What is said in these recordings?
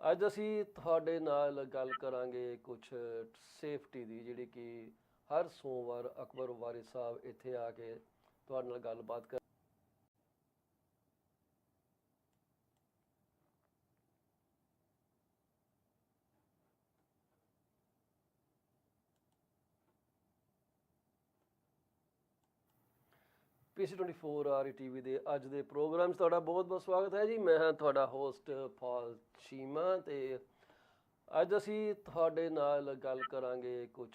ਅੱਜ ਅਸੀਂ ਤੁਹਾਡੇ ਨਾਲ ਗੱਲ ਕਰਾਂਗੇ ਕੁਝ ਸੇਫਟੀ ਦੀ, ਜਿਹੜੀ ਕਿ ਹਰ ਸੋਮਵਾਰ ਅਕਬਰ ਵਾਰਿਸ ਸਾਹਿਬ ਇੱਥੇ ਆ ਕੇ ਤੁਹਾਡੇ ਨਾਲ ਗੱਲਬਾਤ ਕਰ PC24RETV ਦੇ ਅੱਜ ਦੇ ਪ੍ਰੋਗਰਾਮ 'ਚ ਤੁਹਾਡਾ ਬਹੁਤ-ਬਹੁਤ ਸਵਾਗਤ ਹੈ ਜੀ। ਮੈਂ ਹਾਂ ਤੁਹਾਡਾ ਹੋਸਟ ਪਾਲ ਚੀਮਾ ਤੇ ਅੱਜ ਅਸੀਂ ਤੁਹਾਡੇ ਨਾਲ ਗੱਲ ਕਰਾਂਗੇ ਕੁਝ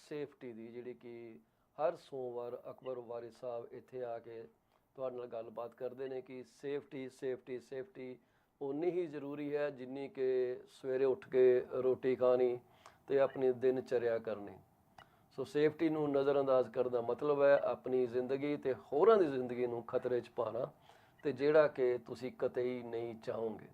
ਸੇਫਟੀ ਦੀ, ਜਿਹੜੀ ਕਿ ਹਰ ਸੋਮਵਾਰ ਅਕਬਰ ਵਾਰਿਸ ਸਾਹਿਬ ਇੱਥੇ ਆ ਕੇ ਤੁਹਾਡੇ ਨਾਲ ਗੱਲਬਾਤ ਕਰਦੇ ਨੇ ਕਿ ਸੇਫਟੀ ਉਨੀ ਹੀ ਜ਼ਰੂਰੀ ਹੈ ਜਿੰਨੀ ਕਿ ਸਵੇਰੇ ਉੱਠ ਕੇ ਰੋਟੀ ਖਾਣੀ ਤੇ ਆਪਣੀ ਦਿਨਚਰਿਆ ਕਰਨੀ। ਸੋ ਸੇਫਟੀ ਨੂੰ ਨਜ਼ਰਅੰਦਾਜ਼ ਕਰਨ ਦਾ ਮਤਲਬ ਹੈ ਆਪਣੀ ਜ਼ਿੰਦਗੀ ਤੇ ਹੋਰਾਂ ਦੀ ਜ਼ਿੰਦਗੀ ਨੂੰ ਖਤਰੇ 'ਚ ਪਾਉਣਾ, ਤੇ ਜਿਹੜਾ ਕਿ ਤੁਸੀਂ ਕਤਈ ਨਹੀਂ ਚਾਹੋਗੇ।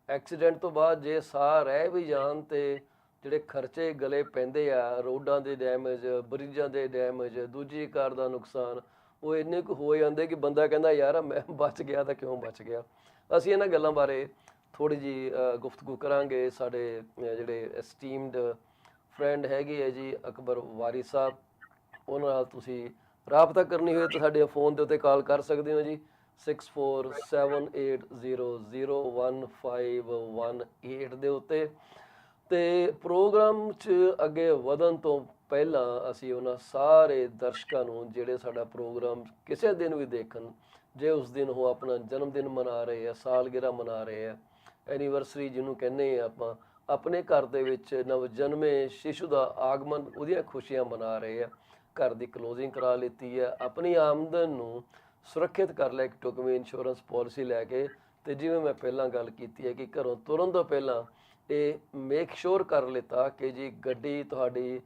ਐਕਸੀਡੈਂਟ ਤੋਂ ਬਾਅਦ ਜੇ ਸਾਹ ਰਹਿ ਵੀ ਜਾਣ ਤੇ ਜਿਹੜੇ ਖਰਚੇ ਗਲੇ ਪੈਂਦੇ ਆ, ਰੋਡਾਂ ਦੇ ਡੈਮੇਜ, ਬ੍ਰਿਜਾਂ ਦੇ ਡੈਮੇਜ, ਦੂਜੀ ਕਾਰ ਦਾ ਨੁਕਸਾਨ, ਉਹ ਇੰਨੇ ਕੁ ਹੋ ਜਾਂਦੇ ਕਿ ਬੰਦਾ ਕਹਿੰਦਾ ਯਾਰ ਮੈਂ ਬਚ ਗਿਆ ਤਾਂ ਕਿਉਂ ਬਚ ਗਿਆ। ਅਸੀਂ ਇਹਨਾਂ ਗੱਲਾਂ ਬਾਰੇ ਥੋੜ੍ਹੀ ਜਿਹੀ ਗੁਫ਼ਤਗੂ ਕਰਾਂਗੇ। ਸਾਡੇ ਜਿਹੜੇ ਐਸਟੀਮਡ ਫਰੈਂਡ ਹੈਗੇ ਹੈ ਜੀ ਅਕਬਰ ਵਾਰਿਸ ਸਾਹਿਬ, ਉਹਨਾਂ ਨਾਲ ਤੁਸੀਂ ਰਾਬਤਾ ਕਰਨੀ ਹੋਏ ਤਾਂ ਸਾਡੇ ਫੋਨ ਦੇ ਉੱਤੇ ਕਾਲ ਕਰ ਸਕਦੇ ਹੋ ਜੀ 6478001518 ਦੇ ਉੱਤੇ। ਤੇ ਪ੍ਰੋਗਰਾਮ 'ਚ ਅੱਗੇ ਵਧਣ ਤੋਂ ਪਹਿਲਾਂ ਅਸੀਂ ਉਹਨਾਂ ਸਾਰੇ ਦਰਸ਼ਕਾਂ ਨੂੰ ਜਿਹੜੇ ਸਾਡਾ ਪ੍ਰੋਗਰਾਮ ਕਿਸੇ ਦਿਨ ਵੀ ਦੇਖਣ, ਜੇ ਉਸ ਦਿਨ ਉਹ ਆਪਣਾ ਜਨਮ ਦਿਨ ਮਨਾ ਰਹੇ ਆ, ਸਾਲਗਿਰਾ ਮਨਾ ਰਹੇ ਆ, ਐਨੀਵਰਸਰੀ ਜਿਹਨੂੰ ਕਹਿੰਦੇ ਆ ਆਪਾਂ, ਆਪਣੇ ਘਰ ਦੇ ਵਿੱਚ ਨਵ ਜਨਮੇ ਸ਼ਿਸ਼ੂ ਦਾ ਆਗਮਨ, ਉਹਦੀਆਂ ਖੁਸ਼ੀਆਂ ਮਨਾ ਰਹੇ ਆ, ਘਰ ਦੀ ਕਲੋਜ਼ਿੰਗ ਕਰਾ ਲਿੱਤੀ ਹੈ, ਆਪਣੀ ਆਮਦਨ ਨੂੰ ਸੁਰੱਖਿਅਤ ਕਰ ਲਿਆ ਇੱਕ ਟੁਕਵੀਂ ਇੰਸ਼ੋਰੈਂਸ ਪੋਲਿਸੀ ਲੈ ਕੇ। ਤੇ ਜਿਵੇਂ ਮੈਂ ਪਹਿਲਾਂ ਗੱਲ ਕੀਤੀ ਹੈ ਕਿ ਘਰੋਂ ਤੁਰਨ ਤੋਂ ਪਹਿਲਾਂ ਇਹ ਮੇਕ ਸ਼ੋਰ ਕਰ ਲਿੱਤਾ ਕਿ ਜੀ ਗੱਡੀ ਤੁਹਾਡੀ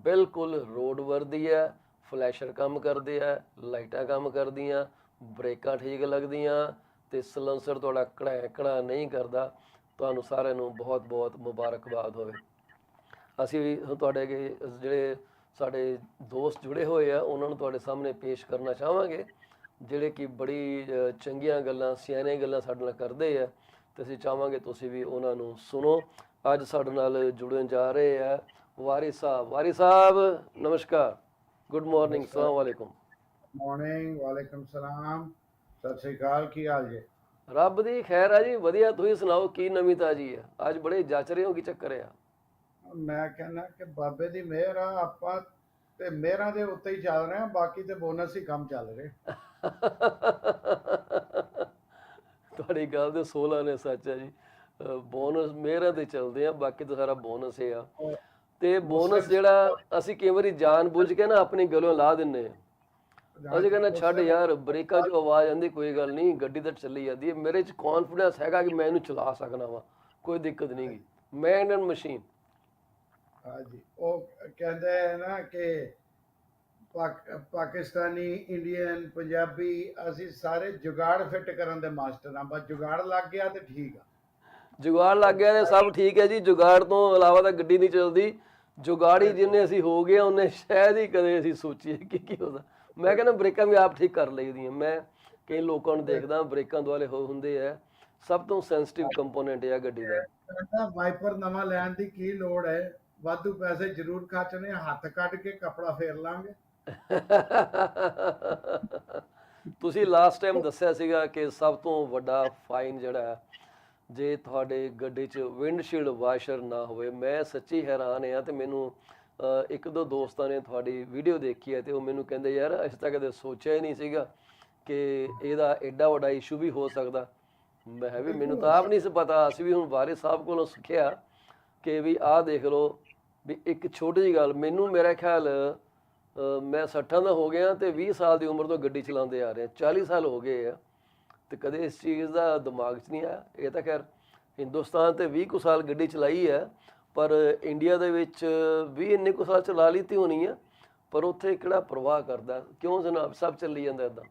ਬਿਲਕੁਲ ਰੋਡ ਵਰਦੀ ਹੈ, ਫਲੈਸ਼ਰ ਕੰਮ ਕਰਦੇ ਆ, ਲਾਈਟਾਂ ਕੰਮ ਕਰਦੀਆਂ, ਬ੍ਰੇਕਾਂ ਠੀਕ ਲੱਗਦੀਆਂ ਤੇ ਸਲੈਂਸਰ ਤੁਹਾਡਾ ਕੜਾ ਨਹੀਂ ਕਰਦਾ। ਤੁਹਾਨੂੰ ਸਾਰਿਆਂ ਨੂੰ ਬਹੁਤ ਬਹੁਤ ਮੁਬਾਰਕਬਾਦ ਹੋਵੇ। ਅਸੀਂ ਤੁਹਾਡੇ ਅੱਗੇ ਜਿਹੜੇ ਸਾਡੇ ਦੋਸਤ ਜੁੜੇ ਹੋਏ ਆ ਉਹਨਾਂ ਨੂੰ ਤੁਹਾਡੇ ਸਾਹਮਣੇ ਪੇਸ਼ ਕਰਨਾ ਚਾਹਾਂਗੇ, ਜਿਹੜੇ ਕਿ ਬੜੀ ਚੰਗੀਆਂ ਗੱਲਾਂ, ਸਿਆਣੀਆਂ ਗੱਲਾਂ ਸਾਡੇ ਨਾਲ ਕਰਦੇ ਆ, ਤੇ ਅਸੀਂ ਚਾਹਾਂਗੇ ਤੁਸੀਂ ਵੀ ਉਹਨਾਂ ਨੂੰ ਸੁਣੋ। ਅੱਜ ਸਾਡੇ ਨਾਲ ਜੁੜਨ ਜਾ ਰਹੇ ਆ ਵਾਰਿਸ ਸਾਹਿਬ। ਵਾਰਿਸ ਸਾਹਿਬ ਨਮਸਕਾਰ, ਗੁੱਡ ਮਾਰਨਿੰਗ, ਸਲਾਮ ਵਾਲੇਕੁਮ। ਮਾਰਨਿੰਗ, ਵਾਲੇਕੁਮ ਸਲਾਮ, ਸਤਿ ਸ੍ਰੀ ਅਕਾਲ। ਕੀ ਹਾਲ ਜੇ? ਰੱਬ ਦੀ ਖੈਰ ਆ ਜੀ, ਵਧੀਆ। ਤੁਸੀਂ ਸੁਣਾਓ ਕੀ ਨਵੀਂ ਤਾਜੀ ਹੈ? ਅੱਜ ਬੜੇ ਜੱਚ ਰਹੇ ਹੋ, ਕੀ ਚੱਕਰ ਆ? ਮੈਂ ਕਹਿੰਦਾ ਕਿ ਬਾਬੇ ਦੀ ਮਿਹਰ ਆ, ਆਪਾਂ ਤੇ ਮਿਹਰਾਂ ਦੇ ਉੱਤੇ ਹੀ ਚੱਲ ਰਹੇ ਆ, ਬਾਕੀ ਤੇ ਬੋਨਸ ਹੀ ਕੰਮ ਚੱਲ ਰਹੇ। ਤੁਹਾਡੀ ਗੱਲ ਦੇ 16 ਨੇ ਸੱਚ ਹੈ ਜੀ। ਬੋਨਸ ਮਿਹਰਾਂ ਤੇ ਚੱਲਦੇ ਆ, ਬਾਕੀ ਤਾਂ ਸਾਰਾ ਬੋਨਸ ਹੀ ਆ। ਤੇ ਬੋਨਸ ਜਿਹੜਾ ਅਸੀਂ ਕਈ ਵਾਰੀ ਜਾਣ ਬੁੱਝ ਕੇ ਨਾ ਆਪਣੀ ਗਲੋਂ ਲਾ ਦਿੰਨੇ ਆ। ਅਸੀਂ ਕਹਿੰਦਾ ਛੱਡ ਯਾਰ, ਬ੍ਰੇਕਾਂ 'ਚੋਂ ਆਵਾਜ਼ ਆਉਂਦੀ, ਕੋਈ ਗੱਲ ਨਹੀਂ, ਗੱਡੀ ਤਾਂ ਚੱਲੀ ਜਾਂਦੀ ਹੈ, ਮੇਰੇ 'ਚ ਕੌਨਫੀਡੈਂਸ ਹੈਗਾ ਕਿ ਮੈਂ ਇਹਨੂੰ ਚਲਾ ਸਕਣਾ ਵਾ, ਕੋਈ ਦਿੱਕਤ ਨਹੀਂ ਗੀ, ਮੈਂ ਇੰਡੀਅਨ ਮਸ਼ੀਨ। ਹਾਂਜੀ, ਉਹ ਕਹਿੰਦੇ ਹੈ ਨਾ ਕਿ ਪਾਕਿਸਤਾਨੀ, ਇੰਡੀਅਨ, ਪੰਜਾਬੀ, ਅਸੀਂ ਸਾਰੇ ਜੁਗਾੜ ਫਿੱਟ ਕਰਨ ਦੇ ਮਾਸਟਰ ਆ। ਬਸ ਜੁਗਾੜ ਲੱਗ ਗਿਆ ਤੇ ਠੀਕ ਆ। ਜੁਗਾੜ ਲੱਗ ਗਿਆ ਤੇ ਸਭ ਠੀਕ ਹੈ ਜੀ। ਜੁਗਾੜ ਤੋਂ ਇਲਾਵਾ ਤਾਂ ਗੱਡੀ ਨਹੀਂ ਚੱਲਦੀ। ਜੁਗਾੜੀ ਜਿੰਨੇ ਅਸੀਂ ਹੋ ਗਏ ਉਹਨੇ ਸ਼ਾਇਦ ਹੀ ਕਦੇ ਅਸੀਂ ਸੋਚੀਏ ਕਿ ਕੀ ਹੁੰਦਾ। ਮੈਂ ਕਹਿੰਦਾ ਬ੍ਰੇਕਾਂ ਵੀ ਆਪ ਠੀਕ ਕਰ ਲਈਦੀਆਂ। ਮੈਂ ਕਈ ਲੋਕਾਂ ਨੂੰ ਦੇਖਦਾ ਬ੍ਰੇਕਾਂ ਦੁਆਲੇ ਹੁੰਦੇ ਆ, ਸਭ ਤੋਂ ਸੈਂਸਿਟਿਵ ਕੰਪੋਨੈਂਟ ਹੈ ਗੱਡੀ ਦਾ। ਵਾਈਪਰ ਨਵਾਂ ਲੈਣ ਦੀ ਕੀ ਲੋੜ ਹੈ? ਵਾਧੂ ਪੈਸੇ ਜ਼ਰੂਰ ਖਰਚਣੇ, ਹੱਥ ਕੱਢ ਕੇ ਕੱਪੜਾ ਫੇਰ ਲਾਂਗੇ। ਤੁਸੀਂ ਲਾਸਟ ਟਾਈਮ ਦੱਸਿਆ ਸੀਗਾ ਕਿ ਸਭ ਤੋਂ ਵੱਡਾ ਫਾਈਨ ਜਿਹੜਾ ਜੇ ਤੁਹਾਡੇ ਗੱਡੀ 'ਚ ਵਿੰਡਸ਼ੀਲਡ ਵਾਸ਼ਰ ਨਾ ਹੋਵੇ। ਮੈਂ ਸੱਚੀ ਹੈਰਾਨ ਹਾਂ। ਤੇ ਮੈਨੂੰ ਇੱਕ ਦੋ ਦੋਸਤਾਂ ਨੇ ਤੁਹਾਡੀ ਵੀਡੀਓ ਦੇਖੀ ਹੈ ਤੇ ਉਹ ਮੈਨੂੰ ਕਹਿੰਦੇ ਯਾਰ ਅਸੀਂ ਤਾਂ ਕਦੇ ਸੋਚਿਆ ਹੀ ਨਹੀਂ ਸੀਗਾ ਕਿ ਇਹਦਾ ਐਡਾ ਵੱਡਾ ਇਸ਼ੂ ਵੀ ਹੋ ਸਕਦਾ। ਮੈਂ ਵੀ ਮੈਨੂੰ ਤਾਂ ਆਪ ਨਹੀਂ ਸੀ ਪਤਾ। ਅਸੀਂ ਵੀ ਹੁਣ ਵਾਰਿਸ ਸਾਹਿਬ ਕੋਲੋਂ ਸਿੱਖਿਆ ਕਿ ਵੀ ਆਹ ਦੇਖ ਲਓ ਵੀ ਇੱਕ ਛੋਟੀ ਜਿਹੀ ਗੱਲ, ਮੈਨੂੰ ਮੇਰਾ ਖਿਆਲ ਮੈਂ 60 ਦਾ ਹੋ ਗਿਆ ਤੇ 20 ਸਾਲ ਦੀ ਉਮਰ ਤੋਂ ਗੱਡੀ ਚਲਾਉਂਦੇ ਆ ਰਹੇ, 40 ਸਾਲ ਹੋ ਗਏ ਆ, ਤੇ ਕਦੇ ਇਸ ਚੀਜ਼ ਦਾ ਦਿਮਾਗ 'ਚ ਨਹੀਂ ਆਇਆ। ਇਹ ਤਾਂ ਖੈਰ ਹਿੰਦੁਸਤਾਨ ਤੇ 20 ਕੁ ਸਾਲ ਗੱਡੀ ਚਲਾਈ ਹੈ, ਪਰ ਇੰਡੀਆ ਦੇ ਵਿੱਚ ਵੀ ਇੰਨੇ ਕੁ ਸਾਲ ਚਲਾ ਲਿੱਤੀ ਹੋਣੀ ਹੈ, ਪਰ ਉੱਥੇ ਕਿਹੜਾ ਪ੍ਰਵਾਹ ਕਰਦਾ? ਕਿਉਂ ਜਨਾਬ, ਸਭ ਚੱਲੀ ਜਾਂਦਾ ਇੱਦਾਂ।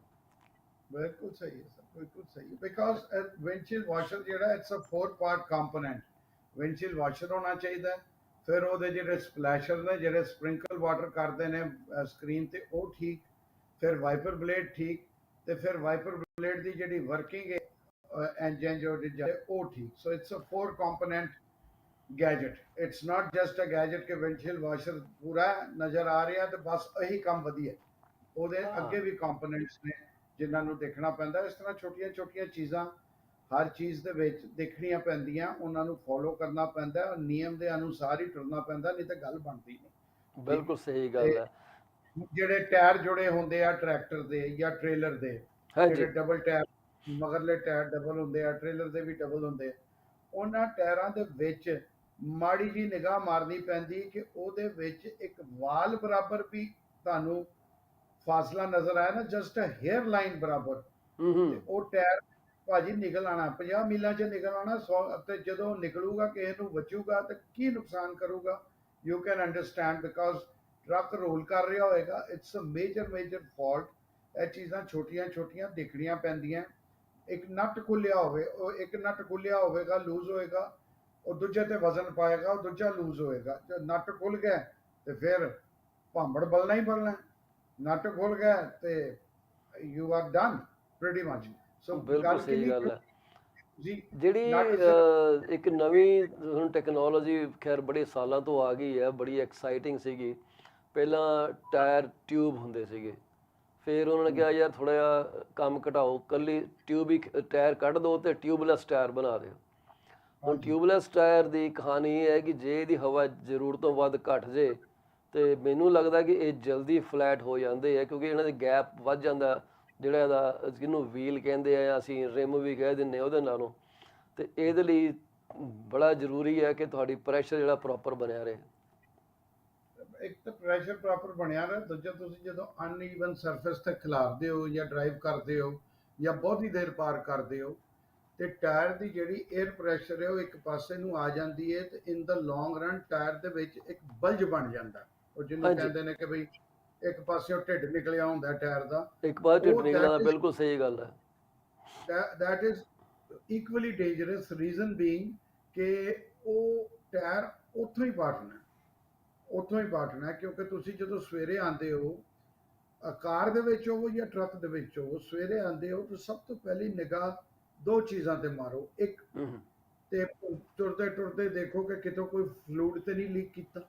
ਬਿਲਕੁਲ ਸਹੀ ਹੈ ਸਰ, ਬਿਲਕੁਲ ਸਹੀ ਹੈ। ਬਿਕਾਜ਼ ਵਿੰਡਸ਼ੀਲਡ ਵਾਸ਼ਰ ਜਿਹੜਾ it's a 4 part component. Windshield washer ਹੋਣਾ ਚਾਹੀਦਾ, ਫਿਰ ਉਹਦੇ ਜਿਹੜੇ ਸਪਲੈਸ਼ਰ ਨੇ ਜਿਹੜੇ ਸਪ੍ਰਿੰਕਲ ਵਾਟਰ ਕਰਦੇ ਨੇ ਸਕਰੀਨ ਤੇ, ਉਹ ਠੀਕ, ਫਿਰ ਵਾਈਪਰ ਬਲੇਡ ਠੀਕ, ਤੇ ਫਿਰ ਵਾਈਪਰ ਬਲੇਡ ਦੀ ਜਿਹੜੀ ਵਰਕਿੰਗ ਹੈ ਇੰਜਨ ਜੋ ਜਾਏ ਉਹ ਠੀਕ। So it's a 4 component gadget. It's not just a gadget ਕਿ ਵਿੰਡਸ਼ੀਲਡ ਵਾਸ਼ਰ ਪੂਰਾ ਨਜ਼ਰ ਆ ਰਿਹਾ ਤੇ ਬਸ ਇਹੀ ਕੰਮ ਵਧੀਆ। ਉਹਦੇ ਹਾਂ ਅੱਗੇ ਵੀ ਕੰਪੋਨੈਂਟਸ ਨੇ ਜਿਨ੍ਹਾਂ ਨੂੰ ਦੇਖਣਾ ਪੈਂਦਾ। ਇਸ ਤਰ੍ਹਾਂ ਛੋਟੀਆਂ ਛੋਟੀਆਂ ਚੀਜ਼ਾਂ ਹਰ ਚੀਜ਼ ਦੇ ਵਿੱਚ ਦੇਖਣੀਆਂ ਪੈਂਦੀਆਂ, ਉਹਨਾਂ ਨੂੰ ਫੋਲੋ ਕਰਨਾ ਪੈਂਦਾ ਔਰ ਨਿਯਮ ਦੇ ਅਨੁਸਾਰ ਹੀ ਤੁਰਨਾ ਪੈਂਦਾ, ਨਹੀਂ ਤਾਂ ਗੱਲ ਬਣਦੀ ਨਹੀਂ। ਠੀਕ। ਬਿਲਕੁਲ ਸਹੀ ਤੇ ਗੱਲ ਹੈ। ਜਿਹੜੇ ਟਾਇਰ ਜੁੜੇ ਹੁੰਦੇ ਆ ਟਰੈਕਟਰ ਦੇ ਜਾਂ ਟ੍ਰੇਲਰ ਦੇ, ਜਿਹੜੇ ਹਾਂਜੀ ਡਬਲ ਟਾਇਰ, ਮਗਰਲੇ ਟਾਇਰ ਡਬਲ ਹੁੰਦੇ ਆ, ਟ੍ਰੇਲਰ ਦੇ ਵੀ ਡਬਲ ਹੁੰਦੇ ਆ, ਉਹਨਾਂ ਟਾਇਰਾਂ ਦੇ ਵਿੱਚ ਮਾੜੀ ਜੀ ਨਿਗਾਹ ਮਾਰਨੀ ਪੈਂਦੀ ਕਿ ਉਹਦੇ ਵਿੱਚ ਇੱਕ ਵਾਲ ਬਰਾਬਰ ਵੀ ਤੁਹਾਨੂੰ ਫਾਸਲਾ ਨਜ਼ਰ ਆਇਆ ਨਾ, ਜਸਟ ਅ ਹੇਅਰ ਲਾਈਨ ਬਰਾਬਰ, ਤੇ ਹੂੰ ਉਹ ਟਾਇਰ ਭਾਜੀ ਨਿਕਲ ਆਣਾ 50 ਮੀਲਾਂ 'ਚ ਨਿਕਲ ਆਣਾ 100, ਤੇ ਜਦੋਂ ਨਿਕਲੂਗਾ ਕਿਸੇ ਨੂੰ ਵੱਜੂਗਾ ਤੇ ਕੀ ਨੁਕਸਾਨ ਕਰੂਗਾ। You can understand because truck roll ਕਰ ਰਿਹਾ ਹੋਏਗਾ। It's a major major fault. ਇਹ ਚੀਜ਼ਾਂ ਛੋਟੀਆਂ ਛੋਟੀਆਂ ਦੇਖਣੀਆਂ ਪੈਂਦੀਆਂ। ਇੱਕ ਨਟ ਖੁੱਲਿਆ ਹੋਵੇ, ਉਹ ਇੱਕ ਨਟ ਖੁੱਲਿਆ ਹੋਵੇਗਾ ਲੂਜ਼ ਹੋਏਗਾ, ਉਹ ਦੂਜੇ ਤੇ ਵਜ਼ਨ ਪਾਏਗਾ, ਉਹ ਦੂਜਾ ਲੂਜ਼ ਹੋਏਗਾ। ਜੇ ਨਟ ਖੁੱਲ ਗਿਆ ਤੇ ਫਿਰ ਭਾਂਬੜ ਬਲਣਾ ਹੀ ਬਲਣਾ। ਨਟ ਖੁੱਲ ਗਿਆ ਤੇ you are done pretty much. So ਬਿਲਕੁਲ ਗੱਲ ਸਹੀ ਕਿੰਨੀ ਗੱਲ ਹੈ। ਜੀ। ਨਟ ਜਿਹੜੀ ਸਿਰ ਇੱਕ ਨਵੀਂ ਹੁਣ ਟੈਕਨੋਲੋਜੀ ਖੈਰ ਬੜੇ ਸਾਲਾਂ ਤੋਂ ਆ ਗਈ ਹੈ, ਬੜੀ ਐਕਸਾਈਟਿੰਗ ਸੀਗੀ। ਪਹਿਲਾਂ ਟਾਇਰ ਟਿਊਬ ਹੁੰਦੇ ਸੀਗੇ, ਫਿਰ ਉਹਨਾਂ ਨੇ ਕਿਹਾ ਯਾਰ ਥੋੜ੍ਹਾ ਜਿਹਾ ਕੰਮ ਘਟਾਓ, ਕੱਲੀ ਟਿਊਬ ਹੀ ਟਾਇਰ ਕੱਢ ਦਿਓ ਤੇ ਟਿਊਬਲੈਸ ਟਾਇਰ ਬਣਾ ਦਿਓ। ਹੁਣ ਹਾਂਜੀ ਟਿਊਬਲੈਸ ਟਾਇਰ ਦੀ ਕਹਾਣੀ ਇਹ ਹੈ ਕਿ ਜੇ ਇਹਦੀ ਹਵਾ ਜ਼ਰੂਰਤ ਤੋਂ ਵੱਧ ਘਟ ਜੇ ਤੇ ਮੈਨੂੰ ਲੱਗਦਾ ਕਿ ਇਹ ਜਲਦੀ ਫਲੈਟ ਹੋ ਜਾਂਦੇ ਆ, ਕਿਉਂਕਿ ਇਹਨਾਂ ਦੇ ਗੈਪ ਵੱਧ ਜਾਂਦਾ, ਜਿਹੜਾ ਇਹਦਾ ਜਿਹਨੂੰ ਵੀਲ ਕਹਿੰਦੇ ਆ, ਅਸੀਂ ਰਿਮ ਵੀ ਕਹਿ ਦਿੰਦੇ ਉਹਦੇ ਨਾਲੋਂ। ਤੇ ਇਹਦੇ ਲਈ ਬੜਾ ਜ਼ਰੂਰੀ ਹੈ ਕਿ ਤੁਹਾਡੀ ਪ੍ਰੈਸ਼ਰ ਜਿਹੜਾ ਪ੍ਰੋਪਰ ਬਣਿਆ ਰਹੇ। ਇੱਕ ਤਾਂ ਪ੍ਰੈਸ਼ਰ ਪ੍ਰੋਪਰ ਬਣਿਆ ਰਹੇ, ਦੂਜਾ ਤੁਸੀਂ ਜਦੋਂ ਅਨਈਵਨ ਸਰਫੇਸ ਤੇ ਖਿਲਾਰਦੇ ਹੋ ਜਾਂ ਡਰਾਈਵ ਕਰਦੇ ਹੋ ਜਾਂ ਬਹੁਤੀ ਦੇਰ ਪਾਰ ਕਰਦੇ ਹੋ ਤੇ ਟਾਇਰ ਦੀ ਜਿਹੜੀ 에ਅਰ ਪ੍ਰੈਸ਼ਰ ਹੈ ਉਹ ਇੱਕ ਪਾਸੇ ਨੂੰ ਆ ਜਾਂਦੀ ਹੈ ਤੇ ਇਨ ਦਾ ਲੌਂਗ ਰਨ ਟਾਇਰ ਦੇ ਵਿੱਚ ਇੱਕ ਬਲਜ ਬਣ ਜਾਂਦਾ। ਉਹ ਜਿਹਨੂੰ ਹਾਂਜੀ ਕਹਿੰਦੇ ਨੇ ਕਿ ਬਈ ਇੱਕ ਪਾਸੇ ਢਿੱਡ ਨਿਕਲਿਆ ਹੁੰਦਾ ਟਾਇਰ ਦਾ। ਇੱਕ ਵਾਰ ਢਿੱਡ ਉਹ ਨਿਕਲਣਾ ਬਿਲਕੁਲ ਸਹੀ ਗੱਲ ਹੈ। that is equally dangerous, reason being ਕਿ ਉਹ ਟਾਇਰ ਉੱਥੋਂ ਹੀ ਪਾਟਣਾ, ਉੱਥੋਂ ਹੀ ਪਾਟਣਾ, ਕਿਉਂਕਿ ਤੁਸੀਂ ਜਦੋਂ ਸਵੇਰੇ ਆਉਂਦੇ ਹੋ ਕਾਰ ਦੇ ਵਿੱਚ ਹੋ ਜਾਂ ਟਰੱਕ ਦੇ ਵਿੱਚ ਹੋ, ਸਵੇਰੇ ਆਉਂਦੇ ਹੋ ਤਾਂ ਸਭ ਤੋਂ ਪਹਿਲੀ ਨਿਗਾਹ ਦੋ ਚੀਜ਼ਾਂ ਤੇ ਮਾਰੋ। ਇੱਕ ਹੂੰ ਤੇ ਤੁਰਦੇ ਤੁਰਦੇ ਦੇਖੋ ਕਿ ਕਿਤੋਂ ਕੋਈ ਫਲੂਇਡ ਤੇ ਨਹੀਂ ਲੀਕ ਕੀਤਾ।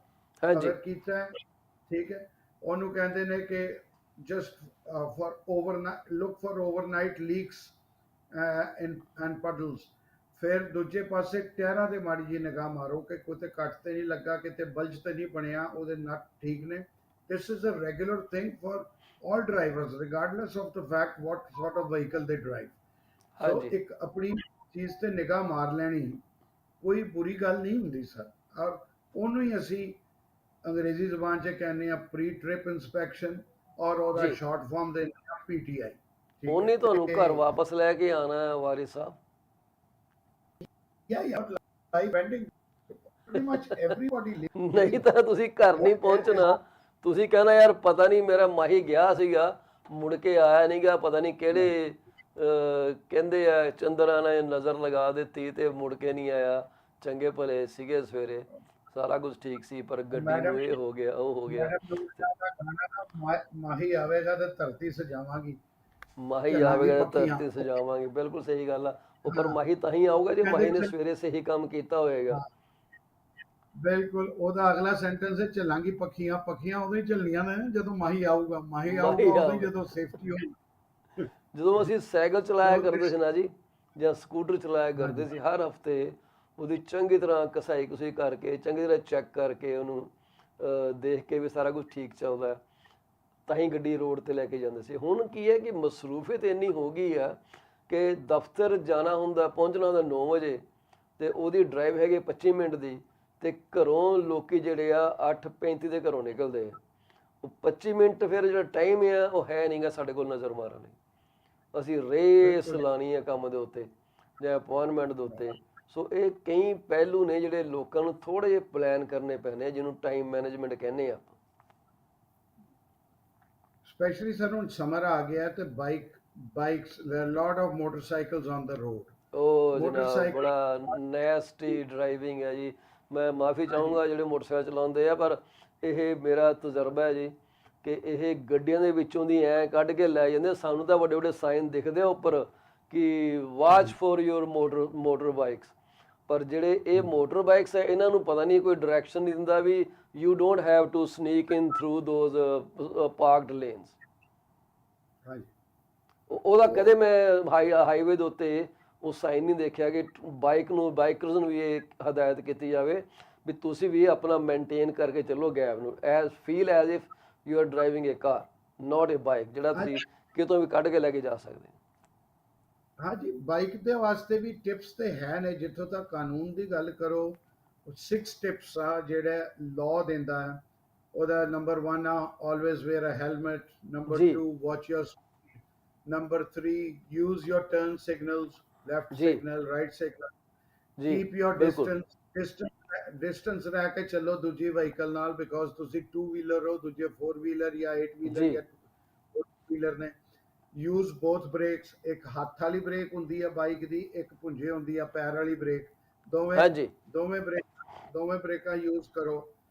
ਹਾਂਜੀ ਅਗਰ ਕੀਤਾ ਹੈ ਠੀਕ ਹੈ, ਉਹਨੂੰ ਕਹਿੰਦੇ ਨੇ ਕਿ just for overnight look for overnight leaks and puddles. ਫਿਰ ਦੂਜੇ ਪਾਸੇ ਟਾਇਰਾਂ ਤੇ ਮਾੜੀ ਜੀ ਨਿਗਾਹ ਮਾਰੋ ਕਿ ਕਿਤੇ ਕੱਟ ਤੇ ਨਹੀਂ ਲੱਗਾ, ਕਿਤੇ ਬਲਜ ਤੇ ਨਹੀਂ ਬਣਿਆ, ਉਹਦੇ ਨਟ ਠੀਕ ਨੇ। This is a regular thing for all drivers regardless of the fact what sort of vehicle they drive। ਸੋ ਹਾਂਜੀ ਇੱਕ ਆਪਣੀ ਚੀਜ਼ ਤੇ ਨਿਗਾਹ ਮਾਰ ਲੈਣੀ ਕੋਈ ਬੁਰੀ ਗੱਲ ਨਹੀਂ ਹੁੰਦੀ ਸਰ। ਔਰ ਉਹਨੂੰ ਹੀ ਅਸੀਂ ਅੰਗਰੇਜ਼ੀ ਜ਼ੁਬਾਨ 'ਚ ਕਹਿੰਦੇ ਆ ਪ੍ਰੀ ਟ੍ਰਿਪ ਇੰਸਪੈਕਸ਼ਨ, ਔਰ ਉਹਦਾ ਜੀ। ਸ਼ਾਰਟ ਫਾਰਮ ਦੇ PTI। ਠੀਕ ਹੁਣ ਹੈ ਨਹੀਂ ਤੁਹਾਨੂੰ ਘਰ ਤੇ ਵਾਪਸ ਲੈ ਕੇ ਆਉਣਾ ਹੈ ਵਾਰਿਸ ਸਾਹਿਬ। yeah live bending pretty much everybody ਨਹੀਂ living ਤਾਂ ਤੁਸੀਂ ਘਰ ਨਹੀਂ is ਪਹੁੰਚਣਾ, ਤੁਸੀਂ ਕਹਿਣਾ ਯਾਰ ਪਤਾ ਨਹੀਂ ਮੇਰਾ ਮਾਹੀ ਗਿਆ ਸੀਗਾ ਮੁੜ ਕੇ ਆਇਆ ਨਹੀਂ ਗਾ, ਪਤਾ ਨਹੀਂ ਕਿਹੜੇ ਕਹਿੰਦੇ ਆ ਚੰਦਰਾਂ ਨੇ ਨਜ਼ਰ ਲਗਾ ਦਿੱਤੀ ਤੇ ਮੁੜ ਕੇ ਨਹੀਂ ਆਇਆ। ਚੰਗੇ ਭਲੇ ਸੀਗੇ, ਸਵੇਰੇ ਸਾਰਾ ਕੁਝ ਠੀਕ ਸੀ, ਪਰ ਗੱਡੀ ਮੈਡਮ ਨੂੰ ਇਹ ਹੋ ਗਿਆ ਉਹ ਹੋ ਗਿਆ। ਮੈਡਮ ਨੂੰ ਦਾ ਗਾਣਾ ਨਾ ਮਾਹੀ ਆਵੇਗਾ ਤੇ ਧਰਤੀ ਸਜਾਵਾਂਗੀ, ਮਾਹੀ ਝੱਲਾਂਗੀ ਆਵੇਗਾ ਪੱਕੀਆਂ। ਧਰਤੀ ਸਜਾਵਾਂਗੇ, ਬਿਲਕੁਲ ਸਹੀ ਗੱਲ ਆ। ਉਹ ਪਰ ਹਾਂ ਮਾਹੀ ਤਾਂ ਹੀ ਆਊਗਾ ਜੇ ਕਹਿੰਦੇ ਮਾਹੀ ਨੇ ਸਵੇਰੇ ਸਹੀ ਕੰਮ ਕੀਤਾ ਹੋਏਗਾ। ਹਾਂ ਬਿਲਕੁਲ, ਉਹਦਾ ਅਗਲਾ ਸੈਂਟੈਂਸ ਹੈ ਝੱਲਾਂਗੀ ਪੱਖੀਆਂ। ਪੱਖੀਆਂ ਉਦੋਂ ਹੀ ਝੱਲਣੀਆਂ ਨੇ ਜਦੋਂ ਮਾਹੀ ਆਊਗਾ। ਮਾਹੀ ਆਊਗਾ ਮਾਹੀ ਉਦੋਂ ਹੀ ਆਊਗਾ। ਜਦੋਂ ਸੇਫਟੀ ਹੋਊ। ਜਦੋਂ ਅਸੀਂ ਸਾਈਕਲ ਚਲਾਇਆ ਸੋ ਕਰਦੇ ਦਿਸ ਸੀ ਨਾ ਜੀ, ਜਾਂ ਸਕੂਟਰ ਚਲਾਇਆ ਕਰਦੇ ਹਾਂਜੀ ਸੀ, ਹਰ ਹਫਤੇ ਉਹਦੀ ਚੰਗੀ ਤਰ੍ਹਾਂ ਕਸਾਈ ਕੁਸਾਈ ਕਰਕੇ, ਚੰਗੀ ਤਰ੍ਹਾਂ ਚੈੱਕ ਕਰਕੇ, ਉਹਨੂੰ ਦੇਖ ਕੇ ਵੀ ਸਾਰਾ ਕੁਝ ਠੀਕ ਚੱਲਦਾ ਹੈ, ਤਾਂ ਹੀ ਗੱਡੀ ਰੋਡ ਤੇ ਲੈ ਕੇ ਜਾਂਦੇ ਸੀ। ਹੁਣ ਕੀ ਹੈ ਕਿ ਮਸਰੂਫੀਅਤ ਇੰਨੀ ਹੋ ਗਈ ਆ ਕਿ ਦਫ਼ਤਰ ਜਾਣਾ ਹੁੰਦਾ, ਪਹੁੰਚਣਾ ਹੁੰਦਾ 9 ਵਜੇ ਤੇ ਉਹਦੀ ਡਰਾਈਵ ਹੈਗੀ 25 ਮਿੰਟ ਦੀ, ਤੇ ਘਰੋਂ ਲੋਕੀ ਜਿਹੜੇ ਆ 8:35 ਦੇ ਘਰੋਂ ਨਿਕਲਦੇ ਆ। ਉਹ 25 ਮਿੰਟ ਫਿਰ ਜਿਹੜਾ ਟਾਈਮ ਆ ਉਹ ਹੈ ਨਹੀਂਗਾ ਸਾਡੇ ਕੋਲ ਨਜ਼ਰ ਮਾਰਨ ਲਈ। ਅਸੀਂ ਰੇਸ ਬਿਲਕੁਲ ਲਾਣੀ ਹੈ ਕੰਮ ਦੇ ਉੱਤੇ ਜਾਂ ਅਪਾਇੰਟਮੈਂਟ ਦੇ ਉੱਤੇ। ਸੋ ਇਹ ਕਈ ਪਹਿਲੂ ਨੇ ਜਿਹੜੇ ਲੋਕਾਂ ਨੂੰ ਥੋੜ੍ਹੇ ਜਿਹੇ ਪਲਾਨ ਕਰਨੇ ਪੈਣੇ, ਜਿਹਨੂੰ ਟਾਈਮ ਮੈਨੇਜਮੈਂਟ ਕਹਿੰਦੇ ਆ। ਸਪੈਸ਼ਲੀ ਸਰ ਹੁਣ ਸਮਰ ਆ ਗਿਆ ਤੇ bikes lot of motorcycles on the road. ਉਹ ਜਨਾਬ ਮੋਟਰਸਾਈਕਲ ਬੜਾ ਨੈਸਟੀ ਡਰਾਈਵਿੰਗ ਹੈ ਜੀ। ਮੈਂ ਮਾਫੀ ਹਾਂਜੀ ਚਾਹੂੰਗਾ ਜਿਹੜੇ ਮੋਟਰਸਾਈਕਲ ਚਲਾਉਂਦੇ ਆ, ਪਰ ਇਹ ਮੇਰਾ ਤਜਰਬਾ ਹੈ ਜੀ ਕਿ ਇਹ ਗੱਡੀਆਂ ਦੇ ਵਿੱਚੋਂ ਦੀ ਐਂ ਕੱਢ ਕੇ ਲੈ ਜਾਂਦੇ। ਸਾਨੂੰ ਤਾਂ ਵੱਡੇ ਵੱਡੇ ਸਾਈਨ ਦਿਖਦੇ ਆ ਉੱਪਰ ਕਿ watch for your motor bikes, ਪਰ ਜਿਹੜੇ ਇਹ ਮੋਟਰ ਬਾਈਕਸ ਹੈ ਇਹਨਾਂ ਨੂੰ ਪਤਾ ਨਹੀਂ, ਕੋਈ ਡਾਇਰੈਕਸ਼ਨ ਨਹੀਂ ਦਿੰਦਾ ਵੀ you don't have to sneak in through those parked lanes. ਹਾਂਜੀ ਉਹਦਾ ਕਦੇ ਮੈਂ ਹਾਈਵੇ ਦੇ ਉੱਤੇ ਉਹ ਸਾਈਨ ਨਹੀਂ ਦੇਖਿਆ ਕਿ ਬਾਈਕਰਸ ਨੂੰ ਵੀ ਇਹ ਹਦਾਇਤ ਕੀਤੀ ਜਾਵੇ ਵੀ ਤੁਸੀਂ ਵੀ ਆਪਣਾ ਮੇਨਟੇਨ ਕਰਕੇ ਚੱਲੋ ਗੈਪ ਨੂੰ, as if you are driving A car not A bike, ਜਿਹੜਾ ਤੁਸੀਂ ਕਿਤੋਂ ਵੀ ਕੱਢ ਕੇ ਲੈ ਕੇ ਜਾ ਸਕਦੇ। ਹਾਂਜੀ ਬਾਈਕ ਦੇ ਵਾਸਤੇ ਵੀ ਟਿਪਸ ਤੇ ਹੈ ਨੇ, ਜਿੱਥੋਂ ਤੱਕ ਕਾਨੂੰਨ ਦੀ ਗੱਲ ਕਰੋ 6 ਟਿਪਸ ਆ ਜਿਹੜਾ ਲਾਅ ਦਿੰਦਾ ਹੈ। ਉਹਦਾ ਨੰਬਰ 1 ਆ always wear a helmet, number 2 watch your, number 3 use your turn signals, left signal, right signal, keep your distance ਰਹਿ ਕੇ ਚੱਲੋ ਦੂਜੀ ਵਹੀਕਲ ਨਾਲ, ਬਿਕੋਜ਼ ਤੁਸੀਂ 2 ਵੀਲਰ ਹੋ, ਦੂਜੇ 4 ਵੀਲਰ ਜਾਂ 8 ਵੀਲਰ ਜਾਂ 4 ਵੀਲਰ ਨੇ। ਯੂਜ਼ ਬੋਥ ਬ੍ਰੇਕਸ, ਇੱਕ ਹੱਥ ਵਾਲੀ ਬ੍ਰੇਕ ਹੁੰਦੀ ਹੈ ਬਾਈਕ ਦੀ, ਇੱਕ ਪੁੰਜੇ ਹੁੰਦੀ ਆ ਪੈਰ ਵਾਲੀ ਬ੍ਰੇਕ, ਦੋਵੇਂ ਬ੍ਰੇਕਾਂ ਯੂਜ਼ ਕਰੋ।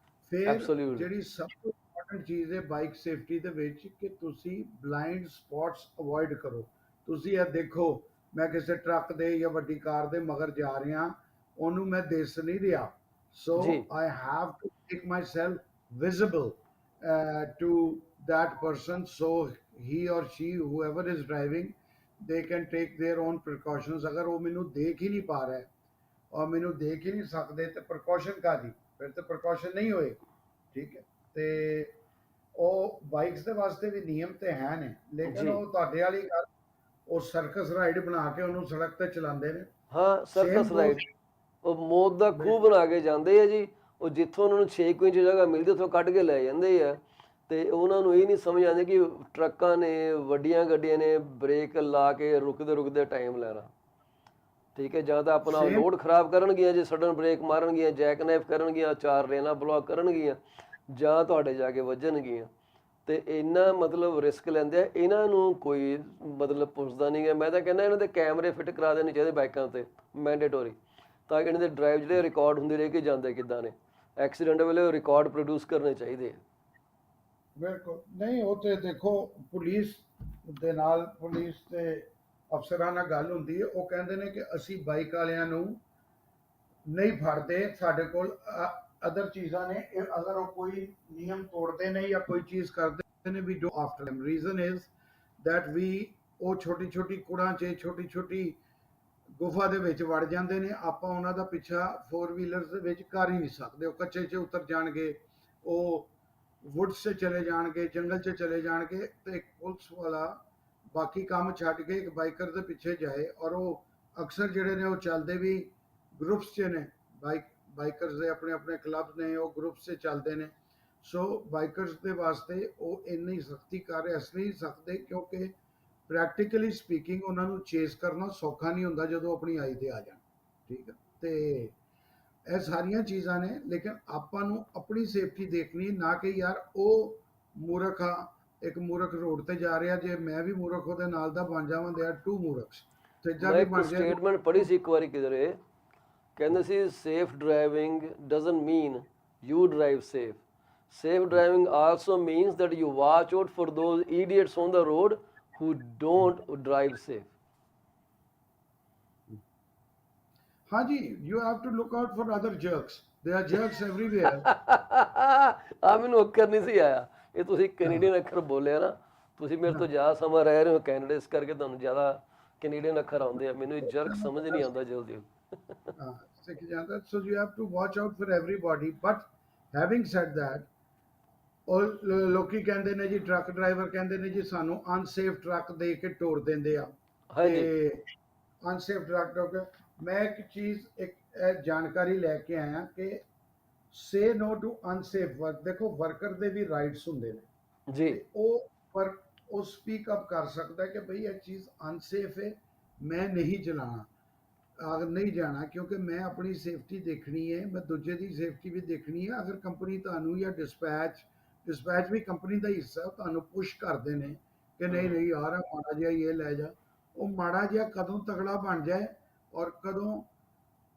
ਫਿਰ ਜਿਹੜੀ ਸਭ ਤੋਂ ਇੰਪੋਰਟੈਂਟ ਚੀਜ਼ ਹੈ ਬਾਈਕ ਸੇਫਟੀ ਦੇ ਵਿੱਚ ਕਿ ਤੁਸੀਂ ਬਲਾਈਂਡ ਸਪੌਟਸ ਅਵੋਇਡ ਕਰੋ। ਤੁਸੀਂ ਇਹ ਦੇਖੋ ਮੈਂ ਕਿਸੇ ਟਰੱਕ ਦੇ ਜਾਂ ਵੱਡੀ ਕਾਰ ਦੇ ਮਗਰ ਜਾ ਰਿਹਾ, ਉਹਨੂੰ ਮੈਂ ਦਿਸ ਨਹੀਂ ਰਿਹਾ, so I have to make myself visible to that person, so he or she whoever is driving they can take their own precautions। अगर वो मैनू देख ही नहीं पा रहा है और मैनू देख ही नहीं सकते तो प्रिकॉशन कादी, फिर तो प्रिकॉशन नहीं होएगी। ठीक है, ते ਉਹ ਬਾਈਕਸ ਦੇ ਵਾਸਤੇ ਵੀ ਨਿਯਮ ਤੇ ਹੈ ਨੇ, ਲੇਕਿਨ ਉਹ ਤੁਹਾਡੇ ਵਾਲੀ ਗੱਲ ਉਹ ਸਰਕਸ ਰਾਈਡ ਬਣਾ ਕੇ ਉਹਨੂੰ ਸੜਕ ਤੇ ਚਲਾਉਂਦੇ ਨੇ। ਹਾਂ ਸਰਕਸ ਰਾਈਡ, ਉਹ ਮੌਤ ਦਾ ਖੂਹ ਬਣਾ ਕੇ ਜਾਂਦੇ ਆ ਜੀ, ਉਹ ਜਿੱਥੋਂ ਉਹਨਾਂ ਨੂੰ 6 ਇੰਚ ਜਗ੍ਹਾ ਮਿਲਦੀ ਉੱਥੋਂ ਕੱਢ ਕੇ ਲੈ ਜਾਂਦੇ ਆ, ਤੇ ਉਹਨਾਂ ਨੂੰ ਇਹ ਨਹੀਂ ਸਮਝ ਆਉਂਦੀ ਕਿ ਟਰੱਕਾਂ ਨੇ ਵੱਡੀਆਂ ਗੱਡੀਆਂ ਨੇ ਬ੍ਰੇਕ ਲਾ ਕੇ ਰੁਕਦੇ ਟਾਈਮ ਲੈਣਾ। ਠੀਕ ਹੈ, ਜਾਂ ਤਾਂ ਆਪਣਾ ਲੋਡ ਖਰਾਬ ਕਰਨਗੀਆਂ ਜੇ ਸਡਨ ਬ੍ਰੇਕ ਮਾਰਨਗੀਆਂ, ਜੈਕ ਨਾਈਫ ਕਰਨਗੀਆਂ, 4 ਲੇਨਾਂ ਬਲੌਕ ਕਰਨਗੀਆਂ, ਜਾਂ ਤੁਹਾਡੇ ਜਾ ਕੇ ਵੱਜਣਗੀਆਂ, ਤੇ ਇੰਨਾ ਮਤਲਬ ਰਿਸਕ ਲੈਂਦੇ ਆ। ਇਹਨਾਂ ਨੂੰ ਕੋਈ ਮਤਲਬ ਪੁੱਛਦਾ ਨਹੀਂ ਗਾ। ਮੈਂ ਤਾਂ ਕਹਿੰਦਾ ਇਹਨਾਂ ਦੇ ਕੈਮਰੇ ਫਿੱਟ ਕਰਾ ਦੇਣੇ ਚਾਹੀਦੇ ਬਾਈਕਾਂ ਤੇ ਮੈਂਡੇਟੋਰੀ, ਤਾਂ ਕਿ ਇਹਨਾਂ ਦੇ ਡਰਾਈਵ ਜਿਹੜੇ ਰਿਕਾਰਡ ਹੁੰਦੇ ਰਹੇ ਕਿ ਜਾਂਦੇ ਕਿੱਦਾਂ ਨੇ, ਐਕਸੀਡੈਂਟ ਵੇਲੇ ਰਿਕਾਰਡ ਪ੍ਰੋਡਿਊਸ ਕਰਨੇ ਚਾਹੀਦੇ ਆ। ਬਿਲਕੁਲ ਨਹੀਂ, ਉਹ ਤੇ ਦੇਖੋ ਪੁਲਿਸ ਦੇ ਨਾਲ, ਪੁਲਿਸ ਤੇ ਅਫਸਰਾਂ ਨਾਲ ਗੱਲ ਹੁੰਦੀ ਹੈ, ਉਹ ਕਹਿੰਦੇ ਨੇ ਕਿ ਅਸੀਂ ਬਾਈਕ ਵਾਲਿਆਂ ਨੂੰ ਨਹੀਂ ਫੜਦੇ, ਸਾਡੇ ਕੋਲ ਅਦਰ ਚੀਜ਼ਾਂ ਨੇ, ਅਗਰ ਉਹ ਕੋਈ ਨਿਯਮ ਤੋੜਦੇ ਨੇ ਜਾਂ ਕੋਈ ਚੀਜ਼ ਕਰਦੇ ਨੇ we do after them। Reason is that we ਉਹ ਛੋਟੀ ਕੁੜਾਂ 'ਚ ਛੋਟੀ ਗੁਫਾ ਦੇ ਵਿੱਚ ਵੜ ਜਾਂਦੇ ਨੇ, ਆਪਾਂ ਉਹਨਾਂ ਦਾ ਪਿੱਛਾ 4 ਵੀਲਰਸ ਦੇ ਵਿੱਚ ਕਰ ਹੀ ਨਹੀਂ ਸਕਦੇ। ਉਹ ਕੱਚੇ 'ਚ ਉਤਰ ਜਾਣਗੇ, ਉਹ ਵੁੱਡਸ 'ਚ ਚਲੇ ਜਾਣਗੇ, ਜੰਗਲ 'ਚ ਚਲੇ ਜਾਣਗੇ, ਤੇ ਇੱਕ ਪੁਲਿਸ ਵਾਲਾ ਬਾਕੀ ਕੰਮ ਛੱਡ ਕੇ ਇੱਕ ਬਾਈਕਰ ਦੇ ਪਿੱਛੇ ਜਾਏ। ਔਰ ਉਹ ਅਕਸਰ ਜਿਹੜੇ ਨੇ ਉਹ ਚੱਲਦੇ ਵੀ ਗਰੁੱਪਸ 'ਚ ਨੇ, ਬਾਈਕਰਸ ਦੇ ਆਪਣੇ ਕਲੱਬ ਨੇ, ਉਹ ਗਰੁੱਪਸ 'ਚ ਚੱਲਦੇ ਨੇ। ਸੋ ਬਾਈਕਰਸ ਦੇ ਵਾਸਤੇ ਉਹ ਇੰਨੀ ਸਖਤੀ ਕਰ ਇਸ ਨਹੀਂ ਸਕਦੇ, ਕਿਉਂਕਿ ਪ੍ਰੈਕਟੀਕਲੀ ਸਪੀਕਿੰਗ ਉਹਨਾਂ ਨੂੰ ਚੇਸ ਕਰਨਾ ਸੌਖਾ ਨਹੀਂ ਹੁੰਦਾ ਜਦੋਂ ਆਪਣੀ ਆਈ ਤੇ ਆ ਜਾਣ। ਠੀਕ ਹੈ, ਤੇ ਇਹ ਸਾਰੀਆਂ ਚੀਜ਼ਾਂ ਨੇ, ਲੇਕਿਨ ਆਪਾਂ ਨੂੰ ਆਪਣੀ ਸੇਫਟੀ ਦੇਖਣੀ, ਨਾ ਕਿ ਯਾਰ ਉਹ ਮੂਰਖ ਆ, ਇੱਕ ਮੂਰਖ ਰੋਡ ਤੇ ਜਾ ਰਿਹਾ, ਜੇ ਮੈਂ ਵੀ ਮੂਰਖ ਉਹਦੇ ਨਾਲ ਦਾ ਬਣ ਜਾਵਾਂ, ਦੇ ਆਰ ਟੂ ਮੂਰਖਸ। ਮੈਂ ਇੱਕ ਸਟੇਟਮੈਂਟ ਪੜ੍ਹੀ ਸੀ ਇੱਕ ਵਾਰੀ ਕਿਧਰੇ, ਕਹਿੰਦੇ ਸੀ safe driving doesn't mean you drive safe, safe driving also means that you watch out for those idiots on the road who don't drive safe। ਹਾਂਜੀ, you have to look out for other jerks, there are jerks everywhere। ਆ ਮੈਨੂੰ ਅੱਖਰ ਨਹੀਂ ਸੀ ਆਇਆ, ਇਹ ਤੁਸੀਂ Canadian ਅੱਖਰ ਬੋਲਿਆ ਨਾ, ਤੁਸੀਂ ਮੇਰੇ ਤੋਂ ਜ਼ਿਆਦਾ ਸਮਾਂ ਰਹਿ ਰਹੇ ਹੋ ਕੈਨੇਡਾ, ਇਸ ਕਰਕੇ ਤੁਹਾਨੂੰ ਜ਼ਿਆਦਾ ਕੈਨੇਡੀਅਨ ਅੱਖਰ ਆਉਂਦੇ ਆ, ਮੈਨੂੰ ਇਹ ਜਰਕ ਸਮਝ ਨਹੀਂ ਆਉਂਦਾ ਜਲਦੀ। ਹਾਂ ਸਿੱਖ ਜਾਂਦਾ। ਸੋ you have to watch out for everybody, but having said that, ਉਹ ਲੋਕੀ ਕਹਿੰਦੇ ਨੇ ਜੀ, ਟਰੱਕ ਡਰਾਈਵਰ ਕਹਿੰਦੇ ਨੇ ਜੀ ਸਾਨੂੰ ਅਨਸੇਫ ਟਰੱਕ ਦੇ ਕੇ ਤੋੜ ਦਿੰਦੇ ਆ, ਤੇ ਅਨਸੇਫ ਟਰੱਕ ਹੋ ਕੇ ਮੈਂ ਇੱਕ ਚੀਜ਼, ਇੱਕ ਜਾਣਕਾਰੀ ਲੈ ਕੇ ਆਇਆ ਕਿ ਸੇ ਨੋ ਟੂ ਅਨਸੇਫ ਵਰਕ। ਦੇਖੋ ਵਰਕਰ ਦੇ ਵੀ ਰਾਈਟਸ ਹੁੰਦੇ ਨੇ ਜੀ, ਉਹ ਸਪੀਕ ਅਪ ਕਰ ਸਕਦਾ ਕਿ ਭਈ ਇਹ ਚੀਜ਼ ਅਨਸੇਫ ਹੈ, ਮੈਂ ਨਹੀਂ ਚਲਾਣਾ, ਨਹੀਂ ਜਾਣਾ, ਕਿਉਂਕਿ ਮੈਂ ਆਪਣੀ ਸੇਫਟੀ ਦੇਖਣੀ ਹੈ, ਮੈਂ ਦੂਜੇ ਦੀ ਸੇਫਟੀ ਵੀ ਦੇਖਣੀ ਹੈ। ਅਗਰ ਕੰਪਨੀ ਤੁਹਾਨੂੰ ਜਾਂ ਡਿਸਪੈਚ ਵੀ ਕੰਪਨੀ ਦਾ ਹਿੱਸਾ, ਤੁਹਾਨੂੰ ਪੁਸ਼ ਕਰਦੇ ਨੇ ਕਿ ਨਹੀਂ ਯਾਰ ਮਾੜਾ ਜਿਹਾ ਇਹ ਲੈ ਜਾ, ਉਹ ਮਾੜਾ ਜਿਹਾ ਕਦੋਂ ਤਗੜਾ ਬਣ ਜਾਏ ਔਰ ਕਦੋਂ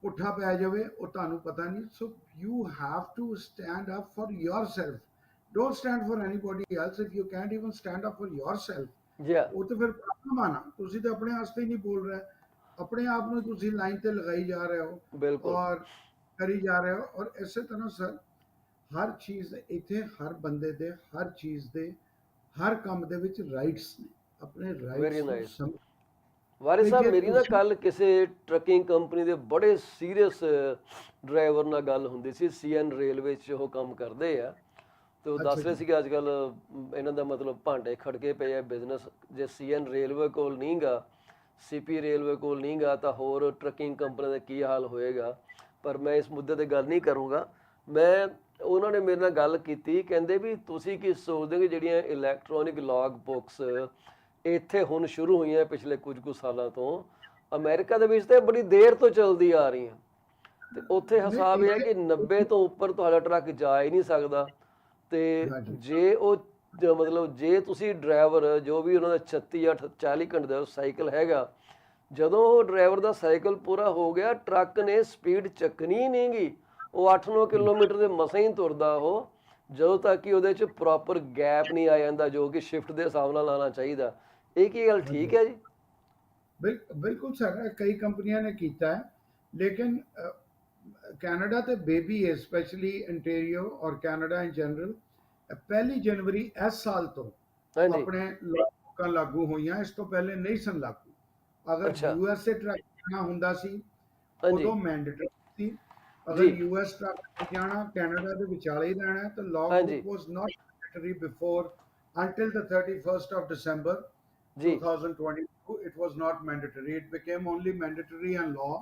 ਪੁੱਠਾ ਪੈ ਜਾਵੇ ਉਹ ਤੁਹਾਨੂੰ ਪਤਾ ਨਹੀਂ। So you have to stand up for yourself, don't stand for anybody else. If you can't even stand up for yourself, ਜੀ ਹਾਂ, ਉਹ ਤੇ ਫਿਰ ਪ੍ਰੋਬਲਮ ਆ ਨਾ। ਤੁਸੀਂ ਤਾਂ ਆਪਣੇ ਵਾਸਤੇ ਹੀ ਨਹੀਂ ਬੋਲ ਰਹੇ, ਆਪਣੇ ਆਪ ਨੂੰ ਤੁਸੀਂ ਲਾਈਨ ਤੇ ਲਗਾਈ ਜਾ ਰਹੇ ਹੋ ਬਿਲਕੁਲ। ਔਰ ਕਰੀ ਜਾ ਰਹੇ ਹੋ। ਔਰ ਇਸੇ ਤਰ੍ਹਾਂ ਸਰ ਹਰ ਚੀਜ਼ ਇੱਥੇ, ਹਰ ਬੰਦੇ ਦੇ, ਹਰ ਚੀਜ਼ ਦੇ, ਹਰ ਕੰਮ ਦੇ ਵਿੱਚ ਰਾਈਟਸ ਨੇ। ਆਪਣੇ ਵੈਰੀ ਰਾਈਟਸ ਨੂੰ ਨਾਈਸ। ਸਮਝ ਵਾਰਿਸ ਤੇ ਸਾਹਿਬ, ਜੇ ਮੇਰੀ ਨਾ ਤੁਸੀਂ ਕੱਲ ਕਿਸੇ ਟਰੱਕਿੰਗ ਕੰਪਨੀ ਦੇ ਬੜੇ ਸੀਰੀਅਸ ਡਰਾਈਵਰ ਨਾਲ ਗੱਲ ਹੁੰਦੀ ਸੀ। ਸੀਐਨ ਰੇਲਵੇ 'ਚ ਉਹ ਕੰਮ ਕਰਦੇ ਆ, ਤੇ ਉਹ ਅੱਛਾ ਦੱਸ ਰਹੇ ਜੀ, ਸੀਗੇ ਅੱਜ ਕੱਲ ਇਹਨਾਂ ਦਾ ਮਤਲਬ ਭਾਂਡੇ ਖੜਕੇ ਪਏ ਆ ਬਿਜ਼ਨਸ। ਜੇ ਸੀਐਨ ਰੇਲਵੇ ਕੋਲ ਨਹੀਂ ਗਾ, ਸੀਪੀ ਰੇਲਵੇ ਕੋਲ ਨਹੀਂ ਗਾ, ਤਾਂ ਹੋਰ ਟਰੱਕਿੰਗ ਕੰਪਨੀ ਦਾ ਕੀ ਹਾਲ ਹੋਏਗਾ। ਪਰ ਮੈਂ ਇਸ ਮੁੱਦੇ ਤੇ ਗੱਲ ਨਹੀਂ ਕਰੂੰਗਾ। ਮੈਂ ਉਹਨਾਂ ਨੇ ਮੇਰੇ ਨਾਲ ਗੱਲ ਕੀਤੀ, ਕਹਿੰਦੇ ਵੀ ਤੁਸੀਂ ਕੀ ਸੋਚਦੇ ਹੋ ਕਿ ਜਿਹੜੀਆਂ ਇਲੈਕਟ੍ਰੋਨਿਕ ਲੌਗ ਬੁੱਕਸ ਇੱਥੇ ਹੁਣ ਸ਼ੁਰੂ ਹੋਈਆਂ ਪਿਛਲੇ ਕੁਝ ਸਾਲਾਂ ਤੋਂ, ਅਮਰੀਕਾ ਦੇ ਵਿੱਚ ਤੇ ਬੜੀ ਦੇਰ ਤੋਂ ਚੱਲਦੀ ਆ ਰਹੀਆਂ, ਤੇ ਉੱਥੇ ਨਹੀਂ ਹਿਸਾਬ ਇਹ ਹੈ ਇੱਥੇ ਕਿ 90 ਤੋਂ ਉੱਪਰ ਤੁਹਾਡਾ ਟਰੱਕ ਜਾ ਹੀ ਨਹੀਂ ਸਕਦਾ। ਤੇ ਹਾਂਜੀ ਜੇ ਉਹ ਮਤਲਬ ਜੇ ਤੁਸੀਂ ਡਰਾਈਵਰ ਜੋ ਵੀ ਉਹਨਾਂ ਦਾ 36 ਜਾਂ 40 ਘੰਟੇ ਦਾ ਸਾਈਕਲ ਹੈਗਾ, ਜਦੋਂ ਉਹ ਡਰਾਈਵਰ ਦਾ ਸਾਈਕਲ ਪੂਰਾ ਹੋ ਗਿਆ, ਟਰੱਕ ਨੇ ਸਪੀਡ ਚੱਕਣੀ ਨਹੀਂ ਗੀ। ਉਹ 8-9 ਕਿਲੋਮੀਟਰ ਦੇ ਮਸਾਂ ਹੀ ਤੁਰਦਾ ਉਹ, ਜਦੋਂ ਤੱਕ ਕਿ ਉਹਦੇ 'ਚ ਪ੍ਰੋਪਰ ਗੈਪ ਨਹੀਂ ਆ ਜਾਂਦਾ ਜੋ ਕਿ ਸ਼ਿਫਟ ਦੇ ਹਿਸਾਬ ਨਾਲ ਆਉਣਾ ਚਾਹੀਦਾ। ਇਹ ਕੀ ਗੱਲ ਹਾਂਜੀ ਠੀਕ ਹੈ ਜੀ? ਬਿਲਕੁਲ ਸਰ, ਕਈ ਕੰਪਨੀਆਂ ਨੇ ਕੀਤਾ ਹੈ। ਲੇਕਿਨ ਕੈਨੇਡਾ ਤੇ ਬੇਬੀ ਹੈ, ਸਪੈਸ਼ਲੀ ਇੰਟੀਰੀਓ ਔਰ ਕੈਨੇਡਾ ਇਨ ਜਨਰਲ। 1 ਜਨਵਰੀ ਇਸ ਸਾਲ ਤੋਂ ਹਾਂਜੀ। ਆਪਣੇ ਲੋਕਾਂ ਲਾਗੂ ਹੋਈਆਂ, ਇਸ ਤੋਂ ਪਹਿਲੇ ਨਹੀਂ ਸਨ ਲਾਗੂ। ਅਗਰ ਅੱਛਾ। ਯੂਐਸਏ ਟਰੱਕ ਜਾਣਾ ਹੁੰਦਾ ਸੀ ਹਾਂਜੀ। ਉਦੋਂ ਮੈਂਡੇਟਰੀ ਸੀ। ਅਗਰ ਜੀ। ਯੂਐਸ ਟਰੱਕ ਨਹੀਂ ਜਾਣਾ, ਕੈਨੇਡਾ ਦੇ ਵਿਚਾਲੇ ਹੀ ਰਹਿਣਾ ਹੈ, ਤਾਂ ਲੌਗ ਹਾਂਜੀ। Book was not mandatory before until the 31st of December ਜੀ। 2022. It was not mandatory. It became only mandatory and law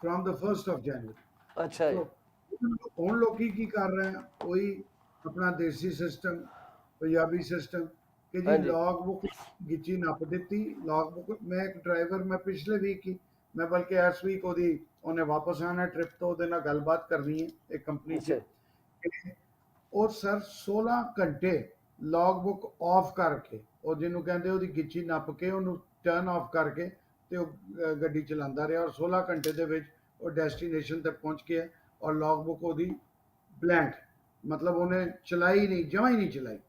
from the 1st of January. ਅੱਛਾ ਜੀ। So ਹੁਣ ਲੋਕੀ ਕੀ ਕਰ ਰਹੇ ਆ, ਉਹੀ ਆਪਣਾ ਦੇਸੀ ਸਿਸਟਮ, ਪੰਜਾਬੀ ਸਿਸਟਮ, ਕਿ ਜੀ ਹਾਂਜੀ। ਲੌਗ ਬੁੱਕ ਗਿੱਚੀ ਨੱਪ ਦਿੱਤੀ। ਲੌਗ ਬੁੱਕ, ਮੈਂ ਇੱਕ ਡਰਾਈਵਰ, ਮੈਂ ਪਿਛਲੇ ਵੀਕ ਹੀ, ਮੈਂ ਬਲਕਿ ਇਸ ਵੀਕ ਉਹਨੇ ਵਾਪਸ ਆਉਣਾ ਟ੍ਰਿਪ ਤੋਂ, ਉਹਦੇ ਨਾਲ ਗੱਲਬਾਤ ਕਰਨੀ ਹੈ ਇੱਕ ਕੰਪਨੀ 'ਚ। ਅੱਛਾ। ਉਹ ਸਰ 16 ਘੰਟੇ ਲੌਗ ਬੁੱਕ ਆਫ ਕਰਕੇ, ਉਹ ਜਿਹਨੂੰ ਕਹਿੰਦੇ ਉਹਦੀ ਗਿੱਚੀ ਨੱਪ ਕੇ ਉਹਨੂੰ ਟਰਨ ਆਫ ਕਰਕੇ, ਤੇ ਉਹ ਗੱਡੀ ਚਲਾਉਂਦਾ ਰਿਹਾ। ਔਰ 16 ਘੰਟੇ ਦੇ ਵਿੱਚ ਉਹ ਡੈਸਟੀਨੇਸ਼ਨ ਤੇ ਪਹੁੰਚ ਗਿਆ, ਔਰ ਲੌਗ ਬੁੱਕ ਉਹਦੀ ਬਲੈਂਕ, ਮਤਲਬ ਉਹਨੇ ਚਲਾਈ ਨਹੀਂ, ਜਮਾਂ ਹੀ ਨਹੀਂ ਚਲਾਈ।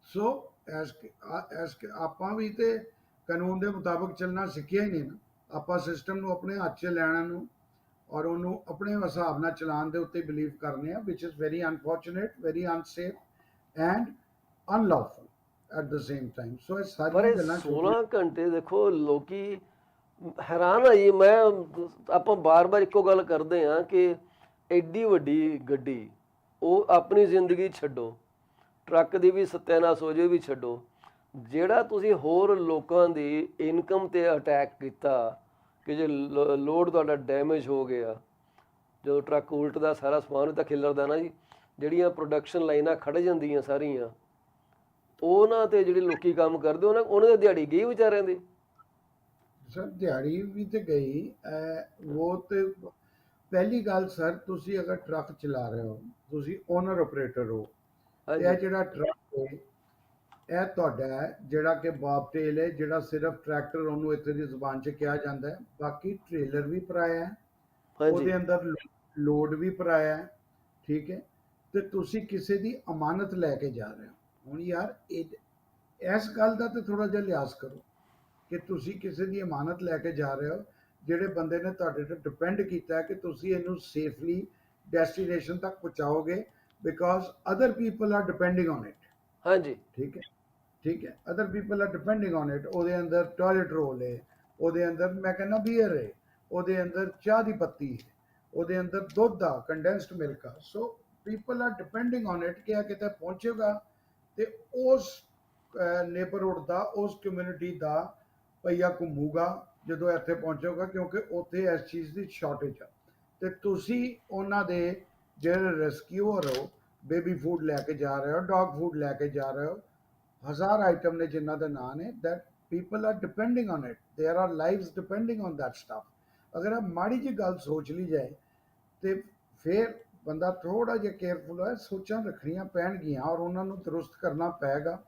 ਸੋ ਐਸ ਆਪਾਂ ਵੀ ਤੇ ਕਾਨੂੰਨ ਦੇ ਮੁਤਾਬਕ ਚੱਲਣਾ ਸਿੱਖਿਆ ਹੀ ਨਹੀਂ ਨਾ। ਆਪਾਂ ਸਿਸਟਮ ਨੂੰ ਆਪਣੇ ਹੱਥ 'ਚ ਲੈਣ ਨੂੰ ਔਰ ਉਹਨੂੰ ਆਪਣੇ ਹਿਸਾਬ ਨਾਲ ਚਲਾਉਣ ਦੇ ਉੱਤੇ ਬਿਲੀਵ ਕਰਨੇ ਆ, which is very unfortunate, very unsafe and unlawful at the same time. So ਇਹ ਪਰ ਸਾਰੀਆਂ ਇਹ ਗੱਲਾਂ ਛੋਟੀਆਂ। 16 ਘੰਟੇ ਦੇਖੋ, ਲੋਕੀ ਹੈਰਾਨ ਆ ਜੀ। ਮੈਂ ਆਪਾਂ ਬਾਰ-ਬਾਰ ਇੱਕੋ ਗੱਲ ਕਰਦੇ ਆ ਕਿ ਐਡੀ ਵੱਡੀ ਗੱਡੀ, ਉਹ ਆਪਣੀ ਜ਼ਿੰਦਗੀ ਛੱਡੋ, ਟਰੱਕ ਦੀ ਵੀ ਸਤਿਆਨਾਸ਼ ਹੋ ਜੇ ਵੀ ਛੱਡੋ, ਜਿਹੜਾ ਤੁਸੀਂ ਹੋਰ ਲੋਕਾਂ ਦੀ ਇਨਕਮ ਤੇ ਅਟੈਕ ਕੀਤਾ, ਕਿ ਜੇ ਲੋਡ ਤੁਹਾਡਾ ਡੈਮੇਜ ਹੋ ਗਿਆ, ਜਦੋਂ ਟਰੱਕ ਉਲਟਦਾ ਸਾਰਾ ਸਮਾਨ ਵੀ ਤਾਂ ਖਿਲਰਦਾ ਨਾ ਜੀ। ਜਿਹੜੀਆਂ ਪ੍ਰੋਡਕਸ਼ਨ ਲਾਈਨਾਂ ਖੜ ਜਾਂਦੀਆਂ ਸਾਰੀਆਂ, ਉਹਨਾਂ ਤੇ ਜਿਹੜੇ ਲੋਕੀ ਕੰਮ ਕਰਦੇ ਉਹਨਾਂ ਦੀ ਦਿਹਾੜੀ ਗਈ ਵਿਚਾਰਿਆਂ ਦੀ। ਸਰ ਦਿਹਾੜੀ ਵੀ ਤੇ ਗਈ। ਉਹ ਤੇ ਪਹਿਲੀ ਗੱਲ ਸਰ, ਤੁਸੀਂ ਅਗਰ ਟਰੱਕ ਚਲਾ ਰਹੇ ਹੋ, ਤੁਸੀਂ ਓਨਰ ਆਪਰੇਟਰ ਹੋ, ਤੇ ਇਹ ਹਾਂਜੀ। ਜਿਹੜਾ ਟਰੱਕ ਹੈ ਇਹ ਤੁਹਾਡਾ ਹੈ, ਜਿਹੜਾ ਕਿ ਬਾਬਟੇਲ ਹੈ, ਜਿਹੜਾ ਸਿਰਫ ਟਰੈਕਟਰ ਉਹਨੂੰ ਇੱਥੇ ਦੀ ਜ਼ੁਬਾਨ 'ਚ ਕਿਹਾ ਜਾਂਦਾ ਹੈ। ਬਾਕੀ ਟ੍ਰੇਲਰ ਵੀ ਪਰਾਇਆ ਹੈ, ਹਾਂਜੀ। ਉਹਦੇ ਅੰਦਰ ਲੋਡ ਵੀ ਪਰਾਇਆ ਹੈ, ਠੀਕ ਹੈ। ਤੇ ਤੁਸੀਂ ਕਿਸੇ ਦੀ ਅਮਾਨਤ ਲੈ ਕੇ ਜਾ ਰਹੇ ਹੋ। ਹੁਣ ਯਾਰ ਇਸ ਗੱਲ ਦਾ ਤੇ ਥੋੜਾ ਜਿਹਾ ਲਿਹਾਜ਼ ਕਰੋ ਕਿ ਤੁਸੀਂ ਕਿਸੇ ਦੀ ਅਮਾਨਤ ਲੈ ਕੇ ਜਾ ਰਹੇ ਹੋ, ਜਿਹੜੇ ਬੰਦੇ ਨੇ ਤੁਹਾਡੇ ਤੇ ਡਿਪੈਂਡ ਕੀਤਾ ਹੈ ਕਿ ਤੁਸੀਂ ਇਹਨੂੰ ਸੇਫਲੀ ਡੈਸਟੀਨੇਸ਼ਨ ਤੱਕ ਪਹੁੰਚਾਓਗੇ, because other people are depending on it. ਹਾਂਜੀ। ਠੀਕ ਹੈ, ਠੀਕ ਹੈ, other people are depending on it. ਉਹਦੇ ਅੰਦਰ ਟਾਇਲਟ ਰੋਲ ਹੈ, ਉਹਦੇ ਅੰਦਰ ਮੈਂ ਕਹਿੰਦਾ ਬੀਅਰ ਹੈ, ਉਹਦੇ ਅੰਦਰ ਚਾਹ ਦੀ ਪੱਤੀ ਹੈ, ਉਹਦੇ ਅੰਦਰ ਦੁੱਧ ਆ, ਕੰਡੈਂਸਡ ਮਿਲਕ ਆ। So people are depending on it ਕਿ ਆ ਕਿਤੇ ਪਹੁੰਚੇਗਾ ਤੇ ਉਸ ਨੇਬਰਹੁੱਡ ਦਾ, ਉਸ ਕਮਿਊਨਿਟੀ ਦਾ ਪਈਆ ਘੁੰਮੂਗਾ ਜਦੋਂ ਇੱਥੇ ਪਹੁੰਚੇਗਾ, ਕਿਉਂਕਿ ਉੱਥੇ ਇਸ ਚੀਜ਼ ਦੀ ਸ਼ਾਰਟੇਜ ਆ। ਤੇ ਤੁਸੀਂ ਉਹਨਾਂ ਦੇ ਜਿਹੜੇ ਰੈਸਕਿਊਅਰ ਹੋ, ਬੇਬੀ ਫੂਡ ਲੈ ਕੇ ਜਾ ਰਹੇ ਹੋ, ਡੌਗ ਫੂਡ ਲੈ ਕੇ ਜਾ ਰਹੇ ਹੋ, ਹਜ਼ਾਰ ਆਈਟਮ ਨੇ ਜਿਨ੍ਹਾਂ ਦੇ ਨਾਂ ਨੇ, that people are depending on it, there are lives depending on that stuff. ਅਗਰ ਇਹ ਮਾੜੀ ਜਿਹੀ ਗੱਲ ਸੋਚ ਲਈ ਜਾਏ ਤੇ ਫਿਰ ਬੰਦਾ ਥੋੜਾ ਜਿਹਾ ਕੇਅਰਫੁਲ ਹੈ, ਸੋਚਾਂ ਰੱਖਣੀਆਂ ਪੈਣਗੀਆਂ ਔਰ ਉਹਨਾਂ ਨੂੰ ਦਰੁਸਤ ਕਰਨਾ ਪਏਗਾ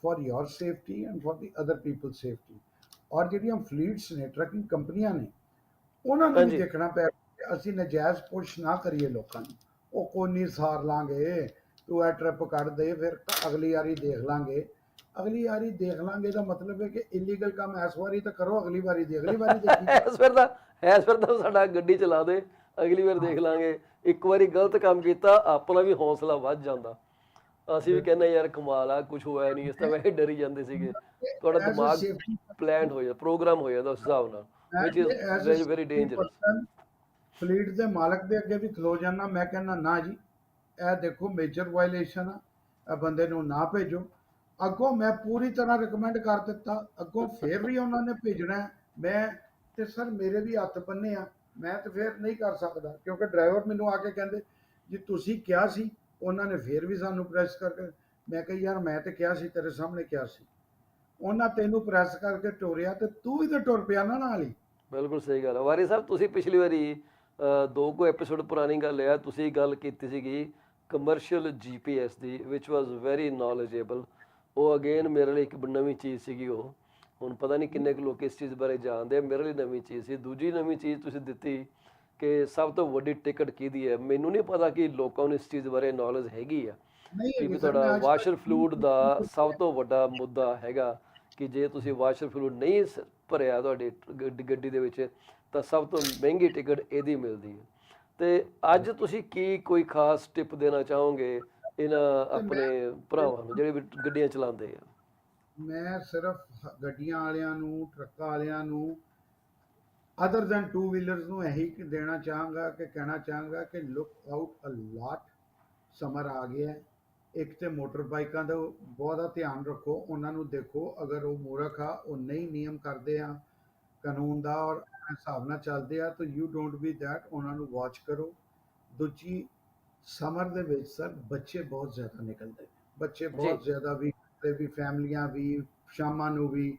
for your safety and for the other people safety. ਔਰ ਜਿਹੜੀਆਂ ਫਲੀਟਸ ਨੇ, ਟਰੱਕਿੰਗ ਕੰਪਨੀਆਂ ਨੇ, ਉਹਨਾਂ ਨੂੰ ਵੀ ਹਾਂਜੀ। ਦੇਖਣਾ ਪਏਗਾ ਕਿ ਅਸੀਂ ਨਜਾਇਜ਼ ਪੁਸ਼ ਨਾ ਕਰੀਏ ਲੋਕਾਂ ਨੂੰ। ਉਹ ਕੋਈ ਨਹੀਂ ਸਾਰ ਲਾਂਗੇ, ਤੂੰ ਇਹ ਟ੍ਰਿਪ ਕੱਢ ਦੇ, ਫਿਰ ਅਗਲੀ ਵਾਰੀ ਦੇਖ ਲਾਂਗੇ। ਅਗਲੀ ਵਾਰੀ ਦੇਖ ਲਾਂਗੇ ਦਾ ਮਤਲਬ ਹੈ ਕਿ ਇਲੀਗਲ ਕੰਮ ਇਸ ਵਾਰੀ ਤਾਂ ਕਰੋ, ਅਗਲੀ ਵਾਰੀ ਦੀ ਅਗਲੀ ਵਾਰੀ ਦੇਖੀ ਇਸ ਫਿਰ ਤਾਂ ਸਾਡਾ ਗੱਡੀ ਚਲਾ ਦੇ, ਅਗਲੀ ਵਾਰ ਦੇਖ ਲਾਂਗੇ। ਇੱਕ ਵਾਰੀ ਗਲਤ ਕੰਮ ਕੀਤਾ, ਆਪਣਾ ਵੀ ਹੌਸਲਾ ਵੱਧ ਜਾਂਦਾ। ਅਸੀਂ ਵੀ ਕਹਿੰਦੇ ਯਾਰ ਕਮਾਲ ਆ, ਕੁਝ ਹੋਇਆ ਨਹੀਂ, ਇਸ ਤਾਂ ਵੈਸੇ ਡਰੀ ਜਾਂਦੇ ਸੀਗੇ। ਤੁਹਾਡਾ ਐਜ਼ ਅ ਦਿਮਾਗ ਸੇਫਟੀ ਪਲਾਨਡ ਹੋ ਜਾਂਦਾ, ਪ੍ਰੋਗਰਾਮ ਹੋ ਜਾਂਦਾ ਉਸ ਹਿਸਾਬ ਨਾਲ, which is as a very very safety dangerous. Person fleet ਦੇ ਮਾਲਕ ਦੇ ਅੱਗੇ ਵੀ ਖਲੋ ਜਾਣਾ, ਮੈਂ ਕਹਿੰਦਾ ਨਾ ਜੀ, ਇਹ ਦੇਖੋ ਮੇਜਰ ਵਾਇਲੇਸ਼ਨ ਆ, ਇਹ ਬੰਦੇ ਨੂੰ ਨਾ ਭੇਜੋ। ਅੱਗੋਂ ਮੈਂ ਪੂਰੀ ਤਰ੍ਹਾਂ ਰਿਕਮੈਂਡ ਕਰ ਦਿੱਤਾ, ਅੱਗੋਂ ਫੇਰ ਵੀ ਉਹਨਾਂ ਨੇ ਭੇਜਣਾ ਮੈਂ ਤੇ ਸਰ ਮੇਰੇ ਵੀ ਹੱਥ ਬੰਨੇ ਆ, ਮੈਂ ਤੇ ਫੇਰ ਨਹੀਂ ਕਰ ਸਕਦਾ, ਕਿਉਂਕਿ ਡਰਾਈਵਰ ਮੈਨੂੰ ਆ ਕੇ ਕਹਿੰਦੇ ਜੀ ਤੁਸੀਂ ਕਿਹਾ ਸੀ, ਉਹਨਾਂ ਨੇ ਫੇਰ ਵੀ ਸਾਨੂੰ ਪ੍ਰੈਸ ਕਰਕੇ। ਮੈਂ ਕਿਹਾ ਯਾਰ ਮੈਂ ਤੇ ਕਿਹਾ ਸੀ, ਤੇਰੇ ਸਾਹਮਣੇ ਕਿਹਾ ਸੀ, ਉਹਨਾਂ ਤੈਨੂੰ ਪ੍ਰੈਸ ਕਰਕੇ ਟੋਰਿਆ ਤੇ ਤੂੰ ਵੀ ਤਾਂ ਟੁਰ ਪਿਆ ਨਾ ਨਾਲ ਹੀ। ਬਿਲਕੁਲ ਸਹੀ ਗੱਲ ਹੈ ਵਾਰੀ ਸਾਹਿਬ। ਤੁਸੀਂ ਪਿਛਲੀ ਵਾਰੀ ਦੋ ਕੁ ਐਪੀਸੋਡ ਪੁਰਾਣੀ ਗੱਲ ਆ, ਤੁਸੀਂ ਗੱਲ ਕੀਤੀ ਸੀਗੀ ਕਮਰਸ਼ੀਅਲ GPS ਦੀ, ਵਿਚ ਵਾਜ਼ ਵੈਰੀ ਨੌਲੇਜੇਬਲ। ਉਹ ਅਗੇਨ ਮੇਰੇ ਲਈ ਇੱਕ ਨਵੀਂ ਚੀਜ਼ ਸੀਗੀ। ਉਹ ਹੁਣ ਪਤਾ ਨਹੀਂ ਕਿੰਨੇ ਕੁ ਲੋਕ ਇਸ ਚੀਜ਼ ਬਾਰੇ ਜਾਣਦੇ ਆ, ਮੇਰੇ ਲਈ ਨਵੀਂ ਚੀਜ਼ ਸੀ। ਦੂਜੀ ਨਵੀਂ ਚੀਜ਼ ਤੁਸੀਂ ਦਿੱਤੀ ਕਿ ਸਭ ਤੋਂ ਵੱਡੀ ਟਿਕਟ ਕਿਹਦੀ ਹੈ। ਮੈਨੂੰ ਨਹੀਂ ਪਤਾ ਕਿ ਲੋਕਾਂ ਨੂੰ ਇਸ ਚੀਜ਼ ਬਾਰੇ ਨੌਲੇਜ ਹੈਗੀ ਆ ਨਹੀਂ ਕਿ ਹੈਗੀ ਵੀ ਸਰ, ਤੁਹਾਡਾ ਮੈਂ ਅੱਜ ਵਾਸ਼ਰ ਫਲੂਇਡ ਤੱਕ ਦਾ ਸਭ ਤੋਂ ਵੱਡਾ ਮੁੱਦਾ ਹੈਗਾ ਕਿ ਜੇ ਤੁਸੀਂ ਵਾਸ਼ਰ ਫਲੂਇਡ ਨਹੀਂ ਭਰਿਆ ਤੁਹਾਡੀ ਗੱਡੀ ਦੇ ਵਿੱਚ, ਤਾਂ ਸਭ ਤੋਂ ਮਹਿੰਗੀ ਟਿਕਟ ਇਹਦੀ ਮਿਲਦੀ ਹੈ। ਤੇ ਅੱਜ ਤੁਸੀਂ ਕੀ ਕੋਈ ਖਾਸ ਟਿਪ ਦੇਣਾ ਚਾਹੋਗੇ ਇਹਨਾਂ ਤੇ ਆਪਣੇ ਭਰਾਵਾਂ ਨੂੰ ਜਿਹੜੇ ਵੀ ਗੱਡੀਆਂ ਚਲਾਉਂਦੇ ਆ? ਮੈਂ ਸਿਰਫ ਗੱਡੀਆਂ ਵਾਲਿਆਂ ਨੂੰ, ਟਰੱਕਾਂ ਵਾਲਿਆਂ ਨੂੰ, ਅਦਰ ਦੈਨ ਟੂ ਵੀਲਰਸ ਨੂੰ ਇਹੀ ਦੇਣਾ ਚਾਹਾਂਗਾ ਕਿ ਕਹਿਣਾ ਚਾਹਾਂਗਾ ਕਿ look out a lot, summer ਆ ਗਿਆ ਹੈ। ਇੱਕ ਤੇ ਮੋਟਰ ਬਾਈਕਾਂ ਦਾ ਬਹੁਤਾ ਧਿਆਨ ਰੱਖੋ, ਉਹਨਾਂ ਨੂੰ ਦੇਖੋ, ਅਗਰ ਉਹ ਮੂਰਖ ਆ, ਉਹ ਨਹੀਂ ਨਿਯਮ ਕਰਦੇ ਆ ਕਾਨੂੰਨ ਦਾ ਔਰ ਹਿਸਾਬ ਨਾਲ ਚੱਲਦੇ ਆ, ਤਾਂ ਯੂ ਡੋਂਟ ਬੀ ਦੈਟ, ਉਹਨਾਂ ਨੂੰ ਵਾਚ ਕਰੋ। ਦੂਜੀ, ਸਮਰ ਦੇ ਵਿੱਚ ਸਰ ਬੱਚੇ ਬਹੁਤ ਜ਼ਿਆਦਾ ਨਿਕਲਦੇ, ਬੱਚੇ ਜੀ ਬਹੁਤ ਜ਼ਿਆਦਾ ਵੀ ਫੈਮਲੀਆਂ ਵੀ, ਸ਼ਾਮਾਂ ਨੂੰ ਵੀ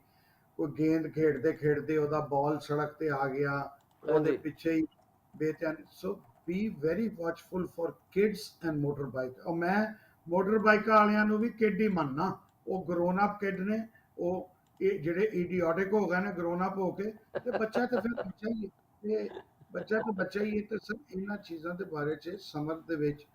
ਕੋਈ ਗੇਂਦ ਖੇਡਦੇ ਖੇਡਦੇ ਉਹਦਾ ਬਾਲ ਸੜਕ ਤੇ ਆ ਗਿਆ, ਉਹਦੇ ਹਾਂਜੀ ਪਿੱਛੇ ਹੀ ਬੇਧਿਆਨ। So be very watchful for kids and motorbike. ਔਰ ਮੈਂ ਮੋਟਰ ਬਾਈਕਾਂ ਵਾਲਿਆਂ ਨੂੰ ਵੀ ਕਿਡ ਹੀ ਮੰਨਣਾ, ਉਹ ਗਰੋਨ ਅਪ ਕਿਡ ਨੇ, ਉਹ ਇਹ ਜਿਹੜੇ ਇਡੀਓਟਿਕ ਹੋ ਗਏ ਨੇ ਗਰੋਨ ਅਪ ਹੋ ਕੇ, ਤੇ ਬੱਚਾ ਤੇ ਫਿਰ ਬੱਚਾ ਹੀ ਹੈ, ਤੇ ਬੱਚਾ ਤੇ ਬੱਚਾ ਹੀ ਹੈ। ਤੇ ਸਰ ਇਹਨਾਂ ਚੀਜ਼ਾਂ ਦੇ ਬਾਰੇ 'ਚ ਸਮਰ ਦੇ ਵਿੱਚ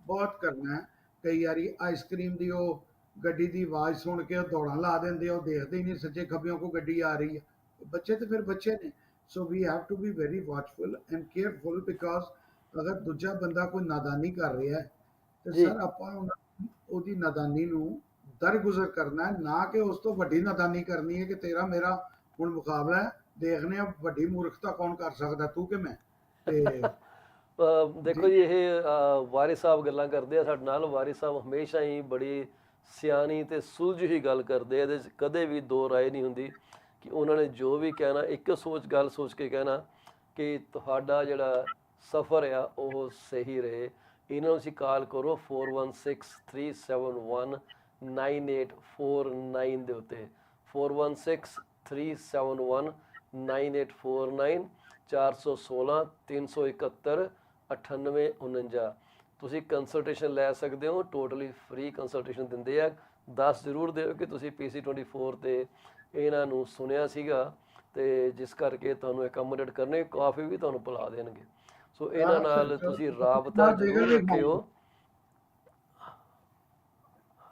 ਬਹੁਤ ਕਰਨਾ ਹੈ। ਕਈ ਵਾਰੀ ਆਈਸਕ੍ਰੀਮ ਦੀ ਉਹ ਗੱਡੀ ਦੀ ਆਵਾਜ਼ ਸੁਣ ਕੇ ਉਹ ਦੌੜਾਂ ਲਾ ਦਿੰਦੇ ਆ, ਉਹ ਦੇਖਦੇ ਹੀ ਨਹੀਂ ਸੱਜੇ ਖੱਬਿਓਂ ਕੋ ਗੱਡੀ ਆ ਰਹੀ ਹੈ। ਬੱਚੇ ਤੇ ਫਿਰ ਬੱਚੇ ਨੇ। So we have to be very watchful and careful, because ਅਗਰ ਦੂਜਾ ਬੰਦਾ ਕੋਈ ਨਾਦਾਨੀ ਕਰ ਰਿਹਾ ਹੈ ਤੇ ਜੀ। ਸਰ ਆਪਾਂ ਉਹਦੀ ਨਾਦਾਨੀ ਨੂੰ ਦਰਗੁਜ਼ਰ ਕਰਨਾ ਹੈ, ਨਾ ਕਿ ਉਸ ਤੋਂ ਵੱਡੀ ਨਾਦਾਨੀ ਕਰਨੀ ਹੈ ਕਿ ਤੇਰਾ ਮੇਰਾ ਹੁਣ ਮੁਕਾਬਲਾ ਹੈ, ਦੇਖਦੇ ਆ ਵੱਡੀ ਮੂਰਖਤਾ ਕੌਣ ਕਰ ਸਕਦਾ, ਤੂੰ ਕਿ ਮੈਂ। ਤੇ ਦੇਖੋ ਜੀ ਜੀ, ਇਹ ਵਾਰਿਸ ਸਾਹਿਬ ਗੱਲਾਂ ਕਰਦੇ ਆ ਸਾਡੇ ਨਾਲ। ਵਾਰਿਸ ਸਾਹਿਬ ਹਮੇਸ਼ਾ ਹੀ ਬੜੀ ਸਿਆਣੀ ਤੇ ਸੁਲਝੀ ਗੱਲ ਕਰਦੇ ਆ, ਇਹਦੇ 'ਚ ਕਦੇ ਵੀ ਦੋ ਰਾਏ ਨਹੀਂ ਹੁੰਦੀ ਕਿ ਉਹਨਾਂ ਨੇ ਜੋ ਵੀ ਕਹਿਣਾ ਇੱਕ ਗੱਲ ਸੋਚ ਕੇ ਕਹਿਣਾ ਕਿ ਤੁਹਾਡਾ ਜਿਹੜਾ ਸਫ਼ਰ ਆ ਉਹ ਸਹੀ ਰਹੇ। ਇਹਨਾਂ ਨੂੰ ਅਸੀਂ ਕਾਲ ਕਰੋ 4163719849 ਦੇ ਉੱਤੇ, 4163719849, 416 371 9849। ਤੁਸੀਂ ਕੰਸਲਟੇਸ਼ਨ ਲੈ ਸਕਦੇ ਹੋ, ਟੋਟਲੀ ਫ੍ਰੀ ਕੰਸਲਟੇਸ਼ਨ ਦਿੰਦੇ ਆ। ਦੱਸ ਜ਼ਰੂਰ ਦਿਓ ਕਿ ਤੁਸੀਂ PC24 ਤੇ ਇਹਨਾਂ ਨੂੰ ਸੁਣਿਆ ਸੀਗਾ, ਤੇ ਜਿਸ ਕਰਕੇ ਤੁਹਾਨੂੰ ਐਕੋਮੋਡੇਟ ਕਰਨੇ, ਕਾਫੀ ਵੀ ਤੁਹਾਨੂੰ ਪਿਲਾ ਦੇਣਗੇ। ਸੋ ਇਹਨਾਂ ਨਾਲ ਤੁਸੀਂ ਰਾਬਤਾ ਬੇਗਲ ਜ਼ਰੂਰ ਵੀ ਰੱਖਿਓ। ਖਾਵਾਂਗੇ।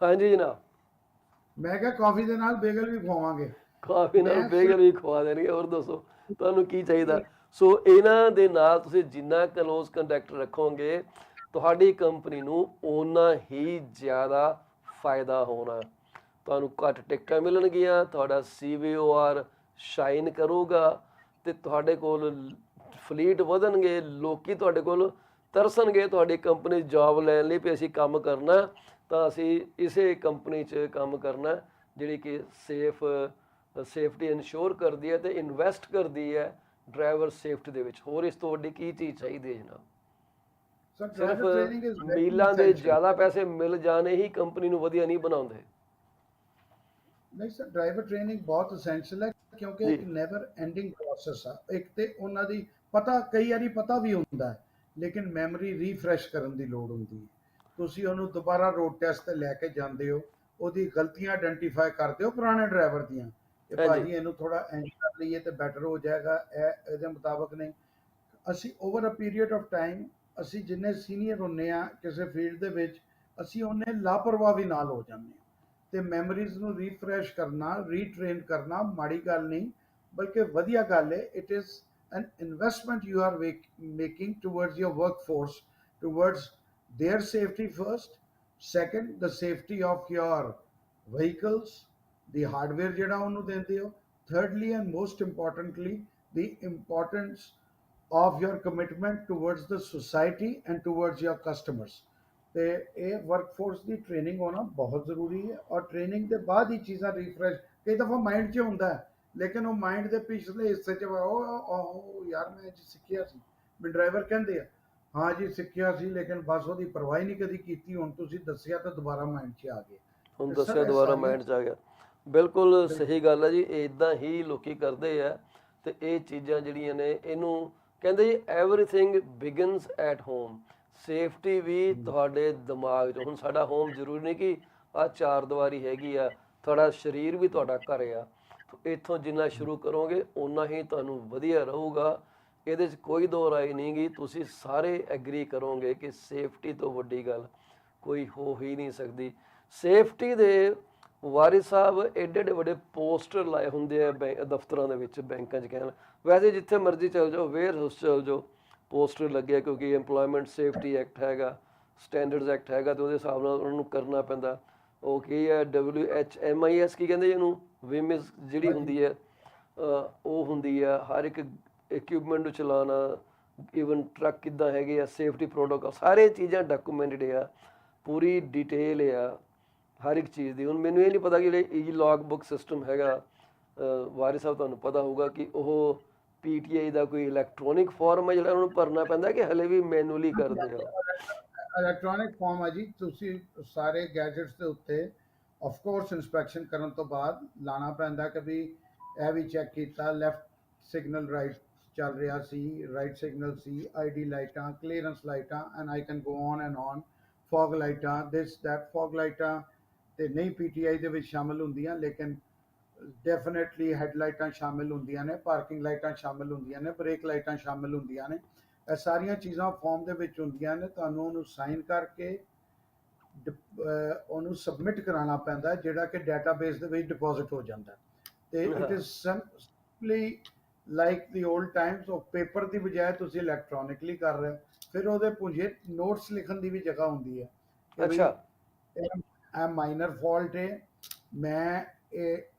ਹਾਂਜੀ ਜਨਾਬ, ਮੈਂ ਕਿਹਾ ਕਾਫੀ ਦੇ ਨਾਲ ਬੇਗਲ ਵੀ ਖਵਾਵਾਂਗੇ। ਕਾਫੀ ਨਾਲ ਮੈਂ ਬੇਗਲ ਸਿਰਫ ਵੀ ਖਵਾ ਦੇਣਗੇ। ਹੋਰ ਦੱਸੋ ਤੁਹਾਨੂੰ ਕੀ ਚਾਹੀਦਾ? ਸੋ ਇਹਨਾਂ ਦੇ ਨਾਲ ਤੁਸੀਂ ਜਿੰਨਾ ਕਲੋਜ਼ ਕੰਟੈਕਟ ਰੱਖੋਗੇ, ਤੁਹਾਡੀ ਕੰਪਨੀ ਨੂੰ ਓਨਾ ਹੀ ਜ਼ਿਆਦਾ ਫਾਇਦਾ ਹੋਣਾ। ਤੁਹਾਨੂੰ ਘੱਟ ਟਿਕਟਾਂ ਮਿਲਣਗੀਆਂ, ਤੁਹਾਡਾ CVOR ਸ਼ਾਈਨ ਕਰੂਗਾ, ਤੇ ਤੁਹਾਡੇ ਕੋਲ ਫਲੀਟ ਵਧਣਗੇ, ਲੋਕੀ ਤੁਹਾਡੇ ਕੋਲ ਤਰਸਣਗੇ ਤੁਹਾਡੀ ਕੰਪਨੀ ਜੌਬ ਲੈਣ ਲਈ ਵੀ ਅਸੀਂ ਕੰਮ ਕਰਨਾ, ਤਾਂ ਅਸੀਂ ਇਸੇ ਕੰਪਨੀ 'ਚ ਕੰਮ ਕਰਨਾ ਜਿਹੜੀ ਕਿ ਸੇਫਟੀ ਇਨਸ਼ੋਰ ਕਰਦੀ ਹੈ ਤੇ ਇਨਵੈਸਟ ਕਰਦੀ ਹੈ ਡਰਾਈਵਰ ਸੇਫਟੀ ਦੇ ਵਿੱਚ। ਹੋਰ ਇਸ ਤੋਂ ਵੱਡੀ ਕੀ ਚੀਜ਼ ਚਾਹੀਦੀ ਹੈ ਜਨਾਬ? ਸਰ ਸਿਰਫ ਡਰਾਈਵਰ ਟ੍ਰੇਨਿੰਗ ਇਜ਼ ਵੈਰੀ ਮੀਲਾਂ ਦੇ ਇਸੈਂਸ਼ੀਅਲ। ਜ਼ਿਆਦਾ ਪੈਸੇ ਮਿਲ ਜਾਣੇ ਹੀ ਕੰਪਨੀ ਨੂੰ ਵਧੀਆ ਨਹੀਂ ਬਣਾਉਂਦੇ। ਨਹੀਂ ਸਰ, ਡਰਾਈਵਰ ਟ੍ਰੇਨਿੰਗ ਬਹੁਤ ਅਸੈਂਸ਼ੀਅਲ ਹੈ, ਕਿਉਂਕਿ ਜੀ ਇੱਕ ਨੈਵਰ ਐਂਡਿੰਗ ਪ੍ਰੋਸੈਸ ਆ। ਇੱਕ ਤੇ ਉਹਨਾਂ ਦੀ ਪਤਾ, ਕਈ ਵਾਰੀ ਪਤਾ ਵੀ ਹੁੰਦਾ ਹੈ, ਲੇਕਿਨ ਮੈਮਰੀ ਰੀਫਰੈਸ਼ ਕਰਨ ਦੀ ਲੋੜ ਹੁੰਦੀ ਹੈ। ਤੁਸੀਂ ਉਹਨੂੰ ਦੁਬਾਰਾ ਰੋਡ ਟੈਸਟ ਤੇ ਲੈ ਕੇ ਜਾਂਦੇ ਹੋ, ਉਹਦੀ ਗਲਤੀਆਂ ਆਇਡੈਂਟੀਫਾਈ ਕਰਦੇ ਹੋ ਪੁਰਾਣੇ ਡਰਾਈਵਰ ਦੀਆਂ, ਕਿ ਹਾਂਜੀ ਭਾਜੀ ਇਹਨੂੰ ਥੋੜਾ ਇੰਜ ਕਰ ਲਈਏ ਤੇ ਬੈਟਰ ਹੋ ਜਾਏਗਾ, ਇਹ ਇਹਦੇ ਮੁਤਾਬਕ ਨਹੀਂ। ਅਸੀਂ over a period of time, ਅਸੀਂ ਜਿੰਨੇ ਸੀਨੀਅਰ ਹੁੰਨੇ ਆ ਕਿਸੇ ਫੀਲਡ ਦੇ ਵਿੱਚ, ਅਸੀਂ ਉਹਨੇ ਲਾਪਰਵਾਹ ਵੀ ਨਾਲ ਹੋ ਜਾਂਦੇ ਹਾਂ। ਤੇ ਮੈਮਰੀਜ਼ ਨੂੰ ਰੀਫਰੈਸ਼ ਕਰਨਾ, ਰੀਟ੍ਰੇਨ ਕਰਨਾ ਮਾੜੀ ਗੱਲ ਨਹੀਂ, ਬਲਕਿ ਵਧੀਆ ਗੱਲ ਹੈ। It is an investment you are making towards your workforce, towards their safety first, second the safety of your vehicles, the hardware ਜਿਹੜਾ ਉਹਨੂੰ ਦਿੰਦੇ ਹੋ, thirdly and most importantly the importance of your commitment towards the society and towards your customers। ਤੇ ਇਹ workforce ਦੀ training ਹੋਣਾ ਬਹੁਤ ਜ਼ਰੂਰੀ ਹੈ, ਔਰ ਟ੍ਰੇਨਿੰਗ ਦੇ ਬਾਅਦ ਹੀ ਚੀਜ਼ਾਂ ਰੀਫਰੈਸ਼ ਕਈ ਦਫਾ ਮਾਈਂਡ 'ਚ ਹੁੰਦਾ ਹੈ, ਲੇਕਿਨ ਉਹ ਮਾਈਂਡ ਦੇ ਪਿਛਲੇ ਹਿੱਸੇ 'ਚ ਉਹ ਯਾਰ ਮੈਂ ਅੱਜ ਸਿੱਖਿਆ ਸੀ, ਵੀ ਡਰਾਈਵਰ ਕਹਿੰਦੇ ਆ ਹਾਂ ਜੀ ਸਿੱਖਿਆ ਸੀ, ਲੇਕਿਨ ਬਸ ਉਹਦੀ ਪਰਵਾਹ ਹੀ ਨਹੀਂ ਕਦੀ ਕੀਤੀ, ਹੁਣ ਤੁਸੀਂ ਦੱਸਿਆ ਤਾਂ ਦੁਬਾਰਾ ਮਾਈਂਡ 'ਚ ਆ ਗਏ। ਹੁਣ ਤੇ ਸਰ ਦੱਸਿਆ ਇਹ ਦੁਬਾਰਾ ਸਾਰੀਆਂ ਮਾਈਂਡ 'ਚ ਆ ਗਿਆ। ਬਿਲਕੁਲ ਬਿਲਕੁਲ ਸਹੀ ਗੱਲ ਹੈ ਜੀ, ਇਦਾਂ ਹੀ ਲੋਕੀ ਕਰਦੇ ਆ। ਤੇ ਇਹ ਚੀਜ਼ਾਂ ਜਿਹੜੀਆਂ ਨੇ ਇਹਨੂੰ ਕਹਿੰਦੇ ਜੀ everything begins at home. Safety ਵੀ ਤੁਹਾਡੇ ਦਿਮਾਗ 'ਚ। ਹੁਣ ਸਾਡਾ ਹੋਮ ਜ਼ਰੂਰੀ ਨਹੀਂ ਕਿ ਆਹ ਚਾਰ ਦੀਵਾਰੀ ਹੈਗੀ ਆ, ਤੁਹਾਡਾ ਸਰੀਰ ਵੀ ਤੁਹਾਡਾ ਘਰ ਆ। ਇੱਥੋਂ ਜਿੰਨਾ ਸ਼ੁਰੂ ਕਰੋਗੇ ਓਨਾ ਹੀ ਤੁਹਾਨੂੰ ਵਧੀਆ ਰਹੂਗਾ। ਇਹਦੇ 'ਚ ਕੋਈ ਦੋ ਰਾਏ ਨਹੀਂ ਗੀ, ਤੁਸੀਂ ਸਾਰੇ ਐਗਰੀ ਕਰੋਗੇ ਕਿ ਸੇਫਟੀ ਤੋਂ ਵੱਡੀ ਗੱਲ ਕੋਈ ਹੋ ਹੀ ਨਹੀਂ ਸਕਦੀ। ਸੇਫਟੀ ਦੇ ਵਾਰਿਸ ਸਾਹਿਬ ਏਡੇ ਏਡੇ ਵੱਡੇ ਪੋਸਟਰ ਲਾਏ ਹੁੰਦੇ ਆ ਦਫ਼ਤਰਾਂ ਦੇ ਵਿੱਚ, ਬੈਂਕਾਂ 'ਚ ਕਹਿਣ, ਵੈਸੇ ਜਿੱਥੇ ਮਰਜ਼ੀ ਚਲ ਜਾਓ, ਵੇਅਰ ਹਾਊਸ ਚਲ ਜਾਓ, ਪੋਸਟਰ ਲੱਗਿਆ, ਕਿਉਂਕਿ EMPLOYMENT SAFETY ਐਕਟ ਹੈਗਾ, ਸਟੈਂਡਰਡਸ ਐਕਟ ਹੈਗਾ, ਤੇ ਉਹਦੇ ਹਿਸਾਬ ਨਾਲ ਉਹਨਾਂ ਨੂੰ ਕਰਨਾ ਪੈਂਦਾ। ਉਹ ਕੀ ਹੈ WHMIS ਕੀ ਕਹਿੰਦੇ ਇਹਨੂੰ, ਵਿਮਿਸ ਜਿਹੜੀ ਹਾਂਜੀ ਹੁੰਦੀ ਹੈ, ਉਹ ਹੁੰਦੀ ਆ ਹਰ ਇੱਕ ਇਕਵਿਪਮੈਂਟ ਨੂੰ ਚਲਾਉਣਾ, ਈਵਨ ਟਰੱਕ ਕਿੱਦਾਂ ਹੈਗੇ ਆ, ਸੇਫਟੀ ਪ੍ਰੋਟੋਕਾਲ, ਸਾਰੇ ਚੀਜ਼ਾਂ ਡਾਕੂਮੈਂਟਡ ਆ, ਪੂਰੀ ਡਿਟੇਲ ਆ ਹਰ ਇੱਕ ਚੀਜ਼ ਦੀ। ਹੁਣ ਮੈਨੂੰ ਇਹ ਨਹੀਂ ਪਤਾ ਕਿ ਜਿਹੜੇ ਲੌਗ ਬੁੱਕ ਸਿਸਟਮ ਹੈਗਾ, ਵਾਰਿਸ ਸਾਹਿਬ ਤੁਹਾਨੂੰ ਪਤਾ ਹੋਊਗਾ ਕਿ ਉਹ PTI ਦਾ ਕੋਈ ਇਲੈਕਟ੍ਰੋਨਿਕ ਫਾਰਮ ਹੈ ਜਿਹੜਾ ਉਹਨੂੰ ਭਰਨਾ ਪੈਂਦਾ, ਕਿ ਹਲੇ ਵੀ ਮੈਨੂਅਲੀ ਕਰਦੇ ਆ? ਇਲੈਕਟ੍ਰੋਨਿਕ ਫਾਰਮ ਹੈ ਜੀ। ਤੁਸੀਂ ਸਾਰੇ ਗੈਜਟਸ ਦੇ ਉੱਤੇ ਆਫ ਕੋਰਸ ਇਨਸਪੈਕਸ਼ਨ ਕਰਨ ਤੋਂ ਬਾਅਦ ਲਾਣਾ ਪੈਂਦਾ ਕਿ ਵੀ ਇਹ ਵੀ ਚੈੱਕ ਕੀਤਾ ਲੈਫਟ ਸਿਗਨਲ ਰਾਈਟ ਚੱਲ ਰਿਹਾ ਸੀ, ਰਾਈਟ ਸਿਗਨਲ ਸੀ, ID ਲਾਈਟਾਂ, ਕਲੀਅਰੈਂਸ ਲਾਈਟਾਂ, and I can go on and on, fog ਲਾਈਟਾਂ, ਦਿਸ ਦੈਟ। ਫੌਗ ਲਾਈਟਾਂ ਤੇ ਨਹੀਂ PTI ਦੇ ਵਿੱਚ ਸ਼ਾਮਲ ਹੁੰਦੀਆਂ, ਲੇਕਿਨ ਡੈਫੀਨੇਟਲੀ ਹੈਡਲਾਈਟਾਂ ਸ਼ਾਮਿਲ ਹੁੰਦੀਆਂ ਨੇ, ਪਾਰਕਿੰਗ ਲਾਈਟਾਂ ਸ਼ਾਮਿਲ ਹੁੰਦੀਆਂ ਨੇ, ਬ੍ਰੇਕ ਲਾਈਟਾਂ ਸ਼ਾਮਿਲ ਹੁੰਦੀਆਂ ਨੇ। ਇਹ ਸਾਰੀਆਂ ਚੀਜ਼ਾਂ ਫਾਰਮ ਦੇ ਵਿੱਚ ਹੁੰਦੀਆਂ ਨੇ, ਤੁਹਾਨੂੰ ਉਹਨੂੰ ਸਾਈਨ ਕਰਕੇ ਉਹਨੂੰ ਸਬਮਿਟ ਕਰਾਉਣਾ ਪੈਂਦਾ, ਜਿਹੜਾ ਕਿ ਡਾਟਾਬੇਸ ਦੇ ਵਿੱਚ ਡਿਪੋਜ਼ਿਟ ਹੋ ਜਾਂਦਾ। ਤੇ it is simply like the old Times, ਉਹ ਪੇਪਰ ਦੀ ਬਜਾਏ ਤੁਸੀਂ ਇਲੈਕਟ੍ਰੋਨਿਕਲੀ ਕਰ ਰਹੇ ਹੋ। ਫਿਰ ਉਹਦੇ ਪੁੰਜੇ ਨੋਟਸ ਲਿਖਣ ਦੀ ਵੀ ਜਗ੍ਹਾ ਹੁੰਦੀ ਹੈ ਕਿ ਵੀ ਅੱਛਾ। ਇਹ ਮਾਈਨਰ ਫਾਲਟ ਹੈ, ਮੈਂ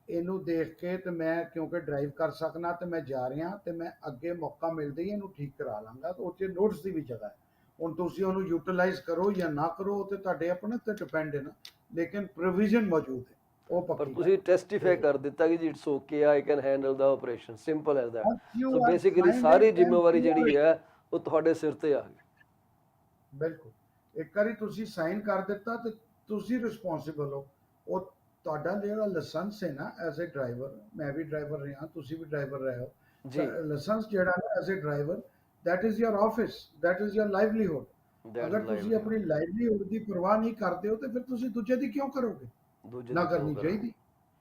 ਇਹਨੂੰ ਦੇਖ ਕੇ ਤੇ ਮੈਂ ਕਿਉਂਕਿ ਡਰਾਈਵ ਕਰ ਸਕਣਾ ਤੇ ਮੈਂ ਜਾ ਰਿਹਾ, ਤੇ ਮੈਂ ਅੱਗੇ ਮੌਕਾ ਮਿਲਦਾ ਹੀ ਇਹਨੂੰ ਠੀਕ ਕਰਾ ਲਾਂਗਾ। ਤੇ ਉੱਥੇ ਨੋਟਸ ਦੀ ਵੀ ਜਗ੍ਹਾ ਹੈ। ਹੁਣ ਤੁਸੀਂ ਉਹਨੂੰ ਯੂਟਿਲਾਈਜ਼ ਕਰੋ ਜਾਂ ਨਾ ਕਰੋ, ਉਹ ਤੇ ਤੁਹਾਡੇ ਆਪਣੇ ਤੇ ਡਿਪੈਂਡ ਹੈ ਨਾ, ਲੇਕਿਨ ਪ੍ਰੋਵੀਜ਼ਨ ਮੌਜੂਦ ਹੈ, ਉਹ ਪਰ ਪੱਕੀ ਗੱਲ ਤੁਸੀਂ ਟੈਸਟੀਫਾਈ ਹੈ। ਕਰ ਦਿੱਤਾ ਕਿ ਜੀ it's okay, I can handle the operation, simple as that. Once you so have basically signed sorry it, then ਜ਼ਿੰਮੇਵਾਰੀ you are ਜਿਹੜੀ ਹੈ ਉਹ ਤੁਹਾਡੇ ਸਿਰ ਤੇ ਆ ਗਈ। ਬਿਲਕੁਲ। ਇੱਕ ਵਾਰੀ ਤੁਸੀਂ ਸਾਈਨ ਕਰ ਦਿੱਤਾ ਤੇ ਤੁਸੀਂ ਰਿਸਪੌਂਸਿਬਲ ਹੋ। ਉਹ ਤੁਹਾਡਾ ਜਿਹੜਾ ਲਾਇਸੈਂਸ ਹੈ ਨਾ, ਐਜ਼ ਅ ਡਰਾਈਵਰ, ਮੈਂ ਵੀ ਡਰਾਈਵਰ ਰਿਹਾ, ਤੁਸੀਂ ਵੀ ਡਰਾਈਵਰ ਰਹੇ ਹੋ, ਜੀ, ਲਾਇਸੈਂਸ ਜਿਹੜਾ ਨਾ as a driver, that is your office, that is your livelihood. That is ਅਗਰ ਤੁਸੀਂ ਲਾਈਵਲੀਹੁੱਡ। ਆਪਣੀ ਲਾਈਵਲੀਹੁੱਡ ਦੀ ਪਰਵਾਹ ਨਹੀਂ ਕਰਦੇ ਹੋ ਤੇ ਫਿਰ ਤੁਸੀਂ ਦੂਜੇ ਦੀ ਕਿਉਂ ਕਰੋਗੇ? ਦੂਜੇ ਨਾ ਦੀ ਕਿਉਂ ਕਰਨੀ ਕਰਾਂਗੇ? ਚਾਹੀਦੀ,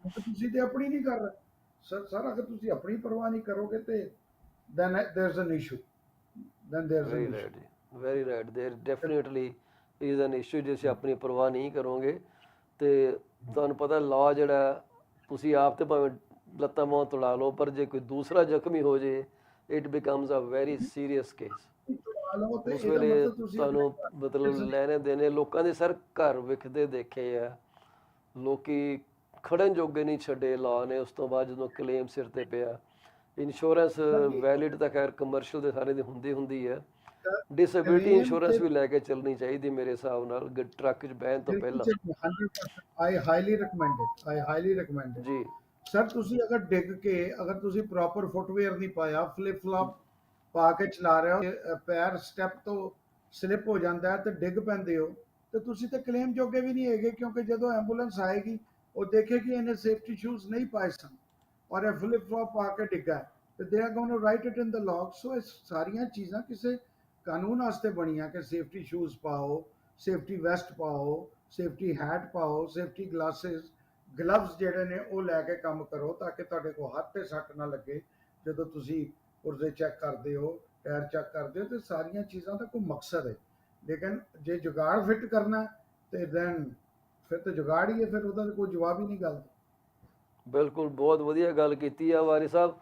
ਕਿਉਂਕਿ ਤੁਸੀਂ ਤੇ ਆਪਣੀ ਨਹੀਂ ਕਰ ਰਹੇ। ਸਰ ਅਗਰ ਤੁਸੀਂ ਆਪਣੀ ਪਰਵਾਹ ਨਹੀਂ ਕਰੋਗੇ ਤੇ then there's an issue, then there's an very issue। Right ਜੀ, ਵੈਰੀ ਰਾਈਟ। ਦੇਰ ਡੈਫੀਨੇਟਲੀ ਇਜ਼ ਐਨ ਇਸ਼ੂ ਜੇ ਅਸੀਂ ਆਪਣੀ ਪਰਵਾਹ ਨਹੀਂ ਕਰੋਗੇ। ਤੇ ਤੁਹਾਨੂੰ ਪਤਾ ਲਾਅ ਜਿਹੜਾ, ਤੁਸੀਂ ਆਪ ਤੇ ਭਾਵੇਂ ਲੱਤਾਂ ਬਾਹਾਂ ਤੁੜਾ ਲਓ, ਪਰ ਜੇ ਕੋਈ ਦੂਸਰਾ ਜ਼ਖਮੀ ਹੋ ਜੇ, it becomes a very serious case. ਲਓ ਤੇ ਉਸ ਇਹਦਾ ਵੇਲੇ ਮਤਲਬ ਤੁਸੀਂ ਤੁਹਾਨੂੰ ਮਤਲਬ ਲੈਣੇ ਦੇਣੇ ਲੋਕਾਂ ਦੇ ਸਰ ਘਰ ਵਿਕਦੇ ਦੇਖੇ ਆ ਲੋਕੀ, ਖੜਨ ਜੋਗੇ ਨਹੀਂ ਛੱਡੇ ਲਾਅ ਨੇ। ਉਸ ਤੋਂ ਬਾਅਦ ਜਦੋਂ ਕਲੇਮ ਸਿਰ ਤੇ ਪਿਆ, ਇੰਸ਼ੋਰੈਂਸ ਵੈਲਿਡ ਤਾਂ ਖੈਰ ਕਮਰਸ਼ੀਅਲ ਦੇ ਸਾਰੇ ਦੀ ਹੁੰਦੀ ਹੈ, ਡਿਸੇਬਿਲਿਟੀ ਕਲੇਮ ਤੇ ਇੰਸ਼ੋਰੈਂਸ ਵੀ ਲੈ ਕੇ ਚੱਲਣੀ ਚਾਹੀਦੀ ਮੇਰੇ ਹਿਸਾਬ ਨਾਲ ਟਰੱਕ 'ਚ ਬਹਿਣ ਤੋਂ ਬਿਲਕੁਲ ਪਹਿਲਾਂ। ਸਹੀ, 100%। ਆਈ ਹਾਈਲੀ ਰਿਕਮੈਂਡਡ, ਆਈ ਹਾਈਲੀ ਰਿਕਮੈਂਡਡ। ਜੀ ਸਰ ਤੁਸੀਂ ਅਗਰ ਡਿੱਗ ਕੇ, ਅਗਰ ਤੁਸੀਂ ਪ੍ਰੋਪਰ ਫੁੱਟਵੇਅਰ ਨਹੀਂ ਪਾਇਆ, ਫਲਿਪ ਫਲॉप ਪਾ ਕੇ ਚਲਾ ਰਹੇ ਹੋ, ਪੈਰ ਸਟੈਪ ਤੋਂ ਸਲਿਪ ਹੋ ਜਾਂਦਾ ਹੈ ਤੇ ਡਿੱਗ ਪੈਂਦੇ ਹੋ, ਤੇ ਤੁਸੀਂ ਤੇ ਕਲੇਮ ਜੋਗੇ ਵੀ ਨਹੀਂ ਹੈਗੇ, ਕਿਉਂਕਿ ਜਦੋਂ ਐਂਬੂਲੈਂਸ ਆਏਗੀ ਉਹ ਦੇਖੇਗੀ ਇਹਨੇ ਸੇਫਟੀ ਸ਼ੂਜ਼ ਨਹੀਂ ਪਾਏ ਸਨ ਔਰ ਇਹ ਫਲਿਪ ਫਲॉप ਪਾ ਕੇ ਡਿੱਗਾ, ਤੇ they are going to write it in the log. So ਇਹ ਸਾਰੀਆਂ ਚੀਜ਼ਾਂ ਕਿਸੇ ਕਾਨੂੰਨ ਵਾਸਤੇ ਬਣੀਆਂ ਕਿ ਸੇਫਟੀ ਸ਼ੂਜ਼ ਪਾਓ, ਸੇਫਟੀ ਵੈਸਟ ਪਾਓ, ਸੇਫਟੀ ਹੈਟ ਪਾਓ, ਸੇਫਟੀ ਗਲਾਸਿਸ, ਗਲਵਸ ਜਿਹੜੇ ਨੇ ਉਹ ਲੈ ਕੇ ਕੰਮ ਕਰੋ, ਤਾਂ ਕਿ ਤੁਹਾਡੇ ਕੋਲ ਹੱਥ ਤੇ ਸੱਟ ਨਾ ਲੱਗੇ ਜਦੋਂ ਤੁਸੀਂ ਪੁਰਜ਼ੇ ਚੈੱਕ ਕਰਦੇ ਹੋ, ਟਾਇਰ ਚੈੱਕ ਕਰਦੇ ਹੋ। ਤੇ ਸਾਰੀਆਂ ਚੀਜ਼ਾਂ ਦਾ ਕੋਈ ਮਕਸਦ ਹੈ, ਲੇਕਿਨ ਜੇ ਜੁਗਾੜ ਫਿੱਟ ਕਰਨਾ ਤੇ ਦੈਨ ਫਿਰ ਤਾਂ ਜੁਗਾੜ ਹੀ ਹੈ, ਫਿਰ ਉਹਦਾ ਤਾਂ ਕੋਈ ਜਵਾਬ ਹੀ ਨਹੀਂ ਗੱਲ ਦਾ। ਬਿਲਕੁਲ, ਬਹੁਤ ਵਧੀਆ ਗੱਲ ਕੀਤੀ ਆ ਵਾਰੀ ਸਾਹਿਬ।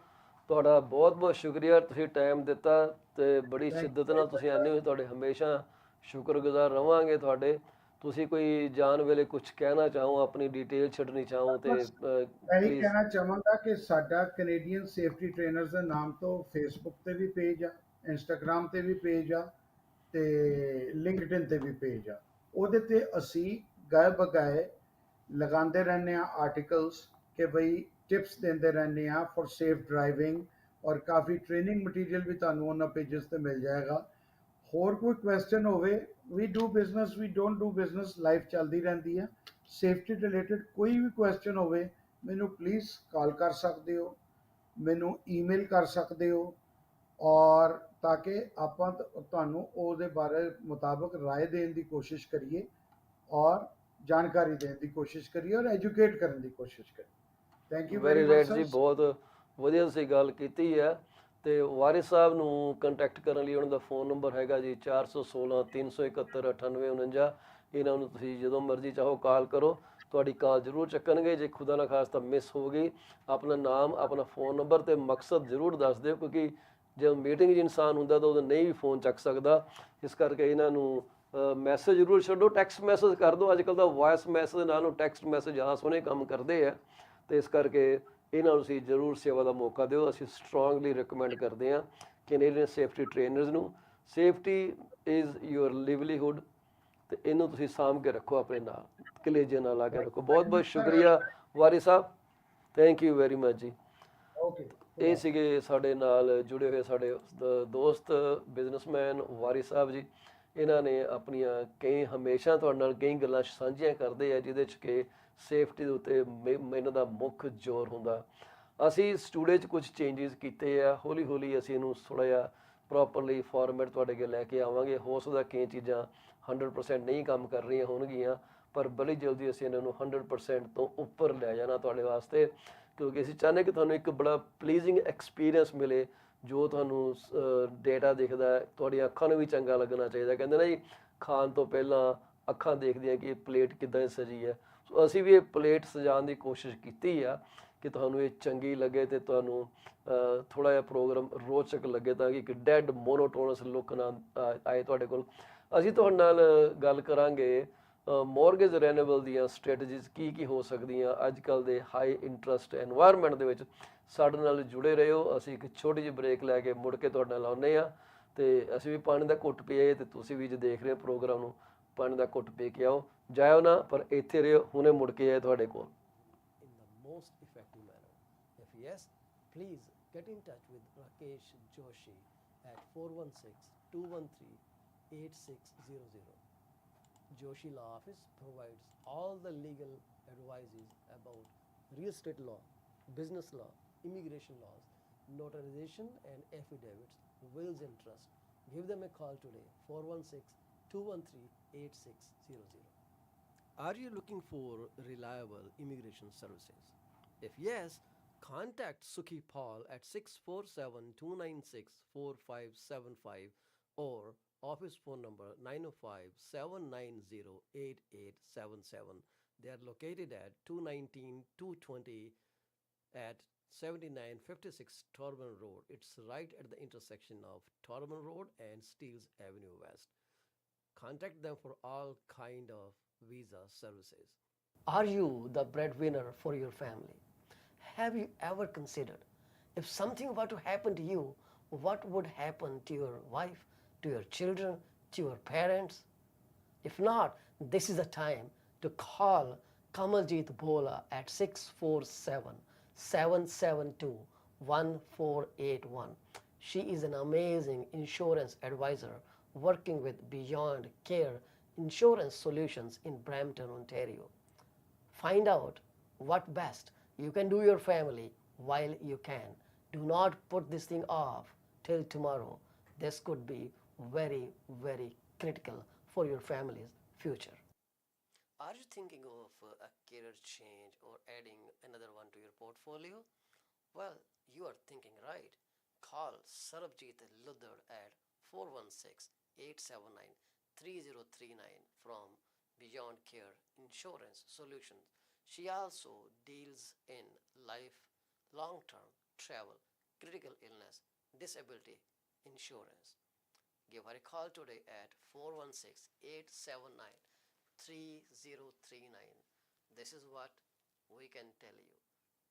ਤੁਹਾਡਾ ਬਹੁਤ ਬਹੁਤ ਸ਼ੁਕਰੀਆ, ਤੁਸੀਂ ਟਾਈਮ ਦਿੱਤਾ ਤੇ ਬੜੀ ਥੈਂਕ ਸ਼ਿੱਦਤ ਯੂ ਨਾਲ ਤੁਸੀਂ ਆਨੇ ਹੋ। ਤੁਹਾਡੇ ਹਮੇਸ਼ਾ ਸ਼ੁਕਰਗੁਜ਼ਾਰ ਰਵਾਂਗੇ ਤੁਹਾਡੇ। ਤੁਸੀਂ ਕੋਈ ਜਾਣ ਵੇਲੇ ਕੁਝ ਕਹਿਣਾ ਚਾਹੋ, ਆਪਣੀ ਡਿਟੇਲ ਛੱਡਣੀ ਚਾਹੋ ਤੇ ਬਸ ਇਹੀ ਪਲੀਜ਼। ਕਹਿਣਾ ਚਾਹਾਂਗਾ ਕਿ ਸਾਡਾ ਕੈਨੇਡੀਅਨ ਸੇਫਟੀ ਟ੍ਰੇਨਰਸ ਦੇ ਨਾਮ ਤੋਂ ਫੇਸਬੁੱਕ ਤੇ ਵੀ ਪੇਜ ਆ, ਇੰਸਟਾਗ੍ਰਾਮ ਤੇ ਵੀ ਪੇਜ ਆ, ਤੇ ਲਿੰਕਡਇਨ ਤੇ ਵੀ ਪੇਜ ਆ। ਉਹਦੇ ਤੇ ਅਸੀਂ ਗਾਏ ਬਗਾਏ ਲਗਾਉਂਦੇ ਰਹਿੰਦੇ ਆ ਆਰਟੀਕਲਸ, ਕਿ ਬਈ ਟਿਪਸ ਦਿੰਦੇ ਰਹਿੰਦੇ ਆ ਫॉर ਸੇਫ ਡਰਾਈਵਿੰਗ, ਔਰ ਕਾਫੀ ਟ੍ਰੇਨਿੰਗ ਮਟੀਰੀਅਲ ਵੀ ਤੁਹਾਨੂੰ ਉਹਨਾਂ ਪੇजेस ਤੇ ਮਿਲ ਜਾਏਗਾ। ਹੋਰ ਕੋਈ ਕੁਐਸਚਨ ਹੋਵੇ, we do business we don't do business, life ਚੱਲਦੀ ਰਹਿੰਦੀ ਹੈ। ਸੇਫਟੀ ਰਿਲੇਟਡ ਕੋਈ ਵੀ ਕੁਐਸਚਨ ਹੋਵੇ, ਮੈਨੂੰ ਪਲੀਜ਼ ਕਾਲ ਕਰ ਸਕਦੇ ਹੋ, ਮੈਨੂੰ ਈਮੇਲ ਕਰ ਸਕਦੇ ਹੋ, ਔਰ ਤਾਂ ਕਿ ਆਪਾਂ ਤੁਹਾਨੂੰ ਉਹਦੇ ਬਾਰੇ ਮੁਤਾਬਕ ਰਾਏ ਦੇਣ ਦੀ ਕੋਸ਼ਿਸ਼ ਕਰੀਏ, ਔਰ ਜਾਣਕਾਰੀ ਦੇਣ ਦੀ ਕੋਸ਼ਿਸ਼ ਕਰੀਏ, ਔਰ ਐਜੂਕੇਟ ਕਰਨ ਦੀ ਕੋਸ਼ਿਸ਼ ਕਰੀਏ। Thank you very very much right sir. ਜੀ, ਬਹੁਤ ਵਧੀਆ ਤੁਸੀਂ ਗੱਲ ਕੀਤੀ ਹੈ। ਤੇ ਵਾਰਿਸ ਸਾਹਿਬ ਨੂੰ ਕੰਟੈਕਟ ਕਰਨ ਲਈ ਉਹਨਾਂ ਦਾ ਫੋਨ ਨੰਬਰ ਹੈਗਾ ਜੀ 416 371 9849। ਇਹਨਾਂ ਨੂੰ ਤੁਸੀਂ ਜਦੋਂ ਮਰਜ਼ੀ ਚਾਹੋ ਕਾਲ ਕਰੋ, ਤੁਹਾਡੀ ਕਾਲ ਜ਼ਰੂਰ ਚੱਕਣਗੇ। ਜੇ ਖੁਦਾ ਨਾ ਖਾਸਤਾ ਮਿਸ ਹੋ ਗਈ, ਆਪਣਾ ਨਾਮ, ਆਪਣਾ ਫੋਨ ਨੰਬਰ ਤੇ ਮਕਸਦ ਜ਼ਰੂਰ ਦੱਸ ਦਿਓ, ਕਿਉਂਕਿ ਜੇ ਮੀਟਿੰਗ 'ਚ ਇਨਸਾਨ ਹੁੰਦਾ ਤਾਂ ਉਦੋਂ ਨਹੀਂ ਵੀ ਫੋਨ ਚੱਕ ਸਕਦਾ। ਇਸ ਕਰਕੇ ਇਹਨਾਂ ਨੂੰ ਮੈਸੇਜ ਜ਼ਰੂਰ ਛੱਡੋ, ਟੈਕਸਟ ਮੈਸੇਜ ਕਰ ਦਿਓ। ਅੱਜ ਕੱਲ੍ਹ ਦਾ ਵਾਇਸ ਮੈਸੇਜ ਨਾਲੋਂ ਟੈਕਸਟ ਮੈਸੇਜ ਜ਼ਿਆਦਾ ਸੋਹਣੇ ਕੰਮ ਕਰਦੇ ਆ, ਤੇ ਇਸ ਕਰਕੇ ਇਹਨਾਂ ਨੂੰ ਅਸੀਂ ਜ਼ਰੂਰ ਸੇਵਾ ਦਾ ਮੌਕਾ ਦਿਓ। ਅਸੀਂ ਸਟਰੋਂਗਲੀ ਰਿਕਮੈਂਡ ਕਰਦੇ ਹਾਂ ਕੈਨੇਡੀਅਨ ਸੇਫਟੀ ਟ੍ਰੇਨਰਸ ਨੂੰ। ਸੇਫਟੀ ਇਜ਼ ਯੂਅਰ ਲਿਵਲੀਹੁੱਡ, ਤੇ ਇਹਨੂੰ ਤੁਸੀਂ ਸਾਂਭ ਕੇ ਰੱਖੋ, ਆਪਣੇ ਨਾਲ ਕਲੇਜੇ ਨਾਲ ਲਾ ਕੇ ਰੱਖੋ। ਬਹੁਤ ਬਹੁਤ ਸ਼ੁਕਰੀਆ ਵਾਰੀ ਸਾਹਿਬ, ਥੈਂਕ ਯੂ ਵੈਰੀ ਮਚ ਜੀ। ਓਕੇ। ਇਹ ਸੀਗੇ ਸਾਡੇ ਨਾਲ ਜੁੜੇ ਹੋਏ ਸਾਡੇ ਦੋਸਤ ਬਿਜ਼ਨਸਮੈਨ ਵਾਰੀ ਸਾਹਿਬ ਜੀ। ਇਹਨਾਂ ਨੇ ਆਪਣੀਆਂ ਕਈ ਹਮੇਸ਼ਾ ਤੁਹਾਡੇ ਨਾਲ ਕਈ ਗੱਲਾਂ ਸਾਂਝੀਆਂ ਕਰਦੇ ਆ, ਜਿਹਦੇ 'ਚ ਕਿ ਸੇਫਟੀ ਦੇ ਉੱਤੇ ਇਹਨਾਂ ਦਾ ਮੁੱਖ ਜ਼ੋਰ ਹੁੰਦਾ। ਅਸੀਂ ਸਟੂਡੀਓ 'ਚ ਕੁਝ ਚੇਂਜਿਸ ਕੀਤੇ ਆ, ਹੌਲੀ ਹੌਲੀ ਅਸੀਂ ਇਹਨੂੰ ਥੋੜ੍ਹਾ ਜਿਹਾ ਪ੍ਰੋਪਰਲੀ ਫਾਰਮੈਟ ਤੁਹਾਡੇ ਅੱਗੇ ਲੈ ਕੇ ਆਵਾਂਗੇ। ਹੋ ਸਕਦਾ ਕਈ ਚੀਜ਼ਾਂ 100% ਨਹੀਂ ਕੰਮ ਕਰ ਰਹੀਆਂ ਹੋਣਗੀਆਂ, ਪਰ ਬੜੀ ਜਲਦੀ ਅਸੀਂ ਇਹਨਾਂ ਨੂੰ 100% ਤੋਂ ਉੱਪਰ ਲੈ ਜਾਣਾ ਤੁਹਾਡੇ ਵਾਸਤੇ, ਕਿਉਂਕਿ ਅਸੀਂ ਚਾਹੁੰਦੇ ਕਿ ਤੁਹਾਨੂੰ ਇੱਕ ਬੜਾ ਪਲੀਜ਼ਿੰਗ ਐਕਸਪੀਰੀਅੰਸ ਮਿਲੇ। ਜੋ ਤੁਹਾਨੂੰ ਡੇਟਾ ਦਿਖਦਾ, ਤੁਹਾਡੀਆਂ ਅੱਖਾਂ ਨੂੰ ਵੀ ਚੰਗਾ ਲੱਗਣਾ ਚਾਹੀਦਾ। ਕਹਿੰਦੇ ਨਾ ਜੀ, ਖਾਣ ਤੋਂ ਪਹਿਲਾਂ ਅੱਖਾਂ ਦੇਖਦੀਆਂ ਕਿ ਇਹ ਪਲੇਟ ਕਿੱਦਾਂ ਸਜੀ ਹੈ। ਸੋ ਅਸੀਂ ਵੀ ਇਹ ਪਲੇਟ ਸਜਾਉਣ ਦੀ ਕੋਸ਼ਿਸ਼ ਕੀਤੀ ਆ ਕਿ ਤੁਹਾਨੂੰ ਇਹ ਚੰਗੀ ਲੱਗੇ ਤੇ ਤੁਹਾਨੂੰ ਥੋੜ੍ਹਾ ਜਿਹਾ ਪ੍ਰੋਗਰਾਮ ਰੋਚਕ ਲੱਗੇ, ਤਾਂ ਕਿ ਇੱਕ ਡੈਡ ਮੋਨੋਟੋਨਸ ਲੁੱਕ ਨਾ ਆਏ ਤੁਹਾਡੇ ਕੋਲ। ਅਸੀਂ ਤੁਹਾਡੇ ਨਾਲ ਗੱਲ ਕਰਾਂਗੇ ਮੌਰਗੇਜ ਰੈਨੇਬਲ ਦੀਆਂ ਸਟ੍ਰੈਟਜੀਜ਼ ਕੀ ਹੋ ਸਕਦੀਆਂ ਅੱਜ ਕੱਲ੍ਹ ਦੇ ਹਾਈ ਇੰਟਰਸਟ ਐਨਵਾਇਰਨਮੈਂਟ ਦੇ ਵਿੱਚ। ਸਾਡੇ ਨਾਲ ਜੁੜੇ ਰਹੋ। ਅਸੀਂ ਇੱਕ ਛੋਟੀ ਜਿਹੀ ਬ੍ਰੇਕ ਲੈ ਕੇ ਮੁੜ ਕੇ ਤੁਹਾਡੇ ਨਾਲ ਆਉਂਦੇ ਹਾਂ, ਤੇ ਅਸੀਂ ਵੀ ਪਾਣੀ ਦਾ ਘੁੱਟ ਪੀਏ, ਤੇ ਤੁਸੀਂ ਵੀ ਜੇ ਦੇਖ ਰਹੇ ਹੋ ਪ੍ਰੋਗਰਾਮ ਨੂੰ, ਪਾਣੀ ਦਾ ਘੁੱਟ ਪੀ ਕੇ ਆਓ। ਜਾਇਓ ਨਾ, ਪਰ ਇੱਥੇ ਰਹੋ, ਹੁਣੇ ਮੁੜ ਕੇ ਆਏ ਤੁਹਾਡੇ ਕੋਲ। In the most effective manner. If yes, please get in touch with Rakesh Joshi at 416-213-8600. Joshi Law Office provides all the legal advices about real estate law, business law, immigration laws, notarization and affidavits, wills and trust. Give them a call today, 416-213-8600. Are you looking for reliable immigration services? If yes, contact Sukhi Paul at 647-296-4575 or office phone number 905-790-8877. They are located at 219-220 at 7956 Torban Road. It's right at the intersection of Torban Road and Steeles Avenue West. Contact them for all kind of visa services. Are you the breadwinner for your family? Have you ever considered if something were to happen to you, what would happen to your wife, to your children, to your parents? If not, this is the time to call Kamaljeet Bola at 647-772-1481. She is an amazing insurance advisor working with Beyond Care Insurance Solutions in Brampton, Ontario. Find out what best you can do your family while you can. Do not put this thing off till tomorrow. This could be very, very critical for your family's future. Are you thinking of a career change or adding another one to your portfolio? Well, you are thinking right. Call Sarabjit Luddar at 416-879-3039 from Beyond Care Insurance Solutions. She also deals in life, long-term travel, critical illness, disability insurance. Give her a call today at 416-879-3039. This is what we can tell you.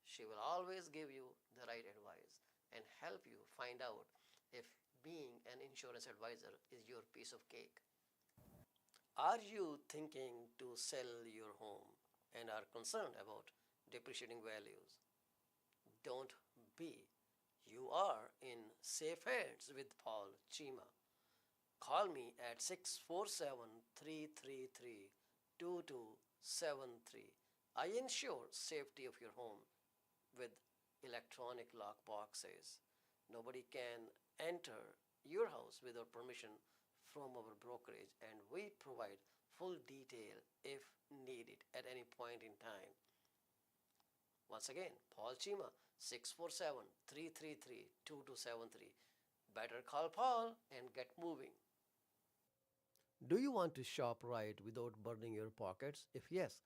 She will always give you the right advice and help you find out if being an insurance advisor is your piece of cake. Are you thinking to sell your home and are concerned about depreciating values? Don't be. You are in safe hands with Paul Chima. Call me at 647-333-2273. I ensure safety of your home with electronic lock boxes. Nobody can enter your house without permission from our brokerage, and we provide full detail if needed at any point in time. Once again, Paul Chima, 647-333-2273. Better call Paul and get moving. Do you want to shop right without burning your pockets? If yes,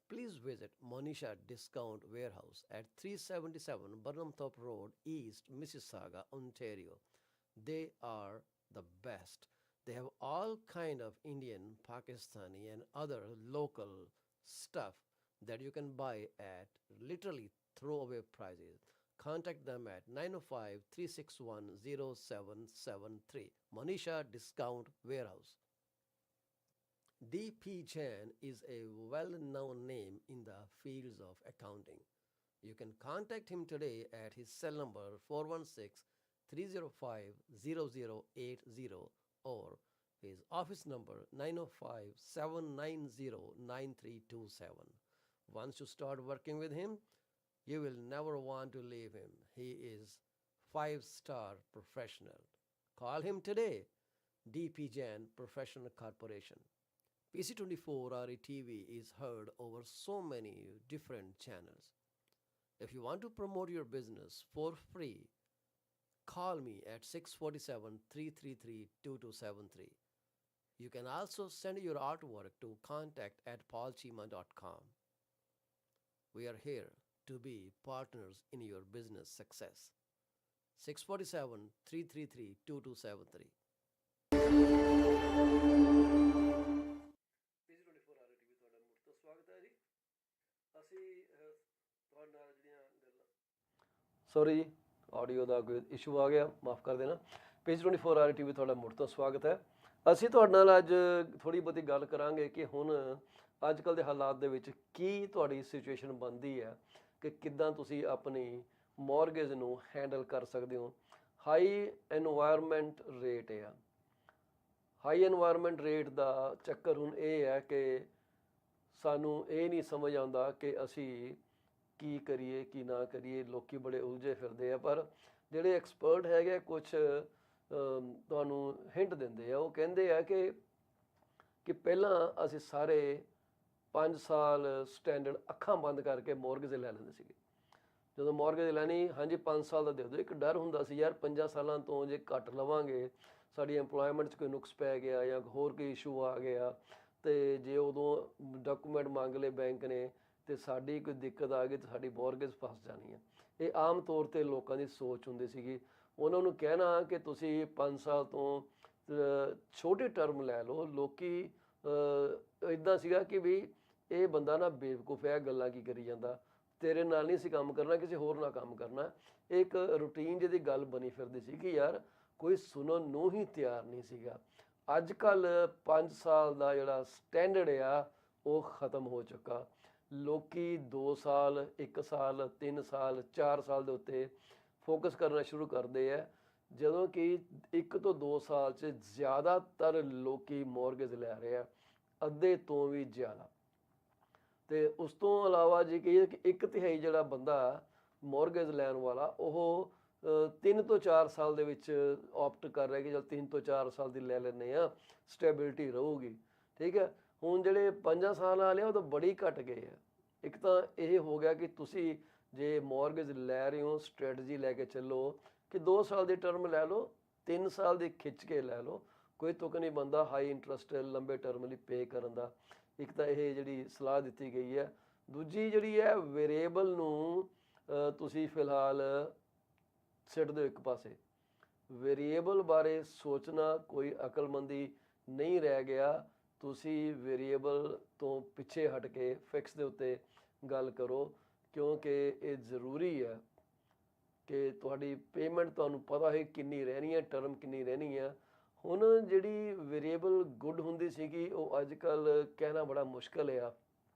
please visit Monisha Discount Warehouse at 377 Burnhamthorpe Road, East Mississauga, Ontario. They are the best. They have all kind of Indian, Pakistani and other local stuff that you can buy at literally throwaway prices. Contact them at 905-361-0773. Monisha Discount Warehouse. D.P.Jan is a well-known name in the fields of accounting. You can contact him today at his cell number 416-305-0080 or his office number 905-790-9327. Once you start working with him, you will never want to leave him. He is 5-star professional. Call him today. D.P.Jan Professional Corporation. PC24RETV is heard over so many different channels. If you want to promote your business for free, call me at 647-333-2273. You can also send your artwork to contact@paulchima.com. We are here to be partners in your business success. 647-333-2273. PC24RETV ਤੁਹਾਡਾ ਮੁੜ ਤੋਂ ਸਵਾਗਤ ਹੈ ਜੀ। ਅਸੀਂ ਤੁਹਾਡੇ ਨਾਲ ਜਿਹੜੀਆਂ ਗੱਲਾਂ ਸੌਰੀ ਜੀ, ਆਡੀਓ ਦਾ ਕੋਈ ਇਸ਼ੂ ਆ ਗਿਆ, ਮਾਫ ਕਰ ਦੇਣਾ। PC24RETV ਤੁਹਾਡਾ ਮੁੜ ਤੋਂ ਸਵਾਗਤ ਹੈ। ਅਸੀਂ ਤੁਹਾਡੇ ਨਾਲ ਅੱਜ ਥੋੜ੍ਹੀ ਬਹੁਤੀ ਗੱਲ ਕਰਾਂਗੇ ਕਿ ਹੁਣ ਅੱਜ ਕੱਲ੍ਹ ਦੇ ਹਾਲਾਤ ਦੇ ਵਿੱਚ ਕੀ ਤੁਹਾਡੀ ਸਿਚੁਏਸ਼ਨ ਬਣਦੀ ਹੈ ਕਿ ਕਿੱਦਾਂ ਤੁਸੀਂ ਆਪਣੀ ਮੌਰਗੇਜ ਨੂੰ ਹੈਂਡਲ ਕਰ ਸਕਦੇ ਹੋ। ਹਾਈ ਐਨਵਾਇਰਮੈਂਟ ਰੇਟ ਆ। ਹਾਈ ਐਨਵਾਇਰਮੈਂਟ ਰੇਟ ਦਾ ਚੱਕਰ ਹੁਣ ਇਹ ਹੈ ਕਿ ਸਾਨੂੰ ਇਹ ਨਹੀਂ ਸਮਝ ਆਉਂਦਾ ਕਿ ਅਸੀਂ ਕੀ ਕਰੀਏ ਕੀ ਨਾ ਕਰੀਏ। ਲੋਕੀ ਬੜੇ ਉਲਝੇ ਫਿਰਦੇ ਆ, ਪਰ ਜਿਹੜੇ ਐਕਸਪਰਟ ਹੈਗੇ ਕੁਛ ਤੁਹਾਨੂੰ ਹਿੰਟ ਦਿੰਦੇ ਆ। ਉਹ ਕਹਿੰਦੇ ਆ ਕਿ ਪਹਿਲਾਂ ਅਸੀਂ ਸਾਰੇ 5 ਸਾਲ ਸਟੈਂਡਰਡ ਅੱਖਾਂ ਬੰਦ ਕਰਕੇ ਮੌਰਗੇਜ ਲੈ ਲੈਂਦੇ ਸੀਗੇ। ਜਦੋਂ ਮੌਰਗੇਜ ਲੈਣੀ, ਹਾਂਜੀ 5 ਸਾਲ ਦਾ ਦੇ ਦਿਓ। ਇੱਕ ਡਰ ਹੁੰਦਾ ਸੀ ਯਾਰ 5 ਸਾਲਾਂ ਤੋਂ ਜੇ ਘੱਟ ਲਵਾਂਗੇ ਸਾਡੀ ਐਮਪਲੋਇਮੈਂਟ 'ਚ ਕੋਈ ਨੁਕਸ ਪੈ ਗਿਆ ਜਾਂ ਹੋਰ ਕੋਈ ਇਸ਼ੂ ਆ ਗਿਆ, ਅਤੇ ਜੇ ਉਦੋਂ ਡਾਕੂਮੈਂਟ ਮੰਗ ਲਏ ਬੈਂਕ ਨੇ ਅਤੇ ਸਾਡੀ ਕੋਈ ਦਿੱਕਤ ਆ ਗਈ ਤਾਂ ਸਾਡੀ ਮੌਰਗੇਜ ਫਸ ਜਾਣੀ ਹੈ। ਇਹ ਆਮ ਤੌਰ 'ਤੇ ਲੋਕਾਂ ਦੀ ਸੋਚ ਹੁੰਦੀ ਸੀਗੀ। ਉਹਨਾਂ ਨੂੰ ਕਹਿਣਾ ਕਿ ਤੁਸੀਂ 5 ਸਾਲ ਤੋਂ ਛੋਟੀ ਟਰਮ ਲੈ ਲਓ। ਲੋਕੀ ਇੱਦਾਂ ਸੀਗਾ ਕਿ ਵੀ ਇਹ ਬੰਦਾ ਨਾ ਬੇਵਕੂਫ ਹੈ, ਗੱਲਾਂ ਕੀ ਕਰੀ ਜਾਂਦਾ, ਤੇਰੇ ਨਾਲ ਨਹੀਂ ਸੀ ਕੰਮ ਕਰਨਾ, ਕਿਸੇ ਹੋਰ ਨਾਲ ਕੰਮ ਕਰਨਾ। ਇੱਕ ਰੂਟੀਨ ਜਿਹਦੀ ਗੱਲ ਬਣੀ ਫਿਰਦੀ ਸੀ ਕਿ ਯਾਰ ਕੋਈ ਸੁਣਨ ਨੂੰ ਹੀ ਤਿਆਰ ਨਹੀਂ ਸੀਗਾ। ਅੱਜ ਕੱਲ੍ਹ 5 ਸਾਲ ਦਾ ਜਿਹੜਾ ਸਟੈਂਡਰਡ ਆ ਉਹ ਖ਼ਤਮ ਹੋ ਚੁੱਕਾ। ਲੋਕੀ 2 ਸਾਲ, 1 ਸਾਲ, 3 ਸਾਲ, 4 ਸਾਲ ਦੇ ਉੱਤੇ ਫੋਕਸ ਕਰਨਾ ਸ਼ੁਰੂ ਕਰਦੇ ਆ, ਜਦੋਂ ਕਿ 1 ਤੋਂ 2 ਸਾਲ 'ਚ ਜ਼ਿਆਦਾਤਰ ਲੋਕੀ ਮੌਰਗੇਜ ਲੈ ਰਹੇ ਆ, ਅੱਧੇ ਤੋਂ ਵੀ ਜ਼ਿਆਦਾ। ਅਤੇ ਉਸ ਤੋਂ ਇਲਾਵਾ ਜੇ ਕਹੀਏ ਕਿ 1/3 ਜਿਹੜਾ ਬੰਦਾ ਮੌਰਗੇਜ ਲੈਣ ਵਾਲਾ ਉਹ 3 ਤੋਂ 4 ਸਾਲ ਦੇ ਵਿੱਚ ਆਪਟ ਕਰ ਰਿਹਾ ਕਿ ਚਲ 3 ਤੋਂ 4 ਸਾਲ ਦੀ ਲੈ ਲੈਂਦੇ ਹਾਂ, ਸਟੈਬਿਲਿਟੀ ਰਹੂਗੀ। ਠੀਕ ਹੈ। ਹੁਣ ਜਿਹੜੇ 5 ਸਾਲ ਵਾਲੇ ਉਹ ਤਾਂ ਬੜੀ ਘਟ ਗਏ ਆ। ਇੱਕ ਤਾਂ ਇਹ ਹੋ ਗਿਆ ਕਿ ਤੁਸੀਂ ਜੇ ਮੌਰਗੇਜ ਲੈ ਰਹੇ ਹੋ, ਸਟ੍ਰੈਟਜੀ ਲੈ ਕੇ ਚੱਲੋ ਕਿ 2 ਸਾਲ ਦੀ ਟਰਮ ਲੈ ਲਓ, 3 ਸਾਲ ਦੀ ਖਿੱਚ ਕੇ ਲੈ ਲਓ, ਕੋਈ ਤੁਕ ਨਹੀਂ ਬਣਦਾ ਹਾਈ ਇੰਟਰਸਟ ਲੰਬੇ ਟਰਮ ਲਈ ਪੇ ਕਰਨ ਦਾ। ਇੱਕ ਤਾਂ ਇਹ ਜਿਹੜੀ ਸਲਾਹ ਦਿੱਤੀ ਗਈ ਹੈ। ਦੂਜੀ ਜਿਹੜੀ ਹੈ ਵੇਰੀਏਬਲ ਨੂੰ ਤੁਸੀਂ ਫਿਲਹਾਲ ਸਿੱਟ ਦਿਓ ਇੱਕ ਪਾਸੇ। ਵੇਰੀਏਬਲ ਬਾਰੇ ਸੋਚਣਾ ਕੋਈ ਅਕਲਮੰਦੀ ਨਹੀਂ ਰਹਿ ਗਿਆ। ਤੁਸੀਂ ਵੇਰੀਏਬਲ ਤੋਂ ਪਿੱਛੇ ਹਟ ਕੇ ਫਿਕਸ ਦੇ ਉੱਤੇ ਗੱਲ ਕਰੋ, ਕਿਉਂਕਿ ਇਹ ਜ਼ਰੂਰੀ ਹੈ ਕਿ ਤੁਹਾਡੀ ਪੇਮੈਂਟ ਤੁਹਾਨੂੰ ਪਤਾ ਹੈ ਕਿੰਨੀ ਰਹਿਣੀ ਹੈ, ਟਰਮ ਕਿੰਨੀ ਰਹਿਣੀ ਹੈ। ਹੁਣ ਜਿਹੜੀ ਵੇਰੀਏਬਲ ਗੁੱਡ ਹੁੰਦੀ ਸੀਗੀ ਉਹ ਅੱਜ ਕੱਲ੍ਹ ਕਹਿਣਾ ਬੜਾ ਮੁਸ਼ਕਲ ਆ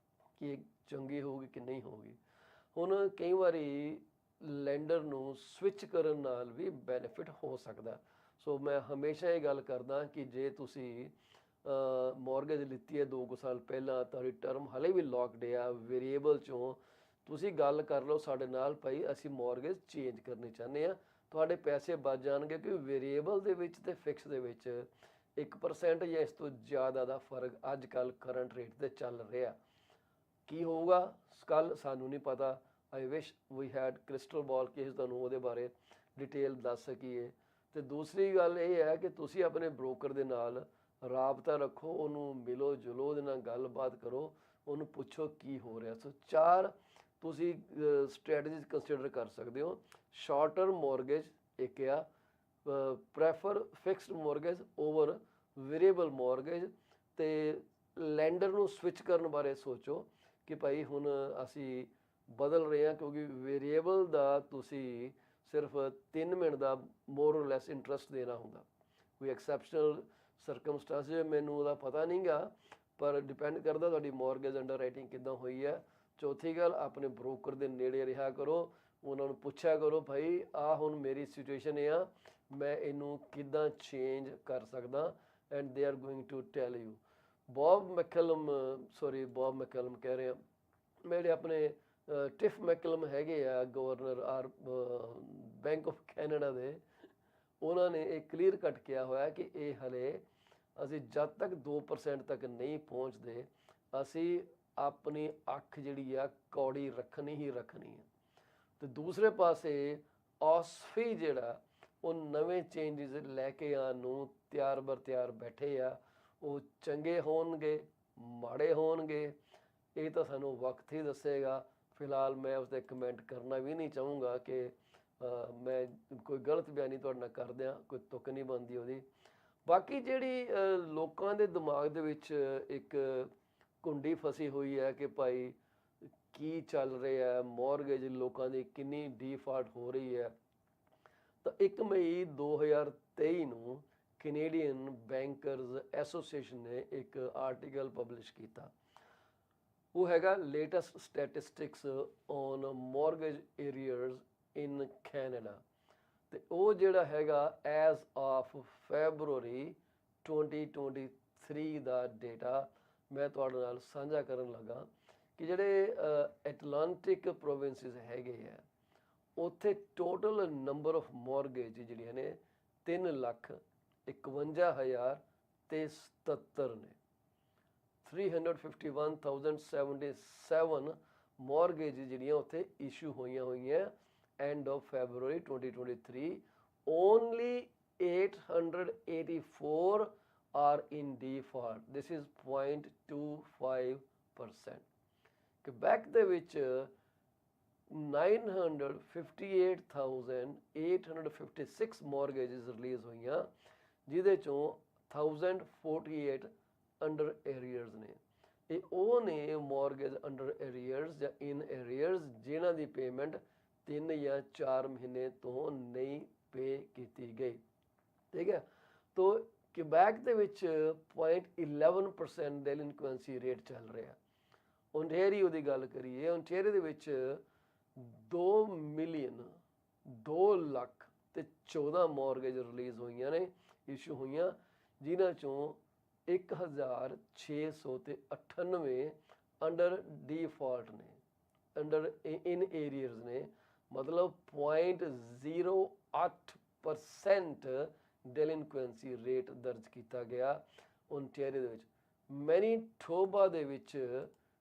ਕਿ ਚੰਗੀ ਹੋਊਗੀ ਕਿ ਨਹੀਂ ਹੋਊਗੀ। ਹੁਣ ਕਈ ਵਾਰੀ ਲੈਂਡਰ ਨੂੰ ਸਵਿਚ ਕਰਨ ਨਾਲ ਵੀ ਬੈਨੀਫਿਟ ਹੋ ਸਕਦਾ। ਸੋ ਮੈਂ ਹਮੇਸ਼ਾ ਇਹ ਗੱਲ ਕਰਦਾ ਕਿ ਜੇ ਤੁਸੀਂ ਮੌਰਗੇਜ ਲਿੱਤੀ ਹੈ 2 ਸਾਲ ਪਹਿਲਾਂ, ਤੁਹਾਡੀ ਟਰਮ ਹਲੇ ਵੀ ਲੌਕਡ ਆ ਵੇਰੀਏਬਲ 'ਚੋਂ, ਤੁਸੀਂ ਗੱਲ ਕਰ ਲਓ ਸਾਡੇ ਨਾਲ, ਭਾਈ ਅਸੀਂ ਮੌਰਗੇਜ ਚੇਂਜ ਕਰਨੀ ਚਾਹੁੰਦੇ ਹਾਂ। ਤੁਹਾਡੇ ਪੈਸੇ ਬਚ ਜਾਣਗੇ, ਕਿ ਵੇਰੀਏਬਲ ਦੇ ਵਿੱਚ ਅਤੇ ਫਿਕਸ ਦੇ ਵਿੱਚ 1% ਜਾਂ ਇਸ ਤੋਂ ਜ਼ਿਆਦਾ ਦਾ ਫਰਕ ਅੱਜ ਕੱਲ੍ਹ ਕਰੰਟ ਰੇਟ 'ਤੇ ਚੱਲ ਰਿਹਾ। ਕੀ ਹੋਊਗਾ ਕੱਲ੍ਹ ਸਾਨੂੰ ਨਹੀਂ ਪਤਾ। ਆਈ ਵਿਸ਼ ਵੀ ਹੈਡ ਕ੍ਰਿਸਟਲ ਬਾਲ ਕਿ ਅਸੀਂ ਤੁਹਾਨੂੰ ਉਹਦੇ ਬਾਰੇ ਡਿਟੇਲ ਦੱਸ ਸਕੀਏ। ਅਤੇ ਦੂਸਰੀ ਗੱਲ ਇਹ ਹੈ ਕਿ ਤੁਸੀਂ ਆਪਣੇ ਬ੍ਰੋਕਰ ਦੇ ਨਾਲ ਰਾਬਤਾ ਰੱਖੋ, ਉਹਨੂੰ ਮਿਲੋ ਜੁਲੋ, ਉਹਦੇ ਨਾਲ ਗੱਲਬਾਤ ਕਰੋ, ਉਹਨੂੰ ਪੁੱਛੋ ਕੀ ਹੋ ਰਿਹਾ। ਸੋ 4 ਤੁਸੀਂ ਸਟ੍ਰੈਟਜੀਜ਼ ਕੰਸੀਡਰ ਕਰ ਸਕਦੇ ਹੋ। ਸ਼ਾਰਟ ਟਰਮ ਮੌਰਗੇਜ ਇੱਕ ਆ, prefer fixed mortgage over variable mortgage, ਅਤੇ ਲੈਂਡਰ ਨੂੰ ਸਵਿਚ ਕਰਨ ਬਾਰੇ ਸੋਚੋ ਕਿ ਭਾਈ ਹੁਣ ਅਸੀਂ ਬਦਲ ਰਹੇ ਹਾਂ, ਕਿਉਂਕਿ ਵੇਰੀਏਬਲ ਦਾ ਤੁਸੀਂ ਸਿਰਫ 3 ਮਹੀਨੇ ਦਾ ਮੋਰ ਔਰ ਲੈਸ ਇੰਟਰਸਟ ਦੇਣਾ ਹੁੰਦਾ। ਕੋਈ ਐਕਸੈਪਸ਼ਨਲ ਸਰਕਮਸਟਾਂਸਿਸ ਮੈਨੂੰ ਉਹਦਾ ਪਤਾ ਨਹੀਂ ਗਾ, ਪਰ ਡਿਪੈਂਡ ਕਰਦਾ ਤੁਹਾਡੀ ਮੌਰਗੇਜ ਅੰਡਰ ਰਾਈਟਿੰਗ ਕਿੱਦਾਂ ਹੋਈ ਹੈ। ਚੌਥੀ ਗੱਲ, ਆਪਣੇ ਬ੍ਰੋਕਰ ਦੇ ਨੇੜੇ ਰਿਹਾ ਕਰੋ, ਉਹਨਾਂ ਨੂੰ ਪੁੱਛਿਆ ਕਰੋ ਭਾਈ ਆਹ ਹੁਣ ਮੇਰੀ ਸਿਚੁਏਸ਼ਨ ਆ, ਮੈਂ ਇਹਨੂੰ ਕਿੱਦਾਂ ਚੇਂਜ ਕਰ ਸਕਦਾ, and they are going to tell you. Bob McCallum ਕਹਿ ਰਹੇ ਆ, ਮੇਰੇ ਆਪਣੇ ਟਿਫ ਮੈਕਲਮ ਹੈਗੇ ਆ ਗਵਰਨਰ ਬੈਂਕ ਆਫ ਕੈਨੇਡਾ ਦੇ, ਉਹਨਾਂ ਨੇ ਇਹ ਕਲੀਅਰ ਕੱਟ ਕਿਹਾ ਹੋਇਆ ਕਿ ਇਹ ਹਲੇ ਅਸੀਂ ਜਦ ਤੱਕ 2% ਤੱਕ ਨਹੀਂ ਪਹੁੰਚਦੇ, ਅਸੀਂ ਆਪਣੀ ਅੱਖ ਜਿਹੜੀ ਆ ਕੌੜੀ ਰੱਖਣੀ ਹੀ ਰੱਖਣੀ ਹੈ। ਅਤੇ ਦੂਸਰੇ ਪਾਸੇ ਔਸਫੀ ਜਿਹੜਾ ਉਹ ਨਵੇਂ ਚੇਂਜਿਸ ਲੈ ਕੇ ਆਉਣ ਨੂੰ ਤਿਆਰ ਬਰ ਤਿਆਰ ਬੈਠੇ ਆ। ਉਹ ਚੰਗੇ ਹੋਣਗੇ ਮਾੜੇ ਹੋਣਗੇ ਇਹ ਤਾਂ ਸਾਨੂੰ ਵਕਤ ਹੀ ਦੱਸੇਗਾ। ਫਿਲਹਾਲ ਮੈਂ ਉਸ 'ਤੇ ਕਮੈਂਟ ਕਰਨਾ ਵੀ ਨਹੀਂ ਚਾਹੂੰਗਾ ਕਿ ਮੈਂ ਕੋਈ ਗਲਤ ਬਿਆਨੀ ਤੁਹਾਡੇ ਨਾਲ ਕਰ ਦਿਆਂ, ਕੋਈ ਤੁਕ ਨਹੀਂ ਬਣਦੀ ਉਹਦੀ। ਬਾਕੀ ਜਿਹੜੀ ਲੋਕਾਂ ਦੇ ਦਿਮਾਗ ਦੇ ਵਿੱਚ ਇੱਕ ਘੁੰਡੀ ਫਸੀ ਹੋਈ ਹੈ ਕਿ ਭਾਈ ਕੀ ਚੱਲ ਰਿਹਾ ਹੈ, ਮੌਰਗੇਜ ਲੋਕਾਂ ਦੀ ਕਿੰਨੀ ਡੀਫਾਲਟ ਹੋ ਰਹੀ ਹੈ। ਤਾਂ 1 ਮਈ 2023 ਨੂੰ ਕੈਨੇਡੀਅਨ ਬੈਂਕਰਜ਼ ਐਸੋਸੀਏਸ਼ਨ ਨੇ ਇੱਕ ਆਰਟੀਕਲ ਪਬਲਿਸ਼ ਕੀਤਾ। ਉਹ ਹੈਗਾ latest statistics on mortgage arrears in Canada, ਅਤੇ ਉਹ ਜਿਹੜਾ ਹੈਗਾ ਐਜ਼ ਆਫ ਫੈਬਰਵਰੀ 2023 ਦਾ ਡੇਟਾ ਮੈਂ ਤੁਹਾਡੇ ਨਾਲ ਸਾਂਝਾ ਕਰਨ ਲੱਗਾ ਕਿ ਜਿਹੜੇ ਐਟਲਾਂਟਿਕ ਪ੍ਰੋਵਿੰਸਿਸ ਹੈਗੇ ਆ ਉੱਥੇ ਟੋਟਲ ਨੰਬਰ ਆਫ ਮੌਰਗੇਜ ਜਿਹੜੀਆਂ ਨੇ 3,51,077 ਨੇ। 351,077 ਮੌਰਗੇਜ ਜਿਹੜੀਆਂ ਉੱਥੇ ਇਸ਼ੂ ਹੋਈਆਂ end of February 2023। Only 884 are in default. This is 0.25%. Quebec ਦੇ ਵਿੱਚ 958,856 ਮੌਰਗੇਜਸ ਰਿਲੀਜ਼ ਹੋਈਆਂ, ਜਿਹਦੇ ਚੋਂ 1048 ਅੰਡਰ ਏਰੀਅਰਸ ਨੇ। ਇਹ ਉਹ ਨੇ ਮੌਰਗੇਜ ਅੰਡਰ ਏਰੀਅਰਸ ਜਾਂ ਇਨ ਏਰੀਅਰਸ ਜਿਨ੍ਹਾਂ ਦੀ ਪੇਮੈਂਟ 3 ਜਾਂ 4 ਮਹੀਨੇ ਤੋਂ ਨਹੀਂ ਪੇ ਕੀਤੀ ਗਈ। ਠੀਕ ਹੈ, ਤੋ ਕਿਬੈਕ ਦੇ ਵਿੱਚ 0.11% ਡੈਲਿਨਕੁਐਂਸੀ ਰੇਟ ਚੱਲ ਰਿਹਾ। ਓਨਟੇਰੀਓ ਦੀ ਗੱਲ ਕਰੀਏ, ਓਨਟੇਰੀਓ ਦੇ ਵਿੱਚ 2,02,14 ਮੌਰਗੇਜ ਰਿਲੀਜ਼ ਹੋਈਆਂ ਨੇ, ਇਸ਼ੂ ਹੋਈਆਂ, ਜਿਨ੍ਹਾਂ ਚੋਂ 1,698 ਅੰਡਰ ਡੀਫਾਲਟ ਨੇ, ਅੰਡਰ ਇਨ ਏਰੀਅਰਸ ਨੇ, ਮਤਲਬ 0.08% ਡੈਲਿਨਕੁਐਂਸੀ ਰੇਟ ਦਰਜ ਕੀਤਾ ਗਿਆ ਓਨਟੇਰੀਓ ਦੇ ਵਿੱਚ। ਮੈਨੀਟੋਬਾ ਦੇ ਵਿੱਚ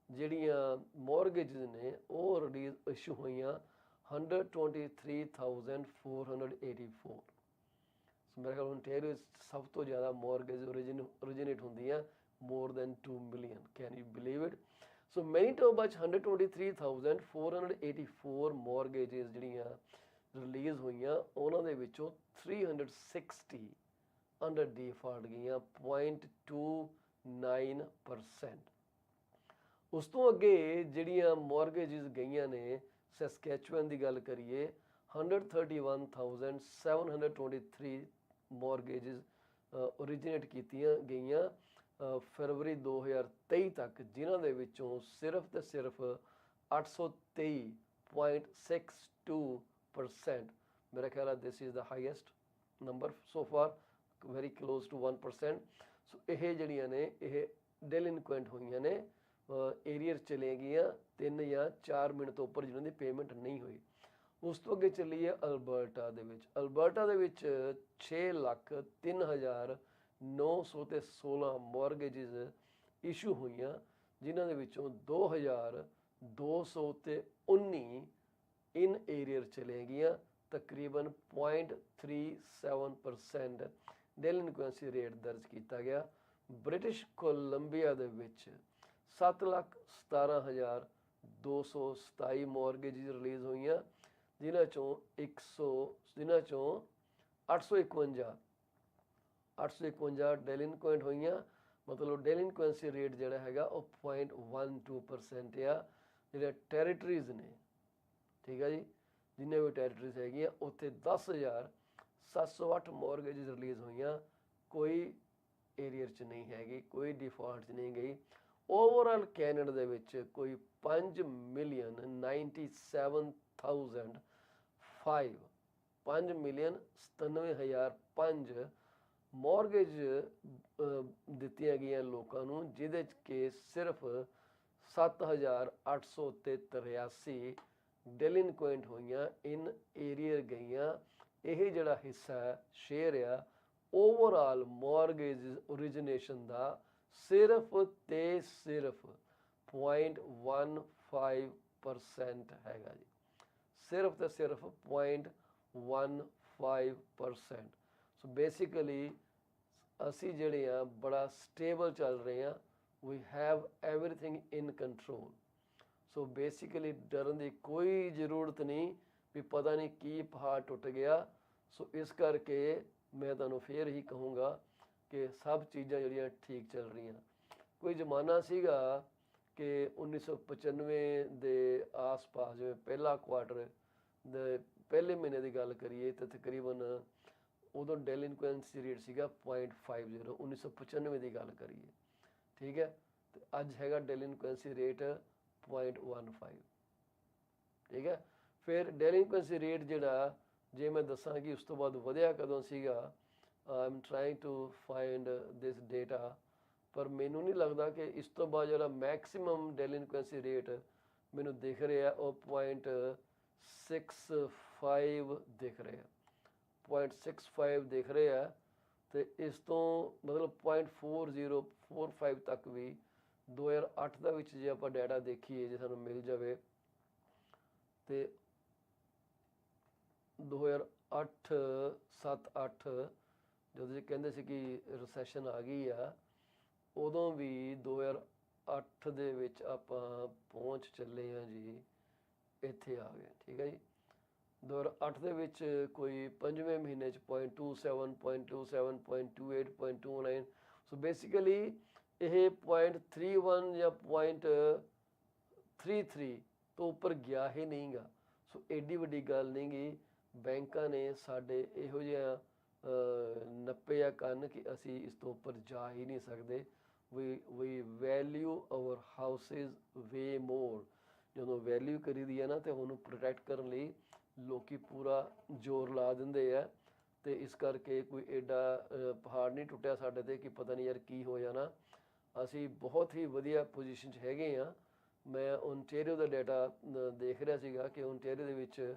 ਜਿਹੜੀਆਂ ਮੌਰਗੇਜਸ ਨੇ ਉਹ ਰਿਲੀਜ਼ ਇਸ਼ੂ ਹੋਈਆਂ 123,484। ਸੋ ਮੇਰੇ ਖਿਆਲ ਓਨਟਾਰੀਓ ਸਭ ਤੋਂ ਜ਼ਿਆਦਾ ਮੋਰਗੇਜ ਓਰੀਜਿਨੇਟ ਹੁੰਦੀਆਂ more than 2 million. Can you believe it? So Manitoba 'ਚ 123,484 mortgages ਜਿਹੜੀਆਂ ਰਿਲੀਜ਼ ਹੋਈਆਂ, ਉਹਨਾਂ ਦੇ ਵਿੱਚੋਂ 360 ਅੰਡਰ ਡਿਫਾਲਟ ਗਈਆਂ 0.29%। ਉਸ ਤੋਂ ਅੱਗੇ ਜਿਹੜੀਆਂ ਮੋਰਗੇजेस ਗਈਆਂ ਨੇ, ਸੈਸਕੈਚੁਅਨ ਦੀ ਗੱਲ ਕਰੀਏ 131,723 ਮੋਰਗੇजेस ਓਰੀਜਿਨੇਟ ਕੀਤੀਆਂ ਗਈਆਂ ਫਰਵਰੀ 2023 ਤੱਕ, ਜਿਨ੍ਹਾਂ ਦੇ ਵਿੱਚੋਂ ਸਿਰਫ ਤੇ ਸਿਰਫ 823.62%, ਮੇਰਾ ਖਿਆਲ ਹੈ this is the highest number so far, very close to 1%। So ਇਹ ਜਿਹੜੀਆਂ ਨੇ ਇਹ ਡੈਲਿਨਕੁਐਂਟ ਹੋਈਆਂ ਨੇ, ਏਰੀਅਰ ਚਲੇ ਗਈਆਂ 3 ਜਾਂ 4 ਮਿੰਟ ਤੋਂ ਉੱਪਰ ਜਿਨ੍ਹਾਂ ਦੀ ਪੇਮੈਂਟ ਨਹੀਂ ਹੋਈ। ਉਸ ਤੋਂ ਅੱਗੇ ਚੱਲੀਏ ਅਲਬਰਟਾ ਦੇ ਵਿੱਚ। ਅਲਬਰਟਾ ਦੇ ਵਿੱਚ 6,03,916 ਮੋਰਗੇजेस ਇਸ਼ੂ ਹੋਈਆਂ, ਜਿਨ੍ਹਾਂ ਦੇ ਵਿੱਚੋਂ 2,219 ਇਨ ਏਰੀਅਰ ਚਲੇ ਗਈਆਂ, ਤਕਰੀਬਨ 0.37% ਡੈਲਿਨਕੁਐਂਸੀ ਰੇਟ ਦਰਜ ਕੀਤਾ ਗਿਆ। ਬ੍ਰਿਟਿਸ਼ ਕੋਲੰਬੀਆ ਦੇ ਵਿੱਚ 7,17,227 ਮੋਰਗੇजेस ਰਿਲੀਜ਼ ਹੋਈਆਂ, ਜਿਨ੍ਹਾਂ ਚੋਂ 851 ਡੈਲਿਨਕੁਐਂਟ ਹੋਈਆਂ। ਮਤਲਬ ਡੈਲਿਨਕੁਐਂਸੀ ਰੇਟ ਜਿਹੜਾ ਹੈਗਾ ਉਹ 0.12% ਆ। ਜਿਹੜੇ ਟੈਰੀਟਰੀਜ਼ ਨੇ, ਠੀਕ ਹੈ ਜੀ, ਜਿੰਨੇ ਵੀ ਟੈਰੀਟਰੀਜ਼ ਹੈਗੀਆਂ, ਉੱਥੇ 10,708 ਮੋਰਗੇजेस ਰਿਲੀਜ਼ ਹੋਈਆਂ, ਕੋਈ ਏਰੀਅਰ 'ਚ ਨਹੀਂ ਹੈਗੀ, ਕੋਈ ਡਿਫਾਲਟ 'ਚ ਨਹੀਂ ਗਈ। ਓਵਰਆਲ ਕੈਨੇਡਾ ਦੇ ਵਿੱਚ ਕੋਈ 5,97,005 ਮੋਰਗੇਜ ਦਿੱਤੀਆਂ ਗਈਆਂ ਲੋਕਾਂ ਨੂੰ, ਜਿਹਦੇ 'ਚ ਕਿ ਸਿਰਫ 7,883 ਡੈਲਿਨਕੁਐਂਟ ਹੋਈਆਂ, ਇਨ ਏਰੀਅਰ ਗਈਆਂ। ਇਹ ਜਿਹੜਾ ਹਿੱਸਾ ਸ਼ੇਅਰ ਆ ਓਵਰਆਲ ਮੋਰਗੇਜ ਓਰੀਜਿਨੇਸ਼ਨ ਦਾ ਸਿਰਫ ਤੇ ਸਿਰਫ 0.15% ਹੈਗਾ ਜੀ, ਸਿਰਫ ਤੇ ਸਿਰਫ 0.15%। ਸੋ ਬੇਸਿਕਲੀ ਅਸੀਂ ਜਿਹੜੇ ਆ ਬੜਾ ਸਟੇਬਲ ਚੱਲ ਰਹੇ ਆ, we have everything in control. So basically ਡਰਨ ਦੀ ਕੋਈ ਜ਼ਰੂਰਤ ਨਹੀਂ ਵੀ ਪਤਾ ਨਹੀਂ ਕੀ ਪਹਾੜ ਟੁੱਟ ਗਿਆ। ਸੋ ਇਸ ਕਰਕੇ ਮੈਂ ਤੁਹਾਨੂੰ ਫੇਰ ਹੀ ਕਹੂੰਗਾ ਕਿ ਸਭ ਚੀਜ਼ਾਂ ਜਿਹੜੀਆਂ ਠੀਕ ਚੱਲ ਰਹੀਆਂ। ਕੋਈ ਜ਼ਮਾਨਾ ਸੀਗਾ ਕਿ 1995 ਦੇ ਆਸ-ਪਾਸ, ਜਿਵੇਂ ਪਹਿਲਾ ਕੁਆਟਰ ਦੇ ਪਹਿਲੇ ਮਹੀਨੇ ਦੀ ਗੱਲ ਕਰੀਏ ਤਾਂ ਤਕਰੀਬਨ ਉਦੋਂ ਡੈਲਿਨਕੁਐਂਸੀ ਰੇਟ ਸੀਗਾ 0.50, 1995 ਦੀ ਗੱਲ ਕਰੀਏ, ਠੀਕ ਹੈ। ਤੇ ਅੱਜ ਹੈਗਾ ਡੈਲਿਨਕੁਐਂਸੀ ਰੇਟ 0.15, ਠੀਕ ਹੈ। ਫਿਰ ਡੈਲਿਨਕੁਐਂਸੀ ਰੇਟ ਜਿਹੜਾ, ਜੇ ਮੈਂ ਦੱਸਾਂ ਕਿ ਉਸ ਤੋਂ ਬਾਅਦ ਵਧਿਆ ਕਦੋਂ ਸੀਗਾ, I am trying to find this data, ਪਰ ਮੈਨੂੰ ਨਹੀਂ ਲੱਗਦਾ ਕਿ ਇਸ ਤੋਂ ਬਾਅਦ ਜਿਹੜਾ ਮੈਕਸਿਮਮ ਡੈਲਿਨਕੁਐਂਸੀ ਰੇਟ ਮੈਨੂੰ ਦਿਖ ਰਿਹਾ ਉਹ 0.65 ਦਿਖ ਰਿਹਾ, 0.65 ਦਿਖ ਰਿਹਾ। ਅਤੇ ਇਸ ਤੋਂ ਮਤਲਬ 0.4045 ਤੱਕ ਵੀ 2008 ਦਾ ਵਿੱਚ ਜੇ ਆਪਾਂ ਡਾਟਾ ਦੇਖੀਏ, ਜੇ ਸਾਨੂੰ ਮਿਲ ਜਾਵੇ, ਅਤੇ 2008-7-8 ਜਦੋਂ ਜੀ ਕਹਿੰਦੇ ਸੀ ਕਿ ਰਿਸੈਸ਼ਨ ਆ ਗਈ ਆ, ਉਦੋਂ ਵੀ 2008 ਦੇ ਵਿੱਚ ਆਪਾਂ ਪਹੁੰਚ ਚੱਲੇ ਹਾਂ ਜੀ, ਇੱਥੇ ਆ ਗਏ, ਠੀਕ ਹੈ ਜੀ। 2008 ਦੇ ਵਿੱਚ ਕੋਈ 5ਵੇਂ ਮਹੀਨੇ 'ਚ 0.27, 0.27, 0.28, 0.29। ਸੋ ਬੇਸਿਕਲੀ ਇਹ 0.31 ਜਾਂ 0.33 ਤੋਂ ਉੱਪਰ ਗਿਆ ਹੀ ਨਹੀਂ ਗਾ। ਸੋ ਐਡੀ ਵੱਡੀ ਗੱਲ ਨਹੀਂ ਗੀ। ਬੈਂਕਾਂ ਨੇ ਸਾਡੇ ਇਹੋ ਜਿਹਾ ਨੱਪਿਆ ਕੰਨ ਕਿ ਅਸੀਂ ਇਸ ਤੋਂ ਉੱਪਰ ਜਾ ਹੀ ਨਹੀਂ ਸਕਦੇ। ਵੀ ਵੈਲਿਊ ਆਵਰ ਹਾਊਸਿਸ ਵੇ ਮੋਰ। ਜਦੋਂ ਵੈਲਿਊ ਕਰੀਦੀ ਹੈ ਨਾ, ਅਤੇ ਉਹਨੂੰ ਪ੍ਰੋਟੈਕਟ ਕਰਨ ਲਈ ਲੋਕੀ ਪੂਰਾ ਜ਼ੋਰ ਲਾ ਦਿੰਦੇ ਆ, ਅਤੇ ਇਸ ਕਰਕੇ ਕੋਈ ਐਡਾ ਪਹਾੜ ਨਹੀਂ ਟੁੱਟਿਆ ਸਾਡੇ 'ਤੇ ਕਿ ਪਤਾ ਨਹੀਂ ਯਾਰ ਕੀ ਹੋ ਜਾਣਾ। ਅਸੀਂ ਬਹੁਤ ਹੀ ਵਧੀਆ ਪੋਜੀਸ਼ਨ 'ਚ ਹੈਗੇ ਹਾਂ। ਮੈਂ ਓਨਟਾਰੀਓ ਦਾ ਡਾਟਾ ਦੇਖ ਰਿਹਾ ਸੀਗਾ ਕਿ ਓਨਟਾਰੀਓ ਦੇ ਵਿੱਚ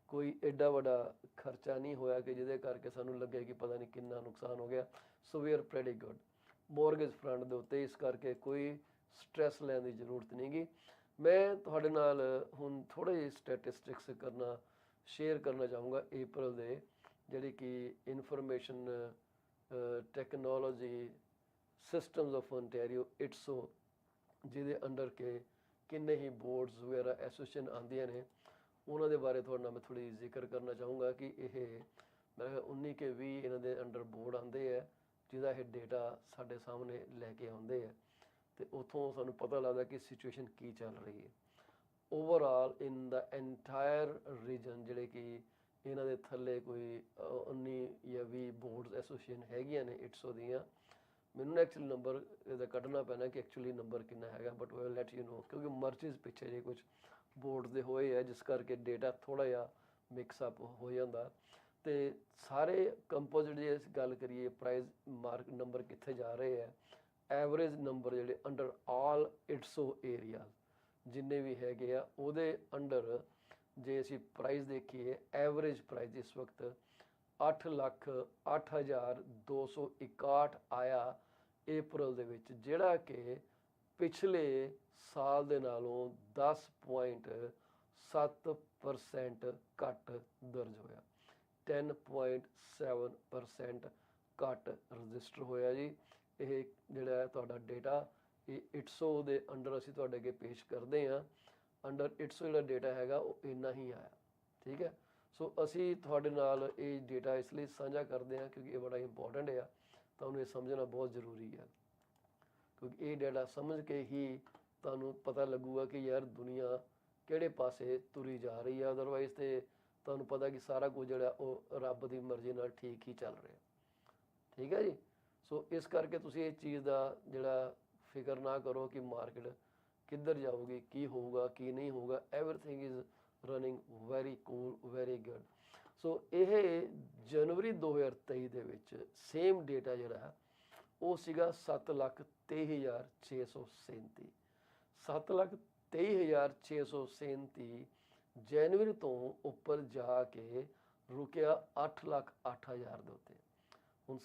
ਕੋਈ ਐਡਾ ਵੱਡਾ ਖਰਚਾ ਨਹੀਂ ਹੋਇਆ ਕਿ ਜਿਹਦੇ ਕਰਕੇ ਸਾਨੂੰ ਲੱਗੇ ਕਿ ਪਤਾ ਨਹੀਂ ਕਿੰਨਾ ਨੁਕਸਾਨ ਹੋ ਗਿਆ। So we are pretty good mortgage front ਦੇ ਉੱਤੇ, ਇਸ ਕਰਕੇ ਕੋਈ ਸਟ੍ਰੈਸ ਲੈਣ ਦੀ ਜ਼ਰੂਰਤ ਨਹੀਂ ਗੀ। ਮੈਂ ਤੁਹਾਡੇ ਨਾਲ ਹੁਣ ਥੋੜ੍ਹੇ ਜਿਹੇ ਸਟੈਟਿਸਟਿਕਸ ਸ਼ੇਅਰ ਕਰਨਾ ਚਾਹੂੰਗਾ ਅਪ੍ਰੈਲ ਦੇ, ਜਿਹੜੀ ਕਿ information technology systems of ontario ITSO ਜਿਹਦੇ ਅੰਡਰ ਕੇ ਕਿੰਨੇ ਹੀ ਬੋਰਡਸ ਵਗੈਰਾ ਐਸੋਸੀਏਸ਼ਨ ਆਉਂਦੀਆਂ ਨੇ, ਉਹਨਾਂ ਦੇ ਬਾਰੇ ਤੁਹਾਡੇ ਨਾਲ ਮੈਂ ਥੋੜ੍ਹੀ ਜ਼ਿਕਰ ਕਰਨਾ ਚਾਹੂँਗਾ ਕਿ ਇਹ ਮੇਰੇ ਖਿਆਲ 19 ਕੇ 20 ਇਹਨਾਂ ਦੇ ਅੰਡਰ ਬੋਰਡ ਆਉਂਦੇ ਹੈ, ਜਿਹਦਾ ਇਹ ਡੇਟਾ ਸਾਡੇ ਸਾਹਮਣੇ ਲੈ ਕੇ ਆਉਂਦੇ ਹੈ ਅਤੇ ਉੱਥੋਂ ਸਾਨੂੰ ਪਤਾ ਲੱਗਦਾ ਕਿ ਸਿਚੁਏਸ਼ਨ ਕੀ ਚੱਲ ਰਹੀ ਹੈ overall in the entire region. ਜਿਹੜੇ ਕਿ ਇਹਨਾਂ ਦੇ ਥੱਲੇ ਕੋਈ 19 ਜਾਂ 20 ਬੋਰਡਸ ਐਸੋਸੀਏਸ਼ਨ ਹੈਗੀਆਂ ਨੇ ITSO ਦੀਆਂ। ਮੈਨੂੰ ਨਾ ਐਕਚੁਅਲੀ ਨੰਬਰ ਇਹਦਾ ਕੱਢਣਾ ਪੈਣਾ ਕਿ ਐਕਚੁਅਲੀ ਨੰਬਰ ਕਿੰਨਾ ਹੈਗਾ, but I will let you know, ਕਿਉਂਕਿ ਮਰਜ਼ੀਜ਼ ਪਿੱਛੇ ਜੇ ਕੁਝ ਬੋਰਡਸ ਦੇ ਹੋਏ ਹੈ ਜਿਸ ਕਰਕੇ ਡੇਟਾ ਥੋੜ੍ਹਾ ਜਿਹਾ ਮਿਕਸ ਅਪ ਹੋ ਜਾਂਦਾ। ਅਤੇ ਸਾਰੇ ਕੰਪੋਜ਼ਿਟ ਜੇ ਅਸੀਂ ਗੱਲ ਕਰੀਏ ਪ੍ਰਾਈਜ਼ ਮਾਰਕ ਨੰਬਰ ਕਿੱਥੇ ਜਾ ਰਹੇ ਹੈ, ਐਵਰੇਜ ਨੰਬਰ ਜਿਹੜੇ ਅੰਡਰ ਆਲ ITSO ਏਰੀਆ ਜਿੰਨੇ ਵੀ ਹੈਗੇ ਆ ਉਹਦੇ ਅੰਡਰ ਜੇ ਅਸੀਂ ਪ੍ਰਾਈਜ਼ ਦੇਖੀਏ, ਐਵਰੇਜ ਪ੍ਰਾਈਜ਼ ਇਸ ਵਕਤ 8,08,261 ਆਇਆ ਅਪ੍ਰੈਲ ਦੇ ਵਿੱਚ, ਜਿਹੜਾ ਕਿ ਪਿਛਲੇ ਸਾਲ ਦੇ ਨਾਲੋਂ 10.7% ਘੱਟ ਦਰਜ ਹੋਇਆ, 10.7% ਘੱਟ ਰਜਿਸਟਰ ਹੋਇਆ ਜੀ। ਇਹ ਜਿਹੜਾ ਹੈ ਤੁਹਾਡਾ ਡੇਟਾ ਇਹ ITSO ਦੇ ਅੰਡਰ ਅਸੀਂ ਤੁਹਾਡੇ ਅੱਗੇ ਪੇਸ਼ ਕਰਦੇ ਹਾਂ। ਅੰਡਰ ITSO ਜਿਹੜਾ ਡੇਟਾ ਹੈਗਾ ਉਹ ਇੰਨਾ ਹੀ ਆਇਆ, ਠੀਕ ਹੈ। ਸੋ ਅਸੀਂ ਤੁਹਾਡੇ ਨਾਲ ਇਹ ਡੇਟਾ ਇਸ ਲਈ ਸਾਂਝਾ ਕਰਦੇ ਹਾਂ ਕਿਉਂਕਿ ਇਹ ਬੜਾ ਇੰਪੋਰਟੈਂਟ ਆ, ਤੁਹਾਨੂੰ ਇਹ ਸਮਝਣਾ ਬਹੁਤ ਜ਼ਰੂਰੀ ਹੈ, ਕਿਉਂਕਿ ਇਹ ਡੇਟਾ ਸਮਝ ਕੇ ਹੀ ਤੁਹਾਨੂੰ ਪਤਾ ਲੱਗੂਗਾ ਕਿ ਯਾਰ ਦੁਨੀਆ ਕਿਹੜੇ ਪਾਸੇ ਤੁਰੀ ਜਾ ਰਹੀ ਹੈ। ਅਦਰਵਾਈਜ਼ ਤੇ ਤੁਹਾਨੂੰ ਪਤਾ ਕਿ ਸਾਰਾ ਕੁਝ ਜਿਹੜਾ ਉਹ ਰੱਬ ਦੀ ਮਰਜ਼ੀ ਨਾਲ ਠੀਕ ਹੀ ਚੱਲ ਰਿਹਾ, ਠੀਕ ਹੈ ਜੀ। ਸੋ ਇਸ ਕਰਕੇ ਤੁਸੀਂ ਇਹ ਚੀਜ਼ ਦਾ ਜਿਹੜਾ ਫਿਕਰ ਨਾ ਕਰੋ ਕਿ ਮਾਰਕੀਟ ਕਿੱਧਰ ਜਾਊਗੀ, ਕੀ ਹੋਊਗਾ ਕੀ ਨਹੀਂ ਹੋਊਗਾ, everything is running very cool, very good. So ਇਹ ਜਨਵਰੀ 2023 ਦੇ ਵਿੱਚ ਸੇਮ ਡੇਟਾ ਜਿਹੜਾ ਉਹ ਸੀਗਾ 7,23,637, 7,23,637 ਜਨਵਰੀ ਤੋਂ ਉੱਪਰ ਜਾ ਕੇ ਰੁਕਿਆ 8,08,000 ਦੇ ਉੱਤੇ। ਹੁਣ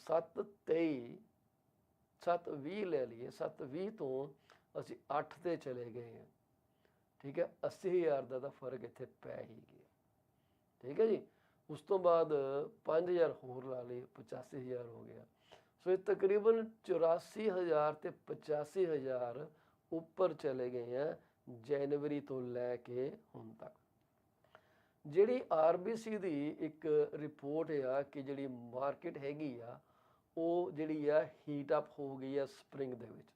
7,20 ਲੈ ਲਈਏ, 7,20 ਤੋਂ ਅਸੀਂ 8 ਤੇ ਚਲੇ ਗਏ ਹਾਂ, ਠੀਕ ਹੈ। 80,000 ਦਾ ਤਾਂ ਫਰਕ ਇੱਥੇ ਪੈ ਹੀ ਗਿਆ, ਠੀਕ ਹੈ ਜੀ। ਉਸ ਤੋਂ ਬਾਅਦ 5,000 ਹੋਰ ਲਾ ਲਏ, 85,000 ਹੋ ਗਿਆ। ਸੋ ਇਹ ਤਕਰੀਬਨ 84,000 ਤੇ 85,000 ਉੱਪਰ ਚਲੇ ਗਏ ਆ ਜਨਵਰੀ ਤੋਂ ਲੈ ਕੇ ਹੁਣ ਤੱਕ। ਜਿਹੜੀ RBC ਦੀ ਇੱਕ ਰਿਪੋਰਟ ਆ ਕਿ ਜਿਹੜੀ ਮਾਰਕੀਟ ਹੈਗੀ ਆ ਉਹ ਜਿਹੜੀ ਆ ਹੀਟ ਅਪ ਹੋ ਗਈ ਆ ਸਪਰਿੰਗ ਦੇ ਵਿੱਚ।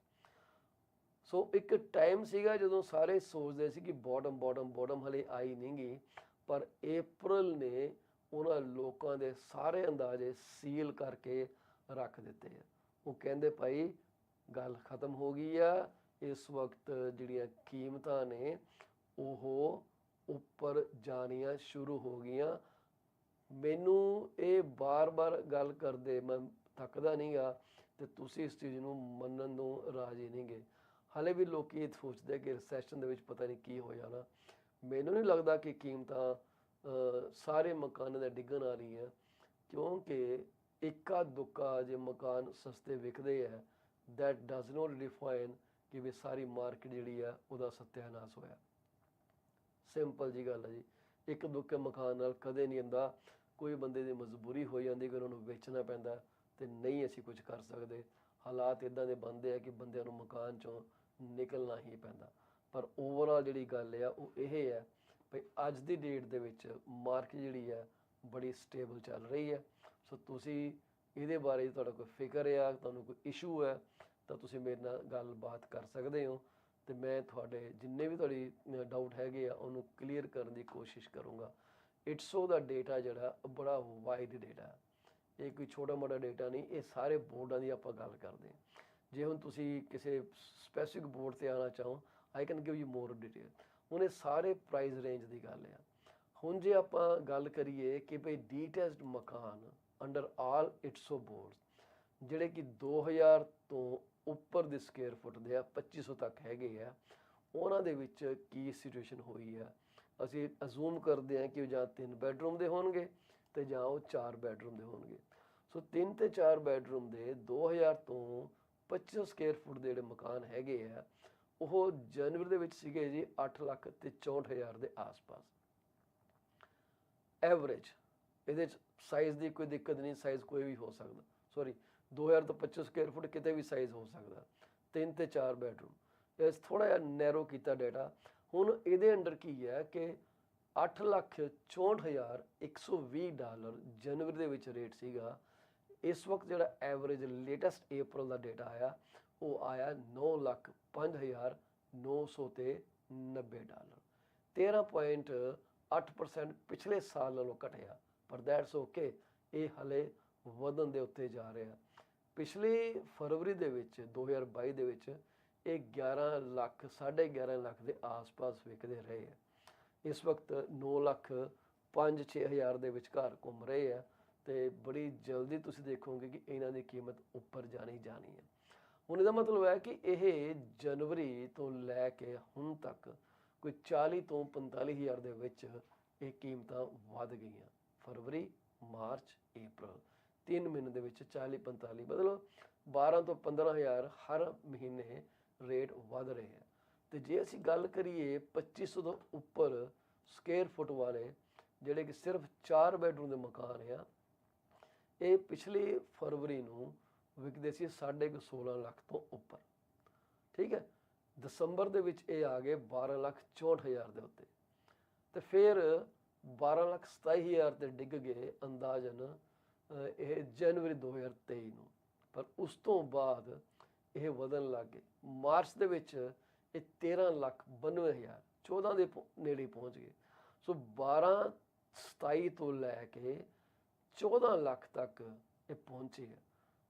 ਸੋ ਇੱਕ ਟਾਈਮ ਸੀਗਾ ਜਦੋਂ ਸਾਰੇ ਸੋਚਦੇ ਸੀ ਕਿ ਬੋਟਮ ਹਲੇ ਆਈ ਨਹੀਂ ਗਈ, ਪਰ ਅਪ੍ਰੈਲ ਨੇ ਉਹਨਾਂ ਲੋਕਾਂ ਦੇ ਸਾਰੇ ਅੰਦਾਜ਼ੇ ਸੀਲ ਕਰਕੇ ਰੱਖ ਦਿੱਤੇ ਆ। ਉਹ ਕਹਿੰਦੇ ਭਾਈ ਗੱਲ ਖਤਮ ਹੋ ਗਈ ਆ, ਇਸ ਵਕਤ ਜਿਹੜੀਆਂ ਕੀਮਤਾਂ ਨੇ ਉਹ ਉੱਪਰ ਜਾਣੀਆਂ ਸ਼ੁਰੂ ਹੋ ਗਈਆਂ। ਮੈਨੂੰ ਇਹ ਬਾਰ-ਬਾਰ ਗੱਲ ਕਰਦੇ ਮੈਂ ਥੱਕਦਾ ਨਹੀਂ ਗਾ, ਅਤੇ ਤੁਸੀਂ ਇਸ ਚੀਜ਼ ਨੂੰ ਮੰਨਣ ਨੂੰ ਰਾਜ਼ੀ ਨਹੀਂ ਗੇ। ਹਾਲੇ ਵੀ ਲੋਕ ਇਹ ਸੋਚਦੇ ਕਿ ਰਿਸੈਸ਼ਨ ਦੇ ਵਿੱਚ ਪਤਾ ਨਹੀਂ ਕੀ ਹੋ ਜਾਣਾ। ਮੈਨੂੰ ਨਹੀਂ ਲੱਗਦਾ ਕਿ ਕੀਮਤਾਂ ਸਾਰੇ ਮਕਾਨਾਂ ਦਾ ਡਿੱਗਣ ਆ ਰਹੀਆਂ, ਕਿਉਂਕਿ ਇੱਕਾ ਦੁੱਕਾ ਜੇ ਮਕਾਨ ਸਸਤੇ ਵਿਕਦੇ ਹੈ ਦੈਟ ਡਜ਼ ਨੋਟ ਡਿਫਾਈਨ ਕਿ ਵੀ ਸਾਰੀ ਮਾਰਕੀਟ ਜਿਹੜੀ ਆ ਉਹਦਾ ਸੱਤਿਆਨਾਸ਼ ਹੋਇਆ। ਸਿੰਪਲ ਜੀ ਗੱਲ ਹੈ ਜੀ। ਇੱਕ ਦੁੱਕੇ ਮਕਾਨ ਨਾਲ ਕਦੇ ਨਹੀਂ ਹੁੰਦਾ, ਕੋਈ ਬੰਦੇ ਦੀ ਮਜਬੂਰੀ ਹੋ ਜਾਂਦੀ ਕਿ ਉਹਨਾਂ ਨੂੰ ਵੇਚਣਾ ਪੈਂਦਾ ਅਤੇ ਨਹੀਂ ਅਸੀਂ ਕੁਝ ਕਰ ਸਕਦੇ। ਹਾਲਾਤ ਇੱਦਾਂ ਦੇ ਬਣਦੇ ਆ ਕਿ ਬੰਦਿਆਂ ਨੂੰ ਮਕਾਨ 'ਚੋਂ ਨਿਕਲਣਾ ਹੀ ਪੈਂਦਾ। ਪਰ ਓਵਰਆਲ ਜਿਹੜੀ ਗੱਲ ਆ ਉਹ ਇਹ ਹੈ ਭਈ ਅੱਜ ਦੀ ਡੇਟ ਦੇ ਵਿੱਚ ਮਾਰਕੀਟ ਜਿਹੜੀ ਹੈ ਬੜੀ ਸਟੇਬਲ ਚੱਲ ਰਹੀ ਹੈ। ਸੋ ਤੁਸੀਂ ਇਹਦੇ ਬਾਰੇ ਤੁਹਾਡਾ ਕੋਈ ਫਿਕਰ ਆ, ਤੁਹਾਨੂੰ ਕੋਈ ਇਸ਼ੂ ਹੈ ਤਾਂ ਤੁਸੀਂ ਮੇਰੇ ਨਾਲ ਗੱਲਬਾਤ ਕਰ ਸਕਦੇ ਹੋ, ਅਤੇ ਮੈਂ ਤੁਹਾਡੇ ਜਿੰਨੇ ਵੀ ਤੁਹਾਡੀ ਡਾਊਟ ਹੈਗੇ ਆ ਉਹਨੂੰ ਕਲੀਅਰ ਕਰਨ ਦੀ ਕੋਸ਼ਿਸ਼ ਕਰੂੰਗਾ। ITSO ਦਾ ਡੇਟਾ ਜਿਹੜਾ ਬੜਾ ਵਾਈਡ ਡੇਟਾ ਹੈ, ਇਹ ਕੋਈ ਛੋਟਾ ਮੋਟਾ ਡੇਟਾ ਨਹੀਂ, ਇਹ ਸਾਰੇ ਬੋਰਡਾਂ ਦੀ ਆਪਾਂ ਗੱਲ ਕਰਦੇ ਹਾਂ। ਜੇ ਹੁਣ ਤੁਸੀਂ ਕਿਸੇ ਸਪੈਸੀਫਿਕ ਬੋਰਡ 'ਤੇ ਆਉਣਾ ਚਾਹੋ, I can give you more detail. ਹੁਣ ਇਹ ਸਾਰੇ ਪ੍ਰਾਈਸ ਰੇਂਜ ਦੀ ਗੱਲ ਆ। ਹੁਣ ਜੇ ਆਪਾਂ ਗੱਲ ਕਰੀਏ ਕਿ ਭਈ ਡੀਟੈਚਡ ਮਕਾਨ ਅੰਡਰ ਆਲ ITSO ਬੋਰਡਸ ਜਿਹੜੇ ਕਿ 2,000 ਤੋਂ ਉੱਪਰ ਦੇ ਸਕੁਅਰ ਫੁੱਟ ਦੇ ਆ, 2,500 ਤੱਕ ਹੈਗੇ ਆ, ਉਹਨਾਂ ਦੇ ਵਿੱਚ ਕੀ ਸਿਚੁਏਸ਼ਨ ਹੋਈ ਆ। ਅਸੀਂ ਅਜ਼ੂਮ ਕਰਦੇ ਹਾਂ ਕਿ ਉਹ ਜਾਂ 3 ਬੈਡਰੂਮ ਦੇ ਹੋਣਗੇ ਅਤੇ ਜਾਂ ਉਹ 4 ਬੈਡਰੂਮ ਦੇ ਹੋਣਗੇ। ਸੋ 3 ਤੇ 4 ਬੈਡਰੂਮ ਦੇ 2,000 ਤੋਂ 2,500 ਸਕੁਅਰ ਫੁੱਟ ਦੇ ਜਿਹੜੇ ਮਕਾਨ ਹੈਗੇ ਆ ਉਹ ਜਨਵਰੀ ਦੇ ਵਿੱਚ ਸੀਗੇ ਜੀ 8,64,000 ਦੇ ਆਸ-ਪਾਸ ਐਵਰੇਜ। ਇਹਦੇ 'ਚ ਸਾਈਜ਼ ਦੀ ਕੋਈ ਦਿੱਕਤ ਨਹੀਂ, ਸਾਈਜ਼ ਕੋਈ ਵੀ ਹੋ ਸਕਦਾ, ਸੌਰੀ 2000 ਤੋਂ 25 ਸਕੁਅਰ ਫੁੱਟ ਕਿਤੇ ਵੀ ਸਾਈਜ਼ ਹੋ ਸਕਦਾ, 3 ਤੇ 4 ਬੈਡਰੂਮ। ਇਸ ਥੋੜ੍ਹਾ ਜਿਹਾ ਨੈਰੋ ਕੀਤਾ ਡਾਟਾ। ਹੁਣ ਇਹਦੇ ਅੰਡਰ ਕੀ ਹੈ ਕਿ $8,64,120 ਜਨਵਰੀ ਦੇ ਵਿੱਚ ਰੇਟ ਸੀਗਾ। ਇਸ ਵਕਤ ਜਿਹੜਾ ਐਵਰੇਜ ਲੇਟੈਸਟ April ਦਾ ਡੇਟਾ ਆਇਆ ਉਹ ਆਇਆ $9,05,990, 13.8% ਪਿਛਲੇ ਸਾਲ ਨਾਲੋਂ ਘਟਿਆ, ਪਰ ਦੈਟਸ ਓਕੇ, ਇਹ ਹਲੇ ਵਧਣ ਦੇ ਉੱਤੇ ਜਾ ਰਿਹਾ। ਪਿਛਲੀ ਫਰਵਰੀ ਦੇ ਵਿੱਚ 2022 ਦੇ ਵਿੱਚ ਇਹ 11 ਲੱਖ 11.5 ਲੱਖ ਦੇ ਆਸ-ਪਾਸ ਵਿਕਦੇ ਰਹੇ ਆ। ਇਸ ਵਕਤ 9,05,6,000 ਦੇ ਵਿਚਕਾਰ ਘੁੰਮ ਰਹੇ ਆ ਤੇ ਬੜੀ ਜਲਦੀ ਤੁਸੀਂ ਦੇਖੋਗੇ ਕਿ ਇਹਨਾਂ ਦੀ ਕੀਮਤ ਉੱਪਰ ਜਾਣੀ ਹੈ। ਹੁਣ ਇਹਦਾ ਮਤਲਬ ਹੈ ਕਿ ਇਹ ਜਨਵਰੀ ਤੋਂ ਲੈ ਕੇ ਹੁਣ ਤੱਕ ਕੋਈ 40 ਤੋਂ 45,000 ਦੇ ਵਿੱਚ ਇਹ ਕੀਮਤਾਂ ਵੱਧ ਗਈਆਂ। ਫਰਵਰੀ, ਮਾਰਚ, April 3 ਮਹੀਨੇ ਦੇ ਵਿੱਚ 40-45, ਮਤਲਬ 12 ਤੋਂ 15,000 ਹਰ ਮਹੀਨੇ ਰੇਟ ਵੱਧ ਰਹੇ ਆ। ਤੇ ਜੇ ਅਸੀਂ ਗੱਲ ਕਰੀਏ 2500 ਤੋਂ ਉੱਪਰ ਸਕੁਅਰ ਫੁੱਟ ਵਾਲੇ ਜਿਹੜੇ ਕਿ ਸਿਰਫ 4 ਬੈਡਰੂਮ ਦੇ ਮਕਾਨ ਆ, ਇਹ ਪਿਛਲੀ ਫਰਵਰੀ ਨੂੰ ਵਿਕਦੇ ਸੀ 16.5 ਲੱਖ ਤੋਂ ਉੱਪਰ, ਠੀਕ ਹੈ। ਦਸੰਬਰ ਦੇ ਵਿੱਚ ਇਹ ਆ ਗਏ 12,64,000 ਦੇ ਉੱਤੇ, ਤੇ ਫਿਰ 12,27,000 ਤੇ ਡਿੱਗ ਗਏ ਅੰਦਾਜ਼ਨ ਇਹ ਜਨਵਰੀ 2023 ਨੂੰ। ਪਰ ਉਸ ਤੋਂ ਬਾਅਦ ਇਹ ਵਧਣ ਲੱਗ ਗਏ। ਮਾਰਚ ਦੇ ਵਿੱਚ ਇਹ 13,92,000 14 ਦੇ ਨੇੜੇ ਪਹੁੰਚ ਗਏ। ਸੋ 12-27 ਤੋਂ ਲੈ ਕੇ 14 ਲੱਖ ਤੱਕ ਇਹ ਪਹੁੰਚੇ ਹੈ।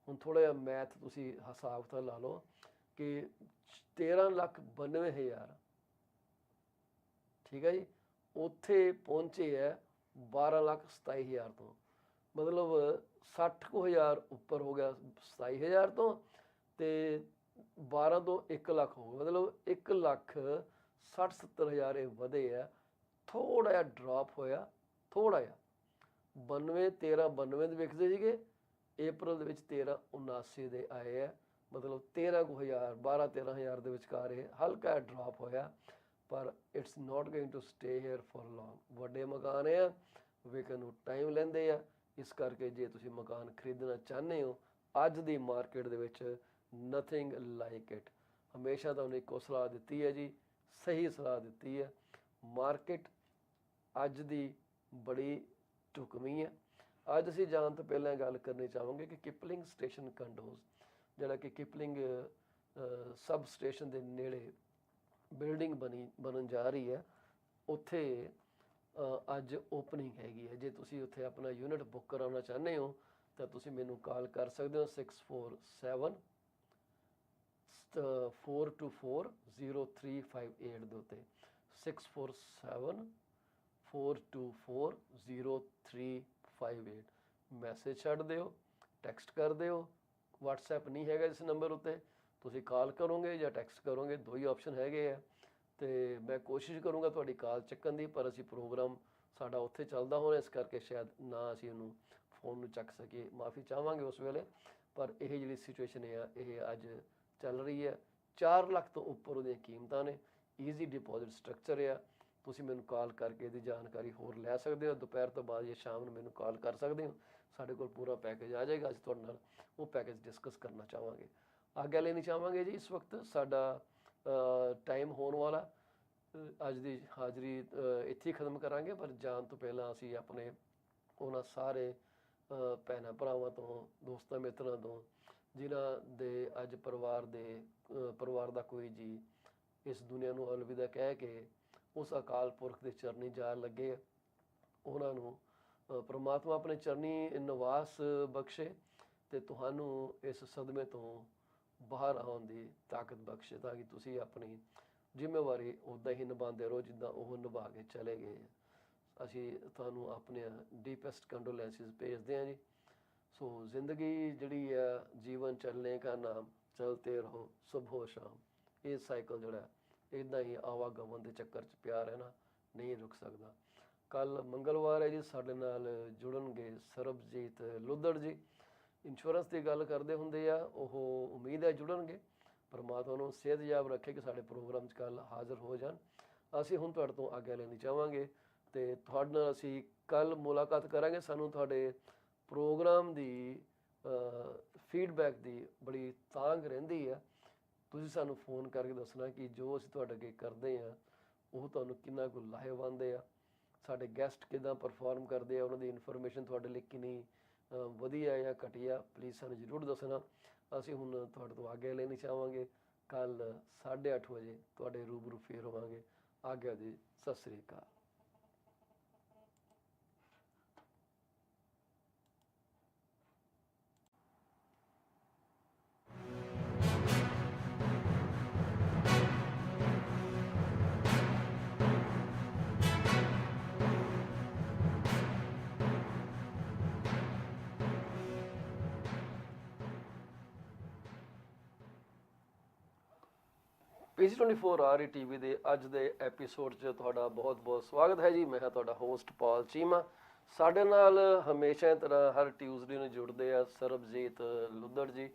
ਹੁਣ ਥੋੜ੍ਹਾ ਜਿਹਾ ਮੈਥ ਤੁਸੀਂ ਹਿਸਾਬ ਤਾਂ ਲਾ ਲਓ ਕਿ 13,92,000, ਠੀਕ ਹੈ ਜੀ, ਉੱਥੇ ਪਹੁੰਚੇ ਹੈ 12,27,000 ਤੋਂ, ਮਤਲਬ 60,000 ਉੱਪਰ ਹੋ ਗਿਆ 27,000 ਤੋਂ, ਤੇ 12 ਤੋਂ 1 ਲੱਖ ਹੋ ਗਿਆ, ਮਤਲਬ 1,60,70,000 ਇਹ ਵਧੇ ਆ। ਥੋੜ੍ਹਾ ਜਿਹਾ ਡ੍ਰੌਪ ਹੋਇਆ, ਥੋੜ੍ਹਾ ਜਿਹਾ 1392 ਦੇ ਵਿਕਦੇ ਸੀਗੇ, April ਦੇ ਵਿੱਚ 1379 ਦੇ ਆਏ ਆ, ਮਤਲਬ 13,000 12-13,000 ਦੇ ਵਿਚਕਾਰ ਇਹ ਹਲਕਾ ਡ੍ਰੌਪ ਹੋਇਆ। ਪਰ it's not going to stay here for long. ਵੱਡੇ ਮਕਾਨ ਆ, ਵਿਕਣ ਨੂੰ ਟਾਈਮ ਲੈਂਦੇ ਆ, ਇਸ ਕਰਕੇ ਜੇ ਤੁਸੀਂ ਮਕਾਨ ਖਰੀਦਣਾ ਚਾਹੁੰਦੇ ਹੋ ਅੱਜ ਦੀ ਮਾਰਕੀਟ ਦੇ ਵਿੱਚ, ਨਥਿੰਗ ਲਾਈਕ ਇਟ। ਹਮੇਸ਼ਾ ਤੁਹਾਨੂੰ ਇੱਕੋ ਸਲਾਹ ਦਿੱਤੀ ਹੈ ਜੀ, ਸਹੀ ਸਲਾਹ ਦਿੱਤੀ ਹੈ। ਮਾਰਕੀਟ ਅੱਜ ਦੀ ਬੜੀ ਢੁਕਵੀਂ ਹੈ। ਅੱਜ ਅਸੀਂ ਜਾਣ ਤੋਂ ਪਹਿਲਾਂ ਗੱਲ ਕਰਨੀ ਚਾਹਾਂਗੇ ਕਿ ਕਿਪਲਿੰਗ ਸਟੇਸ਼ਨ ਕੰਡੋਜ਼, ਜਿਹੜਾ ਕਿ ਕਿਪਲਿੰਗ ਸਬ ਸਟੇਸ਼ਨ ਦੇ ਨੇੜੇ ਬਿਲਡਿੰਗ ਬਣਨ ਜਾ ਰਹੀ ਹੈ, ਉੱਥੇ ਅੱਜ ਓਪਨਿੰਗ ਹੈਗੀ ਹੈ। ਜੇ ਤੁਸੀਂ ਉੱਥੇ ਆਪਣਾ ਯੂਨਿਟ ਬੁੱਕ ਕਰਾਉਣਾ ਚਾਹੁੰਦੇ ਹੋ ਤਾਂ ਤੁਸੀਂ ਮੈਨੂੰ ਕਾਲ ਕਰ ਸਕਦੇ ਹੋ 6474240358 ਦੇ ਉੱਤੇ, 6474240358। ਮੈਸੇਜ ਛੱਡ ਦਿਓ, ਟੈਕਸਟ ਕਰ ਦਿਓ। WhatsApp ਨਹੀਂ ਹੈਗਾ ਇਸ ਨੰਬਰ ਉੱਤੇ, ਤੁਸੀਂ ਕਾਲ ਕਰੋਗੇ ਜਾਂ ਟੈਕਸਟ ਕਰੋਗੇ, ਦੋ ਹੀ ਆਪਸ਼ਨ ਹੈਗੇ ਆ। ਤੇ ਮੈਂ ਕੋਸ਼ਿਸ਼ ਕਰੂੰਗਾ ਤੁਹਾਡੀ ਕਾਲ ਚੱਕਣ ਦੀ, ਪਰ ਅਸੀਂ ਪ੍ਰੋਗਰਾਮ ਸਾਡਾ ਉੱਥੇ ਚੱਲਦਾ ਹੋਣਾ, ਇਸ ਕਰਕੇ ਸ਼ਾਇਦ ਨਾ ਅਸੀਂ ਉਹਨੂੰ ਫੋਨ ਨੂੰ ਚੱਕ ਸਕੀਏ, ਮਾਫੀ ਚਾਹਾਂਗੇ ਉਸ ਵੇਲੇ। ਪਰ ਇਹ ਜਿਹੜੀ ਸਿਚੁਏਸ਼ਨ ਆ ਇਹ ਅੱਜ ਚੱਲ ਰਹੀ ਹੈ। 4 ਲੱਖ ਤੋਂ ਉੱਪਰ ਉਹਦੀਆਂ ਕੀਮਤਾਂ ਨੇ, ਈਜ਼ੀ ਡਿਪੋਜ਼ਿਟ ਸਟਰਕਚਰ ਆ। ਤੁਸੀਂ ਮੈਨੂੰ ਕਾਲ ਕਰਕੇ ਇਹਦੀ ਜਾਣਕਾਰੀ ਹੋਰ ਲੈ ਸਕਦੇ ਹੋ। ਦੁਪਹਿਰ ਤੋਂ ਬਾਅਦ ਜਾਂ ਸ਼ਾਮ ਨੂੰ ਮੈਨੂੰ ਕਾਲ ਕਰ ਸਕਦੇ ਹੋ, ਸਾਡੇ ਕੋਲ ਪੂਰਾ ਪੈਕੇਜ ਆ ਜਾਏਗਾ। ਅਸੀਂ ਤੁਹਾਡੇ ਨਾਲ ਉਹ ਪੈਕੇਜ ਡਿਸਕਸ ਕਰਨਾ ਚਾਹਾਂਗੇ। ਆਗਿਆ ਲੈਣੀ ਚਾਹਾਂਗੇ ਜੀ। ਇਸ ਵਕਤ ਸਾਡਾ ਟਾਈਮ ਹੋਣ ਵਾਲਾ, ਅੱਜ ਦੀ ਹਾਜ਼ਰੀ ਇੱਥੇ ਹੀ ਖਤਮ ਕਰਾਂਗੇ। ਪਰ ਜਾਣ ਤੋਂ ਪਹਿਲਾਂ ਅਸੀਂ ਆਪਣੇ ਉਹਨਾਂ ਸਾਰੇ ਭੈਣਾਂ ਭਰਾਵਾਂ ਤੋਂ, ਦੋਸਤਾਂ ਮਿੱਤਰਾਂ ਤੋਂ ਜਿਨ੍ਹਾਂ ਦੇ ਅੱਜ ਪਰਿਵਾਰ ਦਾ ਕੋਈ ਜੀ ਇਸ ਦੁਨੀਆ ਨੂੰ ਅਲਵਿਦਾ ਕਹਿ ਕੇ ਉਸ ਅਕਾਲ ਪੁਰਖ ਦੇ ਚਰਨੀ ਜਾਣ ਲੱਗੇ, ਉਹਨਾਂ ਨੂੰ ਪ੍ਰਮਾਤਮਾ ਆਪਣੇ ਚਰਨੀ ਨਿਵਾਸ ਬਖਸ਼ੇ ਤੇ ਤੁਹਾਨੂੰ ਇਸ ਸਦਮੇ ਤੋਂ ਬਾਹਰ ਆਉਣ ਦੀ ਤਾਕਤ ਬਖਸ਼ੇ, ਤਾਂ ਕਿ ਤੁਸੀਂ ਆਪਣੀ ਜ਼ਿੰਮੇਵਾਰੀ ਉੱਦਾਂ ਹੀ ਨਿਭਾਉਂਦੇ ਰਹੋ ਜਿੱਦਾਂ ਉਹ ਨਿਭਾ ਕੇ ਚਲੇ ਗਏ। ਅਸੀਂ ਤੁਹਾਨੂੰ ਆਪਣੇ ਡੀਪੈਸਟ ਕੰਡੋਲੈਂਸਿਸ ਭੇਜਦੇ ਹਾਂ ਜੀ। ਸੋ ਜ਼ਿੰਦਗੀ ਜਿਹੜੀ ਆ, ਜੀਵਨ ਚੱਲਣੇ ਕਾ ਨਾਮ, ਚਲਤੇ ਰਹੋ ਸੁਬਹ ਸ਼ਾਮ। ਇਹ ਸਾਈਕਲ ਜਿਹੜਾ ਇੱਦਾਂ ਹੀ ਆਵਾਗਮਨ ਦੇ ਚੱਕਰ 'ਚ ਪਿਆ ਰਹਿਣਾ, ਨਹੀਂ ਰੁਕ ਸਕਦਾ। ਕੱਲ ਮੰਗਲਵਾਰ ਹੈ ਜੀ, ਸਾਡੇ ਨਾਲ ਜੁੜਨਗੇ ਸਰਬਜੀਤ ਲੁੱਦੜ ਜੀ, ਇੰਸ਼ੋਰੈਂਸ ਦੀ ਗੱਲ ਕਰਦੇ ਹੁੰਦੇ ਆ ਉਹ, ਉਮੀਦ ਹੈ ਜੁੜਨਗੇ। ਪਰਮਾਤਮਾ ਨੂੰ ਸਿਹਤਯਾਬ ਰੱਖੇ ਕਿ ਸਾਡੇ ਪ੍ਰੋਗਰਾਮ 'ਚ ਕੱਲ ਹਾਜ਼ਰ ਹੋ ਜਾਣ। ਅਸੀਂ ਹੁਣ ਤੁਹਾਡੇ ਤੋਂ ਆਗਿਆ ਲੈਣੀ ਚਾਹਾਂਗੇ। ਤੇ ਤੁਹਾਡੇ ਨਾਲ ਅਸੀਂ ਕੱਲ ਮੁਲਾਕਾਤ ਕਰਾਂਗੇ। ਸਾਨੂੰ ਤੁਹਾਡੇ ਪ੍ਰੋਗਰਾਮ ਦੀ ਫੀਡਬੈਕ ਦੀ ਬੜੀ ਤਾਂਘ ਰਹਿੰਦੀ ਆ। ਤੁਸੀਂ ਸਾਨੂੰ ਫੋਨ ਕਰਕੇ ਦੱਸਣਾ ਕਿ ਜੋ ਅਸੀਂ ਤੁਹਾਡੇ ਅੱਗੇ ਕਰਦੇ ਆ ਉਹ ਤੁਹਾਨੂੰ ਕਿੰਨਾ ਕੁ ਲਾਹੇਵੰਦ ਆ, ਸਾਡੇ ਗੈਸਟ ਕਿੱਦਾਂ ਪਰਫਾਰਮ ਕਰਦੇ ਆ, ਉਹਨਾਂ ਦੀ ਇਨਫੋਰਮੇਸ਼ਨ ਤੁਹਾਡੇ ਲਈ ਕਿੰਨੀ ਵਧੀਆ ਜਾਂ ਘਟੀਆ, ਪਲੀਜ਼ ਸਾਨੂੰ ਜ਼ਰੂਰ ਦੱਸਣਾ। ਅਸੀਂ ਹੁਣ ਤੁਹਾਡੇ ਤੋਂ ਆਗਿਆ ਲੈਣੀ ਚਾਹਾਂਗੇ। ਕੱਲ 8:30 ਵਜੇ ਤੁਹਾਡੇ ਰੂਬਰੂ ਫੇਰ ਹੋਵਾਂਗੇ। ਆਗਿਆ ਜੀ, ਸਤਿ ਸ੍ਰੀ ਅਕਾਲ। PC24RE TV ਦੇ ਅੱਜ ਦੇ ਐਪੀਸੋਡ 'ਚ ਤੁਹਾਡਾ ਬਹੁਤ-ਬਹੁਤ ਸਵਾਗਤ ਹੈ ਜੀ। ਮੈਂ ਹਾਂ ਤੁਹਾਡਾ ਹੋਸਟ ਪਾਲ ਚੀਮਾ। ਸਾਡੇ ਨਾਲ ਹਮੇਸ਼ਾ ਤਰ੍ਹਾਂ ਹਰ ਟਿਊਜ਼ਡੇ ਨੂੰ ਜੁੜਦੇ ਆ ਸਰਬਜੀਤ ਲੁੱਦੜ ਜੀ,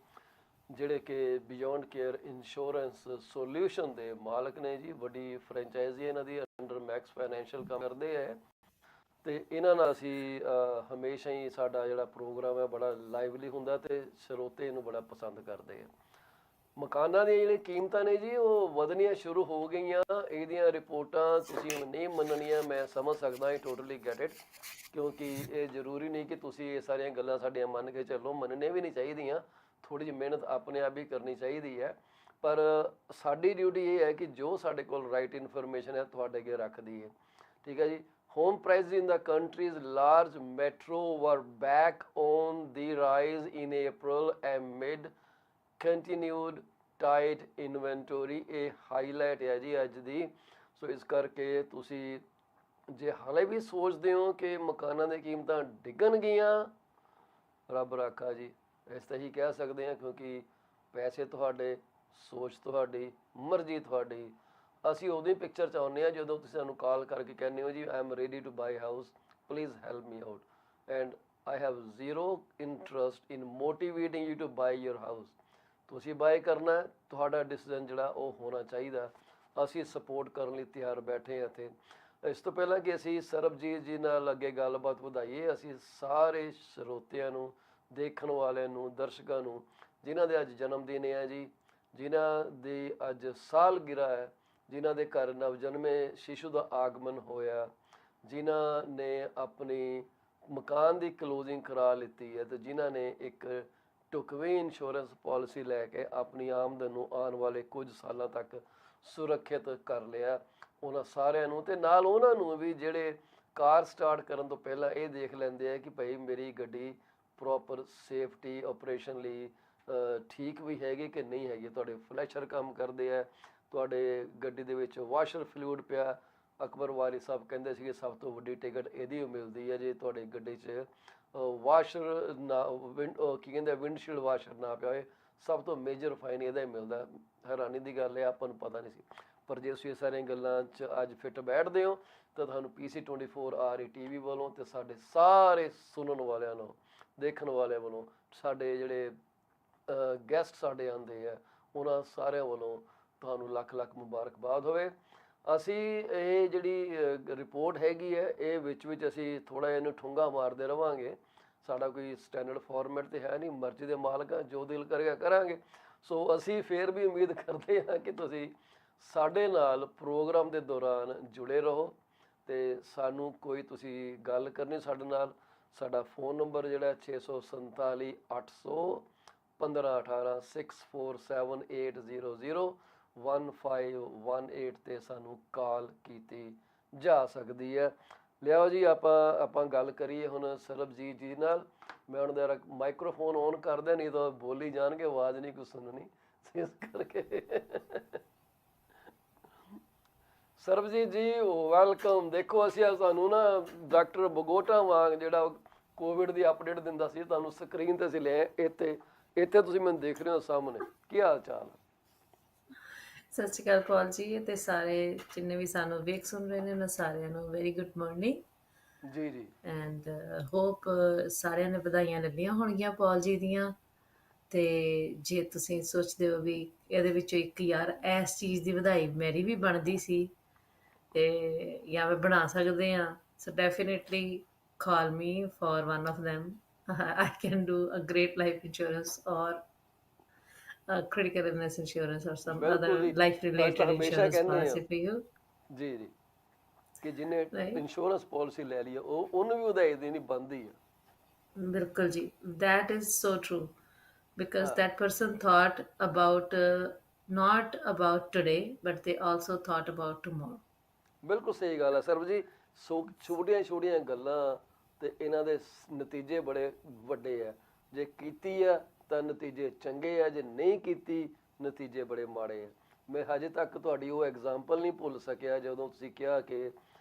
ਜਿਹੜੇ ਕਿ ਬਿਯੋਂਡ ਕੇਅਰ ਇੰਸ਼ੋਰੈਂਸ ਸੋਲਿਊਸ਼ਨ ਦੇ ਮਾਲਕ ਨੇ ਜੀ। ਵੱਡੀ ਫਰੈਂਚਾਈਜ਼ੀ ਇਹਨਾਂ ਦੀ ਅੰਡਰ ਮੈਕਸ ਫਾਈਨੈਂਸ਼ੀਅਲ ਕੰਮ ਕਰਦੇ ਹੈ ਤੇ ਇਹਨਾਂ ਨਾਲ ਅਸੀਂ ਹਮੇਸ਼ਾ ਹੀ ਸਾਡਾ ਜਿਹੜਾ ਪ੍ਰੋਗਰਾਮ ਹੈ ਬੜਾ ਲਾਈਵਲੀ ਹੁੰਦਾ ਤੇ ਸਰੋਤੇ ਇਹਨੂੰ ਬੜਾ ਪਸੰਦ ਕਰਦੇ ਆ। ਮਕਾਨਾਂ ਦੀਆਂ ਜਿਹੜੀਆਂ ਕੀਮਤਾਂ ਨੇ ਜੀ ਉਹ ਵਧਣੀਆਂ ਸ਼ੁਰੂ ਹੋ ਗਈਆਂ। ਇਹਦੀਆਂ ਰਿਪੋਰਟਾਂ ਤੁਸੀਂ ਨਹੀਂ ਮੰਨਣੀਆਂ, ਮੈਂ ਸਮਝ ਸਕਦਾ, ਆਈ ਟੋਟਲੀ ਗੈਟ ਇਟ, ਕਿਉਂਕਿ ਇਹ ਜ਼ਰੂਰੀ ਨਹੀਂ ਕਿ ਤੁਸੀਂ ਇਹ ਸਾਰੀਆਂ ਗੱਲਾਂ ਸਾਡੀਆਂ ਮੰਨ ਕੇ ਚੱਲੋ। ਮੰਨਣੇ ਵੀ ਨਹੀਂ ਚਾਹੀਦੀਆਂ, ਥੋੜ੍ਹੀ ਜਿਹੀ ਮਿਹਨਤ ਆਪਣੇ ਆਪ ਹੀ ਕਰਨੀ ਚਾਹੀਦੀ ਹੈ। ਪਰ ਸਾਡੀ ਡਿਊਟੀ ਇਹ ਹੈ ਕਿ ਜੋ ਸਾਡੇ ਕੋਲ ਰਾਈਟ ਇਨਫੋਰਮੇਸ਼ਨ ਹੈ ਤੁਹਾਡੇ ਅੱਗੇ ਰੱਖ ਦਈਏ, ਠੀਕ ਹੈ ਜੀ। Home prices in the country's large metro were back on the rise in April amid continued tight inventory। ਇਹ ਹਾਈਲਾਈਟ ਹੈ ਜੀ ਅੱਜ ਦੀ। ਸੋ ਇਸ ਕਰਕੇ ਤੁਸੀਂ ਜੇ ਹਾਲੇ ਵੀ ਸੋਚਦੇ ਹੋ ਕਿ ਮਕਾਨਾਂ ਦੀਆਂ ਕੀਮਤਾਂ ਡਿੱਗਣਗੀਆਂ, ਰੱਬ ਰਾਖਾ ਜੀ, ਇਸ ਤਰ੍ਹਾਂ ਹੀ ਕਹਿ ਸਕਦੇ ਹਾਂ, ਕਿਉਂਕਿ ਪੈਸੇ ਤੁਹਾਡੇ, ਸੋਚ ਤੁਹਾਡੀ, ਮਰਜ਼ੀ ਤੁਹਾਡੀ। ਅਸੀਂ ਉਦੋਂ ਹੀ ਪਿਕਚਰ 'ਚ ਆਉਂਦੇ ਹਾਂ ਜਦੋਂ ਤੁਸੀਂ ਸਾਨੂੰ ਕਾਲ ਕਰਕੇ ਕਹਿੰਦੇ ਹੋ ਜੀ I am ready to buy house, please help me out and I have zero interest in motivating you to buy your house. ਤੁਸੀਂ ਬਾਏ ਕਰਨਾ, ਤੁਹਾਡਾ ਡਿਸੀਜ਼ਨ ਜਿਹੜਾ ਉਹ ਹੋਣਾ ਚਾਹੀਦਾ। ਅਸੀਂ ਸਪੋਰਟ ਕਰਨ ਲਈ ਤਿਆਰ ਬੈਠੇ ਹਾਂ ਇੱਥੇ। ਇਸ ਤੋਂ ਪਹਿਲਾਂ ਕਿ ਅਸੀਂ ਸਰਬਜੀਤ ਜੀ ਨਾਲ ਅੱਗੇ ਗੱਲਬਾਤ ਵਧਾਈਏ, ਅਸੀਂ ਸਾਰੇ ਸਰੋਤਿਆਂ ਨੂੰ, ਦੇਖਣ ਵਾਲਿਆਂ ਨੂੰ, ਦਰਸ਼ਕਾਂ ਨੂੰ, ਜਿਨ੍ਹਾਂ ਦੇ ਅੱਜ ਜਨਮ ਦਿਨ ਹੈ ਜੀ, ਜਿਨ੍ਹਾਂ ਦੀ ਅੱਜ ਸਾਲਗਿਰਾ ਹੈ, ਜਿਨ੍ਹਾਂ ਦੇ ਘਰ ਨਵਜਨਮੇ ਸ਼ਿਸ਼ੂ ਦਾ ਆਗਮਨ ਹੋਇਆ, ਜਿਨ੍ਹਾਂ ਨੇ ਆਪਣੀ ਮਕਾਨ ਦੀ ਕਲੋਜ਼ਿੰਗ ਕਰਾ ਲਿੱਤੀ ਹੈ ਤੇ ਜਿਨ੍ਹਾਂ ਨੇ ਇੱਕ ਢੁਕਵੀਂ ਇੰਸ਼ੋਰੈਂਸ ਪਾਲਿਸੀ ਲੈ ਕੇ ਆਪਣੀ ਆਮਦਨ ਨੂੰ ਆਉਣ ਵਾਲੇ ਕੁਝ ਸਾਲਾਂ ਤੱਕ ਸੁਰੱਖਿਅਤ ਕਰ ਲਿਆ, ਉਹਨਾਂ ਸਾਰਿਆਂ ਨੂੰ। ਤੇ ਨਾਲ ਉਹਨਾਂ ਨੂੰ ਵੀ ਜਿਹੜੇ ਕਾਰ ਸਟਾਰਟ ਕਰਨ ਤੋਂ ਪਹਿਲਾਂ ਇਹ ਦੇਖ ਲੈਂਦੇ ਆ ਕਿ ਭਾਈ ਮੇਰੀ ਗੱਡੀ ਪ੍ਰੋਪਰ ਸੇਫਟੀ ਆਪਰੇਸ਼ਨ ਲਈ ਠੀਕ ਵੀ ਹੈਗੀ ਕਿ ਨਹੀਂ ਹੈਗੀ। ਤੁਹਾਡੇ ਫਲੈਸ਼ਰ ਕੰਮ ਕਰਦੇ ਆ, ਤੁਹਾਡੇ ਗੱਡੀ ਦੇ ਵਿੱਚ ਵਾਸ਼ਰ ਫਲੂਇਡ ਪਿਆ। ਅਕਬਰ ਵਾਰੀ ਸਾਹਿਬ ਕਹਿੰਦੇ ਸੀਗੇ ਸਭ ਤੋਂ ਵੱਡੀ ਟਿਕਟ ਇਹਦੀ ਮਿਲਦੀ ਹੈ ਜੇ ਤੁਹਾਡੀ ਗੱਡੀ 'ਚ ਵਾਸ਼ਰ ਨਾ ਕੀ ਕਹਿੰਦੇ ਵਿੰਡਸ਼ੀਲਡ ਵਾਸ਼ਰ ਨਾ ਪਿਆ ਹੋਏ, ਸਭ ਤੋਂ ਮੇਜਰ ਫਾਈਨ ਇਹਦਾ ਹੀ ਮਿਲਦਾ। ਹੈਰਾਨੀ ਦੀ ਗੱਲ ਹੈ, ਆਪਾਂ ਨੂੰ ਪਤਾ ਨਹੀਂ ਸੀ। ਪਰ ਜੇ ਤੁਸੀਂ ਇਹ ਸਾਰੀਆਂ ਗੱਲਾਂ 'ਚ ਅੱਜ ਫਿੱਟ ਬੈਠਦੇ ਹੋ ਤਾਂ ਤੁਹਾਨੂੰ PC24RE TV ਵੱਲੋਂ ਤੇ ਸਾਡੇ ਸਾਰੇ ਸੁਣਨ ਵਾਲਿਆਂ ਨੂੰ, ਦੇਖਣ ਵਾਲਿਆਂ ਵੱਲੋਂ, ਸਾਡੇ ਜਿਹੜੇ ਗੈਸਟ ਸਾਡੇ ਆਉਂਦੇ ਆ ਉਹਨਾਂ ਸਾਰਿਆਂ ਵੱਲੋਂ ਤੁਹਾਨੂੰ ਲੱਖ ਲੱਖ ਮੁਬਾਰਕਬਾਦ ਹੋਵੇ। ਅਸੀਂ ਇਹ ਜਿਹੜੀ ਰਿਪੋਰਟ ਹੈਗੀ ਹੈ ਇਹ ਵਿੱਚ ਅਸੀਂ ਥੋੜ੍ਹਾ ਜਿਹਾ ਇਹਨੂੰ ਠੁੰਗਾ ਮਾਰਦੇ ਰਹਾਂਗੇ। ਸਾਡਾ ਕੋਈ ਸਟੈਂਡਰਡ ਫਾਰਮੈਟ ਤਾਂ ਹੈ ਨਹੀਂ, ਮਰਜ਼ੀ ਦੇ ਮਾਲਕ ਆ, ਜੋ ਦਿਲ ਕਰੇਗਾ ਕਰਾਂਗੇ। ਸੋ ਅਸੀਂ ਫਿਰ ਵੀ ਉਮੀਦ ਕਰਦੇ ਹਾਂ ਕਿ ਤੁਸੀਂ ਸਾਡੇ ਨਾਲ ਪ੍ਰੋਗਰਾਮ ਦੇ ਦੌਰਾਨ ਜੁੜੇ ਰਹੋ ਤੇ ਸਾਨੂੰ ਕੋਈ ਤੁਸੀਂ ਗੱਲ ਕਰਨੀ ਸਾਡੇ ਨਾਲ। ਸਾਡਾ ਫ਼ੋਨ ਨੰਬਰ ਜਿਹੜਾ 647 800 1518 647800 1518 ਤੇ ਸਾਨੂੰ ਕਾਲ ਕੀਤੀ ਜਾ ਸਕਦੀ ਹੈ। ਲਿਆਓ ਜੀ ਆਪਾਂ ਗੱਲ ਕਰੀਏ ਹੁਣ ਸਰਬਜੀਤ ਜੀ ਨਾਲ। ਮੈਂ ਹੁਣ ਦਾ ਮਾਈਕ੍ਰੋਫੋਨ ਔਨ ਕਰ ਦਿਆਂ, ਨਹੀਂ ਤਾਂ ਬੋਲੀ ਜਾਣਗੇ, ਆਵਾਜ਼ ਨਹੀਂ ਕੁਛ ਸੁਣਨੀ, ਇਸ ਕਰਕੇ। ਸਰਬਜੀਤ ਜੀ ਵੈਲਕਮ। ਦੇਖੋ ਅਸੀਂ ਤੁਹਾਨੂੰ ਨਾ ਡਾਕਟਰ ਬਗੋਟਾ ਵਾਂਗ ਜਿਹੜਾ ਕੋਵਿਡ ਦੀ ਅਪਡੇਟ ਦਿੰਦਾ ਸੀ ਤੁਹਾਨੂੰ ਸਕਰੀਨ ਤੇ ਅਸੀਂ ਲੈ ਇੱਥੇ ਤੁਸੀਂ ਮੈਨੂੰ ਦੇਖ ਰਹੇ ਹੋ ਸਾਹਮਣੇ। ਕੀ ਹਾਲ ਚਾਲ? ਸਤਿ ਸ਼੍ਰੀ ਅਕਾਲ ਪਾਲ ਜੀ ਤੇ ਸਾਰੇ ਜਿੰਨੇ ਵੀ ਸਾਨੂੰ ਵੇਖ ਸੁਣ ਰਹੇ ਨੇ ਉਹਨਾਂ ਸਾਰਿਆਂ ਨੂੰ ਵੈਰੀ ਗੁੱਡ ਮਾਰਨਿੰਗ ਜੀ ਜੀ। ਐਂਡ ਹੋਪ ਸਾਰਿਆਂ ਨੇ ਵਧਾਈਆਂ ਲੱਭੀਆਂ ਹੋਣਗੀਆਂ ਪਾਲ ਜੀ ਦੀਆਂ। ਤੇ ਜੇ ਤੁਸੀਂ ਸੋਚਦੇ ਹੋ ਵੀ ਇਹਦੇ ਵਿੱਚੋਂ ਇੱਕ ਯਾਰ ਇਸ ਚੀਜ਼ ਦੀ ਵਧਾਈ ਮੇਰੀ ਵੀ ਬਣਦੀ ਸੀ ਤੇ ਜਾਂ ਮੈਂ ਬਣਾ ਸਕਦੇ ਹਾਂ So definitely call me for one of them. I can do a great life insurance or critical illness insurance or some ਬਿਲਕੁਲ other ਜੀ, life ਅਸੀਂ ਤਾਂ related ਹਮੇਸ਼ਾ insurance ਕਹਿੰਦੇ ਹਾਂ policy for you, ਜੀ ਜੀ ਕਿ ਜਿਹਨੇ right? ਇੰਸ਼ੋਰੈਂਸ ਪਾਲਿਸੀ ਲੈ ਲਈ ਆ, ਉਹਨੂੰ ਵੀ ਵਧਾਈ ਦੇਣੀ ਬਣਦੀ ਆ। Bilkul ji, that is so true because ਹਾਂ that person thought about not about today, but they also thought about tomorrow. ਬਿਲਕੁਲ ਸਹੀ ਗੱਲ ਹੈ ਸਰਬ ਜੀ। ਛੋਟੀਆਂ ਛੋਟੀਆਂ ਗੱਲਾਂ ਤੇ ਇਹਨਾਂ ਦੇ ਨਤੀਜੇ ਬੜੇ ਵੱਡੇ ਆ। ਜੇ ਕੀਤੀ ਆ ਤਾਂ ਨਤੀਜੇ ਚੰਗੇ ਆ, ਜੇ ਨਹੀਂ ਕੀਤੀ ਨਤੀਜੇ ਬੜੇ ਮਾੜੇ ਆ। ਮੈਂ ਹਜੇ ਤੱਕ ਤੁਹਾਡੀ ਉਹ ਐਗਜ਼ਾਮਪਲ ਨਹੀਂ ਭੁੱਲ ਸਕਿਆ ਜਦੋਂ ਤੁਸੀਂ ਕਿਹਾ ਕਿ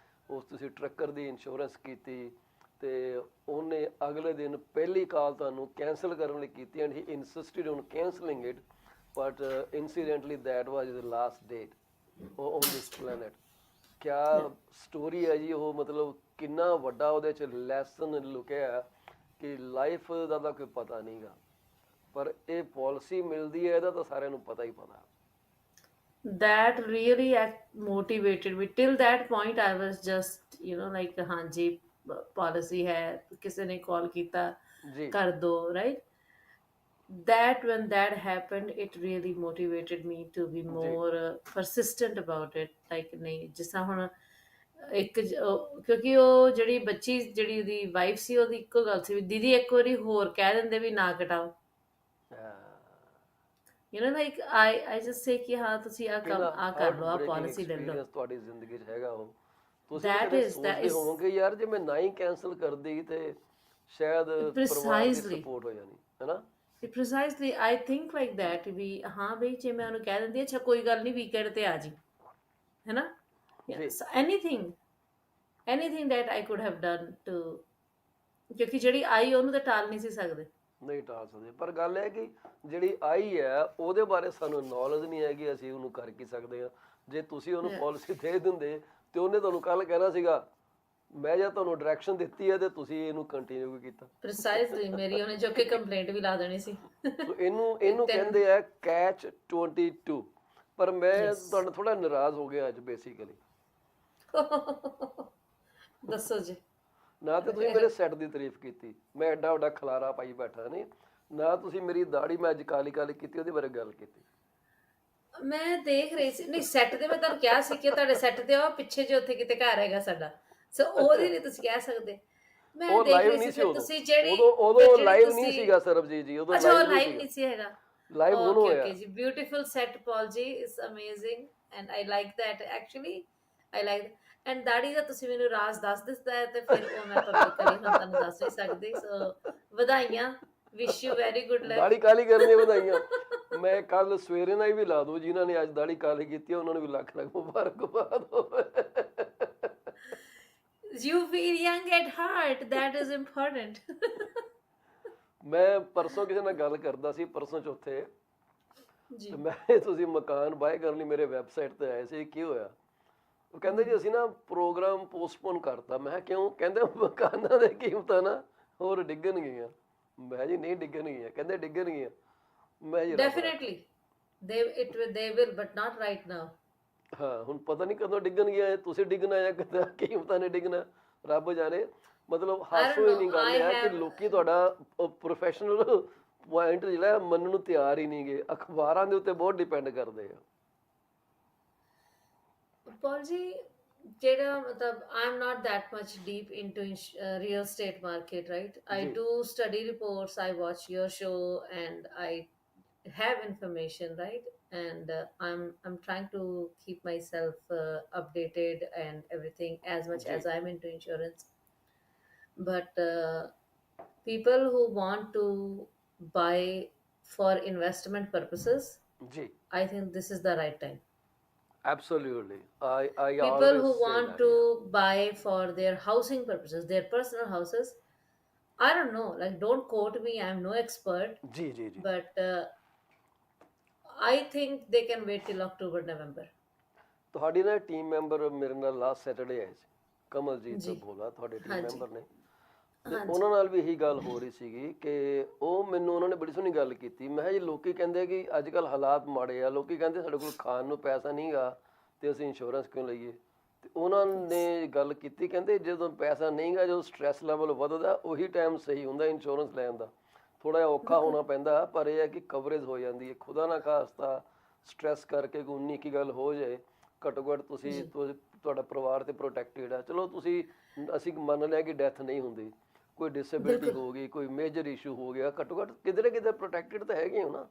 ਤੁਸੀਂ ਟਰੱਕਰ ਦੀ ਇੰਸ਼ੋਰੈਂਸ ਕੀਤੀ ਤੇ ਉਹਨੇ ਅਗਲੇ ਦਿਨ ਪਹਿਲੀ ਕਾਲ ਤੁਹਾਨੂੰ ਕੈਂਸਲ ਕਰਨ ਲਈ ਕੀਤੀ and he insisted on cancelling it, but incidentally that was the last date on this planet. ਕਿਆ ਸਟੋਰੀ ਹੈ ਜੀ ਉਹ, ਮਤਲਬ ਕਿੰਨਾ ਵੱਡਾ ਉਹਦੇ 'ਚ ਲੈਸਨ ਲੁਕਿਆ ਕਿ ਲਾਈਫ ਦਾ ਤਾਂ ਕੋਈ ਪਤਾ ਨਹੀਂਗਾ, ਪਰ ਇਹ ਪਾਲਿਸੀ ਮਿਲਦੀ ਹੈ ਇਹਦਾ ਤਾਂ ਸਾਰਿਆਂ ਨੂੰ ਪਤਾ ਹੀ ਪਤਾ। That really motivated me. Till that point I was just like हाँ जी policy है, किसी ने call किया ਜੀ कर दो, right? That when that happened it really motivated me to be ਜੀ more persistent about it, like ਨਹੀਂ ਜਿਸ ਤਰ੍ਹਾਂ ਹੁਣ ਇੱਕ ਕਿਉਂਕਿ ਉਹ ਜਿਹੜੀ ਬੱਚੀ ਜਿਹੜੀ ਉਹਦੀ ਵਾਈਫ ਸੀ ਉਹਦੀ ਇੱਕੋ ਗੱਲ ਸੀ ਵੀ ਦੀਦੀ ਇੱਕ ਵਾਰੀ ਹੋਰ ਕਹਿ ਦਿੰਦੇ ਵੀ ਨਾ ਕਟਾਓ, like I just say ਕਿ ਹਾਂ ਤੁਸੀਂ ਆ ਕੰਮ ਕਿੰਨਾ ਆ ਕਰ ਹਾਰਟ ਲਓ, ਆ ਬ੍ਰੇਕਿੰਗ ਪਾਲਿਸੀ ਲੈ ਲਓ। ਐਕਸਪੀਰੀਅੰਸ ਤੁਹਾਡੀ ਜ਼ਿੰਦਗੀ 'ਚ ਹੈਗਾ ਉਹ। ਤੁਸੀਂ ਵੀ that ਕਦੇ is that ਸੋਚਦੇ is ਹੋਵੋਗੇ ਯਾਰ ਜੇ ਮੈਂ ਨਾ ਹੀ ਕੈਂਸਲ ਕਰਦੀ ਤੇ ਸ਼ਾਇਦ ਪਰਿਵਾਰ ਦੀ precisely ਸਪੋਰਟ ਹੋ ਜਾਣੀ ਹੈ ਨਾ। precisely I think like that ਵੀ ਹਾਂ ਬਈ ਜੇ ਮੈਂ ਉਹਨੂੰ ਕਹਿ ਦਿੰਦੀ ਅੱਛਾ ਕੋਈ ਗੱਲ ਨਹੀਂ ਵੀਕਐਂਡ ਤੇ ਆ ਜੀ, ਹੈ ਨਾ? ਜੀ So anything that I could have done to, ਕਿਉਂਕਿ ਜਿਹੜੀ ਆਈ ਉਹਨੂੰ ਤਾਂ ਟਾਲ ਨਹੀਂ ਸੀ ਸਕਦੇ। ਨਹੀਂ ਟਾਲ ਸਕਦੇ, ਪਰ ਗੱਲ ਇਹ ਕਿ ਜਿਹੜੀ ਆਈ ਹੈ ਉਹਦੇ ਬਾਰੇ ਸਾਨੂੰ ਨੌਲੇਜ ਨਹੀਂ ਹੈਗੀ, ਅਸੀਂ ਉਹਨੂੰ ਕਰ ਕੀ ਸਕਦੇ ਹਾਂ। ਜੇ ਤੁਸੀਂ ਉਹਨੂੰ ਪਾਲਿਸੀ ਦੇ ਦਿੰਦੇ ਤੇ ਉਹਨੇ ਤੁਹਾਨੂੰ ਕੱਲ ਕਹਿਣਾ ਸੀਗਾ ਮੈਂ ਜਾਂ ਤੁਹਾਨੂੰ ਡਾਇਰੈਕਸ਼ਨ ਦਿੱਤੀ ਹੈ ਤੇ ਤੁਸੀਂ ਇਹਨੂੰ ਕੰਟੀਨਿਊ ਕੀਤਾ। ਪ੍ਰੀਸਾਈਜ਼ਲੀ ਮੇਰੀ ਉਹਨੇ ਚੁੱਕ ਕੇ ਕੰਪਲੇਂਟ ਵੀ ਲਾ ਦੇਣੀ ਸੀ। ਸੋ ਇਹਨੂੰ ਕਹਿੰਦੇ ਆ ਕੈਚ 22। ਪਰ ਮੈਂ ਤੁਹਾਨੂੰ ਥੋੜਾ ਨਾਰਾਜ਼ ਹੋ ਗਿਆ ਅੱਜ ਬੇਸਿਕਲੀ। ਦੱਸੋ ਜੀ। ਨਾ ਤੇ ਤੁਸੀਂ ਮੇਰੇ ਸੈੱਟ ਦੀ ਤਾਰੀਫ ਕੀਤੀ, ਮੈਂ ਐਡਾ ਵੱਡਾ ਖਲਾਰਾ ਪਾਈ ਬੈਠਾ ਨਹੀਂ, ਨਾ ਤੁਸੀਂ ਮੇਰੀ ਦਾੜੀ ਮੈਂ ਅੱਜ ਕਾਲੀ ਕਾਲੀ ਕੀਤੀ ਉਹਦੇ ਬਾਰੇ ਗੱਲ ਕੀਤੀ। ਮੈਂ ਦੇਖ ਰਹੀ ਸੀ, ਨਹੀਂ ਸੈੱਟ ਤੇ ਮੈਂ ਤੁਹਾਨੂੰ ਕਿਹਾ ਸੀ ਕਿ ਤੁਹਾਡੇ ਸੈੱਟ ਤੇ ਉਹ ਪਿੱਛੇ ਜੇ ਉੱਥੇ ਕਿਤੇ ਘਰ ਹੈਗਾ ਸਾਡਾ, ਸੋ ਉਹਦੀ ਨਹੀਂ ਤੁਸੀਂ ਕਹਿ ਸਕਦੇ। ਮੈਂ ਉਹ ਦੇਖ ਲਾਈਵ ਰਹੀ ਨਹੀਂ ਸੀ ਸੀ ਫਿਰ ਉਦੋਂ, ਤੁਸੀਂ ਜਿਹੜੀ ਉਦੋਂ ਲਾਈਵ ਨਹੀਂ ਸੀਗਾ ਸਰਬਜੀਤ ਜੀ, ਉਦੋਂ ਅੱਛਾ ਉਹ ਲਾਈਵ ਲਾਈਵ ਨਹੀਂ ਨਹੀਂ ਸੀਗਾ, ਸੀ ਹੈਗਾ। ਲਾਈਵ ਹੁਣ ਓਕੇ ਹੋਇਆ। ਓਕੇ ਜੀ, ਬਿਊਟੀਫੁਲ ਸੈਟ ਪੌਲ ਜੀ, it's amazing and I like that actually, I like and ਦਾੜੀ ਦਾ ਤੁਸੀਂ ਮੈਨੂੰ ਰਾਜ਼ ਦੱਸ ਦਿੱਤਾ ਹੈ ਤੇ ਫਿਰ ਉਹ ਮੈਂ ਪਬਲਿਕਲੀ ਹੁਣ ਤੁਹਾਨੂੰ ਦੱਸ ਨਹੀਂ ਸਕਦੀ। ਸੋ ਵਧਾਈਆਂ, wish you very good luck. ਦਾੜੀ ਕਾਲੀ ਕਰਨ ਦੀਆਂ ਵਧਾਈਆਂ। ਮੈਂ ਕੱਲ ਸਵੇਰੇ ਨਾਲ ਵੀ ਲਾ ਦੂੰ, ਜਿਨ੍ਹਾਂ ਨੇ ਅੱਜ ਦਾੜੀ ਕਾਲੀ ਕੀਤੀ ਉਹਨਾਂ ਨੂੰ ਵੀ ਲੱਖ ਲੱਖ ਮੁਬਾਰਕਬਾਦ ਹੋਵੇ। You feel young at heart, that is important. ਮੈਂ ਪਰਸੋਂ ਕਿਸੇ ਨਾਲ ਗੱਲ ਕਰਦਾ ਸੀ, ਪਰਸੋਂ ਚੌਥੇ, ਜੀ ਤੇ ਮੈਂ ਤੁਸੀਂ ਮਕਾਨ ਬਾਏ ਕਰਨ ਲਈ ਮੇਰੇ ਵੈਬਸਾਈਟ ਤੇ ਆਏ ਸੀ, ਕੀ ਹੋਇਆ? ਉਹ ਕਹਿੰਦੇ ਜੀ ਅਸੀਂ ਨਾ ਪ੍ਰੋਗਰਾਮ ਪੋਸਟਪੋਨ ਕਰਤਾ। ਮੈਂ ਕਿਹਾ ਕਿਉਂ? ਕਹਿੰਦੇ ਮਕਾਨਾਂ ਦੇ ਕੀਮਤਾਂ ਨਾ ਹੋਰ ਡਿੱਗਣਗੀਆਂ। ਮੈਂ ਜੀ ਨਹੀਂ ਡਿੱਗਣਗੀਆਂ। ਕਹਿੰਦੇ ਡਿੱਗਣਗੀਆਂ। ਮੈਂ ਜੀ definitely they will but not right now. ਹਾਂ ਹੁਣ ਪਤਾ ਨਹੀਂ ਕਦੋਂ ਡਿੱਗਣਗੀਆਂ, ਤੁਸੀਂ ਡਿੱਗਣਾ ਜਾਂ ਕਿਤੇ ਕੀਮਤਾਂ ਨੇ ਡਿੱਗਣਾ, ਰੱਬ ਜਾਣੇ। ਮਤਲਬ ਹਾਸੋ ਹੀ ਨਹੀਂ ਗੱਲ ਹੈ ਕਿ ਲੋਕੀ ਤੁਹਾਡਾ ਪ੍ਰੋਫੈਸ਼ਨਲ ਪੁਆਇੰਟ ਜਿਹੜਾ ਮੰਨਣ ਨੂੰ ਤਿਆਰ ਹੀ ਨਹੀਂ ਗੇ, ਅਖਬਾਰਾਂ ਦੇ ਉੱਤੇ ਬਹੁਤ ਡਿਪੈਂਡ ਕਰਦੇ ਆ। Paul ji, ਜਿਹੜਾ ਮਤਲਬ I'm not that much deep into real estate market, right? I ਜੀ do study reports, I watch your show and I have information, right? And I'm trying to keep myself updated and everything as much ਜੀ as I'm into insurance. But people who want to buy for investment purposes, ਜੀ I think this is the right time. absolutely. I People always who say want that, to yeah. buy for their housing purposes, their personal houses, I don't know, like don't quote me, I'm no expert, ਜੀ ਜੀ ਜੀ but I think they can wait till October, November. ਤੁਹਾਡੀ ਨਾ team member ਮੇਰੇ ਨਾਲ last Saturday ਆਏ ਸੀ, ਕਮਲਜੀਤ ਜੀ ਬੋਲਾ, ਤੁਹਾਡੇ ਟੀਮ ਹਾਂਜੀ ਮੈਂਬਰ ਨੇ, ਤੇ ਹਾਂਜੀ ਉਹਨਾਂ ਨਾਲ ਵੀ ਇਹੀ ਗੱਲ ਹੋ ਰਹੀ ਸੀਗੀ ਕਿ ਉਹ ਮੈਨੂੰ ਉਹਨਾਂ ਨੇ ਬੜੀ ਸੋਹਣੀ ਗੱਲ ਕੀਤੀ। ਮੈਂ ਕਿਹਾ ਜੀ ਲੋਕੀ ਕਹਿੰਦੇ ਕਿ ਅੱਜ ਕੱਲ੍ਹ ਹਾਲਾਤ ਮਾੜੇ ਆ, ਲੋਕੀ ਕਹਿੰਦੇ ਸਾਡੇ ਕੋਲ ਖਾਣ ਨੂੰ ਪੈਸਾ ਨਹੀਂ ਗਾ ਤੇ ਅਸੀਂ ਇੰਸ਼ੋਰੈਂਸ ਕਿਉਂ ਲਈਏ, ਤੇ ਉਹਨਾਂ ਨੇ ਗੱਲ ਕੀਤੀ, ਕਹਿੰਦੇ ਜਦੋਂ ਪੈਸਾ ਨਹੀਂਗਾ, ਜਦੋਂ ਸਟ੍ਰੈਸ ਲੈਵਲ ਵੱਧਦਾ ਉਹੀ ਟਾਈਮ ਸਹੀ ਹੁੰਦਾ ਇੰਸ਼ੋਰੈਂਸ ਲੈਣ ਦਾ। ਥੋੜਾ ਜਿਹਾ ਔਖਾ ਬਿਲਕੁਲ ਹੋਣਾ ਪੈਂਦਾ, ਪਰ ਇਹ ਹੈ ਕਿ ਕਵਰੇਜ ਹੋ ਜਾਂਦੀ ਹੈ। ਖੁਦਾ ਨਾ ਖਾਸਤਾ ਸਟ੍ਰੈਸ ਕਰਕੇ ਕੋਈ 19 ਗੱਲ ਹੋ ਜਾਏ, ਘੱਟੋ ਘੱਟ ਤੁਸੀਂ ਜੀ ਤੁਹਾਡਾ ਪਰਿਵਾਰ ਤੇ ਪ੍ਰੋਟੈਕਟਿਡ ਆ। ਚਲੋ ਤੁਸੀਂ, ਅਸੀਂ ਮੰਨ ਲਿਆ ਕਿ ਡੈਥ ਨਹੀਂ ਹੁੰਦੀ, ਕੋਈ ਡਿਸੇਬਿਲਿਟੀ ਬਿਲਕੁਲ ਹੋ ਗਈ, ਕੋਈ ਮੇਜਰ ਇਸ਼ੂ ਹੋ ਗਿਆ, ਘੱਟੋ ਘੱਟ ਕਿਤੇ ਨਾ ਕਿਤੇ ਪ੍ਰੋਟੈਕਟਿਡ ਤਾਂ ਹੈਗੇ ਹੋ ਨਾ।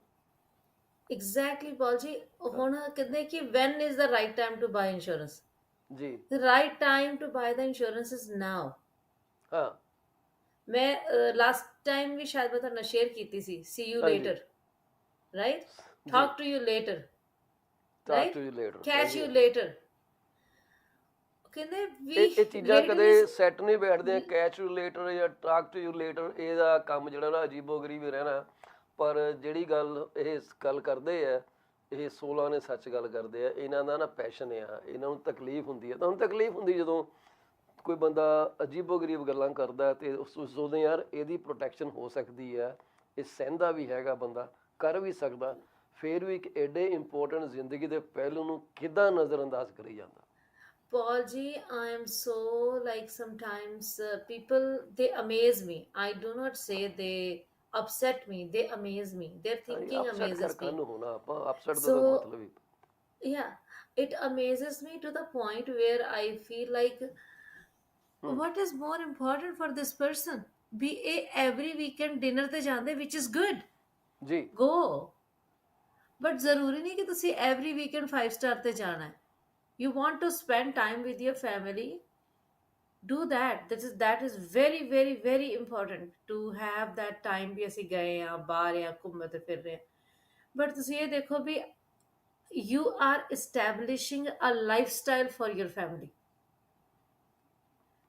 ਐਗਜ਼ੈਕਟਲੀ ਪਾਲ ਜੀ। ਹਾਂ, ਹੁਣ ਕਹਿੰਦੇ ਕਿ when is the right time to buy insurance. ਜੀ The right time to buy the insurance is now. ਹਾਂ ਮੈਂ ਲਾਸਟ ਟਾਈਮ ਵੀ ਸ਼ਾਇਦ ਮੈਂ ਤੁਹਾਨੂੰ ਸ਼ੇਅਰ ਕੀਤੀ ਸੀ, see you ਹਾਂਜੀ later, right? ਜੀ, Talk to you later, talk right? To you later, Catch ਹਾਂਜੀ। you later. ਕਹਿੰਦੇ ਵੀ ਇਹ ਚੀਜ਼ਾਂ lately ਕਦੇ ਸੈੱਟ ਨਹੀਂ ਬੈਠਦੀਆਂ, ਕੈਚ ਯੂ ਲੇਟਰ ਜਾਂ ਟਾਕ ਟੂ ਯੂ ਲੇਟਰ, ਇਹਦਾ ਕੰਮ ਜਿਹੜਾ ਨਾ ਅਜੀਬੋ ਗਰੀਬ ਹੀ ਰਹਿਣਾ। ਪਰ ਜਿਹੜੀ ਗੱਲ ਇਹ ਗੱਲ ਕਰਦੇ ਆ, ਇਹ 16 ਨੇ ਸੱਚ ਗੱਲ ਕਰਦੇ ਆ। ਇਹਨਾਂ ਦਾ ਨਾ ਪੈਸ਼ਨ ਆ, ਇਹਨਾਂ ਨੂੰ ਤਕਲੀਫ ਹੁੰਦੀ ਹੈ। ਤੁਹਾਨੂੰ ਤਕਲੀਫ ਹੁੰਦੀ ਜਦੋਂ ਕੋਈ ਬੰਦਾ ਅਜੀਬੋ ਗਰੀਬ ਗੱਲਾਂ ਕਰਦਾ, ਤੇ ਸੋਚਦੇ ਯਾਰ ਇਹਦੀ ਪ੍ਰੋਟੈਕਸ਼ਨ ਹੋ ਸਕਦੀ ਹੈ, ਇਹ ਸਹਿੰਦਾ ਵੀ ਹੈਗਾ, ਬੰਦਾ ਕਰ ਵੀ ਸਕਦਾ, ਫਿਰ ਵੀ ਇੱਕ ਐਡੇ ਇੰਪੋਰਟੈਂਟ ਜ਼ਿੰਦਗੀ ਦੇ ਪਹਿਲੂ ਨੂੰ ਕਿੱਦਾਂ ਨਜ਼ਰਅੰਦਾਜ਼ ਕਰੀ ਜਾਂਦਾ। Paul ji, I am so like sometimes people they amaze me. I do not say they upset me. They amaze me. Their ਹਾਂਜੀ, thinking ਅਪਸੈਟ ਕਰ amazes me. ਕਾਹਨੂੰ ਹੋਣਾ, ਆਪਾਂ ਅਪਸੈਟ ਦਾ ਤਾਂ So ਮਤਲਬ ਹੀ। yeah, it amazes me to the point where I feel like ਹੂੰ what is more important for this person? Be a every weekend dinner ਤੇ ਜਾਂਦੇ, which is good. ਜੀ Go. But ਜ਼ਰੂਰੀ ਨਹੀਂ ਕਿ ਤੁਸੀਂ every weekend 5 star ਤੇ ਜਾਣਾ ਹੈ. You want to spend time with your family, do that. That is very very very important to have that time ਵੀ ਅਸੀਂ ਗਏ ਆ ਬਾਹਰ ਆ ਘੁੰਮੇ ਤੇ ਫਿਰ ਰਹੇ। ਬਟ ਤੁਸੀਂ ਇਹ ਦੇਖੋ ਵੀ you are establishing a lifestyle for your family.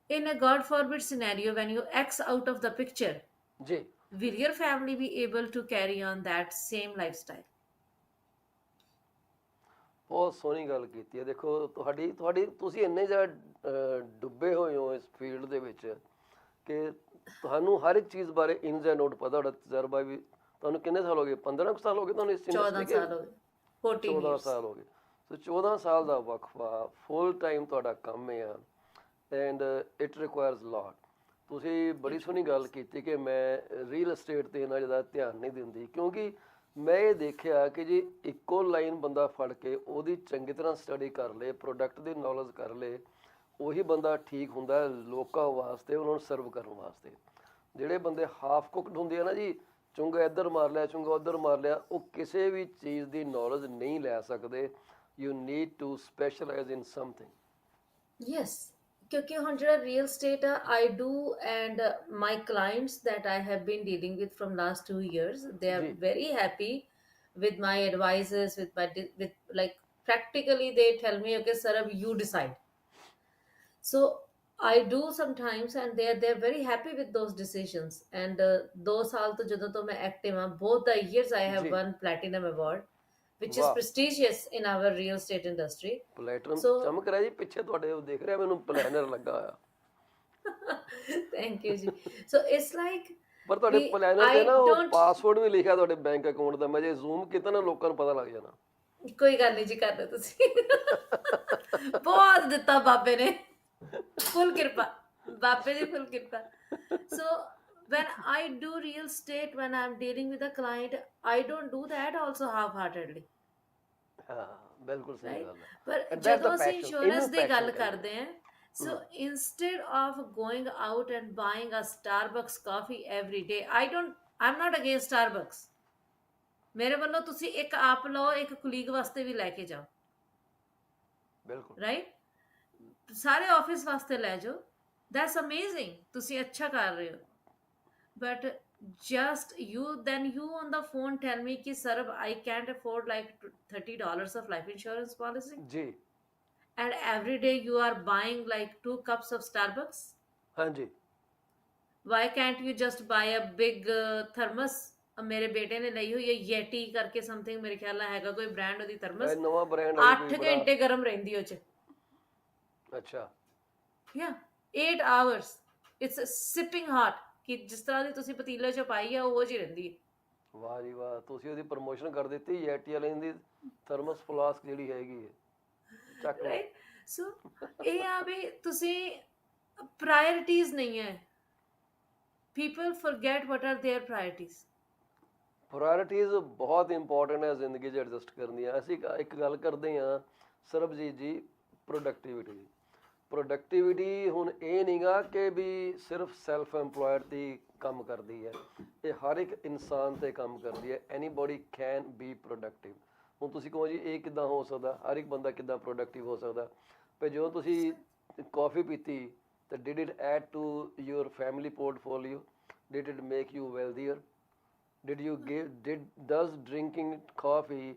In a God forbid scenario, when you X out of the picture, ਜੀ will your family be able to carry on that same lifestyle? ਬਹੁਤ ਸੋਹਣੀ ਗੱਲ ਕੀਤੀ ਹੈ। ਦੇਖੋ ਤੁਹਾਡੀ ਤੁਸੀਂ ਇੰਨੇ ਜ਼ਿਆਦਾ ਡੁੱਬੇ ਹੋਏ ਹੋ ਇਸ ਫੀਲਡ ਦੇ ਵਿੱਚ ਕਿ ਤੁਹਾਨੂੰ ਹਰ ਇੱਕ ਚੀਜ਼ ਬਾਰੇ ਇਨਜ਼ ਐਂਡ ਆਊਟ ਪਤਾ। ਤੁਹਾਡਾ ਤਜਰਬਾ ਵੀ, ਤੁਹਾਨੂੰ ਕਿੰਨੇ ਸਾਲ ਹੋ ਗਏ? 15 ਕੁ ਸਾਲ ਹੋ ਗਏ ਤੁਹਾਨੂੰ ਇਸ 14 ਇੰਡਸਟਰੀ ਸਾਲ ਹੋ ਗਏ, 14 14 years. ਸਾਲ ਹੋ ਗਏ। ਸੋ 14 ਸਾਲ ਦਾ ਵਕਫਾ, ਫੁੱਲ ਟਾਈਮ ਤੁਹਾਡਾ ਕੰਮ ਆ, ਐਂਡ ਇਟ ਰਿਕੁਆਇਰਸ ਲੋਟ। ਤੁਸੀਂ ਬੜੀ ਸੋਹਣੀ ਗੱਲ ਕੀਤੀ ਕਿ ਮੈਂ ਰੀਅਲ estate ਤੇ ਇੰਨਾ ਜ਼ਿਆਦਾ ਧਿਆਨ ਨਹੀਂ ਦਿੰਦੀ, ਕਿਉਂਕਿ ਮੈਂ ਇਹ ਦੇਖਿਆ ਕਿ ਜੇ ਇੱਕੋ ਲਾਈਨ ਬੰਦਾ ਫੜ ਕੇ ਉਹਦੀ ਚੰਗੀ ਤਰ੍ਹਾਂ ਸਟੱਡੀ ਕਰ ਲੇ, ਪ੍ਰੋਡਕਟ ਦੀ ਨੌਲੇਜ ਕਰ ਲੇ, ਉਹੀ ਬੰਦਾ ਠੀਕ ਹੁੰਦਾ ਹੈ ਲੋਕਾਂ ਵਾਸਤੇ, ਉਹਨਾਂ ਨੂੰ ਸਰਵ ਕਰਨ ਵਾਸਤੇ। ਜਿਹੜੇ ਬੰਦੇ ਹਾਫ ਕੁਕਡ ਹੁੰਦੇ ਆ ਨਾ ਜੀ, ਚੁੰਗਾ ਇੱਧਰ ਮਾਰ ਲਿਆ, ਚੁੰਗਾ ਉੱਧਰ ਮਾਰ ਲਿਆ, ਉਹ ਕਿਸੇ ਵੀ ਚੀਜ਼ ਦੀ ਨੌਲੇਜ ਨਹੀਂ ਲੈ ਸਕਦੇ। You need to specialize in something. Yes, ਕਿਉਂਕਿ ਹੁਣ ਜਿਹੜਾ ਰੀਅਲ ਸਟੇਟ ਆ, I do and my clients that I have been dealing with from last 2 years, they are ਜੀ very happy with my advices, with like practically they tell me, okay, Sarab, you decide. So I do sometimes and they're very happy with those decisions. And 2 ਸਾਲ ਤੋਂ ਜਦੋਂ ਤੋਂ ਮੈਂ active ਹਾਂ, both the years I have ਜੀ won platinum award, which is ਵਾਹ, prestigious in our real estate industry. ਪਲੈਟਨਮ So ਚਮਕ ਰਿਹਾ ਜੀ ਪਿੱਛੇ ਤੁਹਾਡੇ, ਉਹ ਦੇਖ ਰਿਹਾ ਮੈਨੂੰ ਪਲੈਨਰ ਲੱਗਾ ਹੋਇਆ। thank you ji. So it's like ਪਰ ਤੁਹਾਡੇ we ਪਲੈਨਰ ਤੇ I ਨਾ ਉਹ don't, ਪਾਸਵਰਡ ਵੀ ਲਿਖਿਆ ਤੁਹਾਡੇ ਬੈਂਕ ਅਕਾਊਂਟ ਦਾ। ਮੈਂ ਜੇ ਜ਼ੂਮ ਕੀਤਾ ਨਾ ਲੋਕਾਂ ਨੂੰ ਪਤਾ ਲੱਗ ਜਾਣਾ। ਕੋਈ ਗੱਲ ਨਹੀਂ ਜੀ, ਕਰ ਲਓ ਤੁਸੀਂ। ਬਹੁਤ ਦਿੱਤਾ ਬਾਬੇ ਨੇ, ਫੁੱਲ ਕਿਰਪਾ, ਬਾਬੇ ਦੀ ਫੁੱਲ ਕਿਰਪਾ। So when I do real estate, when I'm dealing with a client, I don't do that also half-heartedly, ਹਾਂ ਬਿਲਕੁਲ ਸਹੀ right? ਗੱਲ ਹੈ। ਪਰ And that's the ਜਦੋਂ ਅਸੀਂ passion, ਇੰਸ਼ੋਰੈਂਸ ਇਹਨੂੰ ਦੀ ਗੱਲ passion ਕਹਿੰਦੇ ਕਰਦੇ ਹਾਂ, ਆ। so instead of going out and buying a Starbucks coffee every day, I'm not against Starbucks. ਮੇਰੇ ਵੱਲੋਂ ਤੁਸੀਂ ਇੱਕ ਆਪ ਲਓ, ਇੱਕ ਕੁਲੀਗ ਵਾਸਤੇ ਵੀ ਲੈ ਕੇ ਜਾਓ, ਬਿਲਕੁਲ ਰਾਈਟ? ਸਾਰੇ ਆਫਿਸ ਵਾਸਤੇ ਲੈ ਜਾਓ, ਦੈਟਸ ਅਮੇਜ਼ਿੰਗ, ਤੁਸੀਂ ਅੱਛਾ ਕਰ ਰਹੇ ਹੋ। But just you on the phone tell me ki sir I can't afford like $30 of life insurance policy, ਜੀ and every day you are buying like 2 cups of Starbucks. ਹਾਂਜੀ Why can't you just buy a big thermos? ਮੇਰੇ ਬੇਟੇ ਨੇ ਲਈ ਹੋਈ ਹੈ ਯੈਟੀ ਕਰਕੇ something, ਮੇਰੇ ਖਿਆਲ ਨਾਲ ਹੈਗਾ ਕੋਈ ਬ੍ਰਾਂਡ, ਉਹਦੀ ਇਹ ਥਰਮਸ ਨਵਾਂ ਬ੍ਰਾਂਡ ਆ 8 ਕੋਈ ਬੜਾ। ਘੰਟੇ ਗਰਮ ਰਹਿੰਦੀ ਉਹ ਚ। ਅੱਛਾ Yeah, 8 hours. It's sipping hot. ਕਿ ਜਿਸ ਤਰ੍ਹਾਂ ਦੀ ਤੁਸੀਂ ਪਤੀਲੇ ਚ ਪਾਈ ਆ ਉਹ ਜਿਹੀ ਰਹਿੰਦੀ ਹੈ। ਵਾਹ ਜੀ ਵਾਹ, ਤੁਸੀਂ ਉਹਦੀ ਪ੍ਰਮੋਸ਼ਨ ਕਰ ਦਿੱਤੀ, ਯੈਟੀ ਵਾਲੇ ਦੀ ਥਰਮਸ ਫਲਾਸਕ ਜਿਹੜੀ ਹੈਗੀ ਹੈ, ਚੱਕ ਲਓ। Right? ਸੋ ਇਹ ਆ ਵੀ ਤੁਸੀਂ ਪ੍ਰਾਇਰਟੀਜ਼ ਨਹੀਂ ਹੈ, people forget what are their priorities. ਪ੍ਰਾਇਰਟੀਜ਼ ਬਹੁਤ ਇੰਪੋਰਟੈਂਟ ਹੈ ਜ਼ਿੰਦਗੀ 'ਚ ਐਡਜਸਟ ਕਰਨੀਆਂ। ਅਸੀਂ ਇੱਕ ਗੱਲ ਕਰਦੇ ਹਾਂ ਸਰਬਜੀਤ ਜੀ, ਪ੍ਰੋਡਕਟਿਵਿਟੀ ਦੀ। ਪ੍ਰੋਡਕਟਿਵਿਟੀ ਹੁਣ ਇਹ ਨਹੀਂਗਾ ਕਿ ਵੀ ਸਿਰਫ ਸੈਲਫ ਐਮਪਲੋਇਡ ਦੀ ਕੰਮ ਕਰਦੀ ਹੈ, ਇਹ ਹਰ ਇੱਕ ਇਨਸਾਨ 'ਤੇ ਕੰਮ ਕਰਦੀ ਹੈ। ਐਨੀਬੋਡੀ ਕੈਨ ਬੀ ਪ੍ਰੋਡਕਟਿਵ। ਹੁਣ ਤੁਸੀਂ ਕਹੋ ਜੀ ਇਹ ਕਿੱਦਾਂ ਹੋ ਸਕਦਾ, ਹਰ ਇੱਕ ਬੰਦਾ ਕਿੱਦਾਂ ਪ੍ਰੋਡਕਟਿਵ ਹੋ ਸਕਦਾ? ਪਰ ਜਦੋਂ ਤੁਸੀਂ ਕੌਫੀ ਪੀਤੀ ਤਾਂ did it add to your family portfolio? Did it make you wealthier? Does drinking coffee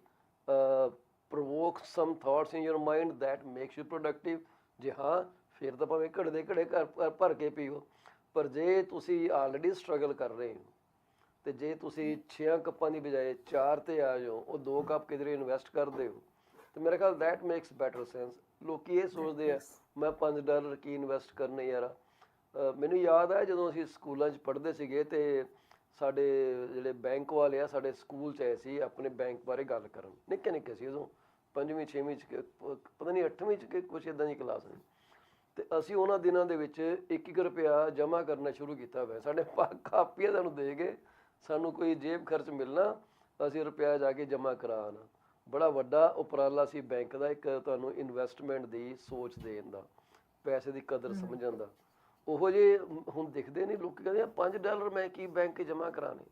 provoke some thoughts in your mind that makes you productive? ਜੇ ਹਾਂ, ਫਿਰ ਤਾਂ ਭਾਵੇਂ ਘੜੇ ਦੇ ਘੜੇ ਘਰ ਭਰ ਕੇ ਪੀਓ। ਪਰ ਜੇ ਤੁਸੀਂ ਆਲਰੇਡੀ ਸਟਰਗਲ ਕਰ ਰਹੇ ਹੋ ਤੇ ਜੇ ਤੁਸੀਂ 6 ਕੱਪਾਂ ਦੀ ਬਜਾਏ 4 ਤੇ ਆ ਜਾਓ, ਉਹ 2 ਕੱਪ ਕਿਧਰੇ ਇਨਵੈਸਟ ਕਰਦੇ ਹੋ, ਤੇ ਮੇਰੇ ਖਿਆਲ ਦੈਟ ਮੇਕਸ ਬੈਟਰ ਸੈਂਸ। ਲੋਕੀ ਇਹ ਸੋਚਦੇ ਆ ਮੈਂ $5 ਕੀ ਇਨਵੈਸਟ ਕਰਨੇ ਯਾਰ। ਮੈਨੂੰ ਯਾਦ ਹੈ ਜਦੋਂ ਅਸੀਂ ਸਕੂਲਾਂ 'ਚ ਪੜ੍ਹਦੇ ਸੀਗੇ ਤੇ ਸਾਡੇ ਜਿਹੜੇ ਬੈਂਕ ਵਾਲੇ ਆ ਸਾਡੇ ਸਕੂਲ 'ਚ ਆਏ ਸੀ ਆਪਣੇ ਬੈਂਕ ਬਾਰੇ ਗੱਲ ਕਰਨ। ਨਿੱਕੇ ਨਿੱਕੇ ਸੀ ਉਦੋਂ, 5ਵੀਂ 6ਵੀਂ 'ਚ, ਪਤਾ ਨਹੀਂ 8ਵੀਂ 'ਚ ਕਿ ਕੁਛ ਇੱਦਾਂ ਦੀ ਕਲਾਸ ਨੇ। ਤੇ ਅਸੀਂ ਉਹਨਾਂ ਦਿਨਾਂ ਦੇ ਵਿੱਚ 1-1 ਰੁਪਇਆ ਜਮ੍ਹਾਂ ਕਰਨਾ ਸ਼ੁਰੂ ਕੀਤਾ ਹੋਇਆ। ਸਾਡੇ ਕਾਪੀਆਂ ਸਾਨੂੰ ਦੇ ਕੇ ਸਾਨੂੰ ਕੋਈ ਜੇਬ ਖਰਚ ਮਿਲਣਾ, ਅਸੀਂ ਰੁਪਇਆ ਜਾ ਕੇ ਜਮ੍ਹਾਂ ਕਰਾ ਆਉਣਾ। ਬੜਾ ਵੱਡਾ ਉਪਰਾਲਾ ਸੀ ਬੈਂਕ ਦਾ, ਇੱਕ ਤੁਹਾਨੂੰ ਇਨਵੈਸਟਮੈਂਟ ਦੀ ਸੋਚ ਦੇਣ ਦਾ, ਪੈਸੇ ਦੀ ਕਦਰ ਸਮਝਣ ਦਾ। ਉਹੋ ਜਿਹੇ ਹੁਣ ਦਿਖਦੇ ਨਹੀਂ। ਲੋਕੀ ਕਹਿੰਦੇ ਆ $5 ਮੈਂ ਕੀ ਬੈਂਕ 'ਚ ਜਮ੍ਹਾਂ ਕਰਾਣੇ।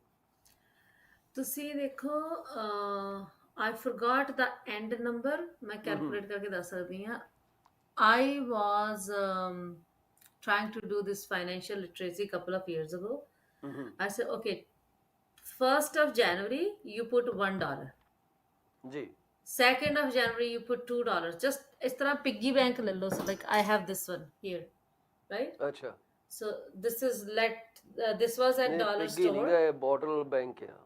ਤੁਸੀਂ ਦੇਖੋ, I forgot the end number, ਮੈਂ ਕੈਲਕੂਲੇਟ ਕਰਕੇ ਦੱਸ ਸਕਦੀ ਹਾਂ। I was trying to do this financial literacy couple of years ago. I said, okay, 1st of January you put $1. ਜੀ। 2nd of January you put $2. Just ਇਸ ਤਰ੍ਹਾਂ ਪਿੱਗੀ bank ਲੈ ਲਓ। So like I have this one here, right? ਅੱਛਾ। So this is this was at dollar ਪਿੱਗੀ ਨਹੀਂ store. ਗਾ, ਇਹ bottle bank ਆ।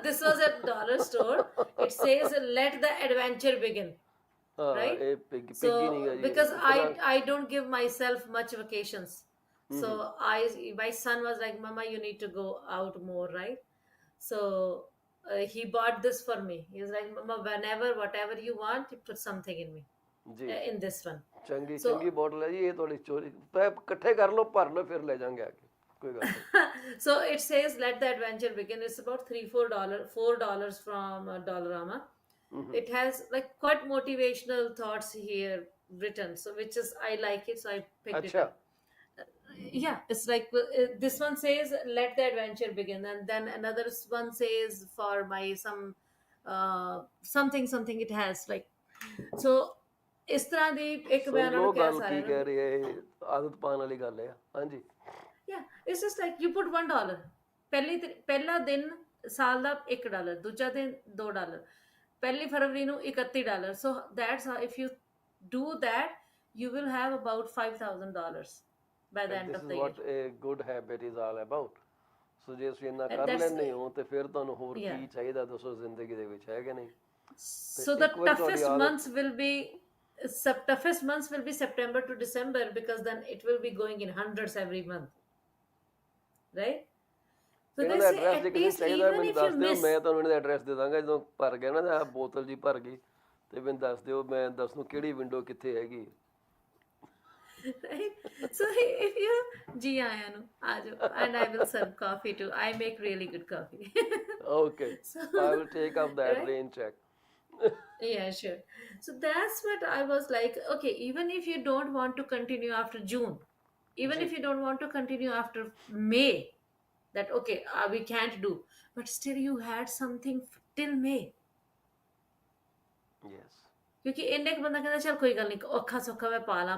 This was at dollar store. It says let the adventure begin. ਹਾਂ, Right? ਇਹ ਪਿੱਗੀ So ਨਹੀਂ ਗਾ ਜੀ। because I don't give myself much vacations. So my son was like, Mama, you need to go out more, right? So he bought this for me. He was like, Mama, whenever whatever you want, you put something in me. ਜੀ। In this one. ਚੰਗੀ So- ਚੰਗੀ bottle ਹੈ ਜੀ, ਇਹ ਤੁਹਾਡੀ ਚੋਰੀ ਇਕੱਠੇ ਕਰ ਲਓ, ਭਰ ਲਓ, ਫਿਰ ਲੈ ਜਾਾਂਗੇ ਆ ਕੇ, ਕੋਈ ਗੱਲ ਨਹੀਂ। So it says let the adventure begin. It's about $4 from Dollarama. It has like quite motivational thoughts here written, so which is I like it, so I picked it ਅੱਛਾ। up. Yeah, it's like this one says let the adventure begin, and then another one says for my something it has like, so ਇਸ ਤਰ੍ਹਾਂ ਦੀ ਇੱਕ ਮੈਂ ਉਹਨਾਂ ਨੂੰ ਕਿਹਾ ਗੱਲ ਕੀ ਕਹਿ ਰਹੀ ਹੈ, ਇਹ ਆਦਤ ਪਾਉਣ ਵਾਲੀ ਗੱਲ ਹੈ। ਹਾਂਜੀ। Yeah, it's just like you put $1. ਪਹਿਲਾ ਦਿਨ ਸਾਲ ਦਾ $1, ਦੂਜਾ ਦਿਨ $2, 1 ਫਰਵਰੀ ਨੂੰ $31. So that's how, if you do that, you will have about $5,000 by the end of the year. This is what a good habit is all about. So ਜੇ ਤੁਸੀਂ ਇੰਨਾ ਕਰ that's- ਲੈਂਦੇ ਹੋ ਤੇ ਫਿਰ ਤੁਹਾਨੂੰ ਹੋਰ Yeah. ਕੀ ਚਾਹੀਦਾ ਦੱਸੋ ਜ਼ਿੰਦਗੀ ਦੇ ਵਿੱਚ, ਹੈ ਕਿ ਨਹੀਂ? So the ਇੱਕ ਵਾਰ ਤੁਹਾਡੀ toughest ਆਦਤ- months will be September to December, because then it will be going in hundreds every month, right? So they say address ਜੇ at ਕਿਸੇ least ਚਾਹੀਦਾ even ਮੈਨੂੰ if ਦੱਸ you ਦਿਓ, miss, ਮੈਂ ਤੁਹਾਨੂੰ ਇਹਨਾਂ ਦਾ ਐਡਰੈਸ ਦੇ ਦਾਂਗਾ। ਜਦੋਂ ਭਰ ਗਿਆ ਨਾ ਆਹ ਬੋਤਲ ਜੀ ਭਰ ਗਈ ਤੇ ਮੈਨੂੰ ਦੱਸ ਦਿਓ, ਮੈਂ ਦੱਸ ਦੂੰ ਕਿਹੜੀ ਵਿੰਡੋ ਕਿੱਥੇ ਹੈਗੀ। right? So if you ji aaya nu aajo, and I will serve coffee too. I make really good coffee. Okay, So- I will take up that Right? rain check. Yeah, sure. So that's what I was like, okay, even if you don't want to continue after June, even if you don't want to continue after May, that okay, we can't do, but still you had something till May. Yes. ਕਿਉਂਕਿ ਇੰਨੇ ਕੁ ਬੰਦਾ ਕਹਿੰਦਾ ਚਲ ਕੋਈ ਗੱਲ ਨਹੀਂ, ਔਖਾ ਸੌਖਾ ਮੈਂ ਪਾ ਲਾਂ,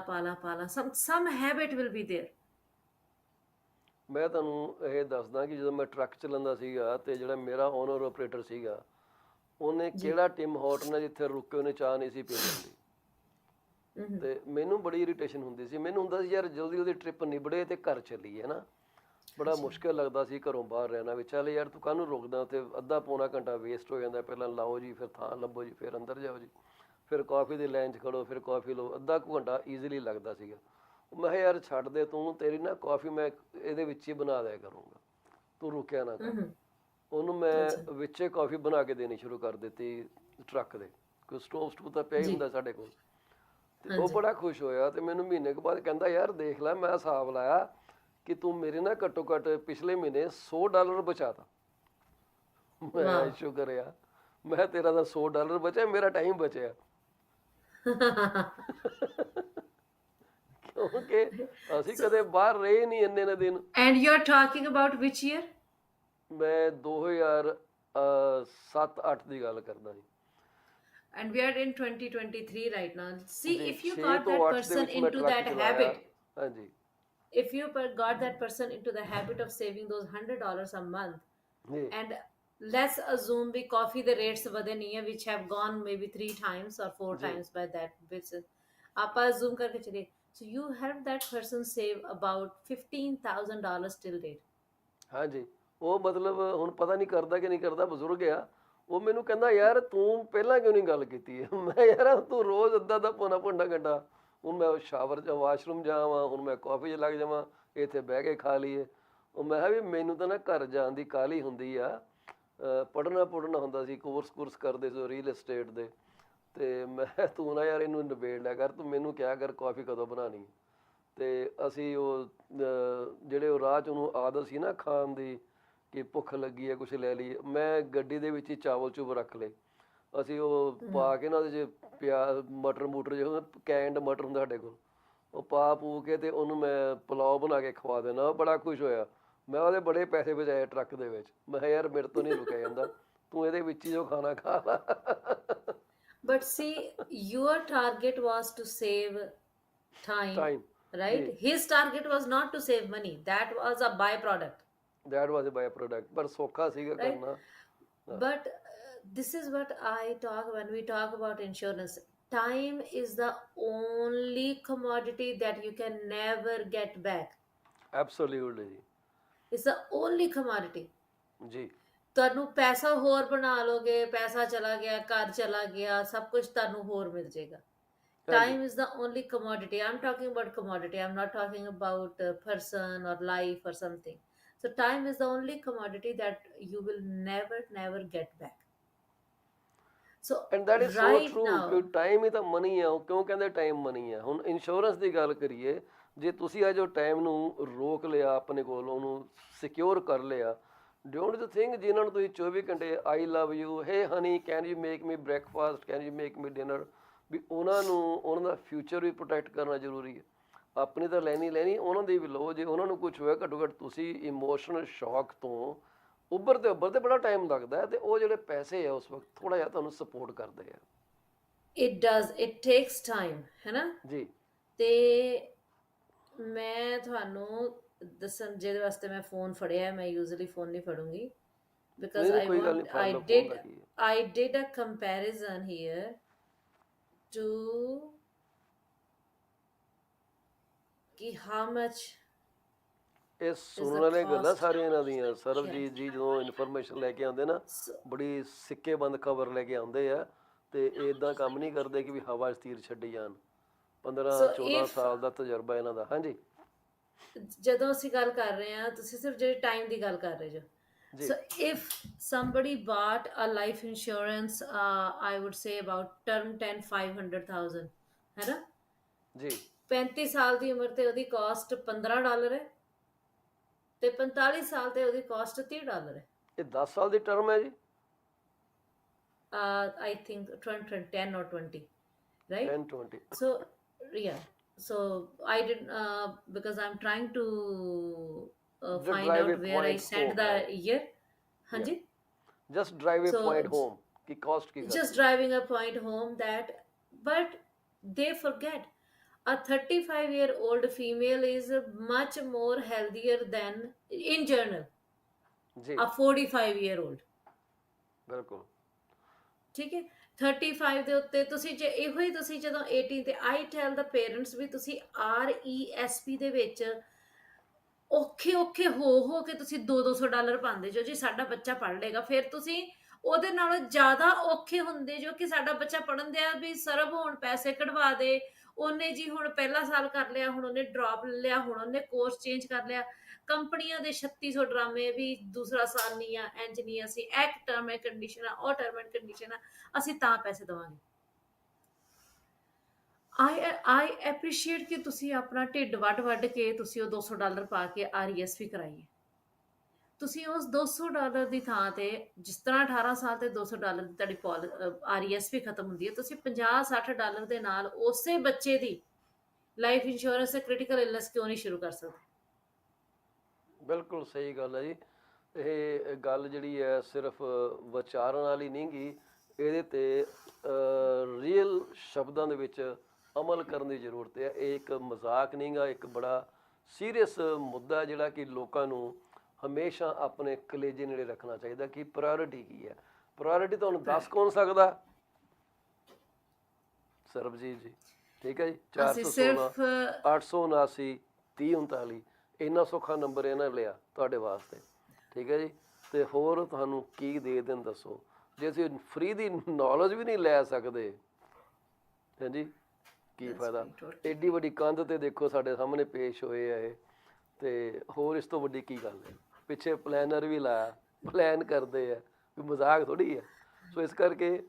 some habit will be there. ਮੈਂ ਤੁਹਾਨੂੰ ਇਹ ਦੱਸਦਾ ਕਿ ਜਦੋਂ ਮੈਂ ਟਰੱਕ ਚਲਾਉਂਦਾ ਸੀਗਾ ਤੇ ਜਿਹੜਾ ਮੇਰਾ ਓਨਰ ਆਪਰੇਟਰ ਸੀਗਾ, ਉਹਨੇ ਕਿਹੜਾ ਟਿਮ ਹੌਟਨ ਜਿੱਥੇ ਰੁਕੇ ਉਹਨੇ ਚਾਹ ਨਹੀਂ ਸੀ ਪੀ ਲੈਂਦੀ। ਤੇ ਮੈਨੂੰ ਬੜੀ ਇਰੀਟੇਸ਼ਨ ਹੁੰਦੀ ਸੀ। ਮੈਨੂੰ ਹੁੰਦਾ ਸੀ ਯਾਰ ਜਲਦੀ ਜਲਦੀ ਟ੍ਰਿਪ ਨਿਬੜੇ ਤੇ ਘਰ ਚੱਲੀਏ ਨਾ। ਬੜਾ ਮੁਸ਼ਕਿਲ ਲੱਗਦਾ ਸੀ ਘਰੋਂ ਬਾਹਰ ਰਹਿਣਾ ਵੀ। ਚੱਲ ਯਾਰ ਤੂੰ ਕਾਹਨੂੰ ਰੁਕਦਾ, ਤੇ ਅੱਧਾ ਪੌਣਾ ਘੰਟਾ ਵੇਸਟ ਹੋ ਜਾਂਦਾ। ਪਹਿਲਾਂ ਲਾਓ ਜੀ, ਫਿਰ ਥਾਂ ਲੱਭੋ ਜੀ, ਫਿਰ ਅੰਦਰ ਜਾਓ ਜੀ, ਫਿਰ ਕਾਫੀ ਦੀ ਲਾਈਨ 'ਚ ਖੜੋ, ਫਿਰ ਕਾਫੀ ਲਓ। ਅੱਧਾ ਕੁ ਘੰਟਾ ਈਜ਼ੀਲੀ ਲੱਗਦਾ ਸੀਗਾ। ਮੈਂ ਕਿਹਾ ਯਾਰ ਛੱਡ ਦੇ ਤੂੰ, ਤੇਰੀ ਨਾ ਕਾਫੀ ਮੈਂ ਇਹਦੇ ਵਿੱਚ ਹੀ ਬਣਾ ਦਿਆ ਕਰੂੰਗਾ, ਤੂੰ ਰੁਕਿਆ ਨਾ ਕਰ। ਉਹਨੂੰ ਮੈਂ ਵਿੱਚੇ ਕਾਫੀ ਬਣਾ ਕੇ ਦੇਣੀ ਸ਼ੁਰੂ ਕਰ ਦਿੱਤੀ ਟਰੱਕ ਦੇ, ਕੋਈ ਸਟੋਵ ਤਾਂ ਪਿਆ ਹੀ ਹੁੰਦਾ ਸਾਡੇ ਕੋਲ। ਤੇ ਉਹ ਹਾਂਜੀ ਬੜਾ ਖੁਸ਼ ਹੋਇਆ ਤੇ ਮੈਨੂੰ ਮਹੀਨੇ ਕੁ ਬਾਅਦ ਕਹਿੰਦਾ ਯਾਰ ਦੇਖ ਲੈ ਮੈਂ ਹਿਸਾਬ ਲਾਇਆ ਕਿ ਤੂੰ ਮੇਰੇ ਨਾ ਘੱਟੋ ਘੱਟ ਪਿਛਲੇ ਮਹੀਨੇ $100 ਬਚਾਤਾ। ਮੈਂ ਵਾਹ ਸ਼ੁਕਰ ਆ, ਮੈਂ ਤੇਰਾ ਤਾਂ $100 ਬਚਿਆ, ਮੇਰਾ ਟਾਈਮ ਬਚਿਆ। ਕਿਉਂਕਿ ਅਸੀਂ so ਕਦੇ ਬਾਹਰ ਰਹੇ ਨਹੀਂ ਇੰਨੇ ਨੇ ਦਿਨ। and you're talking about which year? ਮੈਂ 2007-8 ਦੀ ਗੱਲ ਕਰਦਾ ਜੀ। And we are in 2023 right now. See, ਜੀ if you 6 got ਤੋਂ that 8 ਦੇ person ਵਿੱਚ ਮੈਂ into ਟਰੱਕ that ਚਲਾਇਆ। habit, ਹਾਂਜੀ if you got that person into the habit of saving those $100 a month, ਜੀ and let's assume the coffee the rates ਵਧੇ ਨਹੀਂ ਹੈ, which have gone maybe 3 times or 4 ਜੀ times by that basis. ਆਪਾਂ assume ਕਰਕੇ ਚਲੇ, so you help that person save about $15,000 till date. ਹਾਂਜੀ ਉਹ ਮਤਲਬ ਹੁਣ ਪਤਾ ਨਹੀਂ ਕਰਦਾ ਕਿ ਨਹੀਂ ਕਰਦਾ, ਬਜ਼ੁਰਗ ਆ। ਉਹ ਮੈਨੂੰ ਕਹਿੰਦਾ ਯਾਰ ਤੂੰ ਪਹਿਲਾਂ ਕਿਉਂ ਨਹੀਂ ਗੱਲ ਕੀਤੀ। ਮੈਂ ਯਾਰ ਤੂੰ ਰੋਜ਼ ਅੱਧਾ ਅੱਧਾ ਪੌਣਾ ਪੌਣਾ ਘੰਟਾ, ਹੁਣ ਮੈਂ ਸ਼ਾਵਰ 'ਚ ਵਾਸ਼ਰੂਮ ਜਾਵਾਂ, ਹੁਣ ਮੈਂ ਕਾਫੀ 'ਚ ਲੱਗ ਜਾਵਾਂ, ਇੱਥੇ ਬਹਿ ਕੇ ਖਾ ਲਈਏ। ਉਹ ਮੈਂ ਕਿਹਾ ਵੀ ਮੈਨੂੰ ਤਾਂ ਨਾ ਘਰ ਜਾਣ ਦੀ ਕਾਹਲੀ ਹੁੰਦੀ ਆ, ਪੜ੍ਹਨਾ ਹੁੰਦਾ ਸੀ, ਕੋਰਸ ਕਰਦੇ ਸੀ ਰੀਅਲ ਏਸਟੇਟ ਦੇ। ਤੇ ਮੈਂ ਤੂੰ ਨਾ ਯਾਰ ਇਹਨੂੰ ਨਿਬੇੜ ਲਿਆ ਕਰ, ਤੂੰ ਮੈਨੂੰ ਕਿਹਾ ਕਰ ਕਾਫੀ ਕਦੋਂ ਬਣਾਉਣੀ। ਤੇ ਅਸੀਂ ਉਹ ਜਿਹੜੇ ਉਹ ਰਾਹ 'ਚ ਉਹਨੂੰ ਆਦਤ ਸੀ ਨਾ ਖਾਣ ਦੀ ਕਿ ਭੁੱਖ ਲੱਗੀ ਹੈ ਕੁਛ ਲੈ ਲਈਏ, ਮੈਂ ਗੱਡੀ ਦੇ ਵਿੱਚ ਹੀ ਚਾਵਲ ਚੂਵਲ ਰੱਖ ਲਏ। ਅਸੀਂ ਉਹ ਪਾ ਕੇ ਨਾ ਉਹਦੇ 'ਚ ਮਟਰ ਮੁਟਰ ਜਿਹੇ ਕੈਂਡ ਮਟਰ ਹੁੰਦਾ ਸਾਡੇ ਕੋਲ, ਉਹ ਪਾ ਪੂ ਕੇ ਤੇ ਉਹਨੂੰ ਮੈਂ ਪੁਲਾਓ ਬਣਾ ਕੇ ਖਵਾ ਦੇਣਾ। ਉਹ ਬੜਾ ਖੁਸ਼ ਹੋਇਆ। ਮੈਂ ਉਹਦੇ ਬੜੇ ਪੈਸੇ ਬਚਾਏ ਟਰੱਕ ਦੇ ਵਿੱਚ। ਮੈਂ ਕਿਹਾ ਯਾਰ ਮੇਰੇ ਤੋਂ ਨਹੀਂ ਰੁਕਿਆ ਜਾਂਦਾ, ਤੂੰ ਇਹਦੇ ਵਿੱਚ ਹੀ ਜੋ ਖਾਣਾ ਖਾ ਲਾ। But see, your target was to save time, time right? ਜੀ, His target was not to save money. That was a byproduct, that was byproduct, ਪਰ ਸੌਖਾ ਸੀਗਾ right? ਕਰਨਾ। ਹਾਂ But this is what I talk when we talk about insurance. Time is the only commodity that you can never get back. Absolutely ਜੀ It's the only commodity. ਜੀ ਤੁਹਾਨੂੰ ਪੈਸਾ ਹੋਰ ਬਣਾ ਲੋਗੇ, ਪੈਸਾ ਚਲਾ ਗਿਆ, ਘਰ ਚਲਾ ਗਿਆ, ਸਭ ਕੁਝ ਤੁਹਾਨੂੰ ਹੋਰ ਮਿਲ ਜਾਏਗਾ। ਹਾਂਜੀ Time is the only commodity. I'm talking about commodity. I'm not talking about a person or life or something. So time is the only commodity that you will never get back. So and that is so right true ਕਿ now, time ਹੀ ਤਾਂ money ਆ। ਉਹ ਕਿਉਂ ਕਹਿੰਦੇ time money ਆ। ਹੁਣ insurance ਦੀ ਗੱਲ ਕਰੀਏ, ਜੇ ਤੁਸੀਂ ਅੱਜ ਉਹ ਟਾਈਮ ਨੂੰ ਰੋਕ ਲਿਆ ਆਪਣੇ ਕੋਲ, ਉਹਨੂੰ ਸਿਕਿਉਰ ਕਰ ਲਿਆ, ਡੋਂਟ ਯੂ ਥਿੰਕ ਜਿਨ੍ਹਾਂ ਨੂੰ ਤੁਸੀਂ 24 ਘੰਟੇ I love you, hey honey can you make me breakfast, can you make me dinner, ਵੀ ਉਹਨਾਂ ਨੂੰ ਉਹਨਾਂ ਦਾ ਫਿਊਚਰ ਵੀ ਪ੍ਰੋਟੈਕਟ ਕਰਨਾ ਜ਼ਰੂਰੀ ਹੈ। ਆਪਣੀ ਤਾਂ ਲੈਣੀ ਉਹਨਾਂ ਦੀ ਵੀ ਲਓ। ਜੇ ਉਹਨਾਂ ਨੂੰ ਕੁਝ ਹੋਇਆ, ਘੱਟੋ ਘੱਟ ਤੁਸੀਂ ਇਮੋਸ਼ਨਲ ਸ਼ੌਕ ਤੋਂ ਉੱਭਰਦੇ ਬੜਾ ਟਾਈਮ ਲੱਗਦਾ ਹੈ, ਤੇ ਉਹ ਜਿਹੜੇ ਪੈਸੇ ਆ ਉਸ ਵਕਤ ਥੋੜਾ ਜਿਹਾ ਤੁਹਾਨੂੰ ਸਪੋਰਟ ਕਰਦੇ ਆ। it takes time, ਹੈ ਨਾ? ਜੀ ਤੇ ਮੈਂ ਤੁਹਾਨੂੰ ਦੱਸਣ ਜਿਹਦੇ ਵਾਸਤੇ ਮੈਂ ਫੋਨ ਫੜਿਆ, ਮੈਂ ਯੂਜ਼ਲੀ ਫੋਨ ਨਹੀਂ ਫੜੂੰਗੀ, because ਨਹੀਂ ਕੋਈ ਗੱਲ ਨਹੀਂ, ਫੜ ਲਓ, ਫੋਨ ਦਾ ਕੀ ਹੈ। I did a comparison here to ਕਿ how much ਇਹ is ਸੁਣਨ the ਵਾਲੀਆਂ ਗੱਲਾਂ cost. ਸਾਰੀਆਂ ਇਹਨਾਂ ਦੀਆਂ। Yeah. ਸਰਬਜੀਤ ਜੀ ਜਦੋਂ ਇਨਫੋਰਮੇਸ਼ਨ ਲੈ ਕੇ ਆਉਂਦੇ ਨਾ, So, ਬੜੀ ਸਿੱਕੇ ਬੰਦ ਖਬਰ ਲੈ ਕੇ ਆਉਂਦੇ ਆ, ਤੇ ਇਹ ਇਦਾਂ ਕੰਮ ਨਹੀਂ ਕਰਦੇ ਕਿ ਵੀ ਹਵਾ 'ਚ ਤੀਰ ਛੱਡੀ ਜਾਣ। 15-14 if ਸਾਲ ਦਾ ਤਜਰਬਾ ਇਹਨਾਂ ਦਾ। ਹਾਂਜੀ ਜਦੋਂ ਅਸੀਂ ਗੱਲ ਕਰ ਰਹੇ ਹਾਂ, ਤੁਸੀਂ ਸਿਰਫ ਜਿਹੜੇ ਟਾਈਮ ਦੀ ਗੱਲ ਕਰ ਰਹੇ ਜੋ। ਜੀ So if somebody bought a life insurance, I would say about term 500,000, ਹੈ ਨਾ? ਜੀ 35 ਸਾਲ ਦੀ ਉਮਰ ਤੇ ਉਹਦੀ ਕਾਸਟ $15 ਹੈ, ਤੇ 45 ਸਾਲ ਤੇ ਉਹਦੀ ਕਾਸਟ $30 ਹੈ। ਇਹ 10 ਸਾਲ ਦੀ ਟਰਮ ਹੈ ਜੀ। I think 10 or 20, right? 10-20 So yeah, so I did because I'm trying to Just find drive out a where I point sent home, the right? year. Hanji? Just drive A So point home कि cost की just driving a point home that, but they forget a 35-year-old female is much more healthier than, in general, जी a 45-year-old. बिल्कुल ਠੀਕ ਹੈ। 35 ਦੇ ਉੱਤੇ ਤੁਸੀਂ ਜੇ ਇਹੋ ਹੀ ਤੁਸੀਂ ਜਦੋਂ 18 ਤੇ, ਆਈ ਟੈਲ ਦਾ ਪੇਰੈਂਟਸ ਵੀ ਤੁਸੀਂ RESP ਦੇ ਵਿੱਚ ਔਖੇ ਹੋ ਕੇ ਤੁਸੀਂ $200 ਪਾਉਂਦੇ ਜੋ ਜੀ ਸਾਡਾ ਬੱਚਾ ਪੜ੍ਹ ਲੇਗਾ, ਫਿਰ ਤੁਸੀਂ ਉਹਦੇ ਨਾਲੋਂ ਜ਼ਿਆਦਾ ਔਖੇ ਹੁੰਦੇ ਜੋ ਕਿ ਸਾਡਾ ਬੱਚਾ ਪੜ੍ਹਨ ਦਿਆ ਵੀ ਸਰਬ ਹੁਣ ਪੈਸੇ ਕਢਵਾ ਦੇ, ਉਹਨੇ ਜੀ ਹੁਣ ਪਹਿਲਾ ਸਾਲ ਕਰ ਲਿਆ, ਹੁਣ ਉਹਨੇ ਡ੍ਰੌਪ ਲੈ ਲਿਆ, ਹੁਣ ਉਹਨੇ ਕੋਰਸ ਚੇਂਜ ਕਰ ਲਿਆ। ਕੰਪਨੀਆਂ ਦੇ 3600 ਡਰਾਮੇ ਵੀ ਦੂਸਰਾ ਸਾਲ ਨਹੀਂ ਆ, ਇੰਜ ਨਹੀਂ, ਅਸੀਂ ਇਹ ਟਰਮ ਐਂਡ ਕੰਡੀਸ਼ਨ ਆ, ਉਹ ਟਰਮ ਐਂਡ ਕੰਡੀਸ਼ਨ ਆ, ਅਸੀਂ ਤਾਂ ਪੈਸੇ ਦੇਵਾਂਗੇ। I appreciate ਕਿ ਤੁਸੀਂ ਆਪਣਾ ਢਿੱਡ ਵੱਢ ਕੇ ਤੁਸੀਂ ਉਹ $200 ਪਾ ਕੇ RESP ਕਰਾਈਏ। ਤੁਸੀਂ ਉਸ $200 ਦੀ ਥਾਂ ਤੇ ਜਿਸ ਤਰ੍ਹਾਂ 18 ਸਾਲ ਤੇ $200 ਦੀ ਤੁਹਾਡੀ RESP ਖਤਮ ਹੁੰਦੀ ਹੈ, ਤੁਸੀਂ $50-60 ਦੇ ਨਾਲ ਉਸੇ ਬੱਚੇ ਦੀ ਲਾਈਫ ਇੰਸ਼ੋਰੈਂਸ ਤੇ ਕ੍ਰਿਟੀਕਲ ਇਲਨੈਸ ਕਿਉਂ ਨਹੀਂ ਸ਼ੁਰੂ ਕਰ ਸਕਦੇ? ਬਿਲਕੁਲ ਸਹੀ ਗੱਲ ਹੈ ਜੀ। ਇਹ ਗੱਲ ਜਿਹੜੀ ਹੈ ਸਿਰਫ ਵਿਚਾਰਨ ਵਾਲੀ ਨਹੀਂ ਗੀ, ਇਹਦੇ ਤੇ ਰੀਅਲ ਸ਼ਬਦਾਂ ਦੇ ਵਿੱਚ ਅਮਲ ਕਰਨ ਦੀ ਜ਼ਰੂਰਤ ਹੈ। ਇਹ ਇੱਕ ਮਜ਼ਾਕ ਨਹੀਂ ਗਾ, ਇੱਕ ਬੜਾ ਸੀਰੀਅਸ ਮੁੱਦਾ ਜਿਹੜਾ ਕਿ ਲੋਕਾਂ ਨੂੰ ਹਮੇਸ਼ਾ ਆਪਣੇ ਕਲੇਜੇ ਨੇੜੇ ਰੱਖਣਾ ਚਾਹੀਦਾ ਕਿ ਪ੍ਰਾਇੋਰਟੀ ਕੀ ਹੈ। ਪ੍ਰਾਇੋਰਟੀ ਤੁਹਾਨੂੰ ਦੱਸ ਕੌਣ ਸਕਦਾ? ਸਰਬਜੀਤ ਜੀ, ਠੀਕ ਹੈ ਜੀ। ਅਸੀਂ 416 ਸਿਰਫ 879 3039 ਇੰਨਾ ਸੌਖਾ ਨੰਬਰ ਇਹਨਾਂ ਨੇ ਲਿਆ ਤੁਹਾਡੇ ਵਾਸਤੇ, ਠੀਕ ਹੈ ਜੀ। ਤੇ ਹੋਰ ਤੁਹਾਨੂੰ ਕੀ ਦੇ ਦੇਣ ਦੱਸੋ, ਜੇ ਅਸੀਂ ਫ੍ਰੀ ਦੀ ਨੌਲੇਜ ਵੀ ਨਹੀਂ ਲੈ ਸਕਦੇ, ਹਾਂਜੀ ਕੀ ਫਾਇਦਾ? ਐਡੀ ਵੱਡੀ ਕੰਧ ਤੇ ਦੇਖੋ ਸਾਡੇ ਸਾਹਮਣੇ ਪੇਸ਼ ਹੋਏ ਆ ਇਹ, ਤੇ ਹੋਰ ਇਸ ਤੋਂ ਵੱਡੀ ਕੀ ਗੱਲ ਹੈ? ਪਿੱਛੇ ਪਲੈਨਰ ਵੀ ਲਾਇਆ, ਪਲਾਨ ਕਰਦੇ ਆ, ਵੀ ਮਜ਼ਾਕ ਥੋੜੀ ਹੈ। ਸੋ ਇਸ ਕਰਕੇ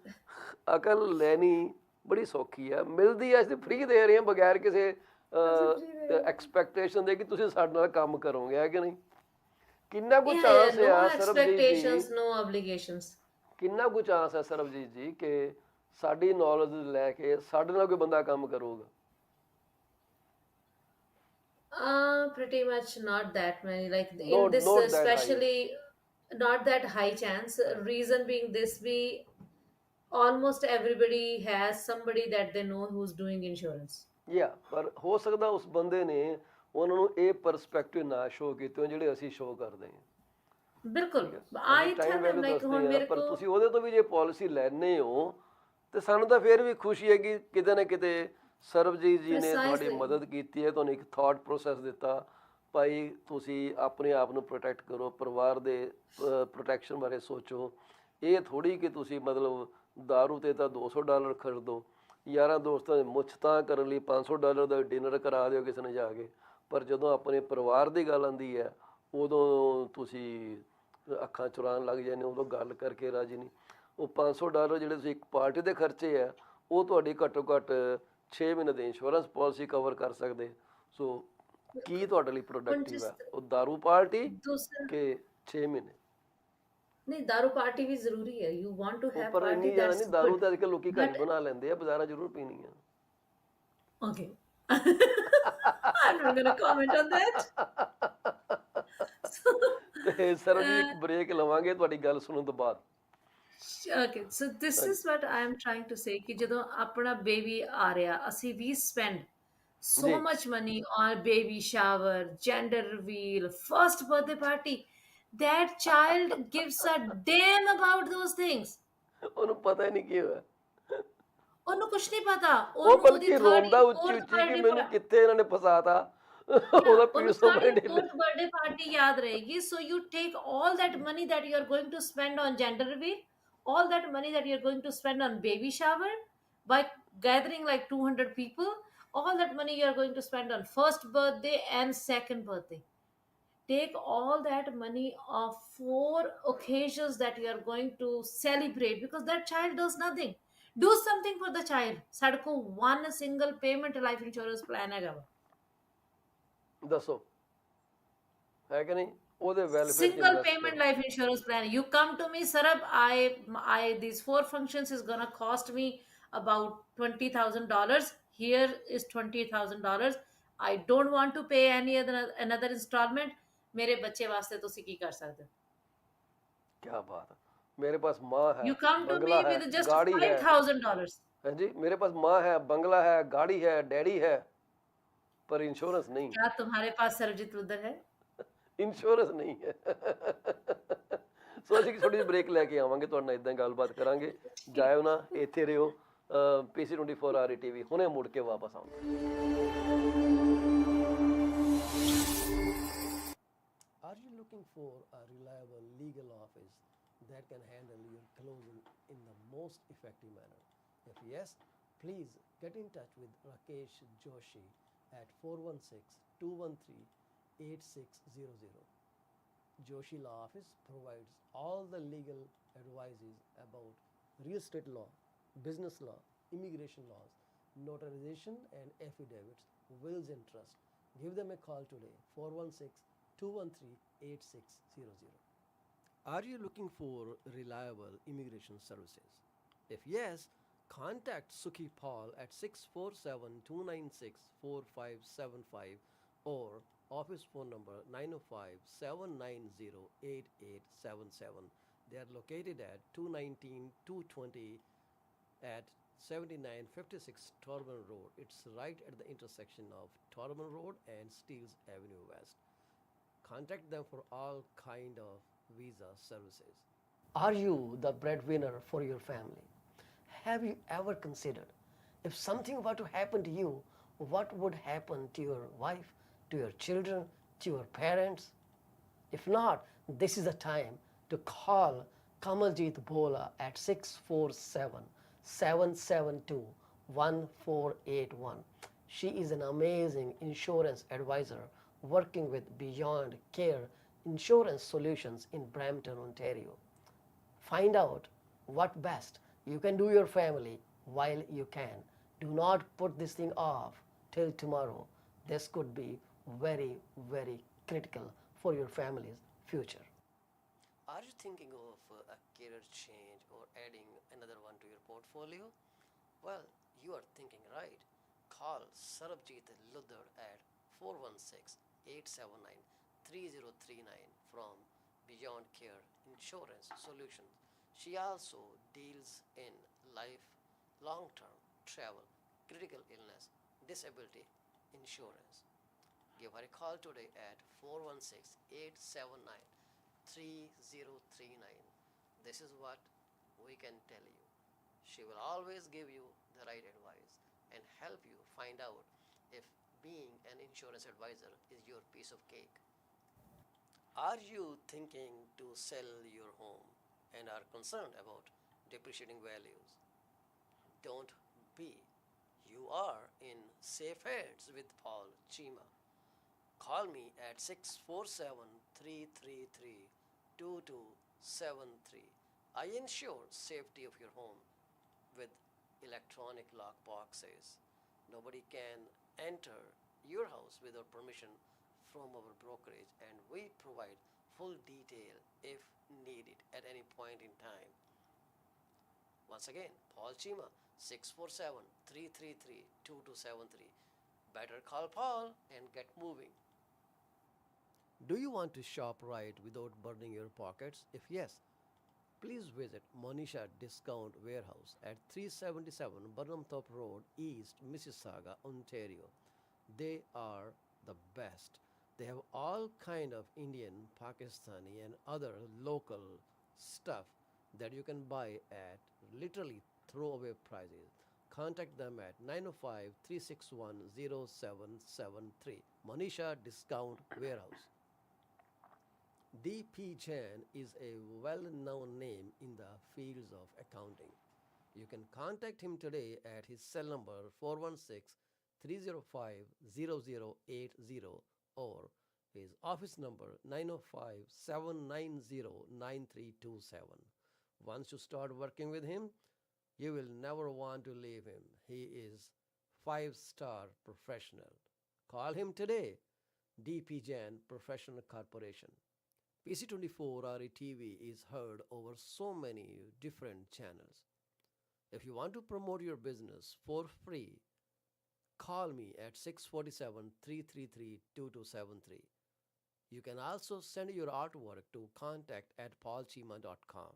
ਅਕਲ ਲੈਣੀ ਬੜੀ ਸੌਖੀ ਹੈ, ਮਿਲਦੀ ਹੈ। ਅਸੀਂ ਫ੍ਰੀ ਦੇ ਰਹੇ ਹਾਂ ਬਗੈਰ ਕਿਸੇ ਐਕਸਪੈਕਟੇਸ਼ਨ ਦੇ ਕਿ ਤੁਸੀਂ ਸਾਡੇ ਨਾਲ ਕੰਮ ਕਰੋਗੇ, ਹੈ ਕਿ ਨਹੀਂ? ਕਿੰਨਾ ਕੁ ਚਾਂਸ no ਆ ਸਰਬਜੀਤ expectations, ਜੀ, no obligations. ਕਿੰਨਾ ਕੁ ਚਾਂਸ ਹੈ ਸਰਬਜੀਤ ਜੀ ਕਿ ਸਾਡੀ ਨੌਲੇਜ ਲੈ ਕੇ ਸਾਡੇ ਨਾਲ ਕੋਈ ਬੰਦਾ ਕੰਮ ਕਰੂਗਾ? Pretty much not that many. Like in Not this, not that high. especially not that high chance. Reason being this, we almost everybody has somebody that they know who's doing insurance. ਪਰ ਹੋ ਸਕਦਾ ਉਸ ਬੰਦੇ ਨੇ ਉਹਨਾਂ ਨੂੰ ਇਹ perspective ਨਾ ਸ਼ੋ ਕੀਤੇ ਹੋਣ ਜਿਹੜੇ ਅਸੀਂ ਸ਼ੋ ਕਰਦੇ ਹਾਂ। ਬਿਲਕੁਲ ਅਸੀਂ time value ਦੱਸਦੇ ਹਾਂ, ਪਰ ਤੁਸੀਂ ਉਹਦੇ ਤੋਂ ਵੀ ਜੇ ਪਾਲਿਸੀ ਲੈਣੇ ਹੋ ਤੇ ਸਾਨੂੰ ਤਾਂ ਫਿਰ ਵੀ ਖੁਸ਼ੀ ਹੈ ਕਿ ਕਿਤੇ ਨਾ ਕਿਤੇ ਸਰਬਜੀਤ ਜੀ ਨੇ ਤੁਹਾਡੀ ਮਦਦ ਕੀਤੀ ਹੈ, ਤੁਹਾਨੂੰ ਇੱਕ ਥਾਟ ਪ੍ਰੋਸੈਸ ਦਿੱਤਾ, ਭਾਈ ਤੁਸੀਂ ਆਪਣੇ ਆਪ ਨੂੰ ਪ੍ਰੋਟੈਕਟ ਕਰੋ, ਪਰਿਵਾਰ ਦੇ ਪ੍ਰੋਟੈਕਸ਼ਨ ਬਾਰੇ ਸੋਚੋ। ਇਹ ਥੋੜੀ ਕਿ ਤੁਸੀਂ ਮਤਲਬ ਦਾਰੂ ਤੇ ਤਾਂ $200 ਖਰਦੋ, ਯਾਰਾਂ ਦੋਸਤਾਂ ਦੇ ਮੁੱਛਤਾਂ ਕਰਨ ਲਈ $500 ਦਾ ਡਿਨਰ ਕਰਾ ਦਿਓ ਕਿਸੇ ਨੇ ਜਾ ਕੇ, ਪਰ ਜਦੋਂ ਆਪਣੇ ਪਰਿਵਾਰ ਦੀ ਗੱਲ ਆਉਂਦੀ ਹੈ ਉਦੋਂ ਤੁਸੀਂ ਅੱਖਾਂ ਚੁਰਾਉਣ ਲੱਗ ਜਾਂਦੇ, ਉਦੋਂ ਗੱਲ ਕਰਕੇ ਰਾਜੀ ਨਹੀਂ। ਉਹ $500 ਜਿਹੜੇ ਤੁਸੀਂ ਇੱਕ ਪਾਰਟੀ ਦੇ ਖਰਚੇ ਆ, ਉਹ ਤੁਹਾਡੀ ਘੱਟੋ ਘੱਟ 6 ਮਹੀਨੇ ਦੀ ਇੰਸ਼ੋਰੈਂਸ ਪਾਲਿਸੀ ਕਵਰ ਕਰ ਸਕਦੇ। ਸੋ ਕੀ ਤੁਹਾਡੇ ਲਈ ਪ੍ਰੋਡਕਟਿਵ ਹੈ, ਉਹ ਦਾਰੂ ਪਾਰਟੀ ਕਿ 6 ਮਹੀਨੇ? ਨਹੀਂ, ਦਾਰੂ ਪਾਰਟੀ ਵੀ ਜ਼ਰੂਰੀ ਹੈ। ਯੂ ਵਾਂਟ ਟੂ ਹੈਵ ਪਰ ਪਾਰਟੀ, ਇੰਨੀ ਜ਼ਿਆਦਾ ਨਹੀਂ, ਦੈਟਸ ਦਾਰੂ ਗੁੱਡ, ਤਾਂ ਅੱਜਕੱਲ ਲੋਕੀ ਘਰ ਬਟ ਬਣਾ ਲੈਂਦੇ ਆ, ਬਾਜ਼ਾਰਾਂ ਜ਼ਰੂਰ ਪੀਣੀ ਆ। okay. I'm not going to comment on that. ਤੇ ਸਰ ਜੀ ਇੱਕ Uh, ਬ੍ਰੇਕ ਲਵਾਂਗੇ ਤੁਹਾਡੀ ਗੱਲ ਸੁਣਨ ਤੋਂ ਬਾਅਦ। okay, so this is what I am trying to say ਕਿ ਜਦੋਂ ਆਪਣਾ ਬੇਬੀ ਆ ਰਿਹਾ, ਅਸੀਂ we spend so ਜੀ much money on baby shower, gender reveal, first birthday party. That child gives a damn about those things. ਉਹਨੂੰ ਪਤਾ ਹੀ ਨਹੀਂ ਕੀ ਹੋਇਆ, ਉਹਨੂੰ ਕੁਛ ਨਹੀਂ ਪਤਾ, ਉਹ ਉਹਨੂੰ ਉਹਦੀ ਬਲਕਿ ਥਰਡ ਰੋਂਦਾ ਉੱਚੀ ਫੋਰਥ ਉੱਚੀ ਕਿ ਬਰਥਡੇ ਮੈਨੂੰ ਕਿੱਥੇ ਇਹਨਾਂ ਨੇ ਫਸਾਤਾ। ਉਹਦਾ ਉਹਨੂੰ piece of sorry mind fourth birthday party ਯਾਦ ਰਹੇਗੀ। So you take all that money that you are going to spend on gender reveal, all that money that you are going to spend on baby shower by gathering like 200 people, all that money you are going to spend on first birthday and second birthday. Take all that money of 4 occasions that you are going to celebrate because that child does nothing. Do something for the child. ਸਾਡੇ ਕੋਲ one single payment life insurance plan ਹੈਗਾ ਵਾ। ਦੱਸੋ ਹੈ ਕਿ ਨਹੀਂ? ਉਹਦੇ welfare Single payment life insurance plan. You come to me, Sarab, I these 4 functions is gonna cost me about $20,000. Here is $20,000. I don't want to pay any another installment. ਮੇਰੇ ਬੱਚੇ ਵਾਸਤੇ ਤੁਸੀਂ ਕੀ ਕਰ ਸਕਦੇ ਹੋ? ਕੀ ਬਾਤ ਹੈ। ਮੇਰੇ ਪਾਸ ਮਾँ है, You come to me बंगला है, with just गाड़ी है। $5,000. हाँ जी, मेरे पास माँ है, बंगला है, गाड़ी है, डैडी है, पर इंश्योरेंस नहीं। क्या तुम्हारे पास सरबजीत उधर है? ਇੰਸ਼ੋਰੈਂਸ ਨਹੀਂ ਹੈ। ਸੋ ਅਸੀਂ ਥੋੜੀ ਜਿਹੀ ਬ੍ਰੇਕ ਲੈ ਕੇ ਆਵਾਂਗੇ, ਤੁਹਾਡੇ ਨਾਲ ਇਦਾਂ ਗੱਲਬਾਤ ਕਰਾਂਗੇ। ਜਾਇਓ ਨਾ, ਇੱਥੇ ਰਹੋ। PC24 RETV ਹੁਣੇ ਮੁੜ ਕੇ ਵਾਪਸ ਆਉਂਗੇ। Are you looking for a reliable legal office that can handle your closing in the most effective manner? If yes, please get in touch with Rakesh Joshi at 416-213-8600. Joshi Law Office provides all the legal advices about real estate law, business law, immigration laws, notarization and affidavits, wills and trust. Give them a call today, 416-213-8600. Are you looking for reliable immigration services? If yes, contact Sukhi Paul at 647-296-4575 or office phone number 905-790-8877. They are located at 219-220 at 7956 Torban Road. It's right at the intersection of Torban Road and Steeles Avenue West. Contact them for all kind of visa services. Are you the breadwinner for your family? Have you ever considered if something were to happen to you, what would happen to your wife, to your children, to your parents? If not, this is the time to call Kamaljeet Bhola at 647-772-1481. She is an amazing insurance advisor working with Beyond Care Insurance Solutions in Brampton, Ontario. Find out what best you can do your family while you can. Do not put this thing off till tomorrow. This could be very, very critical for your family's future. Are you thinking of a career change or adding another one to your portfolio? Well, you are thinking right. Call Sarabjit Luddar at 416-879-3039 from Beyond Care Insurance Solutions. She also deals in life, long-term, travel, critical illness, disability insurance. Give her a call today at 416-879-3039. This is what we can tell you. She will always give you the right advice and help you find out if being an insurance advisor is your piece of cake. Are you thinking to sell your home and are concerned about depreciating values? Don't be. You are in safe hands with Paul Chima. Call me at 647-333-2273. I ensure safety of your home with electronic lock boxes. Nobody can enter your house without permission from our brokerage, and we provide full detail if needed at any point in time. Once again, Paul Chima, 647-333-2273. Better call Paul and get moving. Do you want to shop right without burning your pockets? If yes, please visit Monisha Discount Warehouse at 377 Burnhamthorpe Road, East Mississauga, Ontario. They are the best. They have all kind of Indian, Pakistani and other local stuff that you can buy at literally throwaway prices. Contact them at 905-361-0773. Monisha Discount Warehouse. D.P. Jain is a well-known name in the fields of accounting. You can contact him today at his cell number 416-305-0080 or his office number 905-790-9327. Once you start working with him, you will never want to leave him. He is 5-star professional. Call him today. D.P. Jain Professional Corporation. PC24RETV is heard over so many different channels. If you want to promote your business for free, call me at 647-333-2273. You can also send your artwork to contact@paulchima.com.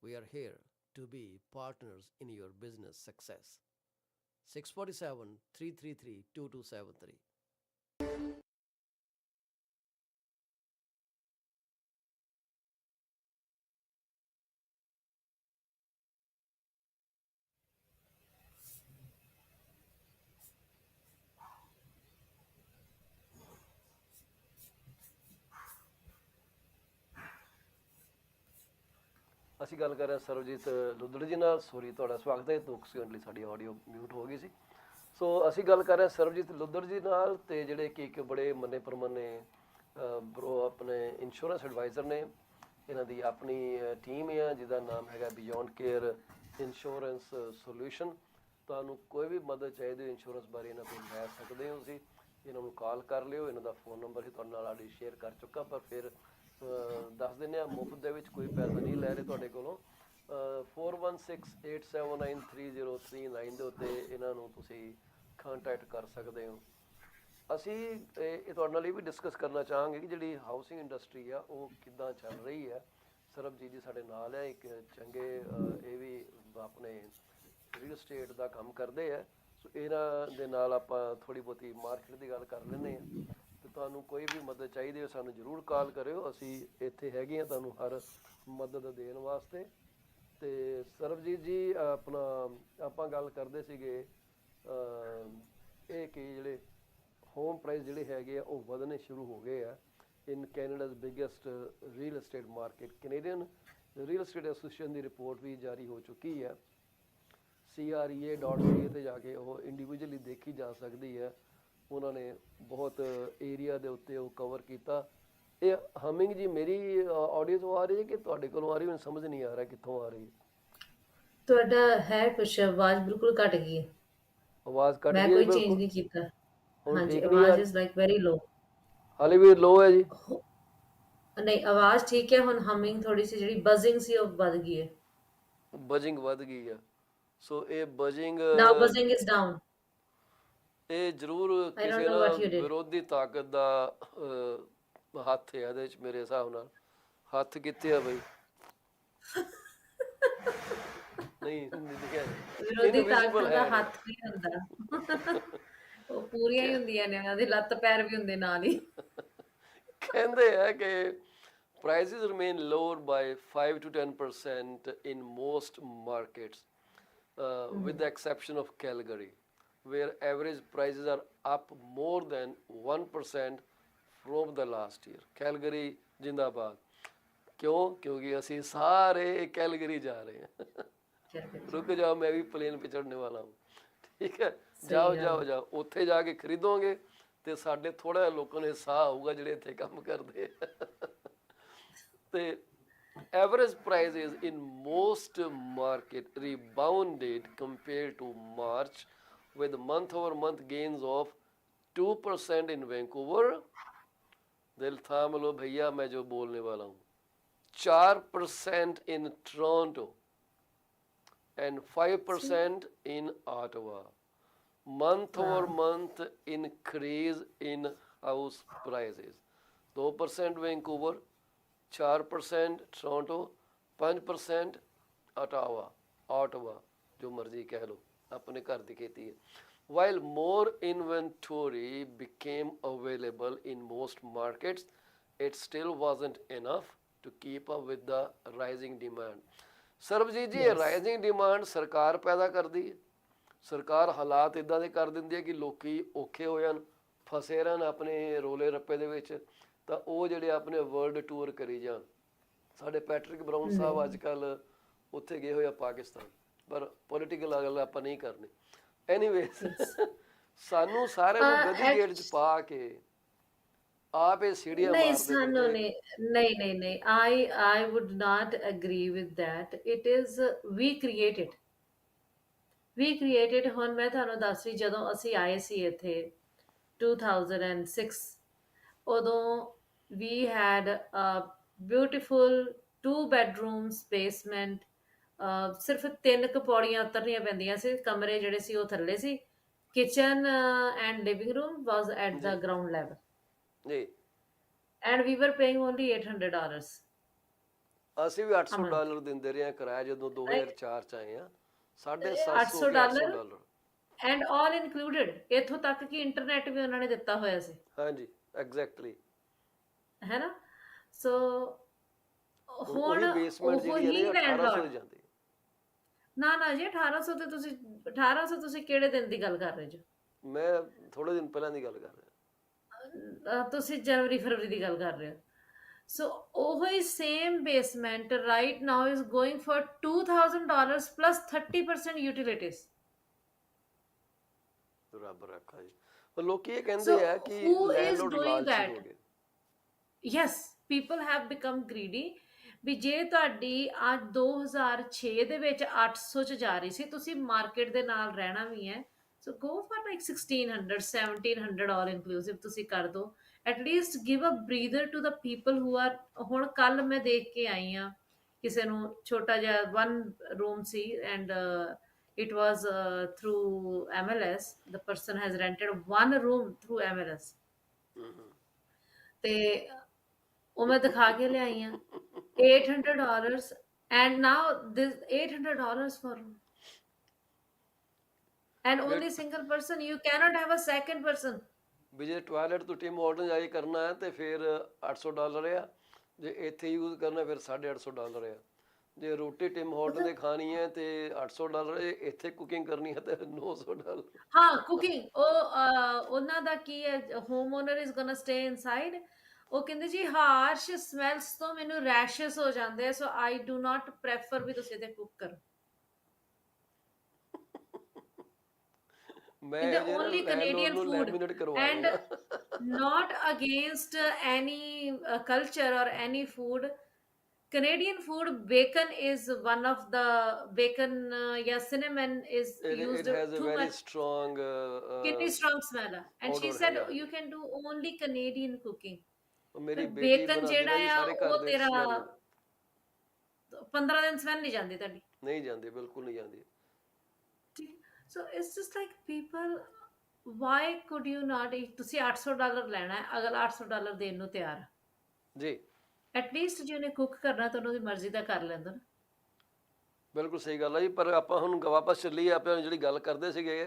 We are here to be partners in your business success. 647-333-2273. ਅਸੀਂ ਗੱਲ ਕਰ ਰਹੇ ਹਾਂ ਸਰਬਜੀਤ ਲੁੱਦੜ ਜੀ ਨਾਲ। Sorry, ਤੁਹਾਡਾ ਸਵਾਗਤ ਹੈ। 2 ਸਕਿੰਟ ਲਈ ਸਾਡੀ ਆਡੀਓ ਮਿਊਟ ਹੋ ਗਈ ਸੀ। ਸੋ ਅਸੀਂ ਗੱਲ ਕਰ ਰਹੇ ਹਾਂ ਸਰਬਜੀਤ ਲੁੱਦੜ ਜੀ ਨਾਲ, ਤੇ ਜਿਹੜੇ ਕਿ ਇੱਕ ਬੜੇ ਮੰਨੇ ਪ੍ਰਮੰਨੇ ਬਰੋ ਆਪਣੇ ਇੰਸ਼ੋਰੈਂਸ ਐਡਵਾਈਜ਼ਰ ਨੇ। ਇਹਨਾਂ ਦੀ ਆਪਣੀ ਟੀਮ ਆ ਜਿਹਦਾ ਨਾਮ ਹੈਗਾ ਬਿਯੋਂਡ ਕੇਅਰ ਇੰਸ਼ੋਰੈਂਸ ਸੋਲਿਊਸ਼ਨ। ਤੁਹਾਨੂੰ ਕੋਈ ਵੀ ਮਦਦ ਚਾਹੀਦੀ ਹੋ ਇੰਸ਼ੋਰੈਂਸ ਬਾਰੇ ਇਹਨਾਂ ਕੋਲ ਲੈ ਸਕਦੇ ਹੋ ਤੁਸੀਂ। ਇਹਨਾਂ ਨੂੰ ਕਾਲ ਕਰ ਲਿਓ, ਇਹਨਾਂ ਦਾ ਫੋਨ ਨੰਬਰ ਹੀ ਤੁਹਾਡੇ ਨਾਲ ਆਡੀ ਸ਼ੇਅਰ ਕਰ ਚੁੱਕਾ, ਪਰ ਫਿਰ ਦੱਸ ਦਿੰਦੇ ਹਾਂ ਮੁਫਤ ਦੇ ਵਿੱਚ, ਕੋਈ ਪੈਸਾ ਨਹੀਂ ਲੈ ਰਹੇ ਤੁਹਾਡੇ ਕੋਲੋਂ। 4168793039 ਦੇ ਉੱਤੇ ਇਹਨਾਂ ਨੂੰ ਤੁਸੀਂ ਕੰਟੈਕਟ ਕਰ ਸਕਦੇ ਹੋ। ਅਸੀਂ ਇਹ ਤੁਹਾਡੇ ਨਾਲ ਇਹ ਵੀ ਡਿਸਕਸ ਕਰਨਾ ਚਾਹਾਂਗੇ ਕਿ ਜਿਹੜੀ ਹਾਊਸਿੰਗ ਇੰਡਸਟਰੀ ਆ ਉਹ ਕਿੱਦਾਂ ਚੱਲ ਰਹੀ ਹੈ। ਸਰਬਜੀਤ ਜੀ ਸਾਡੇ ਨਾਲ ਹੈ, ਇੱਕ ਚੰਗੇ ਇਹ ਵੀ ਆਪਣੇ ਰੀਅਲ ਸਟੇਟ ਦਾ ਕੰਮ ਕਰਦੇ ਆ। ਸੋ ਇਹਨਾਂ ਦੇ ਨਾਲ ਆਪਾਂ ਥੋੜ੍ਹੀ ਬਹੁਤੀ ਮਾਰਕੀਟ ਦੀ ਗੱਲ ਕਰ ਲੈਂਦੇ ਹਾਂ। ਤੇ ਤੁਹਾਨੂੰ ਕੋਈ ਵੀ ਮਦਦ ਚਾਹੀਦੀ ਹੋ ਸਾਨੂੰ ਜ਼ਰੂਰ ਕਾਲ ਕਰਿਓ, ਅਸੀਂ ਇੱਥੇ ਹੈਗੇ ਹਾਂ ਤੁਹਾਨੂੰ ਹਰ ਮਦਦ ਦੇਣ ਵਾਸਤੇ। ਤੇ ਸਰਬਜੀਤ ਜੀ ਆਪਣਾ ਆਪਾਂ ਗੱਲ ਕਰਦੇ ਸੀਗੇ ਇਹ ਕਿ ਜਿਹੜੇ ਹੋਮ ਪ੍ਰਾਈਸ ਜਿਹੜੇ ਹੈਗੇ ਆ ਉਹ ਵਧਣੇ ਸ਼ੁਰੂ ਹੋ ਗਏ ਆ in Canada's biggest real estate market. Canadian real estate association ਦੀ ਰਿਪੋਰਟ ਵੀ ਜਾਰੀ ਹੋ ਚੁੱਕੀ ਹੈ। CREA.ca ਤੇ ਜਾ ਕੇ ਉਹ ਇੰਡੀਵਿਜੂਅਲੀ ਦੇਖੀ ਜਾ ਸਕਦੀ ਹੈ। ਉਹਨਾਂ ਨੇ ਬਹੁਤ ਏਰੀਆ ਦੇ ਉੱਤੇ ਉਹ ਕਵਰ ਕੀਤਾ। ਇਹ ਹਮਿੰਗ ਜੀ ਮੇਰੀ ਆਡੀਓ ਤੋਂ ਆ ਰਹੀ ਹੈ ਕਿ ਤੁਹਾਡੇ ਕੋਲੋਂ ਆ ਰਹੀ? ਮੈਨੂੰ ਸਮਝ ਨਹੀਂ ਆ ਰਿਹਾ ਕਿੱਥੋਂ ਆ ਰਹੀ ਹੈ। ਤੁਹਾਡਾ ਹੈ ਕੁਛ, ਆਵਾਜ਼ ਬਿਲਕੁਲ ਘਟ ਗਈ ਹੈ। ਆਵਾਜ਼ ਕੱਟ ਮੈਂ ਗਈ ਹੈ ਕੋਈ ਜੀ ਚੇਂਜ ਬਿਲਕੁਲ। ਨਹੀਂ ਕੀਤਾ। ਹੁਣ ਹਾਂਜੀ, ਠੀਕ ਨਹੀਂ ਆ ਆਵਾਜ਼ ਰਹੀ? ਇਜ਼ ਲਾਈਕ ਵੈਰੀ ਲੋ। ਹਾਲੇ ਵੀ ਲੋ ਹੈ ਜੀ? ਨਹੀਂ, ਆਵਾਜ਼ ਠੀਕ ਹੈ। ਹੁਣ ਹਮਿੰਗ ਥੋੜੀ ਸੀ, ਜਿਹੜੀ ਬਜ਼ਿੰਗ ਸੀ ਉਹ ਵੱਧ ਗਈ ਹੈ। ਬਜਿੰਗ ਵੱਧ ਗਈ ਆ। ਸੋ ਇਹ ਬਜਿੰਗ ਨਾਓ ਬਜ਼ਿੰਗ ਇਜ਼ ਡਾਊਨ। ਇਹ ਜ਼ਰੂਰ ਆਈ ਡੋਂਟ ਕਿਸੇ ਨੋ ਨਾ ਵਾਟ ਯੂ ਡਿਡ। ਵਿਰੋਧੀ ਤਾਕਤ ਦਾ ਹੱਥ ਹੈ ਇਹਦੇ ਵਿੱਚ ਮੇਰੇ ਹਿਸਾਬ ਨਾਲ। ਹੱਥ ਕਿੱਥੇ ਆ ਬਈ? ਨਹੀਂ ਦਿਖਿਆ ਵਿਰੋਧੀ ਇਨਵਿਜ਼ੀਬਲ ਤਾਕਤ ਦਾ ਹੈ। ਹੱਥ ਨਹੀਂ ਹੁੰਦਾ। ਉਹ ਪੂਰੀਆਂ ਹੀ ਹੁੰਦੀਆਂ ਨੇ, ਉਹਨਾਂ ਦੇ ਲੱਤ ਪੈਰ ਵੀ ਹੁੰਦੇ ਨਾਲ ਹੀ। ਕਹਿੰਦੇ ਆ ਕਿ prices remain lower by 5 to 10% in most markets, with the exception of Calgary, where average prices are up more than 1% from the last year. Calgary जिंदाबाद। क्यों? क्योंकि ਅਸੀਂ ਸਾਰੇ ਕੈਲਗਰੀ ਜਾ ਰਹੇ ਹਾਂ। रुक जाओ, मैं भी प्लेन पे चढ़ने वाला हूँ। ठीक है, जाओ जाओ जाओ, ਉੱਥੇ ਜਾ ਕੇ ਖਰੀਦੋਗੇ ਤੇ ਸਾਡੇ ਥੋੜਾ ਜਿਹਾ ਲੋਕਾਂ ਨੂੰ ਸਾਹ ਆਊਗਾ ਜਿਹੜੇ ਇੱਥੇ ਕੰਮ ਕਰਦੇ ਤੇ average prices in most market rebounded compared to March, with month over month gains of 2% in Vancouver। दिल थाम लो भैया, मैं जो बोलने वाला हूँ। 4% in Toronto and 5% in Ottawa। Month over month increase in house prices। 2% Vancouver, 4% Toronto, 5% Ottawa, जो मर्जी कह लो, अपने घर की खेती है। While more inventory became available in most markets, it still wasn't enough to keep up with the rising demand। Sarabjit ਜੀ, ਇਹ ਰਾਈਜ਼ਿੰਗ ਡਿਮਾਂਡ ਸਰਕਾਰ ਪੈਦਾ ਕਰਦੀ ਹੈ। ਸਰਕਾਰ ਹਾਲਾਤ ਇਦਾਂ ਦੇ ਕਰ ਦਿੰਦੀ ਹੈ ਕਿ ਲੋਕੀ ਔਖੇ ਹੋ ਜਾਣ, ਫਸੇ ਰਹਿਣ ਆਪਣੇ ਰੋਲੇ ਰੱਪੇ ਦੇ ਵਿੱਚ, ਤਾਂ ਉਹ ਜਿਹੜੇ ਆਪਣੇ ਵਰਲਡ ਟੂਰ ਕਰੀ ਜਾਣ। ਸਾਡੇ ਪੈਟਰਿਕ ਬਰਾਊਨ ਸਾਹਿਬ ਅੱਜ ਕੱਲ੍ਹ ਉੱਥੇ ਗਏ ਹੋਏ ਆ ਪਾਕਿਸਤਾਨ, ਪਰ ਪੋਲੀਟੀਕਲ ਗੱਲ ਆਪਾਂ ਨਹੀਂ ਕਰਨੀ। ਐਨੀਵੇਜ਼ ਸਾਨੂੰ ਸਾਰਿਆਂ ਨੂੰ ਗਦੀ ਗੇਟ 'ਚ ਪਾ ਕੇ ਆਪ ਇਹ ਸੀੜੀਆਂ ਨਹੀਂ, ਮਾਰਦੇ ਸਾਨੂੰ ਫਿਰਦੇ। ਨਹੀਂ, I would not agree with that। It is we created। ਹੁਣ ਮੈਂ ਤੁਹਾਨੂੰ ਦੱਸ ਰਹੀ, ਜਦੋਂ ਅਸੀਂ ਆਏ ਸੀ ਇੱਥੇ 2006, ਉਦੋਂ we had a beautiful 2 bedrooms basement। ਸਿਰਫ 3 ਕੁ ਪੌੜੀਆਂ ਉਤਰਨੀਆਂ ਪੈਂਦੀਆਂ ਸੀ, ਕਮਰੇ ਜਿਹੜੇ ਸੀ ਉਹ ਥੱਲੇ ਸੀ। Kitchen and living room was at the ground level ਜੀ। and we were paying only $800 ਅਸੀਂ ਵੀ $800 ਦਿੰਦੇ ਰਹੇ ਹਾਂ ਕਿਰਾਇਆ ਜਦੋਂ 2004 ਚ ਆਏ ਆ। $750 $800 and all included, ਇੱਥੋਂ ਤੱਕ ਕਿ ਇੰਟਰਨੈਟ ਵੀ ਉਹਨਾਂ ਨੇ ਦਿੱਤਾ ਹੋਇਆ ਸੀ। ਹਾਂਜੀ, ਐਗਜ਼ੈਕਟਲੀ। ਹੈ ਨਾ? ਸੋ ਹੁਣ ਬੇਸਮੈਂਟ ਜਿਹੜੀ ਹੈ ਨਾ 1800 ਦੀ ਜਾਂਦੀ। ਨਾ ਜੀ, 1800 ਤੁਸੀਂ ਕਿਹੜੇ ਦਿਨ ਦੀ ਗੱਲ ਕਰ ਰਹੇ ਜੋ? ਮੈਂ ਥੋੜੇ ਦਿਨ ਪਹਿਲਾਂ ਦੀ ਗੱਲ ਕਰ ਰਿਹਾ। ਤੁਸੀਂ ਜਨਵਰੀ ਫਰਵਰੀ ਦੀ ਗੱਲ ਕਰ ਰਹੇ ਹੋ। ਸੋ ਉਹ ਹੀ same basement right now is going for $2000 plus 30% utilities. ਰੱਬ ਰੱਖਾ ਜੀ। ਲੋਕੀ ਇਹ ਕਹਿੰਦੇ ਆ ਕਿ ਲੈਂਡਲੋਰਡ ਲਾਲਚੀ ਹੋ ਗਏ। Yes, people have become greedy, ਵੀ ਜੇ ਤੁਹਾਡੀ ਅੱਜ 2006 ਦੇ ਵਿੱਚ 800 ਚ ਜਾ ਰਹੀ ਸੀ, ਤੁਸੀਂ ਮਾਰਕੀਟ ਦੇ ਨਾਲ ਰਹਿਣਾ ਵੀ ਹੈ, so go for like 1600 1700 all inclusive ਤੁਸੀਂ ਕਰ ਦੋ। At least give a breather to the people who are. ਹੁਣ ਕੱਲ ਮੈਂ ਦੇਖ ਕੇ ਆਈ ਆ ਕਿਸੇ ਨੂੰ, ਛੋਟਾ ਜਿਹਾ 1 room C, and it was through MLS. The person has rented 1 room through MLS, ਤੇ ਉਹ ਮੈਂ ਦਿਖਾ ਕੇ ਲਿਆਈ ਆ $800, and now this $800 for room, and way only single person, you cannot have a second person. ਵੀ ਜੇ ਟਾਇਲਟ ਤੋਂ Tim Horton ਜਾਈ ਕਰਨਾ ਹੈ ਤੇ ਫਿਰ $800 ਆ, ਜੇ ਇੱਥੇ ਯੂਜ਼ ਕਰਨਾ ਫਿਰ $850 ਆ। ਜੇ ਰੋਟੀ ਟਿਮ ਹਾਰਟਨ ਦੇ ਖਾਣੀ ਹੈ ਤੇ $800, ਜੇ ਇੱਥੇ ਕੁਕਿੰਗ ਕਰਨੀ ਹੈ ਤੇ $900। ਹਾਂ, ਕੁਕਿੰਗ ਉਹ ਉਹਨਾਂ ਦਾ ਕੀ ਹੈ, home owner is ਗੋਨਾ stay inside. ਉਹ ਕਹਿੰਦੇ ਜੀ ਹਾਰਸ਼ ਸਮੈਲਸ ਤੋਂ ਮੈਨੂੰ ਰੈਸ਼ਸ ਹੋ ਜਾਂਦੇ ਆ, ਸੋ ਆਈ ਡੂ ਨਾਟ ਪ੍ਰੈਫਰ ਵੀ ਤੁਸੀਂ ਤੇ ਕੁਕ ਕਰੋ। ਮੈਂ In the ਜੇ ਨਾ only ਲੈਂਡਲੋਰਡ Canadian ਨੂੰ food, ਲੈਮੀਨੇਟ ਕਰਵਾ and ਦੂੰਗਾ। not against any culture or any food. Canadian food, bacon is one of the bacon, yeah, cinnamon is It used has a too very much. strong Kidney strong smell है। And she odor said ਹੈਗਾ ਹੈ। you can do only Canadian cooking। ਮੇਰੀ ਫਿਰ ਬੇਟੀ bacon ਬਣਾਉਂਦੀ ਜਿਹੜਾ ਨਾ ਜੀ, ਆ ਸਾਰੇ ਘਰ ਉਹ ਦੇ ਤੇਰਾ ਸਮੈਲ 15 ਦਿਨ ਸਮੈਲ ਨਹੀਂ ਜਾਂਦੀ ਤੁਹਾਡੀ। ਨਹੀਂ ਜਾਂਦੀ, ਬਿਲਕੁਲ ਨਹੀਂ ਜਾਂਦੀ। So it's just like people, why could you not, ਤੁਸੀਂ $800 ਲੈਣਾ ਹੈ, ਅਗਰ $800 ਦੇਣ ਨੂੰ ਤਿਆਰ ਆ, ਜੀ ਐਟਲੀਸਟ ਜੇ ਉਹਨੇ ਕੁੱਕ ਕਰਨਾ ਤਾਂ ਉਹਦੀ ਮਰਜ਼ੀ ਦਾ ਕਰ ਲੈਂਦਾ ਨਾ। ਬਿਲਕੁਲ ਸਹੀ ਗੱਲ ਹੈ ਜੀ। ਪਰ ਆਪਾਂ ਹੁਣ ਵਾਪਸ ਚੱਲੀਏ, ਆਪਾਂ ਜਿਹੜੀ ਗੱਲ ਕਰਦੇ ਸੀਗੇ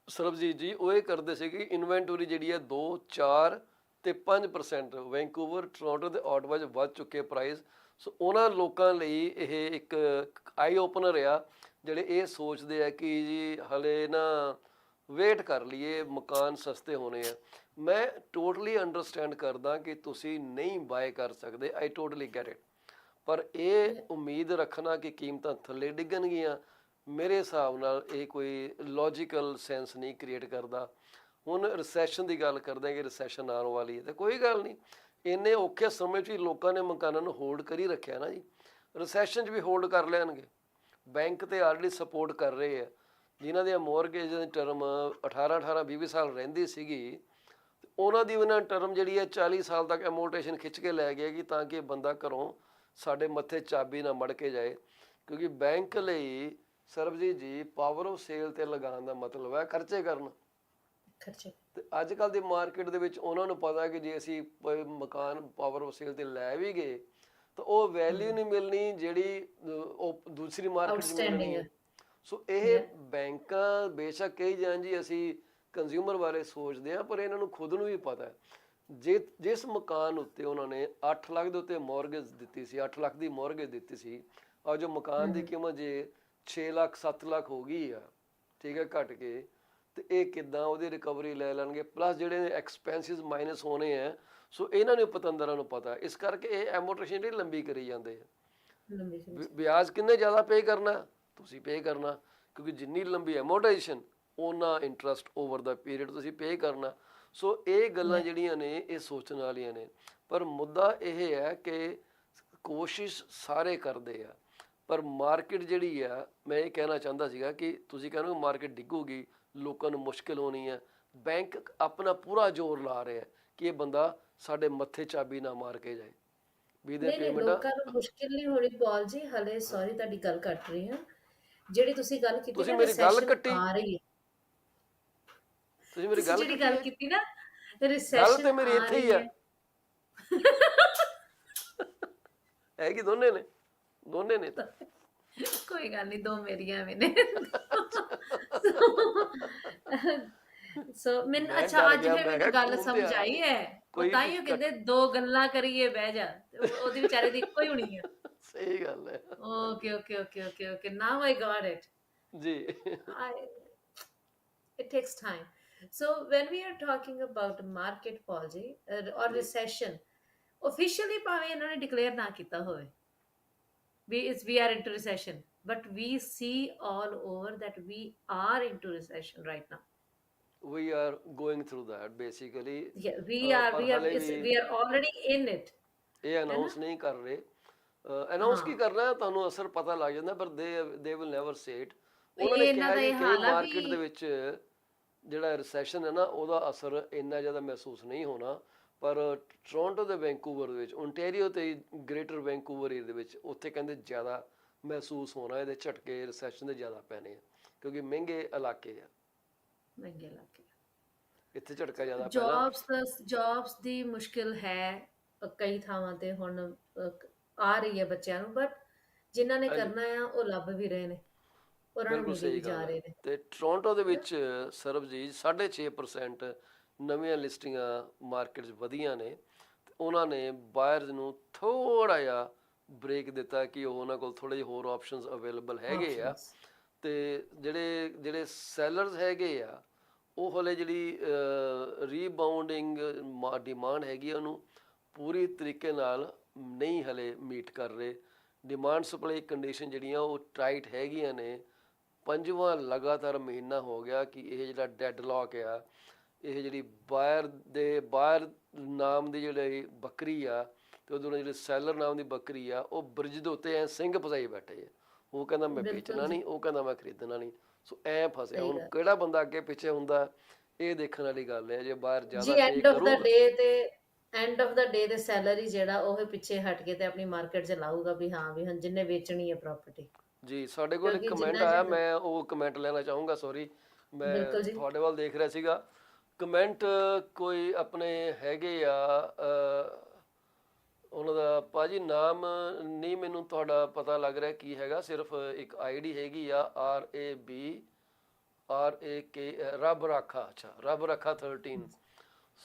ਸਰਬਜੀਤ ਜੀ, ਉਹ ਇਹ ਕਰਦੇ ਸੀਗੇ ਇਨਵੈਂਟਰੀ ਜਿਹੜੀ ਹੈ 2 4 ਤੇ 5% ਵੈਂਕੂਵਰ, ਟੋਰਾਂਟੋ ਤੇ ਆਟਵਾ 'ਚ ਵੱਧ ਚੁੱਕੇ ਪ੍ਰਾਈਸ। ਸੋ ਉਹਨਾਂ ਲੋਕਾਂ ਲਈ ਇਹ ਇੱਕ ਆਈ ਓਪਨਰ ਆ ਜਿਹੜੇ ਇਹ ਸੋਚਦੇ ਆ ਕਿ ਜੀ ਹਲੇ ਨਾ ਵੇਟ ਕਰ ਲਈਏ, ਮਕਾਨ ਸਸਤੇ ਹੋਣੇ ਆ। ਮੈਂ ਟੋਟਲੀ ਅੰਡਰਸਟੈਂਡ ਕਰਦਾ ਕਿ ਤੁਸੀਂ ਨਹੀਂ ਬਾਏ ਕਰ ਸਕਦੇ, ਆਈ ਟੋਟਲੀ ਗੈਟ ਇਟ, ਪਰ ਇਹ ਉਮੀਦ ਰੱਖਣਾ ਕਿ ਕੀਮਤਾਂ ਥੱਲੇ ਡਿੱਗਣਗੀਆਂ, ਮੇਰੇ ਹਿਸਾਬ ਨਾਲ ਇਹ ਕੋਈ ਲੌਜੀਕਲ ਸੈਂਸ ਨਹੀਂ ਕ੍ਰੀਏਟ ਕਰਦਾ। ਹੁਣ ਰਿਸੈਸ਼ਨ ਦੀ ਗੱਲ ਕਰਦੇ ਹਾਂ ਕਿ ਰਿਸੈਸ਼ਨ ਆਉਣ ਵਾਲੀ ਹੈ, ਤੇ ਕੋਈ ਗੱਲ ਨਹੀਂ, ਇੰਨੇ ਔਖੇ ਸਮੇਂ 'ਚ ਵੀ ਲੋਕਾਂ ਨੇ ਮਕਾਨਾਂ ਨੂੰ ਹੋਲਡ ਕਰੀ ਰੱਖਿਆ ਨਾ ਜੀ, ਰਿਸੈਸ਼ਨ 'ਚ ਵੀ ਹੋਲਡ ਕਰ ਲੈਣਗੇ। ਬੈਂਕ ਤੇ ਆਲਰੇਡੀ ਸਪੋਰਟ ਕਰ ਰਹੇ ਆ, ਜਿਨ੍ਹਾਂ ਦੀਆਂ ਮੋਰਗੇਜ ਦੀ ਟਰਮ 18 20 ਸਾਲ ਰਹਿੰਦੀ ਸੀਗੀ, ਉਹਨਾਂ ਦੀ ਉਹਨਾਂ ਟਰਮ ਜਿਹੜੀ ਹੈ 40 ਸਾਲ ਤੱਕ ਐਮੋਰਟੇਸ਼ਨ ਖਿੱਚ ਕੇ ਲੈ ਗਿਆ ਕਿ ਤਾਂ ਕਿ ਬੰਦਾ ਘਰੋਂ ਸਾਡੇ ਮੱਥੇ ਚਾਬੀ ਨਾ ਮੜ ਕੇ ਜਾਏ। ਕਿਉਂਕਿ ਬੈਂਕ ਲਈ ਸਰਬਜੀਤ ਜੀ ਪਾਵਰ ਆਫ ਸੇਲ ਤੇ ਲਗਾਉਣ ਦਾ ਮਤਲਬ ਹੈ ਖਰਚੇ ਕਰਨਾ। ਖਰਚੇ ਤੇ ਅੱਜ ਕੱਲ੍ਹ ਦੀ ਮਾਰਕੀਟ ਦੇ ਵਿੱਚ ਉਹਨਾਂ ਨੂੰ ਪਤਾ ਕਿ ਜੇ ਅਸੀਂ ਮਕਾਨ ਪਾਵਰ ਆਫ ਸੇਲ ਤੇ ਲੈ ਵੀ ਗਏ ਤਾਂ ਉਹ ਵੈਲਿਊ ਨਹੀਂ ਮਿਲਣੀ ਜਿਹੜੀ ਉਹ ਦੂਸਰੀ ਮਾਰਕੀਟ 'ਚ ਮਿਲਣੀ ਹੈ। ਸੋ ਇਹ ਬੈਂਕਾਂ ਬੇਸ਼ੱਕ ਕਹੀ ਜਾਣ ਜੀ ਅਸੀਂ ਕੰਜ਼ਿਊਮਰ ਬਾਰੇ ਸੋਚਦੇ ਹਾਂ, ਪਰ ਇਹਨਾਂ ਨੂੰ ਖੁਦ ਨੂੰ ਵੀ ਪਤਾ ਹੈ ਜਿਸ ਮਕਾਨ ਉੱਤੇ ਉਹਨਾਂ ਨੇ 8 ਲੱਖ ਦੇ ਉੱਤੇ ਮੌਰਗੇਜ ਦਿੱਤੀ ਸੀ, 8 ਲੱਖ ਦੀ ਮੌਰਗੇਜ ਦਿੱਤੀ ਸੀ, ਔਰ ਜੋ ਮਕਾਨ ਦੀ ਕੀਮਤ ਜੇ 6 ਲੱਖ 7 ਲੱਖ ਹੋ ਗਈ ਆ, ਠੀਕ ਹੈ, ਘਟ ਕੇ, ਤੇ ਇਹ ਕਿੱਦਾਂ ਉਹਦੀ ਰਿਕਵਰੀ ਲੈ ਲੈਣਗੇ, ਪਲੱਸ ਜਿਹੜੇ ਐਕਸਪੈਂਸਿਸ ਮਾਈਨਸ ਹੋਣੇ ਆ। ਸੋ ਇਹਨਾਂ ਨੂੰ ਪਤੰਦਰਾਂ ਨੂੰ ਪਤਾ, ਇਸ ਕਰਕੇ ਇਹ ਐਮੋਰਟੇਸ਼ਨ ਜਿਹੜੀ ਲੰਬੀ ਕਰੀ ਜਾਂਦੇ ਆ। ਵਿਆਜ ਕਿੰਨੇ ਜ਼ਿਆਦਾ ਪੇ ਕਰਨਾ, ਤੁਸੀਂ ਪੇ ਕਰਨਾ, ਕਿਉਂਕਿ ਜਿੰਨੀ ਲੰਬੀ ਐਮੋਰਟਾਈਜੇਸ਼ਨ ਉਹਨਾਂ ਇੰਟਰਸਟ ਓਵਰ ਦਾ ਪੀਰੀਅਡ ਤੁਸੀਂ ਪੇ ਕਰਨਾ। ਸੋ ਇਹ ਗੱਲਾਂ ਜਿਹੜੀਆਂ ਨੇ ਇਹ ਸੋਚਣ ਵਾਲੀਆਂ ਨੇ, ਪਰ ਮੁੱਦਾ ਇਹ ਹੈ ਕਿ ਕੋਸ਼ਿਸ਼ ਸਾਰੇ ਕਰਦੇ ਆ, ਪਰ ਮਾਰਕੀਟ ਜਿਹੜੀ ਆ, ਮੈਂ ਇਹ ਕਹਿਣਾ ਚਾਹੁੰਦਾ ਸੀਗਾ ਕਿ ਤੁਸੀਂ ਕਹਿੰਦੇ ਮਾਰਕੀਟ ਡਿੱਗੂਗੀ, ਲੋਕਾਂ ਨੂੰ ਮੁਸ਼ਕਿਲ ਹੋਣੀ ਹੈ, ਬੈਂਕ ਆਪਣਾ ਪੂਰਾ ਜ਼ੋਰ ਲਾ ਰਿਹਾ ਕਿ ਇਹ ਬੰਦਾ ਸਾਡੇ ਮੱਥੇ ਚਾਬੀ ਨਾ ਮਾਰ ਕੇ ਜਾਏ ਵੀ ਇਹਦੇ ਪੇਮੈਂਟ। ਲੋਕਾਂ ਨੂੰ ਮੁਸ਼ਕਿਲ ਨਹੀਂ ਹੋਣੀ ਪੌਲ ਜੀ, ਹਲੇ ਸੌਰੀ ਤੁਹਾਡੀ ਗੱਲ ਕੱਟ ਰਹੀ ਹਾਂ, ਜਿਹੜੀ ਤੁਸੀਂ ਗੱਲ ਕੀਤੀ ਤੁਸੀਂ ਨਾ ਮੇਰੀ ਗੱਲ ਰਿਸੈਸ਼ਨ ਕੱਟੀ, ਆ ਰਹੀ ਹੈ, ਤੁਸੀਂ ਮੇਰੀ ਗੱਲ ਜਿਹੜੀ ਕੱਟੀ ਗੱਲ ਹੈ, ਕੀਤੀ ਨਾ ਗੱਲ ਰਿਸੈਸ਼ਨ ਤੇ ਮੇਰੀ ਆ ਇੱਥੇ ਹੀ ਰਹੀ ਆ, ਹੈ। ਹੈ ਕਿ ਦੋਨੇ ਨੇ, ਦੋਨੇ ਨੇ ਤਾਂ। ਕੋਈ ਗੱਲ ਨਹੀਂ, ਦੋ ਮੇਰੀਆਂ ਵੀ ਨੇ। ਸੋ ਮੈਨੂੰ ਮੈਂ ਅੱਛਾ ਡਰ ਅੱਜ ਗਿਆ, ਫਿਰ ਮੈਂ ਮੈਨੂੰ ਕਿਹਾ ਗੱਲ ਖੂਨ ਸਮਝ ਤੇ ਆ ਆਈ ਹੈ, ਕੋਈ ਉਹ ਤਾਂ ਹੀ ਉਹ ਕਹਿੰਦੇ ਦੋ ਗੱਲਾਂ ਕਰੀਏ ਬਹਿ ਜਾ, ਤੇ ਉਹਦੀ ਵਿਚਾਰੇ ਦੀ ਇੱਕੋ ਹੀ ਹੋਣੀ ਆ। ਸਹੀ ਗੱਲ ਹੈ okay okay okay okay okay, now I got it ਜੀ। I it takes time. So when we are talking about market policy or recession, officially ਭਾਵੇਂ ਇਹਨਾਂ ਨੇ declare ਨਾ ਕੀਤਾ ਹੋਵੇ we are into recession, but we see all over that we are into recession right now. We are going through that basically. Yeah, ਪਰ ਹਲੇ ਵੀ we are already in it. ਇਹ announce ਨਹੀਂ ਕਰ ਰਹੇ, ਅਨਾਉਂਸ ਕੀ ਹਾਂ ਕਰਨਾ ਹੈ, ਤੁਹਾਨੂੰ ਅਸਰ ਪਤਾ ਲੱਗ ਜਾਂਦਾ, ਪਰ they will never say it. ਵੀ ਉਹਨਾਂ ਇਹ ਨੇ ਇਹਨਾਂ ਕਿਹਾ ਦਾ ਜੀ ਇਹ ਕਿ ਹਾਲ ਆ ਮਾਰਕੀਟ ਦੇ ਵੀ ਵਿੱਚ ਜਿਹੜਾ ਰਿਸੈਸ਼ਨ ਹੈ ਨਾ, ਉਹਦਾ ਅਸਰ ਇੰਨਾ ਜ਼ਿਆਦਾ ਮਹਿਸੂਸ ਨਹੀਂ ਹੋਣਾ। ਪਰ ਟੋਰਾਂਟੋ ਤੇ ਵੈਂਕੂਵਰ ਦੇ ਵਿੱਚ, ਓਨਟਾਰੀਓ ਤੇ ਗ੍ਰੇਟਰ ਵੈਂਕੂਵਰ ਏਰੀਆ ਦੇ ਵਿੱਚ, ਉੱਥੇ ਕਹਿੰਦੇ ਜ਼ਿਆਦਾ ਮਹਿਸੂਸ ਹੋਣਾ, ਇਹਦੇ ਝਟਕੇ ਰਿਸੈਸ਼ਨ ਦੇ ਜ਼ਿਆਦਾ ਪੈਣੇ ਆ, ਕਿਉਂਕਿ ਮਹਿੰਗੇ ਇਲਾਕੇ ਆ, ਮਹਿੰਗੇ ਇਲਾਕੇ ਇੱਥੇ ਝਟਕਾ ਜ਼ਿਆਦਾ ਪੈਣਾ। ਜੌਬਸ ਦੀ ਮੁਸ਼ਕਿਲ ਹੈ ਕਈ ਥਾਵਾਂ ਤੇ ਹੁਣ ਆ ਰਹੀ ਹੈ ਬੱਚਿਆਂ ਨੂੰ, ਬਟ ਜਿਨ੍ਹਾਂ ਨੇ ਹਾਂਜੀ, ਕਰਨਾ ਆ ਉਹ ਲੱਭ ਵੀ ਰਹੇ ਨੇ, ਉਹਨਾਂ ਨੂੰ ਬਿਲਕੁਲ ਮਿਲੀ ਸਹੀ ਵੀ ਜਾ ਗੱਲ ਹੈ। ਰਹੇ ਨੇ, ਤੇ ਟੋਰਾਂਟੋ ਦੇ ਹੈ ਨਾ। ਵਿੱਚ ਸਰਬਜੀਤ 6.5% ਨਵੀਆਂ ਲਿਸਟਿੰਗਾਂ ਮਾਰਕੀਟ 'ਚ ਵਧੀਆਂ ਨੇ। ਤੇ ਉਹਨਾਂ ਨੇ ਬਾਇਰਸ ਨੂੰ ਥੋੜਾ ਜਿਹਾ ਬ੍ਰੇਕ ਦਿੱਤਾ ਕਿ ਉਹ ਉਹਨਾਂ ਕੋਲ ਥੋੜੇ ਜਿਹੇ ਹੋਰ ਆਪਸ਼ਨਸ ਅਵੇਲੇਬਲ ਹੈਗੇ ਆ। ਆਪਸ਼ਨਸ ਤੇ ਜਿਹੜੇ ਜਿਹੜੇ ਸੈਲਰਸ ਹੈਗੇ ਆ, ਉਹ ਹਲੇ ਜਿਹੜੀ ਰੀਬਾਊਂਡਿੰਗ ਡਿਮਾਂਡ ਹੈਗੀ ਆ, ਉਹਨੂੰ ਪੂਰੀ ਤਰੀਕੇ ਨਾਲ ਨਹੀਂ ਹਲੇ ਮੀਟ ਕਰ ਰਹੇ। ਡਿਮਾਂਡ ਸਪਲਾਈ ਕੰਡੀਸ਼ਨ ਜਿਹੜੀਆਂ ਉਹ ਟਾਈਟ ਹੈਗੀਆਂ ਨੇ। ਪੰਜਵਾਂ ਲਗਾਤਾਰ ਮਹੀਨਾ ਹੋ ਗਿਆ ਕਿ ਇਹ ਜਿਹੜਾ ਡੈਡਲੌਕ ਆ, ਇਹ ਜਿਹੜੀ ਬਾਇਰ ਨਾਮ ਦੀ ਜਿਹੜੀ ਬੱਕਰੀ ਆ, ਤੇ ਉਹਦੇ ਨਾਲ ਜਿਹੜੀ ਸੈਲਰ ਨਾਮ ਦੀ ਬੱਕਰੀ ਆ, ਉਹ ਬ੍ਰਿਜ ਦੇ ਉੱਤੇ ਐ ਸਿੰਘ ਫਸਾਈ ਬੈਠੇ ਆ। ਉਹ ਕਹਿੰਦਾ ਮੈਂ ਬਿਲਕੁਲ ਵੇਚਣਾ ਜੀ, ਨਹੀਂ, ਉਹ ਕਹਿੰਦਾ ਮੈਂ ਖਰੀਦਣਾ ਨਹੀਂ। ਸੋ ਐ ਫਸਿਆ। ਸਹੀ ਹੁਣ ਗੱਲ ਕਿਹੜਾ ਬੰਦਾ ਅੱਗੇ ਪਿੱਛੇ ਹੁੰਦਾ, ਇਹ ਦੇਖਣ ਵਾਲੀ ਗੱਲ ਹੈ। ਜੇ ਬਾਹਰ ਜੀ। ਜ਼ਿਆਦਾ ਪੇ ਐਂਡ ਆਫ ਦਾ ਕਰੂਗਾ, ਡੇ ਤੇ ਐਂਡ ਆਫ ਦਾ ਡੇ ਤੇ ਸੈਲਰੀ ਜਿਹੜਾ ਉਹ ਪਿੱਛੇ ਹਟ ਕੇ ਤੇ ਆਪਣੀ ਮਾਰਕੀਟ ਚ ਲਾਊਗਾ ਵੀ ਹਾਂ ਵੀ ਹੁਣ ਜਿੰਨੇ ਵੇਚਣੀ ਹੈ ਪ੍ਰਾਪਰਟੀ, ਜੀ ਸਾਡੇ ਕੋਲ ਇੱਕ ਕਿਉਂਕਿ ਕਮੈਂਟ ਜਿੰਨਾ ਆਇਆ, ਜਿੰਨਾ ਮੈਂ ਉਹ ਕਮੈਂਟ ਲੈਣਾ ਚਾਹੂੰਗਾ। ਸੌਰੀ, ਮੈਂ ਬਿਲਕੁਲ ਜੀ। ਤੁਹਾਡੇ ਵੱਲ ਦੇਖ ਰਿਹਾ ਸੀਗਾ। ਕਮੈਂਟ ਕੋਈ ਆਪਣੇ ਹੈਗੇ ਆ, ਉਹਨਾਂ ਦਾ ਭਾਜੀ ਨਾਮ ਨਹੀਂ ਮੈਨੂੰ ਤੁਹਾਡਾ ਪਤਾ ਲੱਗ ਰਿਹਾ ਕੀ ਹੈਗਾ। ਸਿਰਫ ਇੱਕ ਆਈਡੀ ਹੈਗੀ ਆ, RABRAK, ਰੱਬ ਰਾਖਾ। ਅੱਛਾ, ਰੱਬ ਰਾਖਾ 13।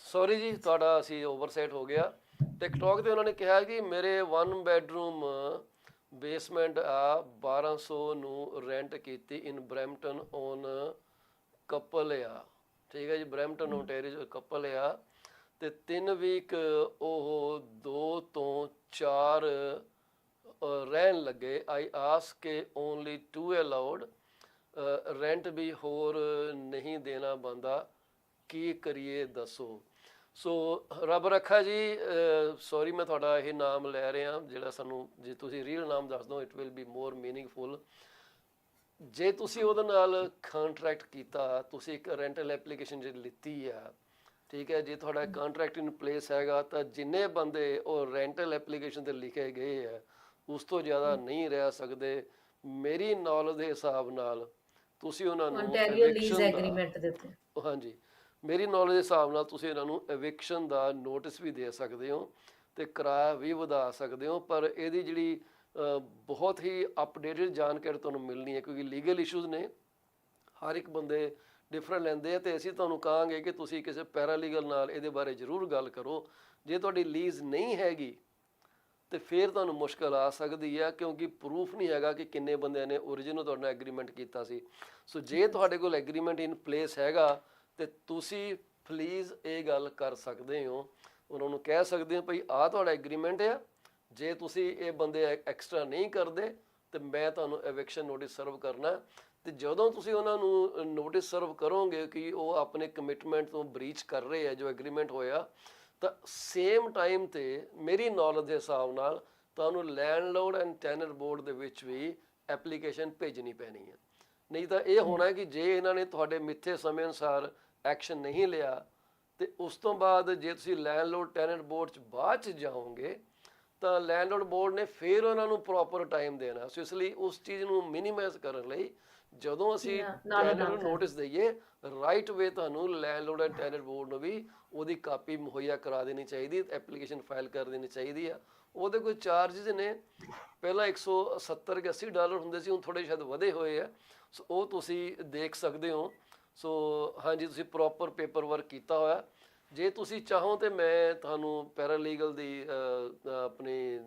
ਸੌਰੀ ਜੀ, ਤੁਹਾਡਾ ਅਸੀਂ ਓਵਰਸੈਟ ਹੋ ਗਿਆ। ਟਿਕਟੋਕ ਤੇ ਉਹਨਾਂ ਨੇ ਕਿਹਾ ਕਿ ਮੇਰੇ 1 ਬੈਡਰੂਮ ਬੇਸਮੈਂਟ ਆ 1200 ਨੂੰ ਰੈਂਟ ਕੀਤੀ ਇਨ ਬਰੈਂਪਟਨ ਔਨ ਕਪਲ ਆ। ਠੀਕ ਹੈ ਜੀ, ਬਰੈਂਪਟਨ ਓਨਟਾਰੀਓ ਕਪਲ ਆ। ਤੇ 3 ਵੀਕ ਉਹ 2 ਤੋਂ 4 ਰਹਿਣ ਲੱਗੇ। ਆਈ ਆਸਕ ਕੇ ਓਨਲੀ 2 ਅਲਾਉਡ, ਰੈਂਟ ਵੀ ਹੋਰ ਨਹੀਂ ਦੇਣਾ ਬੰਦਾ, ਕੀ ਕਰੀਏ ਦੱਸੋ। ਸੋ ਰੱਬ ਰੱਖਾ ਜੀ, ਸੌਰੀ ਮੈਂ ਤੁਹਾਡਾ ਇਹ ਨਾਮ ਲੈ ਰਿਹਾ ਜਿਹੜਾ ਸਾਨੂੰ, ਜੇ ਤੁਸੀਂ ਰੀਅਲ ਨਾਮ ਦੱਸ ਦਿਓ it will be more meaningful. ਜੇ ਤੁਸੀਂ ਉਹਦੇ ਨਾਲ ਕੰਟਰੈਕਟ ਕੀਤਾ, ਤੁਸੀਂ ਇੱਕ ਰੈਂਟਲ ਐਪਲੀਕੇਸ਼ਨ ਜਿਹੜੀ ਲਿੱਤੀ ਆ, ਠੀਕ ਹੈ, ਜੇ ਤੁਹਾਡਾ ਕੰਟਰੈਕਟ ਇਨ ਪਲੇਸ ਹੈਗਾ, ਤਾਂ ਜਿੰਨੇ ਬੰਦੇ ਉਹ ਰੈਂਟਲ ਐਪਲੀਕੇਸ਼ਨ ਤੇ ਲਿਖੇ ਗਏ ਆ, ਉਸ ਤੋਂ ਜ਼ਿਆਦਾ ਨਹੀਂ ਰਹਿ ਸਕਦੇ। ਮੇਰੀ ਨੌਲੇਜ ਦੇ ਹਿਸਾਬ ਨਾਲ ਤੁਸੀਂ ਉਹਨਾਂ ਨੂੰ ਓਨਟਾਰੀਓ ਲੀਜ਼ ਐਵਿਕਸ਼ਨ ਦਾ, ਐਗਰੀਮੈਂਟ ਦੇ ਉੱਤੇ ਹਾਂਜੀ, ਮੇਰੀ ਨੌਲੇਜ ਦੇ ਹਿਸਾਬ ਨਾਲ ਤੁਸੀਂ ਇਹਨਾਂ ਨੂੰ ਐਵਿਕਸ਼ਨ ਦਾ ਨੋਟਿਸ ਵੀ ਦੇ ਸਕਦੇ ਹੋ ਤੇ ਕਿਰਾਇਆ ਵੀ ਵਧਾ ਸਕਦੇ ਹੋ। ਪਰ ਇਹਦੀ ਜਿਹੜੀ ਬਹੁਤ ਹੀ ਅਪਡੇਟਡ ਜਾਣਕਾਰੀ ਤੁਹਾਨੂੰ ਮਿਲਣੀ ਹੈ, ਕਿਉਂਕਿ ਲੀਗਲ ਇਸ਼ੂਜ਼ ਨੇ, ਹਰ ਇੱਕ ਬੰਦੇ ਡਿਫਰੈਂਟ ਲੈਂਦੇ ਆ। ਤੇ ਅਸੀਂ ਤੁਹਾਨੂੰ ਕਹਾਂਗੇ ਕਿ ਤੁਸੀਂ ਕਿਸੇ ਪੈਰਾਲੀਗਲ ਨਾਲ ਇਹਦੇ ਬਾਰੇ ਜ਼ਰੂਰ ਗੱਲ ਕਰੋ। ਜੇ ਤੁਹਾਡੀ ਲੀਜ਼ ਨਹੀਂ ਹੈਗੀ ਤੇ ਫਿਰ ਤੁਹਾਨੂੰ ਮੁਸ਼ਕਲ ਆ ਸਕਦੀ ਹੈ, ਕਿਉਂਕਿ ਪ੍ਰੂਫ ਨਹੀਂ ਹੈਗਾ ਕਿ ਕਿੰਨੇ ਬੰਦਿਆਂ ਨੇ ਓਰੀਜਨਲ ਤੁਹਾਡੇ ਨਾਲ ਐਗਰੀਮੈਂਟ ਕੀਤਾ ਸੀ। ਸੋ ਜੇ ਤੁਹਾਡੇ ਕੋਲ ਐਗਰੀਮੈਂਟ ਇਨ ਪਲੇਸ ਹੈਗਾ, ਤੇ ਤੁਸੀਂ ਪਲੀਜ਼ ਇਹ ਗੱਲ ਕਰ ਸਕਦੇ ਹੋ, ਉਹਨਾਂ ਨੂੰ ਕਹਿ ਸਕਦੇ ਹੋ ਭਈ ਆਹ ਤੁਹਾਡਾ ਐਗਰੀਮੈਂਟ ਆ, ਜੇ ਤੁਸੀਂ ਇਹ ਬੰਦੇ ਐਕਸਟਰਾ ਨਹੀਂ ਕਰਦੇ ਤੇ ਮੈਂ ਤੁਹਾਨੂੰ ਐਵਿਕਸ਼ਨ ਨੋਟਿਸ ਸਰਵ ਕਰਨਾ। ਤੇ ਜਦੋਂ ਤੁਸੀਂ ਉਹਨਾਂ ਨੂੰ ਨੋਟਿਸ ਸਰਵ ਕਰੋਗੇ ਕਿ ਉਹ ਆਪਣੇ ਕਮਿਟਮੈਂਟ ਤੋਂ ਬ੍ਰੀਚ ਕਰ ਰਹੇ ਆ ਜੋ ਐਗਰੀਮੈਂਟ ਹੋਇਆ, ਤਾਂ ਸੇਮ ਟਾਈਮ ਤੇ ਮੇਰੀ ਨੌਲੇਜ ਦੇ ਹਿਸਾਬ ਨਾਲ ਤੁਹਾਨੂੰ ਲੈਂਡਲੋਰਡ ਐਂਡ ਟੈਨਰ ਬੋਰਡ ਦੇ ਵਿੱਚ ਵੀ ਐਪਲੀਕੇਸ਼ਨ ਭੇਜਣੀ ਪੈਣੀ ਹੈ। ਨਹੀਂ ਤਾਂ ਇਹ ਹੋਣਾ ਕਿ ਜੇ ਇਹਨਾਂ ਨੇ ਤੁਹਾਡੇ ਮਿੱਥੇ ਸਮੇਂ ਅਨੁਸਾਰ ਐਕਸ਼ਨ ਨਹੀਂ ਲਿਆ, ਤੇ ਉਸ ਤੋਂ ਬਾਅਦ ਜੇ ਤੁਸੀਂ ਲੈਂਡਲੋਰਡ ਟੈਨਰ ਬੋਰਡ 'ਚ ਬਾਅਦ 'ਚ ਜਾਓਗੇ, ਤਾਂ ਲੈਂਡਲੋਰਡ ਬੋਰਡ ਨੇ ਫਿਰ ਉਹਨਾਂ ਨੂੰ ਪ੍ਰੋਪਰ ਟਾਈਮ ਦੇਣਾ। ਸੋ ਇਸ ਲਈ ਉਸ ਚੀਜ਼ ਨੂੰ ਮਿਨੀਮਾਈਜ਼ ਕਰਨ ਲਈ ਜਦੋਂ ਅਸੀਂ ਨਾਲੋਂ ਟੈਨਰ ਨਾਲ ਨੂੰ ਕਰ ਨੋਟਿਸ ਦਈਏ, ਰਾਈਟ ਵੇ ਤੁਹਾਨੂੰ ਲੈਂਡਲੋਰਡ ਐਂਡ ਟੈਨਰ ਬੋਰਡ ਨੂੰ ਵੀ ਉਹਦੀ ਕਾਪੀ ਮੁਹੱਈਆ ਕਰਾ ਦੇਣੀ ਚਾਹੀਦੀ, ਐਪਲੀਕੇਸ਼ਨ ਫਾਈਲ ਕਰ ਦੇਣੀ ਚਾਹੀਦੀ ਆ। ਉਹਦੇ ਕੋਈ ਚਾਰजेस ਨੇ, ਪਹਿਲਾਂ 170 ਕਿ $80 ਹੁੰਦੇ ਸੀ, ਹੁਣ ਥੋੜੇ ਸ਼ਾਇਦ ਵਧੇ ਹੋਏ ਆ। ਸੋ ਉਹ ਤੁਸੀਂ ਦੇਖ ਸਕਦੇ ਹੋ। ਸੋ ਹਾਂਜੀ, ਤੁਸੀਂ ਪ੍ਰੋਪਰ ਪੇਪਰ ਵਰਕ ਕੀਤਾ ਹੋਇਆ। ਜੇ ਤੁਸੀਂ ਚਾਹੋ ਤੇ ਮੈਂ ਤੁਹਾਨੂੰ ਪੈਰਾਲੀਗਲ ਦੀ ਆਪਣੀ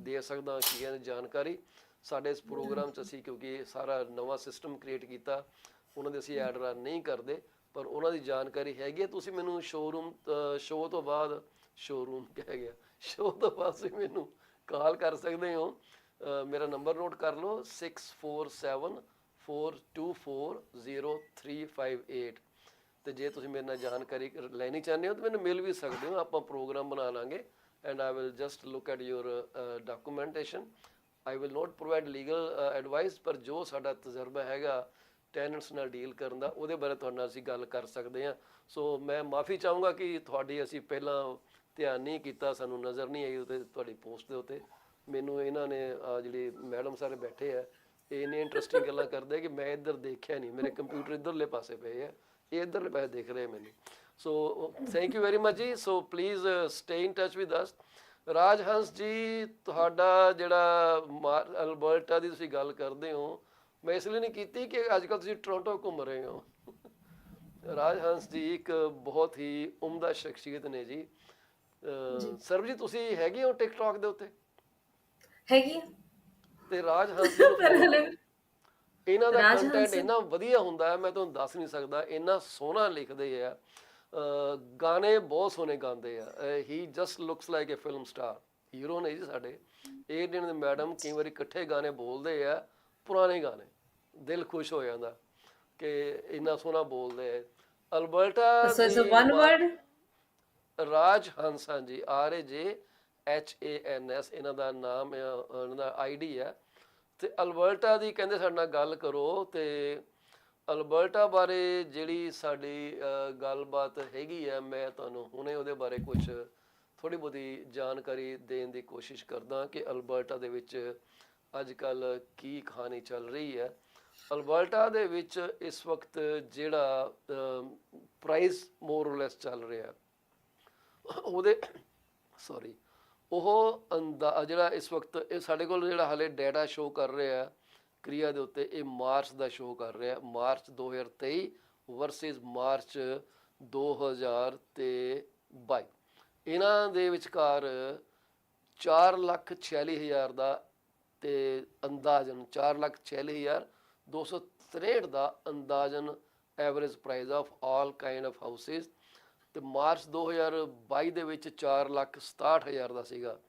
ਦੇ ਸਕਦਾ ਕੀ ਕਹਿੰਦੇ ਜਾਣਕਾਰੀ। ਸਾਡੇ ਇਸ ਪ੍ਰੋਗਰਾਮ 'ਚ ਅਸੀਂ, ਕਿਉਂਕਿ ਸਾਰਾ ਨਵਾਂ ਸਿਸਟਮ ਕ੍ਰੀਏਟ ਕੀਤਾ, ਉਹਨਾਂ ਦੇ ਅਸੀਂ ਐਡ ਰਨ ਨਹੀਂ ਕਰਦੇ, ਪਰ ਉਹਨਾਂ ਦੀ ਜਾਣਕਾਰੀ ਹੈਗੀ ਹੈ। ਤੁਸੀਂ ਮੈਨੂੰ ਸ਼ੋਅ ਤੋਂ ਬਾਅਦ ਕਹਿ ਗਿਆ, ਸ਼ੋਅ ਤੋਂ ਬਾਅਦ ਤੁਸੀਂ ਮੈਨੂੰ ਕਾਲ ਕਰ ਸਕਦੇ ਹੋ। ਮੇਰਾ ਨੰਬਰ ਨੋਟ ਕਰ ਲਓ, 6474240358। ਤੇ ਜੇ ਤੁਸੀਂ ਮੇਰੇ ਨਾਲ ਜਾਣਕਾਰੀ ਲੈਣੀ ਚਾਹੁੰਦੇ ਹੋ ਤਾਂ ਮੈਨੂੰ ਮਿਲ ਵੀ ਸਕਦੇ ਹੋ, ਆਪਾਂ ਪ੍ਰੋਗਰਾਮ ਬਣਾ ਲਾਂਗੇ and I will just look at your documentation. I will not provide legal advice, ਪਰ ਜੋ ਸਾਡਾ ਤਜਰਬਾ ਹੈਗਾ ਟੈਨੈਂਟਸ ਨਾਲ ਡੀਲ ਕਰਨ ਦਾ ਉਹਦੇ ਬਾਰੇ ਤੁਹਾਡੇ ਨਾਲ ਅਸੀਂ ਗੱਲ ਕਰ ਸਕਦੇ ਹਾਂ। ਸੋ ਮੈਂ ਮਾਫੀ ਚਾਹੂੰਗਾ ਕਿ ਤੁਹਾਡੀ ਅਸੀਂ ਪਹਿਲਾਂ ਧਿਆਨ ਨਹੀਂ ਕੀਤਾ, ਸਾਨੂੰ ਨਜ਼ਰ ਨਹੀਂ ਆਈ ਉਹਦੇ ਤੁਹਾਡੀ ਪੋਸਟ ਦੇ ਉੱਤੇ। ਮੈਨੂੰ ਇਹਨਾਂ ਨੇ ਜਿਹੜੀ ਮੈਡਮ ਸਾਰੇ ਬੈਠੇ ਆ ਇਹ ਇੰਨੀ ਇੰਟਰਸਟਿੰਗ ਗੱਲਾਂ ਕਰਦੇ ਕਿ ਮੈਂ ਇੱਧਰ ਦੇਖਿਆ ਨਹੀਂ, ਮੇਰੇ ਕੰਪਿਊਟਰ ਇੱਧਰਲੇ ਪਾਸੇ ਪਏ ਆ, ਇਹ ਇੱਧਰਲੇ ਪਾਸੇ ਦੇਖ ਰਹੇ ਮੈਨੂੰ। So thank you very much ਜੀ। So please stay in touch with us. Rajhans ji, ਤੁਹਾਡਾ ਜਿਹੜਾ ਅਲਬਰਟਾ ਦੀ ਤੁਸੀਂ ਗੱਲ ਕਰਦੇ ਹੋ, ਮੈਂ ਇਸ ਲਈ ਨਹੀਂ ਕੀਤੀ ਕਿ ਅੱਜ ਕੱਲ੍ਹ ਤੁਸੀਂ ਟੋਰਾਂਟੋ ਘੁੰਮ ਰਹੇ ਹੋ। ਰਾਜਹੰਸ ਜੀ ਇੱਕ ਬਹੁਤ ਹੀ ਉਮਦਾ ਸ਼ਖਸੀਅਤ ਨੇ ਜੀ। ਸਰਬਜੀਤ ਤੁਸੀਂ ਹੈਗੇ ਹੋ ਟਿਕਟੌਕ ਦੇ ਉੱਤੇ? ਹੈਗੀ ਆ। ਤੇ ਰਾਜਹੰਸ ਇਹਨਾਂ ਦਾ ਕੰਟੈਂਟ ਇੰਨਾ ਵਧੀਆ ਹੁੰਦਾ ਹੈ, ਮੈਂ ਤੁਹਾਨੂੰ ਦੱਸ ਨਹੀਂ ਸਕਦਾ। ਇੰਨਾ ਸੋਹਣਾ ਲਿਖਦੇ ਆ, ਗਾਣੇ ਬਹੁਤ ਸੋਹਣੇ ਗਾਉਂਦੇ ਆ। ਹੀ ਜਸਟ ਲੁਕਸ ਲਾਈਕ ਏ ਫਿਲਮ ਸਟਾਰ। ਹੀਰੋ ਨੇ ਜੀ ਸਾਡੇ ਇਹ ਦਿਨ ਦੇ ਮੈਡਮ ਕਈ ਵਾਰੀ ਇਕੱਠੇ ਗਾਣੇ ਬੋਲਦੇ ਆ, ਪੁਰਾਣੇ ਗਾਣੇ, ਦਿਲ ਖੁਸ਼ ਹੋ ਜਾਂਦਾ ਕਿ ਇੰਨਾ ਸੋਹਣਾ ਬੋਲਦੇ ਆ। ਅਲਬਰਟਾ ਰਾਜਹੰਸ, ਹਾਂਜੀ, RAJHANS ਇਹਨਾਂ ਦਾ ਨਾਮ, ਇਹਨਾਂ ਦਾ ID ਹੈ। ਤੇ ਅਲਬਰਟਾ ਦੀ ਕਹਿੰਦੇ ਸਾਡੇ ਨਾਲ ਗੱਲ ਕਰੋ। ਤੇ ਅਲਬਰਟਾ ਬਾਰੇ ਜਿਹੜੀ ਸਾਡੀ ਗੱਲਬਾਤ ਹੈਗੀ ਹੈ, ਮੈਂ ਤੁਹਾਨੂੰ ਹੁਣੇ ਉਹਦੇ ਬਾਰੇ ਕੁਝ ਥੋੜ੍ਹੀ ਬਹੁਤੀ ਜਾਣਕਾਰੀ ਦੇਣ ਦੀ ਕੋਸ਼ਿਸ਼ ਕਰਦਾ ਕਿ ਅਲਬਰਟਾ ਦੇ ਵਿੱਚ ਅੱਜ ਕੱਲ੍ਹ ਕੀ ਕਹਾਣੀ ਚੱਲ ਰਹੀ ਹੈ। ਅਲਬਰਟਾ ਦੇ ਵਿੱਚ ਇਸ ਵਕਤ ਜਿਹੜਾ ਪ੍ਰਾਈਸ ਮੋਰਲੈਸ ਚੱਲ ਰਿਹਾ ਉਹਦੇ ਉਹ ਜਿਹੜਾ ਇਸ ਵਕਤ ਇਹ ਸਾਡੇ ਕੋਲ ਜਿਹੜਾ ਹਾਲੇ ਡਾਟਾ ਸ਼ੋਅ ਕਰ ਰਿਹਾ ਕ੍ਰਿਆ ਦੇ ਉੱਤੇ, ਇਹ ਮਾਰਚ ਦਾ ਸ਼ੋਅ ਕਰ ਰਿਹਾ, ਮਾਰਚ 2023 ਵਰਸਿਸ ਮਾਰਚ 2022। ਇਹਨਾਂ ਦੇ ਵਿਚਕਾਰ 4,46,000 ਦਾ ਤੇ ਅੰਦਾਜ਼ਨ 4,46,263 ਦਾ ਅੰਦਾਜ਼ਨ average price of all kind of houses. ਤੇ ਮਾਰਚ 2022 ਦੇ ਵਿੱਚ 4,67,000 ਦਾ ਸੀਗਾ।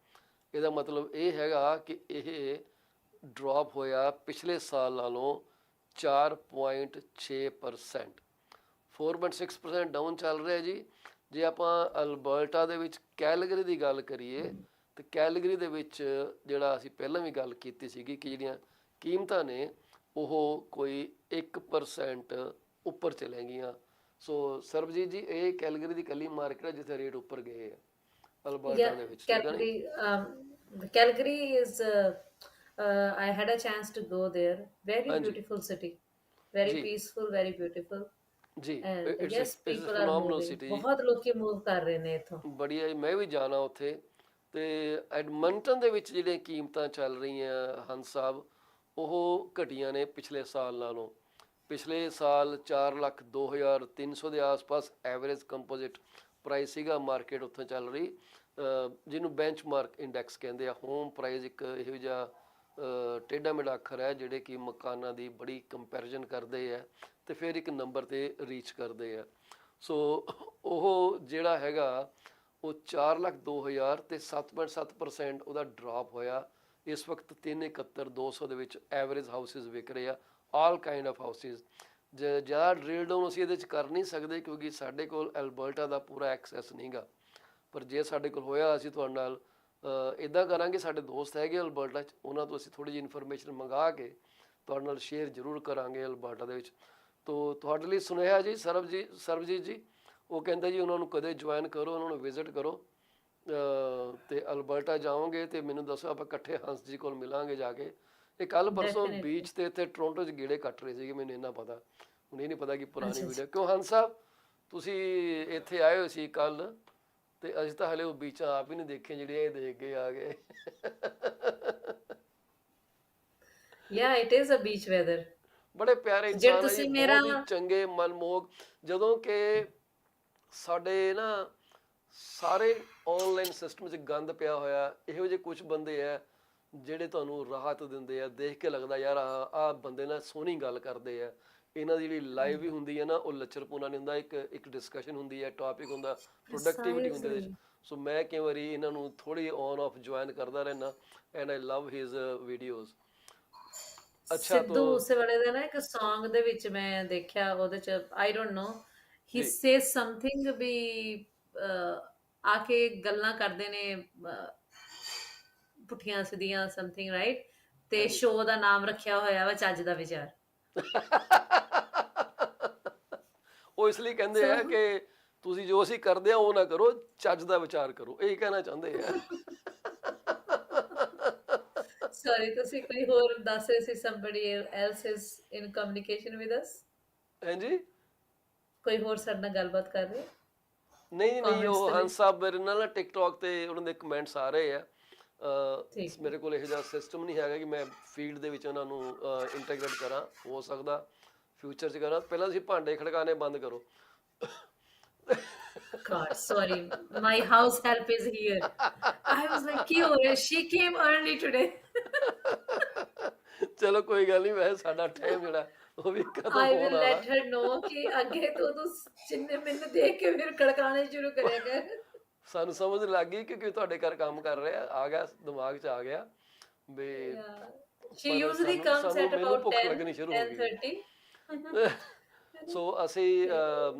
ਇਹਦਾ ਮਤਲਬ ਇਹ ਹੈਗਾ ਕਿ ਇਹ ਡ੍ਰੌਪ ਹੋਇਆ ਪਿਛਲੇ ਸਾਲ ਨਾਲੋਂ 4.6%, 4.6% ਡਾਊਨ ਚੱਲ ਰਿਹਾ ਜੀ। ਜੇ ਆਪਾਂ ਅਲਬਰਟਾ ਦੇ ਵਿੱਚ ਕੈਲਗਰੀ ਦੀ ਗੱਲ ਕਰੀਏ ਤੇ ਕੈਲਗਰੀ ਦੇ ਵਿੱਚ ਜਿਹੜਾ ਅਸੀਂ ਪਹਿਲਾਂ ਵੀ ਗੱਲ ਕੀਤੀ ਸੀਗੀ ਕਿ ਜਿਹੜੀਆਂ ਕੀਮਤਾਂ ਨੇ ਉਹ ਕੋਈ 1% ਉੱਪਰ ਚਲੇ ਗਈਆਂ। ਸੋ ਸਰਬਜੀਤ ਜੀ, ਇਹ ਕੈਲਗਰੀ ਦੀ ਕੱਲੀ ਮਾਰਕੀਟ ਹੈ ਜਿੱਥੇ ਰੇਟ ਉੱਪਰ ਗਏ ਆ ਅਲਬਰਟਾ ਦੇ ਵਿੱਚ। Calgary is I had a chance to go there. Very beautiful city, very peaceful, very beautiful ਜੀ। and yes, people are moving, ਬਹੁਤ ਲੋਕੀ ਮੂਵ ਕਰ ਰਹੇ ਨੇ ਇੱਥੋਂ। ਬੜੀਆ, ਮੈਂ ਵੀ ਜਾਣਾ ਉੱਥੇ। ਤੇ ਐਡਮੰਟਨ ਦੇ ਵਿੱਚ ਜਿਹੜੀਆਂ ਕੀਮਤਾਂ ਚੱਲ ਰਹੀਆਂ ਹੰਸ ਸਾਹਿਬ, ਉਹ ਘਟੀਆਂ ਨੇ ਪਿਛਲੇ ਸਾਲ ਨਾਲੋਂ। ਪਿਛਲੇ ਸਾਲ 4,02,300 ਦੇ ਆਸ-ਪਾਸ ਐਵਰੇਜ ਕੰਪੋਜ਼ਿਟ ਪ੍ਰਾਈਸ ਸੀਗਾ ਮਾਰਕੀਟ ਉੱਥੇ ਚੱਲ ਰਹੀ, ਜਿਹਨੂੰ ਬੈਂਚਮਾਰਕ ਇੰਡੈਕਸ ਕਹਿੰਦੇ ਆ। ਹੋਮ ਪ੍ਰਾਈਸ ਇੱਕ ਇਹੋ ਜਿਹਾ ਟੇਢਾ ਮੇਢਾ ਅੱਖਰ ਹੈ ਜਿਹੜੇ ਕਿ ਮਕਾਨਾਂ ਦੀ ਬੜੀ ਕੰਪੈਰੀਜ਼ਨ ਕਰਦੇ ਆ ਤੇ ਫਿਰ ਇੱਕ ਨੰਬਰ 'ਤੇ ਰੀਚ ਕਰਦੇ ਆ। ਸੋ ਉਹ ਜਿਹੜਾ ਹੈਗਾ ਉਹ 4,02,000 ਤੇ 7.7% ਉਹਦਾ ਡ੍ਰੌਪ ਹੋਇਆ। ਇਸ ਵਕਤ 371,200 ਦੇ ਵਿੱਚ ਐਵਰੇਜ ਹਾਊਸਿਸ ਵਿਕ ਰਹੇ ਆ, ਆਲ ਕਾਈਂਡ ਆਫ ਹਾਊਸਿਸ। ਜ਼ਿਆਦਾ ਡਰਿਲ ਡਾਊਨ ਅਸੀਂ ਇਹਦੇ 'ਚ ਕਰ ਨਹੀਂ ਸਕਦੇ ਕਿਉਂਕਿ ਸਾਡੇ ਕੋਲ ਅਲਬਰਟਾ ਦਾ ਪੂਰਾ ਐਕਸੈਸ ਨਹੀਂਗਾ। ਪਰ ਜੇ ਸਾਡੇ ਕੋਲ ਹੋਇਆ ਅਸੀਂ ਤੁਹਾਡੇ ਨਾਲ ਇੱਦਾਂ ਕਰਾਂਗੇ, ਸਾਡੇ ਦੋਸਤ ਹੈਗੇ ਅਲਬਰਟਾ 'ਚ, ਉਹਨਾਂ ਤੋਂ ਅਸੀਂ ਥੋੜ੍ਹੀ ਜਿਹੀ ਇਨਫੋਰਮੇਸ਼ਨ ਮੰਗਾ ਕੇ ਤੁਹਾਡੇ ਨਾਲ ਸ਼ੇਅਰ ਜ਼ਰੂਰ ਕਰਾਂਗੇ ਅਲਬਰਟਾ ਦੇ ਵਿੱਚ। ਤੋ ਤੁਹਾਡੇ ਲਈ ਸੁਨੇਹਾ ਜੀ ਸਰਬਜੀਤ ਜੀ, ਉਹ ਕਹਿੰਦਾ ਜੀ ਉਹਨਾਂ ਨੂੰ ਕਦੇ ਜੁਆਇਨ ਕਰੋ, ਉਹਨਾਂ ਨੂੰ ਵਿਜ਼ਿਟ ਕਰੋ ਤੇ ਅਲਬਰਟਾ ਜਾਓਗੇ ਤੇ ਮੈਨੂੰ ਦੱਸੋ, ਆਪਾਂ ਇਕੱਠੇ ਹੰਸ ਜੀ ਕੋਲ ਮਿਲਾਂਗੇ ਜਾ ਕੇ। ਇਹ ਕੱਲ ਪਰਸੋਂ ਬੀਚ ਤੇ ਇੱਥੇ ਟੋਰਾਂਟੋ 'ਚ ਗੇੜੇ ਕੱਟ ਰਹੇ ਸੀਗੇ, ਮੈਨੂੰ ਇੰਨਾ ਪਤਾ। ਹੁਣ ਇਹ ਨਹੀਂ ਪਤਾ ਕਿ ਪੁਰਾਣੀ ਵੀਡੀਓ ਕਿਉਂ। ਹੰਸ ਸਾਹਿਬ ਤੁਸੀਂ ਇੱਥੇ ਆਏ ਹੋਏ ਸੀ ਕੱਲ ਤੇ ਅਸੀਂ ਤਾਂ ਹਲੇ ਉਹ ਬੀਚਾਂ ਆਪ ਹੀ ਨਹੀਂ ਦੇਖੇ ਜਿਹੜੀਆਂ ਇਹ ਦੇਖ ਕੇ ਆ ਗਏ। Yeah, it is a beach weather. ਬੜੇ ਪਿਆਰੇ ਇਨਸਾਨ ਹੈ ਜੀ, ਬਹੁਤ ਹੀ ਚੰਗੇ, ਮਨਮੋਹਕ। ਜਦੋਂ ਕਿ ਸਾਡੇ ਨਾ ਸਾਰੇ ਆਨਲਾਈਨ ਸਿਸਟਮ 'ਚ ਗੰਦ ਪਿਆ ਹੋਇਆ, ਇਹੋ ਜਿਹੇ ਕੁਝ ਬੰਦੇ ਆ ਜਿਹੜੇ ਤੁਹਾਨੂੰ ਰਾਹਤ ਦਿੰਦੇ ਆ। ਦੇਖ ਕੇ ਲੱਗਦਾ ਯਾਰ ਆਹ ਬੰਦੇ ਨਾਲ ਸੋਹਣੀ ਗੱਲ ਕਰਦੇ ਆ। ਇਹਨਾਂ ਦੀ ਜਿਹੜੀ ਲਾਈਵ ਵੀ ਹੁੰਦੀ ਹੈ ਨਾ, ਉਹ ਲੱਚਰਪੂਣਾ ਨਹੀਂ ਹੁੰਦਾ, ਇੱਕ ਡਿਸਕਸ਼ਨ ਹੁੰਦੀ ਹੈ, ਟੌਪਿਕ ਹੁੰਦਾ, ਪ੍ਰੋਡਕਟਿਵਿਟੀ ਹੁੰਦੀ ਉਹਦੇ 'ਚ। ਸੋ ਮੈਂ ਕਈ ਵਾਰੀ ਇਹਨਾਂ ਨੂੰ ਥੋੜ੍ਹੀ ਔਨ ਆਫ ਜੁਆਇਨ ਕਰਦਾ ਰਹਿਣਾ and I love his videos. ਅੱਛਾ, ਸਿੱਧੂ ਮੂਸੇਵਾਲੇ ਦਾ ਨਾ ਇੱਕ Song ਦੇ ਵਿੱਚ ਮੈਂ ਦੇਖਿਆ, ਉਹਦੇ 'ਚ I don't know, he says something ਵੀ ਆ ਕੇ ਗੱਲਾਂ ਕਰਦੇ ਨੇ ਪੁੱਠੀਆਂ ਸਿੱਧੀਆਂ ਸਮਥਿੰਗ ਰਾਈਟ, ਤੇ ਹਾਂਜੀ ਸ਼ੋਅ ਦਾ ਨਾਮ ਰੱਖਿਆ ਹੋਇਆ ਵਾ ਚੱਜ ਦਾ ਵਿਚਾਰ। ਉਹ ਇਸ ਲਈ ਕਹਿੰਦੇ ਸੋ ਆ ਕਿ ਤੁਸੀਂ ਜੋ ਅਸੀਂ ਕਰਦੇ ਆ ਉਹ ਨਾ ਕਰੋ, ਚੱਜ ਦਾ ਵਿਚਾਰ ਕਰੋ, ਇਹ ਕਹਿਣਾ ਚਾਹੁੰਦੇ ਆ। ਸੌਰੀ, ਤੁਸੀਂ ਕੋਈ ਹੋਰ ਦੱਸ ਰਹੇ ਸੀ, somebody else is in communication with us? ਹਾਂਜੀ ਕੋਈ ਹੋਰ ਸਾਡੇ ਨਾਲ ਗੱਲਬਾਤ ਕਰ ਰਹੇ ਨਹੀਂ ਨਹੀਂ, ਕਮੈਂਟਸ ਉਹ ਦੇ ਹੰਸ ਵਿੱਚ? ਸਾਹਿਬ ਮੇਰੇ ਨਾਲ ਨਾ ਟਿਕਟੌਕ ਤੇ ਉਹਨਾਂ ਦੇ ਕਮੈਂਟਸ ਆ ਰਹੇ ਆ। ਠੀਕ ਹੈ। ਮੇਰੇ ਕੋਲ ਇਹੋ ਜਿਹਾ ਸਿਸਟਮ ਨਹੀਂ ਹੈਗਾ ਕਿ ਮੈਂ ਫੀਲਡ ਦੇ ਵਿੱਚ ਉਹਨਾਂ ਨੂੰ ਇੰਟੈਗਰੇਟ ਕਰਾਂ, ਹੋ ਸਕਦਾ ਫਿਊਚਰ 'ਚ ਕਰਾਂ। ਪਹਿਲਾਂ ਤੁਸੀਂ ਭਾਂਡੇ ਖੜਕਾਣੇ ਬੰਦ ਕਰੋ। God, sorry, my house help is here. I was like, ਕੀ ਹੋ ਰਿਹਾ? She came early today. ਚਲੋ ਕੋਈ ਗੱਲ ਨਹੀਂ, ਵੈਸੇ ਸਾਡਾ ਟਾਈਮ ਜਿਹੜਾ ਉਹ ਵੀ ਖਤਮ I ਹੋਣ will ਵਾਲਾ। let her know ਕਿ ਅੱਗੇ ਤੋਂ ਤੂੰ ਜਿੰਨੇ ਮੈਨੂੰ ਦੇਖ ਕੇ ਫਿਰ ਖੜਕਾਣੇ ਸ਼ੁਰੂ ਕਰਿਆ ਕਰ। ਸਾਨੂੰ ਸਮਝ ਲੱਗ ਗਈ ਕਿਉਂਕਿ ਤੁਹਾਡੇ ਘਰ ਕੰਮ ਕਰ ਰਿਹਾ, ਆ ਗਿਆ ਦਿਮਾਗ 'ਚ ਆ ਗਿਆ ਵੀ। Yeah. She ਪਰ usually ਸਾਨੂੰ comes ਸਾਨੂੰ at ਮੈਨੂੰ about ਭੁੱਖ 10, ਲੱਗਣੀ ਸ਼ੁਰੂ ਹੋ ਗਈ। 10:30. ਸੋ ਅਸੀਂ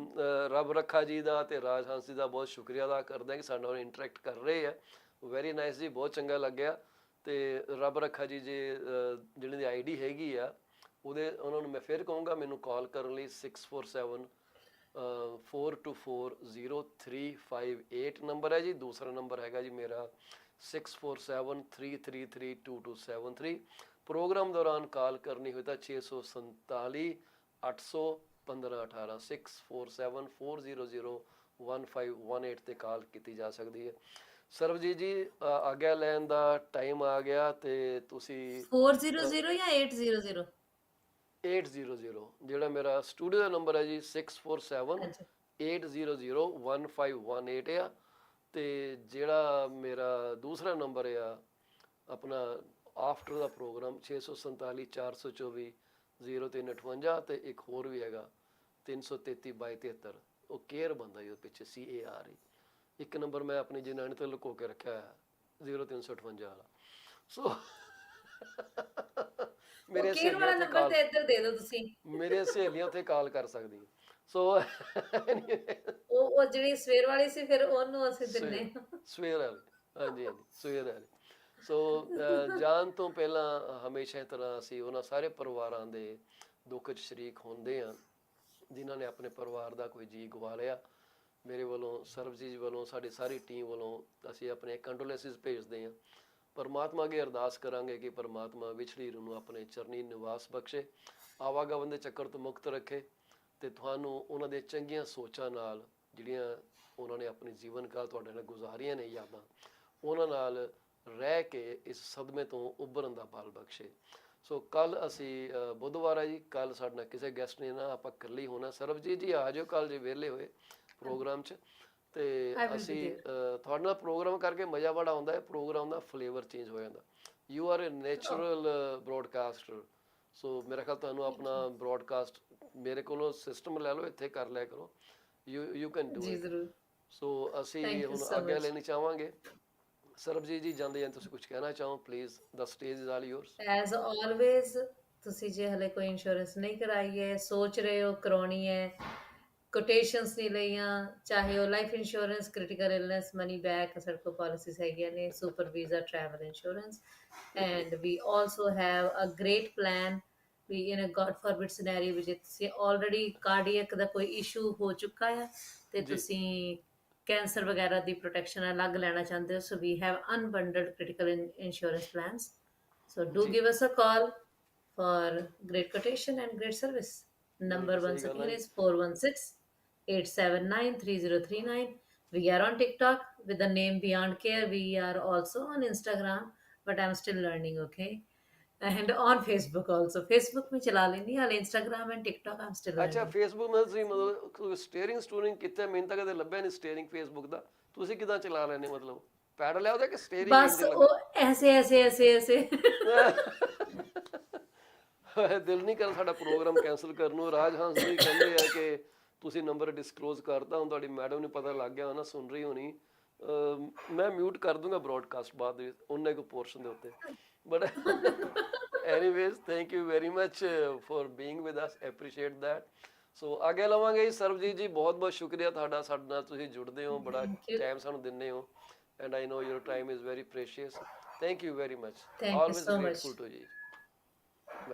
ਰੱਬ ਰੱਖਾ ਜੀ ਦਾ ਤੇ ਰਾਜ ਹੰਸ ਜੀ ਦਾ ਬਹੁਤ ਸ਼ੁਕਰੀਆ ਅਦਾ ਕਰਦੇ ਹਾਂ ਕਿ ਸਾਡੇ ਨਾਲ ਇੰਟਰੈਕਟ ਕਰ ਰਹੇ ਆ। ਵੈਰੀ ਨਾਈਸ ਜੀ, ਬਹੁਤ ਚੰਗਾ ਲੱਗਿਆ। ਤੇ ਰੱਬ ਰੱਖਾ ਜੀ ਜੇ ਜਿਹਨਾਂ ਦੀ ਆਈਡੀ ਹੈਗੀ ਆ ਉਹਨਾਂ ਨੂੰ ਮੈਂ ਫਿਰ ਕਹੂੰਗਾ ਮੈਨੂੰ ਕਾਲ ਕਰਨ ਲਈ 647 4240358 ਨੰਬਰ ਹੈ ਜੀ। ਦੂਸਰਾ ਨੰਬਰ ਹੈਗਾ ਜੀ ਮੇਰਾ 6473332273। ਪ੍ਰੋਗਰਾਮ ਦੌਰਾਨ ਕਾਲ ਕਰਨੀ ਹੋਈ ਤਾਂ 647 81518 6474001518 ਤੇ ਕਾਲ ਕੀਤੀ ਜਾ ਸਕਦੀ ਹੈ। ਸਰਬਜੀਤ ਜੀ ਆਗਿਆ ਲੈਣ ਦਾ ਟਾਈਮ ਆ ਗਿਆ ਤੇ ਤੁਸੀਂ 400 ਜਾਂ 800? 800 ਜਿਹੜਾ ਮੇਰਾ ਸਟੂਡੀਓ ਦਾ ਨੰਬਰ ਹੈ ਜੀ 647 ਅੱਛਾ 8001518 ਆ। ਤੇ ਜਿਹੜਾ ਮੇਰਾ ਦੂਸਰਾ ਨੰਬਰ ਆ ਆਪਣਾ ਆਫਟਰ ਦਾ ਪ੍ਰੋਗਰਾਮ 647 424 0358 ਤੇ ਇੱਕ ਹੋਰ ਵੀ ਹੈਗਾ 333 2273। ਉਹ ਕੇਅਰ ਬੰਦਾ ਜੀ, ਉਹ ਪਿੱਛੇ CAR ਹੀ। ਇੱਕ ਨੰਬਰ ਮੈਂ ਆਪਣੀ ਜਨਾਨੀ ਤੋਂ ਲੁਕੋ ਕੇ ਰੱਖਿਆ ਹੋਇਆ 0358 ਵਾਲਾ। ਸੋ ਮੇਰੇ ਕੇਅਰ ਵਾਲਾ ਨੰਬਰ ਤੇ ਇੱਧਰ ਦੇ ਦਿਓ ਤੁਸੀਂ। ਮੇਰੇ ਸਹੇਲੀਆਂ ਉੱਥੇ ਕਾਲ ਕਰ ਸਕਦੀਆਂ। ਸੋ ਉਹ ਜਿਹੜੀ ਸਵੇਰ ਵਾਲੀ ਸੀ ਫਿਰ ਉਹਨੂੰ ਅਸੀਂ ਦਿੰਨੇ ਹਾਂ। ਸਵੇਰ ਵਾਲੀ, ਹਾਂਜੀ ਹਾਂਜੀ ਸਵੇਰ ਵਾਲੀ। ਸੋ ਜਾਣ ਤੋਂ ਪਹਿਲਾਂ ਹਮੇਸ਼ਾ ਤਰ੍ਹਾਂ ਅਸੀਂ ਉਹਨਾਂ ਸਾਰੇ ਪਰਿਵਾਰਾਂ ਦੇ ਦੁੱਖ 'ਚ ਸ਼ਰੀਕ ਹੁੰਦੇ ਹਾਂ ਜਿਨ੍ਹਾਂ ਨੇ ਆਪਣੇ ਪਰਿਵਾਰ ਦਾ ਕੋਈ ਜੀਅ ਗਵਾ ਲਿਆ। ਮੇਰੇ ਵੱਲੋਂ, ਸਰਬਜੀਤ ਵੱਲੋਂ, ਸਾਡੀ ਸਾਰੀ ਟੀਮ ਵੱਲੋਂ ਅਸੀਂ ਆਪਣੇ ਕੰਡੋਲੈਂਸਿਸ ਭੇਜਦੇ ਹਾਂ। ਪਰਮਾਤਮਾ ਅੱਗੇ ਅਰਦਾਸ ਕਰਾਂਗੇ ਕਿ ਪਰਮਾਤਮਾ ਵਿਛੜੀ ਰੂਹ ਨੂੰ ਆਪਣੇ ਚਰਨੀ ਨਿਵਾਸ ਬਖਸ਼ੇ, ਆਵਾਗਮਨ ਦੇ ਚੱਕਰ ਤੋਂ ਮੁਕਤ ਰੱਖੇ ਤੇ ਤੁਹਾਨੂੰ ਉਹਨਾਂ ਦੇ ਚੰਗੀਆਂ ਸੋਚਾਂ ਨਾਲ ਜਿਹੜੀਆਂ ਉਹਨਾਂ ਨੇ ਆਪਣੀ ਜੀਵਨ ਕਾਲ ਤੁਹਾਡੇ ਨਾਲ ਗੁਜ਼ਾਰੀਆਂ ਨੇ ਯਾਦਾਂ, ਉਹਨਾਂ ਨਾਲ ਰਹਿ ਕੇ ਇਸ ਸਦਮੇ ਤੋਂ ਉੱਭਰਨ ਦਾ ਬਲ ਬਖਸ਼ੇ। ਸੋ ਕੱਲ ਅਸੀਂ ਬੁੱਧਵਾਰ ਹੈ ਜੀ, ਕੱਲ ਸਾਡੇ ਨਾਲ ਕਿਸੇ ਗੈਸਟ ਨੇ ਨਾ, ਆਪਾਂ ਇਕੱਲੇ ਹੀ ਹੋਣਾ। ਸਰਬਜੀਤ ਜੀ ਆ ਜਾਓ ਕੱਲ ਜੇ ਵਿਹਲੇ ਹੋਏ ਪ੍ਰੋਗਰਾਮ 'ਚ। ਤੇ ਅਸੀਂ ਤੁਹਾਡੇ ਨਾਲ ਪ੍ਰੋਗਰਾਮ ਕਰਕੇ ਮਜ਼ਾ ਬੜਾ ਆਉਂਦਾ ਹੈ। ਪ੍ਰੋਗਰਾਮ ਦਾ ਫਲੇਵਰ ਚੇਂਜ ਹੋ ਜਾਂਦਾ। You are a natural broadcaster. So ਮੇਰਾ ਖਿਆਲ ਤੁਹਾਨੂੰ ਆਪਣਾ ਬਰੋਡਕਾਸਟ ਮੇਰੇ ਕੋਲੋਂ ਸਿਸਟਮ ਲੈ ਲਓ, ਇੱਥੇ ਕਰ ਲਿਆ ਕਰੋ। You can do it. So ਅਸੀਂ ਹੁਣ ਆਗਿਆ ਲੈਣੀ ਚਾਹਾਂਗੇ। ਸਰਬਜੀਤ ਜੀ ਜਾਂਦੇ ਜਾਂ ਤੁਸੀਂ ਕੁਝ ਕਹਿਣਾ ਚਾਹੋ please, the stage is all yours. As always ਤੁਸੀਂ ਜੇ ਹਲੇ ਕੋਈ ਇੰਸ਼ੋਰੈਂਸ ਨਹੀਂ ਕਰਾਈ ਹੈ, ਸੋਚ ਰਹੇ ਹੋ ਕਰਾਉਣੀ ਹੈ, ਕੋਟੇਸ਼ਨਸ ਨਹੀਂ ਲਈਆਂ, ਚਾਹੇ ਉਹ life insurance, critical illness, money back, ਸਾਡੇ ਕੋਲ ਪਾਲਿਸੀਜ਼ ਹੈਗੀਆਂ ਨੇ, super visa, travel insurance. And we also have a great plan we in a God forbid scenario ਵਿੱਚ ਤੁਸੀਂ ਆਲਰੇਡੀ ਕਾਰਡੀਅਕ ਦਾ ਕੋਈ ਇਸ਼ੂ ਹੋ ਚੁੱਕਾ ਹੈ ਤੇ ਤੁਸੀਂ ਕੈਂਸਰ ਵਗੈਰਾ ਦੀ ਪ੍ਰੋਟੈਕਸ਼ਨ ਅਲੱਗ ਲੈਣਾ ਚਾਹੁੰਦੇ ਹੋ, so we have unbundled critical insurance plans. So do give us a call for great quotation and great service. Number once again is 416-879-3039. We are on TikTok with the name Beyond Care. We are also on Instagram, but I'm still learning, okay? And on Facebook also. Facebook में चला लेनी है, Instagram and TikTok I'm still learning. ਅੱਛਾ, Facebook ਨਾਲ ਤੁਸੀਂ ਮਤਲਬ steering ਸਟੂਰਿੰਗ ਕਿਤੇ ਮੈਨੂੰ ਤਾਂ ਕਦੇ ਲੱਭਿਆ ਨਹੀਂ ਸਟੀਅਰਿੰਗ ਫੇਸਬੁੱਕ ਦਾ। ਤੁਸੀਂ ਕਿਦਾਂ ਚਲਾ ਲੈਣੇ, ਮਤਲਬ ਪੈਡਲ ਲਿਆ ਉਹਦਾ ਕਿ ਸਟੀਅਰਿੰਗ? बस वो ऐसे ऐसे ऐसे ऐसे ਦਿਲ ਨਹੀਂ ਕਰ ਸਾਡਾ ਪ੍ਰੋਗਰਾਮ ਕੈਂਸਲ ਕਰਨ ਨੂੰ। ਰਾਜ ਹੰਸ ਜੀ ਕਹਿੰਦੇ ਆ ਕਿ ਤੁਸੀਂ ਨੰਬਰ ਡਿਸਕਲੋਜ਼ ਕਰਤਾ, ਹੁਣ ਤੁਹਾਡੀ ਮੈਡਮ ਨੂੰ ਪਤਾ ਲੱਗ ਗਿਆ ਹੋਣਾ, ਸੁਣ ਰਹੀ ਹੋਣੀ। ਮੈਂ ਮਿਊਟ ਕਰ ਦੂੰਗਾ ਬ੍ਰੌਡਕਾਸਟ ਬਾਅਦ ਦੇ ਵਿੱਚ ਉਹਨੇ ਕੋ ਪੋਰਸ਼ਨ ਦੇ ਉੱਤੇ। But anyways thank you very much for being with us, appreciate that. So ਅੱਗੇ ਲਵਾਂਗੇ ਜੀ। ਸਰਬਜੀਤ ਜੀ ਬਹੁਤ ਬਹੁਤ ਸ਼ੁਕਰੀਆ ਤੁਹਾਡਾ, ਸਾਡੇ ਨਾਲ ਤੁਸੀਂ ਜੁੜਦੇ ਹੋ, ਬੜਾ Thank you. ਟਾਈਮ ਸਾਨੂੰ ਦਿੰਦੇ ਹੋ, and I know your time is very precious. Thank you very much, Thank you always so much. Grateful to ਜੀ।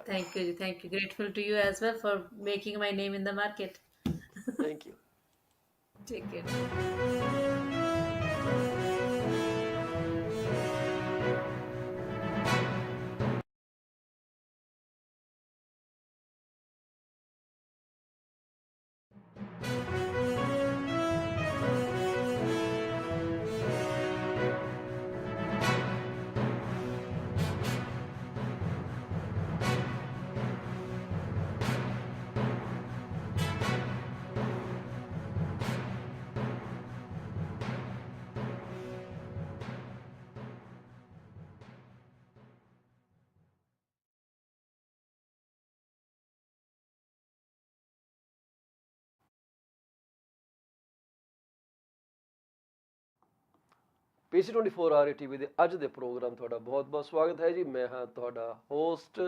Thank you. Thank you. Grateful to you as well for making my name in the market. Thank you. Take care. PC24RE TV ਦੇ ਅੱਜ ਦੇ programme ਤੁਹਾਡਾ ਬਹੁਤ ਬਹੁਤ ਸਵਾਗਤ ਹੈ ਜੀ। ਮੈਂ ਹਾਂ ਤੁਹਾਡਾ ਹੋਸਟ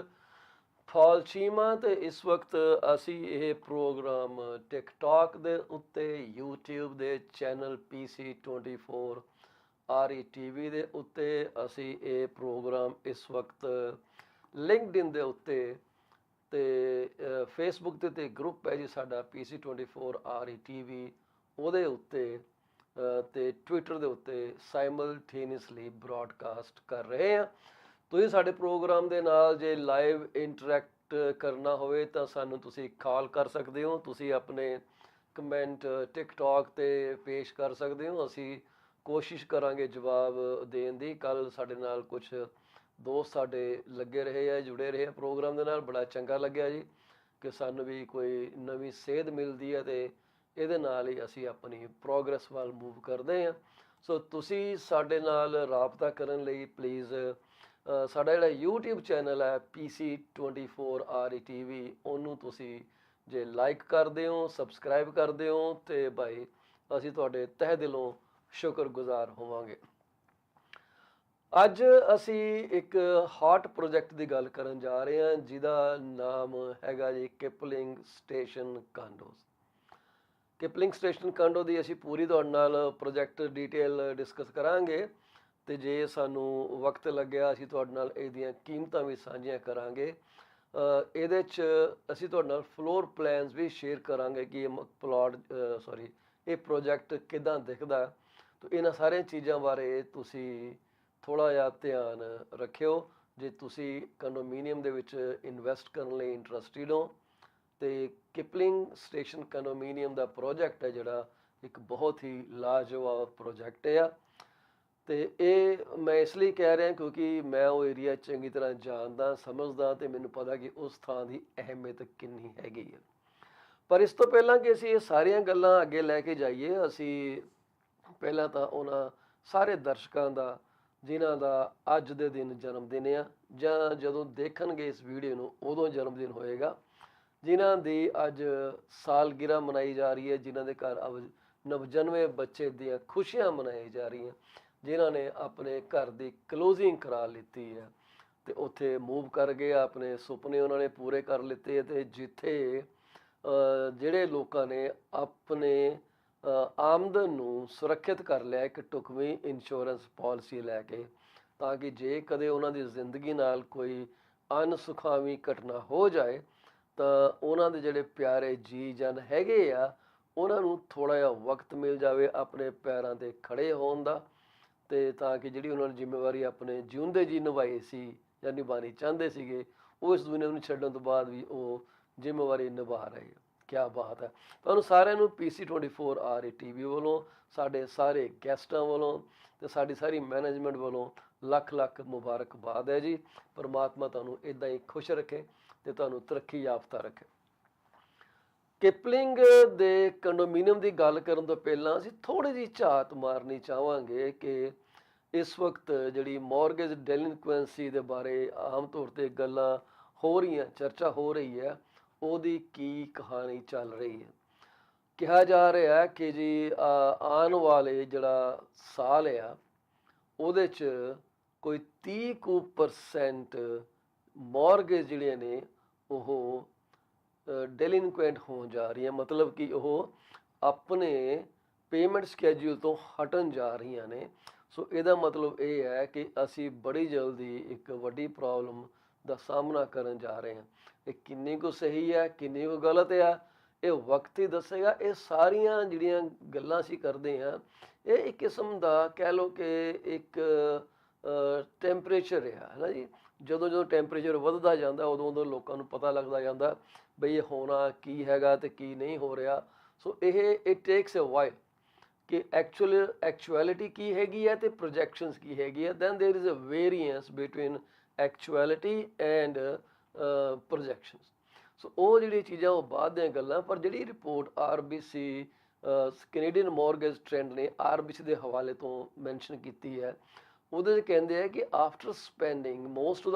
ਫਾਲ ਚੀਮਾ, ਤੇ ਇਸ ਵਕਤ ਅਸੀਂ ਇਹ ਪ੍ਰੋਗਰਾਮ ਟਿਕਟੌਕ ਦੇ ਉੱਤੇ, YouTube ਦੇ ਚੈਨਲ PC24RE TV ਦੇ ਉੱਤੇ ਅਸੀਂ ਇਹ ਪ੍ਰੋਗਰਾਮ ਇਸ ਵਕਤ ਲਿੰਕਡਇਨ ਦੇ ਉੱਤੇ ਤੇ ਫੇਸਬੁੱਕ ਦੇ ਉੱਤੇ ਗਰੁੱਪ ਹੈ ਜੀ ਸਾਡਾ PC24RE TV, ਉਹਦੇ ਉੱਤੇ ਤੇ ਟਵਿੱਟਰ ਦੇ ਉੱਤੇ ਸਾਈਮਲਟੇਨੀਅਸਲੀ ਬ੍ਰੌਡਕਾਸਟ ਕਰ ਰਹੇ ਹਾਂ। ਤੁਸੀਂ ਸਾਡੇ ਪ੍ਰੋਗਰਾਮ ਦੇ ਨਾਲ ਜੇ ਲਾਈਵ ਇੰਟਰੈਕਟ ਕਰਨਾ ਹੋਵੇ ਤਾਂ ਸਾਨੂੰ ਤੁਸੀਂ ਕਾਲ ਕਰ ਸਕਦੇ ਹੋ, ਤੁਸੀਂ ਆਪਣੇ ਕਮੈਂਟ ਟਿਕਟੌਕ ਤੇ ਪੇਸ਼ ਕਰ ਸਕਦੇ ਹੋ, ਅਸੀਂ ਕੋਸ਼ਿਸ਼ ਕਰਾਂਗੇ ਜਵਾਬ ਦੇਣ ਦੀ। ਕੱਲ ਸਾਡੇ ਨਾਲ ਕੁਝ ਦੋਸਤ ਸਾਡੇ ਲੱਗੇ ਰਹੇ ਆ, ਜੁੜੇ ਰਹੇ ਆ ਪ੍ਰੋਗਰਾਮ ਦੇ ਨਾਲ, ਬੜਾ ਚੰਗਾ ਲੱਗਿਆ ਜੀ ਕਿ ਸਾਨੂੰ ਵੀ ਕੋਈ ਨਵੀਂ ਸੇਧ ਮਿਲਦੀ ਹੈ ਤੇ ਇਹਦੇ ਨਾਲ ਹੀ ਅਸੀਂ ਆਪਣੀ ਪ੍ਰੋਗਰੈਸ ਵੱਲ ਮੂਵ ਕਰਦੇ ਹਾਂ। ਸੋ ਤੁਸੀਂ ਸਾਡੇ ਨਾਲ ਰਾਬਤਾ ਕਰਨ ਲਈ ਪਲੀਜ਼ ਸਾਡਾ ਜਿਹੜਾ YouTube ਚੈਨਲ ਹੈ PC24RE TV, ਉਹਨੂੰ ਤੁਸੀਂ ਜੇ ਲਾਈਕ ਕਰਦੇ ਹੋ, ਸਬਸਕ੍ਰਾਈਬ ਕਰਦੇ ਹੋ ਤੇ ਭਾਈ ਅਸੀਂ ਤੁਹਾਡੇ ਤਹਿ ਦਿਲੋਂ ਸ਼ੁਕਰਗੁਜ਼ਾਰ ਹੋਵਾਂਗੇ। ਅੱਜ ਅਸੀਂ ਇੱਕ ਹਾਟ ਪ੍ਰੋਜੈਕਟ ਦੀ ਗੱਲ ਕਰਨ ਜਾ ਰਹੇ ਹਾਂ ਜਿਹਦਾ ਨਾਮ ਹੈਗਾ ਜੀ ਕਿਪਲਿੰਗ ਸਟੇਸ਼ਨ ਕਾਂਡੋਜ਼। ਕਿਪਲਿੰਗ ਸਟੇਸ਼ਨ ਕਾਂਡੋ ਦੀ ਅਸੀਂ ਪੂਰੀ ਤੁਹਾਡੇ ਨਾਲ ਪ੍ਰੋਜੈਕਟ ਡਿਟੇਲ ਡਿਸਕਸ ਕਰਾਂਗੇ, ਤੇ ਜੇ ਸਾਨੂੰ ਵਕਤ ਲੱਗਿਆ ਅਸੀਂ ਤੁਹਾਡੇ ਨਾਲ ਇਹਦੀਆਂ ਕੀਮਤਾਂ ਵੀ ਸਾਂਝੀਆਂ ਕਰਾਂਗੇ। ਇਹਦੇ 'ਚ ਅਸੀਂ ਤੁਹਾਡੇ ਨਾਲ ਫਲੋਰ ਪਲਾਨਸ ਵੀ ਸ਼ੇਅਰ ਕਰਾਂਗੇ ਕਿ ਇਹ ਪ੍ਰੋਜੈਕਟ ਕਿੱਦਾਂ ਦਿਖਦਾ। ਤਾਂ ਇਹਨਾਂ ਸਾਰੀਆਂ ਚੀਜ਼ਾਂ ਬਾਰੇ ਤੁਸੀਂ ਥੋੜ੍ਹਾ ਜਿਹਾ ਧਿਆਨ ਰੱਖਿਓ ਜੇ ਤੁਸੀਂ ਕੰਡੋਮੀਨੀਅਮ ਦੇ ਵਿੱਚ ਇਨਵੈਸਟ ਕਰਨ ਲਈ ਇੰਟਰਸਟਿਡ ਹੋ। ਤੇ ਕਿਪਲਿੰਗ ਸਟੇਸ਼ਨ ਕੰਡੋਮੀਨੀਅਮ ਦਾ ਪ੍ਰੋਜੈਕਟ ਹੈ ਜਿਹੜਾ ਇੱਕ ਬਹੁਤ ਹੀ ਲਾਜਵਾਬ ਪ੍ਰੋਜੈਕਟ ਆ। ਤੇ ਇਹ ਮੈਂ ਇਸ ਲਈ ਕਹਿ ਰਿਹਾ ਕਿਉਂਕਿ ਮੈਂ ਉਹ ਏਰੀਆ ਚੰਗੀ ਤਰ੍ਹਾਂ ਜਾਣਦਾ, ਸਮਝਦਾ, ਤੇ ਮੈਨੂੰ ਪਤਾ ਕਿ ਉਸ ਥਾਂ ਦੀ ਅਹਿਮੀਅਤ ਕਿੰਨੀ ਹੈਗੀ ਹੈ। ਪਰ ਇਸ ਤੋਂ ਪਹਿਲਾਂ ਕਿ ਅਸੀਂ ਇਹ ਸਾਰੀਆਂ ਗੱਲਾਂ ਅੱਗੇ ਲੈ ਕੇ ਜਾਈਏ, ਅਸੀਂ ਪਹਿਲਾਂ ਤਾਂ ਉਹਨਾਂ ਸਾਰੇ ਦਰਸ਼ਕਾਂ ਦਾ ਜਿਨ੍ਹਾਂ ਦਾ ਅੱਜ ਦੇ ਦਿਨ ਜਨਮ ਦਿਨ ਆ, ਜਾਂ ਜਦੋਂ ਦੇਖਣਗੇ ਇਸ ਵੀਡੀਓ ਨੂੰ ਉਦੋਂ ਜਨਮ ਦਿਨ ਹੋਏਗਾ, ਜਿਨ੍ਹਾਂ ਦੀ ਅੱਜ ਸਾਲਗਿਰਾ ਮਨਾਈ ਜਾ ਰਹੀ ਹੈ, ਜਿਨ੍ਹਾਂ ਦੇ ਘਰ ਨਵਜਨਮੇ ਬੱਚੇ ਦੀਆਂ ਖੁਸ਼ੀਆਂ ਮਨਾਈ ਜਾ ਰਹੀਆਂ, ਜਿਨ੍ਹਾਂ ਨੇ ਆਪਣੇ ਘਰ ਦੀ ਕਲੋਜ਼ਿੰਗ ਕਰਾ ਲਿੱਤੀ ਹੈ ਤੇ ਉੱਥੇ ਮੂਵ ਕਰ ਗਏ, ਆਪਣੇ ਸੁਪਨੇ ਉਹਨਾਂ ਨੇ ਪੂਰੇ ਕਰ ਲਿੱਤੇ। ਤੇ ਜਿੱਥੇ ਜਿਹੜੇ ਲੋਕਾਂ ਨੇ ਆਪਣੇ ਆਮਦਨ ਨੂੰ ਸੁਰੱਖਿਅਤ ਕਰ ਲਿਆ ਇੱਕ ਢੁਕਵੀਂ ਇੰਸ਼ੋਰੈਂਸ ਪਾਲਿਸੀ ਲੈ ਕੇ, ਤਾਂ ਕਿ ਜੇ ਕਦੇ ਉਹਨਾਂ ਦੀ ਜ਼ਿੰਦਗੀ ਨਾਲ ਕੋਈ ਅਣਸੁਖਾਵੀਂ ਘਟਨਾ ਹੋ ਜਾਏ ਤਾਂ ਉਹਨਾਂ ਦੇ ਜਿਹੜੇ ਪਿਆਰੇ ਜੀ ਜਨ ਹੈਗੇ ਆ ਉਹਨਾਂ ਨੂੰ ਥੋੜ੍ਹਾ ਜਿਹਾ ਵਕਤ ਮਿਲ ਜਾਵੇ ਆਪਣੇ ਪੈਰਾਂ 'ਤੇ ਖੜ੍ਹੇ ਹੋਣ ਦਾ, ਤੇ ਤਾਂ ਕਿ ਜਿਹੜੀ ਉਹਨਾਂ ਨੇ ਜ਼ਿੰਮੇਵਾਰੀ ਆਪਣੇ ਜਿਉਂਦੇ ਜੀ ਨਿਭਾਈ ਸੀ ਜਾਂ ਨਿਭਾਉਣੀ ਚਾਹੁੰਦੇ ਸੀਗੇ, ਉਹ ਇਸ ਦੁਨੀਆ ਨੂੰ ਛੱਡਣ ਤੋਂ ਬਾਅਦ ਵੀ ਉਹ ਜ਼ਿੰਮੇਵਾਰੀ ਨਿਭਾ ਰਹੇ ਆ। ਕਿਆ ਬਾਤ ਹੈ। ਤੁਹਾਨੂੰ ਸਾਰਿਆਂ ਨੂੰ PC24RE TV ਵੱਲੋਂ, ਸਾਡੇ ਸਾਰੇ ਗੈਸਟਾਂ ਵੱਲੋਂ ਤੇ ਸਾਡੀ ਸਾਰੀ ਮੈਨੇਜਮੈਂਟ ਵੱਲੋਂ ਲੱਖ ਲੱਖ ਮੁਬਾਰਕਬਾਦ ਹੈ ਜੀ। ਪਰਮਾਤਮਾ ਤੁਹਾਨੂੰ ਇੱਦਾਂ ਹੀ ਖੁਸ਼ ਰੱਖੇ ਤੇ ਤੁਹਾਨੂੰ ਤਰੱਕੀ ਯਾਫਤਾ ਰੱਖੇ। ਕਿਪਲਿੰਗ ਦੇ ਕੰਡੋਮੀਨੀਅਮ ਦੀ ਗੱਲ ਕਰਨ ਤੋਂ ਪਹਿਲਾਂ ਅਸੀਂ ਥੋੜ੍ਹੀ ਜਿਹੀ ਝਾਤ ਮਾਰਨੀ ਚਾਹਾਂਗੇ ਕਿ ਇਸ ਵਕਤ ਜਿਹੜੀ ਮੌਰਗੇਜ ਡੈਲਿਨਕੁਐਂਸੀ ਦੇ ਬਾਰੇ ਆਮ ਤੌਰ 'ਤੇ ਗੱਲਾਂ ਹੋ ਰਹੀਆਂ, ਚਰਚਾ ਹੋ ਰਹੀ ਹੈ, ਉਹਦੀ ਕੀ ਕਹਾਣੀ ਚੱਲ ਰਹੀ ਹੈ। ਕਿਹਾ ਜਾ ਰਿਹਾ ਕਿ ਜੀ ਆਉਣ ਵਾਲੇ ਜਿਹੜਾ ਸਾਲ ਆ ਉਹਦੇ 'ਚ ਕੋਈ 30% ਮੌਰਗੇਜ ਜਿਹੜੀਆਂ ਨੇ ਉਹ ਡੈਲਿਨਕੁਐਂਟ ਹੋਣ ਜਾ ਰਹੀਆਂ, ਮਤਲਬ ਕਿ ਉਹ ਆਪਣੇ ਪੇਮੈਂਟ ਸਕੈਜੂਲ ਤੋਂ ਹਟਣ ਜਾ ਰਹੀਆਂ ਨੇ। ਸੋ ਇਹਦਾ ਮਤਲਬ ਇਹ ਹੈ ਕਿ ਅਸੀਂ ਬੜੀ ਜਲਦੀ ਇੱਕ ਵੱਡੀ ਪ੍ਰੋਬਲਮ ਦਾ ਸਾਹਮਣਾ ਕਰਨ ਜਾ ਰਹੇ ਹਾਂ। ਇਹ ਕਿੰਨੀ ਕੁ ਸਹੀ ਹੈ, ਕਿੰਨੀ ਕੁ ਗਲਤ ਆ, ਇਹ ਵਕਤ ਹੀ ਦੱਸੇਗਾ। ਇਹ ਸਾਰੀਆਂ ਜਿਹੜੀਆਂ ਗੱਲਾਂ ਅਸੀਂ ਕਰਦੇ ਹਾਂ, ਇਹ ਇੱਕ ਕਿਸਮ ਦਾ ਕਹਿ ਲਓ ਕਿ ਇੱਕ ਟੈਂਪਰੇਚਰ ਹੈ ਨਾ ਜੀ। ਜਦੋਂ ਜਦੋਂ ਟੈਂਪਰੇਚਰ ਵੱਧਦਾ ਜਾਂਦਾ ਉਦੋਂ ਉਦੋਂ ਲੋਕਾਂ ਨੂੰ ਪਤਾ ਲੱਗਦਾ ਜਾਂਦਾ ਬਈ ਇਹ ਹੋਣਾ ਕੀ ਹੈਗਾ ਤੇ ਕੀ ਨਹੀਂ ਹੋ ਰਿਹਾ। So it takes a while ਕਿ ਐਕਚੁਅਲਿਟੀ ਕੀ ਹੈਗੀ ਹੈ ਤੇ ਪ੍ਰੋਜੈਕਸ਼ਨਸ ਕੀ ਹੈਗੀ ਹੈ। Then there is a variance between actuality and projections. So ਉਹ ਜਿਹੜੀ ਚੀਜ਼ਾਂ ਉਹ ਬਾਅਦ ਦੀਆਂ ਗੱਲਾਂ। ਪਰ ਜਿਹੜੀ report RBC Canadian mortgage trend ਨੇ RBC ਦੇ ਹਵਾਲੇ ਤੋਂ ਮੈਂਸ਼ਨ ਕੀਤੀ ਹੈ, ਉਹਦੇ 'ਚ ਕਹਿੰਦੇ ਆ ਕਿ after spending most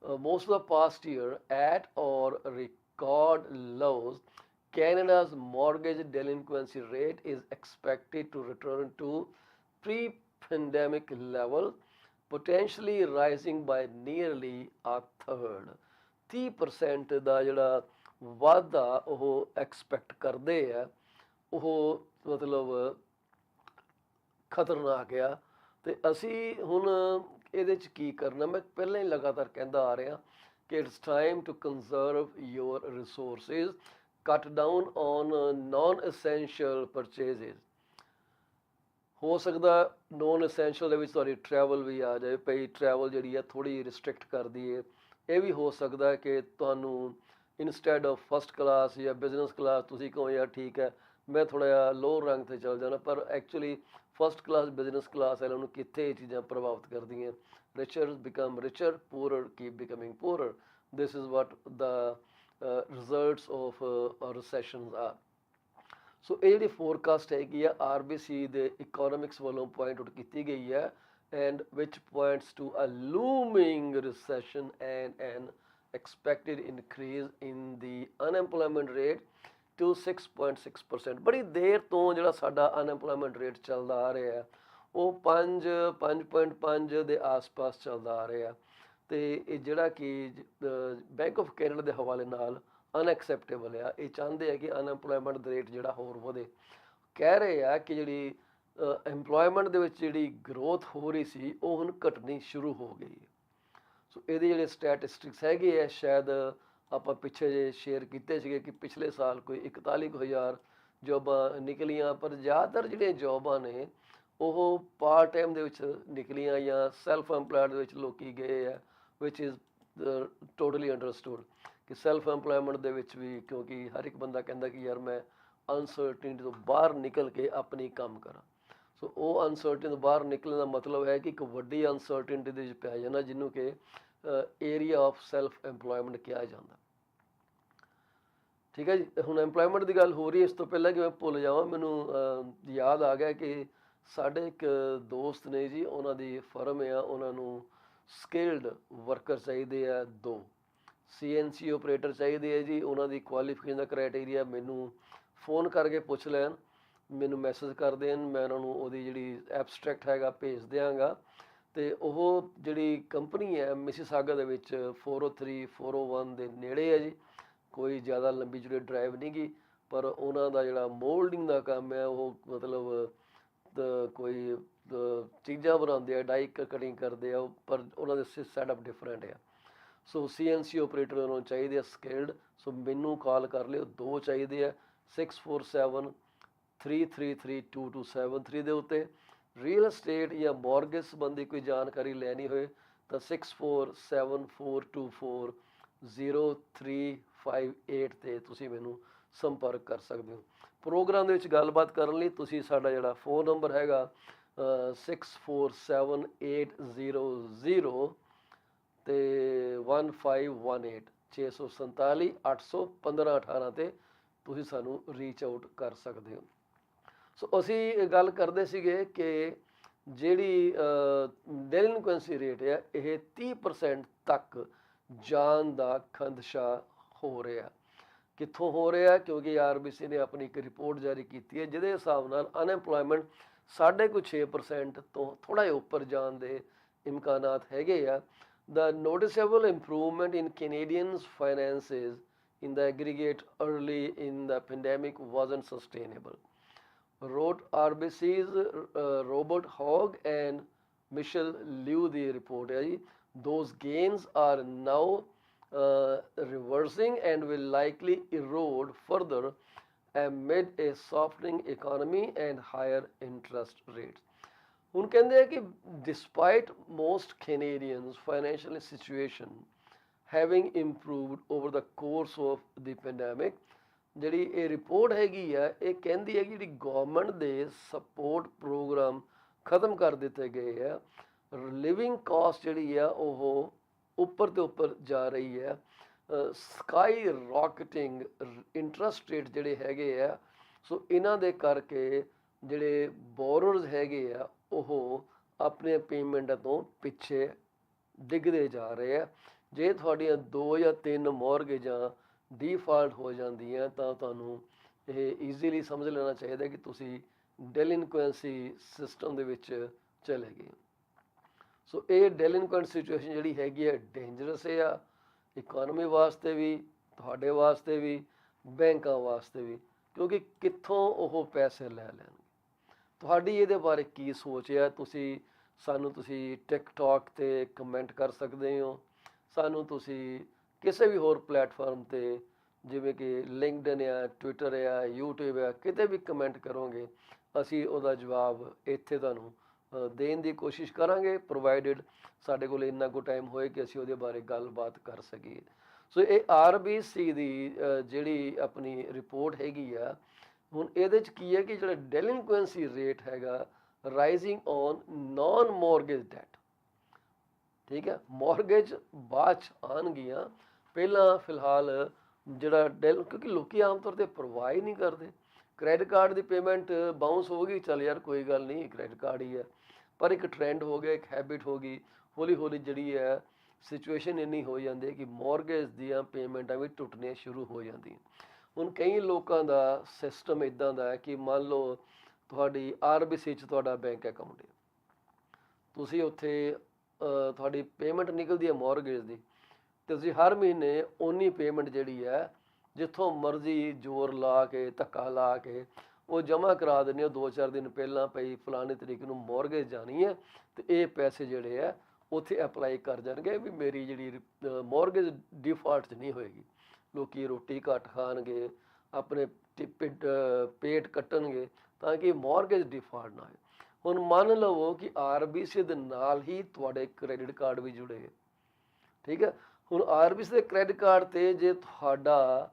of the past year at or record lows, Canada's mortgage delinquency rate is expected to return to pre-pandemic level, potentially rising by nearly a third। 30% ਦਾ ਜਿਹੜਾ ਵਾਧਾ ਉਹ ਐਕਸਪੈਕਟ ਕਰਦੇ ਆ, ਉਹ ਮਤਲਬ ਖਤਰਨਾਕ ਆ। ਤੇ ਅਸੀਂ ਹੁਣ ਇਹਦੇ 'ਚ ਕੀ ਕਰਨਾ, ਮੈਂ ਪਹਿਲਾਂ ਹੀ ਲਗਾਤਾਰ ਕਹਿੰਦਾ ਆ ਰਿਹਾ ਕਿ it's time to conserve your resources, cut down on non essential purchases. ਹੋ ਸਕਦਾ ਨੋਨ ਐਸੈਂਸ਼ੀਅਲ ਦੇ ਵਿੱਚ ਤੁਹਾਡੀ ਟਰੈਵਲ ਵੀ ਆ ਜਾਏ, ਪਈ ਟਰੈਵਲ ਜਿਹੜੀ ਆ ਥੋੜ੍ਹੀ ਰਿਸਟ੍ਰਿਕਟ ਕਰ ਦਈਏ। ਇਹ ਵੀ ਹੋ ਸਕਦਾ ਕਿ ਤੁਹਾਨੂੰ ਇਨਸਟੈਡ ਆਫ ਫਸਟ ਕਲਾਸ ਜਾਂ ਬਿਜ਼ਨਸ ਕਲਾਸ ਤੁਸੀਂ ਕਹੋ ਯਾਰ ਠੀਕ ਹੈ ਮੈਂ ਥੋੜ੍ਹਾ ਜਿਹਾ ਲੋਅਰ ਰੰਗ 'ਤੇ ਚੱਲ ਜਾਣਾ, ਪਰ actually first class business class ਵਾਲਿਆਂ ਨੂੰ ਕਿੱਥੇ ਇਹ ਚੀਜ਼ਾਂ ਪ੍ਰਭਾਵਿਤ ਕਰਦੀਆਂ। Richer become richer, poorer keep becoming poorer. This is what the results of recessions are. So ਇਹ ਜਿਹੜੀ ਫੋਰਕਾਸਟ ਹੈਗੀ ਆ RBC ਦੇ ਇਕੋਨੋਮਿਕਸ ਵੱਲੋਂ ਪੁਆਇੰਟ ਆਊਟ ਕੀਤੀ ਗਈ ਹੈ, and which points to a looming recession and an expected increase in the unemployment rate to 6.6%। ਬੜੀ ਦੇਰ ਤੋਂ ਜਿਹੜਾ ਸਾਡਾ ਅਨਐਮਪਲੋਇਮੈਂਟ ਰੇਟ ਚੱਲਦਾ ਆ ਰਿਹਾ ਹੈ ਉਹ 5.5 ਦੇ ਆਸ-ਪਾਸ ਚੱਲਦਾ ਆ ਰਿਹਾ। ਤੇ ਇਹ ਜਿਹੜਾ ਕਿ ਬੈਂਕ ਆਫ ਕੈਨੇਡਾ ਦੇ ਹਵਾਲੇ ਨਾਲ ਅਨਐਕਸੈਪਟੇਬਲ ਆ। ਇਹ ਚਾਹੁੰਦੇ ਆ ਕਿ ਅਨਐਮਪਲੋਇਮੈਂਟ ਦਾ ਰੇਟ ਜਿਹੜਾ ਹੋਰ ਵਧੇ। ਕਹਿ ਰਹੇ ਆ ਕਿ ਜਿਹੜੀ ਐਮਪਲੋਇਮੈਂਟ ਦੇ ਵਿੱਚ ਜਿਹੜੀ ਗਰੋਥ ਹੋ ਰਹੀ ਸੀ ਉਹ ਹੁਣ ਘਟਣੀ ਸ਼ੁਰੂ ਹੋ ਗਈ ਹੈ। ਸੋ ਇਹਦੇ ਜਿਹੜੇ ਸਟੈਟਿਸਟਿਕਸ ਹੈਗੇ ਆ, ਸ਼ਾਇਦ ਆਪਾਂ ਪਿੱਛੇ ਜੇ ਸ਼ੇਅਰ ਕੀਤੇ ਸੀਗੇ ਕਿ ਪਿਛਲੇ ਸਾਲ ਕੋਈ 41,000 ਜੋਬਾਂ ਨਿਕਲੀਆਂ, ਪਰ ਜ਼ਿਆਦਾਤਰ ਜਿਹੜੀਆਂ ਜੋਬਾਂ ਨੇ ਉਹ ਪਾਰਟ ਟਾਈਮ ਦੇ ਵਿੱਚ ਨਿਕਲੀਆਂ ਜਾਂ ਸੈਲਫ ਐਮਪਲਾਇਡ ਦੇ ਵਿੱਚ ਲੋਕੀ ਗਏ ਆ, ਵਿਚ ਇਜ਼ ਟੋਟਲੀ ਅੰਡਰਸਟੂਡ ਕਿ ਸੈਲਫ ਐਮਪਲੋਇਮੈਂਟ ਦੇ ਵਿੱਚ ਵੀ, ਕਿਉਂਕਿ ਹਰ ਇੱਕ ਬੰਦਾ ਕਹਿੰਦਾ ਕਿ ਯਾਰ ਮੈਂ ਅਨਸਰਟਨਟੀ ਤੋਂ ਬਾਹਰ ਨਿਕਲ ਕੇ ਆਪਣੀ ਕੰਮ ਕਰਾਂ। ਸੋ ਉਹ ਅਨਸਰਟਨਟੀ ਤੋਂ ਬਾਹਰ ਨਿਕਲਣ ਦਾ ਮਤਲਬ ਹੈ ਕਿ ਇੱਕ ਵੱਡੀ ਅਨਸਰਟਨਟੀ ਦੇ ਵਿੱਚ ਪੈ ਜਾਣਾ, ਜਿਹਨੂੰ ਕਿ ਏਰੀਆ ਆਫ ਸੈਲਫ ਐਮਪਲੋਇਮੈਂਟ ਕਿਹਾ ਜਾਂਦਾ। ਠੀਕ ਹੈ ਜੀ। ਹੁਣ ਐਮਪਲੋਇਮੈਂਟ ਦੀ ਗੱਲ ਹੋ ਰਹੀ ਹੈ, ਇਸ ਤੋਂ ਪਹਿਲਾਂ ਕਿ ਮੈਂ ਭੁੱਲ ਜਾਵਾਂ, ਮੈਨੂੰ ਯਾਦ ਆ ਗਿਆ ਕਿ ਸਾਡੇ ਇੱਕ ਦੋਸਤ ਨੇ ਜੀ, ਉਹਨਾਂ ਦੀ ਫਰਮ ਆ, ਉਹਨਾਂ ਨੂੰ ਸਕਿਲਡ ਵਰਕਰ ਚਾਹੀਦੇ ਆ 2 CNC ਆਪਰੇਟਰ ਚਾਹੀਦੇ ਆ ਜੀ। ਉਹਨਾਂ ਦੀ ਕੁਆਲੀਫਿਕੇਸ਼ਨ ਦਾ ਕ੍ਰਾਈਟੇਰੀਆ ਮੈਨੂੰ ਫੋਨ ਕਰਕੇ ਪੁੱਛ ਲੈਣ, ਮੈਨੂੰ ਮੈਸੇਜ ਕਰ ਦੇਣ, ਮੈਂ ਉਹਨਾਂ ਨੂੰ ਉਹਦੀ ਜਿਹੜੀ ਐਬਸਟਰੈਕਟ ਹੈਗਾ ਭੇਜ ਦਿਆਂਗਾ। ਅਤੇ ਉਹ ਜਿਹੜੀ ਕੰਪਨੀ ਹੈ ਮਿਸੀਸਾਗਾ ਦੇ ਵਿੱਚ 403 401 ਦੇ ਨੇੜੇ ਹੈ ਜੀ। ਕੋਈ ਜ਼ਿਆਦਾ ਲੰਬੀ ਜਿਹੜੀ ਡਰਾਈਵ ਨਹੀਂ ਗੀ, ਪਰ ਉਹਨਾਂ ਦਾ ਜਿਹੜਾ ਮੋਲਡਿੰਗ ਦਾ ਕੰਮ ਹੈ ਉਹ ਮਤਲਬ ਕੋਈ ਚੀਜ਼ਾਂ ਬਣਾਉਂਦੇ ਆ, ਡਾਈ ਕਟਿੰਗ ਕਰਦੇ ਆ, ਪਰ ਉਹਨਾਂ ਦੇ ਸੈਟਅਪ ਡਿਫਰੈਂਟ ਆ। ਸੋ CNC ਆਪਰੇਟਰ ਉਹਨਾਂ ਨੂੰ ਚਾਹੀਦੇ ਆ ਸਕਿਲਡ। ਸੋ ਮੈਨੂੰ ਕਾਲ ਕਰ ਲਿਓ, 2 ਚਾਹੀਦੇ ਆ 647 333 2273 ਦੇ ਉੱਤੇ। ਰੀਅਲ ਅਸਟੇਟ ਜਾਂ ਮੌਰਗੇਜ ਸੰਬੰਧੀ ਕੋਈ ਜਾਣਕਾਰੀ ਲੈਣੀ ਹੋਏ ਤਾਂ 6474240358 ਤੇ ਤੁਸੀਂ ਮੈਨੂੰ ਸੰਪਰਕ ਕਰ ਸਕਦੇ ਹੋ। ਪ੍ਰੋਗਰਾਮ ਦੇ ਵਿੱਚ ਗੱਲਬਾਤ ਕਰਨ ਲਈ ਤੁਸੀਂ ਸਾਡਾ ਜਿਹੜਾ ਫੋਨ ਨੰਬਰ ਹੈਗਾ 647800 ਤੇ 1518 647 815 18 ਤੇ ਤੁਸੀਂ ਸਾਨੂੰ ਰੀਚ ਆਊਟ ਕਰ ਸਕਦੇ ਹੋ। ਸੋ ਅਸੀਂ ਗੱਲ ਕਰਦੇ ਸੀਗੇ ਕਿ ਜਿਹੜੀ ਡੈਲਿਨਕੁਐਂਸੀ ਰੇਟ ਹੈ ਇਹ 30% ਤੱਕ ਜਾਣ ਦਾ ਖਦਸ਼ਾ ਹੋ ਰਿਹਾ। ਕਿੱਥੋਂ ਹੋ ਰਿਹਾ? ਕਿਉਂਕਿ RBC ਨੇ ਆਪਣੀ ਇੱਕ ਰਿਪੋਰਟ ਜਾਰੀ ਕੀਤੀ ਹੈ ਜਿਹਦੇ ਹਿਸਾਬ ਨਾਲ ਅਨਐਮਪਲੋਇਮੈਂਟ 6.5% ਤੋਂ ਥੋੜ੍ਹਾ ਜਿਹਾ ਉੱਪਰ ਜਾਣ ਦੇ ਇਮਕਾਨਾਤ ਹੈਗੇ ਆ। The noticeable improvement in Canadians' finances in the aggregate early in the pandemic wasn't sustainable, wrote RBC's Robert Hogg and Michelle Liu the report है जी. Those gains are now reversing and will likely erode further amid a softening economy and higher interest rates. ਹੁਣ ਕਹਿੰਦੇ ਆ ਕਿ despite most Canadians' financial situation having improved over the course of the pandemic, ਜਿਹੜੀ ਇਹ report ਹੈਗੀ ਆ ਇਹ ਕਹਿੰਦੀ ਹੈ ਕਿ ਜਿਹੜੀ ਗਵਰਨਮੈਂਟ ਦੇ ਸਪੋਰਟ ਪ੍ਰੋਗਰਾਮ ਖਤਮ ਕਰ ਦਿੱਤੇ ਗਏ ਆ, ਲਿਵਿੰਗ ਕਾਸਟ ਜਿਹੜੀ ਆ ਉਹ ਉੱਪਰ ਤੇ ਉੱਪਰ ਜਾ ਰਹੀ ਹੈ, ਸਕਾਈ ਰੌਕਟਿੰਗ ਇੰਟਰਸਟ ਰੇਟ ਜਿਹੜੇ ਹੈਗੇ ਆ, ਸੋ ਇਹਨਾਂ ਦੇ ਕਰਕੇ ਜਿਹੜੇ ਬੋਰਰਸ ਹੈਗੇ ਆ ਉਹ ਆਪਣੇ ਪੇਮੈਂਟਾਂ ਤੋਂ ਪਿੱਛੇ ਡਿੱਗਦੇ ਜਾ ਰਹੇ ਆ. ਜੇ ਤੁਹਾਡੀਆਂ 2 ਜਾਂ 3 ਮੌਰਗੇਜਾਂ ਡੀਫਾਲਟ ਹੋ ਜਾਂਦੀਆਂ ਤਾਂ ਤੁਹਾਨੂੰ ਇਹ ਈਜ਼ੀਲੀ ਸਮਝ ਲੈਣਾ ਚਾਹੀਦਾ ਕਿ ਤੁਸੀਂ ਡੈਲਿਨਕੁਐਂਸੀ ਸਿਸਟਮ ਦੇ ਵਿੱਚ ਚਲੇ ਗਏ. ਸੋ ਇਹ ਡੈਲਿਨਕੁਐਂਟ ਸਿਚੁਏਸ਼ਨ ਜਿਹੜੀ ਹੈਗੀ ਹੈ ਡੇਂਜਰਸ ਆ, ਇਕੋਨਮੀ ਵਾਸਤੇ ਵੀ, ਤੁਹਾਡੇ ਵਾਸਤੇ ਵੀ, ਬੈਂਕਾਂ ਵਾਸਤੇ ਵੀ, ਕਿਉਂਕਿ ਕਿੱਥੋਂ ਉਹ ਪੈਸੇ ਲੈ ਲੈਣਗੇ. ਤੁਹਾਡੀ ਇਹਦੇ ਬਾਰੇ ਕੀ ਸੋਚ ਹੈ? ਤੁਸੀਂ ਟਿਕਟੌਕ 'ਤੇ ਕਮੈਂਟ ਕਰ ਸਕਦੇ ਹੋ, ਸਾਨੂੰ ਤੁਸੀਂ ਕਿਸੇ ਵੀ ਹੋਰ ਪਲੇਟਫਾਰਮ 'ਤੇ ਜਿਵੇਂ ਕਿ ਲਿੰਕਡਇਨ ਆ, ਟਵਿੱਟਰ ਆ, ਯੂਟਿਊਬ ਆ, ਕਿਤੇ ਵੀ ਕਮੈਂਟ ਕਰੋਗੇ ਅਸੀਂ ਉਹਦਾ ਜਵਾਬ ਇੱਥੇ ਤੁਹਾਨੂੰ ਦੇਣ ਦੀ ਕੋਸ਼ਿਸ਼ ਕਰਾਂਗੇ, ਪ੍ਰੋਵਾਈਡਡ ਸਾਡੇ ਕੋਲ ਇੰਨਾ ਕੁ ਟਾਈਮ ਹੋਏ ਕਿ ਅਸੀਂ ਉਹਦੇ ਬਾਰੇ ਗੱਲਬਾਤ ਕਰ ਸਕੀਏ. ਸੋ ਇਹ RBC ਦੀ ਜਿਹੜੀ ਆਪਣੀ ਰਿਪੋਰਟ ਹੈਗੀ ਆ, ਹੁਣ ਇਹਦੇ 'ਚ ਕੀ ਹੈ ਕਿ ਜਿਹੜਾ ਡੈਲਿਨਕੁਐਂਸੀ ਰੇਟ ਹੈਗਾ rising on non mortgage debt, ਠੀਕ ਹੈ, ਮੌਰਗੇਜ ਬਾਅਦ 'ਚ ਆਉਣਗੀਆਂ, ਪਹਿਲਾਂ ਫਿਲਹਾਲ ਜਿਹੜਾ ਕਿਉਂਕਿ ਲੋਕੀ ਆਮ ਤੌਰ 'ਤੇ ਪਰਵਾਹ ਹੀ ਨਹੀਂ ਕਰਦੇ. ਕ੍ਰੈਡਿਟ ਕਾਰਡ ਦੀ ਪੇਮੈਂਟ ਬਾਊਂਸ ਹੋ ਗਈ, ਚੱਲ ਯਾਰ ਕੋਈ ਗੱਲ ਨਹੀਂ, ਕ੍ਰੈਡਿਟ ਕਾਰਡ ਹੀ ਹੈ, ਪਰ ਇੱਕ ਟ੍ਰੈਂਡ ਹੋ ਗਿਆ, ਇੱਕ ਹੈਬਿਟ ਹੋ ਗਈ, ਹੌਲੀ ਹੌਲੀ ਜਿਹੜੀ ਹੈ ਸਿਚੁਏਸ਼ਨ ਇੰਨੀ ਹੋ ਜਾਂਦੀ ਹੈ ਕਿ ਮੌਰਗੇਜ ਦੀਆਂ ਪੇਮੈਂਟਾਂ ਵੀ ਟੁੱਟਣੀਆਂ ਸ਼ੁਰੂ ਹੋ ਜਾਂਦੀਆਂ. ਹੁਣ ਕਈ ਲੋਕਾਂ ਦਾ ਸਿਸਟਮ ਇੱਦਾਂ ਦਾ ਹੈ ਕਿ ਮੰਨ ਲਓ ਤੁਹਾਡੀ RBC 'ਚ ਤੁਹਾਡਾ ਬੈਂਕ ਅਕਾਊਂਟ ਹੈ, ਤੁਸੀਂ ਉੱਥੇ ਤੁਹਾਡੀ ਪੇਮੈਂਟ ਨਿਕਲਦੀ ਹੈ ਮੌਰਗੇਜ ਦੀ, ਅਤੇ ਤੁਸੀਂ ਹਰ ਮਹੀਨੇ ਓਨੀ ਪੇਮੈਂਟ ਜਿਹੜੀ ਹੈ ਜਿੱਥੋਂ ਮਰਜ਼ੀ ਜ਼ੋਰ ਲਾ ਕੇ ਧੱਕਾ ਲਾ ਕੇ ਉਹ ਜਮ੍ਹਾਂ ਕਰਾ ਦਿੰਦੇ ਹੋ 2-4 ਦਿਨ ਪਹਿਲਾਂ, ਪਈ ਫਲਾਣੇ ਤਰੀਕ ਨੂੰ ਮੌਰਗੇਜ ਜਾਣੀ ਹੈ ਅਤੇ ਇਹ ਪੈਸੇ ਜਿਹੜੇ ਆ ਉੱਥੇ ਅਪਲਾਈ ਕਰ ਜਾਣਗੇ ਵੀ ਮੇਰੀ ਜਿਹੜੀ ਮੌਰਗੇਜ ਡਿਫਾਲਟ 'ਚ ਨਹੀਂ ਹੋਏਗੀ. ਲੋਕ ਰੋਟੀ ਘੱਟ ਖਾਣਗੇ, ਆਪਣੇ ਪੇਟ ਕੱਟਣਗੇ ਤਾਂ ਕਿ ਮੌਰਗੇਜ ਡਿਫਾਲਟ ਨਾ ਹੋਏ. ਹੁਣ ਮੰਨ ਲਵੋ ਕਿ RBC ਦੇ ਨਾਲ ਹੀ ਤੁਹਾਡੇ ਕ੍ਰੈਡਿਟ ਕਾਰਡ ਵੀ ਜੁੜੇ, ਠੀਕ ਹੈ. ਹੁਣ RBC ਦੇ ਕ੍ਰੈਡਿਟ ਕਾਰਡ 'ਤੇ ਜੇ ਤੁਹਾਡਾ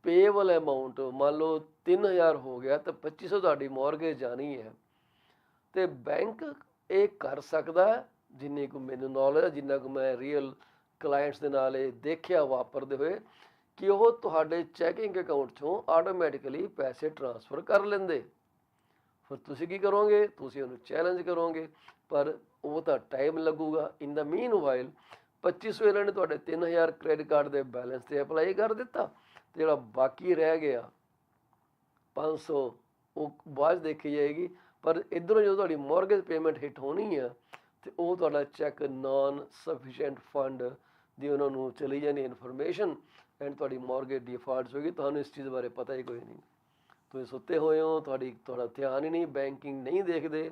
ਪੇਏਬਲ ਅਮਾਊਂਟ ਮੰਨ ਲਓ 3000 ਹੋ ਗਿਆ ਤਾਂ 2500 ਤੁਹਾਡੀ ਮੌਰਗੇਜ ਜਾਣੀ ਹੈ, ਅਤੇ ਬੈਂਕ ਇਹ ਕਰ ਸਕਦਾ, ਜਿੰਨੀ ਕੁ ਮੈਨੂੰ ਨੌਲੇਜ ਹੈ, ਜਿੰਨਾ ਕੁ ਮੈਂ ਰੀਅਲ ਕਲਾਇੰਟਸ ਦੇ ਨਾਲ ਇਹ ਦੇਖਿਆ ਵਾਪਰਦੇ ਹੋਏ, ਕਿ ਉਹ ਤੁਹਾਡੇ ਚੈਕਿੰਗ ਅਕਾਊਂਟ 'ਚੋਂ ਆਟੋਮੈਟਿਕਲੀ ਪੈਸੇ ਟ੍ਰਾਂਸਫਰ ਕਰ ਲੈਂਦੇ. ਫਿਰ ਤੁਸੀਂ ਕੀ ਕਰੋਗੇ? ਤੁਸੀਂ ਉਹਨੂੰ ਚੈਲੰਜ ਕਰੋਗੇ, ਪਰ ਉਹ ਤਾਂ ਟਾਈਮ ਲੱਗੂਗਾ. ਇਨ ਦਾ ਮੀਨ ਵਾਈਲ 2500 ਇਹਨਾਂ ਨੇ ਤੁਹਾਡੇ 3000 ਕ੍ਰੈਡਿਟ ਕਾਰਡ ਦੇ ਬੈਲੈਂਸ 'ਤੇ ਅਪਲਾਈ ਕਰ ਦਿੱਤਾ, ਅਤੇ ਜਿਹੜਾ ਬਾਕੀ ਰਹਿ ਗਿਆ 500 ਉਹ ਬਾਅਦ ਦੇਖੀ ਜਾਏਗੀ. ਪਰ ਇੱਧਰੋਂ ਜਦੋਂ ਤੁਹਾਡੀ ਮੌਰਗੇਜ ਪੇਮੈਂਟ ਹਿੱਟ ਹੋਣੀ ਆ ਅਤੇ ਉਹ ਤੁਹਾਡਾ ਚੈੱਕ ਨਾਨ ਸਫੀਸ਼ੀਐਂਟ ਫੰਡ ਦੀ ਉਹਨਾਂ ਨੂੰ ਚਲੀ ਜਾਣੀ ਇਨਫੋਰਮੇਸ਼ਨ, ਐਂਡ ਤੁਹਾਡੀ ਮੌਰਗੇਜ ਡਿਫਾਲਟ ਹੋਏਗੀ. ਤੁਹਾਨੂੰ ਇਸ ਚੀਜ਼ ਬਾਰੇ ਪਤਾ ਹੀ ਕੋਈ ਨਹੀਂ, ਤੁਸੀਂ ਸੁੱਤੇ ਹੋਏ ਹੋ, ਤੁਹਾਡਾ ਧਿਆਨ ਹੀ ਨਹੀਂ, ਬੈਂਕਿੰਗ ਨਹੀਂ ਦੇਖਦੇ,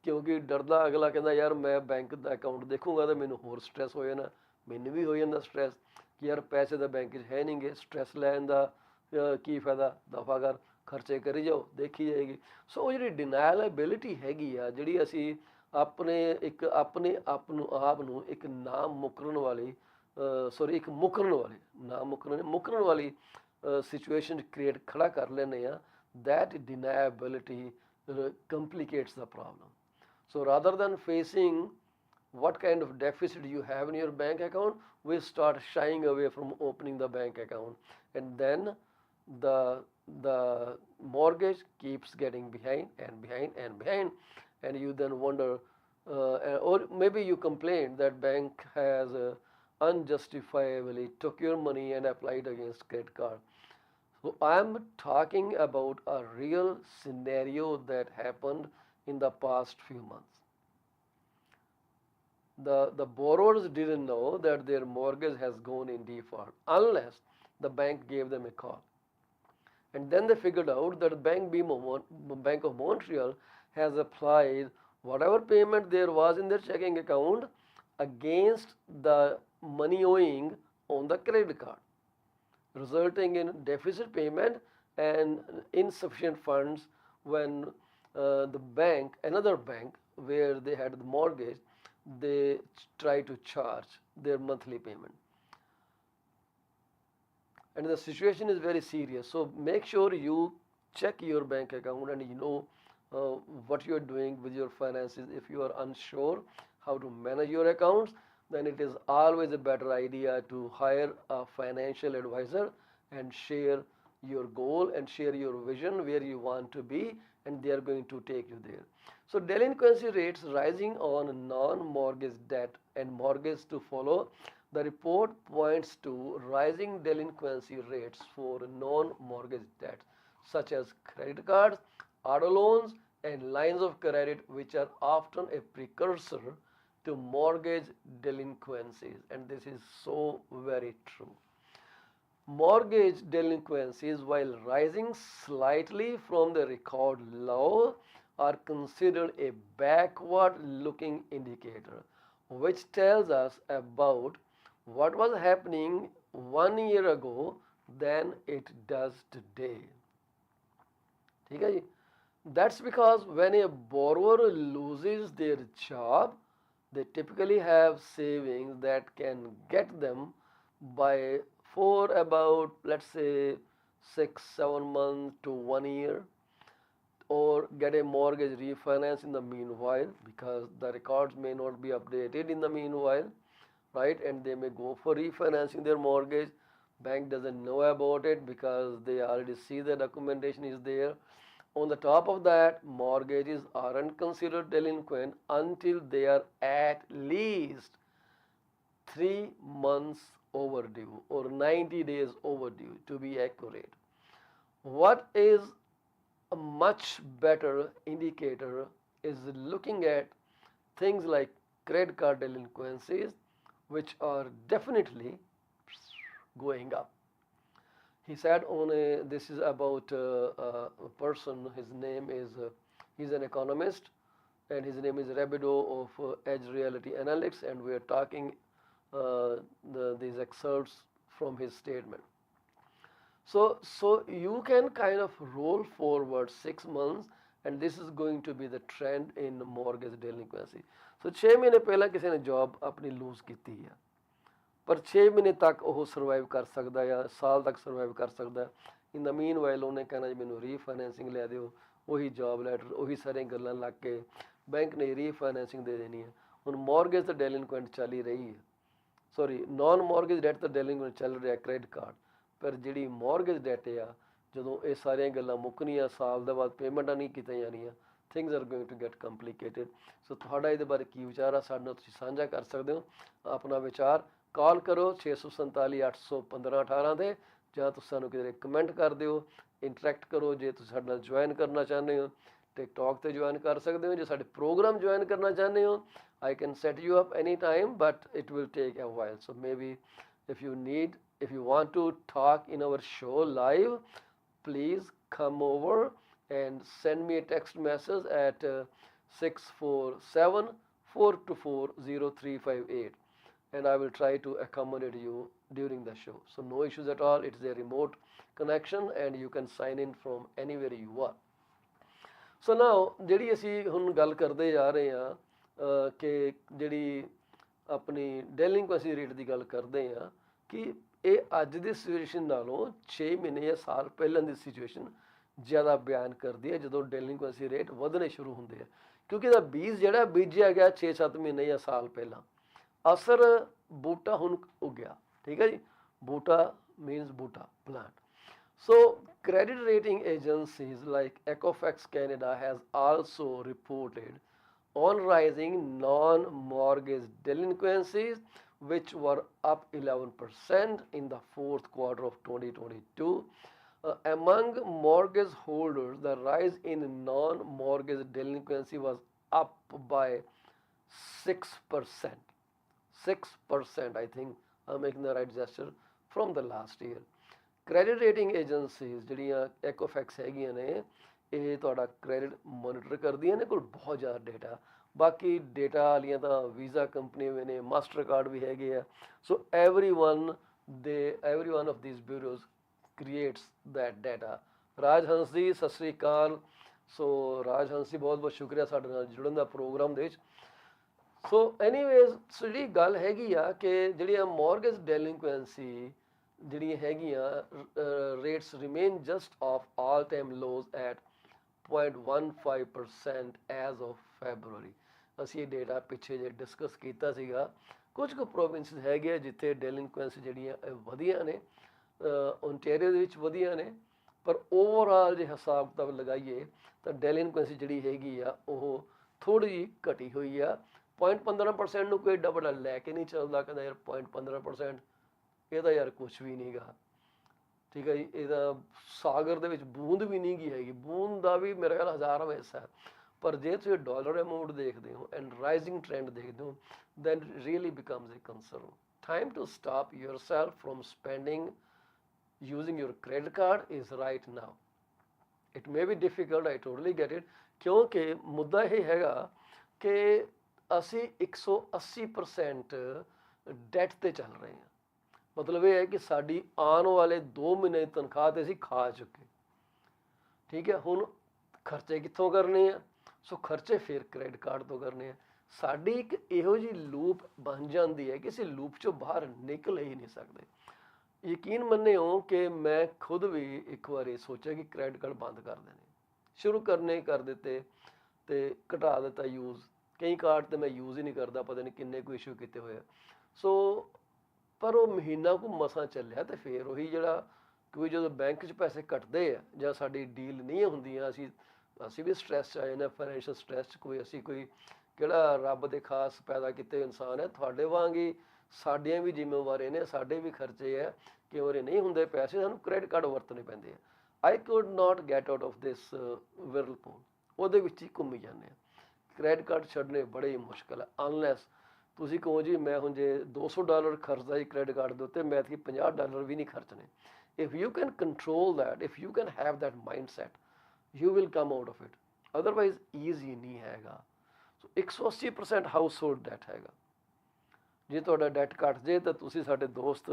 ਕਿਉਂਕਿ ਡਰਦਾ ਅਗਲਾ ਕਹਿੰਦਾ ਯਾਰ ਮੈਂ ਬੈਂਕ ਦਾ ਅਕਾਊਂਟ ਦੇਖੂੰਗਾ ਤਾਂ ਮੈਨੂੰ ਹੋਰ ਸਟ੍ਰੈਸ ਹੋ ਜਾਣਾ. ਮੈਨੂੰ ਵੀ ਹੋ ਜਾਂਦਾ ਸਟ੍ਰੈਸ ਕਿ ਯਾਰ ਪੈਸੇ ਤਾਂ ਬੈਂਕ 'ਚ ਹੈ ਨਹੀਂ ਗੇ, ਸਟ੍ਰੈਸ ਲੈਣ ਦਾ ਕੀ ਫਾਇਦਾ, ਦਫਾ ਕਰ, ਖਰਚੇ ਕਰੀ ਜਾਓ, ਦੇਖੀ ਜਾਏਗੀ. ਸੋ ਉਹ ਜਿਹੜੀ ਡਿਨਾਇਲੇਬਿਲਿਟੀ ਹੈਗੀ ਆ, ਜਿਹੜੀ ਅਸੀਂ ਆਪਣੇ ਆਪ ਨੂੰ ਇੱਕ ਮੁੱਕਰਨ ਵਾਲੀ ਸਿਚੁਏਸ਼ਨ ਕ੍ਰੀਏਟ ਖੜਾ ਕਰ ਲੈਂਦੇ ਆ, that deniability complicates the problem. So rather than facing what kind of deficit you have in your bank account, we start shying away from opening the bank account, and then the mortgage keeps getting behind and behind and behind, and you then wonder, or maybe you complain that bank has unjustifiably took your money and applied against credit card. So I am talking about a real scenario that happened in the past few months. The borrowers didn't know that their mortgage has gone in default unless the bank gave them a call. And then they figured out that Bank of Montreal has applied whatever payment there was in their checking account against the money owing on the credit card, resulting in deficit payment and insufficient funds when another bank where they had the mortgage, they try to charge their monthly payment. And the situation is very serious. So make sure you check your bank account and you know what you are doing with your finances. If you are unsure how to manage your accounts, then it is always a better idea to hire a financial advisor and share your goal and share your vision where you want to be, and they are going to take you there. So delinquency rates rising on non-mortgage debt and mortgage to follow. The report points to rising delinquency rates for non-mortgage debts such as credit cards, auto loans, and lines of credit, which are often a precursor to mortgage delinquencies. And this is so very true. Mortgage delinquencies, while rising slightly from the record low, are considered a backward-looking indicator, which tells us about what was happening 1 year ago than it does today. ठीक है जी? That's because when a borrower loses their job, they typically have savings that can get them by for about, let's say, 6-7 months to 1 year, or get a mortgage refinance in the meanwhile, because the records may not be updated in the meanwhile, right? And they may go for refinancing their mortgage. Bank doesn't know about it because they already see the documentation is there. On the top of that, mortgages aren't considered delinquent until they are at least 3 months overdue or 90 days overdue, to be accurate. What is a much better indicator is looking at things like credit card delinquencies, which are definitely going up. He said this is about a person, his name is, he's an economist, and his name is Rabideau of Edge Reality Analytics, and we are talking these excerpts from his statement. So you can kind of roll forward 6 months, and this is going to be the trend in mortgage delinquency. So 6 ਮਹੀਨੇ ਪਹਿਲਾਂ ਕਿਸੇ ਨੇ job ਆਪਣੀ loose ਕੀਤੀ ਆ, ਪਰ 6 ਮਹੀਨੇ ਤੱਕ ਉਹ ਸਰਵਾਈਵ ਕਰ ਸਕਦਾ ਆ, ਸਾਲ ਤੱਕ ਸਰਵਾਈਵ ਕਰ ਸਕਦਾ। ਇਨ ਦਾ ਮੀਨ ਵਾਈਲ ਉਹਨੇ ਕਹਿਣਾ ਜੀ ਮੈਨੂੰ ਰੀਫਾਈਨੈਂਸਿੰਗ ਲੈ ਦਿਓ, ਉਹੀ ਜੌਬ ਲੈਟਰ, ਉਹੀ ਸਾਰੀਆਂ ਗੱਲਾਂ ਲੱਗ ਕੇ ਬੈਂਕ ਨੇ ਰੀਫਾਈਨੈਂਸਿੰਗ ਦੇ ਦੇਣੀ ਹੈ। ਹੁਣ ਮੋਰਗੇਜ ਤਾਂ ਡੈਲਿੰਕੁਐਂਟ ਚੱਲ ਹੀ ਰਹੀ ਹੈ, ਸੌਰੀ ਨੌਨ ਮੋਰਗੇਜ ਡੈਟ ਤਾਂ ਡੈਲਿੰਕੁਐਂਟ ਚੱਲ ਰਿਹਾ ਕ੍ਰੈਡਿਟ ਕਾਰਡ, ਪਰ ਜਿਹੜੀ ਮੋਰਗੇਜ ਡੈਟ ਆ, ਜਦੋਂ ਇਹ ਸਾਰੀਆਂ ਗੱਲਾਂ ਮੁੱਕਣੀਆਂ, ਸਾਲ ਦੇ ਬਾਅਦ ਪੇਮੈਂਟਾਂ ਨਹੀਂ ਕੀਤੀਆਂ ਜਾਣੀਆਂ, things are going to get complicated. So ਤੁਹਾਡਾ ਇਹਦੇ ਬਾਰੇ ਕੀ ਵਿਚਾਰ ਆ, ਸਾਡੇ ਨਾਲ ਤੁਸੀਂ ਸਾਂਝਾ ਕਰ ਸਕਦੇ ਹੋ ਆਪਣਾ ਵਿਚਾਰ। ਕਾਲ ਕਰੋ 647 815 18 ਤੇ, ਜਾਂ ਤੁਸੀਂ ਸਾਨੂੰ ਕਿਤੇ ਕਮੈਂਟ ਕਰ ਦਿਓ, ਇੰਟਰੈਕਟ ਕਰੋ। ਜੇ ਤੁਸੀਂ ਸਾਡੇ ਨਾਲ ਜੁਆਇਨ ਕਰਨਾ ਚਾਹੁੰਦੇ ਹੋ, ਟਿਕਟੌਕ ਤੇ ਜੁਆਇਨ ਕਰ ਸਕਦੇ ਹੋ। ਜੇ ਸਾਡੇ ਪ੍ਰੋਗਰਾਮ ਜੁਆਇਨ ਕਰਨਾ ਚਾਹੁੰਦੇ ਹੋ, I can set you up anytime, but it will take a while. So maybe if you want to talk in our show live, please come over and send me a text message at 647 424 0358, and I will try to accommodate you during the show. So no issues at all. It's a remote connection and you can sign in from anywhere you are. So now ਜਿਹੜੀ ਅਸੀਂ ਹੁਣ ਗੱਲ ਕਰਦੇ ਜਾ ਰਹੇ ਹਾਂ ਕਿ ਜਿਹੜੀ ਆਪਣੀ ਡੈਲਿੰਕੁਐਂਸੀ ਰੇਟ ਦੀ ਗੱਲ ਕਰਦੇ ਹਾਂ, ਕਿ ਇਹ ਅੱਜ ਦੀ ਸਿਚੁਏਸ਼ਨ ਨਾਲੋਂ 6 ਮਹੀਨੇ ਜਾਂ ਸਾਲ ਪਹਿਲਾਂ ਦੀ ਸਿਚੁਏਸ਼ਨ ਜ਼ਿਆਦਾ ਬਿਆਨ ਕਰਦੀ ਹੈ, ਜਦੋਂ ਡੈਲਿੰਕੁਐਂਸੀ ਰੇਟ ਵਧਣੇ ਸ਼ੁਰੂ ਹੁੰਦੇ ਆ, ਕਿਉਂਕਿ ਇਹਦਾ ਬੀਜ ਜਿਹੜਾ ਬੀਜਿਆ ਗਿਆ 6-7 ਮਹੀਨੇ ਜਾਂ ਸਾਲ ਪਹਿਲਾਂ, ਅਸਰ ਬੂਟਾ ਹੁਣ ਉੱਗਿਆ। ਠੀਕ ਹੈ ਜੀ, ਬੂਟਾ means Buta plant. So credit rating agencies like Equifax Canada has also reported on rising non-mortgage delinquencies, which were up 11% in the fourth quarter of 2022. Among mortgage holders, the rise in non-mortgage delinquency was up by 6%. 6%, I think I'm making the right gesture, from the last year. Credit rating agencies ਜਿਹੜੀਆਂ ਐਕੋਫੈਕਸ ਹੈਗੀਆਂ ਨੇ, ਇਹ ਤੁਹਾਡਾ credit monitor ਕਰਦੀਆਂ ਨੇ, ਕੋਲ ਬਹੁਤ ਜ਼ਿਆਦਾ ਡੇਟਾ। ਬਾਕੀ ਡੇਟਾ ਵਾਲੀਆਂ ਤਾਂ ਵੀਜ਼ਾ ਕੰਪਨੀਆਂ ਵੀ ਨੇ, ਮਾਸਟਰ ਕਾਰਡ ਵੀ ਹੈਗੇ ਆ। So every one of these bureaus creates that data. Rajhans ji ਸਤਿ ਸ੍ਰੀ ਅਕਾਲ। ਸੋ ਰਾਜ ਹੰਸ ਜੀ ਬਹੁਤ ਬਹੁਤ ਸ਼ੁਕਰੀਆ ਸਾਡੇ ਨਾਲ ਜੁੜਨ ਦਾ ਪ੍ਰੋਗਰਾਮ ਦੇ ਵਿੱਚ। ਸੋ ਐਨੀਵੇਜ਼ ਜਿਹੜੀ ਗੱਲ ਹੈਗੀ ਆ ਕਿ ਜਿਹੜੀਆਂ ਮੌਰਗੇਜ ਡੈਲਿੰਕੁਐਂਸੀ ਜਿਹੜੀਆਂ ਹੈਗੀਆਂ rates remain just of all time lows at 0.15% as of February. ਅਸੀਂ ਇਹ ਡੇਟਾ ਪਿੱਛੇ ਜੇ ਡਿਸਕਸ ਕੀਤਾ ਸੀਗਾ। ਕੁਝ ਕੁ ਪ੍ਰੋਵਿੰਸਿਸ ਹੈਗੇ ਆ ਜਿੱਥੇ ਡੈਲਿੰਕੁਐਂਸੀ ਜਿਹੜੀਆਂ ਵਧੀਆਂ ਨੇ, ਓਨਟੇਰੀਓ ਦੇ ਵਿੱਚ ਵਧੀਆਂ ਨੇ, ਪਰ ਓਵਰਆਲ ਜੇ ਹਿਸਾਬ ਕਿਤਾਬ ਲਗਾਈਏ ਤਾਂ ਡੈਲਿੰਕੁਐਂਸੀ ਜਿਹੜੀ ਹੈਗੀ ਆ ਉਹ ਥੋੜ੍ਹੀ ਜਿਹੀ ਘਟੀ ਹੋਈ ਆ। 0.15% ਨੂੰ ਕੋਈ ਏਡਾ ਵੱਡਾ ਲੈ ਕੇ ਨਹੀਂ ਚੱਲਦਾ, ਕਹਿੰਦਾ ਯਾਰ 0.15% ਇਹ ਤਾਂ ਯਾਰ ਕੁਛ ਵੀ ਨਹੀਂ ਗਾ, ਠੀਕ ਹੈ ਜੀ। ਇਹਦਾ ਸਾਗਰ ਦੇ ਵਿੱਚ ਬੂੰਦ ਵੀ ਨਹੀਂ ਗੀ ਹੈਗੀ, ਬੂੰਦ ਦਾ ਵੀ ਮੇਰਾ ਖਿਆਲ 1000ਵਾਂ ਹਿੱਸਾ ਹੈ। ਪਰ ਜੇ ਤੁਸੀਂ ਡਾਲਰ ਅਮਾਊਂਟ ਦੇਖਦੇ ਹੋ ਐਂਡ ਰਾਈਜ਼ਿੰਗ ਟ੍ਰੈਂਡ ਦੇਖਦੇ ਹੋ, then really becomes a concern. Time to stop yourself from spending using your credit card is right now. It may be difficult, I totally get it, ਕਿਉਂਕਿ ਮੁੱਦਾ ਇਹ ਹੈਗਾ ਕਿ ਅਸੀਂ 180% ਡੈਟ ਤੇ ਚੱਲ ਰਹੇ ਹਾਂ। ਮਤਲਬ ਇਹ ਹੈ ਕਿ ਸਾਡੀ ਆਉਣ ਵਾਲੇ 2 ਮਹੀਨੇ ਦੀ ਤਨਖਾਹ ਤੇ ਅਸੀਂ ਖਾ ਚੁੱਕੇ, ਠੀਕ ਹੈ। ਹੁਣ ਖਰਚੇ ਕਿੱਥੋਂ ਕਰਨੇ ਆ? ਸੋ ਖਰਚੇ ਫਿਰ ਕ੍ਰੈਡਿਟ ਕਾਰਡ ਤੋਂ ਕਰਨੇ ਆ। ਸਾਡੀ ਇੱਕ ਇਹੋ ਜਿਹੀ ਲੂਪ ਬਣ ਜਾਂਦੀ ਹੈ ਕਿ ਅਸੀਂ ਲੂਪ ਚੋਂ ਬਾਹਰ ਨਿਕਲ ਹੀ ਨਹੀਂ ਸਕਦੇ। ਯਕੀਨ ਮੰਨਿਓ ਕਿ ਮੈਂ ਖੁਦ ਵੀ ਇੱਕ ਵਾਰੀ ਸੋਚਿਆ ਕਿ ਕ੍ਰੈਡਿਟ ਕਾਰਡ ਬੰਦ ਕਰ ਦੇਣੇ, ਸ਼ੁਰੂ ਕਰਨੇ ਕਰ ਦਿੱਤੇ ਤੇ ਘਟਾ ਦਿੱਤਾ ਯੂਜ਼। ਕਈ ਕਾਰਡ ਤੇ ਮੈਂ ਯੂਜ਼ ਹੀ ਨਹੀਂ ਕਰਦਾ, ਪਤਾ ਨਹੀਂ ਕਿੰਨੇ ਕੁ ਇਸ਼ੂ ਕੀਤੇ ਹੋਏ ਆ। ਸੋ ਪਰ ਉਹ ਮਹੀਨਾ ਕੁ ਮਸਾਂ ਚੱਲਿਆ ਤੇ ਫਿਰ ਉਹੀ ਜਿਹੜਾ ਕੋਈ ਜਦੋਂ ਬੈਂਕ 'ਚ ਪੈਸੇ ਘਟਦੇ ਆ ਜਾਂ ਸਾਡੀ ਡੀਲ ਨਹੀਂ ਹੁੰਦੀਆਂ, ਅਸੀਂ ਵੀ ਸਟ੍ਰੈਸ 'ਚ ਆ ਜਾਂਦੇ ਹਾਂ, ਫਾਈਨੈਂਸ਼ੀਅਲ ਸਟ੍ਰੈਸ 'ਚ। ਅਸੀਂ ਕੋਈ ਕਿਹੜਾ ਰੱਬ ਦੇ ਖਾਸ ਪੈਦਾ ਕੀਤੇ ਇਨਸਾਨ ਹੈ, ਤੁਹਾਡੇ ਵਾਂਗ ਹੀ ਸਾਡੀਆਂ ਵੀ ਜ਼ਿੰਮੇਵਾਰੀਆਂ ਨੇ, ਸਾਡੇ ਵੀ ਖਰਚੇ ਹੈ। ਕਈ ਵਾਰੀ ਨਹੀਂ ਹੁੰਦੇ ਪੈਸੇ, ਸਾਨੂੰ ਕ੍ਰੈਡਿਟ ਕਾਰਡ ਵਰਤਣੇ ਪੈਂਦੇ ਆ। I could not get out of this whirlpool, ਉਹਦੇ ਵਿੱਚ ਹੀ ਘੁੰਮੀ ਜਾਂਦੇ ਆ। ਕ੍ਰੈਡਿਟ ਕਾਰਡ ਛੱਡਣੇ ਬੜੇ ਹੀ ਮੁਸ਼ਕਿਲ ਹੈ, ਅਨਲੈਸ ਤੁਸੀਂ ਕਹੋ ਜੀ ਮੈਂ ਹੁਣ ਜੇ $200 ਖਰਚਦਾ ਜੀ ਕ੍ਰੈਡਿਟ ਕਾਰਡ ਦੇ ਉੱਤੇ, ਮੈਂ $50 ਵੀ ਨਹੀਂ ਖਰਚਣੇ। If you can control that, if you can have that mindset, you will come out of it. Otherwise easy ਨਹੀਂ ਹੈਗਾ। ਸੋ 180% ਹਾਊਸ ਹੋਲਡ ਡੈਟ ਹੈਗਾ। ਜੇ ਤੁਹਾਡਾ ਡੈਟ ਘੱਟ ਜੇ ਤਾਂ ਤੁਸੀਂ ਸਾਡੇ ਦੋਸਤ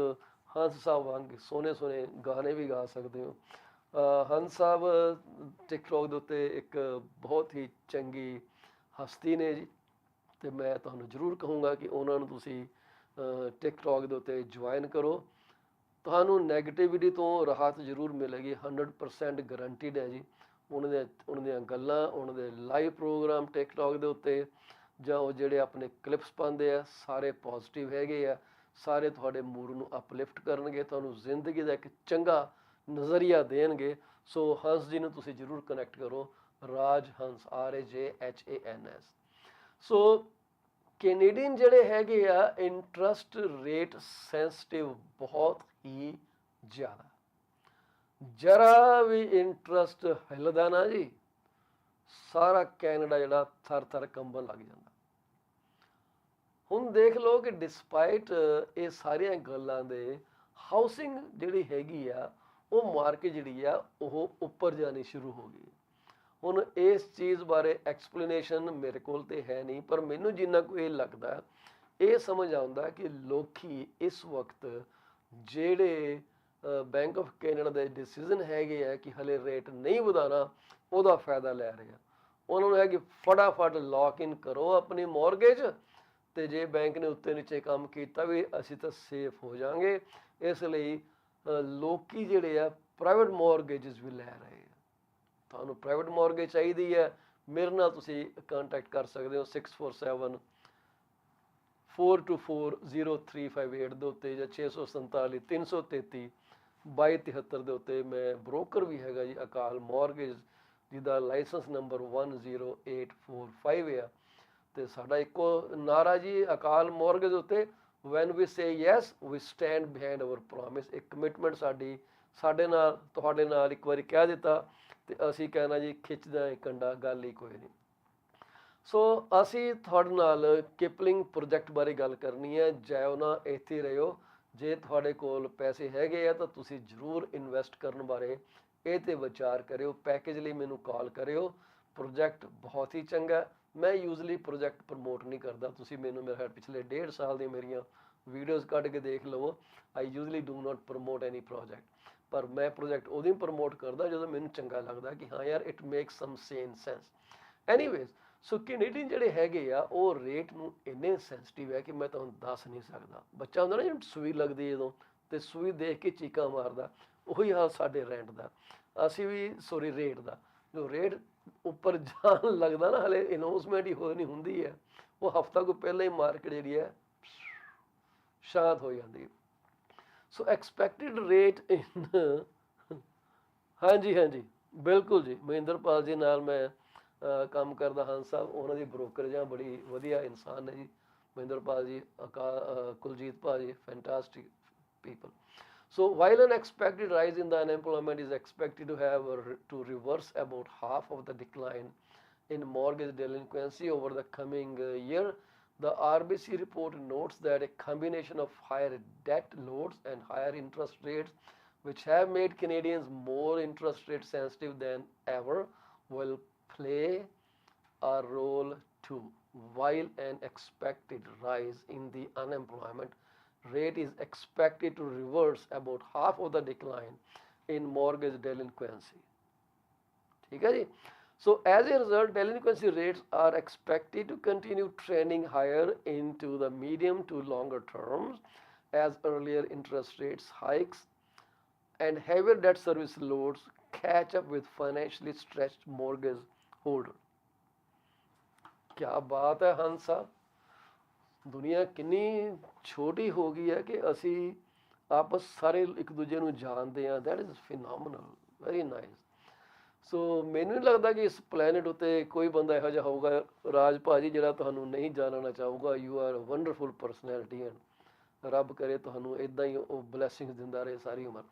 ਹੰਸ ਸਾਹਿਬ ਵਾਂਗ ਸੋਹਣੇ ਸੋਹਣੇ ਗਾਣੇ ਵੀ ਗਾ ਸਕਦੇ ਹੋ। ਹੰਸ ਸਾਹਿਬ ਟਿਕਟੋਕ ਦੇ ਉੱਤੇ ਇੱਕ ਬਹੁਤ ਹੀ ਚੰਗੀ ਹਸਤੀ ਨੇ ਜੀ, ਅਤੇ ਮੈਂ ਤੁਹਾਨੂੰ ਜ਼ਰੂਰ ਕਹੂੰਗਾ ਕਿ ਉਹਨਾਂ ਨੂੰ ਤੁਸੀਂ ਟਿਕਟੋਕ ਦੇ ਉੱਤੇ ਜੁਆਇਨ ਕਰੋ। ਤੁਹਾਨੂੰ ਨੈਗੇਟਿਵਿਟੀ ਤੋਂ ਰਾਹਤ ਜ਼ਰੂਰ ਮਿਲੇਗੀ, 100% ਗਰੰਟਿਡ ਹੈ ਜੀ। ਉਹਨਾਂ ਦੀਆਂ ਗੱਲਾਂ, ਉਹਨਾਂ ਦੇ ਲਾਈਵ ਪ੍ਰੋਗਰਾਮ ਟਿਕਟੋਕ ਦੇ ਉੱਤੇ ਜਾਂ ਉਹ ਜਿਹੜੇ ਆਪਣੇ ਕਲਿੱਪਸ ਪਾਉਂਦੇ ਆ, ਸਾਰੇ ਪੋਜ਼ਿਟਿਵ ਹੈਗੇ ਆ, ਸਾਰੇ ਤੁਹਾਡੇ ਮੂਡ ਨੂੰ ਅਪਲਿਫਟ ਕਰਨਗੇ, ਤੁਹਾਨੂੰ ਜ਼ਿੰਦਗੀ ਦਾ ਇੱਕ ਚੰਗਾ ਨਜ਼ਰੀਆ ਦੇਣਗੇ। ਸੋ ਹੰਸ ਜੀ ਨੂੰ ਤੁਸੀਂ ਜ਼ਰੂਰ ਕਨੈਕਟ ਕਰੋ, ਰਾਜ ਹੰਸ, RAJHANS। ਸੋ ਕੈਨੇਡੀਅਨ ਜਿਹੜੇ ਹੈਗੇ ਆ ਇੰਟਰਸਟ ਰੇਟ ਸੈਂਸਿਟਿਵ ਬਹੁਤ ਹੀ ਜ਼ਿਆਦਾ। ਜਰਾ ਵੀ ਇੰਟਰਸਟ ਹਿੱਲਦਾ ਨਾ ਜੀ, ਸਾਰਾ ਕੈਨੇਡਾ ਜਿਹੜਾ ਥਰ ਥਰ ਕੰਬਣ ਲੱਗ ਜਾਂਦਾ। ਹੁਣ ਦੇਖ ਲਓ ਕਿ ਡਿਸਪਾਈਟ ਇਹ ਸਾਰੀਆਂ ਗੱਲਾਂ ਦੇ ਹਾਊਸਿੰਗ ਜਿਹੜੀ ਹੈਗੀ ਆ, ਉਹ ਮਾਰਕੀਟ ਜਿਹੜੀ ਆ ਉਹ ਉੱਪਰ ਜਾਣੀ ਸ਼ੁਰੂ ਹੋ ਗਈ। ਹੁਣ ਇਸ ਚੀਜ਼ ਬਾਰੇ ਐਕਸਪਲੇਨੇਸ਼ਨ ਮੇਰੇ ਕੋਲ ਤੇ ਹੈ ਨਹੀਂ, ਪਰ ਮੈਨੂੰ ਜਿੰਨਾ ਕੁ ਇਹ ਲੱਗਦਾ, ਇਹ ਸਮਝ ਆਉਂਦਾ ਕਿ ਲੋਕੀ ਇਸ ਵਕਤ ਜਿਹੜੇ ਬੈਂਕ ਆਫ ਕੈਨੇਡਾ ਦੇ ਡਿਸੀਜ਼ਨ ਹੈਗੇ ਆ ਕਿ ਹਲੇ ਰੇਟ ਨਹੀਂ ਵਧਾਉਣਾ, ਉਹਦਾ ਫਾਇਦਾ ਲੈ ਰਹੇ ਆ। ਉਹਨਾਂ ਨੂੰ ਹੈ ਕਿ ਫਟਾਫਟ ਲੌਕ ਇਨ ਕਰੋ ਆਪਣੀ ਮੌਰਗੇਜ, ਤੇ ਜੇ ਬੈਂਕ ਨੇ ਉੱਤੇ ਨੀਚੇ ਕੰਮ ਕੀਤਾ ਵੀ ਅਸੀਂ ਤਾਂ ਸੇਫ ਹੋ ਜਾਵਾਂਗੇ। ਇਸ ਲਈ ਲੋਕੀ ਜਿਹੜੇ ਆ ਪ੍ਰਾਈਵੇਟ ਮੌਰਗੇਜਸ ਵੀ ਲੈ ਰਹੇ ਆ। ਤੁਹਾਨੂੰ ਪ੍ਰਾਈਵੇਟ ਮੌਰਗੇਜ ਚਾਹੀਦੀ ਹੈ, ਮੇਰੇ ਨਾਲ ਤੁਸੀਂ ਕੰਟੈਕਟ ਕਰ ਸਕਦੇ ਹੋ 647-424-0358 ਦੇ ਉੱਤੇ ਜਾਂ 647-333-2273 ਦੇ ਉੱਤੇ। ਮੈਂ ਬ੍ਰੋਕਰ ਵੀ ਹੈਗਾ ਜੀ ਅਕਾਲ ਮੌਰਗੇਜ, ਜਿਹਦਾ ਲਾਇਸੈਂਸ ਨੰਬਰ 10845 ਆ। ਤੇ ਸਾਡਾ ਇੱਕੋ ਨਾਰਾ ਜੀ ਅਕਾਲ ਮੌਰਗੇਜ ਉੱਤੇ, when we say yes we stand behind our promise. ਇੱਕ ਕਮਿਟਮੈਂਟ ਸਾਡੇ ਨਾਲ, ਤੁਹਾਡੇ ਨਾਲ ਇੱਕ ਵਾਰੀ ਕਹਿ ਦਿੱਤਾ ਤੇ ਅਸੀਂ ਕਹਿਣਾ ਜੀ ਖਿੱਚਦਾ ਕੰਡਾ, ਗੱਲ ਹੀ ਕੋਈ ਨਹੀਂ। ਸੋ ਅਸੀਂ ਤੁਹਾਡੇ ਨਾਲ ਕਿਪਲਿੰਗ ਪ੍ਰੋਜੈਕਟ ਬਾਰੇ ਗੱਲ ਕਰਨੀ ਹੈ। ਜਾਇਓ ਨਾ, ਇੱਥੇ ਰਹਿਓ, ਜੇ ਤੁਹਾਡੇ ਕੋਲ ਪੈਸੇ ਹੈਗੇ ਆ ਤਾਂ ਤੁਸੀਂ ਜ਼ਰੂਰ ਇਨਵੈਸਟ ਕਰਨ ਬਾਰੇ ਇਹ ਤੇ ਵਿਚਾਰ ਕਰਿਓ। ਪੈਕੇਜ ਲਈ ਮੈਨੂੰ ਕਾਲ ਕਰਿਓ। ਪ੍ਰੋਜੈਕਟ ਬਹੁਤ ਹੀ ਚੰਗਾ। ਮੈਂ ਯੂਜ਼ਲੀ ਪ੍ਰੋਜੈਕਟ ਪ੍ਰਮੋਟ ਨਹੀਂ ਕਰਦਾ। ਤੁਸੀਂ ਮੈਨੂੰ ਮੇਰੇ ਪਿਛਲੇ 1.5 ਸਾਲ ਦੀਆਂ ਮੇਰੀਆਂ ਵੀਡੀਓਜ਼ ਕੱਢ ਕੇ ਦੇਖ ਲਵੋ। I usually do not promote any project. ਪਰ ਮੈਂ ਪ੍ਰੋਜੈਕਟ ਉਦੋਂ ਪ੍ਰਮੋਟ ਕਰਦਾ ਜਦੋਂ ਮੈਨੂੰ ਚੰਗਾ ਲੱਗਦਾ ਕਿ ਹਾਂ ਯਾਰ it makes some sense. Anyways, so Canadian ਜਿਹੜੇ ਹੈਗੇ ਆ ਉਹ ਰੇਟ ਨੂੰ ਇੰਨੇ ਸੈਂਸਿਟਿਵ ਹੈ ਕਿ ਮੈਂ ਤੁਹਾਨੂੰ ਦੱਸ ਨਹੀਂ ਸਕਦਾ। ਬੱਚਾ ਹੁੰਦਾ ਨਾ ਜਿਹਨੂੰ ਸੂਈ ਲੱਗਦੀ ਜਦੋਂ, ਤੇ ਸੂਈ ਦੇਖ ਕੇ ਚੀਕਾਂ ਮਾਰਦਾ, ਉਹੀ ਹਾਲ ਸਾਡੇ ਰੈਂਟ ਦਾ। ਅਸੀਂ ਵੀ ਸੋਰੀ ਰੇਟ ਦਾ, ਜੋ ਰੇਟ ਉੱਪਰ ਜਾਣ ਲੱਗਦਾ ਨਾ, ਹਲੇ ਅਨਾਊਂਸਮੈਂਟ ਹੀ ਹੋ ਨਹੀਂ ਹੁੰਦੀ ਹੈ, ਉਹ ਹਫਤਾ ਕੁ ਪਹਿਲਾਂ ਹੀ ਮਾਰਕੀਟ ਜਿਹੜੀ ਹੈ ਸ਼ਾਂਤ ਹੋ ਜਾਂਦੀ ਹੈ। ਸੋ ਐਕਸਪੈਕਟਿਡ ਰੇਟ ਇਨ ਹਾਂਜੀ ਹਾਂਜੀ ਬਿਲਕੁਲ ਜੀ, ਮਹਿੰਦਰਪਾਲ ਜੀ ਨਾਲ ਮੈਂ ਕੰਮ ਕਰਦਾ ਹਾਂ ਸਾਹਿਬ, ਉਹਨਾਂ ਦੀ ਬ੍ਰੋਕਰੇਜ ਆ, ਬੜੀ ਵਧੀਆ ਇਨਸਾਨ ਨੇ ਜੀ ਮਹਿੰਦਰਪਾਲ ਜੀ, ਕੁਲਜੀਤ ਭਾਜੀ, fantastic people. So while an expected rise in the unemployment is expected to have to reverse about half of the decline in mortgage delinquency over the coming year, the RBC report notes that a combination of higher debt loads and higher interest rates, which have made Canadians more interest rate sensitive than ever, will play a role too. While an expected rise in the unemployment rate is expected to reverse about half of the decline in mortgage delinquency. ठीक है जी? So as a result, delinquency rates are expected to continue trending higher into the medium to longer terms as earlier interest rates hikes and heavier debt service loads catch up with financially stretched mortgage holders. क्या बात है हंस साहब, ਦੁਨੀਆ ਕਿੰਨੀ ਛੋਟੀ ਹੋ ਗਈ ਹੈ ਕਿ ਅਸੀਂ ਆਪਸ ਸਾਰੇ ਇੱਕ ਦੂਜੇ ਨੂੰ ਜਾਣਦੇ ਹਾਂ। That is phenomenal, very nice. So ਮੈਨੂੰ ਨਹੀਂ ਲੱਗਦਾ ਕਿ ਇਸ ਪਲੈਨਟ ਉੱਤੇ ਕੋਈ ਬੰਦਾ ਇਹੋ ਜਿਹਾ ਹੋਊਗਾ ਰਾਜ ਭਾਜੀ ਜਿਹੜਾ ਤੁਹਾਨੂੰ ਨਹੀਂ ਜਾਣਨਾ ਚਾਹੂਗਾ। You are wonderful personality and ਰੱਬ ਕਰੇ ਤੁਹਾਨੂੰ ਇੱਦਾਂ ਹੀ ਉਹ ਬਲੈਸਿੰਗਸ ਦਿੰਦਾ ਰਹੇ ਸਾਰੀ ਉਮਰ।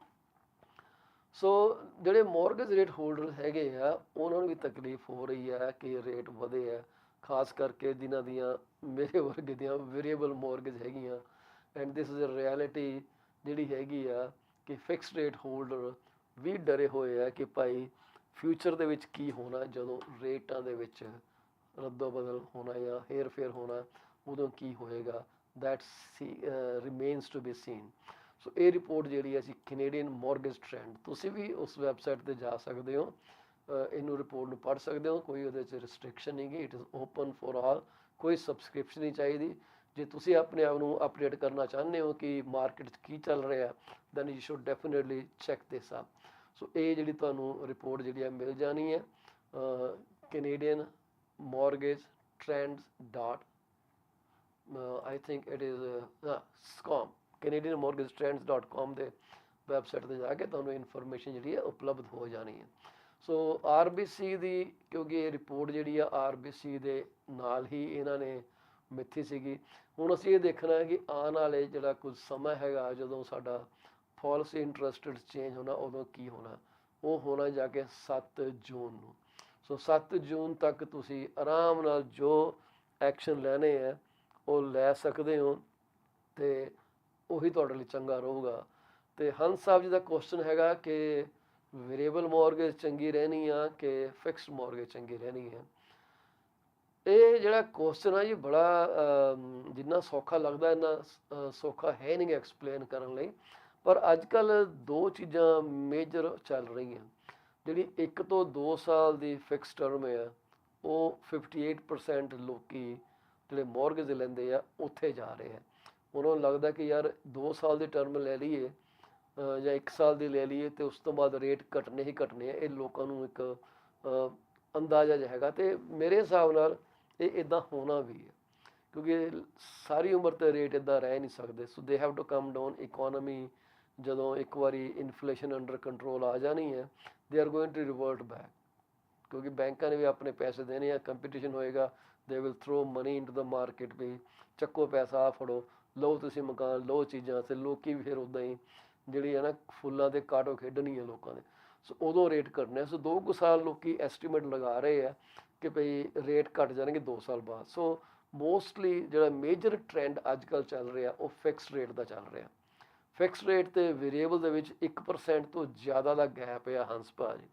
ਸੋ ਜਿਹੜੇ ਮੌਰਗੇਜ ਰੇਟ ਹੋਲਡਰ ਹੈਗੇ ਆ ਉਹਨਾਂ ਨੂੰ ਵੀ ਤਕਲੀਫ ਹੋ ਰਹੀ ਹੈ ਕਿ ਰੇਟ ਵਧੇ ਆ, ਖਾਸ ਕਰਕੇ ਜਿਨ੍ਹਾਂ ਦੀਆਂ ਮੇਰੇ ਵਰਗੇ ਦੀਆਂ ਵੇਰੀਏਬਲ ਮੌਰਗੇਜ ਹੈਗੀਆਂ। And this is a reality ਜਿਹੜੀ ਹੈਗੀ ਆ ਕਿ ਫਿਕਸਡ ਰੇਟ ਹੋਲਡਰ ਵੀ ਡਰੇ ਹੋਏ ਆ ਕਿ ਭਾਈ ਫਿਊਚਰ ਦੇ ਵਿੱਚ ਕੀ ਹੋਣਾ, ਜਦੋਂ ਰੇਟਾਂ ਦੇ ਵਿੱਚ ਰੱਦੋ ਬਦਲ ਹੋਣਾ ਜਾਂ ਹੇਰ ਫੇਰ ਹੋਣਾ, ਉਦੋਂ ਕੀ ਹੋਏਗਾ। That remains to be seen. So ਇਹ ਰਿਪੋਰਟ ਜਿਹੜੀ ਹੈ ਅਸੀਂ ਕੈਨੇਡੀਅਨ ਮੌਰਗੇਜ ਟ੍ਰੈਂਡ, ਤੁਸੀਂ ਵੀ ਉਸ ਵੈਬਸਾਈਟ 'ਤੇ ਜਾ ਸਕਦੇ ਹੋ, ਇਹਨੂੰ ਰਿਪੋਰਟ ਨੂੰ ਪੜ੍ਹ ਸਕਦੇ ਹੋ। ਕੋਈ ਉਹਦੇ 'ਚ ਰਿਸਟ੍ਰਿਕਸ਼ਨ ਨਹੀਂ ਗੀ, it is open for all, ਕੋਈ ਸਬਸਕ੍ਰਿਪਸ਼ਨ ਨਹੀਂ ਚਾਹੀਦੀ। ਜੇ ਤੁਸੀਂ ਆਪਣੇ ਆਪ ਨੂੰ ਅਪਡੇਟ ਕਰਨਾ ਚਾਹੁੰਦੇ ਹੋ ਕਿ ਮਾਰਕੀਟ 'ਚ ਕੀ ਚੱਲ ਰਿਹਾ, then you should definitely check this up. So ਇਹ ਜਿਹੜੀ ਤੁਹਾਨੂੰ ਰਿਪੋਰਟ ਜਿਹੜੀ ਹੈ ਮਿਲ ਜਾਣੀ ਹੈ Canadian mortgage trends dot I think it is SCOM, canadianmortgagtrends.com ਦੇ ਵੈਬਸਾਈਟ 'ਤੇ ਜਾ ਕੇ ਤੁਹਾਨੂੰ ਇਨਫੋਰਮੇਸ਼ਨ ਜਿਹੜੀ ਹੈ ਉਪਲਬਧ ਹੋ ਜਾਣੀ ਹੈ। ਸੋ RBC ਦੀ, ਕਿਉਂਕਿ ਇਹ ਰਿਪੋਰਟ ਜਿਹੜੀ ਆ RBC ਦੇ ਨਾਲ ਹੀ ਇਹਨਾਂ ਨੇ ਮਿੱਥੀ ਸੀਗੀ। ਹੁਣ ਅਸੀਂ ਇਹ ਦੇਖਣਾ ਹੈ ਕਿ ਆਉਣ ਵਾਲੇ ਜਿਹੜਾ ਕੁਝ ਸਮਾਂ ਹੈਗਾ ਜਦੋਂ ਸਾਡਾ ਪੋਲਿਸੀ ਇੰਟਰਸਟ ਚੇਂਜ ਹੋਣਾ, ਉਦੋਂ ਕੀ ਹੋਣਾ। ਉਹ ਹੋਣਾ ਜਾ ਕੇ 7 ਜੂਨ ਨੂੰ। ਸੋ 7 ਜੂਨ ਤੱਕ ਤੁਸੀਂ ਆਰਾਮ ਨਾਲ ਜੋ ਐਕਸ਼ਨ ਲੈਣੇ ਹੈ ਉਹ ਲੈ ਸਕਦੇ ਹੋ ਅਤੇ ਉਹੀ ਤੁਹਾਡੇ ਲਈ ਚੰਗਾ ਰਹੂਗਾ। ਅਤੇ ਹੰਸ ਸਾਹਿਬ ਜੀ ਦਾ ਕੁਐਸਚਨ ਹੈਗਾ ਕਿ ਵੇਰੀਏਬਲ ਮੌਰਗੇਜ ਚੰਗੀ ਰਹਿਣੀ ਆ ਕਿ ਫਿਕਸਡ ਮੌਰਗੇਜ ਚੰਗੀ ਰਹਿਣੀ ਹੈ। ਇਹ ਜਿਹੜਾ ਕੁਐਸਚਨ ਆ ਜੀ ਬੜਾ ਜਿੰਨਾ ਸੌਖਾ ਲੱਗਦਾ ਇੰਨਾ ਸੌਖਾ ਹੈ ਨਹੀਂ ਐਕਸਪਲੇਨ ਕਰਨ ਲਈ। ਪਰ ਅੱਜ ਕੱਲ੍ਹ ਦੋ ਚੀਜ਼ਾਂ ਮੇਜਰ ਚੱਲ ਰਹੀਆਂ। ਜਿਹੜੀ 1 ਤੋਂ 2 ਸਾਲ ਦੀ ਫਿਕਸ ਟਰਮ ਹੈ ਉਹ 58% ਲੋਕੀ ਜਿਹੜੇ ਮੌਰਗੇਜ ਲੈਂਦੇ ਆ ਉੱਥੇ ਜਾ ਰਹੇ ਆ। ਉਹਨਾਂ ਨੂੰ ਲੱਗਦਾ ਕਿ ਯਾਰ 2 ਸਾਲ ਦੀ ਟਰਮ ਲੈ ਲਈਏ ਜਾਂ 1 ਸਾਲ ਦੀ ਲੈ ਲਈਏ ਅਤੇ ਉਸ ਤੋਂ ਬਾਅਦ ਰੇਟ ਘਟਣੇ ਹੀ ਘਟਣੇ ਆ। ਇਹ ਲੋਕਾਂ ਨੂੰ ਇੱਕ ਅੰਦਾਜ਼ਾ ਜਿਹਾ ਹੈਗਾ ਅਤੇ ਮੇਰੇ ਹਿਸਾਬ ਨਾਲ ਇਹ ਇੱਦਾਂ ਹੋਣਾ ਵੀ ਹੈ, ਕਿਉਂਕਿ ਸਾਰੀ ਉਮਰ 'ਤੇ ਰੇਟ ਇੱਦਾਂ ਰਹਿ ਨਹੀਂ ਸਕਦੇ। So they have to come down. Economy ਜਦੋਂ ਇੱਕ ਵਾਰੀ ਇਨਫਲੇਸ਼ਨ ਅੰਡਰ ਕੰਟਰੋਲ ਆ ਜਾਣੀ ਹੈ, they are going to revert back, ਕਿਉਂਕਿ ਬੈਂਕਾਂ ਨੇ ਵੀ ਆਪਣੇ ਪੈਸੇ ਦੇਣੇ ਆ, ਕੰਪੀਟੀਸ਼ਨ ਹੋਏਗਾ, they will throw money into the market ਵੀ ਚੱਕੋ ਪੈਸਾ ਆ ਫੜੋ, ਲਓ ਤੁਸੀਂ ਮਕਾਨ, ਲਓ ਚੀਜ਼ਾਂ, ਅਤੇ ਲੋਕੀ ਵੀ ਫਿਰ ਉੱਦਾਂ ਹੀ ਜਿਹੜੀ ਹੈ ਨਾ ਫੁੱਲਾਂ ਦੇ ਕਾਟੋ ਖੇਡਣੀ ਹੈ ਲੋਕਾਂ ਦੇ। ਸੋ ਉਦੋਂ ਰੇਟ ਘਟਣਾ। ਸੋ 2 ਕੁ ਸਾਲ ਲੋਕੀ ਐਸਟੀਮੇਟ ਲਗਾ ਰਹੇ ਆ ਕਿ ਭਈ ਰੇਟ ਘਟ ਜਾਣਗੇ 2 ਸਾਲ ਬਾਅਦ। ਸੋ ਮੋਸਟਲੀ ਜਿਹੜਾ ਮੇਜਰ ਟਰੈਂਡ ਅੱਜ ਕੱਲ੍ਹ ਚੱਲ ਰਿਹਾ ਉਹ ਫਿਕਸਡ ਰੇਟ ਦਾ ਚੱਲ ਰਿਹਾ। ਫਿਕਸ ਰੇਟ ਤੇ ਵੇਰੀਏਬਲ ਦੇ ਵਿੱਚ 1% ਤੋਂ ਜ਼ਿਆਦਾ ਦਾ ਗੈਪ ਆ ਹੰਸ ਭਾਜੀ।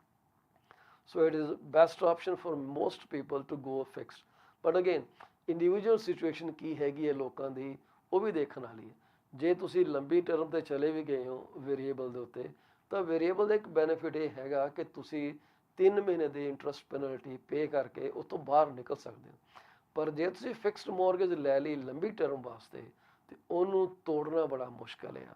So it is best option for most people to go fixed. But again, individual situation ਕੀ ਹੈਗੀ ਹੈ ਲੋਕਾਂ ਦੀ, ਉਹ ਵੀ ਦੇਖਣ ਵਾਲੀ ਹੈ। ਜੇ ਤੁਸੀਂ ਲੰਬੀ ਟਰਮ ਤੇ ਚਲੇ ਵੀ ਗਏ ਹੋ ਵੇਰੀਏਬਲ ਦੇ ਉੱਤੇ, ਤਾਂ ਵੇਰੀਏਬਲ ਦਾ ਇੱਕ ਬੈਨੀਫਿਟ ਇਹ ਹੈਗਾ ਕਿ ਤੁਸੀਂ 3 ਮਹੀਨੇ ਦੀ ਇੰਟਰਸਟ ਪੈਨਲਟੀ ਪੇ ਕਰਕੇ ਉਸ ਤੋਂ ਬਾਹਰ ਨਿਕਲ ਸਕਦੇ ਹੋ। ਪਰ ਜੇ ਤੁਸੀਂ ਫਿਕਸਡ ਮੌਰਗੇਜ ਲੈ ਲਈ ਲੰਬੀ ਟਰਮ ਵਾਸਤੇ, ਤੇ ਉਹਨੂੰ ਤੋੜਨਾ ਬੜਾ ਮੁਸ਼ਕਲ ਆ।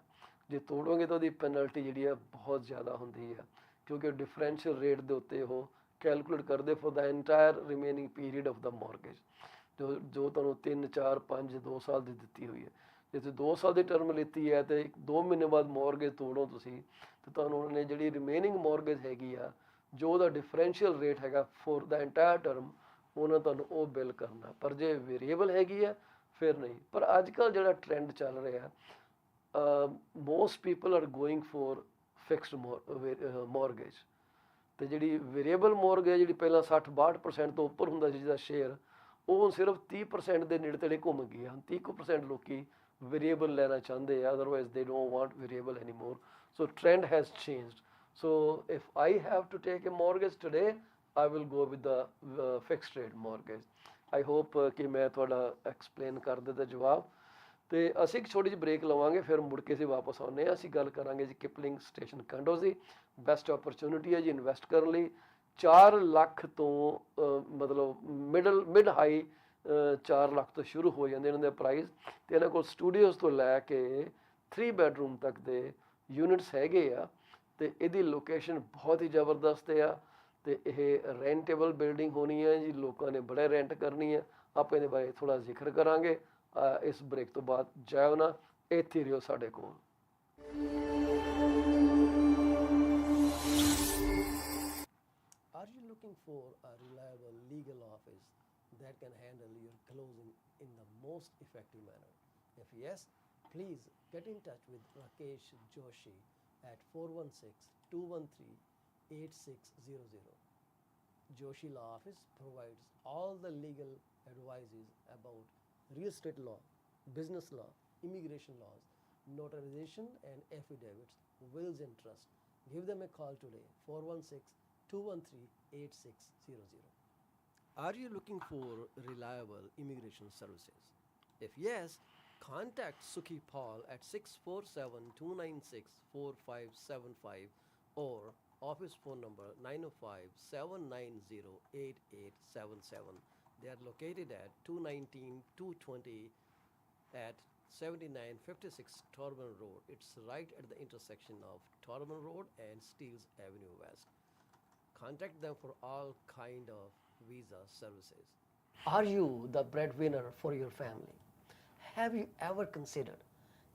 ਜੇ ਤੋੜੋਗੇ ਤਾਂ ਉਹਦੀ ਪੈਨਲਟੀ ਜਿਹੜੀ ਆ ਬਹੁਤ ਜ਼ਿਆਦਾ ਹੁੰਦੀ ਆ, ਕਿਉਂਕਿ ਡਿਫਰੈਂਸ਼ੀਅਲ ਰੇਟ ਦੇ ਉੱਤੇ ਉਹ ਕੈਲਕੂਲੇਟ ਕਰਦੇ for the entire remaining period of the mortgage, ਜੋ ਤੁਹਾਨੂੰ 3 4 5 2 ਸਾਲ ਦੀ ਦਿੱਤੀ ਹੋਈ ਹੈ। ਜੇ ਤੁਸੀਂ 2 ਸਾਲ ਦੀ ਟਰਮ ਲਿੱਤੀ ਹੈ ਤੇ 2 ਮਹੀਨੇ ਬਾਅਦ ਮੌਰਗੇਜ ਤੋੜੋ ਤੁਸੀਂ, ਤੇ ਤੁਹਾਨੂੰ ਉਹਨਾਂ ਨੇ ਜਿਹੜੀ ਰਿਮੇਨਿੰਗ ਮੌਰਗੇਜ ਹੈਗੀ ਆ, ਜੋ ਉਹਦਾ ਡਿਫਰੈਂਸ਼ੀਅਲ ਰੇਟ ਹੈਗਾ ਫॉर द एंटायर ਟਰਮ, ਉਹਨਾਂ ਤੁਹਾਨੂੰ ਉਹ ਬਿੱਲ ਕਰਨਾ। ਪਰ ਜੇ ਵੇਰੀਏਬਲ ਹੈਗੀ ਆ ਫਿਰ ਨਹੀਂ। ਪਰ ਅੱਜ ਕੱਲ੍ਹ ਜਿਹੜਾ ਟ੍ਰੈਂਡ ਚੱਲ ਰਿਹਾ, most people are going for fixed mortgage. ਤੇ ਜਿਹੜੀ ਵੇਰੀਏਬਲ ਮੌਰਗੇਜ ਜਿਹੜੀ ਪਹਿਲਾਂ 60-62% ਤੋਂ ਉੱਪਰ ਹੁੰਦਾ ਸੀ ਜਿਹਦਾ ਸ਼ੇਅਰ, ਉਹ ਸਿਰਫ 30% ਦੇ ਨੇੜੇ ਤੇੜੇ ਘੁੰਮ ਗਈ ਹਨ। 30% ਲੋਕੀ ਵੇਰੀਏਬਲ ਲੈਣਾ ਚਾਹੁੰਦੇ ਆ, otherwise they don't want variable any more. So trend has changed. So if I have to take a mortgage today, I will go with the fixed rate mortgage. I hope ਕਿ ਮੈਂ ਤੁਹਾਡਾ explain ਕਰ ਦਿੱਤਾ ਜਵਾਬ। ਤੇ ਅਸੀਂ ਇੱਕ ਛੋਟੀ ਜਿਹੀ ਬ੍ਰੇਕ ਲਵਾਂਗੇ, ਫਿਰ ਮੁੜ ਕੇ ਅਸੀਂ ਵਾਪਸ ਆਉਂਦੇ ਹਾਂ। ਅਸੀਂ ਗੱਲ ਕਰਾਂਗੇ ਜੀ ਕਿਪਲਿੰਗ ਸਟੇਸ਼ਨ ਕੰਡੋਜ਼ ਦੀ। ਬੈਸਟ ਓਪਰਚੁਨਿਟੀ ਹੈ ਜੀ ਇਨਵੈਸਟ ਕਰਨ ਲਈ। 4 ਲੱਖ ਤੋਂ ਮਤਲਬ ਮਿਡ ਹਾਈ 4 ਲੱਖ ਤੋਂ ਸ਼ੁਰੂ ਹੋ ਜਾਂਦੇ ਇਹਨਾਂ ਦੇ ਪ੍ਰਾਈਸ। ਤੇ ਇਹਨਾਂ ਕੋਲ ਸਟੂਡੀਓਜ਼ ਤੋਂ ਲੈ ਕੇ 3 ਬੈਡਰੂਮ ਤੱਕ ਦੇ ਯੂਨਿਟਸ ਹੈਗੇ ਆ। ਤੇ ਇਹਦੀ ਲੋਕੇਸ਼ਨ ਬਹੁਤ ਹੀ ਜ਼ਬਰਦਸਤ ਆ। ਤੇ ਇਹ ਰੈਂਟੇਬਲ ਬਿਲਡਿੰਗ ਹੋਣੀ ਹੈ ਜੀ, ਲੋਕਾਂ ਨੇ ਬੜਾ ਰੈਂਟ ਕਰਨੀ ਹੈ। ਆਪਾਂ ਇਹਦੇ ਬਾਰੇ ਥੋੜਾ ਜ਼ਿਕਰ ਕਰਾਂਗੇ ਇਸ ਬ੍ਰੇਕ ਤੋਂ ਬਾਅਦ। ਜਾਇਓ ਨਾ, ਇੱਥੇ ਰਿਓ ਸਾਡੇ ਕੋਲ। Are you looking for a reliable legal office that can handle your closing in the most effective manner? If yes, please get in touch with Rakesh Joshi at 416-213-8600. Joshi Law Office provides all the legal advices about real estate law, business law, immigration laws, notarization and affidavits, wills and trust. Give them a call today, 416-213-8600. Are you looking for reliable immigration services? If yes, contact Sukhi Paul at 647-296-4575 or office phone number 905-790-8877. They are located at 219-220 at 7956 Torban Road. It's right at the intersection of Torban Road and Steeles Avenue West. Contact them for all kind of visa services. Are you the breadwinner for your family? Have you ever considered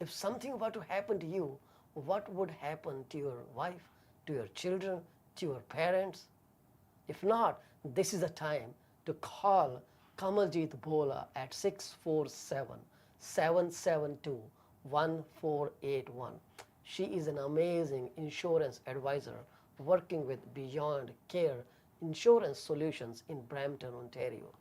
if something were to happen to you, what would happen to your wife, to your children, to your parents? If not, this is the time to call Kamaljeet Bola at 647-772-1481. She is an amazing insurance advisor working with Beyond Care Insurance Solutions in Brampton, Ontario.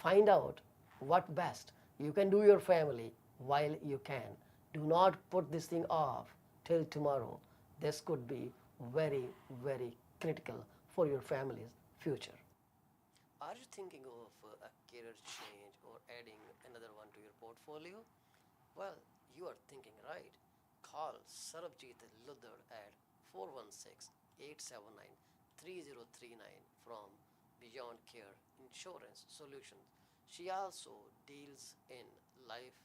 Find out what best you can do your family while you can. Do not put this thing off till tomorrow. This could be very, very critical for your family's future. Are you thinking of a career change or adding another one to your portfolio? Well, you are thinking right. Call Sarabjit Luddar at 416-879-3039 from Beyond Care Insurance Solutions. She also deals in life,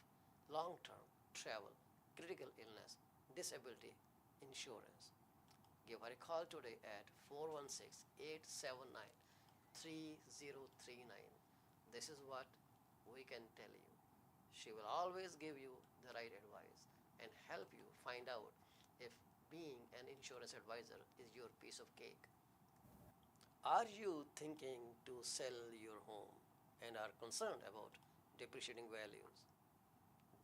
long-term, travel, critical illness, disability insurance. Give her a call today at 416-879-3039. This is what we can tell you. She will always give you the right advice and help you find out if being an insurance advisor is your piece of cake. Are you thinking to sell your home and are concerned about depreciating values?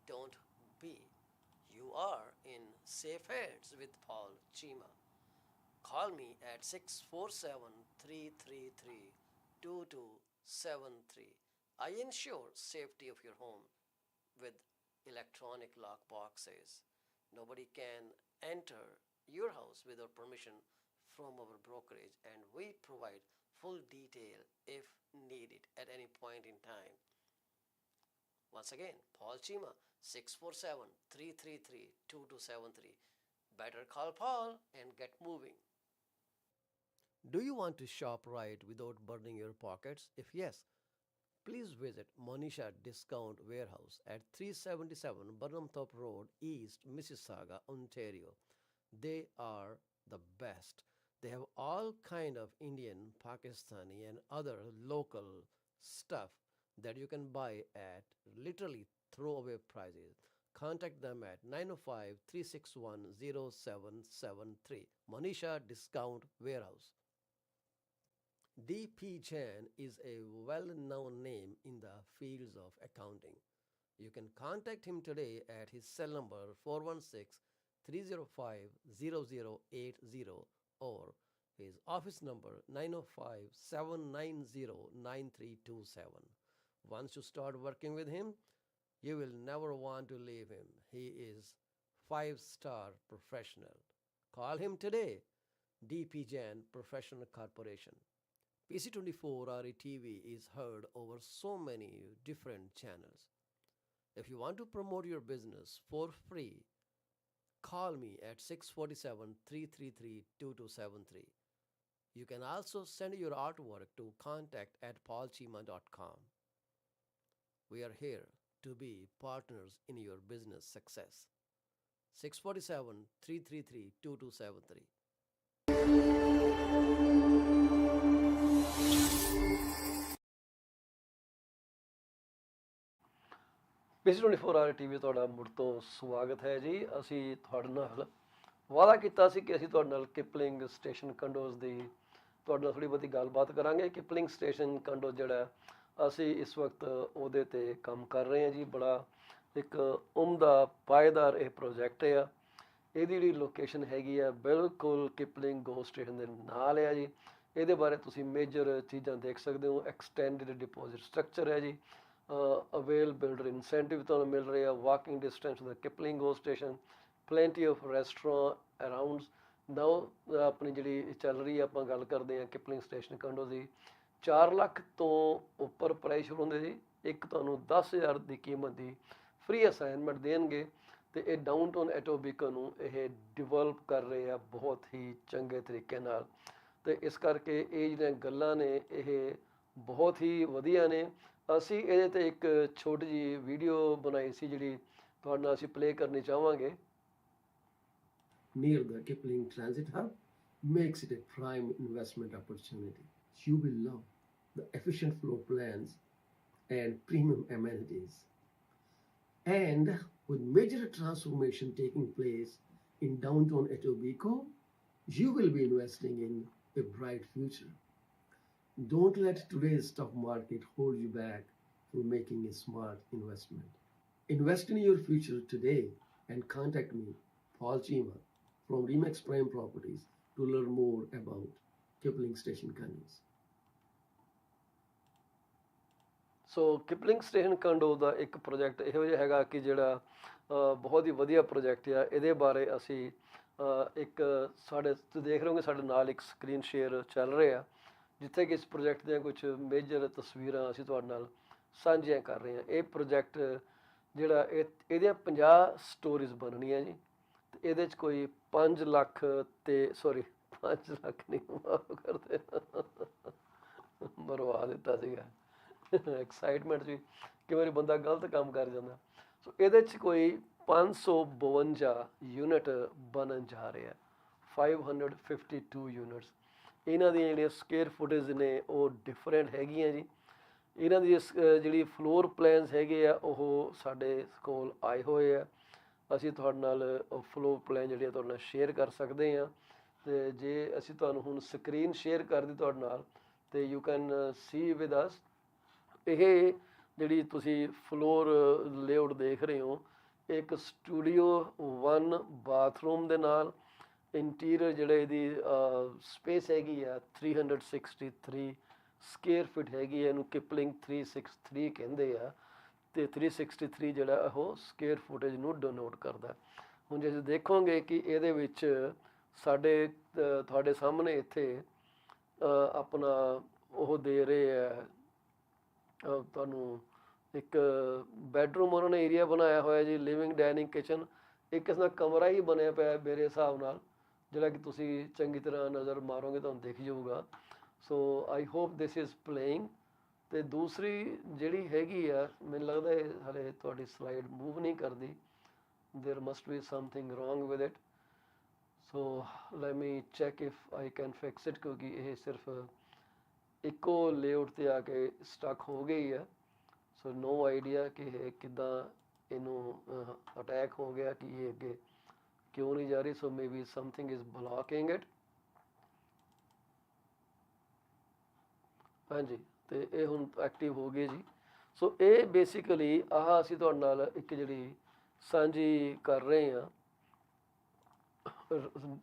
Don't be. You are in safe hands with Paul Chima. Call me at 647-333-2273. I ensure safety of your home with electronic lock boxes. Nobody can enter your house without permission from our brokerage, and we provide full detail if needed at any point in time. Once again, Paul Chima, 647-333-2273. Better call Paul and get moving. Do you want to shop right without burning your pockets? If yes, please visit Monisha Discount Warehouse at 377 Burnhamthorpe Road, East Mississauga, Ontario. They are the best. They have all kind of Indian, Pakistani and other local stuff that you can buy at literally throwaway prices. Contact them at 905-361-0773. Monisha Discount Warehouse. DP-An is a well-known name in the fields of accounting. You can contact him today at his cell number 416-305-0080 or his office number 905-790-9327. Once you start working with him, you will never want to leave him. He is 5-star professional. Call him today. DP-An Professional Corporation. PC24RETV is heard over so many different channels. If you want to promote your business for free, call me at 647-333-2273. You can also send your artwork to contact@paulchima.com. We are here to be partners in your business success. 647-333-2273. PC24RETV ਤੁਹਾਡਾ ਮੁੜ ਤੋਂ ਸਵਾਗਤ ਹੈ ਜੀ। ਅਸੀਂ ਤੁਹਾਡੇ ਨਾਲ ਵਾਅਦਾ ਕੀਤਾ ਸੀ ਕਿ ਅਸੀਂ ਤੁਹਾਡੇ ਨਾਲ ਕਿਪਲਿੰਗ ਸਟੇਸ਼ਨ ਕੰਡੋਜ਼ ਦੀ ਤੁਹਾਡੇ ਨਾਲ ਥੋੜ੍ਹੀ ਬਹੁਤੀ ਗੱਲਬਾਤ ਕਰਾਂਗੇ। ਕਿਪਲਿੰਗ ਸਟੇਸ਼ਨ ਕੰਡੋ ਜਿਹੜਾ ਅਸੀਂ ਇਸ ਵਕਤ ਉਹਦੇ 'ਤੇ ਕੰਮ ਕਰ ਰਹੇ ਹਾਂ ਜੀ। ਬੜਾ ਇੱਕ ਉਮਦਾ ਪਾਏਦਾਰ ਇਹ ਪ੍ਰੋਜੈਕਟ ਆ। ਇਹਦੀ ਜਿਹੜੀ ਲੋਕੇਸ਼ਨ ਹੈਗੀ ਆ ਬਿਲਕੁਲ ਕਿਪਲਿੰਗ ਗੋ ਸਟੇਸ਼ਨ ਦੇ ਨਾਲ ਆ ਜੀ। ਇਹਦੇ ਬਾਰੇ ਤੁਸੀਂ ਮੇਜਰ ਚੀਜ਼ਾਂ ਦੇਖ ਸਕਦੇ ਹੋ। ਐਕਸਟੈਂਡਡ ਡਿਪੋਜ਼ਿਟ ਸਟਰਕਚਰ ਹੈ ਜੀ। ਅਵੇਲ ਬਿਲਡਰ ਇਨਸੈਂਟਿਵ ਤੁਹਾਨੂੰ ਮਿਲ ਰਹੇ ਆ। ਵਾਕਿੰਗ ਡਿਸਟੈਂਸ ਦਾ Kipling GO station, plenty of restaurant arounds. Now ਆਪਣੀ ਜਿਹੜੀ ਚੱਲ ਰਹੀ ਆ, ਆਪਾਂ ਗੱਲ ਕਰਦੇ ਹਾਂ ਕਿਪਲਿੰਗ ਸਟੇਸ਼ਨ ਕੰਡੋ ਦੀ। 4 ਲੱਖ ਤੋਂ ਉੱਪਰ ਪ੍ਰਾਈਸ ਸ਼ੁਰੂ ਹੁੰਦੇ ਜੀ। ਇੱਕ ਤੁਹਾਨੂੰ 10,000 ਦੀ ਕੀਮਤ ਦੀ ਫ੍ਰੀ ਅਸਾਈਨਮੈਂਟ ਦੇਣਗੇ ਅਤੇ ਇਹ ਡਾਊਨਟਾਊਨ ਐਟੋਬੀਕੋ ਨੂੰ ਇਹ ਡਿਵੈਲਪ ਕਰ ਰਹੇ ਆ ਬਹੁਤ ਹੀ ਚੰਗੇ ਤਰੀਕੇ ਨਾਲ। ਅਤੇ ਇਸ ਕਰਕੇ ਇਹ ਜਿਹੜੀਆਂ ਗੱਲਾਂ ਨੇ ਇਹ ਬਹੁਤ ਹੀ ਵਧੀਆ ਨੇ। ਅਸੀਂ ਇਹਦੇ 'ਤੇ ਇੱਕ ਛੋਟੀ ਜਿਹੀ ਵੀਡੀਓ ਬਣਾਈ ਸੀ ਜਿਹੜੀ ਤੁਹਾਡੇ ਨਾਲ ਅਸੀਂ ਪਲੇਅ ਕਰਨੀ ਚਾਹਾਂਗੇ। Near the Kipling Transit Hub makes it a prime investment opportunity. You will love the efficient floor plans and premium amenities. And with major transformation taking place in downtown Etobicoke, you will be investing in a bright future. Don't let today's stock market hold you back from making a smart investment. Invest in your future today and contact me, Paul Chima, from Remax Prime Properties to learn more about Kipling Station condos. So Kipling station condo ਦਾ ਇੱਕ project ਇਹੋ ਜਿਹਾ ਹੈਗਾ ਕਿ ਜਿਹੜਾ ਬਹੁਤ ਹੀ ਵਧੀਆ project ਆ। ਇਹਦੇ ਬਾਰੇ ਅਸੀਂ ਇੱਕ ਸਾਡੇ ਤੁਸੀਂ ਦੇਖ ਰਹੇ ਹੋਗੇ ਸਾਡੇ ਨਾਲ ਇੱਕ ਸਕਰੀਨ ਸ਼ੇਅਰ ਚੱਲ ਰਿਹਾ ਜਿੱਥੇ ਕਿ ਇਸ ਪ੍ਰੋਜੈਕਟ ਦੀਆਂ ਕੁਝ ਮੇਜਰ ਤਸਵੀਰਾਂ ਅਸੀਂ ਤੁਹਾਡੇ ਨਾਲ ਸਾਂਝੀਆਂ ਕਰ ਰਹੇ ਹਾਂ। ਇਹ ਪ੍ਰੋਜੈਕਟ ਜਿਹੜਾ ਇਹਦੀਆਂ 50 ਸਟੋਰੀਜ਼ ਬਣਨੀਆਂ ਜੀ। ਅਤੇ ਇਹਦੇ 'ਚ ਕੋਈ 5 ਲੱਖ ਤੇ 5 ਲੱਖ ਨਹੀਂ ਮਾਫ ਕਰਦੇ ਮਰਵਾ ਦਿੱਤਾ ਸੀਗਾ ਐਕਸਾਈਟਮੈਂਟ 'ਚ ਵੀ ਕਈ ਵਾਰੀ ਬੰਦਾ ਗਲਤ ਕੰਮ ਕਰ ਜਾਂਦਾ। ਸੋ ਇਹਦੇ 'ਚ ਕੋਈ 552 ਯੂਨਿਟ ਬਣਨ ਜਾ ਰਿਹਾ। 552 ਯੂਨਿਟਸ। ਇਹਨਾਂ ਦੀਆਂ ਜਿਹੜੀਆਂ ਸਕੁਏਅਰ ਫੁਟੇਜ ਨੇ ਉਹ ਡਿਫਰੈਂਟ ਹੈਗੀਆਂ ਜੀ। ਇਹਨਾਂ ਦੀ ਜਿਹੜੀ ਫਲੋਰ ਪਲੈਨਸ ਹੈਗੇ ਆ ਉਹ ਸਾਡੇ ਕੋਲ ਆਏ ਹੋਏ ਆ। ਅਸੀਂ ਤੁਹਾਡੇ ਨਾਲ ਉਹ ਫਲੋਰ ਪਲੈਨ ਜਿਹੜੇ ਆ ਤੁਹਾਡੇ ਨਾਲ ਸ਼ੇਅਰ ਕਰ ਸਕਦੇ ਹਾਂ। ਅਤੇ ਜੇ ਅਸੀਂ ਤੁਹਾਨੂੰ ਹੁਣ ਸਕਰੀਨ ਸ਼ੇਅਰ ਕਰਦੀ ਤੁਹਾਡੇ ਨਾਲ ਅਤੇ you can see with us. ਇਹ ਜਿਹੜੀ ਤੁਸੀਂ ਫਲੋਰ ਲੇਆਊਟ ਦੇਖ ਰਹੇ ਹੋ ਇੱਕ ਸਟੂਡੀਓ 1 ਬਾਥਰੂਮ ਦੇ ਨਾਲ ਇੰਟੀਰੀਅਰ ਜਿਹੜਾ ਇਹਦੀ ਸਪੇਸ ਹੈਗੀ ਆ 363 ਸਕੁਏਅਰ ਫਿਟ ਹੈਗੀ ਹੈ। ਇਹਨੂੰ ਕਿਪਲਿੰਗ 363 ਕਹਿੰਦੇ ਆ ਅਤੇ 363 ਜਿਹੜਾ ਉਹ ਸਕੁਏਅਰ ਫੁਟੇਜ ਨੂੰ ਡੋਨੋਟ ਕਰਦਾ। ਹੁਣ ਜੇ ਤੁਸੀਂ ਦੇਖੋਗੇ ਕਿ ਇਹਦੇ ਵਿੱਚ ਸਾਡੇ ਤੁਹਾਡੇ ਸਾਹਮਣੇ ਇੱਥੇ ਆਪਣਾ ਉਹ ਦੇ ਰਹੇ ਹੈ ਤੁਹਾਨੂੰ ਇੱਕ ਬੈਡਰੂਮ ਉਹਨਾਂ ਨੇ ਏਰੀਆ ਬਣਾਇਆ ਹੋਇਆ ਜੀ, ਲਿਵਿੰਗ ਡਾਈਨਿੰਗ ਕਿਚਨ, ਇੱਕ ਕਿਸਮ ਦਾ ਕਮਰਾ ਹੀ ਬਣਿਆ ਪਿਆ ਮੇਰੇ ਹਿਸਾਬ ਨਾਲ, ਜਿਹੜਾ ਕਿ ਤੁਸੀਂ ਚੰਗੀ ਤਰ੍ਹਾਂ ਨਜ਼ਰ ਮਾਰੋਗੇ ਤੁਹਾਨੂੰ ਦਿਖ ਜਾਊਗਾ। So I hope this is playing. ਅਤੇ ਦੂਸਰੀ ਜਿਹੜੀ ਹੈਗੀ ਆ, ਮੈਨੂੰ ਲੱਗਦਾ ਇਹ ਹਾਲੇ ਤੁਹਾਡੀ ਸਲਾਈਡ ਮੂਵ ਨਹੀਂ ਕਰਦੀ, ਦੇਰ must B something wrong with it. So let me check if I can fix it, ਕਿਉਂਕਿ ਇਹ ਸਿਰਫ ਇੱਕੋ ਲੇਆਊਟ 'ਤੇ ਆ ਕੇ ਸਟਕ ਹੋ ਗਈ ਆ। ਸੋ ਨੋ ਆਈਡੀਆ ਕਿ ਇਹ ਕਿੱਦਾਂ ਇਹਨੂੰ ਅਟੈਕ ਹੋ ਗਿਆ, ਕਿ ਇਹ ਅੱਗੇ ਕਿਉਂ ਨਹੀਂ ਜਾ ਰਹੀ। So maybe something is blocking it. ਹਾਂਜੀ, ਅਤੇ ਇਹ ਹੁਣ ਐਕਟਿਵ ਹੋ ਗਈ ਜੀ। ਸੋ ਇਹ ਬੇਸਿਕਲੀ ਆਹ ਅਸੀਂ ਤੁਹਾਡੇ ਨਾਲ ਇੱਕ ਜਿਹੜੀ ਸਾਂਝੀ ਕਰ ਰਹੇ ਹਾਂ,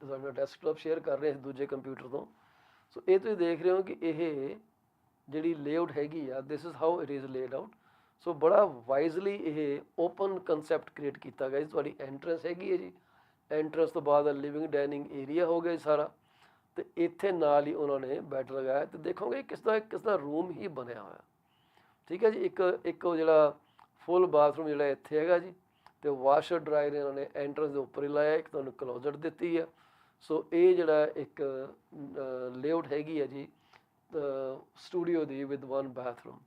ਸਾਡਾ ਡੈਸਕਟਾਪ ਸ਼ੇਅਰ ਕਰ ਰਹੇ ਹਾਂ ਦੂਜੇ ਕੰਪਿਊਟਰ ਤੋਂ। ਸੋ ਇਹ ਤੁਸੀਂ ਦੇਖ ਰਹੇ ਹੋ ਕਿ ਇਹ ਜਿਹੜੀ ਲੇਆਊਟ ਹੈਗੀ ਆ, this is how it is laid out. So ਬੜਾ ਵਾਈਜ਼ਲੀ ਇਹ ਓਪਨ ਕੰਸੈਪਟ ਕ੍ਰੀਏਟ ਕੀਤਾ ਗਿਆ ਜੀ। ਤੁਹਾਡੀ ਐਂਟਰੈਂਸ ਹੈਗੀ ਹੈ ਜੀ, ਐਂਟਰੈਂਸ ਤੋਂ ਬਾਅਦ ਲਿਵਿੰਗ ਡਾਈਨਿੰਗ ਏਰੀਆ ਹੋ ਗਿਆ ਜੀ ਸਾਰਾ, ਅਤੇ ਇੱਥੇ ਨਾਲ ਹੀ ਉਹਨਾਂ ਨੇ ਬੈੱਡ ਲਗਾਇਆ। ਅਤੇ ਦੇਖੋਗੇ ਕਿਸ ਦਾ ਰੂਮ ਹੀ ਬਣਿਆ ਹੋਇਆ, ਠੀਕ ਹੈ ਜੀ। ਇੱਕ ਉਹ ਜਿਹੜਾ ਫੁੱਲ ਬਾਥਰੂਮ ਜਿਹੜਾ ਇੱਥੇ ਹੈਗਾ ਜੀ, ਅਤੇ ਵਾਸ਼ਰ ਡਰਾਇਰ ਇਹਨਾਂ ਨੇ ਐਂਟਰੈਂਸ ਦੇ ਉੱਪਰ ਹੀ ਲਾਇਆ, ਇੱਕ ਤੁਹਾਨੂੰ ਕਲੋਜ਼ਟ ਦਿੱਤੀ ਆ। ਸੋ ਇਹ ਜਿਹੜਾ ਇੱਕ ਲੇਆਊਟ ਹੈਗੀ ਹੈ ਜੀ ਸਟੂਡੀਓ ਦੀ ਵਿਦ 1 ਬਾਥਰੂਮ।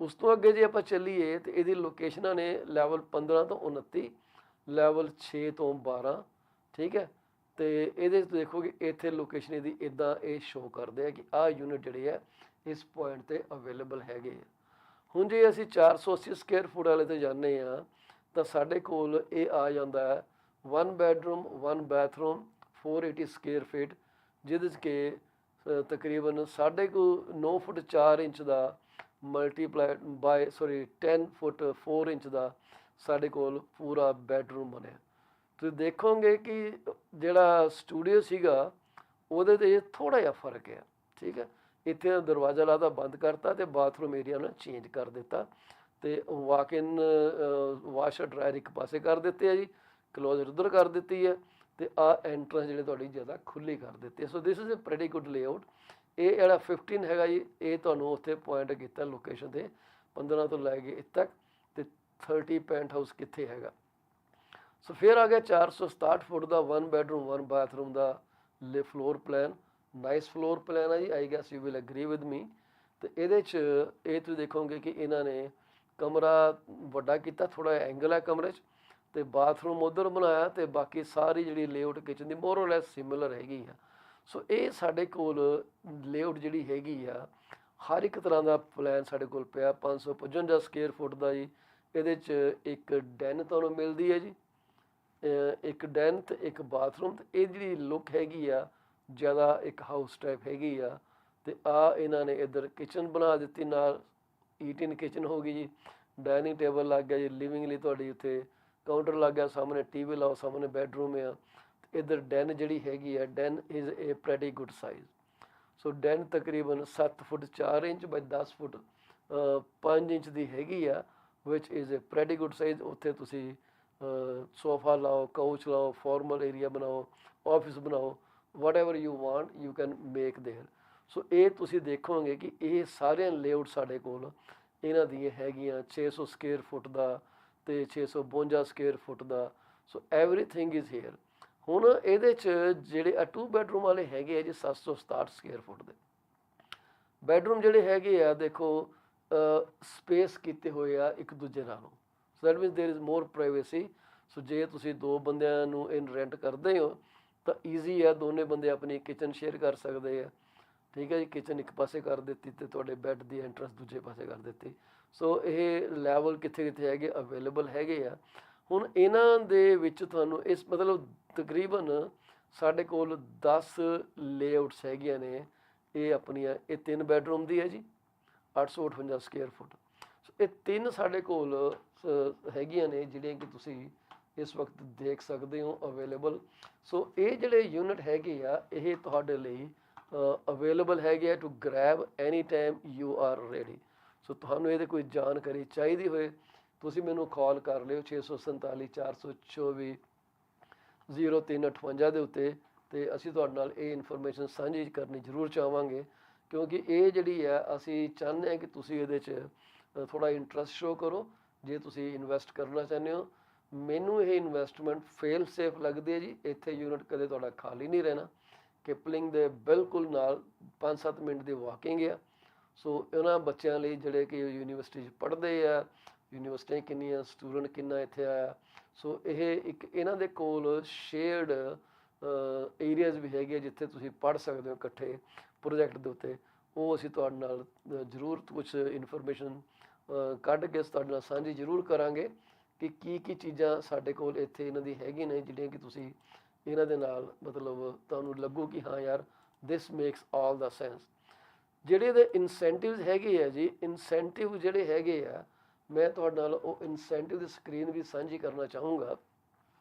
ਉਸ ਤੋਂ ਅੱਗੇ ਜੇ ਆਪਾਂ ਚੱਲੀਏ ਤਾਂ ਇਹਦੀ ਲੋਕੇਸ਼ਨਾਂ ਨੇ ਲੈਵਲ 15 ਤੋਂ 29, ਲੈਵਲ 6 ਤੋਂ 12, ਠੀਕ ਹੈ। ਅਤੇ ਇਹਦੇ 'ਚ ਦੇਖੋਗੇ ਇੱਥੇ ਲੋਕੇਸ਼ਨ ਇਹਦੀ ਇੱਦਾਂ ਇਹ ਸ਼ੋਅ ਕਰਦੇ ਆ ਕਿ ਆਹ ਯੂਨਿਟ ਜਿਹੜੇ ਆ ਇਸ ਪੁਆਇੰਟ 'ਤੇ ਅਵੇਲੇਬਲ ਹੈਗੇ ਆ। ਹੁਣ ਜੇ ਅਸੀਂ 480 ਸਕੁਅਰ ਫੁੱਟ ਵਾਲੇ 'ਤੇ ਜਾਂਦੇ ਹਾਂ ਤਾਂ ਸਾਡੇ ਕੋਲ ਇਹ ਆ ਜਾਂਦਾ ਹੈ 1 ਬੈਡਰੂਮ 1 ਬਾਥਰੂਮ 480 ਸਕੁਅਰ ਫੀਟ, ਜਿਹਦੇ 'ਚ ਕਿ ਤਕਰੀਬਨ 9 ਫੁੱਟ 4 ਇੰਚ ਦਾ ਮਲਟੀਪਲਾਈਡ ਬਾਏ 10 ਫੁੱਟ 4 ਇੰਚ ਦਾ ਸਾਡੇ ਕੋਲ ਪੂਰਾ ਬੈਡਰੂਮ ਬਣਿਆ। ਤੁਸੀਂ ਦੇਖੋਗੇ ਕਿ ਜਿਹੜਾ ਸਟੂਡੀਓ ਸੀਗਾ ਉਹਦੇ 'ਤੇ ਥੋੜ੍ਹਾ ਜਿਹਾ ਫਰਕ ਹੈ, ਠੀਕ ਹੈ। ਇੱਥੇ ਦਰਵਾਜ਼ਾ ਲਾਤਾ ਬੰਦ ਕਰਤਾ ਅਤੇ ਬਾਥਰੂਮ ਏਰੀਆ ਨੂੰ ਚੇਂਜ ਕਰ ਦਿੱਤਾ, ਅਤੇ ਵਾਕ ਇਨ ਵਾਸ਼ਰ ਡਰਾਇਰ ਇੱਕ ਪਾਸੇ ਕਰ ਦਿੱਤੇ ਆ ਜੀ, ਕਲੋਜ਼ਟ ਉੱਧਰ ਕਰ ਦਿੱਤੀ ਹੈ, ਅਤੇ ਆਹ ਐਂਟਰੈਂਸ ਜਿਹੜੀ ਤੁਹਾਡੀ ਜ਼ਿਆਦਾ ਖੁੱਲ੍ਹੀ ਕਰ ਦਿੱਤੀ। So this is a pretty good layout. ਇਹ ਜਿਹੜਾ 15 ਹੈਗਾ ਜੀ, ਇਹ ਤੁਹਾਨੂੰ ਉੱਥੇ ਪੁਆਇੰਟ ਕੀਤਾ ਲੋਕੇਸ਼ਨ 'ਤੇ 15 ਤੋਂ ਲੈ ਕੇ ਇੱਥੇ ਤੱਕ, ਅਤੇ 30 ਪੈਂਟ ਹਾਊਸ ਕਿੱਥੇ ਹੈਗਾ। ਸੋ ਫਿਰ ਆ ਗਿਆ 467 ਫੁੱਟ ਦਾ 1 ਬੈਡਰੂਮ 1 ਬਾਥਰੂਮ ਦਾ floor plan. Nice floor plan ਹੈ ਜੀ, I guess you will agree with me. ਅਤੇ ਇਹਦੇ 'ਚ ਇਹ ਤੁਸੀਂ ਦੇਖੋਗੇ ਕਿ ਇਹਨਾਂ ਨੇ ਕਮਰਾ ਵੱਡਾ ਕੀਤਾ, ਥੋੜ੍ਹਾ ਜਿਹਾ ਐਂਗਲ ਹੈ ਕਮਰੇ 'ਚ, ਅਤੇ ਬਾਥਰੂਮ ਉੱਧਰ ਬਣਾਇਆ, ਅਤੇ ਬਾਕੀ ਸਾਰੀ ਜਿਹੜੀ layout kitchen the more or lace similar ਹੈਗੀ ਆ। ਸੋ ਇਹ ਸਾਡੇ ਕੋਲ ਲੇਆਊਟ ਜਿਹੜੀ ਹੈਗੀ ਆ, ਹਰ ਇੱਕ ਤਰ੍ਹਾਂ ਦਾ ਪਲਾਨ ਸਾਡੇ ਕੋਲ ਪਿਆ। 555 ਸਕੁਅਰ ਫੁੱਟ ਦਾ ਜੀ। ਇਹਦੇ 'ਚ ਇੱਕ ਡੈਨ ਤੁਹਾਨੂੰ ਮਿਲਦੀ ਹੈ ਜੀ, ਇੱਕ ਡੈਨ ਅਤੇ ਇੱਕ ਬਾਥਰੂਮ। ਅਤੇ ਇਹ ਜਿਹੜੀ ਲੁੱਕ ਹੈਗੀ ਆ ਜ਼ਿਆਦਾ ਇੱਕ ਹਾਊਸ ਟਾਈਪ ਹੈਗੀ ਆ। ਅਤੇ ਇਹਨਾਂ ਨੇ ਇੱਧਰ ਕਿਚਨ ਬਣਾ ਦਿੱਤੀ, ਨਾਲ ਈਟ ਇਨ ਕਿਚਨ ਹੋ ਗਈ ਜੀ, ਡਾਇਨਿੰਗ ਟੇਬਲ ਲੱਗ ਗਿਆ ਜੀ, ਲਿਵਿੰਗ ਲਈ ਤੁਹਾਡੀ ਉੱਥੇ ਕਾਊਂਟਰ ਲੱਗ ਗਿਆ, ਸਾਹਮਣੇ TV ਲਾਓ, ਸਾਹਮਣੇ ਬੈਡਰੂਮ ਆ। ਇੱਧਰ ਡੈਨ ਜਿਹੜੀ ਹੈਗੀ ਆ, den is a pretty good size. So den ਤਕਰੀਬਨ 7 ਫੁੱਟ 4 ਇੰਚ ਬਾਈ 10 ਫੁੱਟ 5 ਇੰਚ ਦੀ ਹੈਗੀ ਆ, which is a pretty good size. ਉੱਥੇ ਤੁਸੀਂ ਸੋਫਾ ਲਾਓ, ਕਾਊਚ ਲਾਓ, ਫਾਰਮਲ ਏਰੀਆ ਬਣਾਓ, ਆਫਿਸ ਬਣਾਓ, whatever you want you can make there. So ਇਹ ਤੁਸੀਂ ਦੇਖੋਗੇ ਕਿ ਇਹ ਸਾਰਿਆਂ ਲੇਆਊਟ ਸਾਡੇ ਕੋਲ ਇਹਨਾਂ ਦੀਆਂ ਹੈਗੀਆਂ 600 ਸਕੁਅਰ ਫੁੱਟ ਦਾ ਅਤੇ 652 square foot the. So everything is here. ਹੁਣ ਇਹਦੇ 'ਚ ਜਿਹੜੇ 2 ਬੈਡਰੂਮ ਵਾਲੇ ਹੈਗੇ ਆ ਜੀ 767 ਸਕੁਅਰ ਫੁੱਟ ਦੇ ਬੈਡਰੂਮ ਜਿਹੜੇ ਹੈਗੇ ਆ, ਦੇਖੋ ਸਪੇਸ ਕੀਤੇ ਹੋਏ ਆ ਇੱਕ ਦੂਜੇ ਨਾਲੋਂ। So that means there is more privacy. So ਜੇ ਤੁਸੀਂ 2 ਬੰਦਿਆਂ ਨੂੰ ਇਨ ਰੈਂਟ ਕਰਦੇ ਹੋ ਤਾਂ ਈਜ਼ੀ ਆ, ਦੋਨੇ ਬੰਦੇ ਆਪਣੀ ਕਿਚਨ ਸ਼ੇਅਰ ਕਰ ਸਕਦੇ ਆ, ਠੀਕ ਹੈ ਜੀ। ਕਿਚਨ ਇੱਕ ਪਾਸੇ ਕਰ ਦਿੱਤੀ ਅਤੇ ਤੁਹਾਡੇ ਬੈੱਡ ਦੀ ਐਂਟਰੈਂਸ ਦੂਜੇ ਪਾਸੇ ਕਰ ਦਿੱਤੀ। ਸੋ ਇਹ ਲੈਵਲ ਕਿੱਥੇ ਕਿੱਥੇ ਹੈਗੇ ਅਵੇਲੇਬਲ ਹੈਗੇ ਆ। ਹੁਣ ਇਹਨਾਂ ਦੇ ਵਿੱਚ ਤੁਹਾਨੂੰ ਇਸ ਮਤਲਬ ਤਕਰੀਬਨ ਸਾਡੇ ਕੋਲ 10 ਲੇਆਊਟਸ ਹੈਗੀਆਂ ਨੇ। ਇਹ ਆਪਣੀਆਂ ਇਹ 3 ਬੈਡਰੂਮ ਦੀ ਹੈ ਜੀ, 858 ਸਕੁਅਰ ਫੁੱਟ। ਸੋ ਇਹ 3 ਸਾਡੇ ਕੋਲ ਹੈਗੀਆਂ ਨੇ ਜਿਹੜੀਆਂ ਕਿ ਤੁਸੀਂ ਇਸ ਵਕਤ ਦੇਖ ਸਕਦੇ ਹੋ ਅਵੇਲੇਬਲ। ਸੋ ਇਹ ਜਿਹੜੇ ਯੂਨਿਟ ਹੈਗੇ ਆ, ਇਹ ਤੁਹਾਡੇ ਲਈ ਅਵੇਲੇਬਲ ਹੈਗੇ ਆ to grab any time you are ready. So ਤੁਹਾਨੂੰ ਇਹਦੇ ਕੋਈ ਜਾਣਕਾਰੀ ਚਾਹੀਦੀ ਹੋਏ ਤੁਸੀਂ ਮੈਨੂੰ ਕਾਲ ਕਰ ਲਿਓ 647 424 0358 ਦੇ ਉੱਤੇ। ਤੇ ਅਸੀਂ ਤੁਹਾਡੇ ਨਾਲ ਇਹ ਇਨਫੋਰਮੇਸ਼ਨ ਸਾਂਝੀ ਕਰਨੀ ਜ਼ਰੂਰ ਚਾਹਾਂਗੇ, ਕਿਉਂਕਿ ਇਹ ਜਿਹੜੀ ਹੈ ਅਸੀਂ ਚਾਹੁੰਦੇ ਹਾਂ ਕਿ ਤੁਸੀਂ ਇਹਦੇ 'ਚ ਥੋੜ੍ਹਾ ਇੰਟਰਸਟ ਸ਼ੋ ਕਰੋ ਜੇ ਤੁਸੀਂ ਇਨਵੈਸਟ ਕਰਨਾ ਚਾਹੁੰਦੇ ਹੋ। ਮੈਨੂੰ ਇਹ ਇਨਵੈਸਟਮੈਂਟ ਫੇਲ ਸੇਫ ਲੱਗਦੀ ਹੈ ਜੀ। ਇੱਥੇ ਯੂਨਿਟ ਕਦੇ ਤੁਹਾਡਾ ਖਾਲੀ ਨਹੀਂ ਰਹਿਣਾ। ਕਿਪਲਿੰਗ ਦੇ ਬਿਲਕੁਲ ਨਾਲ 5-7 ਮਿੰਟ ਦੀ ਵਾਕਿੰਗ ਆ। ਸੋ ਇਹਨਾਂ ਬੱਚਿਆਂ ਲਈ ਜਿਹੜੇ ਕਿ ਯੂਨੀਵਰਸਿਟੀ 'ਚ ਪੜ੍ਹਦੇ ਆ, ਯੂਨੀਵਰਸਿਟੀਆਂ ਕਿੰਨੀਆਂ, ਸਟੂਡੈਂਟ ਕਿੰਨਾ ਇੱਥੇ ਆਇਆ, ਸੋ ਇਹ ਇੱਕ ਇਹਨਾਂ ਦੇ ਕੋਲ ਸ਼ੇਅਰਡ ਏਰੀਆਜ਼ ਵੀ ਹੈਗੇ ਜਿੱਥੇ ਤੁਸੀਂ ਪੜ੍ਹ ਸਕਦੇ ਹੋ ਇਕੱਠੇ ਪ੍ਰੋਜੈਕਟ ਦੇ ਉੱਤੇ। ਉਹ ਅਸੀਂ ਤੁਹਾਡੇ ਨਾਲ ਜ਼ਰੂਰ ਕੁਛ ਇਨਫੋਰਮੇਸ਼ਨ ਕੱਢ ਕੇ ਤੁਹਾਡੇ ਨਾਲ ਸਾਂਝੀ ਜ਼ਰੂਰ ਕਰਾਂਗੇ ਕਿ ਕੀ ਚੀਜ਼ਾਂ ਸਾਡੇ ਕੋਲ ਇੱਥੇ ਇਹਨਾਂ ਦੀ ਹੈਗੀਆਂ ਨੇ ਜਿਹੜੀਆਂ ਕਿ ਤੁਸੀਂ ਇਹਨਾਂ ਦੇ ਨਾਲ ਮਤਲਬ ਤੁਹਾਨੂੰ ਲੱਗੂ ਕਿ ਹਾਂ ਯਾਰ ਦਿਸ ਮੇਕਸ ਆਲ ਦਾ ਸੈਂਸ। ਜਿਹੜੇ ਇਹਦੇ ਇਨਸੈਂਟਿਵਸ ਹੈਗੇ ਆ ਜੀ, ਇਨਸੈਂਟਿਵ ਜਿਹੜੇ ਹੈਗੇ ਆ, ਮੈਂ ਤੁਹਾਡੇ ਨਾਲ ਉਹ ਇਨਸੈਂਟਿਵ ਦੀ ਸਕਰੀਨ ਵੀ ਸਾਂਝੀ ਕਰਨਾ ਚਾਹੂੰਗਾ।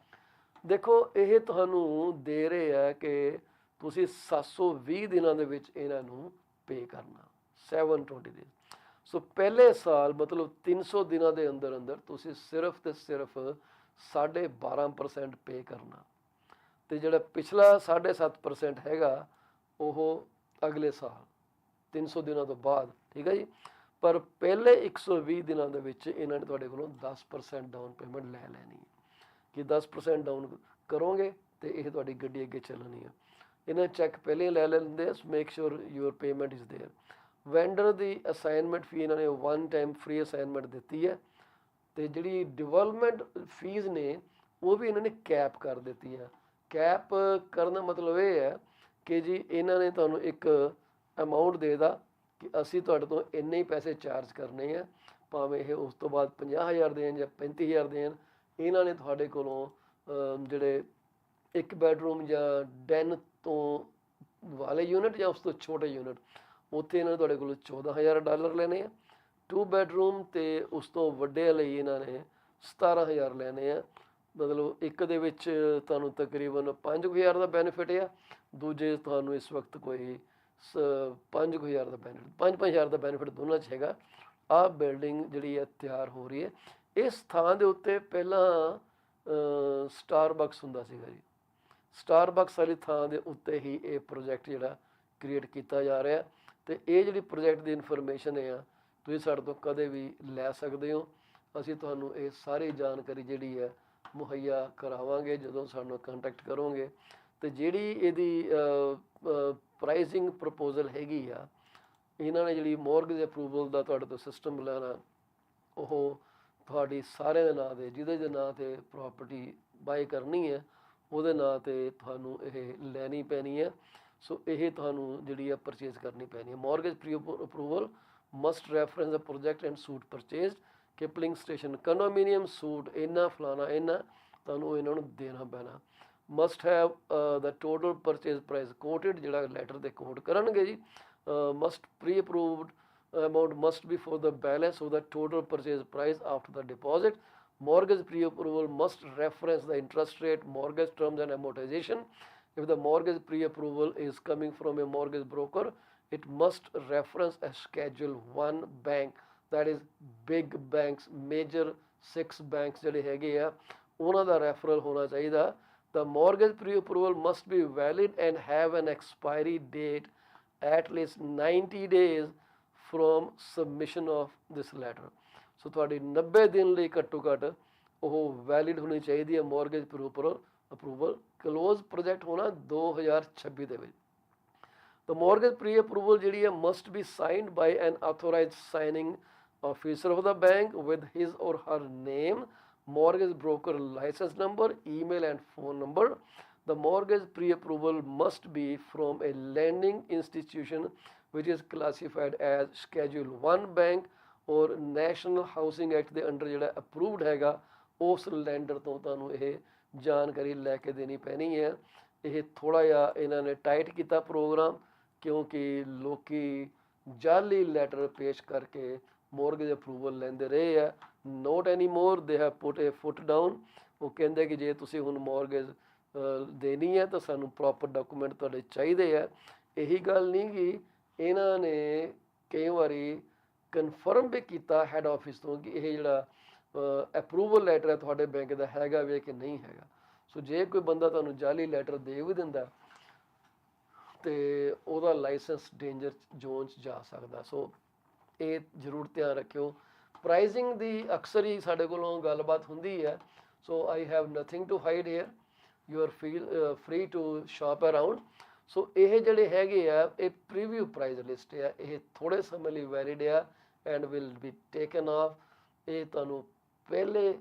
ਦੇਖੋ ਇਹ ਤੁਹਾਨੂੰ ਦੇ ਰਹੇ ਆ ਕਿ ਤੁਸੀਂ 720 ਦਿਨਾਂ ਦੇ ਵਿੱਚ ਇਹਨਾਂ ਨੂੰ ਪੇ ਕਰਨਾ, 720 ਦਿਨ। ਸੋ ਪਹਿਲੇ ਸਾਲ ਮਤਲਬ 300 ਦਿਨਾਂ ਦੇ ਅੰਦਰ ਅੰਦਰ ਤੁਸੀਂ ਸਿਰਫ ਤੇ ਸਿਰਫ 12.5% ਪੇ ਕਰਨਾ, ਤੇ ਜਿਹੜਾ ਪਿਛਲਾ 7.5% ਹੈਗਾ ਉਹ ਅਗਲੇ ਸਾਲ 300 ਦਿਨਾਂ ਤੋਂ ਬਾਅਦ, ਠੀਕ ਹੈ ਜੀ। ਪਰ ਪਹਿਲੇ 120 ਦਿਨਾਂ ਦੇ ਵਿੱਚ ਇਹਨਾਂ ਨੇ ਤੁਹਾਡੇ ਕੋਲੋਂ 10% ਡਾਊਨ ਪੇਮੈਂਟ ਲੈ ਲੈਣੀ ਹੈ ਕਿ 10% ਡਾਊਨ ਕਰੋਗੇ ਤੇ ਇਹ ਤੁਹਾਡੀ ਗੱਡੀ ਅੱਗੇ ਚੱਲਣੀ ਹੈ। ਇਹਨਾਂ ਚੈੱਕ ਪਹਿਲੇ ਲੈ ਲੈਂਦੇ ਆ। Make sure your payment is there. Vendor the assignment ਫੀ ਇਹਨਾਂ ਨੇ 1 ਟਾਈਮ ਫ੍ਰੀ ਅਸਾਈਨਮੈਂਟ ਦਿੱਤੀ ਹੈ, ਤੇ ਜਿਹੜੀ ਡਿਵੈਲਪਮੈਂਟ ਫੀਸ ਨੇ ਉਹ ਵੀ ਇਹਨਾਂ ਨੇ ਕੈਪ ਕਰ ਦਿੱਤੀ ਹੈ। ਕੈਪ ਕਰਨ ਦਾ ਮਤਲਬ ਇਹ ਹੈ ਕਿ ਜੀ ਇਹਨਾਂ ਨੇ ਤੁਹਾਨੂੰ ਇੱਕ ਅਮਾਊਂਟ ਦੇਦਾ ਕਿ ਅਸੀਂ ਤੁਹਾਡੇ ਤੋਂ ਇੰਨੇ ਹੀ ਪੈਸੇ ਚਾਰਜ ਕਰਨੇ ਆ, ਭਾਵੇਂ ਇਹ ਉਸ ਤੋਂ ਬਾਅਦ 50,000 ਦੇਣ ਜਾਂ 35,000 ਦੇਣ। ਇਹਨਾਂ ਨੇ ਤੁਹਾਡੇ ਕੋਲੋਂ ਜਿਹੜੇ ਇੱਕ ਬੈਡਰੂਮ ਜਾਂ ਡੈਨ ਤੋਂ ਵਾਲੇ ਯੂਨਿਟ ਜਾਂ ਉਸ ਤੋਂ ਛੋਟੇ ਯੂਨਿਟ, ਉੱਥੇ ਇਹਨਾਂ ਨੇ ਤੁਹਾਡੇ ਕੋਲੋਂ $14,000 ਲੈਣੇ ਆ। 2 ਬੈਡਰੂਮ ਤੇ ਉਸ ਤੋਂ ਵੱਡੇ ਲਈ ਇਹਨਾਂ ਨੇ 17,000 ਲੈਣੇ ਆ। ਮਤਲਬ ਇੱਕ ਦੇ ਵਿੱਚ ਤੁਹਾਨੂੰ ਤਕਰੀਬਨ 5,000 ਦਾ ਬੈਨੀਫਿਟ ਆ, ਦੂਜੇ ਤੁਹਾਨੂੰ ਇਸ ਵਕਤ ਕੋਈ 5,000 ਦਾ ਬੈਨੀਫਿਟ, 5,000 ਦਾ ਬੈਨੀਫਿਟ ਦੋਨਾਂ 'ਚ ਹੈਗਾ। ਆਹ ਬਿਲਡਿੰਗ ਜਿਹੜੀ ਹੈ ਤਿਆਰ ਹੋ ਰਹੀ ਹੈ। ਇਸ ਥਾਂ ਦੇ ਉੱਤੇ ਪਹਿਲਾਂ ਸਟਾਰਬਕਸ ਹੁੰਦਾ ਸੀਗਾ ਜੀ। ਸਟਾਰਬਕਸ ਵਾਲੀ ਥਾਂ ਦੇ ਉੱਤੇ ਹੀ ਇਹ ਪ੍ਰੋਜੈਕਟ ਜਿਹੜਾ ਕ੍ਰੀਏਟ ਕੀਤਾ ਜਾ ਰਿਹਾ, ਤੇ ਇਹ ਜਿਹੜੀ ਪ੍ਰੋਜੈਕਟ ਦੀ ਇਨਫੋਰਮੇਸ਼ਨ ਆ ਤੁਸੀਂ ਸਾਡੇ ਤੋਂ ਕਦੇ ਵੀ ਲੈ ਸਕਦੇ ਹੋ। ਅਸੀਂ ਤੁਹਾਨੂੰ ਇਹ ਸਾਰੀ ਜਾਣਕਾਰੀ ਜਿਹੜੀ ਹੈ ਮੁਹੱਈਆ ਕਰਾਵਾਂਗੇ ਜਦੋਂ ਸਾਨੂੰ ਕੰਟੈਕਟ ਕਰੋਗੇ। ਤੇ ਜਿਹੜੀ ਇਹਦੀ ਪ੍ਰਾਈਸਿੰਗ ਪ੍ਰਪੋਜ਼ਲ ਹੈਗੀ ਆ, ਇਹਨਾਂ ਨੇ ਜਿਹੜੀ ਮੋਰਗੇਜ ਅਪਰੂਵਲ ਦਾ ਤੁਹਾਡੇ ਤੋਂ ਸਿਸਟਮ ਲੈਣਾ, ਉਹ ਤੁਹਾਡੀ ਸਾਰਿਆਂ ਦੇ ਨਾਂ 'ਤੇ, ਜਿਹਦੇ ਦੇ ਨਾਂ 'ਤੇ ਪ੍ਰੋਪਰਟੀ ਬਾਏ ਕਰਨੀ ਹੈ ਉਹਦੇ ਨਾਂ 'ਤੇ ਤੁਹਾਨੂੰ ਇਹ ਲੈਣੀ ਪੈਣੀ ਹੈ। ਸੋ ਇਹ ਤੁਹਾਨੂੰ ਜਿਹੜੀ ਆ ਪਰਚੇਜ਼ ਕਰਨੀ ਪੈਣੀ ਹੈ। Mortgage pre approval must reference ਦਾ project and suite purchased, Kipling Station condominium suite ਇੰਨਾ ਫਲਾਣਾ ਇੰਨਾ, ਤੁਹਾਨੂੰ ਇਹਨਾਂ ਨੂੰ ਦੇਣਾ ਪੈਣਾ। Must have the total purchase price quoted, ਜਿਹੜਾ ਲੈਟਰ 'ਤੇ ਕੋਟ ਕਰਨਗੇ ਜੀ। Must pre approved amount must be for the balance of the total purchase price after the deposit. Mortgage pre-approval must reference the interest rate, mortgage terms and amortization. If the mortgage pre-approval is coming from a mortgage broker, it must reference a Schedule 1 bank, that is big banks, major 6 banks ਜਿਹੜੇ ਹੈਗੇ ਆ ਉਹਨਾਂ ਦਾ referral ਹੋਣਾ ਚਾਹੀਦਾ। The mortgage pre-approval must be valid and have an expiry date at least 90 days from submission of this letter. ਸੋ ਤੁਹਾਡੀ 90 ਦਿਨ ਲਈ ਘੱਟੋ ਘੱਟ ਉਹ ਵੈਲਿਡ ਹੋਣੀ ਚਾਹੀਦੀ ਹੈ ਮੋਰਗੇਜ ਅਪਰੂਵਲ। ਕਲੋਜ਼ ਪ੍ਰੋਜੈਕਟ ਹੋਣਾ 2026 ਦੇ ਵਿੱਚ। The mortgage pre-approval ਜਿਹੜੀ ਹੈ must be signed by an authorized signing officer of the bank with his or her name, mortgage broker license number, email and phone number. The mortgage pre-approval must be from a lending institution which is classified as Schedule 1 bank or National Housing Act ਦੇ under ਜਿਹੜਾ approved ਹੈਗਾ ਉਸ lander ਤੋਂ ਤੁਹਾਨੂੰ ਇਹ ਜਾਣਕਾਰੀ ਲੈ ਕੇ ਦੇਣੀ ਪੈਣੀ ਹੈ। ਇਹ ਥੋੜ੍ਹਾ ਜਿਹਾ ਇਹਨਾਂ ਨੇ ਟਾਈਟ ਕੀਤਾ ਪ੍ਰੋਗਰਾਮ, ਕਿਉਂਕਿ ਲੋਕੀ ਜਾਲੀ ਲੈਟਰ ਪੇਸ਼ ਕਰਕੇ ਮੋਰਗੇਜ ਅਪਰੂਵਲ ਲੈਂਦੇ ਰਹੇ ਆ। Note any more, they have put A foot down. ਉਹ ਕਹਿੰਦੇ ਕਿ ਜੇ ਤੁਸੀਂ ਹੁਣ ਮੋਰਗੇਜ ਦੇਣੀ ਹੈ ਤਾਂ ਸਾਨੂੰ ਪ੍ਰੋਪਰ ਡਾਕੂਮੈਂਟ ਤੁਹਾਡੇ ਚਾਹੀਦੇ ਆ। ਇਹੀ ਗੱਲ ਨਹੀਂ ਕਿ ਇਹਨਾਂ ਨੇ ਕਈ ਵਾਰੀ ਕਨਫਰਮ ਵੀ ਕੀਤਾ ਹੈਡ ਆਫਿਸ ਤੋਂ ਕਿ ਇਹ ਜਿਹੜਾ ਅਪਰੂਵਲ ਲੈਟਰ ਹੈ ਤੁਹਾਡੇ ਬੈਂਕ ਦਾ ਹੈਗਾ ਵੀ ਕਿ ਨਹੀਂ ਹੈਗਾ। ਸੋ ਜੇ ਕੋਈ ਬੰਦਾ ਤੁਹਾਨੂੰ ਜਾਲੀ ਲੈਟਰ ਦੇ ਵੀ ਦਿੰਦਾ ਤੇ ਉਹਦਾ ਲਾਇਸੈਂਸ ਡੇਂਜਰ ਜ਼ੋਨ 'ਚ ਜਾ ਸਕਦਾ। ਸੋ ਇਹ ਜ਼ਰੂਰ ਧਿਆਨ ਰੱਖਿਓ। ਪ੍ਰਾਈਸਿੰਗ ਦੀ ਅਕਸਰ ਹੀ ਸਾਡੇ ਕੋਲੋਂ ਗੱਲਬਾਤ ਹੁੰਦੀ ਹੈ। So I have nothing to hide here, you are feel free to shop around. So ਇਹ ਜਿਹੜੇ ਹੈਗੇ ਆ ਇਹ ਪ੍ਰੀਵਿਊ ਪ੍ਰਾਈਸ ਲਿਸਟ ਆ, ਇਹ ਥੋੜ੍ਹੇ ਸਮੇਂ ਲਈ ਵੈਲਿਡ ਆ and will be taken of. ਇਹ ਤੁਹਾਨੂੰ ਪਹਿਲੇ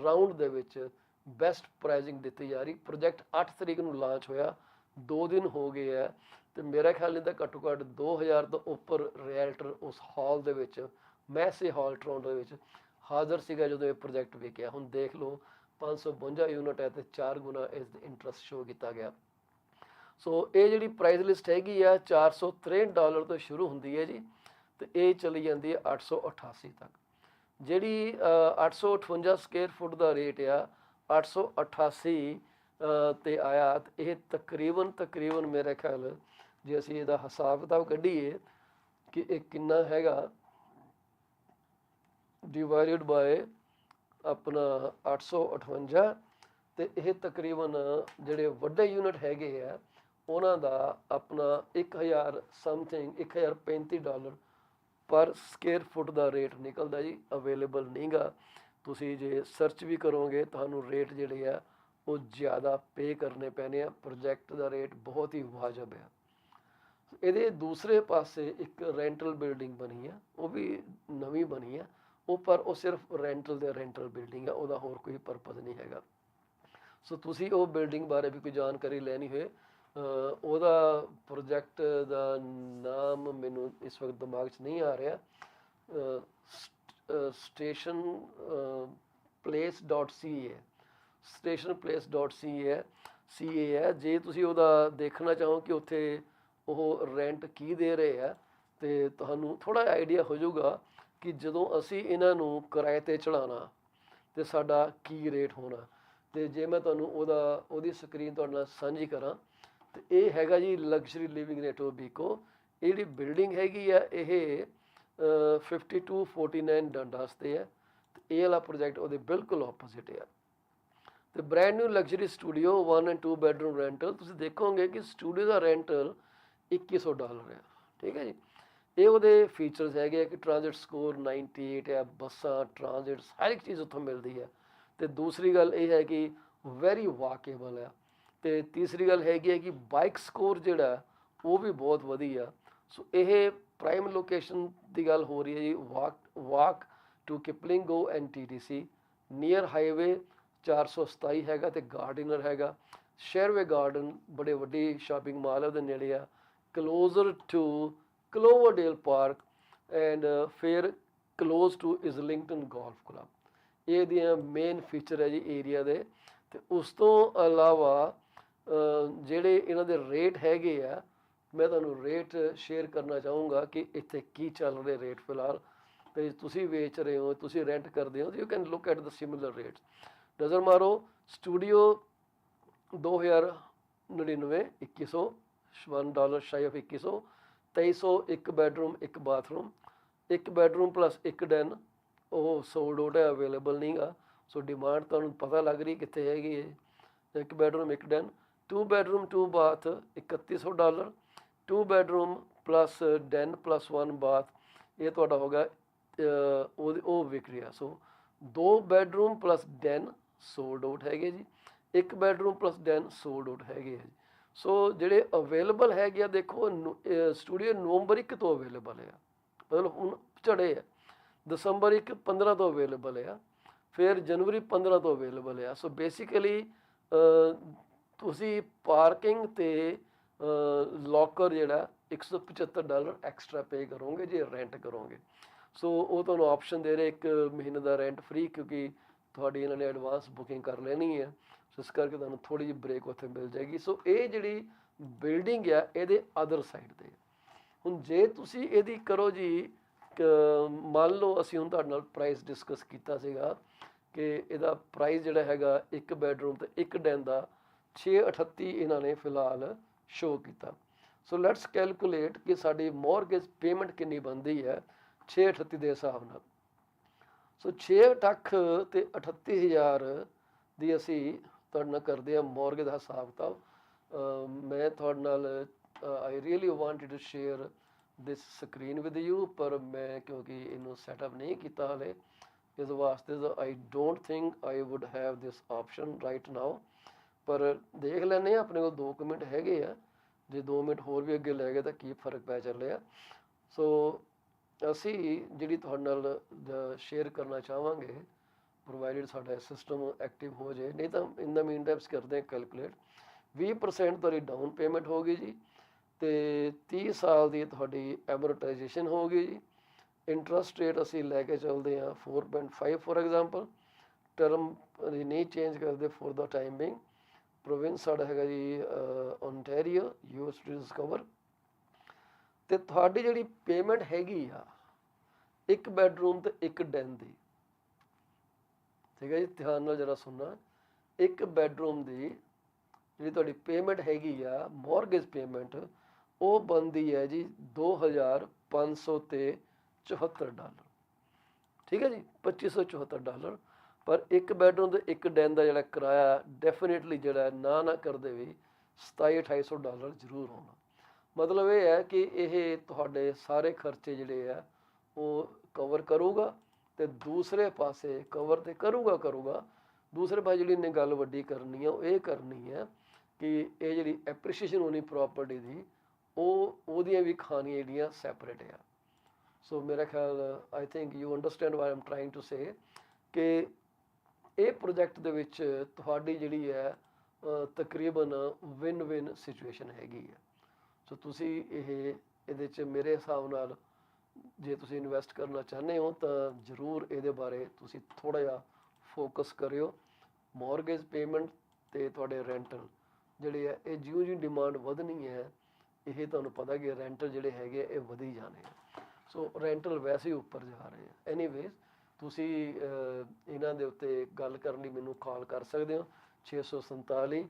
ਰਾਊਂਡ ਦੇ ਵਿੱਚ ਬੈਸਟ ਪ੍ਰਾਈਸਿੰਗ ਦਿੱਤੀ ਜਾ ਰਹੀ। ਪ੍ਰੋਜੈਕਟ 8 ਤਰੀਕ ਨੂੰ ਲਾਂਚ ਹੋਇਆ, 2 ਦਿਨ ਹੋ ਗਏ ਆ ਤੇ ਮੇਰਾ ਖਿਆਲ ਨਹੀਂ ਤਾਂ ਘੱਟੋ ਘੱਟ 2000 ਤੋਂ ਉੱਪਰ ਰਿਐਲਟਰ ਉਸ ਹਾਲ ਦੇ ਵਿੱਚ, ਮੈਸੇ ਹਾਲ ਟੋਰਾਂਟੋ ਦੇ ਵਿੱਚ ਹਾਜ਼ਰ ਸੀਗਾ ਜਦੋਂ ਇਹ ਪ੍ਰੋਜੈਕਟ ਵਿਕਿਆ। ਹੁਣ ਦੇਖ ਲਓ 552 ਯੂਨਿਟ ਹੈ ਤੇ 4 ਗੁਣਾ ਇਸ ਦੇ ਇੰਟਰਸਟ ਸ਼ੋ ਕੀਤਾ ਗਿਆ। ਸੋ ਇਹ ਜਿਹੜੀ ਪ੍ਰਾਈਸ ਲਿਸਟ ਹੈਗੀ ਆ $463 ਤੋਂ ਸ਼ੁਰੂ ਹੁੰਦੀ ਹੈ ਜੀ ਤੇ ਇਹ ਚਲੀ ਜਾਂਦੀ ਹੈ 888 ਤੱਕ। ਜਿਹੜੀ 858 ਸਕੁਅਰ ਫੁੱਟ ਦਾ ਰੇਟ ਆ 888 ਤੇ ਆਇਆ। ਇਹ ਤਕਰੀਬਨ ਮੇਰੇ ਖਿਆਲ ਜੇ ਅਸੀਂ ਇਹਦਾ ਹਿਸਾਬ ਕਿਤਾਬ ਕੱਢੀਏ ਕਿ ਇਹ ਕਿੰਨਾ ਹੈਗਾ ਡਿਵਾਈਡਡ ਬਾਏ ਆਪਣਾ 858 ਤੇ ਇਹ ਤਕਰੀਬਨ ਜਿਹੜੇ ਵੱਡੇ ਯੂਨਿਟ ਹੈਗੇ ਆ ਉਹਨਾਂ ਦਾ ਆਪਣਾ 1000 ਸਮਥਿੰਗ $1035 ਪਰ ਸਕੁਅਰ ਫੁੱਟ ਦਾ ਰੇਟ ਨਿਕਲਦਾ ਜੀ। ਅਵੇਲੇਬਲ ਨਹੀਂਗਾ, ਤੁਸੀਂ ਜੇ ਸਰਚ ਵੀ ਕਰੋਗੇ ਤੁਹਾਨੂੰ ਰੇਟ ਜਿਹੜੇ ਆ ਉਹ ਜ਼ਿਆਦਾ ਪੇ ਕਰਨੇ ਪੈਣੇ ਆ। ਪ੍ਰੋਜੈਕਟ ਦਾ ਰੇਟ ਬਹੁਤ ਹੀ ਵਾਜਬ ਆ। ਇਹਦੇ ਦੂਸਰੇ ਪਾਸੇ ਇੱਕ ਰੈਂਟਲ ਬਿਲਡਿੰਗ ਬਣੀ ਆ, ਉਹ ਵੀ ਨਵੀਂ ਬਣੀ ਆ ਉਹ, ਪਰ ਉਹ ਸਿਰਫ ਰੈਂਟਲ ਬਿਲਡਿੰਗ ਆ, ਉਹਦਾ ਹੋਰ ਕੋਈ ਪਰਪਸ ਨਹੀਂ ਹੈਗਾ। ਸੋ ਤੁਸੀਂ ਉਹ ਬਿਲਡਿੰਗ ਬਾਰੇ ਵੀ ਕੋਈ ਜਾਣਕਾਰੀ ਲੈਣੀ ਹੋਏ, ਉਹਦਾ ਪ੍ਰੋਜੈਕਟ ਦਾ ਨਾਮ ਮੈਨੂੰ ਇਸ ਵਕਤ ਦਿਮਾਗ 'ਚ ਨਹੀਂ ਆ ਰਿਹਾ, ਸਟੇਸ਼ਨ place.ca ਹੈ। ਜੇ ਤੁਸੀਂ ਉਹਦਾ ਦੇਖਣਾ ਚਾਹੋ ਕਿ ਉੱਥੇ ਉਹ ਰੈਂਟ ਕੀ ਦੇ ਰਹੇ ਆ ਤੇ ਤੁਹਾਨੂੰ ਥੋੜ੍ਹਾ ਆਈਡੀਆ ਹੋ ਜਾਊਗਾ ਕਿ ਜਦੋਂ ਅਸੀਂ ਇਹਨਾਂ ਨੂੰ ਕਿਰਾਏ 'ਤੇ ਚੜਾਉਣਾ ਤੇ ਸਾਡਾ ਕੀ ਰੇਟ ਹੋਣਾ। ਤੇ ਜੇ ਮੈਂ ਤੁਹਾਨੂੰ ਉਹਦੀ ਸਕਰੀਨ ਤੁਹਾਡੇ ਨਾਲ ਸਾਂਝੀ ਕਰਾਂ ਤੇ ਇਹ ਹੈਗਾ ਜੀ ਲਗਜ਼ਰੀ ਲਿਵਿੰਗ ਰੇਟੋਬੀਕੋ। ਇਹ ਜਿਹੜੀ ਬਿਲਡਿੰਗ ਹੈਗੀ ਆ ਇਹ 5249 ਡੰਡਾਸ ਤੇ ਹੈ ਤੇ ਇਹ ਵਾਲਾ ਪ੍ਰੋਜੈਕਟ ਉਹਦੇ ਬਿਲਕੁਲ ਆਪੋਜ਼ਿਟ ਆ। ਤੇ brand new luxury studio 1 and 2 bedroom rental, ਤੁਸੀਂ ਦੇਖੋਗੇ ਕਿ ਸਟੂਡੀਓ ਦਾ ਰੈਂਟਲ $2100 ਆ। ਠੀਕ ਹੈ ਜੀ। ਇਹ ਉਹਦੇ ਫੀਚਰਸ ਹੈਗੇ ਆ ਕਿ ਟ੍ਰਾਂਜ਼ਿਟ ਸਕੋਰ 98 ਆ, ਬੱਸਾਂ ਟ੍ਰਾਂਜ਼ਿਟ ਹਰ ਇੱਕ ਚੀਜ਼ ਉੱਥੋਂ ਮਿਲਦੀ ਹੈ। ਤੇ ਦੂਸਰੀ ਗੱਲ ਇਹ ਹੈ ਕਿ ਵੈਰੀ ਵਾਕੇਬਲ ਆ। ਤੇ ਤੀਸਰੀ ਗੱਲ ਹੈਗੀ ਹੈ ਕਿ ਬਾਈਕ ਸਕੋਰ ਜਿਹੜਾ ਉਹ ਵੀ ਬਹੁਤ ਵਧੀਆ। ਸੋ ਇਹ ਪ੍ਰਾਈਮ ਲੋਕੇਸ਼ਨ ਦੀ ਗੱਲ ਹੋ ਰਹੀ ਹੈ ਜੀ, ਵਾਕ ਟੂ ਕਿਪਲਿੰਗੋ ਐਂਡ TTC, ਨੀਅਰ ਹਾਈਵੇ 427 ਹੈਗਾ ਤੇ ਗਾਰਡਨਰ ਹੈਗਾ। ਸ਼ੇਰਵੇ ਗਾਰਡਨ ਬੜੇ ਵੱਡੀ ਸ਼ਾਪਿੰਗ ਮਾਲ ਹੈ ਉਹਦੇ ਨੇੜੇ ਆ, ਕਲੋਜ਼ਰ ਟੂ ਕਲੋਵਰਡੇਲ ਪਾਰਕ ਐਂਡ ਫਿਰ ਕਲੋਜ਼ ਟੂ ਇਜ਼ਲਿੰਗਟਨ ਗੋਲਫ ਕਲੱਬ। ਇਹ ਦੀਆਂ ਮੇਨ ਫੀਚਰ ਹੈ ਜੀ ਏਰੀਆ ਦੇ। ਤੇ ਉਸ ਤੋਂ ਇਲਾਵਾ ਜਿਹੜੇ ਇਹਨਾਂ ਦੇ ਰੇਟ ਹੈਗੇ ਆ, ਮੈਂ ਤੁਹਾਨੂੰ ਰੇਟ ਸ਼ੇਅਰ ਕਰਨਾ ਚਾਹੂੰਗਾ ਕਿ ਇੱਥੇ ਕੀ ਚੱਲ ਰਹੇ ਰੇਟ ਫਿਲਹਾਲ। ਤੇ ਤੁਸੀਂ ਵੇਚ ਰਹੇ ਹੋ, ਤੁਸੀਂ ਰੈਂਟ ਕਰਦੇ ਹੋ, you can look at the similar rates. ਨਜ਼ਰ ਮਾਰੋ, ਸਟੂਡੀਓ 2099 $2100, $1 ਸ਼ਾਈ ਆਫ 2100, 2300 ਇੱਕ ਬੈਡਰੂਮ ਇੱਕ ਬਾਥਰੂਮ, ਇੱਕ ਬੈਡਰੂਮ ਪਲੱਸ ਇੱਕ ਡੈਨ, ਉਹ ਸੋਲਡ ਆਊਟ ਹੈ, ਅਵੇਲੇਬਲ ਨਹੀਂਗਾ। ਸੋ ਡਿਮਾਂਡ ਤੁਹਾਨੂੰ ਪਤਾ ਲੱਗ ਰਹੀ ਕਿੱਥੇ ਹੈਗੀ ਹੈ। ਇੱਕ ਬੈਡਰੂਮ ਇੱਕ den, 2 bedroom 2 bath $3100, 2 bedroom plus den plus 1 bath ਇਹ ਤੁਹਾਡਾ ਹੋਗਾ ਉਹ ਵਿਕ ਰਿਹਾ। So 2 bedroom plus den sold out ਹੈਗੇ ਜੀ, 1 bedroom plus den sold out ਹੈਗੇ ਆ ਜੀ। ਸੋ ਜਿਹੜੇ ਅਵੇਲੇਬਲ ਹੈਗੇ ਆ ਦੇਖੋ, ਸਟੂਡੀਓ ਨਵੰਬਰ 1 ਤੋਂ ਅਵੇਲੇਬਲ ਆ, ਮਤਲਬ ਹੁਣ ਝੜੇ ਆ। ਦਸੰਬਰ 1 15 ਤੋਂ ਅਵੇਲੇਬਲ ਆ, ਫਿਰ ਜਨਵਰੀ 15 ਤੋਂ ਅਵੇਲੇਬਲ ਆ। ਸੋ ਬੇਸਿਕਲੀ ਤੁਸੀਂ ਪਾਰਕਿੰਗ ਤੇ ਲੋਕਰ ਜਿਹੜਾ $175 ਐਕਸਟਰਾ ਪੇ ਕਰੋਗੇ ਜੇ ਰੈਂਟ ਕਰੋਗੇ। ਸੋ ਉਹ ਤੁਹਾਨੂੰ ਆਪਸ਼ਨ ਦੇ ਰਹੇ 1 ਮਹੀਨੇ ਦਾ ਰੈਂਟ ਫ੍ਰੀ, ਕਿਉਂਕਿ ਤੁਹਾਡੀ ਇਹਨਾਂ ਨੇ ਐਡਵਾਂਸ ਬੁਕਿੰਗ ਕਰ ਲੈਣੀ ਹੈ। ਸੋ ਇਸ ਕਰਕੇ ਤੁਹਾਨੂੰ ਥੋੜ੍ਹੀ ਜਿਹੀ ਬ੍ਰੇਕ ਉੱਥੇ ਮਿਲ ਜਾਏਗੀ। ਸੋ ਇਹ ਜਿਹੜੀ ਬਿਲਡਿੰਗ ਆ ਇਹਦੇ ਅਦਰ ਸਾਈਡ 'ਤੇ। ਹੁਣ ਜੇ ਤੁਸੀਂ ਇਹਦੀ ਕਰੋ ਜੀ, ਮੰਨ ਲਓ ਅਸੀਂ ਹੁਣ ਤੁਹਾਡੇ ਨਾਲ ਪ੍ਰਾਈਸ ਡਿਸਕਸ ਕੀਤਾ ਸੀਗਾ ਕਿ ਇਹਦਾ ਪ੍ਰਾਈਸ ਜਿਹੜਾ ਹੈਗਾ 1 ਬੈਡਰੂਮ ਤੇ 1 ਡੈਨ ਦਾ 638 ਇਹਨਾਂ ਨੇ ਫਿਲਹਾਲ ਸ਼ੋਅ ਕੀਤਾ। ਸੋ ਲੈਟਸ ਕੈਲਕੂਲੇਟ ਕਿ ਸਾਡੀ ਮੌਰਗੇਜ ਪੇਮੈਂਟ ਕਿੰਨੀ ਬਣਦੀ ਹੈ 638 ਦੇ ਹਿਸਾਬ ਨਾਲ। ਸੋ 6 ਲੱਖ ਤੇ 38,000 ਦੀ ਅਸੀਂ ਤੁਹਾਡੇ ਨਾਲ ਕਰਦੇ ਆ ਮੌਰਗੇਜ ਦਾ ਹਿਸਾਬ ਕਿਤਾਬ। ਮੈਂ ਤੁਹਾਡੇ ਨਾਲ I really wanted to share this screen with you, ਪਰ ਮੈਂ ਕਿਉਂਕਿ ਇਹਨੂੰ ਸੈਟਅਪ ਨਹੀਂ ਕੀਤਾ ਹਾਲੇ, ਇਸ ਵਾਸਤੇ I don't think I wood have this option right now. ਪਰ ਦੇਖ ਲੈਂਦੇ ਹਾਂ, ਆਪਣੇ ਕੋਲ 2 ਮਿੰਟ ਹੈਗੇ ਆ, ਜੇ 2 ਮਿੰਟ ਹੋਰ ਵੀ ਅੱਗੇ ਲੈ ਗਏ ਤਾਂ ਕੀ ਫਰਕ ਪੈ ਚੱਲਿਆ। ਸੋ ਅਸੀਂ ਜਿਹੜੀ ਤੁਹਾਡੇ ਨਾਲ ਸ਼ੇਅਰ ਕਰਨਾ ਚਾਹਾਂਗੇ, ਪ੍ਰੋਵਾਈਡਡ ਸਾਡਾ ਸਿਸਟਮ ਐਕਟਿਵ ਹੋ ਜਾਏ, ਨਹੀਂ ਤਾਂ ਇਨ ਦਾ ਮੀਨ ਟਾਈਮਸ ਕਰਦੇ ਹਾਂ ਕੈਲਕੂਲੇਟ। 20% ਤੁਹਾਡੀ ਡਾਊਨ ਪੇਮੈਂਟ ਹੋਗੀ ਜੀ, ਅਤੇ 30 ਸਾਲ ਦੀ ਤੁਹਾਡੀ ਐਮੋਰਟਾਈਜੇਸ਼ਨ ਹੋਗੀ ਜੀ। ਇੰਟਰਸਟ ਰੇਟ ਅਸੀਂ ਲੈ ਕੇ ਚੱਲਦੇ ਹਾਂ 4.5 ਫੋਰ ਐਗਜ਼ਾਮਪਲ। ਟਰਮ ਦੀ ਨਹੀਂ ਚੇਂਜ ਕਰਦੇ ਫੋਰ ਦਾ ਟਾਈਮ ਬਿੰਗ। ਪ੍ਰੋਵਿੰਸ ਸਾਡਾ ਹੈਗਾ ਜੀ ਓਨਟਾਰੀਓ, ਯੂਐਸ ਡਿਸਕਵਰ। ਅਤੇ ਤੁਹਾਡੀ ਜਿਹੜੀ ਪੇਮੈਂਟ ਹੈਗੀ ਆ 1 ਬੈਡਰੂਮ ਅਤੇ 1 ਡੈਨ ਦੀ, ਠੀਕ ਹੈ ਜੀ, ਧਿਆਨ ਨਾਲ ਜਰਾ ਸੁਣਨਾ। 1 ਬੈਡਰੂਮ ਦੀ ਜਿਹੜੀ ਤੁਹਾਡੀ ਪੇਮੈਂਟ ਹੈਗੀ ਆ ਮੌਰਗੇਜ ਪੇਮੈਂਟ, ਉਹ ਬਣਦੀ ਹੈ ਜੀ $2,574, ਠੀਕ ਹੈ ਜੀ, $2,574। ਪਰ 1 ਬੈਡਰੂਮ ਤੇ 1 ਡੈਨ ਦਾ ਜਿਹੜਾ ਕਿਰਾਇਆ ਡੈਫੀਨੇਟਲੀ ਜਿਹੜਾ ਨਾ ਕਰਦੇ ਵੀ $2,000-2,500 ਜ਼ਰੂਰ ਹੋਣਾ। ਮਤਲਬ ਇਹ ਹੈ ਕਿ ਇਹ ਤੁਹਾਡੇ ਸਾਰੇ ਖਰਚੇ ਜਿਹੜੇ ਆ ਉਹ ਕਵਰ ਕਰੂਗਾ, ਅਤੇ ਦੂਸਰੇ ਪਾਸੇ ਕਵਰ ਤੇ ਕਰੂਗਾ ਦੂਸਰੇ ਪਾਸੇ ਜਿਹੜੀ ਇਹਨੇ ਗੱਲ ਵੱਡੀ ਕਰਨੀ ਆ ਉਹ ਇਹ ਕਰਨੀ ਹੈ ਕਿ ਇਹ ਜਿਹੜੀ ਐਪਰੀਸ਼ੀਏਸ਼ਨ ਹੋਣੀ ਪ੍ਰੋਪਰਟੀ ਦੀ, ਉਹਦੀਆਂ ਵੀ ਖਾਣੀਆਂ ਜਿਹੜੀਆਂ ਸੈਪਰੇਟ ਆ। ਸੋ ਮੇਰਾ ਖਿਆਲ I think you understand what I am trying to say, ਕਿ ਇਹ ਪ੍ਰੋਜੈਕਟ ਦੇ ਵਿੱਚ ਤੁਹਾਡੀ ਜਿਹੜੀ ਹੈ ਤਕਰੀਬਨ ਵਿਨ ਸਿਚੁਏਸ਼ਨ ਹੈਗੀ ਹੈ। ਸੋ ਤੁਸੀਂ ਇਹਦੇ 'ਚ ਮੇਰੇ ਹਿਸਾਬ ਨਾਲ ਜੇ ਤੁਸੀਂ ਇਨਵੈਸਟ ਕਰਨਾ ਚਾਹੁੰਦੇ ਹੋ ਤਾਂ ਜ਼ਰੂਰ ਇਹਦੇ ਬਾਰੇ ਤੁਸੀਂ ਥੋੜ੍ਹਾ ਜਿਹਾ ਫੋਕਸ ਕਰਿਓ। ਮੌਰਗੇਜ ਪੇਮੈਂਟ ਅਤੇ ਤੁਹਾਡੇ ਰੈਂਟਲ ਜਿਹੜੇ ਹੈ, ਇਹ ਜਿਉਂ ਡਿਮਾਂਡ ਵਧਣੀ ਹੈ, ਇਹ ਤੁਹਾਨੂੰ ਪਤਾ ਕਿ ਰੈਂਟਲ ਜਿਹੜੇ ਹੈਗੇ ਇਹ ਵਧੀ ਜਾਣੇ ਆ। ਸੋ ਰੈਂਟਲ ਵੈਸੇ ਹੀ ਉੱਪਰ ਜਾ ਰਹੇ ਆ। ਐਨੀਵੇਜ਼ ਤੁਸੀਂ ਇਹਨਾਂ ਦੇ ਉੱਤੇ ਗੱਲ ਕਰਨ ਲਈ ਮੈਨੂੰ ਕਾਲ ਕਰ ਸਕਦੇ ਹੋ 647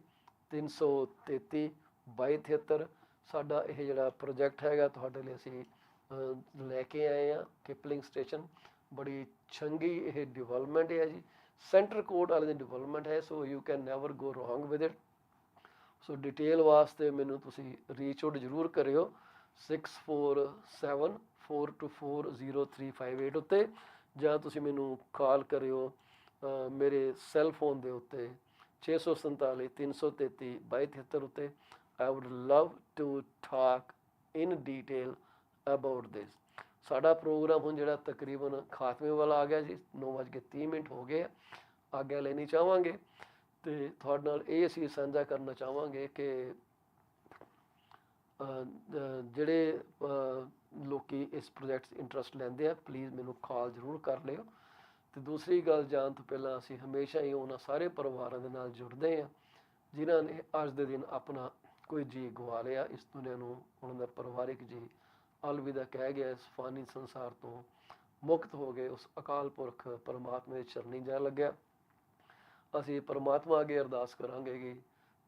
333 2273। ਸਾਡਾ ਇਹ ਜਿਹੜਾ ਪ੍ਰੋਜੈਕਟ ਹੈਗਾ ਤੁਹਾਡੇ ਲਈ ਅਸੀਂ ਲੈ ਕੇ ਆਏ ਹਾਂ ਕਿਪਲਿੰਗ ਸਟੇਸ਼ਨ। ਬੜੀ ਚੰਗੀ ਇਹ ਡਿਵੈਲਪਮੈਂਟ ਹੈ ਜੀ, ਸੈਂਟਰ ਕੋਰਟ ਵਾਲੇ ਦੀ ਡਿਵੈਲਪਮੈਂਟ ਹੈ। So you can never go wrong with it. So detail ਵਾਸਤੇ ਮੈਨੂੰ ਤੁਸੀਂ ਰੀਚ ਆਊਟ ਜ਼ਰੂਰ ਕਰਿਓ 6474240358 ਉੱਤੇ, ਜਾਂ ਤੁਸੀਂ ਮੈਨੂੰ ਕਾਲ ਕਰਿਓ ਮੇਰੇ ਸੈੱਲ ਫੋਨ ਦੇ ਉੱਤੇ 647 333 2273 ਉੱਤੇ। I would love to talk in detail about this. ਸਾਡਾ ਪ੍ਰੋਗਰਾਮ ਹੁਣ ਜਿਹੜਾ ਤਕਰੀਬਨ ਖਾਤਮੇ ਵਾਲਾ ਆ ਗਿਆ ਜੀ, 9:30 ਹੋ ਗਏ, ਆਗਿਆ ਲੈਣੀ ਚਾਹਾਂਗੇ ਅਤੇ ਤੁਹਾਡੇ ਨਾਲ ਇਹ ਅਸੀਂ ਸਾਂਝਾ ਕਰਨਾ ਚਾਹਾਂਗੇ ਕਿ ਜਿਹੜੇ ਲੋਕੀ ਇਸ ਪ੍ਰੋਜੈਕਟ 'ਚ ਇੰਟਰਸਟ ਲੈਂਦੇ ਆ, ਪਲੀਜ਼ ਮੈਨੂੰ ਕਾਲ ਜ਼ਰੂਰ ਕਰ ਲਿਓ। ਅਤੇ ਦੂਸਰੀ ਗੱਲ, ਜਾਣ ਤੋਂ ਪਹਿਲਾਂ ਅਸੀਂ ਹਮੇਸ਼ਾ ਹੀ ਉਹਨਾਂ ਸਾਰੇ ਪਰਿਵਾਰਾਂ ਦੇ ਨਾਲ ਜੁੜਦੇ ਹਾਂ ਜਿਨ੍ਹਾਂ ਨੇ ਅੱਜ ਦੇ ਦਿਨ ਆਪਣਾ ਕੋਈ ਜੀ ਗਵਾ ਲਿਆ, ਇਸ ਦੁਨੀਆ ਨੂੰ ਉਹਨਾਂ ਦਾ ਪਰਿਵਾਰਿਕ ਜੀ ਅਲਵਿਦਾ ਕਹਿ ਗਿਆ, ਇਸ ਫਾਨੀ ਸੰਸਾਰ ਤੋਂ ਮੁਕਤ ਹੋ ਗਏ, ਉਸ ਅਕਾਲ ਪੁਰਖ ਪਰਮਾਤਮਾ ਦੇ ਚਰਨੀ ਜਾ ਲੱਗਿਆ। ਅਸੀਂ ਪਰਮਾਤਮਾ ਅੱਗੇ ਅਰਦਾਸ ਕਰਾਂਗੇ ਕਿ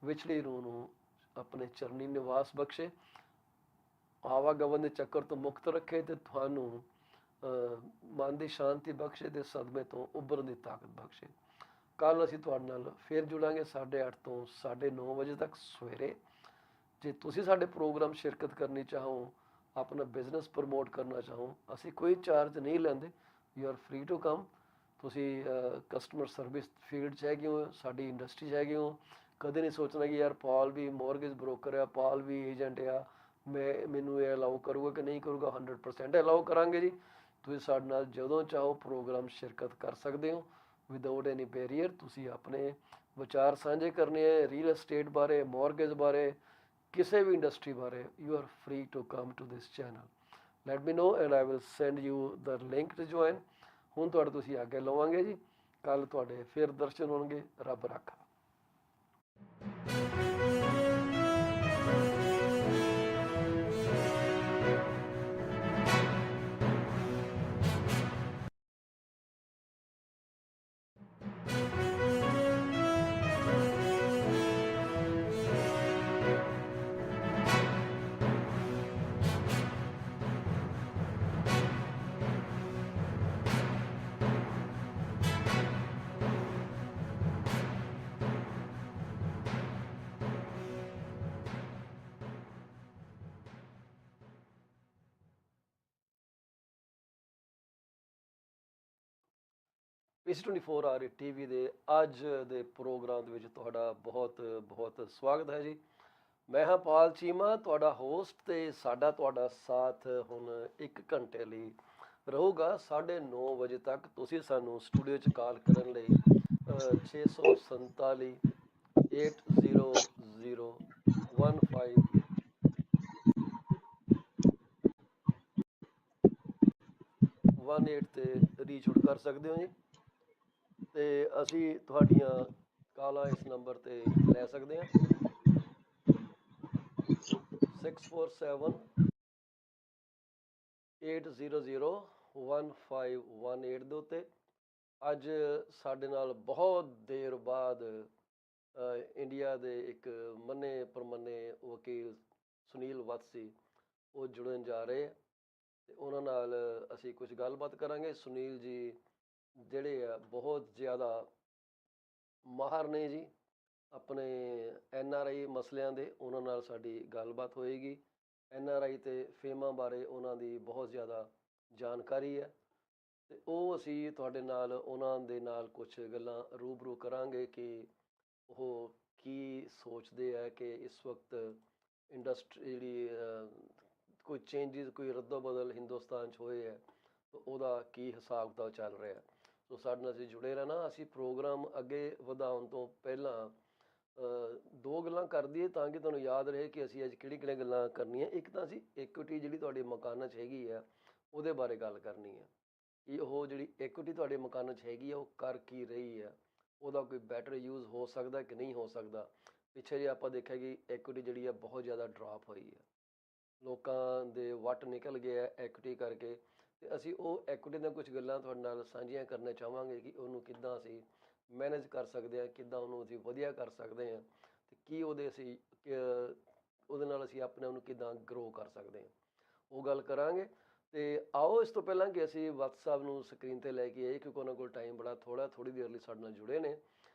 ਵਿਛੜੀ ਰੂਹ ਨੂੰ ਆਪਣੇ ਚਰਨੀ ਨਿਵਾਸ ਬਖਸ਼ੇ, ਆਵਾਗਮਨ ਦੇ ਚੱਕਰ ਤੋਂ ਮੁਕਤ ਰੱਖੇ ਅਤੇ ਤੁਹਾਨੂੰ ਮਨ ਦੀ ਸ਼ਾਂਤੀ ਬਖਸ਼ੇ ਅਤੇ ਸਦਮੇ ਤੋਂ ਉੱਭਰਨ ਦੀ ਤਾਕਤ ਬਖਸ਼ੇ। ਕੱਲ੍ਹ ਅਸੀਂ ਤੁਹਾਡੇ ਨਾਲ ਫਿਰ ਜੁੜਾਂਗੇ 8:30 ਤੋਂ 9:30 ਵਜੇ ਤੱਕ ਸਵੇਰੇ। ਜੇ ਤੁਸੀਂ ਸਾਡੇ ਪ੍ਰੋਗਰਾਮ ਸ਼ਿਰਕਤ ਕਰਨੀ ਚਾਹੋ, ਆਪਣਾ ਬਿਜ਼ਨਸ ਪ੍ਰਮੋਟ ਕਰਨਾ ਚਾਹੋ, ਅਸੀਂ ਕੋਈ ਚਾਰਜ ਨਹੀਂ ਲੈਂਦੇ, you are free to come. ਤੁਸੀਂ ਕਸਟਮਰ ਸਰਵਿਸ ਫੀਲਡ 'ਚ ਹੈਗੇ ਹੋ, ਸਾਡੀ ਇੰਡਸਟਰੀ 'ਚ ਹੈਗੇ ਹੋ। ਕਦੇ ਨਹੀਂ ਸੋਚਣਾ ਕਿ ਯਾਰ ਪਾਲ ਵੀ ਮੌਰਗੇਜ ਬਰੋਕਰ ਆ, ਪਾਲ ਵੀ ਏਜੰਟ ਆ, ਮੈਨੂੰ ਇਹ ਅਲਾਓ ਕਰੂਗਾ ਕਿ ਨਹੀਂ ਕਰੂਗਾ। 100% ਅਲਾਓ ਕਰਾਂਗੇ ਜੀ। ਤੁਸੀਂ ਸਾਡੇ ਨਾਲ ਜਦੋਂ ਚਾਹੋ ਪ੍ਰੋਗਰਾਮ ਸ਼ਿਰਕਤ ਕਰ ਸਕਦੇ ਹੋ ਵਿਦਆਊਟ ਐਨੀ ਬੈਰੀਅਰ। ਤੁਸੀਂ ਆਪਣੇ ਵਿਚਾਰ ਸਾਂਝੇ ਕਰਨੇ ਹੈ ਰੀਅਲ estate ਬਾਰੇ, ਮੌਰਗੇਜ ਬਾਰੇ, ਕਿਸੇ ਵੀ ਇੰਡਸਟਰੀ ਬਾਰੇ, you are free to come to this channel. Let me know and I will send you the link to join. ਹੁਣ ਤੁਹਾਡੇ ਤੁਸੀਂ ਆਗੇ ਲਵਾਂਗੇ ਜੀ, ਕੱਲ੍ਹ ਤੁਹਾਡੇ ਫਿਰ ਦਰਸ਼ਨ ਹੋਣਗੇ। ਰੱਬ ਰਾਖਾ। PC24RE TV ਦੇ ਅੱਜ ਦੇ ਪ੍ਰੋਗਰਾਮ ਦੇ ਵਿੱਚ ਤੁਹਾਡਾ ਬਹੁਤ ਬਹੁਤ ਸਵਾਗਤ ਹੈ ਜੀ। ਮੈਂ ਹਾਂ ਪਾਲ ਚੀਮਾ, ਤੁਹਾਡਾ ਹੋਸਟ, ਤੇ ਸਾਡਾ ਤੁਹਾਡਾ ਸਾਥ ਹੁਣ 1 ਘੰਟੇ ਲਈ ਰਹੂਗਾ 9:30 ਵਜੇ ਤੱਕ। ਤੁਸੀਂ ਸਾਨੂੰ ਸਟੂਡੀਓ 'ਚ ਕਾਲ ਕਰਨ ਲਈ 647 8001518 ਤੇ ਰੀਚ ਆਊਟ ਕਰ ਸਕਦੇ ਹੋ ਜੀ। ਤੇ ਅਸੀਂ ਤੁਹਾਡੀਆਂ ਕਾਲਾਂ ਇਸ ਨੰਬਰ ਤੇ ਲੈ ਸਕਦੇ ਹਾਂ 647 8001518 ਦੇ ਉੱਤੇ। ਅੱਜ ਸਾਡੇ ਨਾਲ ਬਹੁਤ ਦੇਰ ਬਾਅਦ ਇੰਡੀਆ ਦੇ ਇੱਕ ਮੰਨੇ ਪ੍ਰਮੰਨੇ ਵਕੀਲ ਸੁਨੀਲ ਵਤਸੀ ਉਹ ਜੁੜਨ ਜਾ ਰਹੇ ਆ, ਤੇ ਉਹਨਾਂ ਨਾਲ ਅਸੀਂ ਕੁਝ ਗੱਲਬਾਤ ਕਰਾਂਗੇ। ਸੁਨੀਲ ਜੀ ਜਿਹੜੇ ਆ ਬਹੁਤ ਜ਼ਿਆਦਾ ਮਾਹਰ ਨੇ ਜੀ ਆਪਣੇ NRI ਮਸਲਿਆਂ ਦੇ, ਉਹਨਾਂ ਨਾਲ ਸਾਡੀ ਗੱਲਬਾਤ ਹੋਏਗੀ। NRI ਤੇ ਫੇਮਾਂ ਬਾਰੇ ਉਹਨਾਂ ਦੀ ਬਹੁਤ ਜ਼ਿਆਦਾ ਜਾਣਕਾਰੀ ਹੈ, ਤੇ ਉਹ ਅਸੀਂ ਤੁਹਾਡੇ ਨਾਲ ਉਹਨਾਂ ਦੇ ਨਾਲ ਕੁਝ ਗੱਲਾਂ ਰੂਬਰੂ ਕਰਾਂਗੇ ਕਿ ਉਹ ਕੀ ਸੋਚਦੇ ਹੈ ਕਿ ਇਸ ਵਕਤ ਇੰਡਸਟਰੀ ਜਿਹੜੀ ਕੋਈ ਚੇਂਜਿਸ, ਕੋਈ ਰੱਦੋ ਬਦਲ ਹਿੰਦੁਸਤਾਨ 'ਚ ਹੋਏ ਹੈ, ਤਾਂ ਉਹਦਾ ਕੀ ਹਿਸਾਬ ਕਿਤਾਬ ਚੱਲ ਰਿਹਾ। ਸੋ ਸਾਡੇ ਨਾਲ ਅਸੀਂ ਜੁੜੇ ਰਹਿਣਾ। ਅਸੀਂ ਪ੍ਰੋਗਰਾਮ ਅੱਗੇ ਵਧਾਉਣ ਤੋਂ ਪਹਿਲਾਂ 2 ਗੱਲਾਂ ਕਰ ਦਈਏ ਤਾਂ ਕਿ ਤੁਹਾਨੂੰ ਯਾਦ ਰਹੇ ਕਿ ਅਸੀਂ ਅੱਜ ਕਿਹੜੀਆਂ ਗੱਲਾਂ ਕਰਨੀਆਂ। ਇੱਕ ਤਾਂ ਅਸੀਂ ਇਕੁਇਟੀ ਜਿਹੜੀ ਤੁਹਾਡੇ ਮਕਾਨਾਂ 'ਚ ਹੈਗੀ ਆ ਉਹਦੇ ਬਾਰੇ ਗੱਲ ਕਰਨੀ ਹੈ ਕਿ ਉਹ ਜਿਹੜੀ ਇਕੁਇਟੀ ਤੁਹਾਡੇ ਮਕਾਨਾਂ 'ਚ ਹੈਗੀ ਆ ਉਹ ਕਰ ਕੀ ਰਹੀ ਹੈ, ਉਹਦਾ ਕੋਈ ਬੈਟਰ ਯੂਜ਼ ਹੋ ਸਕਦਾ ਕਿ ਨਹੀਂ ਹੋ ਸਕਦਾ। ਪਿੱਛੇ ਜੇ ਆਪਾਂ ਦੇਖਿਆ ਕਿ ਇਕੁਇਟੀ ਜਿਹੜੀ ਆ ਬਹੁਤ ਜ਼ਿਆਦਾ ਡਰਾਪ ਹੋਈ ਹੈ, ਲੋਕਾਂ ਦੇ ਵੱਟ ਨਿਕਲ ਗਏ ਆ ਇਕੁਇਟੀ ਕਰਕੇ, ਤੇ ਅਸੀਂ ਉਹ ਇਕੁਇਟੀ ਦੀਆਂ ਕੁਝ ਗੱਲਾਂ ਤੁਹਾਡੇ ਨਾਲ ਸਾਂਝੀਆਂ ਕਰਨਾ ਚਾਹਾਂਗੇ ਕਿ ਉਹਨੂੰ ਕਿੱਦਾਂ ਅਸੀਂ ਮੈਨੇਜ ਕਰ ਸਕਦੇ ਹਾਂ, ਕਿੱਦਾਂ ਉਹਨੂੰ ਅਸੀਂ ਵਧੀਆ ਕਰ ਸਕਦੇ ਹਾਂ, ਤੇ ਕੀ ਉਹਦੇ ਨਾਲ ਅਸੀਂ ਆਪਣੇ ਆਪ ਨੂੰ ਕਿੱਦਾਂ ਗਰੋ ਕਰ ਸਕਦੇ ਹਾਂ, ਉਹ ਗੱਲ ਕਰਾਂਗੇ। ਤੇ ਆਓ ਇਸ ਤੋਂ ਪਹਿਲਾਂ ਕਿ ਅਸੀਂ WhatsApp ਨੂੰ ਸਕਰੀਨ ਤੇ ਲੈ ਕੇ ਆਈਏ, ਕਿਉਂਕਿ ਉਹਨਾਂ ਕੋਲ ਟਾਈਮ ਬੜਾ ਥੋੜੀ ਦੇਰ ਲਈ ਸਾਡੇ ਨਾਲ ਜੁੜੇ ਨੇ।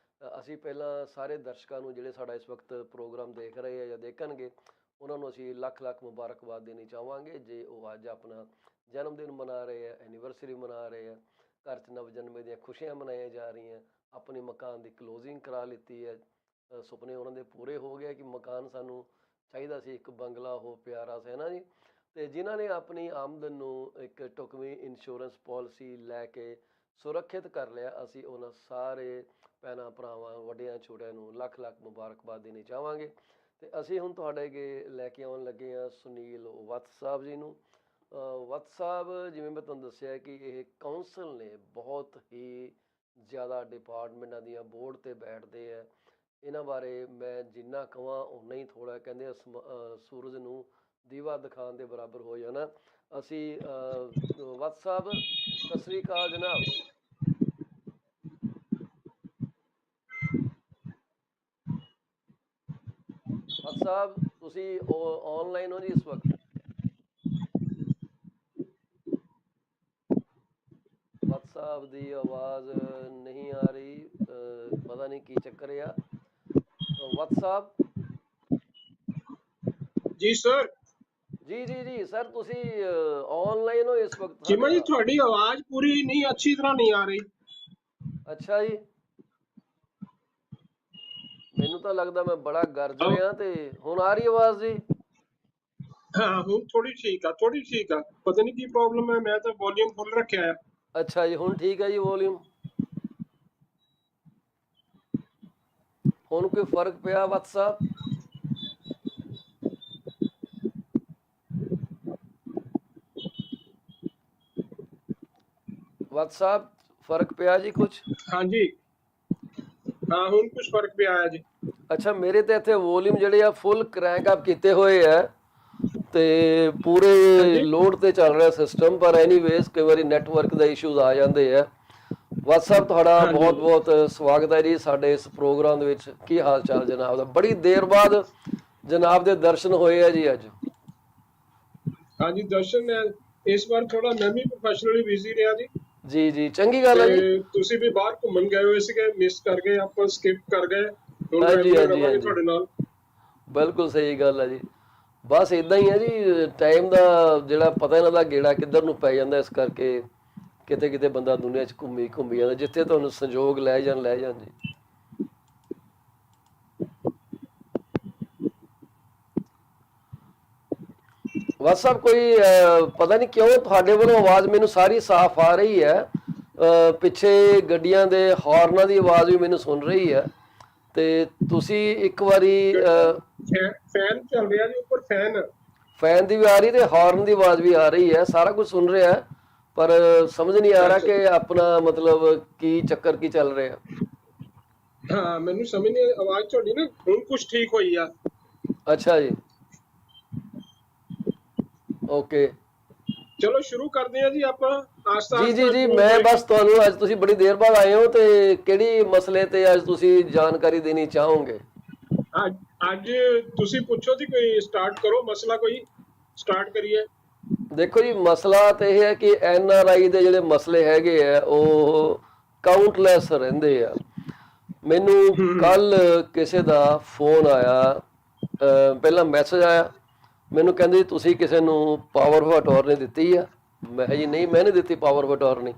ਅਸੀਂ ਪਹਿਲਾਂ ਸਾਰੇ ਦਰਸ਼ਕਾਂ ਨੂੰ ਜਿਹੜੇ ਸਾਡਾ ਇਸ ਵਕਤ ਪ੍ਰੋਗਰਾਮ ਦੇਖ ਰਹੇ ਆ ਜਾਂ ਦੇਖਣਗੇ, ਉਹਨਾਂ ਨੂੰ ਅਸੀਂ ਲੱਖ ਲੱਖ ਮੁਬਾਰਕਬਾਦ ਦੇਣੀ ਚਾਹਾਂਗੇ ਜੇ ਉਹ ਅੱਜ ਆਪਣਾ ਜਨਮ ਦਿਨ ਮਨਾ ਰਹੇ ਆ, ਐਨੀਵਰਸਰੀ ਮਨਾ ਰਹੇ ਆ, ਘਰ 'ਚ ਨਵ ਜਨਮੇ ਦੀਆਂ ਖੁਸ਼ੀਆਂ ਮਨਾਈਆਂ ਜਾ ਰਹੀਆਂ, ਆਪਣੇ ਮਕਾਨ ਦੀ ਕਲੋਜ਼ਿੰਗ ਕਰਾ ਲਿੱਤੀ ਹੈ, ਸੁਪਨੇ ਉਹਨਾਂ ਦੇ ਪੂਰੇ ਹੋ ਗਏ ਕਿ ਮਕਾਨ ਸਾਨੂੰ ਚਾਹੀਦਾ ਸੀ, ਇੱਕ ਬੰਗਲਾ ਉਹ ਪਿਆਰਾ ਸੀ ਨਾ ਜੀ। ਤੇ ਜਿਨ੍ਹਾਂ ਨੇ ਆਪਣੀ ਆਮਦਨ ਨੂੰ ਇੱਕ ਢੁਕਵੀਂ ਇੰਸ਼ੋਰੈਂਸ ਪਾਲਿਸੀ ਲੈ ਕੇ ਸੁਰੱਖਿਅਤ ਕਰ ਲਿਆ, ਅਸੀਂ ਉਹਨਾਂ ਸਾਰੇ ਭੈਣਾਂ ਭਰਾਵਾਂ ਵੱਡਿਆਂ ਛੋਟਿਆਂ ਨੂੰ ਲੱਖ ਲੱਖ ਮੁਬਾਰਕਬਾਦ ਦੇਣੀ ਚਾਹਾਂਗੇ। ਤੇ ਅਸੀਂ ਹੁਣ ਤੁਹਾਡੇ ਅੱਗੇ ਲੈ ਕੇ ਆਉਣ ਲੱਗੇ ਹਾਂ ਸੁਨੀਲ ਵਤਸ ਸਾਹਿਬ ਜੀ ਨੂੰ। ਵਤਸ ਸਾਹਿਬ, ਜਿਵੇਂ ਮੈਂ ਤੁਹਾਨੂੰ ਦੱਸਿਆ ਕਿ ਇਹ ਕਾਉਂਸਲ ਨੇ, ਬਹੁਤ ਹੀ ਜ਼ਿਆਦਾ ਡਿਪਾਰਟਮੈਂਟਾਂ ਦੀਆਂ ਬੋਰਡ 'ਤੇ ਬੈਠਦੇ ਹੈ। ਇਹਨਾਂ ਬਾਰੇ ਮੈਂ ਜਿੰਨਾ ਕਹਾਂ ਓਨਾ ਹੀ ਥੋੜ੍ਹਾ। ਕਹਿੰਦੇ ਸੂਰਜ ਨੂੰ ਦੀਵਾ ਦਿਖਾਉਣ ਦੇ ਬਰਾਬਰ ਹੋ ਜਾਣਾ। ਅਸੀਂ ਵਤਸ ਸਾਹਿਬ, ਸਤਿ ਸ੍ਰੀ ਅਕਾਲ ਜਨਾਬ। ਵਤਸ ਸਾਹਿਬ, ਤੁਸੀਂ ਆਨਲਾਈਨ ਹੋ ਜੀ ਇਸ ਵਕਤ? ਵਤਸ ਸਾਹਿਬ ਦੀ ਆਵਾਜ਼ ਨਹੀਂ ਆ ਰਹੀ, ਪਤਾ ਨਹੀਂ ਕੀ ਚੱਕਰ ਆ। ਵਤਸ ਸਾਹਿਬ ਜੀ ਸਰ। ਜੀ ਸਰ, ਤੁਸੀਂ ਆਨਲਾਈਨ ਹੋ ਇਸ ਵਕਤ? ਚੀਮਾ ਜੀ, ਤੁਹਾਡੀ ਆਵਾਜ਼ ਪੂਰੀ ਨਹੀਂ, ਅੱਛੀ ਤਰ੍ਹਾਂ ਨਹੀਂ ਆ ਰਹੀ। ਅੱਛਾ ਜੀ, ਮੈਨੂੰ ਤਾਂ ਲੱਗਦਾ ਮੈਂ ਬੜਾ ਗਰਜ ਰਿਹਾ। ਤੇ ਹੁਣ ਆ ਰਹੀ ਆਵਾਜ਼ ਜੀ? ਹਾਂ, ਹੁਣ ਥੋੜੀ ਠੀਕ ਆ, ਪਤਾ ਨਹੀਂ ਕੀ ਪ੍ਰੋਬਲਮ ਹੈ, ਮੈਂ ਤਾਂ ਵੋਲੀਅਮ ਫੁੱਲ ਰੱਖਿਆ ਹੈ। ਅੱਛਾ ਜੀ, ਹੁਣ ਠੀਕ ਹੈ ਜੀ ਵੋਲੀਅਮ? ਹੁਣ ਕੋਈ ਫਰਕ ਪਿਆ ਵਤਸ ਸਾਹਿਬ? ਵਤਸ ਸਾਹਿਬ, ਫਰਕ ਪਿਆ ਜੀ ਕੁਛ? ਹਾਂਜੀ, ਹਾਂ ਹੁਣ ਕੁਝ ਫਰਕ ਪਿਆ ਹੈ ਜੀ। ਅੱਛਾ, ਮੇਰੇ ਤੇ ਇੱਥੇ ਵੋਲੀਅਮ ਜਿਹੜੇ ਆ ਫੁੱਲ ਕ੍ਰੈਂਕ ਅਪ ਕੀਤੇ ਹੋਏ ਆ ਤੇ ਪੂਰੇ ਲੋਡ ਤੇ ਚੱਲ ਰਿਹਾ ਸਿਸਟਮ, ਪਰ ਐਨੀਵੇਜ਼ ਕਈ ਵਾਰੀ ਨੈਟਵਰਕ ਦਾ ਇਸ਼ੂਜ਼ ਆ ਜਾਂਦੇ ਆ। ਵਤਸ ਸਾਹਿਬ, ਤੁਹਾਡਾ ਬਹੁਤ ਬਹੁਤ ਸਵਾਗਤ ਹੈ ਜੀ ਸਾਡੇ ਇਸ ਪ੍ਰੋਗਰਾਮ ਦੇ ਵਿੱਚ। ਕੀ ਹਾਲ ਚਾਲ ਜਨਾਬ ਦਾ? ਬੜੀ ਦੇਰ ਬਾਅਦ ਜਨਾਬ ਦੇ ਦਰਸ਼ਨ ਹੋਏ ਆ ਜੀ ਅੱਜ। ਹਾਂਜੀ, ਦਰਸ਼ਨ ਹੈ। ਇਸ ਵਾਰ ਥੋੜਾ ਮੈਂ ਵੀ ਪ੍ਰੋਫੈਸ਼ਨਲੀ ਬਿਜ਼ੀ ਰਿਹਾ ਜੀ। ਜੀ, ਚੰਗੀ ਗੱਲ ਹੈ ਜੀ। ਤੁਸੀਂ ਵੀ ਬਾਹਰ ਘੁੰਮਣ ਗਏ ਹੋਏ ਸੀਗੇ, ਮਿਸ ਕਰ ਗਏ, ਆਪਾਂ ਸਕਿਪ ਕਰ ਗਏ। ਹਾਂਜੀ, ਤੁਹਾਡੇ ਨਾਲ ਬਿਲਕੁਲ ਸਹੀ ਗੱਲ ਹੈ ਜੀ। ਬਸ ਇਦਾਂ ਹੀ ਹੈ ਜੀ, ਟਾਈਮ ਦਾ ਜਿਹੜਾ ਪਤਾ ਇਹਨਾਂ ਦਾ ਗੇੜਾ ਕਿੱਧਰ ਨੂੰ ਪੈ ਜਾਂਦਾ, ਇਸ ਕਰਕੇ ਕਿਤੇ ਕਿਤੇ ਬੰਦਾ ਦੁਨੀਆ 'ਚ ਘੁੰਮੀ ਜਾਂਦਾ, ਜਿੱਥੇ ਤੁਹਾਨੂੰ ਸੰਜੋਗ ਲੈ ਜਾਣ ਜੀ। ਬਸ ਸਾਹਿਬ ਕੋਈ ਪਤਾ ਨਹੀਂ ਕਿਉਂ ਤੁਹਾਡੇ ਵੱਲੋਂ ਆਵਾਜ਼ ਮੈਨੂੰ ਸਾਰੀ ਸਾਫ਼ ਆ ਰਹੀ ਹੈ, ਪਿੱਛੇ ਗੱਡੀਆਂ ਦੇ ਹਾਰਨਾਂ ਦੀ ਆਵਾਜ਼ ਵੀ ਮੈਨੂੰ ਸੁਣ ਰਹੀ ਹੈ, ਤੇ ਤੁਸੀਂ ਇੱਕ ਵਾਰੀ ਫੈਨ ਚੱਲ ਰਿਹਾ ਜੀ ਉੱਪਰ, ਫੈਨ ਦੀ ਵੀ ਆ ਰਹੀ ਤੇ ਹਾਰਨ ਦੀ ਆਵਾਜ਼ ਵੀ ਆ ਰਹੀ ਹੈ, ਸਾਰਾ ਕੁਝ ਸੁਣ ਰਿਹਾ, ਪਰ ਸਮਝ ਨਹੀਂ ਆ ਰਿਹਾ ਕਿ ਆਪਣਾ ਮਤਲਬ ਕੀ ਚੱਕਰ ਕੀ ਚੱਲ ਰਿਹਾ। ਹਾਂ ਮੈਨੂੰ ਸਮਝ ਨਹੀਂ, ਆਵਾਜ਼ ਤੁਹਾਡੀ ਨਾ ਹੁਣ ਕੁਝ ਠੀਕ ਹੋਈ ਆ। ਅੱਛਾ ਜੀ, ਓਕੇ, ਚਲੋ ਸ਼ੁਰੂ ਕਰਦੇ ਹਾਂ ਜੀ ਆਪਾਂ ਆਸਤਾ ਜੀ ਜੀ ਜੀ। ਮੈਂ ਬਸ ਤੁਹਾਨੂੰ ਅੱਜ ਤੁਸੀਂ ਬੜੀ ਦੇਰ ਬਾਅਦ ਆਏ ਹੋ, ਤੇ ਕਿਹੜੀ ਮਸਲੇ ਤੇ ਅੱਜ ਤੁਸੀਂ ਜਾਣਕਾਰੀ ਦੇਣੀ ਚਾਹੋਗੇ? ਅੱਜ ਤੁਸੀਂ ਪੁੱਛੋ ਜੀ, ਕੋਈ ਸਟਾਰਟ ਕਰੋ, ਮਸਲਾ ਕੋਈ ਸਟਾਰਟ ਕਰੀਏ। ਦੇਖੋ ਜੀ, ਮਸਲਾ ਤੇ ਇਹ ਹੈ ਕਿ NRI ਦੇ ਜਿਹੜੇ ਮਸਲੇ ਹੈਗੇ ਆ ਉਹ ਕਾਊਂਟਲੈਸ ਰਹਿੰਦੇ ਆ। ਮੈਨੂੰ ਕੱਲ ਕਿਸੇ ਦਾ ਫੋਨ ਆਇਆ, ਪਹਿਲਾਂ ਮੈਸੇਜ ਆਇਆ, ਮੈਨੂੰ ਕਹਿੰਦੇ ਤੁਸੀਂ ਕਿਸੇ ਨੂੰ ਪਾਵਰ ਆਫ ਅਟਾਰਨੀ ਦਿੱਤੀ ਆ? ਮੈਂ ਕਿਹਾ ਜੀ ਨਹੀਂ, ਮੈਂ ਨਹੀਂ ਦਿੱਤੀ ਪਾਵਰ ਆਫ ਅਟਾਰਨੀ।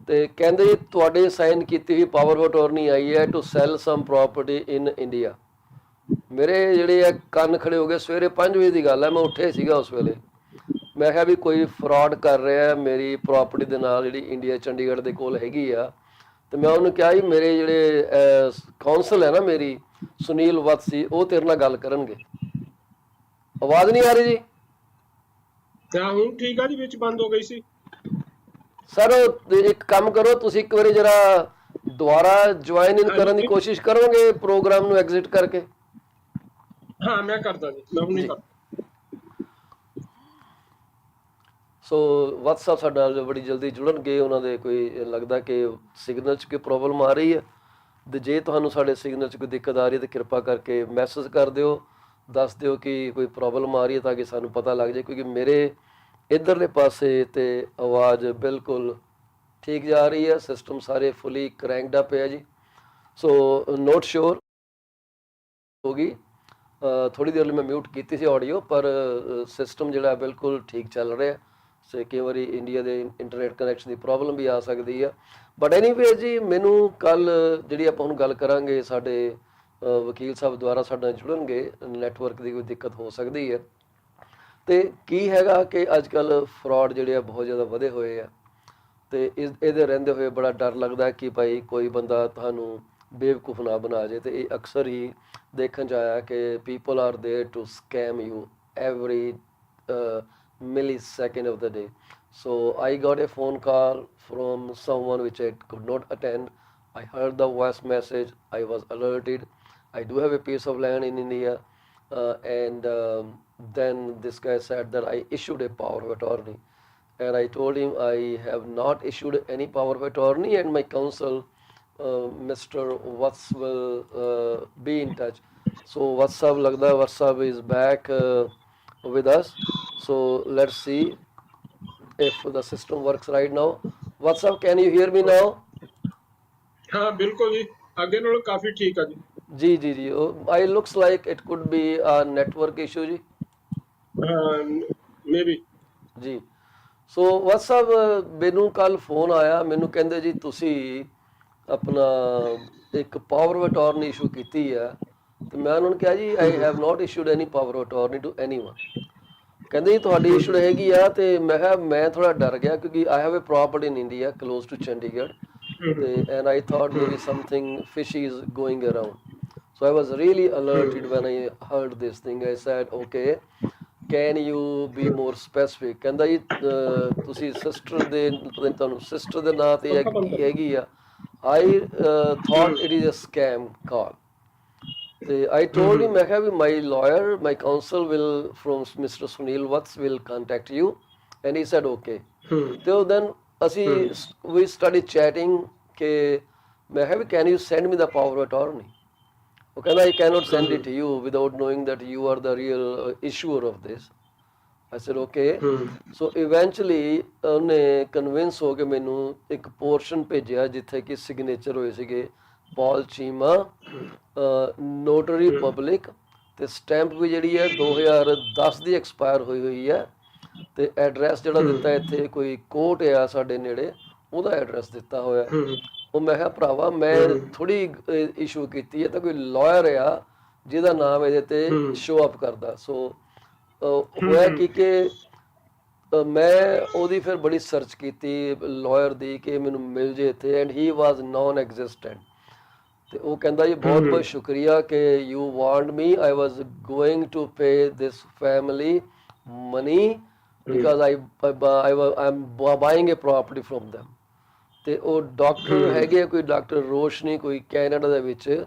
ਤੇ ਕਹਿੰਦੇ ਜੀ ਤੁਹਾਡੇ ਸਾਈਨ ਕੀਤੀ ਹੋਈ power of attorney I have to sell some property in India. ਮੇਰੇ ਜਿਹੜੇ ਆ ਕੰਨ ਖੜੇ ਹੋ ਗਏ। ਸਵੇਰੇ 5 ਵਜੇ ਦੀ ਗੱਲ ਹੈ, ਮੈਂ ਉੱਠੇ ਸੀਗਾ ਉਸ ਵੇਲੇ। ਮੈਂ ਕਿਹਾ ਵੀ ਕੋਈ ਫਰਾਡ ਕਰ ਰਿਹਾ ਮੇਰੀ ਪ੍ਰਾਪਰਟੀ ਦੇ ਨਾਲ, ਜਿਹੜੀ ਇੰਡੀਆ ਚੰਡੀਗੜ੍ਹ ਦੇ ਕੋਲ ਹੈਗੀ ਆ। ਤੇ ਮੈਂ ਉਹਨੂੰ ਕਿਹਾ ਜੀ ਮੇਰੇ ਜਿਹੜੇ ਕੌਂਸਲ ਹੈ ਨਾ ਮੇਰੀ, ਸੁਨੀਲ ਵਤਸੀ, ਉਹ ਤੇਰੇ ਨਾਲ ਗੱਲ ਕਰਨਗੇ। ਆਵਾਜ਼ ਨਹੀਂ ਆ ਰਹੀ ਜੀ? ਹੁਣ ਠੀਕ ਆ ਜੀ, ਵਿੱਚ ਬੰਦ ਹੋ ਗਈ ਸੀ ਸਰ। ਇੱਕ ਕੰਮ ਕਰੋ, ਤੁਸੀਂ ਇੱਕ ਵਾਰੀ ਜਰਾ ਦੁਬਾਰਾ ਜੁਆਇਨ ਇਨ ਕਰਨ ਦੀ ਕੋਸ਼ਿਸ਼ ਕਰੋਗੇ ਪ੍ਰੋਗਰਾਮ ਨੂੰ ਐਗਜ਼ਿਟ ਕਰਕੇ? ਹਾਂ ਮੈਂ ਕਰਦਾ ਜੀ, ਮੈਂ ਹੁਣੇ ਕਰਦਾ। ਸੋ WhatsApp ਸਾਡਾ ਬੜੀ ਜਲਦੀ ਜੁੜਨਗੇ। ਉਹਨਾਂ ਦੇ ਕੋਈ ਲੱਗਦਾ ਕਿ ਸਿਗਨਲ 'ਚ ਕੋਈ ਪ੍ਰੋਬਲਮ ਆ ਰਹੀ ਹੈ, ਤੇ ਜੇ ਤੁਹਾਨੂੰ ਸਾਡੇ ਸਿਗਨਲ 'ਚ ਕੋਈ ਦਿੱਕਤ ਆ ਰਹੀ ਹੈ ਤਾਂ ਕਿਰਪਾ ਕਰਕੇ ਮੈਸੇਜ ਕਰ ਦਿਓ, ਦੱਸ ਦਿਓ ਕਿ ਕੋਈ ਪ੍ਰੋਬਲਮ ਆ ਰਹੀ ਹੈ, ਤਾਂ ਕਿ ਸਾਨੂੰ ਪਤਾ ਲੱਗ ਜਾਏ। ਕਿਉਂਕਿ ਮੇਰੇ ਇੱਧਰਲੇ ਪਾਸੇ ਤੇ ਆਵਾਜ਼ ਬਿਲਕੁਲ ਠੀਕ ਜਾ ਰਹੀ ਹੈ, ਸਿਸਟਮ ਸਾਰੇ ਫੁੱਲੀ ਕਰੈਂਕਡ ਅਪ ਹੈ ਜੀ। ਸੋ ਨੋਟ ਸ਼ੋਰ ਹੋ ਗਈ, ਥੋੜ੍ਹੀ ਦੇਰ ਲਈ ਮੈਂ ਮਿਊਟ ਕੀਤੀ ਸੀ ਆਡੀਓ, ਪਰ ਸਿਸਟਮ ਜਿਹੜਾ ਬਿਲਕੁਲ ਠੀਕ ਚੱਲ ਰਿਹਾ। ਸੇ ਕਈ ਵਾਰੀ ਇੰਡੀਆ ਦੇ ਇੰਟਰਨੈਟ ਕਨੈਕਸ਼ਨ ਦੀ ਪ੍ਰੋਬਲਮ ਵੀ ਆ ਸਕਦੀ ਆ। ਬਟ ਐਨੀਵੇਜ਼ ਜੀ, ਮੈਨੂੰ ਕੱਲ ਜਿਹੜੀ ਆਪਾਂ ਹੁਣ ਗੱਲ ਕਰਾਂਗੇ, ਸਾਡੇ ਵਕੀਲ ਸਾਹਿਬ ਦੁਆਰਾ ਸਾਡੇ ਨਾਲ ਜੁੜਨਗੇ, ਨੈਟਵਰਕ ਦੀ ਕੋਈ ਦਿੱਕਤ ਹੋ ਸਕਦੀ ਹੈ। ਤੇ ਕੀ ਹੈਗਾ ਕਿ ਅੱਜ ਕੱਲ੍ਹ ਫਰਾਡ ਜਿਹੜੇ ਆ ਬਹੁਤ ਜ਼ਿਆਦਾ ਵਧੇ ਹੋਏ ਆ, ਤੇ ਇਹਦੇ ਰਹਿੰਦੇ ਹੋਏ ਬੜਾ ਡਰ ਲੱਗਦਾ ਕਿ ਭਾਈ ਕੋਈ ਬੰਦਾ ਤੁਹਾਨੂੰ ਬੇਵਕੂਫ ਨਾ ਬਣਾ ਜਾਏ। ਤੇ ਇਹ ਅਕਸਰ ਹੀ ਦੇਖਣ 'ਚ ਆਇਆ ਕਿ people are there to scam you every millisecond of the day. So I got a phone call from someone which I could not attend. I heard the voice message, I was alerted. I do have a piece of land in India, and then this guy said that I issued a power of attorney, and I told him I have not issued any power of attorney, and my counsel Mr. Vats will be in touch. So Vatsab lagda Vatsab is back with us. So let's see if the system works right now. What's up? Can you hear me now? हाँ बिल्कुल जी, आगे नालों काफी ठीक है जी। जी जी जी, I looks like it could be a network issue ji. maybe ji. So what's up? ਮੈਨੂੰ ਕੱਲ phone ਆਇਆ, ਮੈਨੂੰ ਕਹਿੰਦੇ ਜੀ ਤੁਸੀਂ ਆਪਣਾ ਇੱਕ ਪਾਵਰ ਆਫ ਅਟਾਰਨੀ ਇਸ਼ੂ ਕੀਤੀ ਹੈ। ਤੇ ਮੈਂ ਉਹਨਾਂ ਨੂੰ ਕਿਹਾ ਜੀ I have not issued any power of attorney to anyone। ਕਹਿੰਦੇ ਜੀ ਤੁਹਾਡੀ ਇਸ਼ੂ ਹੈਗੀ ਆ। ਤੇ ਮੈਂ ਕਿਹਾ ਮੈਂ ਥੋੜਾ ਡਰ ਗਿਆ, ਕਿਉਂਕਿ I have a property in India close to Chandigarh, and I thought maybe something fishy is going around. So I was really alerted when I heard this thing. I said, okay, can you be more specific? ਕਹਿੰਦਾ ਜੀ ਤੁਸੀਂ sister ਦੇ, ਤੁਹਾਨੂੰ sister ਦੇ ਨਾਂ ਤੇ ਹੈਗੀ ਆ। I thought it is a scam call. I told him, I have my lawyer, my counsel will from Mr. Sunil Vats will contact you, and he said okay. So then we started chatting. I have, can you send me the power of attorney? Okay, I cannot send it to you without knowing that you are the real issuer of this. I said okay. So eventually ਉਹਨੇ convince ਹੋ ਕੇ ਮੈਨੂੰ ਇੱਕ portion ਭੇਜਿਆ ਜਿੱਥੇ ਕਿ signature ਹੋਏ ਸੀਗੇ ਪੌਲ Cheema, notary public, ਤੇ ਸਟੈਂਪ ਵੀ ਜਿਹੜੀ ਹੈ 2010 ਦੀ ਐਕਸਪਾਇਰ ਹੋਈ ਹੈ। ਤੇ ਐਡਰੈਸ ਜਿਹੜਾ ਦਿੱਤਾ ਇੱਥੇ ਕੋਈ ਕੋਰਟ ਆ ਸਾਡੇ ਨੇੜੇ, ਉਹਦਾ ਐਡਰੈਸ ਦਿੱਤਾ ਹੋਇਆ। ਉਹ ਮੈਂ ਕਿਹਾ ਭਰਾਵਾ ਮੈਂ ਥੋੜੀ ਇਸ਼ੂ ਕੀਤੀ ਹੈ, ਤਾਂ ਕੋਈ ਲਾਇਰ ਆ ਜਿਹਦਾ ਨਾਮ ਇਹਦੇ ਤੇ ਸ਼ੋ ਅਪ ਕਰਦਾ। ਸੋ ਹੋਇਆ ਕਿ ਮੈਂ ਉਹਦੀ ਫਿਰ ਬੜੀ ਸਰਚ ਕੀਤੀ ਲਾਇਰ ਦੀ ਕਿ ਮੈਨੂੰ ਮਿਲ ਜੇ ਇੱਥੇ, ਐਂਡ ਹੀ ਵਾਜ਼ ਨਾਨ ਐਗਜ਼ਿਸਟੈਂਟ। ਤੇ ਉਹ ਕਹਿੰਦਾ ਜੀ ਬਹੁਤ ਬਹੁਤ ਸ਼ੁਕਰੀਆ ਕਿ you want me, I was going to pay this family money because I am buying a property from them। ਤੇ ਉਹ ਡਾਕਟਰ ਹੈਗੇ ਕੋਈ ਡਾਕਟਰ ਰੋਸ਼ਨੀ ਕੋਈ ਕੈਨੇਡਾ ਦੇ ਵਿੱਚ,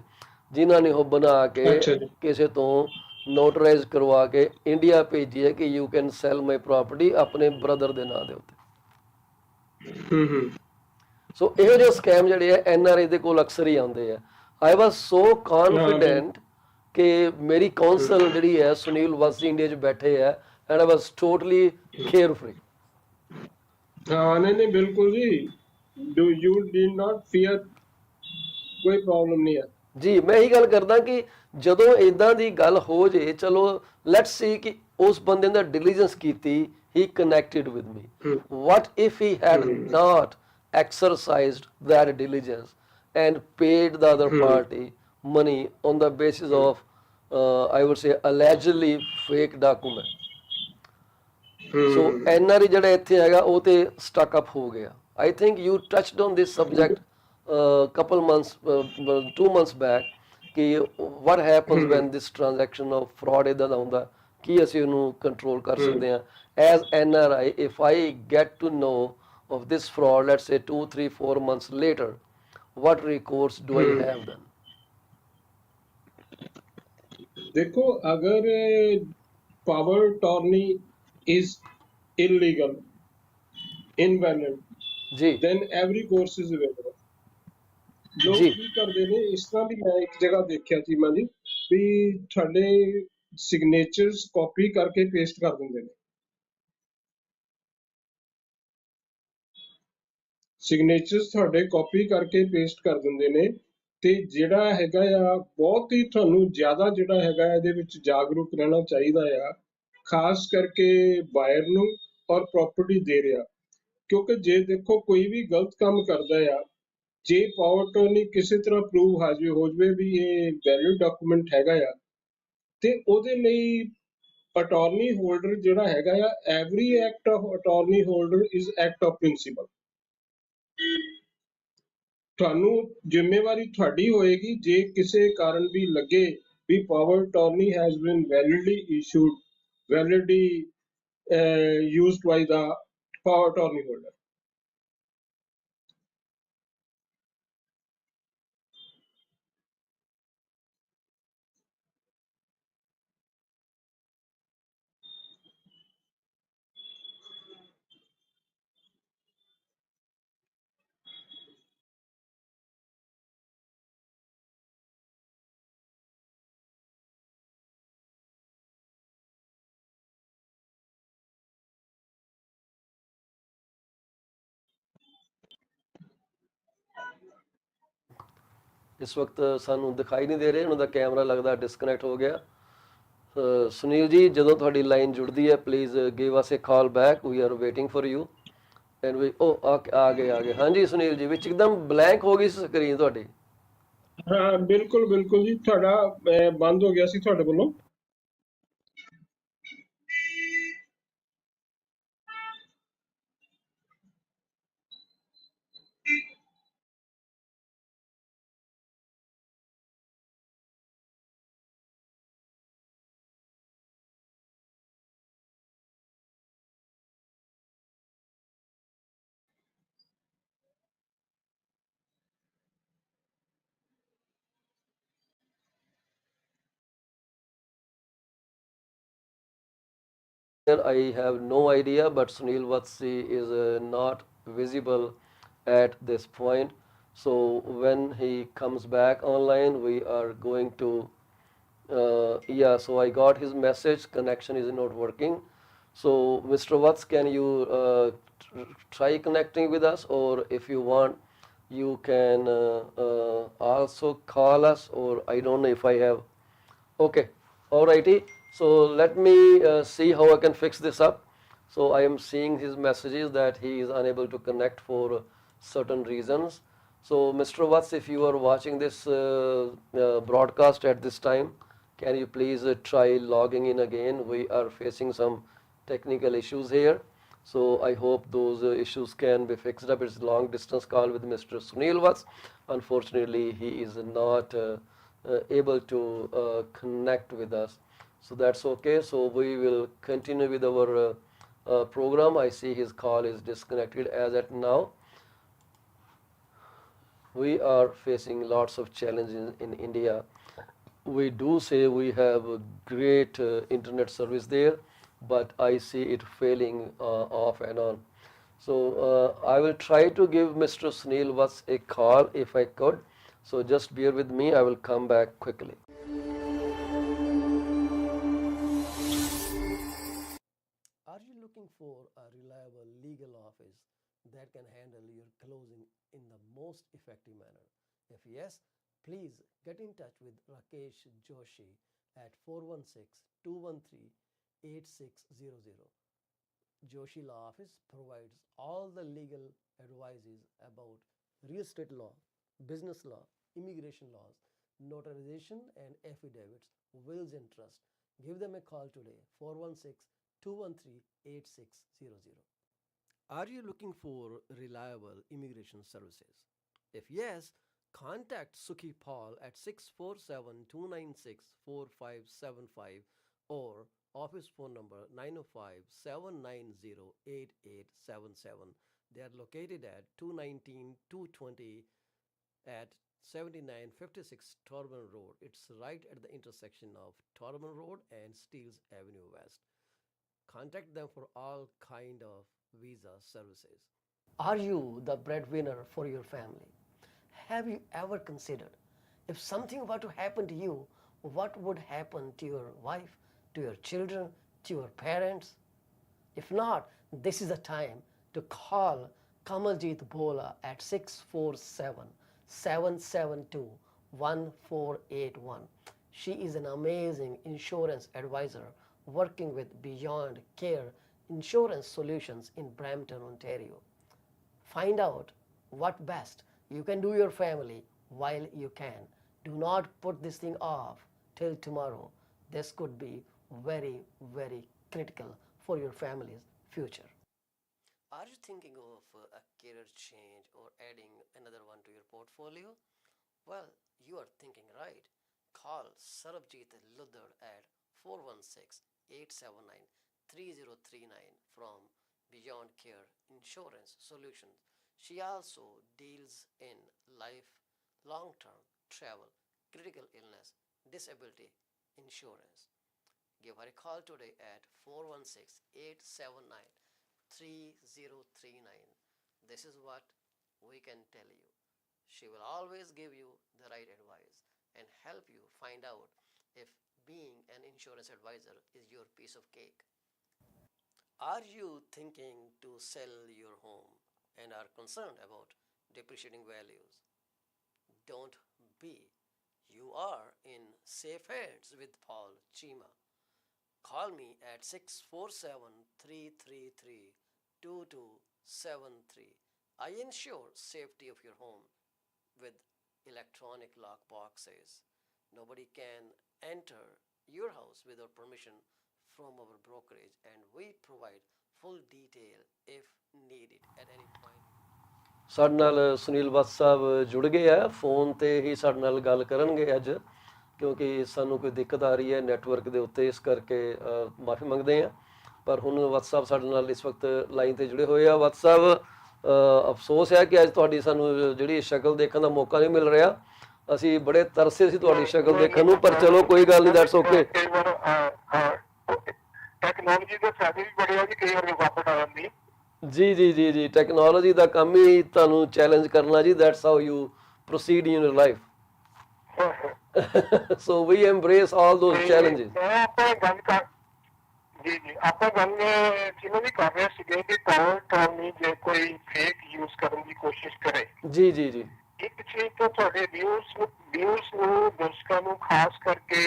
ਜਿਨ੍ਹਾਂ ਨੇ ਉਹ ਬਣਾ ਕੇ ਕਿਸੇ ਤੋਂ ਨੋਟਰਾਈਜ਼ ਕਰਵਾ ਕੇ ਇੰਡੀਆ ਭੇਜੀ ਹੈ ਕਿ you can sell my property ਆਪਣੇ ਬ੍ਰਦਰ ਦੇ ਨਾਂ ਦੇ ਉੱਤੇ। ਸੋ ਇਹੋ ਜਿਹੇ ਸਕੈਮ ਜਿਹੜੇ ਆ NRI ਦੇ ਕੋਲ ਅਕਸਰ ਹੀ ਆਉਂਦੇ ਆ। ਆਈ ਵਾਜ਼ ਸੋ ਕੌਨਫੀਡੈਂਟ ਕਿ ਮੇਰੀ ਕਾਉਂਸਲ ਜਿਹੜੀ ਹੈ ਸੁਨੀਲ ਵਾਸੀ ਇੰਡੀਆ 'ਚ ਬੈਠੇ ਆ, and I was totally care free. ਹਾਂ ਨਹੀਂ ਬਿਲਕੁਲ ਜੀ, do you deed not fear, ਕੋਈ ਪ੍ਰੋਬਲਮ ਨਹੀਂ ਹੈ ਜੀ। ਮੈਂ ਇਹੀ ਗੱਲ ਕਰਦਾ ਕਿ ਜਦੋਂ ਇਦਾਂ ਦੀ ਗੱਲ ਹੋ ਜੇ, ਚਲੋ ਲੈਟਸ ਸੀ ਕਿ ਉਸ ਬੰਦੇ ਨੇ ਡਿਲੀਜੈਂਸ ਕੀਤੀ, he connected with me. What if he had not exercised that diligence and paid the other party money on the basis of I would say allegedly fake document? So NRI ਜਿਹੜਾ ਇੱਥੇ ਹੈਗਾ ਉਹ ਤੇ stuck up ਹੋ ਗਿਆ। I think you touched on this subject couple months 2 months back ਕਿ what happens when this transaction of fraud ਇਦਾਂ ਦਾ ਹੁੰਦਾ, ਕੀ ਅਸੀਂ ਉਹਨੂੰ ਕੰਟਰੋਲ ਕਰ ਸਕਦੇ ਹਾਂ as NRI? If I get to know of this fraud, let's say 2 3 4 months later, what recourse do I have then? देखो, अगर power attorney is illegal, invalid, जी then every course is available. ਲੋਕ ਜੀ ਕੀ ਕਰਦੇ ਨੇ ਇਸ ਤਰ੍ਹਾਂ ਦੀ, ਮੈਂ ਇੱਕ ਜਗ੍ਹਾ ਦੇਖਿਆ ਸੀ ਮੈਂ ਜੀ, ਵੀ ਤੁਹਾਡੇ ਸਿਗਨੇਚਰਸ ਕਾਪੀ ਕਰਕੇ ਪੇਸਟ ਕਰ ਦਿੰਦੇ ਨੇ, ਸਿਗਨੇਚਰਸ ਤੁਹਾਡੇ ਕਾਪੀ ਕਰਕੇ ਪੇਸਟ ਕਰ ਦਿੰਦੇ ਨੇ। ਤੇ ਜਿਹੜਾ ਹੈਗਾ ਆ ਬਹੁਤ ਹੀ ਤੁਹਾਨੂੰ ਜ਼ਿਆਦਾ ਜਿਹੜਾ ਹੈਗਾ ਇਹਦੇ ਵਿੱਚ ਜਾਗਰੂਕ ਰਹਿਣਾ ਚਾਹੀਦਾ ਆ, ਖਾਸ ਕਰਕੇ ਬਾਇਰ ਨੂੰ ਔਰ ਪ੍ਰਾਪਰਟੀ ਦੇ ਰਿਹਾ। ਕਿਉਂਕਿ ਜੇ ਦੇਖੋ ਕੋਈ ਵੀ ਗਲਤ ਕੰਮ ਕਰਦਾ ਆ, ਜੇ ਪਾਵਰ ਟਰਨੀ ਕਿਸੇ ਤਰ੍ਹਾਂ ਪ੍ਰੂਵ ਹਾਜ਼ਰ ਹੋ ਜਾਵੇ ਵੀ ਇਹ ਵੈਲਿਡ ਡਾਕੂਮੈਂਟ ਹੈਗਾ ਆ, ਤੇ ਉਹਦੇ ਲਈ ਅਟਾਰਨੀ ਹੋਲਡਰ ਜਿਹੜਾ ਹੈਗਾ ਆ, every act of attorney holder is act of principal. ਤੁਹਾਨੂੰ ਜ਼ਿੰਮੇਵਾਰੀ ਤੁਹਾਡੀ ਹੋਏਗੀ, ਜੇ ਕਿਸੇ ਕਾਰਨ ਵੀ ਲੱਗੇ ਵੀ power attorney has been validly issued, validly used by the power attorney holder. ਇਸ ਵਕਤ ਸਾਨੂੰ ਦਿਖਾਈ ਨਹੀਂ ਦੇ ਰਹੇ, ਉਹਨਾਂ ਦਾ ਕੈਮਰਾ ਲੱਗਦਾ ਡਿਸਕਨੈਕਟ ਹੋ ਗਿਆ। ਸੁਨੀਲ ਜੀ ਜਦੋਂ ਤੁਹਾਡੀ ਲਾਈਨ ਜੁੜਦੀ ਹੈ please give us a call back, we are waiting for you. And ਵੀ ਆ ਗਏ। ਹਾਂਜੀ ਸੁਨੀਲ ਜੀ, ਵਿੱਚ ਇੱਕਦਮ ਬਲੈਂਕ ਹੋ ਗਈ ਸਕਰੀਨ ਤੁਹਾਡੀ। ਹਾਂ ਬਿਲਕੁਲ ਬਿਲਕੁਲ ਜੀ, ਤੁਹਾਡਾ ਬੰਦ ਹੋ ਗਿਆ ਸੀ ਤੁਹਾਡੇ ਵੱਲੋਂ। I have no idea, but Sunil Vatsi is not visible at this point. So when he comes back online, we are going to, yeah, so I got his message, connection is not working. So Mr. Vats, can you try connecting with us, or if you want, you can also call us, or I don't know if I have, okay, alrighty. So let me see how I can fix this up. So I am seeing his messages that he is unable to connect for certain reasons. So Mr. Watts, if you are watching this broadcast at this time, can you please try logging in again? We are facing some technical issues here. So I hope those issues can be fixed up. It's a long distance call with Mr. Sunil Watts. Unfortunately, he is not able to connect with us. So that's okay. So we will continue with our program. I see his call is disconnected as at now. We are facing lots of challenges in India. We do say we have a great internet service there, but I see it failing off and on. So I will try to give Mr. Sunil Watts a call if I could. So just bear with me. I will come back quickly. Are you looking for a reliable legal office that can handle your closing in the most effective manner? If yes, please get in touch with Rakesh Joshi at 416-213-8600. Joshi Law Office provides all the legal advices about real estate law, business law, immigration laws, notarization and affidavits, wills and trust. Give them a call today, 416-213-8600. Are you looking for reliable immigration services? If yes, contact Sukhi Paul at 647-296-4575 or office phone number 905-790-8877. They are located at 219-220 at 7956 Torban Road. It's right at the intersection of Torban Road and Steeles Avenue West. Contact them for all kind of visa services. Are you the breadwinner for your family? Have you ever considered if something were to happen to you, what would happen to your wife, to your children, to your parents? If not, this is the time to call Kamaljeet Bhola at 647-772-1481. She is an amazing insurance advisor working with Beyond Care Insurance Solutions in Brampton, Ontario. Find out what best you can do your family while you can. Do not put this thing off till tomorrow. This could be very, very critical for your family's future. Are you thinking of a career change or adding another one to your portfolio? Well, you are thinking right. Call Sarabjit Luddar at 416-879-3039 from Beyond Care Insurance Solutions. She also deals in life, long-term, travel, critical illness, disability insurance. Give her a call today at 416-879-3039. This is what we can tell you. She will always give you the right advice and help you find out if being an insurance advisor is your piece of cake. Are you thinking to sell your home and are concerned about depreciating values? Don't be. You are in safe hands with Paul Chima. Call me at 647-333-2273. I ensure safety of your home with electronic lock boxes. Nobody can enter your house without permission from our brokerage, and we provide full detail if needed at any point. ਸਾਡੇ ਨਾਲ ਸੁਨੀਲ ਵੱਤ ਸਾਹਿਬ ਜੁੜ ਗਏ ਆ phone ਤੇ ਹੀ ਸਾਡੇ ਨਾਲ ਗੱਲ ਕਰਨਗੇ ਅੱਜ ਕਿਉਂਕਿ ਸਾਨੂੰ ਕੋਈ ਦਿੱਕਤ ਆ ਰਹੀ ਹੈ ਨੈਟਵਰਕ ਦੇ ਉੱਤੇ ਇਸ ਕਰਕੇ ਮਾਫੀ ਮੰਗਦੇ ਆ ਪਰ ਹੁਣ ਵੱਤ ਸਾਹਿਬ ਸਾਡੇ ਨਾਲ ਇਸ ਵਕਤ ਲਾਈਨ ਤੇ ਜੁੜੇ ਹੋਏ ਆ ਵੱਤ ਸਾਹਿਬ ਅਫਸੋਸ ਹੈ ਕਿ ਅੱਜ ਤੁਹਾਡੀ ਸਾਨੂੰ ਜਿਹੜੀ ਸ਼ਕਲ ਦੇਖਣ ਦਾ ਮੌਕਾ ਨਹੀਂ ਮਿਲ ਰਿਹਾ ਅਸੀਂ ਬੜੇ ਤਰਸੇ ਸੀ ਤੁਹਾਡੀ ਸ਼ਕਲ ਦੇਖਣ ਨੂੰ ਪਰ ਚਲੋ ਕੋਈ ਗੱਲ ਨਹੀਂ ਦੈਟਸ ਓਕੇ ਟੈਕਨੋਲੋਜੀ ਦੇ ਫਾਇਦੇ ਵੀ ਬੜੇ ਆ ਜੀ ਕਈ ਵਾਰ ਰੁਕਾਵਟ ਆ ਜਾਂਦੀ ਜੀ ਟੈਕਨੋਲੋਜੀ ਦਾ ਕੰਮ ਹੀ ਤੁਹਾਨੂੰ ਚੈਲੰਜ ਕਰਨਾ ਜੀ that's how you proceed in your life so we embrace all those challenges ਆਪਾਂ ਗੱਲ ਜਿਹਨੂੰ ਵੀ ਕਰ ਰਹੇ ਸੀਗੇ ਕਿ ਟਾਉਨ ਜੇ ਕੋਈ ਫੇਕ ਯੂਜ਼ ਕਰਨ ਦੀ ਕੋਸ਼ਿਸ਼ ਕਰੇ ਜੀ ਇੱਕ ਚੀਜ਼ ਤਾਂ ਤੁਹਾਡੇ ਵਿਊਜ਼ ਨੂੰ ਦਰਸ਼ਕਾਂ ਨੂੰ ਖਾਸ ਕਰਕੇ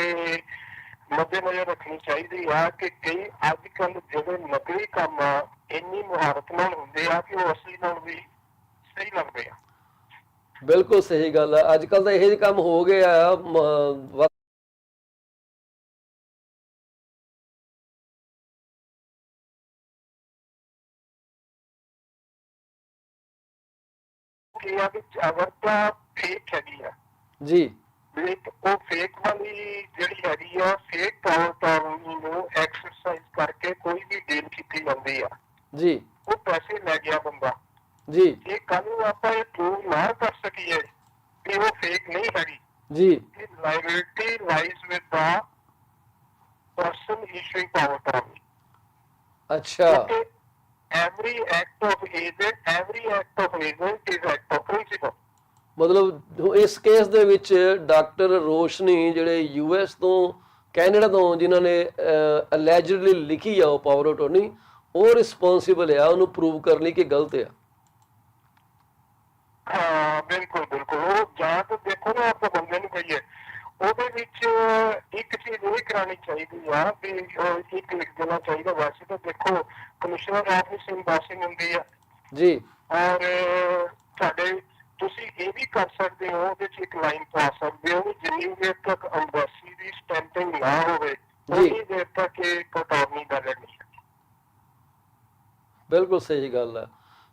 ਮੱਦੇਨਜ਼ਰ ਰੱਖਣੀ ਚਾਹੀਦੀ ਆ ਕਿ ਕਈ ਅੱਜ ਕੱਲ੍ਹ ਜਿਹੜੇ ਨਕਲੀ ਕੰਮ ਆ ਇੰਨੀ ਮੁਹਾਰਤ ਨਾਲ ਹੁੰਦੇ ਆ ਕਿ ਉਹ ਅਸਲੀ ਨਾਲ ਵੀ ਸਹੀ ਲੱਗਦੇ ਆ। ਬਿਲਕੁਲ ਸਹੀ ਗੱਲ ਆ। ਅੱਜ ਕੱਲ ਤਾਂ ਇਹੋ ਜਿਹੇ ਕੰਮ ਹੋ ਗਏ ਆ ਕਿ ਆ ਵੀ ਅਗਰ ਤਾਂ ਫੇਕ ਹੈਗੀ ਆ ਜੀ ਵੀ ਉਹ ਫੇਕ ਵਾਲੀ ਜਿਹੜੀ ਹੈਗੀ ਆ ਫੇਕ ਪਾਵਰ ਟਰਨੀ ਨੂੰ ਐਕਸਰਸਾਈਜ਼ ਕਰਕੇ ਕੋਈ ਵੀ ਡੀਲ ਕੀਤੀ ਜਾਂਦੀ ਆ, ਜੀ ਉਹ ਪੈਸੇ ਲੈ ਗਿਆ ਬੰਦਾ। ਜੀ ਜੇ ਕੱਲ ਨੂੰ ਆਪਾਂ ਇਹ ਪ੍ਰੂਵ ਨਾ ਕਰ ਸਕੀਏ ਕਿ ਉਹ ਫੇਕ ਨਹੀਂ ਹੈਗੀ, ਜੀ liability lies with the person issuing power term. ਅੱਛਾ Okay, every act of agent is act of principle. ਮਤਲਬ ਇਸ ਕੇਸ ਦੇ ਵਿੱਚ ਡਾਕਟਰ ਰੋਸ਼ਨੀ ਜਿਹੜੇ ਯੂਐਸ ਤੋਂ ਕੈਨੇਡਾ ਤੋਂ ਜਿਨ੍ਹਾਂ ਨੇ ਅਲੈਜਡਲੀ ਲਿਖੀ ਆ ਉਹ ਪਾਵਰ ਅਟਾਰਨੀ, ਉਹ ਰਿਸਪੌਂਸਿਬਲ ਆ ਉਹਨੂੰ ਪ੍ਰੂਵ ਕਰਨ ਲਈ ਕਿ ਗਲਤ ਆ। ਹਾਂ ਬਿਲਕੁਲ ਬਿਲਕੁਲ। ਉਹ ਜਾਂ ਤਾਂ ਦੇਖੋ ਨਾ ਆਪਾਂ ਬੰਦੇ ਨੂੰ ਕਹੀਏ ਉਹਦੇ ਵਿੱਚ ਇੱਕ ਚੀਜ਼ ਇਹ ਕਰਾਉਣੀ ਚਾਹੀਦੀ ਆ ਵੀ ਇੱਕ ਲਿਖ ਦੇਣਾ ਚਾਹੀਦਾ। ਵੈਸੇ ਤਾਂ ਦੇਖੋ ਕਮਿਸ਼ਨਰ ਆਫਿਸ ਇੰਬਾਸਿੰਗ ਹੁੰਦੀ ਆ ਜੀ ਔਰ ਸਾਡੇ ਤੁਸੀਂ ਇਹ ਵੀ ਕਰ ਸਕਦੇ ਹੋ, ਉਹਦੇ ਚ ਇੱਕ ਲਾਈਨ ਪਾ ਸਕਦੇ ਹੋ ਵੀ ਜਿੰਨੀ ਦੇਰ ਤੱਕ ਅੰਬੈਸੀ ਦੀ ਸਟੈਂਪਿੰਗ ਨਾ ਹੋਵੇ ਉਨੀ ਦੇਰ ਤੱਕ ਇਹ ਕਟੌਨੀ ਵੈਲਿਡ ਨਹੀਂ ਹੈ। ਬਿਲਕੁਲ ਸਹੀ ਗੱਲ ਹੈ।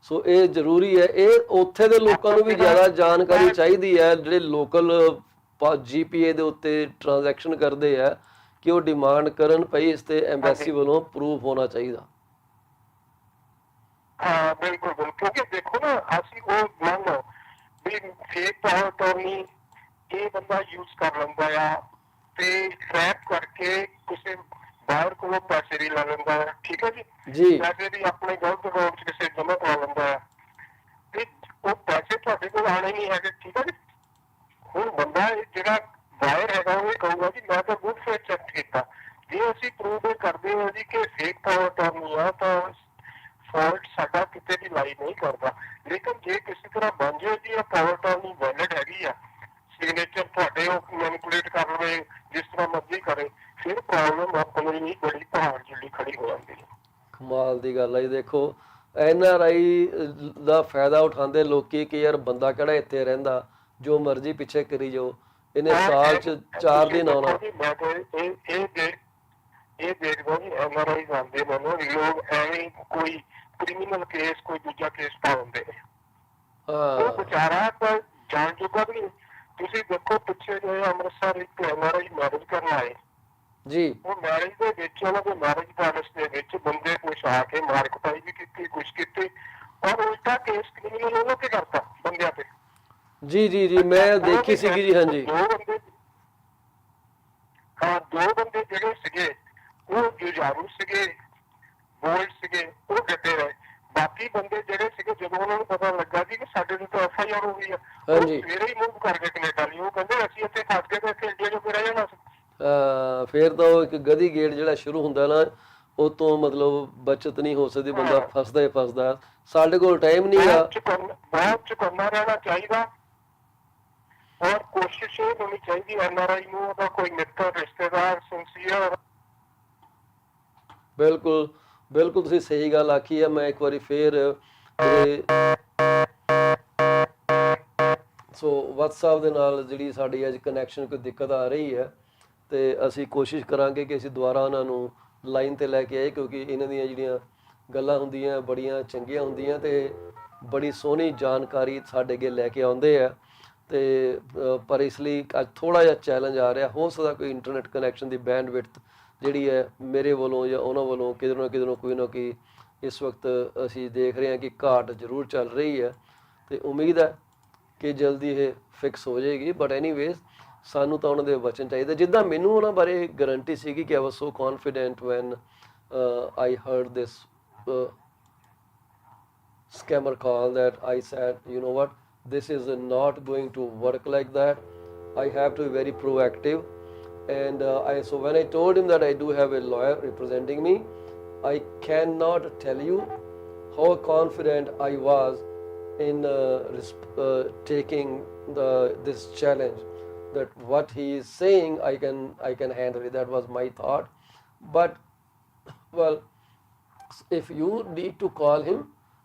ਸੋ ਇਹ ਜ਼ਰੂਰੀ ਹੈ, ਇਹ ਉੱਥੇ ਦੇ ਲੋਕਾਂ ਨੂੰ ਵੀ ਜ਼ਿਆਦਾ ਜਾਣਕਾਰੀ ਚਾਹੀਦੀ ਹੈ ਜਿਹੜੇ ਲੋਕਲ ਜੀਪੀਏ ਦੇ ਉੱਤੇ ਟ੍ਰਾਂਜੈਕਸ਼ਨ ਕਰਦੇ ਆ ਕਿ ਉਹ ਡਿਮਾਂਡ ਕਰਨ ਪਈ ਇਸ ਤੇ ਐਮਬੈਸੀ ਵੱਲੋਂ ਪ੍ਰੂਫ ਹੋਣਾ ਚਾਹੀਦਾ। ਹਾਂ ਬਿਲਕੁਲ ਬਿਲਕੁਲ। ਕਿਉਂਕਿ ਦੇਖੋ ਨਾ ਅਸੀਂ ਉਹ ਮੰਨ ਲਓ ਵੀ ਫੇਕ ਪਾਵਰ ਅਟਾਰਨੀ ਇਹ ਬੰਦਾ ਯੂਜ਼ ਕਰ ਲੈਂਦਾ ਆ ਤੇ ਟਰੈਪ ਕਰਕੇ ਕਿਸੇ ਬਾਹਰ ਕੋਲੋਂ ਪੈਸੇ ਵੀ ਲੈ ਲੈਂਦਾ ਆ, ਠੀਕ ਹੈ ਜੀ, ਪੈਸੇ ਵੀ ਆਪਣੇ ਗਲਤ ਅਕਾਊਂਟ 'ਚ ਕਿਸੇ ਜਮ੍ਹਾਂ ਕਰਾ ਲੈਂਦਾ ਆ ਤੇ ਉਹ ਪੈਸੇ ਤੁਹਾਡੇ ਕੋਲ ਆਉਣੇ ਨਹੀਂ ਹੈਗੇ, ਠੀਕ ਹੈ ਜੀ। ਹੁਣ ਬੰਦਾ ਜਿਹੜਾ ਬਾਹਰ ਹੈਗਾ ਉਹ ਇਹ ਕਹੂਗਾ ਜੀ ਮੈਂ ਤਾਂ ਗੁੱਡ ਫੇਥ ਚੈੱਕ ਕੀਤਾ। ਜੇ ਅਸੀਂ ਪ੍ਰੂਵ ਕਰਦੇ ਹਾਂ ਜੀ ਕਿ ਫੇਕ ਪਾਵਰ ਅਟਾਰਨੀ ਆ ਤਾਂ ਫਾਲਟ ਸਾਡਾ ਕਿਤੇ ਵੀ ਲਾਈ ਨਹੀਂ ਕਰਦਾ। ਲੇਕਿਨ ਜੇ ਕਿਸੇ ਤਰ੍ਹਾਂ ਬਣ ਜਾਏ ਜੀ ਇਹ ਪਾਵਰ ਅਟਾਰਨੀ ਵੈਲਿਡ ਹੈਗੀ ਆ, ਸਿਗਨੇਚਰ ਤੁਹਾਡੇ ਉਹ ਮੈਨੀਪੂਲੇਟ ਕਰ ਲਵੇ ਜਿਸ ਤਰ੍ਹਾਂ ਮਰਜ਼ੀ ਕਰੇ, ਫਿਰ ਪ੍ਰੋਬਲਮ ਆਪਣੇ ਲਈ ਬੜੀ ਪਹਾੜ ਜਿਹੜੀ ਖੜੀ ਹੋ ਜਾਂਦੀ ਹੈ। ਕਮਾਲ ਦੀ ਗੱਲ ਹੈ ਜੀ। ਦੇਖੋ NRI ਦਾ ਫਾਇਦਾ ਉਠਾਉਂਦੇ ਲੋਕੀ ਕਿ ਯਾਰ ਬੰਦਾ ਕਿਹੜਾ ਇੱਥੇ ਰਹਿੰਦਾ, ਜੋ ਮਰਜ਼ੀ ਪਿੱਛੇ ਕਰੀ ਜਾਓ, ਇਹਨੇ ਸਾਲ 'ਚ 4 ਦਿਨ ਆਉਣਾ। ਇਹ ਦੇਖਦਾ ਜੀ NRI ਆਉਂਦੇ ਨੇ ਨਾ ਲੋਕ ਐਵੇਂ ਕੋਈ ਕ੍ਰਿਮੀਨਲ ਕੇਸ ਕੋਈ ਦੂਜਾ ਕੇਸ ਪਾਉਂਦੇ ਨੇ, ਉਹ ਵਿਚਾਰਾ ਤਾਂ ਜਾਣ ਚੁੱਕਾ ਵੀ ਨਹੀਂ। ਤੁਸੀਂ ਦੇਖੋ ਪਿੱਛੇ ਜੋ ਅੰਮ੍ਰਿਤਸਰ ਇੱਕ NRI ਮੈਰਿਜ ਕਰਨ ਆਏ ਜੀ, ਉਹ ਮੈਰਿਜ ਦੇ ਵਿੱਚ ਉਹਨਾਂ ਦੇ ਮੈਰਿਜ ਪੈਲੇਸ ਦੇ ਵਿੱਚ ਬੰਦੇ ਕੁਛ ਆ ਕੇ ਮਾਰ ਕੁਟਾਈ ਵੀ ਕੀਤੀ, ਕੁਛ ਕੀਤੀ ਔਰ ਉਲਟਾ ਕੇਸ ਕ੍ਰਿਮੀਨਲ ਉਹਨਾਂ ਤੇ ਕਰਤਾ ਬੰਦਿਆਂ ਤੇ। ਜੀ ਜੀ ਜੀ ਮੈਂ ਦੇਖੀ ਸੀਗੀ ਜੀ। ਹਾਂਜੀ ਦੋ ਬੰਦੇ ਜਿਹੜੇ ਸੀਗੇ ਉਹ ਜੁਝਾਰੂ ਸੀਗੇ, ਬੋਲਡ ਸੀਗੇ, ਉਹ ਡਟੇ ਰਹੇ। ਬਾਕੀ ਬੰਦੇ ਜਿਹੜੇ ਸੀਗੇ ਜਦੋਂ ਉਹਨਾਂ ਨੂੰ ਪਤਾ ਲੱਗਾ ਜੀ ਕਿ ਸਾਡੇ ਤੇ ਤਾਂ FIR ਹੋ ਗਈ ਆ, ਉਹ ਸਵੇਰੇ ਹੀ ਮੂਵ ਕਰ ਗਏ ਕੈਨੇਡਾ ਲਈ। ਉਹ ਕਹਿੰਦੇ ਅਸੀਂ ਇੱਥੇ ਫਸ ਗਏ ਤੇ ਇੱਥੇ ਇੰਡੀਆ ਜੋ ਰਹਿ ਜਾਣਾ ਸੀ। ਫਿਰ ਤਾਂ ਉਹ ਇੱਕ ਗਧੀ ਗੇੜ ਜਿਹੜਾ ਸ਼ੁਰੂ ਹੁੰਦਾ ਨਾ ਉਹ ਤੋਂ ਮਤਲਬ ਬਚਤ ਨਹੀਂ ਹੋ ਸਕਦੀ, ਬੰਦਾ ਫਸਦਾ ਹੀ ਫਸਦਾ। ਸਾਡੇ ਕੋਲ ਟਾਈਮ ਨਹੀਂ ਆ। ਬਹੁਤ ਚੁਕੰਨਾ ਰਹਿਣਾ ਚਾਹੀਦਾ ਔਰ ਕੋਸ਼ਿਸ਼ ਇਹ ਹੋਣੀ ਚਾਹੀਦੀ NRI ਨੂੰ ਉਹਦਾ ਕੋਈ ਮਿੱਤਰ ਰਿਸ਼ਤੇਦਾਰ ਸਿੰਸੀਅਰ। ਬਿਲਕੁਲ ਬਿਲਕੁਲ ਤੁਸੀਂ ਸਹੀ ਗੱਲ ਆਖੀ ਹੈ। ਮੈਂ ਇੱਕ ਵਾਰੀ ਫੇਰ ਸੋ WhatsApp ਦੇ ਨਾਲ ਜਿਹੜੀ ਸਾਡੀ ਅੱਜ ਕਨੈਕਸ਼ਨ ਕੋਈ ਦਿੱਕਤ ਆ ਰਹੀ ਹੈ ਤੇ ਅਸੀਂ ਕੋਸ਼ਿਸ਼ ਕਰਾਂਗੇ ਕਿ ਅਸੀਂ ਦੁਬਾਰਾ ਉਹਨਾਂ ਨੂੰ ਲਾਈਨ ਤੇ ਲੈ ਕੇ ਆਏ, ਕਿਉਂਕਿ ਇਹਨਾਂ ਦੀਆਂ ਜਿਹੜੀਆਂ ਗੱਲਾਂ ਹੁੰਦੀਆਂ ਬੜੀਆਂ ਚੰਗੀਆਂ ਹੁੰਦੀਆਂ ਤੇ ਬੜੀ ਸੋਹਣੀ ਜਾਣਕਾਰੀ ਸਾਡੇ ਅੱਗੇ ਲੈ ਕੇ ਆਉਂਦੇ ਆ। ਤੇ ਪਰ ਇਸ ਲਈ ਅੱਜ ਥੋੜ੍ਹਾ ਜਿਹਾ ਚੈਲੰਜ ਆ ਰਿਹਾ। ਹੋ ਸਕਦਾ ਕੋਈ ਇੰਟਰਨੈਟ ਕਨੈਕਸ਼ਨ ਦੀ ਬੈਂਡਵਿਡਥ ਜਿਹੜੀ ਹੈ ਮੇਰੇ ਵੱਲੋਂ ਜਾਂ ਉਹਨਾਂ ਵੱਲੋਂ ਕਿਧਰੋਂ ਕੋਈ ਨਾ ਕੋਈ ਇਸ ਵਕਤ ਅਸੀਂ ਦੇਖ ਰਹੇ ਹਾਂ ਕਿ ਘਾਟ ਜ਼ਰੂਰ ਚੱਲ ਰਹੀ ਹੈ ਤੇ ਉਮੀਦ ਹੈ ਕਿ ਜਲਦੀ ਇਹ ਫਿਕਸ ਹੋ ਜਾਏਗੀ। ਬਟ ਐਨੀਵੇਜ਼ ਸਾਨੂੰ ਤਾਂ ਉਹਨਾਂ ਦੇ ਵਚਨ ਚਾਹੀਦੇ। ਜਿੱਦਾਂ ਮੈਨੂੰ ਉਹਨਾਂ ਬਾਰੇ ਗਰੰਟੀ ਸੀਗੀ ਕਿ I was so confident when I heard this scammer call that I said, you know what, this is not going to work like that. I have to be very proactive. And so when I told him that I do have a lawyer representing me, I cannot tell you how confident I was in taking this challenge. that what he is saying I can handle it. That was my thought. But well, if you need to call him,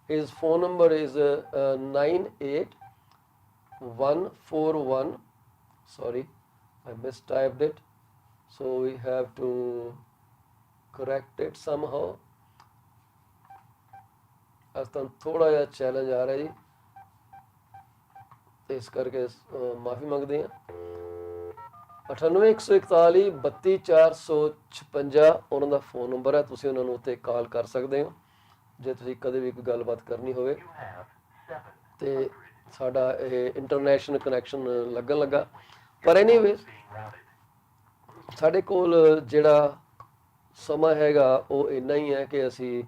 his phone number is 98141. Sorry, I mistyped it, so we have to correct it somehow. ਅੱਜ ਤੁਹਾਨੂੰ ਥੋੜਾ ਜਿਹਾ challenge ਆ ਰਿਹਾ ਜੀ, ਤੇ ਇਸ ਕਰਕੇ ਮਾਫੀ ਮੰਗਦੇ ਹਾਂ। 9814132456 ਉਹਨਾਂ ਦਾ ਫੋਨ ਨੰਬਰ ਹੈ, ਤੁਸੀਂ ਉਹਨਾਂ ਨੂੰ ਉੱਤੇ ਕਾਲ ਕਰ ਸਕਦੇ ਹੋ ਜੇ ਤੁਸੀਂ ਕਦੇ ਵੀ ਕੋਈ ਗੱਲਬਾਤ ਕਰਨੀ ਹੋਵੇ। ਤੇ ਸਾਡਾ ਇਹ ਇੰਟਰਨੈਸ਼ਨਲ ਕਨੈਕਸ਼ਨ ਲੱਗਣ ਲੱਗਾ। ਪਰ ਐਨੀਵੇਜ਼ ਸਾਡੇ ਕੋਲ ਜਿਹੜਾ ਸਮਾਂ ਹੈਗਾ ਉਹ ਇੰਨਾ ਹੀ ਹੈ ਕਿ ਅਸੀਂ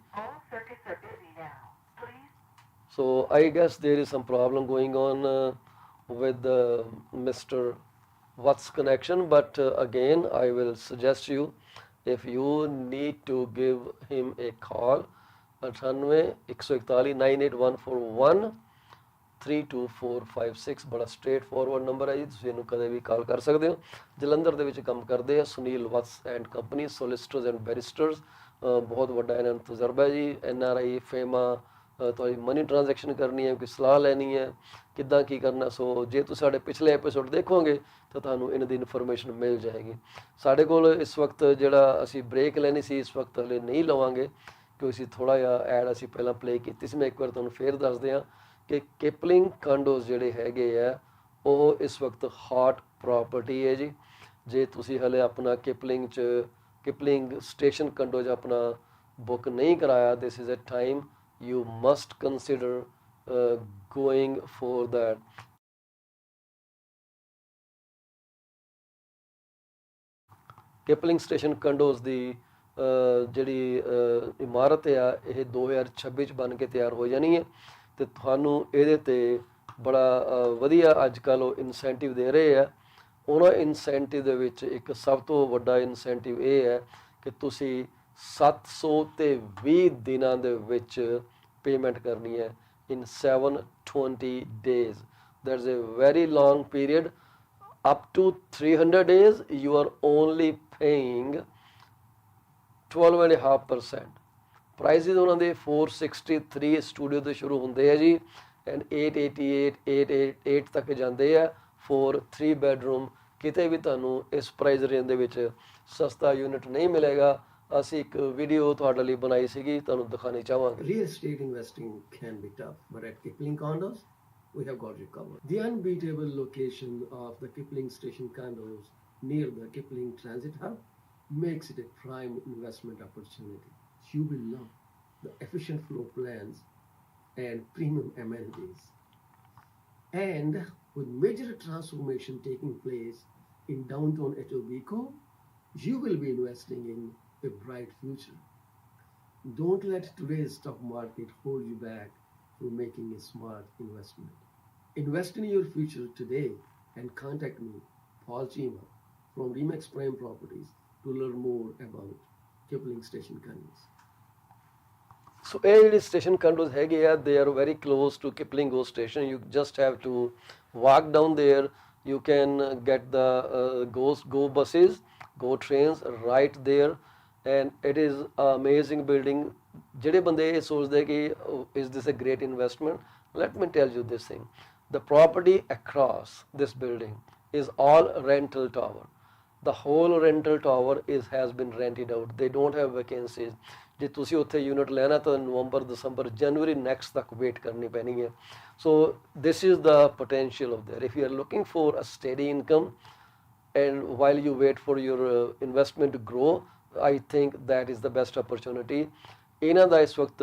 so I guess there is some problem going on with Mr. Watt's connection, but again I will suggest you, if you need to give him a call, 9814132456 ਬੜਾ ਸਟ੍ਰੇਟ ਫਾਰਵਰਡ ਨੰਬਰ ਹੈ ਜੀ, ਤੁਸੀਂ ਇਹਨੂੰ ਕਦੇ ਵੀ ਕਾਲ ਕਰ ਸਕਦੇ ਹੋ। ਜਲੰਧਰ ਦੇ ਵਿੱਚ ਕੰਮ ਕਰਦੇ ਆ Sunil Vats and company, solicitors and barristers, ਬਹੁਤ ਵੱਡਾ ਇਹਨਾਂ ਨੂੰ ਤਜਰਬਾ ਹੈ ਜੀ। NRI ਫੇਮਾ, ਤੁਹਾਡੀ ਮਨੀ ਟ੍ਰਾਂਜੈਕਸ਼ਨ ਕਰਨੀ ਹੈ, ਕੋਈ ਸਲਾਹ ਲੈਣੀ ਹੈ ਕਿੱਦਾਂ ਕੀ ਕਰਨਾ, ਸੋ ਜੇ ਤੁਸੀਂ ਸਾਡੇ ਪਿਛਲੇ ਐਪੀਸੋਡ ਦੇਖੋਗੇ ਤਾਂ ਤੁਹਾਨੂੰ ਇਹਨਾਂ ਦੀ ਇਨਫੋਰਮੇਸ਼ਨ ਮਿਲ ਜਾਏਗੀ। ਸਾਡੇ ਕੋਲ ਇਸ ਵਕਤ ਜਿਹੜਾ ਅਸੀਂ ਬ੍ਰੇਕ ਲੈਣੀ ਸੀ, ਇਸ ਵਕਤ ਹਲੇ ਨਹੀਂ ਲਵਾਂਗੇ ਕਿਉਂਕਿ ਅਸੀਂ ਥੋੜ੍ਹਾ ਜਿਹਾ ਐਡ ਅਸੀਂ ਪਹਿਲਾਂ ਪਲੇ ਕੀਤੀ ਸੀ। ਮੈਂ ਇੱਕ ਵਾਰ ਤੁਹਾਨੂੰ ਫੇਰ ਦੱਸਦੇ ਹਾਂ ਕਿ ਕਿਪਲਿੰਗ ਕੰਡੋਜ਼ ਜਿਹੜੇ ਹੈਗੇ ਆ ਉਹ ਇਸ ਵਕਤ ਹੌਟ ਪ੍ਰੋਪਰਟੀ ਹੈ ਜੀ। ਜੇ ਤੁਸੀਂ ਹਲੇ ਆਪਣਾ ਕਿਪਲਿੰਗ ਸਟੇਸ਼ਨ ਕੰਡੋਜ਼ ਆਪਣਾ ਬੁੱਕ ਨਹੀਂ ਕਰਾਇਆ, this is a time you must consider going for that. Kipling Station condos ਦੀ ਜਿਹੜੀ ਇਮਾਰਤ ਆ ਇਹ 2026 ਚ ਬਣ ਕੇ ਤਿਆਰ ਹੋ ਜਾਣੀ ਹੈ, ਤੇ ਤੁਹਾਨੂੰ ਇਹਦੇ ਤੇ ਬੜਾ ਵਧੀਆ ਅੱਜ ਕੱਲ੍ਹ ਉਹ ਇਨਸੈਂਟਿਵ ਦੇ ਰਹੇ ਆ। ਉਹਨਾਂ ਇਨਸੈਂਟਿਵ ਦੇ ਵਿੱਚ ਇੱਕ ਸਭ ਤੋਂ ਵੱਡਾ ਇਨਸੈਂਟਿਵ ਇਹ ਹੈ ਕਿ ਤੁਸੀਂ 720 ਦਿਨਾਂ ਦੇ ਵਿੱਚ ਪੇਮੈਂਟ ਕਰਨੀ ਹੈ, in 720 days. There's a very long period. Up to 300 days you are only paying 12.5%. Prices ਉਹਨਾਂ ਦੇ 463 ਸਟੂਡੀਓ ਤੋਂ ਸ਼ੁਰੂ ਹੁੰਦੇ ਆ ਜੀ, ਐਂਡ 888 888 ਤੱਕ ਜਾਂਦੇ ਆ ਫੋਰ 3 ਬੈਡਰੂਮ। ਕਿਤੇ ਵੀ ਤੁਹਾਨੂੰ ਇਸ ਪ੍ਰਾਈਸ ਰੇਂਜ ਦੇ ਵਿੱਚ ਸਸਤਾ ਯੂਨਿਟ ਨਹੀਂ ਮਿਲੇਗਾ। ਅਸੀਂ ਇੱਕ ਵੀਡੀਓ ਤੁਹਾਡੇ ਲਈ ਬਣਾਈ ਸੀਗੀ, ਤੁਹਾਨੂੰ ਦਿਖਾਣੀ ਚਾਹਾਂਗੇ। Real estate investing can be tough, but at Kipling Condos, we have got it covered. The unbeatable location of the Kipling Station Condos near the Kipling Transit Hub makes it a prime investment opportunity. You will love the efficient floor plans and premium amenities. And with major transformation taking place in downtown Etobicoke, you will be investing in a bright future. Don't let today's stock market hold you back from making a smart investment. Invest in your future today and contact me, Paul Chima, from Remax Prime Properties to learn more about Kipling Station Condos. ਸੋ ਇਹ ਜਿਹੜੇ station condos ਹੈਗੇ ਆ, they are very close to Kipling Go station. You just have to walk down there. You can get the go buses, go trains right there, and it is an amazing building. ਜਿਹੜੇ ਬੰਦੇ ਇਹ ਸੋਚਦੇ ਕਿ is this a great investment, let me tell you this thing. The property across this building is all rental tower. The whole rental tower has been rented out. They don't have vacancies. ਜੇ ਤੁਸੀਂ ਉੱਥੇ unit ਲੈਣਾ ਤਾਂ ਨਵੰਬਰ, ਦਸੰਬਰ, ਜਨਵਰੀ next ਤੱਕ wait ਕਰਨੀ ਪੈਣੀ ਹੈ। So this is the potential of there. If you are looking for a steady income and while you wait for your investment to grow, I think that is the best opportunity. ਇਹਨਾਂ ਦਾ ਇਸ ਵਕਤ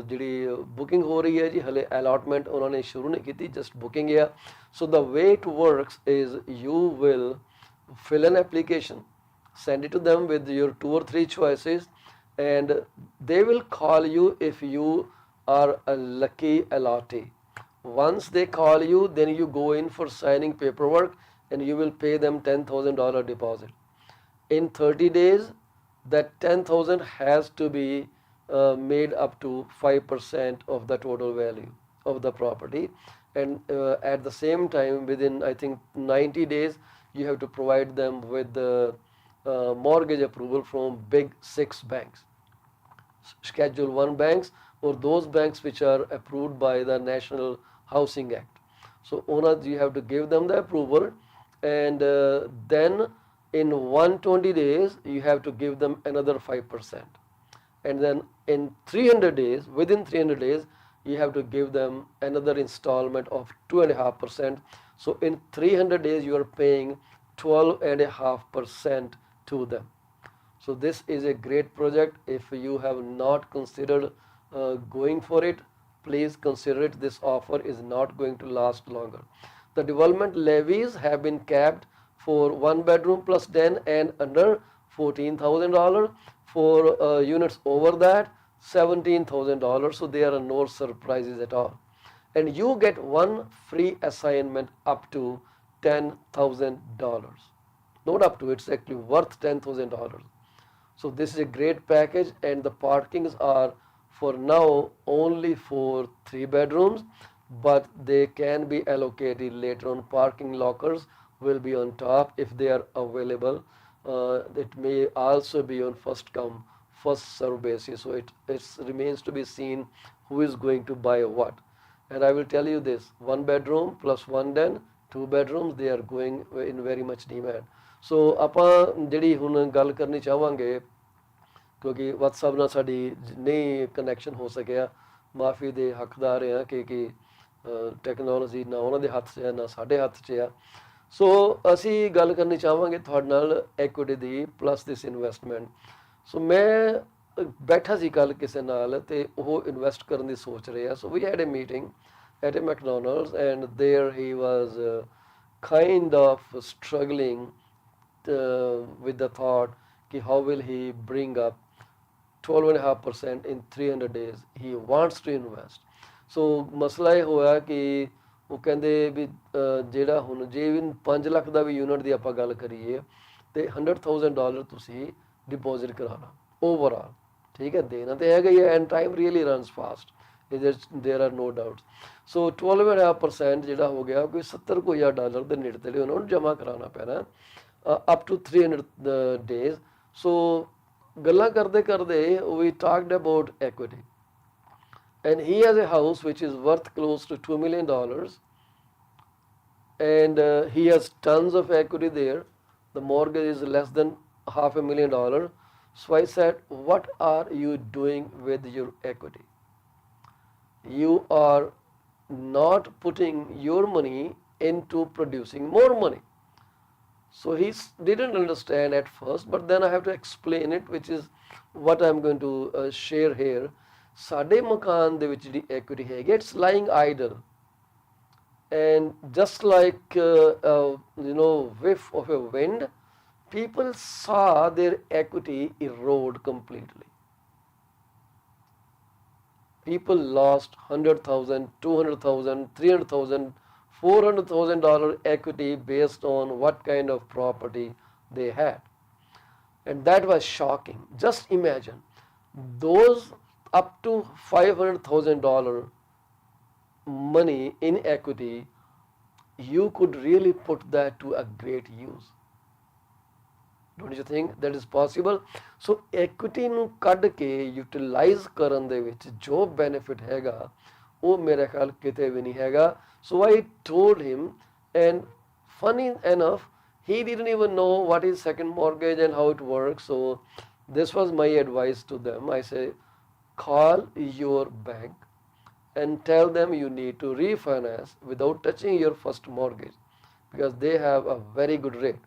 ਜਿਹੜੀ booking ਹੋ ਰਹੀ ਹੈ ਜੀ, ਹਲੇ allotment ਉਹਨਾਂ ਨੇ ਸ਼ੁਰੂ ਨਹੀਂ ਕੀਤੀ, ਜਸਟ ਬੁਕਿੰਗ ਆ। ਸੋ the way it works is you will fill an application, send it to them with your 2 or 3 choices, and they will call you if you are a lucky allottee. Once they call you, then you go in for signing paperwork and you will pay them $10,000 deposit. In 30 days, that 10,000 has to be made up to 5% of the total value of the property, and at the same time within I think 90 days you have to provide them with the mortgage approval from big 6 banks, Schedule 1 banks, or those banks which are approved by the National Housing Act. So owners, you have to give them the approval, and then in 120 days you have to give them another 5%, and then in 300 days, within 300 days, you have to give them another installment of 2.5%. So in 300 days you are paying 12.5% to them. So this is a great project. If you have not considered going for it, please consider it. This offer is not going to last longer. The development levies have been capped for 1 bedroom plus den and under $14,000. For units over that, $17,000. So there are no surprises at all. And you get one free assignment up to $10,000. Not up to, it's actually worth $10,000. So this is a great package, and the parkings are for now only for 3 bedrooms, but they can be allocated later on. Parking lockers will be on top if they are available. It may also be on first come first serve basis. So it remains to be seen who is going to buy what. And I will tell you this, 1 bedroom plus 1 den, 2 bedrooms, they are going in very much demand. ਸੋ ਆਪਾਂ ਜਿਹੜੀ ਹੁਣ ਗੱਲ ਕਰਨੀ ਚਾਹਾਂਗੇ, ਕਿਉਂਕਿ WhatsApp ਨਾਲ ਸਾਡੀ ਨਹੀਂ ਕਨੈਕਸ਼ਨ ਹੋ ਸਕਿਆ, ਮਾਫੀ ਦੇ ਹੱਕਦਾਰ ਆ ਕਿ ਟੈਕਨੋਲੋਜੀ ਨਾ ਉਹਨਾਂ ਦੇ ਹੱਥ 'ਚ ਹੈ ਨਾ ਸਾਡੇ ਹੱਥ 'ਚ ਆ। ਸੋ ਅਸੀਂ ਗੱਲ ਕਰਨੀ ਚਾਹਾਂਗੇ ਤੁਹਾਡੇ ਨਾਲ ਐਕੁਇਟੀ ਦੀ ਪਲੱਸ ਦਿਸ ਇਨਵੈਸਟਮੈਂਟ। ਸੋ ਮੈਂ ਬੈਠਾ ਸੀ ਕੱਲ੍ਹ ਕਿਸੇ ਨਾਲ ਅਤੇ ਉਹ ਇਨਵੈਸਟ ਕਰਨ ਦੀ ਸੋਚ ਰਿਹਾ। So we had a meeting at a McDonald's and there he was kind of struggling with the thought ki how will he bring up 12.5% in 300 days. He wants to invest. So ਮਸਲਾ ਇਹ ਹੋਇਆ ਕਿ ਉਹ ਕਹਿੰਦੇ ਵੀ ਜਿਹੜਾ ਹੁਣ ਜੇ ਵੀ 5 ਲੱਖ ਦਾ ਵੀ unit ਦੀ ਆਪਾਂ ਗੱਲ ਕਰੀਏ ਤੇ $100,000 ਤੁਸੀਂ ਡਿਪੋਜ਼ਿਟ ਕਰਾਉਣਾ ਓਵਰਆਲ। ਠੀਕ ਹੈ, ਦੇਣਾ ਤੇ ਹੈਗਾ ਹੀ ਹੈ, end time really runs fast, there are no doubts. So 12.5% ਜਿਹੜਾ ਹੋ ਗਿਆ ਕੋਈ $70,000 ਦੇ ਨੇੜੇ ਤੇੜੇ ਉਹਨਾਂ ਨੂੰ ਜਮ੍ਹਾਂ ਕਰਾਉਣਾ ਪੈਣਾ up to 300 days. So ਗੱਲਾਂ ਕਰਦੇ ਕਰਦੇ we talked about equity, and he has a house which is worth close to $2 million, and he has tons of equity there. The mortgage is less than $500,000. So I said, what are you doing with your equity? You are not putting your money into producing more money. So he didn't understand at first, but then I have to explain it, which is what I'm going to share here. ਸਾਡੇ ਮਕਾਨ ਦੇ ਵਿੱਚ ਜਿਹੜੀ equity ਹੈਗੀ, it's lying idle, and just like whiff of a wind, people saw their equity erode completely. People lost $100,000, $200,000, $300,000, $400,000 equity based on what kind of property they had. And that was shocking. Just imagine those up to $500,000 money in equity, you could really put that to a great use. Don't you think that is possible? So equity ਨੂੰ ਕੱਢ ਕੇ utilize ਕਰਨ ਦੇ ਵਿੱਚ ਜੋ benefit ਹੈਗਾ ਉਹ ਮੇਰੇ ਖਿਆਲ ਕਿਤੇ ਵੀ ਨਹੀਂ ਹੈਗਾ. So I told him, and funny enough, he didn't even know what is second mortgage and how it works. So this was my advice to them. I say, call your bank and tell them you need to refinance without touching your first mortgage, because they have a very good rate.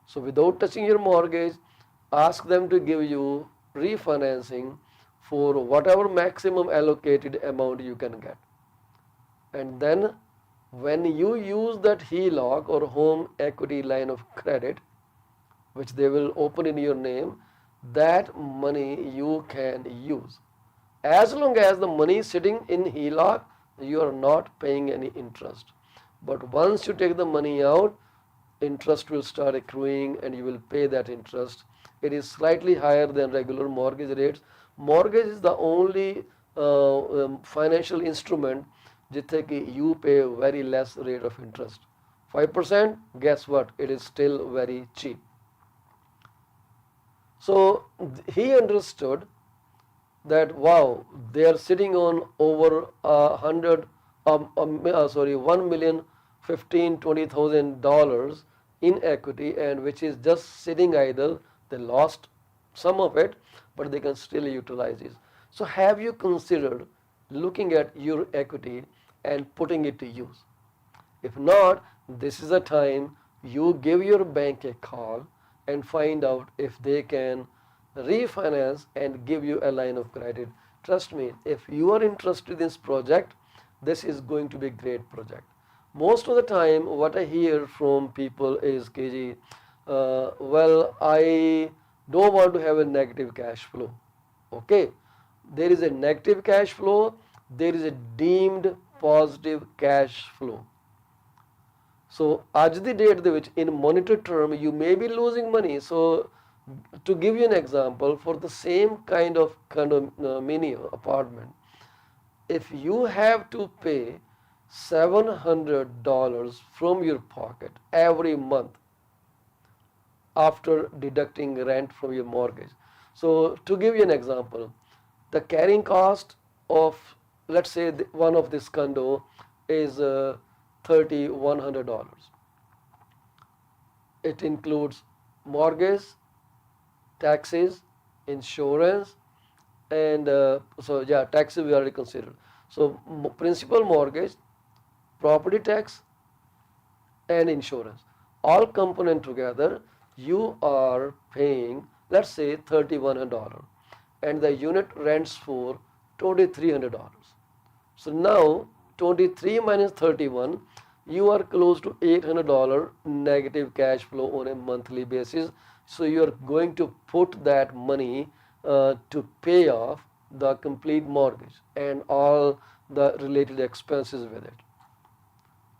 So without touching your mortgage, ask them to give you refinancing for whatever maximum allocated amount you can get. And then when you use that HELOC or home equity line of credit, which they will open in your name, that money you can use. As long as the money is sitting in HELOC, you are not paying any interest. But once you take the money out, interest will start accruing and you will pay that interest. It is slightly higher than regular mortgage rates. Mortgage is the only financial instrument jithe ki you pay very less rate of interest. 5%, guess what? It is still very cheap. So he understood that wow, they are sitting on over 1,015,000-20,000 in equity, and which is just sitting idle. They lost some of it, but they can still utilize it. So have you considered looking at your equity and putting it to use? If not, this is a time you give your bank a call and find out if they can refinance and give you a line of credit. Trust me, if you are interested in this project, this is going to be a great project. Most of the time, what I hear from people is, KG, well, I don't want to have a negative cash flow. Okay, there is a negative cash flow, there is a deemed positive cash flow. So ਅੱਜ ਦੀ date ਦੇ ਵਿੱਚ in monetary term you may be losing money. So to give you an example, for the same kind of mini apartment, if you have to pay $700 from your pocket every month after deducting rent from your mortgage. So to give you an example, the carrying cost of, let's say, one of this condo is $3,100. It includes mortgage, taxes, insurance, and taxes we already considered. So principal, mortgage, property tax, and insurance, all component together, you are paying, let's say, $3,100, and the unit rents for $2,300. So now 23 minus 31, you are close to $800 negative cash flow on a monthly basis. So you are going to put that money to pay off the complete mortgage and all the related expenses with it.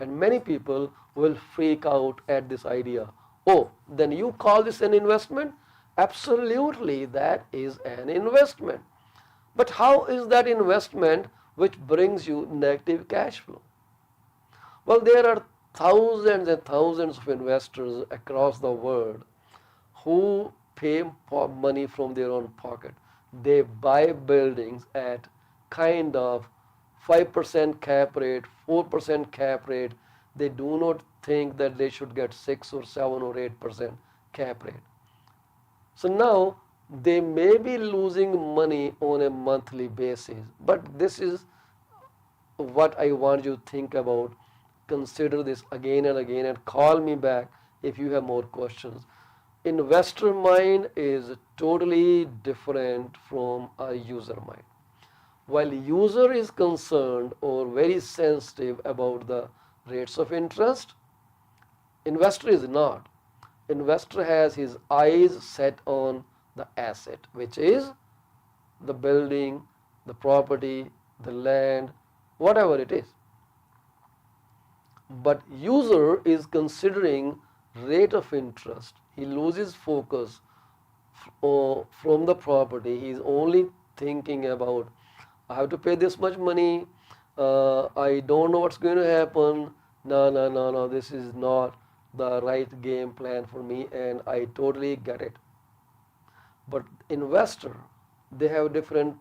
And many people will freak out at this idea. Oh, then you call this an investment? Absolutely, that is an investment. But how is that investment which brings you negative cash flow? Well, there are thousands and thousands of investors across the world who pay money from their own pocket. They buy buildings at kind of 5% cap rate, 4% cap rate. They do not think that they should get 6 or 7 or 8% cap rate. So now they may be losing money on a monthly basis, but this is what I want you to think about. Consider this again and again and call me back if you have more questions. Investor mind is totally different from a user mind. While user is concerned or very sensitive about the rates of interest, investor is not. Investor has his eyes set on the asset, which is the building, the property, the land, whatever it is. But user is considering rate of interest. He loses focus from the property. He is only thinking about, I have to pay this much money, I don't know what's going to happen, no, this is not the right game plan for me, and I totally get it. But investor, they have a different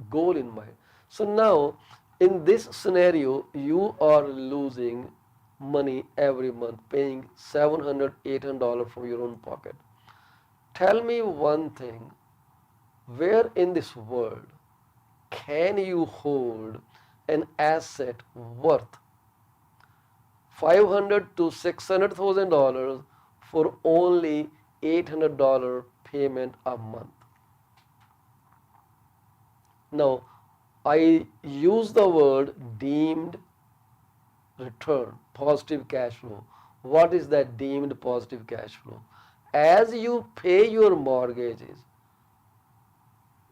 goal in mind. So now in this scenario, you are losing money every month, paying $700, $800 from your own pocket. Tell me one thing, where in this world can you hold an asset worth $500,000 to $600,000 for only $800 payment a month? Now, I use the word deemed return, positive cash flow. What is that deemed positive cash flow? As you pay your mortgages,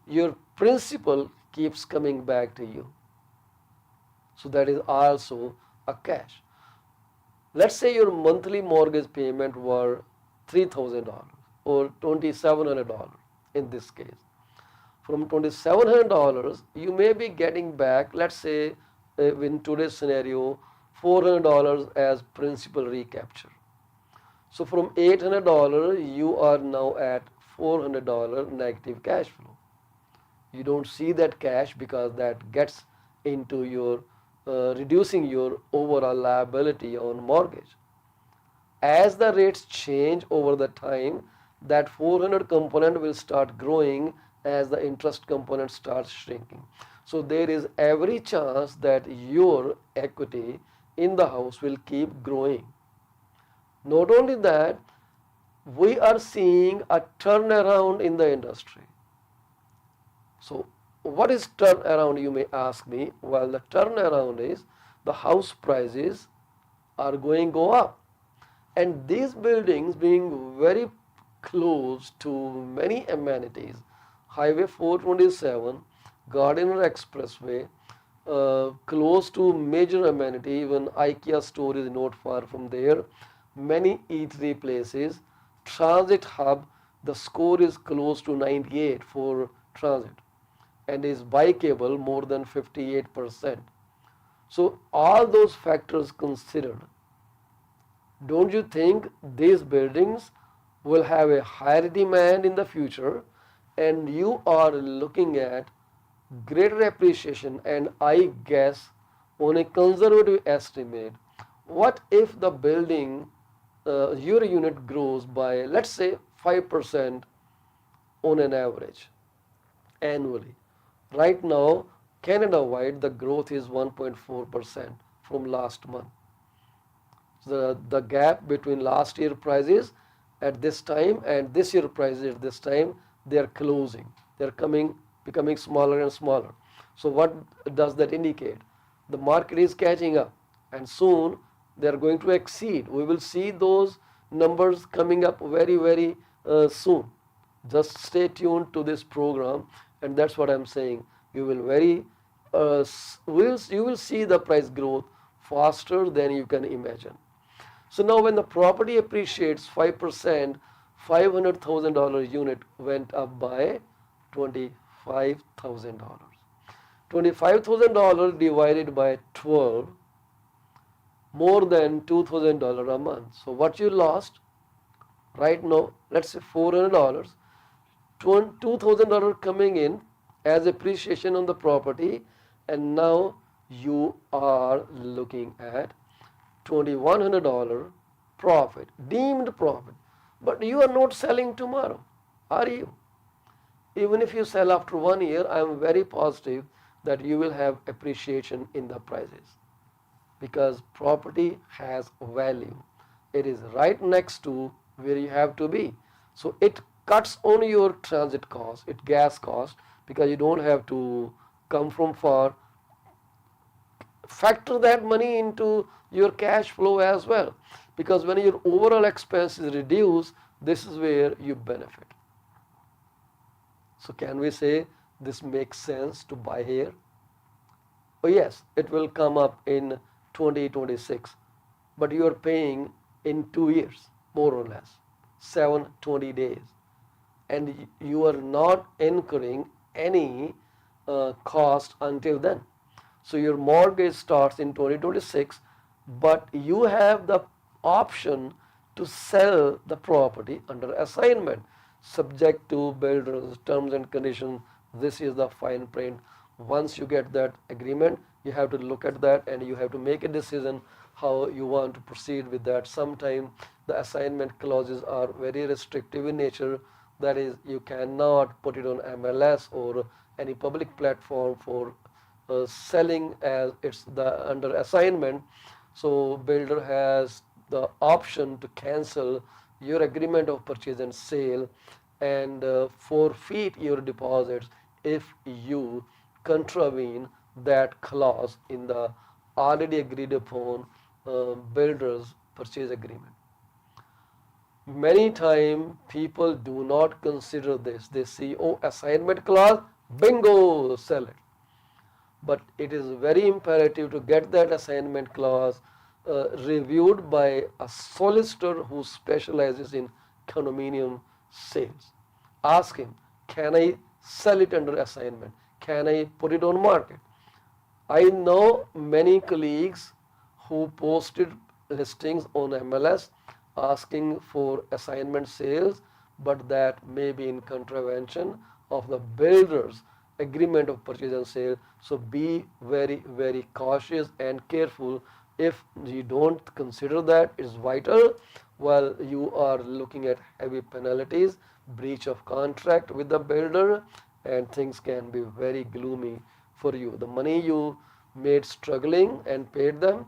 your principal keeps coming back to you. So that is also a cash. Let's say your monthly mortgage payment were $3,000 or $2,700 in this case. From $2,700, you may be getting back, let's say in today's scenario, $400 as principal recapture. So from $800, you are now at $400 negative cash flow. You don't see that cash because that gets into your reducing your overall liability on mortgage. As the rates change over the time, that 400 component will start growing as the interest component starts shrinking. So there is every chance that your equity in the house will keep growing. Not only that, we are seeing a turnaround in the industry. So what is turnaround, you may ask me? Well, the turnaround is the house prices are going to go up, and these buildings being very close to many amenities, Highway 427, Gardiner Expressway, close to major amenity, even IKEA store is not far from there, many eatery places, transit hub, the score is close to 98 for transit and is bikeable more than 58%. So all those factors considered, don't you think these buildings will have a higher demand in the future, and you are looking at greater appreciation? And I guess on a conservative estimate, what if the building, your unit grows by, let's say, 5% on an average annually? Right now, Canada-wide, the growth is 1.4% from last month. The gap between last year prices at this time and this year prices at this time, they are closing. They are becoming smaller and smaller. So what does that indicate? The market is catching up, and soon they are going to exceed. We will see those numbers coming up very, very soon. Just stay tuned to this program, and that's what I'm saying. You will see the price growth faster than you can imagine. So now when the property appreciates 5%, $500,000 unit went up by $25,000. $25,000 divided by 12, more than $2,000 a month. So what you lost right now, let's say $400, $2,000 coming in as appreciation on the property, and now you are looking at $2,100 profit, deemed profit. But you are not selling tomorrow, are you? Even if you sell after 1 year, I am very positive that you will have appreciation in the prices, because property has value. It is right next to where you have to be. So it cuts on your transit cost, gas cost, because you don't have to come from far. Factor that money into your cash flow as well, because when your overall expense is reduced, this is where you benefit. So can we say this makes sense to buy here? Oh yes, it will come up in 2026, but you are paying in 2 years, more or less, 720 days, and you are not incurring any cost until then. So your mortgage starts in 2026, but you have the option to sell the property under assignment, subject to builder's terms and conditions. This is the fine print. Once you get that agreement, you have to look at that and you have to make a decision how you want to proceed with that. Sometimes the assignment clauses are very restrictive in nature. That is, you cannot put it on MLS or any public platform for selling as it's under assignment. So builder has the option to cancel your agreement of purchase and sale and forfeit your deposits if you contravene that clause in the already agreed upon builder's purchase agreement. Many times people do not consider this. They see, oh, assignment clause, bingo, sell it. But it is very imperative to get that assignment clause reviewed by a solicitor who specializes in condominium sales. Ask him, can I sell it under assignment? Can I put it on market? I know many colleagues who posted listings on MLS asking for assignment sales, but that may be in contravention of the builder's agreement of purchase and sale. So be very, very cautious and careful. If you don't consider that is vital, while you are looking at heavy penalties, breach of contract with the builder, and things can be very gloomy for you. The money you made struggling and paid them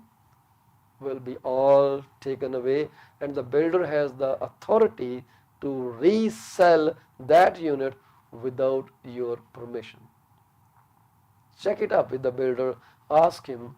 will be all taken away, and the builder has the authority to resell that unit without your permission. Check it up with the builder, ask him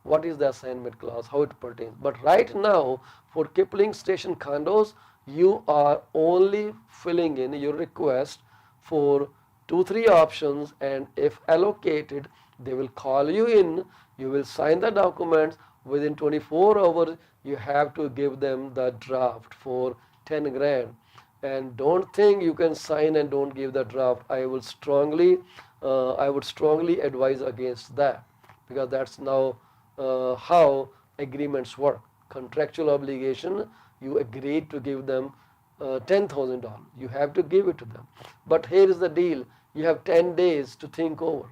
what is the assignment clause, how it pertains. But right now, for Kipling Station condos, you are only filling in your request for 2 3 options, and if allocated, they will call you in, you will sign the documents. Within 24 hours, you have to give them the draft for 10 grand. And don't think you can sign and don't give the draft. I would strongly advise against that, because that's now how agreements work. Contractual obligation, you agreed to give them $10,000, you have to give it to them. But here is the deal, you have 10 days to think over,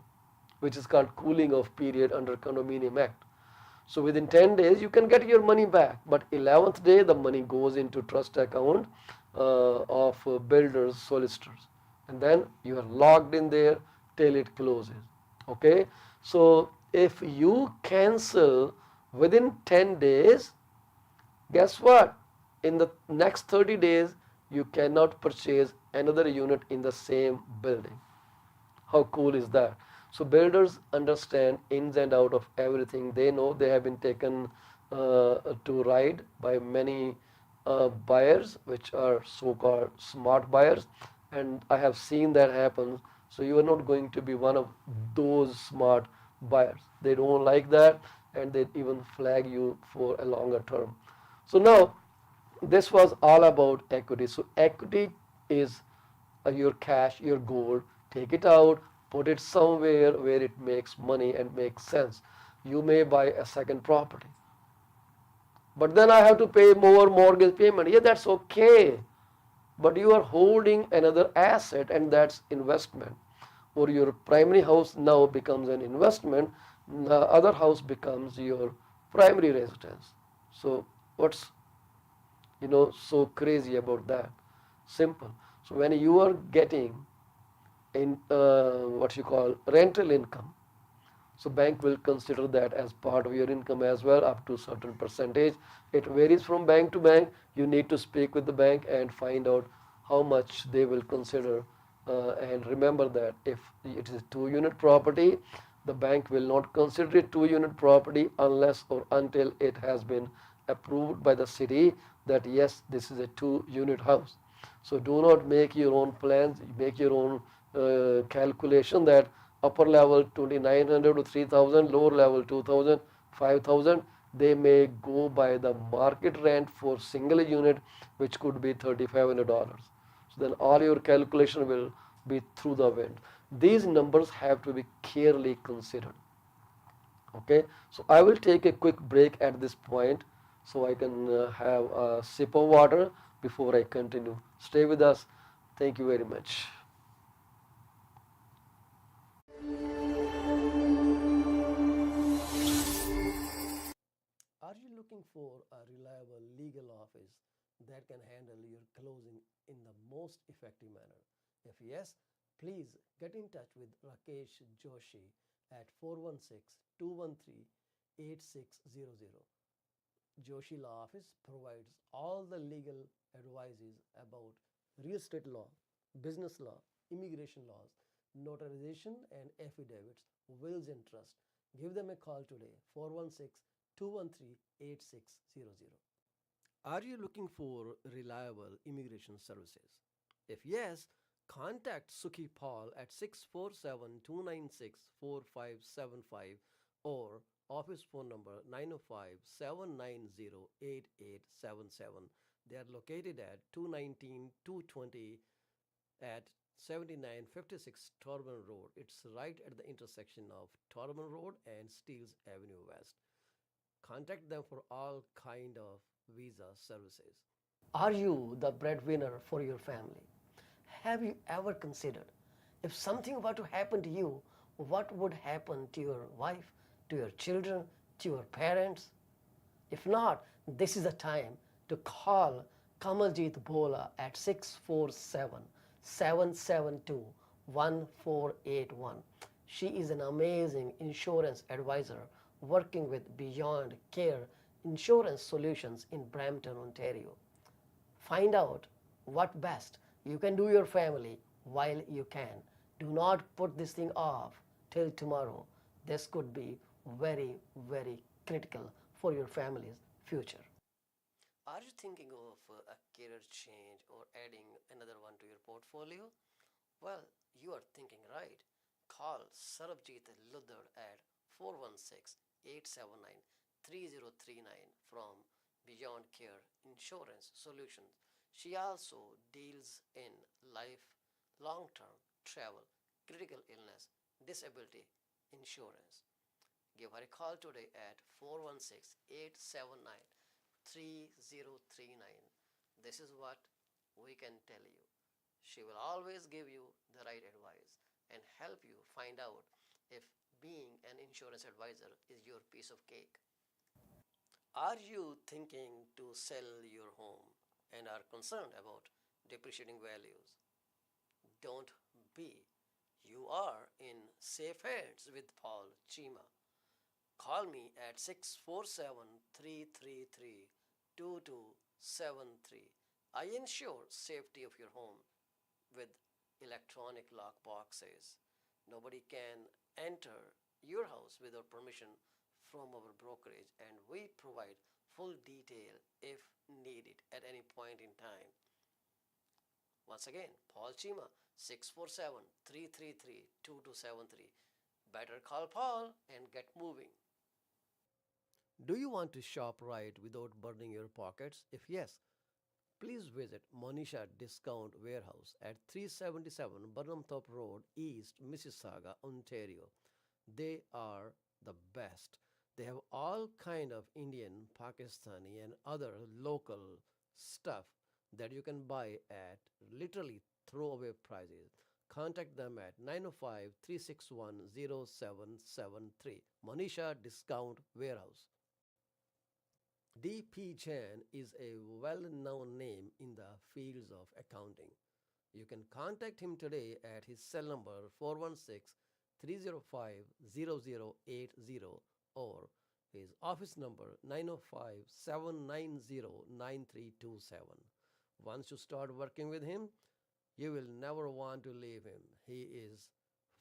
which is called cooling off period under Condominium Act. So within 10 days you can get your money back, but 11th day the money goes into trust account of builders, solicitors, and then you are locked in there till it closes. Okay, so if you cancel within 10 days, guess what? In the next 30 days, you cannot purchase another unit in the same building. How cool is that? So builders understand ins and out of everything. They know they have been taken to ride by many buyers, which are so-called smart buyers, and I have seen that happen. So you are not going to be one of those smart buyers. They don't like that, and they even flag you for a longer term. So now this was all about equity. So equity is your cash, your gold. Take it out, put it somewhere where it makes money and makes sense. You may buy a second property, but then I have to pay more mortgage payment. Yeah, that's okay, but you are holding another asset, and that's investment. Or your primary house now becomes an investment, the other house becomes your primary residence. So what's so crazy about that? Simple. So when you are getting in what you call rental income, so bank will consider that as part of your income as well, up to a certain percentage. It varies from bank to bank. You need to speak with the bank and find out how much they will consider. And remember that if it is a 2 unit property, the bank will not consider it 2 unit property unless or until it has been approved by the city that yes, this is a 2 unit house. So do not make your own plans, make your own calculation that upper level 2900 to 3000, lower level 2000, 5000. They may go by the market rent for single unit, which could be $3500. So then all your calculation will be through the wind. These numbers have to be carefully considered. Okay, so I will take a quick break at this point so I can have a sip of water before I continue. Stay with us. Thank you very much. Are you looking for a reliable legal office that can handle your closing in the most effective manner? If yes, please get in touch with Rakesh Joshi at 416-213-8600. Joshi Law Office provides all the legal advices about real estate law, business law, immigration laws, notarization and affidavits, wills and trust. Give them a call today, 416-213-8600. Are you looking for reliable immigration services? If yes, contact Sukhi Paul at 647-296-4575 or office phone number 905-790-8877. They are located at 219 220 at 7956 Torban Road. It's right at the intersection of Torban Road and Steeles Avenue West. Contact them for all kind of visa services. Are you the breadwinner for your family? Have you ever considered if something were to happen to you, what would happen to your wife, to your children, to your parents? If not, this is the time to call Kamaljeet Bhola at 647-772-1481. She is an amazing insurance advisor working with Beyond Care Insurance Solutions in Brampton, Ontario. Find out what best you can do your family while you can. Do not put this thing off till tomorrow. This could be very, very critical for your family's future. Are you thinking of a career change or adding another one to your portfolio? Well, you are thinking right. Call Sarabjit Luddar at 416-879-3039 from Beyond Care Insurance Solutions. She also deals in life, long-term, travel, critical illness, disability insurance. Give her a call today at 416-879-3039. This is what we can tell you. She will always give you the right advice and help you find out if being an insurance advisor is your piece of cake. Are you thinking to sell your home and are concerned about depreciating values? Don't be. You are in safe hands with Paul Chima. Call me at 647-333-2273. I ensure safety of your home with electronic lock boxes. Nobody can enter your house without permission from our brokerage, and we provide full detail if needed at any point in time. Once again, Paul Chima, 647-333-2273. Better call Paul and get moving. Do you want to shop right without burning your pockets? If yes, please visit Monisha Discount Warehouse at 377 Burnhamthorpe Road, East Mississauga, Ontario. They are the best. They have all kind of Indian, Pakistani and other local stuff that you can buy at literally throwaway prices. Contact them at 905-361-0773. Monisha Discount Warehouse. DP.An is a well-known name in the fields of accounting. You can contact him today at his cell number 416-305-0080 or his office number 905-790-9327. Once you start working with him, you will never want to leave him. He is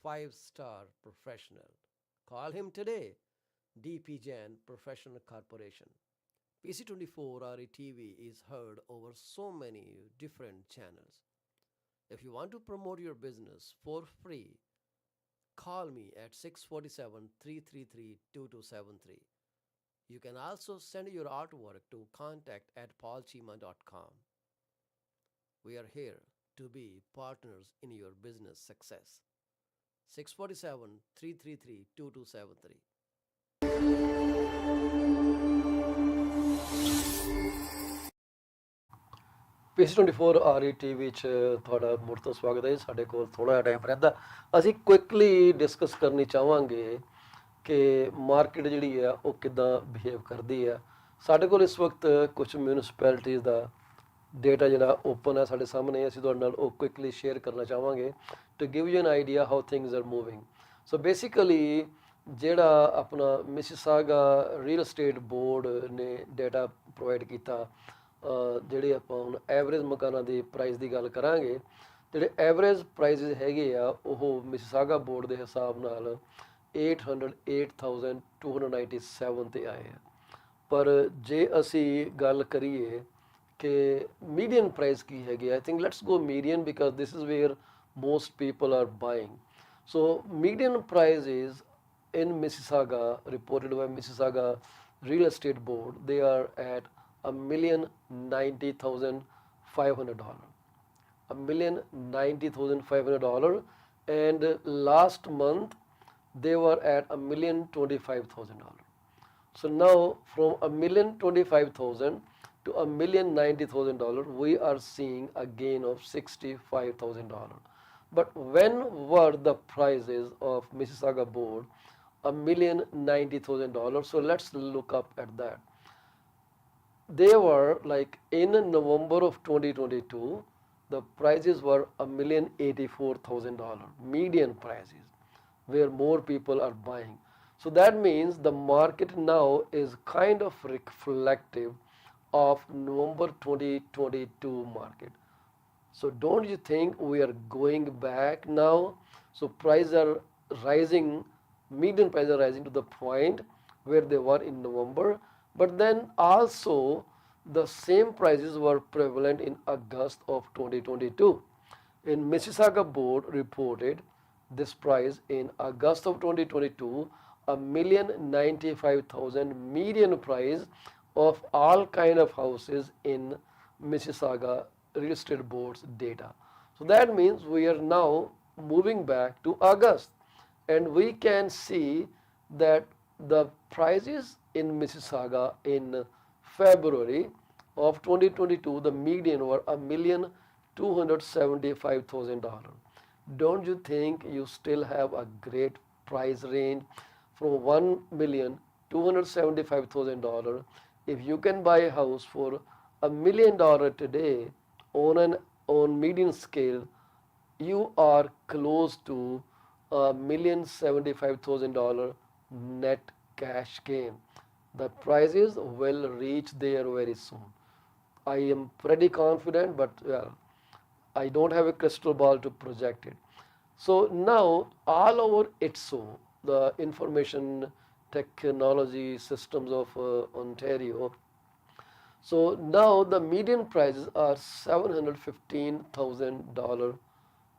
5-star professional. Call him today. DP.An Professional Corporation. PC24RETV is heard over so many different channels. If you want to promote your business for free, call me at 647-333-2273. You can also send your artwork to contact@paulchima.com. We are here to be partners in your business success. 647-333-2273. PC24 RETV ਚ ਤੁਹਾਡਾ ਮੁੜ ਤੋਂ ਸਵਾਗਤ ਹੈ। ਸਾਡੇ ਕੋਲ ਥੋੜਾ ਜਿਹਾ ਟਾਈਮ ਰਹਿੰਦਾ, ਅਸੀਂ ਕੁਇਕਲੀ ਡਿਸਕਸ ਕਰਨੀ ਚਾਹਾਂਗੇ ਕਿ ਮਾਰਕੀਟ ਜਿਹੜੀ ਆ ਉਹ ਕਿੱਦਾਂ ਬਿਹੇਵ ਕਰਦੀ ਆ। ਸਾਡੇ ਕੋਲ ਇਸ ਵਕਤ ਕੁਝ ਮਿਊਨਿਸਪੈਲਿਟੀਜ਼ ਦਾ ਡੇਟਾ ਜਿਹੜਾ ਓਪਨ ਹੈ ਸਾਡੇ ਸਾਹਮਣੇ, ਅਸੀਂ ਤੁਹਾਡੇ ਨਾਲ ਉਹ ਕੁਇਕਲੀ ਸ਼ੇਅਰ ਕਰਨਾ ਚਾਹਾਂਗੇ to give you an idea how things are moving. So basically ਜਿਹੜਾ ਆਪਣਾ ਮਿਸੀਸਾਗਾ ਰੀਅਲ estate ਬੋਰਡ ਨੇ ਡੇਟਾ ਪ੍ਰੋਵਾਈਡ ਕੀਤਾ, ਜਿਹੜੇ ਆਪਾਂ ਹੁਣ ਐਵਰੇਜ ਮਕਾਨਾਂ ਦੇ ਪ੍ਰਾਈਸ ਦੀ ਗੱਲ ਕਰਾਂਗੇ, ਜਿਹੜੇ ਐਵਰੇਜ ਪ੍ਰਾਈਸਿਸ ਹੈਗੇ ਆ ਉਹ ਮਿਸੀਸਾਗਾ ਬੋਰਡ ਦੇ ਹਿਸਾਬ ਨਾਲ 808,297 ਤੇ ਆਏ ਆ। ਪਰ ਜੇ ਅਸੀਂ ਗੱਲ ਕਰੀਏ ਕਿ ਮੀਡੀਅਨ ਪ੍ਰਾਈਸ ਕੀ ਹੈਗੇ, I think let's go median because this is wear most people are buying. So median price is in Mississauga, reported by Mississauga Real Estate Board, they are at $1,090,500. $1,090,500, and last month they were at $1,025,000. So now from $1,025,000 to $1,090,000, we are seeing a gain of $65,000. But when were the prices of Mississauga board $1,090,000? So let's look up at that. They were like in November of 2022, the prices were $1,084,000, median prices, where more people are buying. So that means the market now is kind of reflective of November 2022 market. So don't you think we are going back now? So prices are rising, median prices are rising to the point where they were in November, but then also the same prices were prevalent in August of 2022. In Mississauga board reported this price in August of 2022, $1,095,000 median price of all kind of houses in Mississauga real estate board's data. So that means we are now moving back to August, and we can see that the prices in Mississauga in February of 2022, the median were $1,275,000. Don't you think you still have a great price range from $1,275,000? If you can buy a house for $1,000,000 today on median scale, you are close to $1,075,000 net cash gain. The prices will reach there very soon. I am pretty confident, but well, I don't have a crystal ball to project it. So now all over ITSO, the information technology systems of Ontario. So now the median prices are $715,000,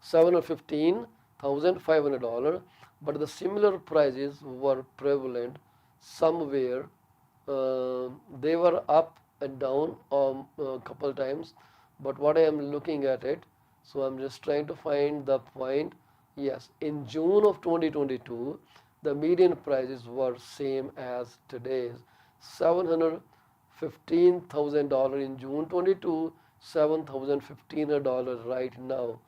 $715,500, but the similar prices were prevalent somewhere. They were up and down a couple times, but what I am looking at it, so I'm just trying to find the point. Yes, in June of 2022, the median prices were same as today's, $715,000 in June 22, $7,150 right now.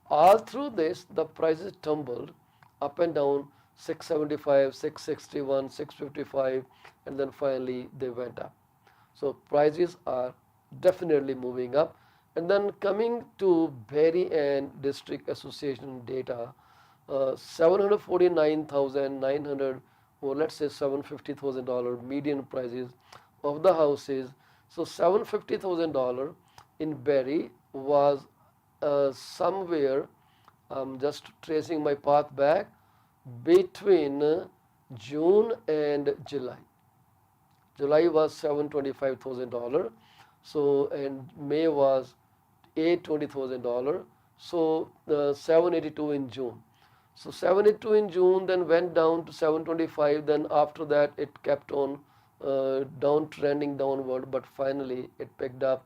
All through this, the prices tumbled up and down, 675, 661, 655, and then finally they went up. So prices are definitely moving up. And then coming to Barrie and District Association data, 749,900, or let's say $750,000 median prices of the houses. So $750,000 in Barrie was somewhere, I'm just tracing my path back, between June and July. July was $725,000. So and May was $820,000. So 782 in June. So 782 in June, then went down to 725. Then after that, it kept on trending downward, but finally it picked up.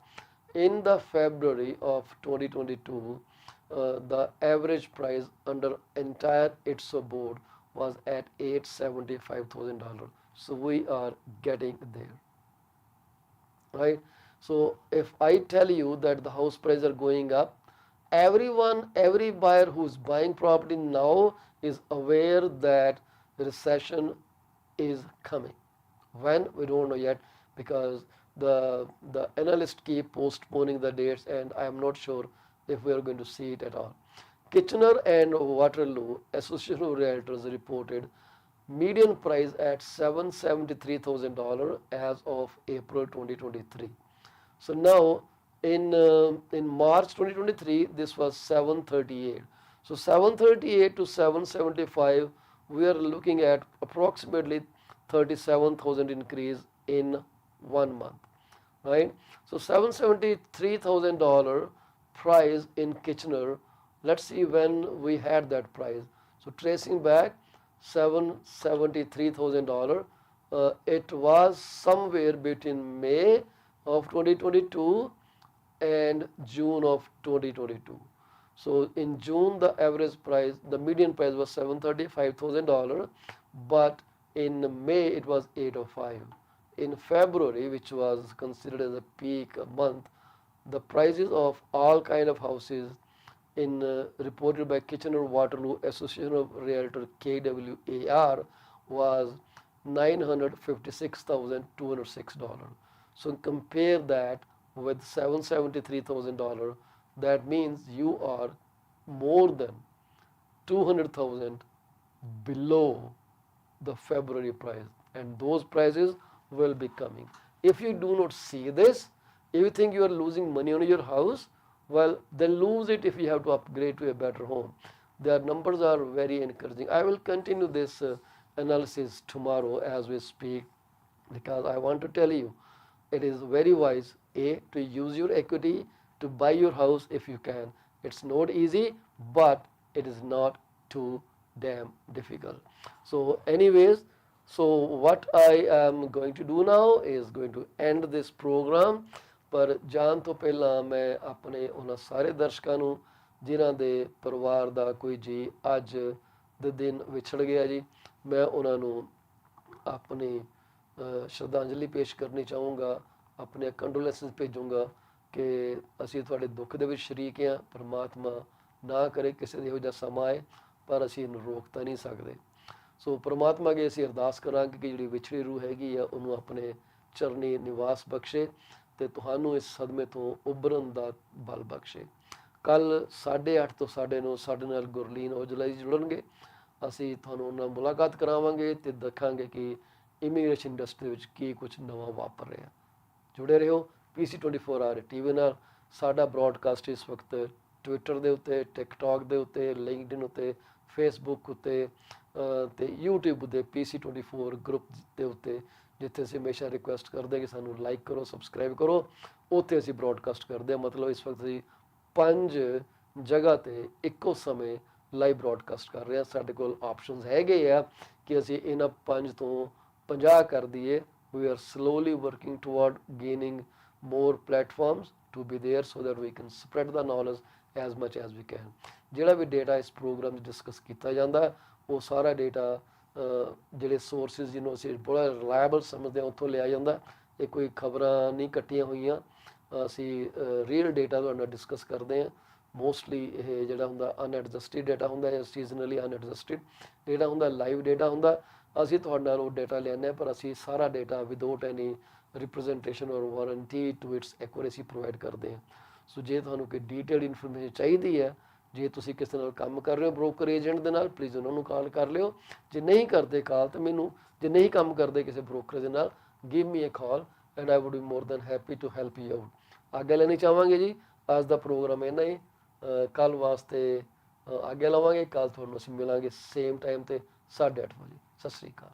In the February of 2022, the average price under entire ITSO board was at $875,000. So we are getting there, right? So if I tell you that the house prices are going up, every buyer who's buying property now is aware that the recession is coming. When, we don't know yet, because the analysts keep postponing the dates, and I am not sure if we are going to see it at all. Kitchener and Waterloo Association of Realtors reported median price at $773,000 as of April 2023. So now in March 2023, this was 738. So 738 to 775, we are looking at approximately 37,000 increase in 1 month, right? So $773,000 price in Kitchener. Let's see when we had that price. So tracing back, $773,000. It was somewhere between May of 2022 and June of 2022. So in June, the average price, the median price was $735,000, but In May it was 805. In February, which was considered as a peak month, the prices of all kind of houses in reported by Kitchener Waterloo Association of Realtor KWAR was $956,206. So compare that with $773,000. That means you are more than 200,000 below the February price, and those prices will be coming. If you do not see this, if you think you are losing money on your house, well, then lose it if you have to upgrade to a better home. Their numbers are very encouraging. I will continue this analysis tomorrow as we speak, because I want to tell you it is very wise to use your equity to buy your house if you can. It's not easy, but it is not too damn difficult. So anyways, so what I am going to do now is going to end this program, ਪਰ ਜਾਣ ਤੋਂ ਪਹਿਲਾਂ ਮੈਂ ਆਪਣੇ ਉਹਨਾਂ ਸਾਰੇ ਦਰਸ਼ਕਾਂ ਨੂੰ ਜਿਨ੍ਹਾਂ ਦੇ ਪਰਿਵਾਰ ਦਾ ਕੋਈ ਜੀ ਅੱਜ ਦੇ ਦਿਨ ਵਿਛੜ ਗਿਆ ਜੀ, ਮੈਂ ਉਹਨਾਂ ਨੂੰ ਆਪਣੀ ਸ਼ਰਧਾਂਜਲੀ ਪੇਸ਼ ਕਰਨੀ ਚਾਹੂੰਗਾ, ਆਪਣੇ ਕੰਡੋਲੈਂਸਸ ਭੇਜੂੰਗਾ ਕਿ ਅਸੀਂ ਤੁਹਾਡੇ ਦੁੱਖ ਦੇ ਵਿੱਚ ਸ਼ਰੀਕ ਹਾਂ। ਪਰਮਾਤਮਾ ਨਾ ਕਰੇ ਕਿਸੇ ਦੇ ਇਹੋ ਜਿਹਾ ਸਮਾਂ ਆਏ, ਪਰ ਅਸੀਂ ਇਹਨੂੰ ਰੋਕ ਤਾਂ ਨਹੀਂ ਸਕਦੇ। ਸੋ ਪਰਮਾਤਮਾ ਅੱਗੇ ਅਸੀਂ ਅਰਦਾਸ ਕਰਾਂਗੇ ਕਿ ਜਿਹੜੀ ਵਿਛੜੀ ਰੂਹ ਹੈਗੀ ਆ ਉਹਨੂੰ ਆਪਣੇ ਚਰਨੀ ਨਿਵਾਸ ਬਖਸ਼ੇ ਤੇ ਤੁਹਾਨੂੰ ਇਸ ਸਦਮੇ ਤੋਂ ਉੱਭਰਨ ਦਾ ਬਲ ਬਖਸ਼ੇ। ਕੱਲ 8:30 ਤੋਂ 9:30 ਸਾਡੇ ਨਾਲ ਗੁਰਲੀਨ ਔਜਲਾ ਜੀ ਜੁੜਨਗੇ। ਅਸੀਂ ਤੁਹਾਨੂੰ ਉਹਨਾਂ ਨਾਲ ਮੁਲਾਕਾਤ ਕਰਾਵਾਂਗੇ ਤੇ ਦੇਖਾਂਗੇ ਕਿ ਇਮੀਗ੍ਰੇਸ਼ਨ ਇੰਡਸਟਰੀ ਵਿੱਚ ਕੀ ਕੁਝ ਨਵਾਂ ਵਾਪਰ ਰਿਹਾ। ਜੁੜੇ ਰਹੋ PC24R TV ਨਾਲ। ਸਾਡਾ ਬ੍ਰੌਡਕਾਸਟ ਇਸ ਵਕਤ ਟਵਿੱਟਰ ਦੇ ਉੱਤੇ, ਟਿਕਟੌਕ ਦੇ ਉੱਤੇ, ਲਿੰਕਡਇਨ ਉੱਤੇ, ਫੇਸਬੁੱਕ ਉੱਤੇ ਤੇ YouTube ਦੇ PC24 ਗਰੁੱਪ ਦੇ ਉੱਤੇ, ਜਿੱਥੇ ਅਸੀਂ ਹਮੇਸ਼ਾ ਰਿਕੁਐਸਟ ਕਰਦੇ ਕਿ ਸਾਨੂੰ ਲਾਈਕ ਕਰੋ, ਸਬਸਕ੍ਰਾਈਬ ਕਰੋ, ਉੱਥੇ ਅਸੀਂ ਬ੍ਰੌਡਕਾਸਟ ਕਰਦੇ ਹਾਂ। ਮਤਲਬ ਇਸ ਵਕਤ ਅਸੀਂ 5 ਜਗ੍ਹਾ ਤੇ ਇੱਕੋ ਸਮੇਂ ਲਾਈਵ ਬ੍ਰੌਡਕਾਸਟ ਕਰ ਰਹੇ ਹਾਂ। ਸਾਡੇ ਕੋਲ ਆਪਸ਼ਨਸ ਹੈਗੇ ਆ ਕਿ ਅਸੀਂ ਇਹਨਾਂ 5 ਤੋਂ 50 ਕਰ ਦਈਏ। We are slowly working toward gaining more platforms to be there so that we can spread the knowledge as much as we can. ਜਿਹੜਾ ਵੀ ਡੇਟਾ ਇਸ ਪ੍ਰੋਗਰਾਮ ਵਿੱਚ ਡਿਸਕਸ ਕੀਤਾ ਜਾਂਦਾ ਉਹ ਸਾਰਾ ਡੇਟਾ ਜਿਹੜੇ ਸੋਰਸਿਸ ਜਿਹਨੂੰ ਅਸੀਂ ਬੜਾ ਰਿਲਾਇਬਲ ਸਮਝਦੇ ਹਾਂ ਉੱਥੋਂ ਲਿਆ ਜਾਂਦਾ। ਇਹ ਕੋਈ ਖਬਰਾਂ ਨਹੀਂ ਕੱਟੀਆਂ ਹੋਈਆਂ, ਅਸੀਂ ਰੀਅਲ ਡੇਟਾ ਤੁਹਾਡੇ ਨਾਲ ਡਿਸਕਸ ਕਰਦੇ ਹਾਂ। ਮੋਸਟਲੀ ਇਹ ਜਿਹੜਾ ਹੁੰਦਾ ਅਨਐਡਜਸਟਿਡ ਡੇਟਾ ਹੁੰਦਾ ਜਾਂ ਸੀਜ਼ਨਲੀ ਅਨਐਡਜਸਟਿਡ ਡੇਟਾ ਹੁੰਦਾ, ਲਾਈਵ ਡੇਟਾ ਹੁੰਦਾ। ਅਸੀਂ ਤੁਹਾਡੇ ਨਾਲ ਉਹ ਡੇਟਾ ਲੈਂਦੇ ਹਾਂ, ਪਰ ਅਸੀਂ ਸਾਰਾ data without any representation or warranty to its accuracy provide ਕਰਦੇ ਹਾਂ। ਸੋ ਜੇ ਤੁਹਾਨੂੰ ਕੋਈ ਡੀਟੇਲਡ ਇਨਫੋਰਮੇਸ਼ਨ ਚਾਹੀਦੀ ਹੈ, ਜੇ ਤੁਸੀਂ ਕਿਸੇ ਨਾਲ ਕੰਮ ਕਰ ਰਹੇ ਹੋ ਬ੍ਰੋਕਰ ਏਜੰਟ ਦੇ ਨਾਲ, ਪਲੀਜ਼ ਉਹਨਾਂ ਨੂੰ ਕਾਲ ਕਰ ਲਿਓ। ਜੇ ਨਹੀਂ ਕਰਦੇ ਕਾਲ ਤਾਂ ਮੈਨੂੰ, ਜੇ ਨਹੀਂ ਕੰਮ ਕਰਦੇ ਕਿਸੇ ਬ੍ਰੋਕਰ ਦੇ ਨਾਲ, give me a call and I would be more than happy to help you out. ਆਗਿਆ ਲੈਣੀ ਚਾਹਾਂਗੇ ਜੀ। ਅੱਜ ਦਾ ਪ੍ਰੋਗਰਾਮ ਇੰਨਾ ਹੀ। ਕੱਲ੍ਹ ਵਾਸਤੇ ਆਗਿਆ ਲਵਾਂਗੇ। ਕੱਲ੍ਹ ਤੁਹਾਨੂੰ ਅਸੀਂ ਮਿਲਾਂਗੇ ਸੇਮ ਟਾਈਮ 'ਤੇ 8:30 ਵਜੇ। ਸਤਿ ਸ਼੍ਰੀ ਅਕਾਲ।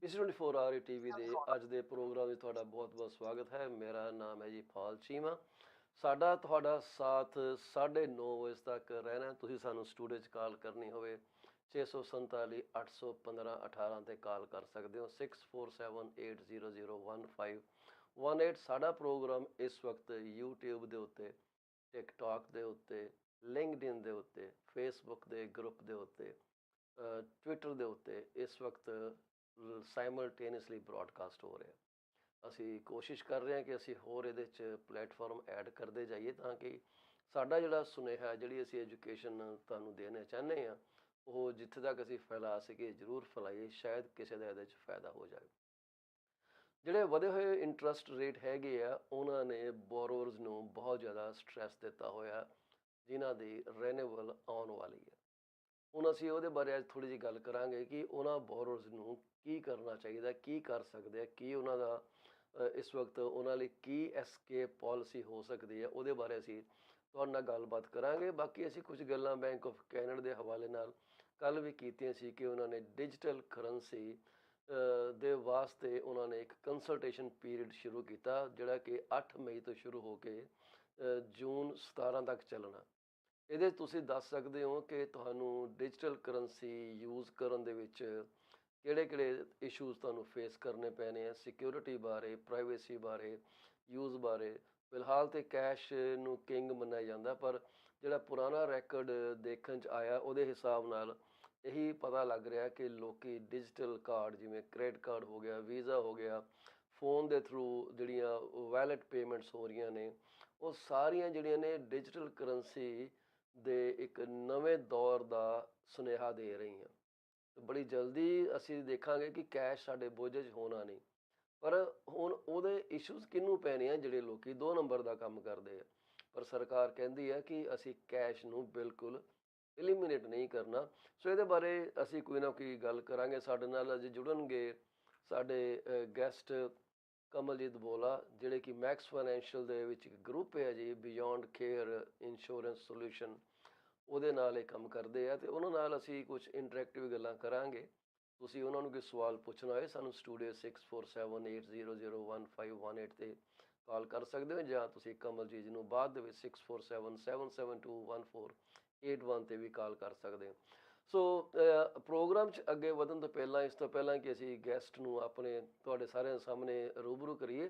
PC24R TV ਦੇ ਅੱਜ ਦੇ ਪ੍ਰੋਗਰਾਮ ਵਿੱਚ ਤੁਹਾਡਾ ਬਹੁਤ-ਬਹੁਤ ਸਵਾਗਤ ਹੈ। ਮੇਰਾ ਨਾਮ ਹੈ ਜੀ ਪਾਲ ਚੀਮਾ। ਸਾਡਾ ਤੁਹਾਡਾ ਸਾਥ 9:30 ਵਜੇ ਤੱਕ ਰਹਿਣਾ। ਤੁਸੀਂ ਸਾਨੂੰ ਸਟੂਡੀਓ 'ਚ ਕਾਲ ਕਰਨੀ ਹੋਵੇ 647 815 18 'ਤੇ ਕਾਲ ਕਰ ਸਕਦੇ ਹੋ। 6478001518। ਸਾਡਾ ਪ੍ਰੋਗਰਾਮ ਇਸ ਵਕਤ YouTube ਦੇ ਉੱਤੇ, ਟਿਕਟੌਕ ਦੇ ਉੱਤੇ, ਲਿੰਕਡਇਨ ਦੇ ਉੱਤੇ, ਫੇਸਬੁੱਕ ਦੇ ਗਰੁੱਪ ਦੇ ਉੱਤੇ, ਟਵਿੱਟਰ ਦੇ ਉੱਤੇ ਇਸ ਵਕਤ ਸਾਈਮਲਟੇਨੀਅਸਲੀ ਬ੍ਰੌਡਕਾਸਟ ਹੋ ਰਿਹਾ। ਅਸੀਂ ਕੋਸ਼ਿਸ਼ ਕਰ ਰਹੇ ਹਾਂ ਕਿ ਅਸੀਂ ਹੋਰ ਇਹਦੇ 'ਚ ਪਲੇਟਫਾਰਮ ਐਡ ਕਰਦੇ ਜਾਈਏ ਤਾਂ ਕਿ ਸਾਡਾ ਜਿਹੜਾ ਸੁਨੇਹਾ, ਜਿਹੜੀ ਅਸੀਂ ਐਜੂਕੇਸ਼ਨ ਤੁਹਾਨੂੰ ਦੇਣਾ ਚਾਹੁੰਦੇ ਹਾਂ, ਉਹ ਜਿੱਥੇ ਤੱਕ ਅਸੀਂ ਫੈਲਾ ਸਕੀਏ ਜ਼ਰੂਰ ਫੈਲਾਈਏ। ਸ਼ਾਇਦ ਕਿਸੇ ਦਾ ਇਹਦੇ 'ਚ ਫਾਇਦਾ ਹੋ ਜਾਵੇ। ਜਿਹੜੇ ਵਧੇ ਹੋਏ ਇੰਟਰਸਟ ਰੇਟ ਹੈਗੇ ਆ, ਉਹਨਾਂ ਨੇ ਬੋਰੋਵਰਸ ਨੂੰ ਬਹੁਤ ਜ਼ਿਆਦਾ ਸਟ੍ਰੈਸ ਦਿੱਤਾ ਹੋਇਆ, ਜਿਨ੍ਹਾਂ ਦੀ ਰੈਨੇਵਲ ਆਉਣ ਵਾਲੀ ਹੈ। ਹੁਣ ਅਸੀਂ ਉਹਦੇ ਬਾਰੇ ਅੱਜ ਥੋੜ੍ਹੀ ਜਿਹੀ ਗੱਲ ਕਰਾਂਗੇ ਕਿ ਉਹਨਾਂ ਬੋਰੋਵਰਸ ਨੂੰ ਕੀ ਕਰਨਾ ਚਾਹੀਦਾ, ਕੀ ਕਰ ਸਕਦੇ ਆ, ਕੀ ਉਹਨਾਂ ਦਾ ਇਸ ਵਕਤ ਉਹਨਾਂ ਲਈ ਕੀ ਐਸਕੇਪ ਪਾਲਿਸੀ ਹੋ ਸਕਦੀ ਹੈ। ਉਹਦੇ ਬਾਰੇ ਅਸੀਂ ਤੁਹਾਡੇ ਨਾਲ ਗੱਲਬਾਤ ਕਰਾਂਗੇ। ਬਾਕੀ ਅਸੀਂ ਕੁਝ ਗੱਲਾਂ ਬੈਂਕ ਆਫ ਕੈਨੇਡਾ ਦੇ ਹਵਾਲੇ ਨਾਲ ਕੱਲ ਵੀ ਕੀਤੀਆਂ ਸੀ ਕਿ ਉਹਨਾਂ ਨੇ ਡਿਜੀਟਲ ਕਰੰਸੀ ਦੇ ਵਾਸਤੇ ਉਹਨਾਂ ਨੇ ਇੱਕ ਕੰਸਲਟੇਸ਼ਨ ਪੀਰੀਅਡ ਸ਼ੁਰੂ ਕੀਤਾ, ਜਿਹੜਾ ਕਿ 8 ਮਈ ਤੋਂ ਸ਼ੁਰੂ ਹੋ ਕੇ ਜੂਨ 17 ਤੱਕ ਚੱਲਣਾ। ਇਹਦੇ 'ਚ ਤੁਸੀਂ ਦੱਸ ਸਕਦੇ ਹੋ ਕਿ ਤੁਹਾਨੂੰ ਡਿਜੀਟਲ ਕਰੰਸੀ ਯੂਜ਼ ਕਰਨ ਦੇ ਵਿੱਚ ਕਿਹੜੇ-ਕਿਹੜੇ ਇਸ਼ੂਜ਼ ਤੁਹਾਨੂੰ ਫੇਸ ਕਰਨੇ ਪੈਣੇ ਆ, ਸਿਕਿਉਰਿਟੀ ਬਾਰੇ, ਪ੍ਰਾਈਵੇਸੀ ਬਾਰੇ, ਯੂਜ਼ ਬਾਰੇ। ਫਿਲਹਾਲ ਤੇ ਕੈਸ਼ ਨੂੰ ਕਿੰਗ ਮੰਨਿਆ ਜਾਂਦਾ, ਪਰ ਜਿਹੜਾ ਪੁਰਾਣਾ ਰੈਕੋਰਡ ਦੇਖਣ 'ਚ ਆਇਆ ਉਹਦੇ ਹਿਸਾਬ ਨਾਲ ਇਹੀ ਪਤਾ ਲੱਗ ਰਿਹਾ ਕਿ ਲੋਕੀ ਡਿਜੀਟਲ ਕਾਰਡ ਜਿਵੇਂ ਕ੍ਰੈਡਿਟ ਕਾਰਡ ਹੋ ਗਿਆ, ਵੀਜ਼ਾ ਹੋ ਗਿਆ, ਫੋਨ ਦੇ ਥਰੂ ਜਿਹੜੀਆਂ ਵੈਲਿਟ ਪੇਮੈਂਟਸ ਹੋ ਰਹੀਆਂ ਨੇ, ਉਹ ਸਾਰੀਆਂ ਜਿਹੜੀਆਂ ਨੇ ਡਿਜੀਟਲ ਕਰੰਸੀ ਦੇ ਇੱਕ ਨਵੇਂ ਦੌਰ ਦਾ ਸੁਨੇਹਾ ਦੇ ਰਹੀਆਂ। ਬੜੀ ਜਲਦੀ ਅਸੀਂ ਦੇਖਾਂਗੇ ਕਿ ਕੈਸ਼ ਸਾਡੇ ਬੋਝੇ 'ਚ ਹੋਣਾ ਨਹੀਂ। ਪਰ ਹੁਣ ਉਹਦੇ ਇਸ਼ੂਜ਼ ਕਿਹਨੂੰ ਪੈਣੇ ਆ, ਜਿਹੜੇ ਲੋਕੀ 2 ਨੰਬਰ ਦਾ ਕੰਮ ਕਰਦੇ ਆ। ਪਰ ਸਰਕਾਰ ਕਹਿੰਦੀ ਹੈ ਕਿ ਅਸੀਂ ਕੈਸ਼ ਨੂੰ ਬਿਲਕੁਲ ਐਲੀਮੀਨੇਟ ਨਹੀਂ ਕਰਨਾ। ਸੋ ਇਹਦੇ ਬਾਰੇ ਅਸੀਂ ਕੋਈ ਨਾ ਕੋਈ ਗੱਲ ਕਰਾਂਗੇ। ਸਾਡੇ ਨਾਲ ਅੱਜ ਜੁੜਨਗੇ ਸਾਡੇ ਗੈਸਟ ਕਮਲਜੀਤ ਬੋਲਾ, ਜਿਹੜੇ ਕਿ ਮੈਕਸ ਫਾਈਨੈਂਸ਼ੀਅਲ ਦੇ ਵਿੱਚ ਇੱਕ ਗਰੁੱਪ ਹੈ ਜੀ, ਬਿਯੋਂਡ ਕੇਅਰ ਇੰਸ਼ੋਰੈਂਸ ਸੋਲਿਊਸ਼ਨ, ਉਹਦੇ ਨਾਲ ਇਹ ਕੰਮ ਕਰਦੇ ਆ। ਤੇ ਉਹਨਾਂ ਨਾਲ ਅਸੀਂ ਕੁਝ ਇੰਟਰੈਕਟਿਵ ਗੱਲਾਂ ਕਰਾਂਗੇ। ਤੁਸੀਂ ਉਹਨਾਂ ਨੂੰ ਕੋਈ ਸਵਾਲ ਪੁੱਛਣਾ ਹੋਏ ਸਾਨੂੰ ਸਟੂਡੀਓ 6478001518 ਤੇ ਕਾਲ ਕਰ ਸਕਦੇ ਹੋ, ਜਾਂ ਤੁਸੀਂ ਕਮਲਜੀਤ ਨੂੰ ਬਾਅਦ ਦੇ ਵਿੱਚ 6477721481 ਤੇ ਵੀ ਕਾਲ ਕਰ ਸਕਦੇ ਹੋ। ਸੋ ਪ੍ਰੋਗਰਾਮ 'ਚ ਅੱਗੇ ਵਧਣ ਤੋਂ ਪਹਿਲਾਂ, ਇਸ ਤੋਂ ਪਹਿਲਾਂ ਕਿ ਅਸੀਂ ਗੈਸਟ ਨੂੰ ਆਪਣੇ ਤੁਹਾਡੇ ਸਾਰਿਆਂ ਸਾਹਮਣੇ ਰੂਬਰੂ ਕਰੀਏ,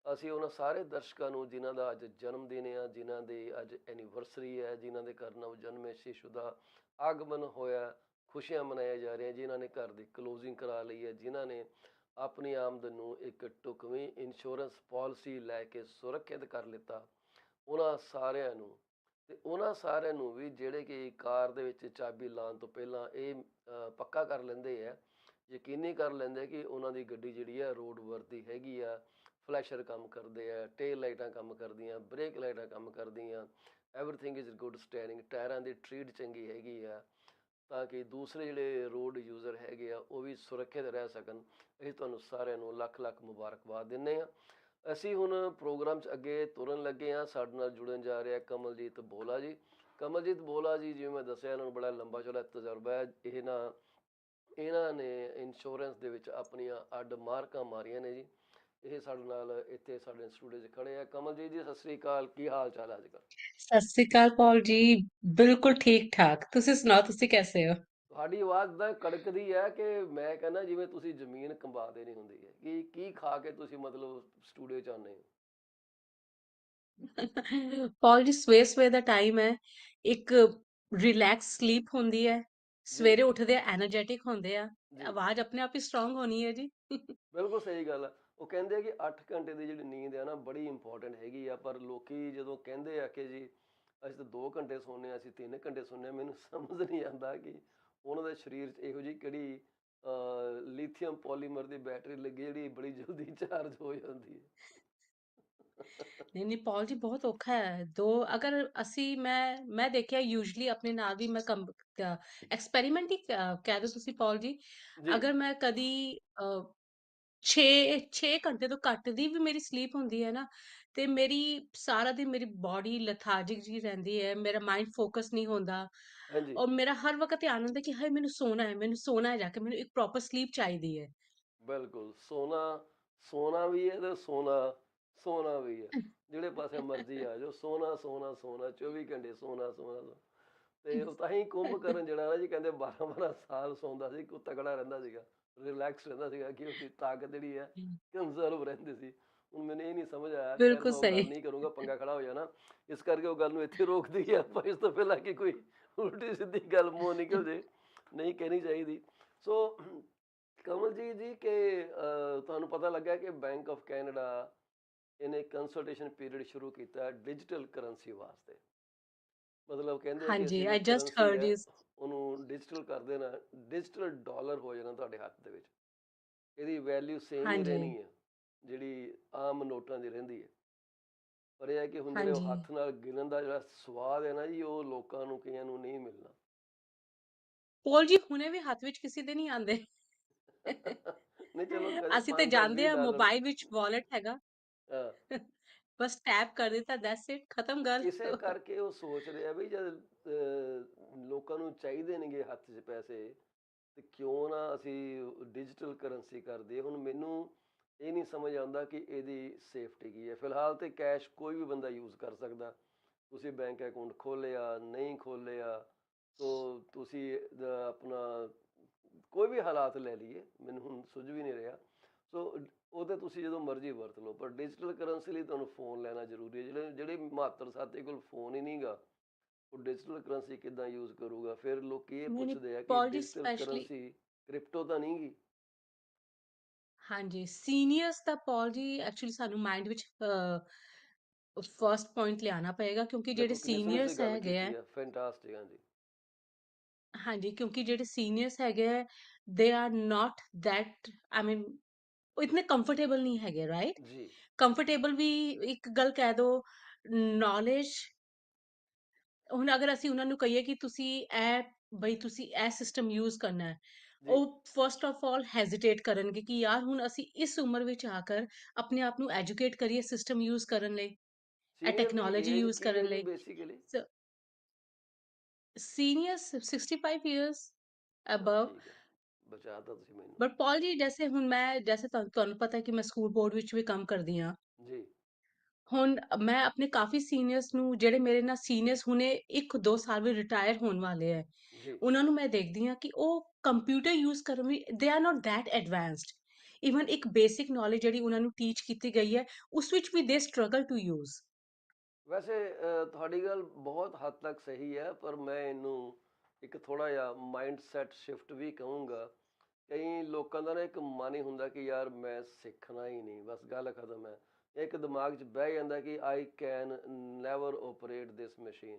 ਅਸੀਂ ਉਹਨਾਂ ਸਾਰੇ ਦਰਸ਼ਕਾਂ ਨੂੰ ਜਿਨ੍ਹਾਂ ਦਾ ਅੱਜ ਜਨਮ ਦਿਨ ਆ, ਜਿਨ੍ਹਾਂ ਦੀ ਅੱਜ ਐਨੀਵਰਸਰੀ ਹੈ, ਜਿਨ੍ਹਾਂ ਦੇ ਘਰ ਨਵ ਜਨਮੇ ਸ਼ਿਸ਼ੂ ਦਾ ਆਗਮਨ ਹੋਇਆ, ਖੁਸ਼ੀਆਂ ਮਨਾਈਆਂ ਜਾ ਰਹੀਆਂ, ਜਿਨ੍ਹਾਂ ਨੇ ਘਰ ਦੀ ਕਲੋਜ਼ਿੰਗ ਕਰਾ ਲਈ ਹੈ, ਜਿਨ੍ਹਾਂ ਨੇ ਆਪਣੀ ਆਮਦਨ ਨੂੰ ਇੱਕ ਢੁਕਵੀਂ ਇੰਸ਼ੋਰੈਂਸ ਪਾਲਿਸੀ ਲੈ ਕੇ ਸੁਰੱਖਿਅਤ ਕਰ ਲਿੱਤਾ, ਉਹਨਾਂ ਸਾਰਿਆਂ ਨੂੰ। ਤੇ ਉਹਨਾਂ ਸਾਰਿਆਂ ਨੂੰ ਵੀ ਜਿਹੜੇ ਕਿ ਕਾਰ ਦੇ ਵਿੱਚ ਚਾਬੀ ਲਾਉਣ ਤੋਂ ਪਹਿਲਾਂ ਇਹ ਪੱਕਾ ਕਰ ਲੈਂਦੇ ਆ, ਯਕੀਨੀ ਕਰ ਲੈਂਦੇ ਕਿ ਉਹਨਾਂ ਦੀ ਗੱਡੀ ਜਿਹੜੀ ਆ ਰੋਡ ਵਰਦੀ ਹੈਗੀ ਆ, ਫਲੈਸ਼ਰ ਕੰਮ ਕਰਦੇ ਆ, ਟੇਲ ਲਾਈਟਾਂ ਕੰਮ ਕਰਦੀਆਂ, ਬ੍ਰੇਕ ਲਾਈਟਾਂ ਕੰਮ ਕਰਦੀਆਂ, ਐਵਰੀਥਿੰਗ ਇਜ਼ ਗੁੱਡ ਸਟੈਂਡਿੰਗ, ਟਾਇਰਾਂ ਦੀ ਟਰੀਟ ਚੰਗੀ ਹੈਗੀ ਆ, ਤਾਂ ਕਿ ਦੂਸਰੇ ਜਿਹੜੇ ਰੋਡ ਯੂਜ਼ਰ ਹੈਗੇ ਆ ਉਹ ਵੀ ਸੁਰੱਖਿਅਤ ਰਹਿ ਸਕਣ। ਅਸੀਂ ਤੁਹਾਨੂੰ ਸਾਰਿਆਂ ਨੂੰ ਲੱਖ ਲੱਖ ਮੁਬਾਰਕਬਾਦ ਦਿੰਦੇ ਹਾਂ। ਅਸੀਂ ਹੁਣ ਪ੍ਰੋਗਰਾਮ 'ਚ ਅੱਗੇ ਤੁਰਨ ਲੱਗੇ ਹਾਂ। ਸਾਡੇ ਨਾਲ ਜੁੜਨ ਜਾ ਰਿਹਾ ਕਮਲਜੀਤ ਬੋਲਾ ਜੀ। ਕਮਲਜੀਤ ਬੋਲਾ ਜੀ, ਜਿਵੇਂ ਮੈਂ ਦੱਸਿਆ, ਇਹਨਾਂ ਨੂੰ ਬੜਾ ਲੰਬਾ ਚੌੜਾ ਤਜਰਬਾ ਹੈ। ਇਹਨਾਂ ਨੇ ਇੰਸ਼ੋਰੈਂਸ ਦੇ ਵਿੱਚ ਆਪਣੀਆਂ ਅੱਡ ਮਾਰਕਾਂ ਮਾਰੀਆਂ ਨੇ ਜੀ। ਇਹ ਸਾਡੇ ਨਾਲ ਇੱਥੇ ਸਾਡੇ ਸਟੂਡੀਓ 'ਚ ਖੜੇ ਆ। ਕਮਲਜੀਤ ਜੀ, ਸਤਿ ਸ੍ਰੀ ਅਕਾਲ, ਕੀ ਹਾਲ ਚਾਲ ਹੈ ਅੱਜ ਕੱਲ੍ਹ? ਸਤਿ ਸ੍ਰੀ ਅਕਾਲ ਪੌਲ ਜੀ। ਬਿਲਕੁਲ ਠੀਕ ਠਾਕ। ਤੁਸੀਂ ਸੁਣਾਓ, ਤੁਸੀਂ ਕੈਸੇ ਹੋ? ਤੁਹਾਡੀ ਆਵਾਜ਼ ਤਾਂ ਕੜਕਦੀ ਹੈ ਕਿ ਮੈਂ ਕਹਿੰਦਾ ਜਿਵੇਂ ਤੁਸੀਂ ਜ਼ਮੀਨ ਕੰਬਾ ਦੇਣੀ ਹੁੰਦੀ ਹੈ। ਕੀ ਖਾ ਕੇ ਤੁਸੀਂ ਮਤਲਬ ਸਟੂਡੀਓ 'ਚ ਆਉਂਦੇ ਹੋ? ਪੌਲ ਜੀ, ਸਵੇਰ ਸਵੇਰ ਦਾ ਟਾਈਮ ਹੈ। ਇੱਕ ਰਿਲੈਕਸ ਸਲੀਪ ਹੁੰਦੀ ਹੈ। ਜੀ ਸਵੇਰੇ ਉੱਠਦੇ ਆ ਐਨਰਜੈਟਿਕ ਹੁੰਦੇ ਆ। ਜੀ, ਆਵਾਜ਼ ਆਪਣੇ ਆਪ ਹੀ ਸਟਰੋਂਗ ਹੋਣੀ ਹੈ ਜੀ। ਬਿਲਕੁਲ ਸਹੀ ਗੱਲ ਆ। ਉਹ ਕਹਿੰਦੇ ਆ ਕਿ 8 ਘੰਟੇ ਦੀ ਜਿਹੜੀ ਨੀਂਦ ਆ ਨਾ, ਬੜੀ ਇੰਪੋਰਟੈਂਟ ਹੈਗੀ ਆ। ਪਰ ਲੋਕੀ ਜਦੋਂ ਕਹਿੰਦੇ ਆ ਕਿ ਜੀ ਅਸੀਂ ਤਾਂ 2 ਘੰਟੇ ਸੌਂਦੇ ਹਾਂ, ਅਸੀਂ 3 ਘੰਟੇ ਸੌਂਦੇ ਹਾਂ, ਮੈਨੂੰ ਸਮਝ ਨਹੀਂ ਆਉਂਦਾ ਕਿ ਉਹਨਾਂ ਦੇ ਸਰੀਰ 'ਚ ਇਹੋ ਜਿਹੀ ਕਿਹੜੀ ਲੀਥੀਅਮ ਪੋਲੀਮਰ ਦੀ ਬੈਟਰੀ ਲੱਗੀ ਜਿਹੜੀ ਬੜੀ ਜਲਦੀ ਚਾਰਜ ਹੋ ਜਾਂਦੀ ਹੈ। ਨਹੀਂ ਨਹੀਂ ਪੌਲ ਜੀ, ਬਹੁਤ ਔਖਾ ਹੈ। ਅਗਰ ਮੈਂ ਦੇਖਿਆ ਯੂਜੂਲੀ ਆਪਣੇ ਨਾਲ ਵੀ, ਮੈਂ ਐਕਸਪੈਰੀਮੈਂਟ ਹੀ ਕਹਿ ਦਿਓ ਤੁਸੀਂ ਪੌਲ ਜੀ। ਜੀ ਅਗਰ ਮੈਂ ਕਦੀ 6 ਘੰਟੇ ਤੋਂ ਘੱਟ ਦੀ ਵੀ ਮੇਰੀ ਸਲੀਪ ਹੁੰਦੀ ਹੈ ਨਾ, ਤੇ ਮੇਰੀ ਸਾਰਾ ਦਿਨ ਮੇਰੀ ਬਾਡੀ ਲੈਥਾਰਜਿਕ ਜੀ ਰਹਿੰਦੀ ਹੈ। ਮੇਰਾ ਮਾਈਂਡ ਫੋਕਸ ਨਹੀਂ ਹੁੰਦਾ, ਹਾਂਜੀ, ਔਰ ਮੇਰਾ ਹਰ ਵਕਤ ਧਿਆਨ ਹੁੰਦਾ ਕਿ ਹਾਏ ਮੈਨੂੰ ਸੋਣਾ ਹੈ, ਮੈਨੂੰ ਸੋਣਾ ਹੈ, ਜਾ ਕੇ ਮੈਨੂੰ ਇੱਕ ਪ੍ਰੋਪਰ ਸਲੀਪ ਚਾਹੀਦੀ ਹੈ। ਬਿਲਕੁਲ। ਸੋਨਾ ਵੀ ਹੈ ਤੇ ਸੋਨਾ ਵੀ ਹੈ। ਜਿਹੜੇ ਪਾਸੇ ਮਰਜ਼ੀ ਆ ਜਾਓ, ਸੋਨਾ ਸੋਨਾ ਸੋਨਾ, 24 ਘੰਟੇ ਸੋਨਾ ਸੋਨਾ ਸੋਨਾ। ਤੇ ਉਹ ਤਾਂ ਹੀ ਕੁੰਭਕਰਨ ਜਿਹੜਾ ਨਾ ਜੀ, ਕਹਿੰਦੇ 12-12 ਸਾਲ ਸੌਂਦਾ ਸੀ, ਉਹ ਤਗੜਾ ਰਹਿੰਦਾ ਸੀਗਾ, ਰਿਲੈਕਸ ਰਹਿੰਦਾ ਸੀਗਾ, ਕਿ ਉਹਦੀ ਤਾਕਤ ਜਿਹੜੀ ਹੈ ਕੰਜ਼ਰਵ ਰਹਿੰਦੀ ਸੀ। ਹੁਣ ਮੈਨੂੰ ਇਹ ਨਹੀਂ ਸਮਝ ਆਇਆ, ਖੈਰ ਬਿਲਕੁਲ ਮੈਂ ਉਹ ਸਹੀ। ਗੱਲ ਨਹੀਂ ਕਰੂੰਗਾ, ਪੰਗਾ ਖੜਾ ਹੋ ਜਾਣਾ। ਇਸ ਕਰਕੇ ਉਹ ਗੱਲ ਨੂੰ ਇੱਥੇ ਰੋਕ ਦਈਏ ਆਪਾਂ, ਇਸ ਤੋਂ ਪਹਿਲਾਂ ਕਿ ਕੋਈ ਉਲਟੀ ਸਿੱਧੀ ਗੱਲ ਮੂੰਹ ਨਿਕਲ ਜੇ, ਨਹੀਂ ਕਹਿਣੀ ਚਾਹੀਦੀ। ਸੋ ਕਮਲਜੀਤ ਜੀ, ਕਿ ਤੁਹਾਨੂੰ ਪਤਾ ਲੱਗਾ ਕਿ ਬੈਂਕ ਆਫ ਕੈਨੇਡਾ ਇਹਨੇ ਕੰਸਲਟੇਸ਼ਨ ਪੀਰੀਅਡ ਸ਼ੁਰੂ ਕੀਤਾ ਡਿਜੀਟਲ ਕਰੰਸੀ ਵਾਸਤੇ। ਮਤਲਬ ਕਹਿੰਦੇ ਕਿ ਹਾਂਜੀ, ਅਸੀਂ ਆਈ ਜਿਹੜੀ ਜਸਟ ਕਰੰਸੀ ਹਰਡ ਹੈ ਯੂ। ਉਹਨੂੰ ਡਿਜੀਟਲ ਕਰ ਦੇਣਾ, ਡਿਜੀਟਲ ਡਾਲਰ ਹੋ ਜਾਣਾ ਤੁਹਾਡੇ ਹੱਥ ਦੇ ਵਿੱਚ। ਇਹਦੀ ਵੈਲਿਊ ਸੇਮ ਹੀ ਹਾਂਜੀ ਰਹਿਣੀ ਹੈ ਜਿਹੜੀ ਆਮ ਨੋਟਾਂ ਦੀ ਰਹਿੰਦੀ ਹੈ। ਪਰ ਇਹ ਹੈ ਕਿ ਹੁਣ ਜਿਹੜੇ ਉਹ ਹਾਂਜੀ ਹੱਥ ਨਾਲ ਗਿਣਨ ਦਾ ਜਿਹੜਾ ਸਵਾਦ ਹੈ ਨਾ ਜੀ, ਉਹ ਲੋਕਾਂ ਨੂੰ, ਕਈਆਂ ਨੂੰ ਨਹੀਂ ਮਿਲਣਾ। ਪੌਲ ਜੀ, ਹੁਣੇ ਵੀ ਹੱਥ ਵਿੱਚ ਕਿਸੇ ਦੇ ਨਹੀਂ ਆਉਂਦੇ। ਨਹੀਂ ਚਲੋ, ਕਦੇ ਅਸੀਂ ਤੇ 5 10 ਜਾਣਦੇ 20 ਆ, ਡਾਲਰ ਮੋਬਾਈਲ ਵਿੱਚ ਵਾਲਟ ਹੈਗਾ। ਹਾਂ, ਬਸ ਟੈਪ ਕਰ ਦਿੱਤਾ, ਦੈਟਸ ਇਟ, ਖਤਮ ਗੱਲ। ਇਸੇ ਕਰਕੇ ਉਹ ਸੋਚ ਰਿਹਾ ਵੀ ਜਦ ਲੋਕਾਂ ਨੂੰ ਚਾਹੀਦੇ ਨੇਗੇ ਹੱਥ 'ਚ ਪੈਸੇ, ਤੇ ਕਿਉਂ ਨਾ ਅਸੀਂ ਡਿਜੀਟਲ ਕਰੰਸੀ ਕਰ ਦਈਏ। ਹੁਣ ਮੈਨੂੰ ਇਹ ਨਹੀਂ ਸਮਝ ਆਉਂਦਾ ਕਿ ਇਹਦੀ ਸੇਫਟੀ ਕੀ ਹੈ। ਫਿਲਹਾਲ ਤੇ ਕੈਸ਼ ਕੋਈ ਵੀ ਬੰਦਾ ਯੂਜ਼ ਕਰ ਸਕਦਾ। ਤੁਸੀਂ ਬੈਂਕ ਅਕਾਊਂਟ ਖੋਲ੍ਹਿਆ ਨਹੀਂ ਖੋਲ੍ਹਿਆ, ਸੋ ਤੁਸੀਂ ਆਪਣਾ ਕੋਈ ਵੀ ਹਾਲਾਤ ਲੈ ਲਈਏ, ਮੈਨੂੰ ਹੁਣ ਸੁੱਝ ਵੀ ਨਹੀਂ ਰਿਹਾ। ਸੋ ਉਹ ਤਾਂ ਤੁਸੀਂ ਜਦੋਂ ਮਰਜ਼ੀ ਵਰਤ ਲਓ, ਪਰ ਡਿਜੀਟਲ ਕਰੰਸੀ ਲਈ ਤੁਹਾਨੂੰ ਫੋਨ ਲੈਣਾ ਜ਼ਰੂਰੀ ਹੈ। ਜਿਹੜੇ ਜਿਹੜੇ ਮਾਤਰ ਸਾਥੀ ਕੋਲ ਫੋਨ ਹੀ ਨਹੀਂਗਾ, ਉਹ ਡਿਜੀਟਲ ਕਰੰਸੀ ਕਿੱਦਾਂ ਯੂਜ਼ ਕਰੂਗਾ? ਫਿਰ ਲੋਕ ਇਹ ਨਹੀਂ ਨਹੀਂ ਪੁੱਛਦੇ ਆ ਕਿ ਪੌਲ ਜੀ, ਡਿਜੀਟਲ ਸਪੈਸ਼ਲੀ ਕਰੰਸੀ ਕ੍ਰਿਪਟੋ ਤਾਂ ਨਹੀਂ ਗੀ। ਹਾਂਜੀ ਸੀਨੀਅਰਸ ਦਾ ਪੌਲ ਜੀ ਐਕਚੁਅਲੀ ਸਾਨੂੰ ਮਾਈਂਡ ਵਿੱਚ ਫਰਸਟ ਪੁਆਇੰਟ ਲਿਆਉਣਾ ਪਏਗਾ, ਕਿਉਂਕਿ ਜਿਹੜੇ ਦੇਖੋ ਕਿੰਨੀ ਸੋਹਣੀ ਤੁਸੀਂ ਸੀਨੀਅਰਸ ਗੱਲ ਹੈਗੇ ਆ, ਕੀਤੀ ਹੈ, ਫੈਂਟਾਸਟਿਕ। ਹਾਂਜੀ ਹਾਂਜੀ ਕਿਉਂਕਿ ਜਿਹੜੇ ਸੀਨੀਅਰਸ ਹੈਗੇ ਆ, ਦੇ ਆਰ ਨਾਟ ਦੈਟ, ਆਈ ਮੀਨ ਉਹ ਇਤਨੇ ਕੰਫਰਟੇਬਲ ਨਹੀਂ ਹੈਗੇ, ਰਾਈਟ? ਜੀ ਕੰਫਰਟੇਬਲ ਵੀ ਇੱਕ ਗੱਲ ਕਹਿ ਦੋ, ਨੌਲੇਜ, ਹੁਣ ਅਗਰ ਅਸੀਂ ਉਹਨਾਂ ਨੂੰ ਕਹੀਏ ਕਿ ਤੁਸੀਂ ਇਹ, ਬਈ ਤੁਸੀਂ ਇਹ ਸਿਸਟਮ ਯੂਜ਼ ਕਰਨਾ ਹੈ, ਜੀ। ਉਹ ਫਸਟ ਆਫ ਆਲ ਹੈਜ਼ਿਟੇਟ ਕਰਨਗੇ ਕਿ ਯਾਰ ਹੁਣ ਅਸੀਂ ਇਸ ਉਮਰ ਵਿੱਚ ਆ ਕਰ ਆਪਣੇ ਆਪ ਨੂੰ ਐਜੂਕੇਟ ਕਰੀਏ ਸਿਸਟਮ ਯੂਜ਼ ਕਰਨ ਲਈ, ਇਹ ਸੀਨੀਅਰ ਦੀ ਟੈਕਨੋਲੋਜੀ ਏਜ ਯੂਜ਼ ਕੀ ਹੈ ਕਰਨ ਜੀ ਲਈ। ਬੇਸਿਕਲੀ? ਸੀਨੀਅਰਸ 65 years ਚਲੋ above। ਠੀਕ ਹੈ, ਬਚਾ ਤਾ ਤੁਸੀਂ ਮੈਨੂੰ। ਬਟ ਪੌਲ ਜੀ ਜੈਸੇ ਹੁਣ ਮੈਂ, ਜੈਸੇ ਤੁਹਾਨੂੰ ਪਤਾ ਹੈ ਕਿ ਮੈਂ ਸਕੂਲ ਬੋਰਡ ਵਿੱਚ ਵੀ ਕੰਮ ਕਰਦੀ ਹਾਂ। ਜੀ ਹੁਣ ਮੈਂ ਆਪਣੇ ਕਾਫੀ ਸੀਨੀਅਰਸ ਨੂੰ, ਜਿਹੜੇ ਮੇਰੇ ਨਾਲ ਸੀਨੀਅਰਸ ਹੁਣੇ 1-2 ਸਾਲ ਵਿੱਚ ਰਿਟਾਇਰ ਹੋਣ ਵਾਲੇ ਹੈ, ਜੀ ਉਹਨਾਂ ਨੂੰ ਮੈਂ ਦੇਖਦੀ ਹਾਂ ਕਿ ਉਹ ਕੰਪਿਊਟਰ ਯੂਜ਼ ਕਰਨ ਵੀ they are not that advanced. Even ਇੱਕ ਬੇਸਿਕ ਨੌਲੇਜ ਜਿਹੜੀ ਉਹਨਾਂ ਨੂੰ ਟੀਚ ਕੀਤੀ ਗਈ ਹੈ, ਉਸ ਵਿੱਚ ਵੀ ਦੇ ਸਟਰਗਲ ਟੂ ਯੂਜ਼। ਵੈਸੇ ਤੁਹਾਡੀ ਗੱਲ ਬਹੁਤ ਹੱਦ ਤੱਕ ਸਹੀ ਹੈ, ਪਰ ਮੈਂ ਇਹਨੂੰ ਇੱਕ ਥੋੜ੍ਹਾ ਜਿਹਾ ਮਾਈਂਡ ਸੈਟ ਸ਼ਿਫਟ ਵੀ ਕਹੂੰਗਾ। ਕਈ ਲੋਕਾਂ ਦਾ ਨਾ ਇੱਕ ਮਨ ਹੀ ਹੁੰਦਾ ਕਿ ਯਾਰ ਮੈਂ ਸਿੱਖਣਾ ਹੀ ਨਹੀਂ, ਬਸ ਗੱਲ ਖਤਮ ਹੈ। ਇੱਕ ਦਿਮਾਗ 'ਚ ਬਹਿ ਜਾਂਦਾ ਕਿ I can never operate this machine.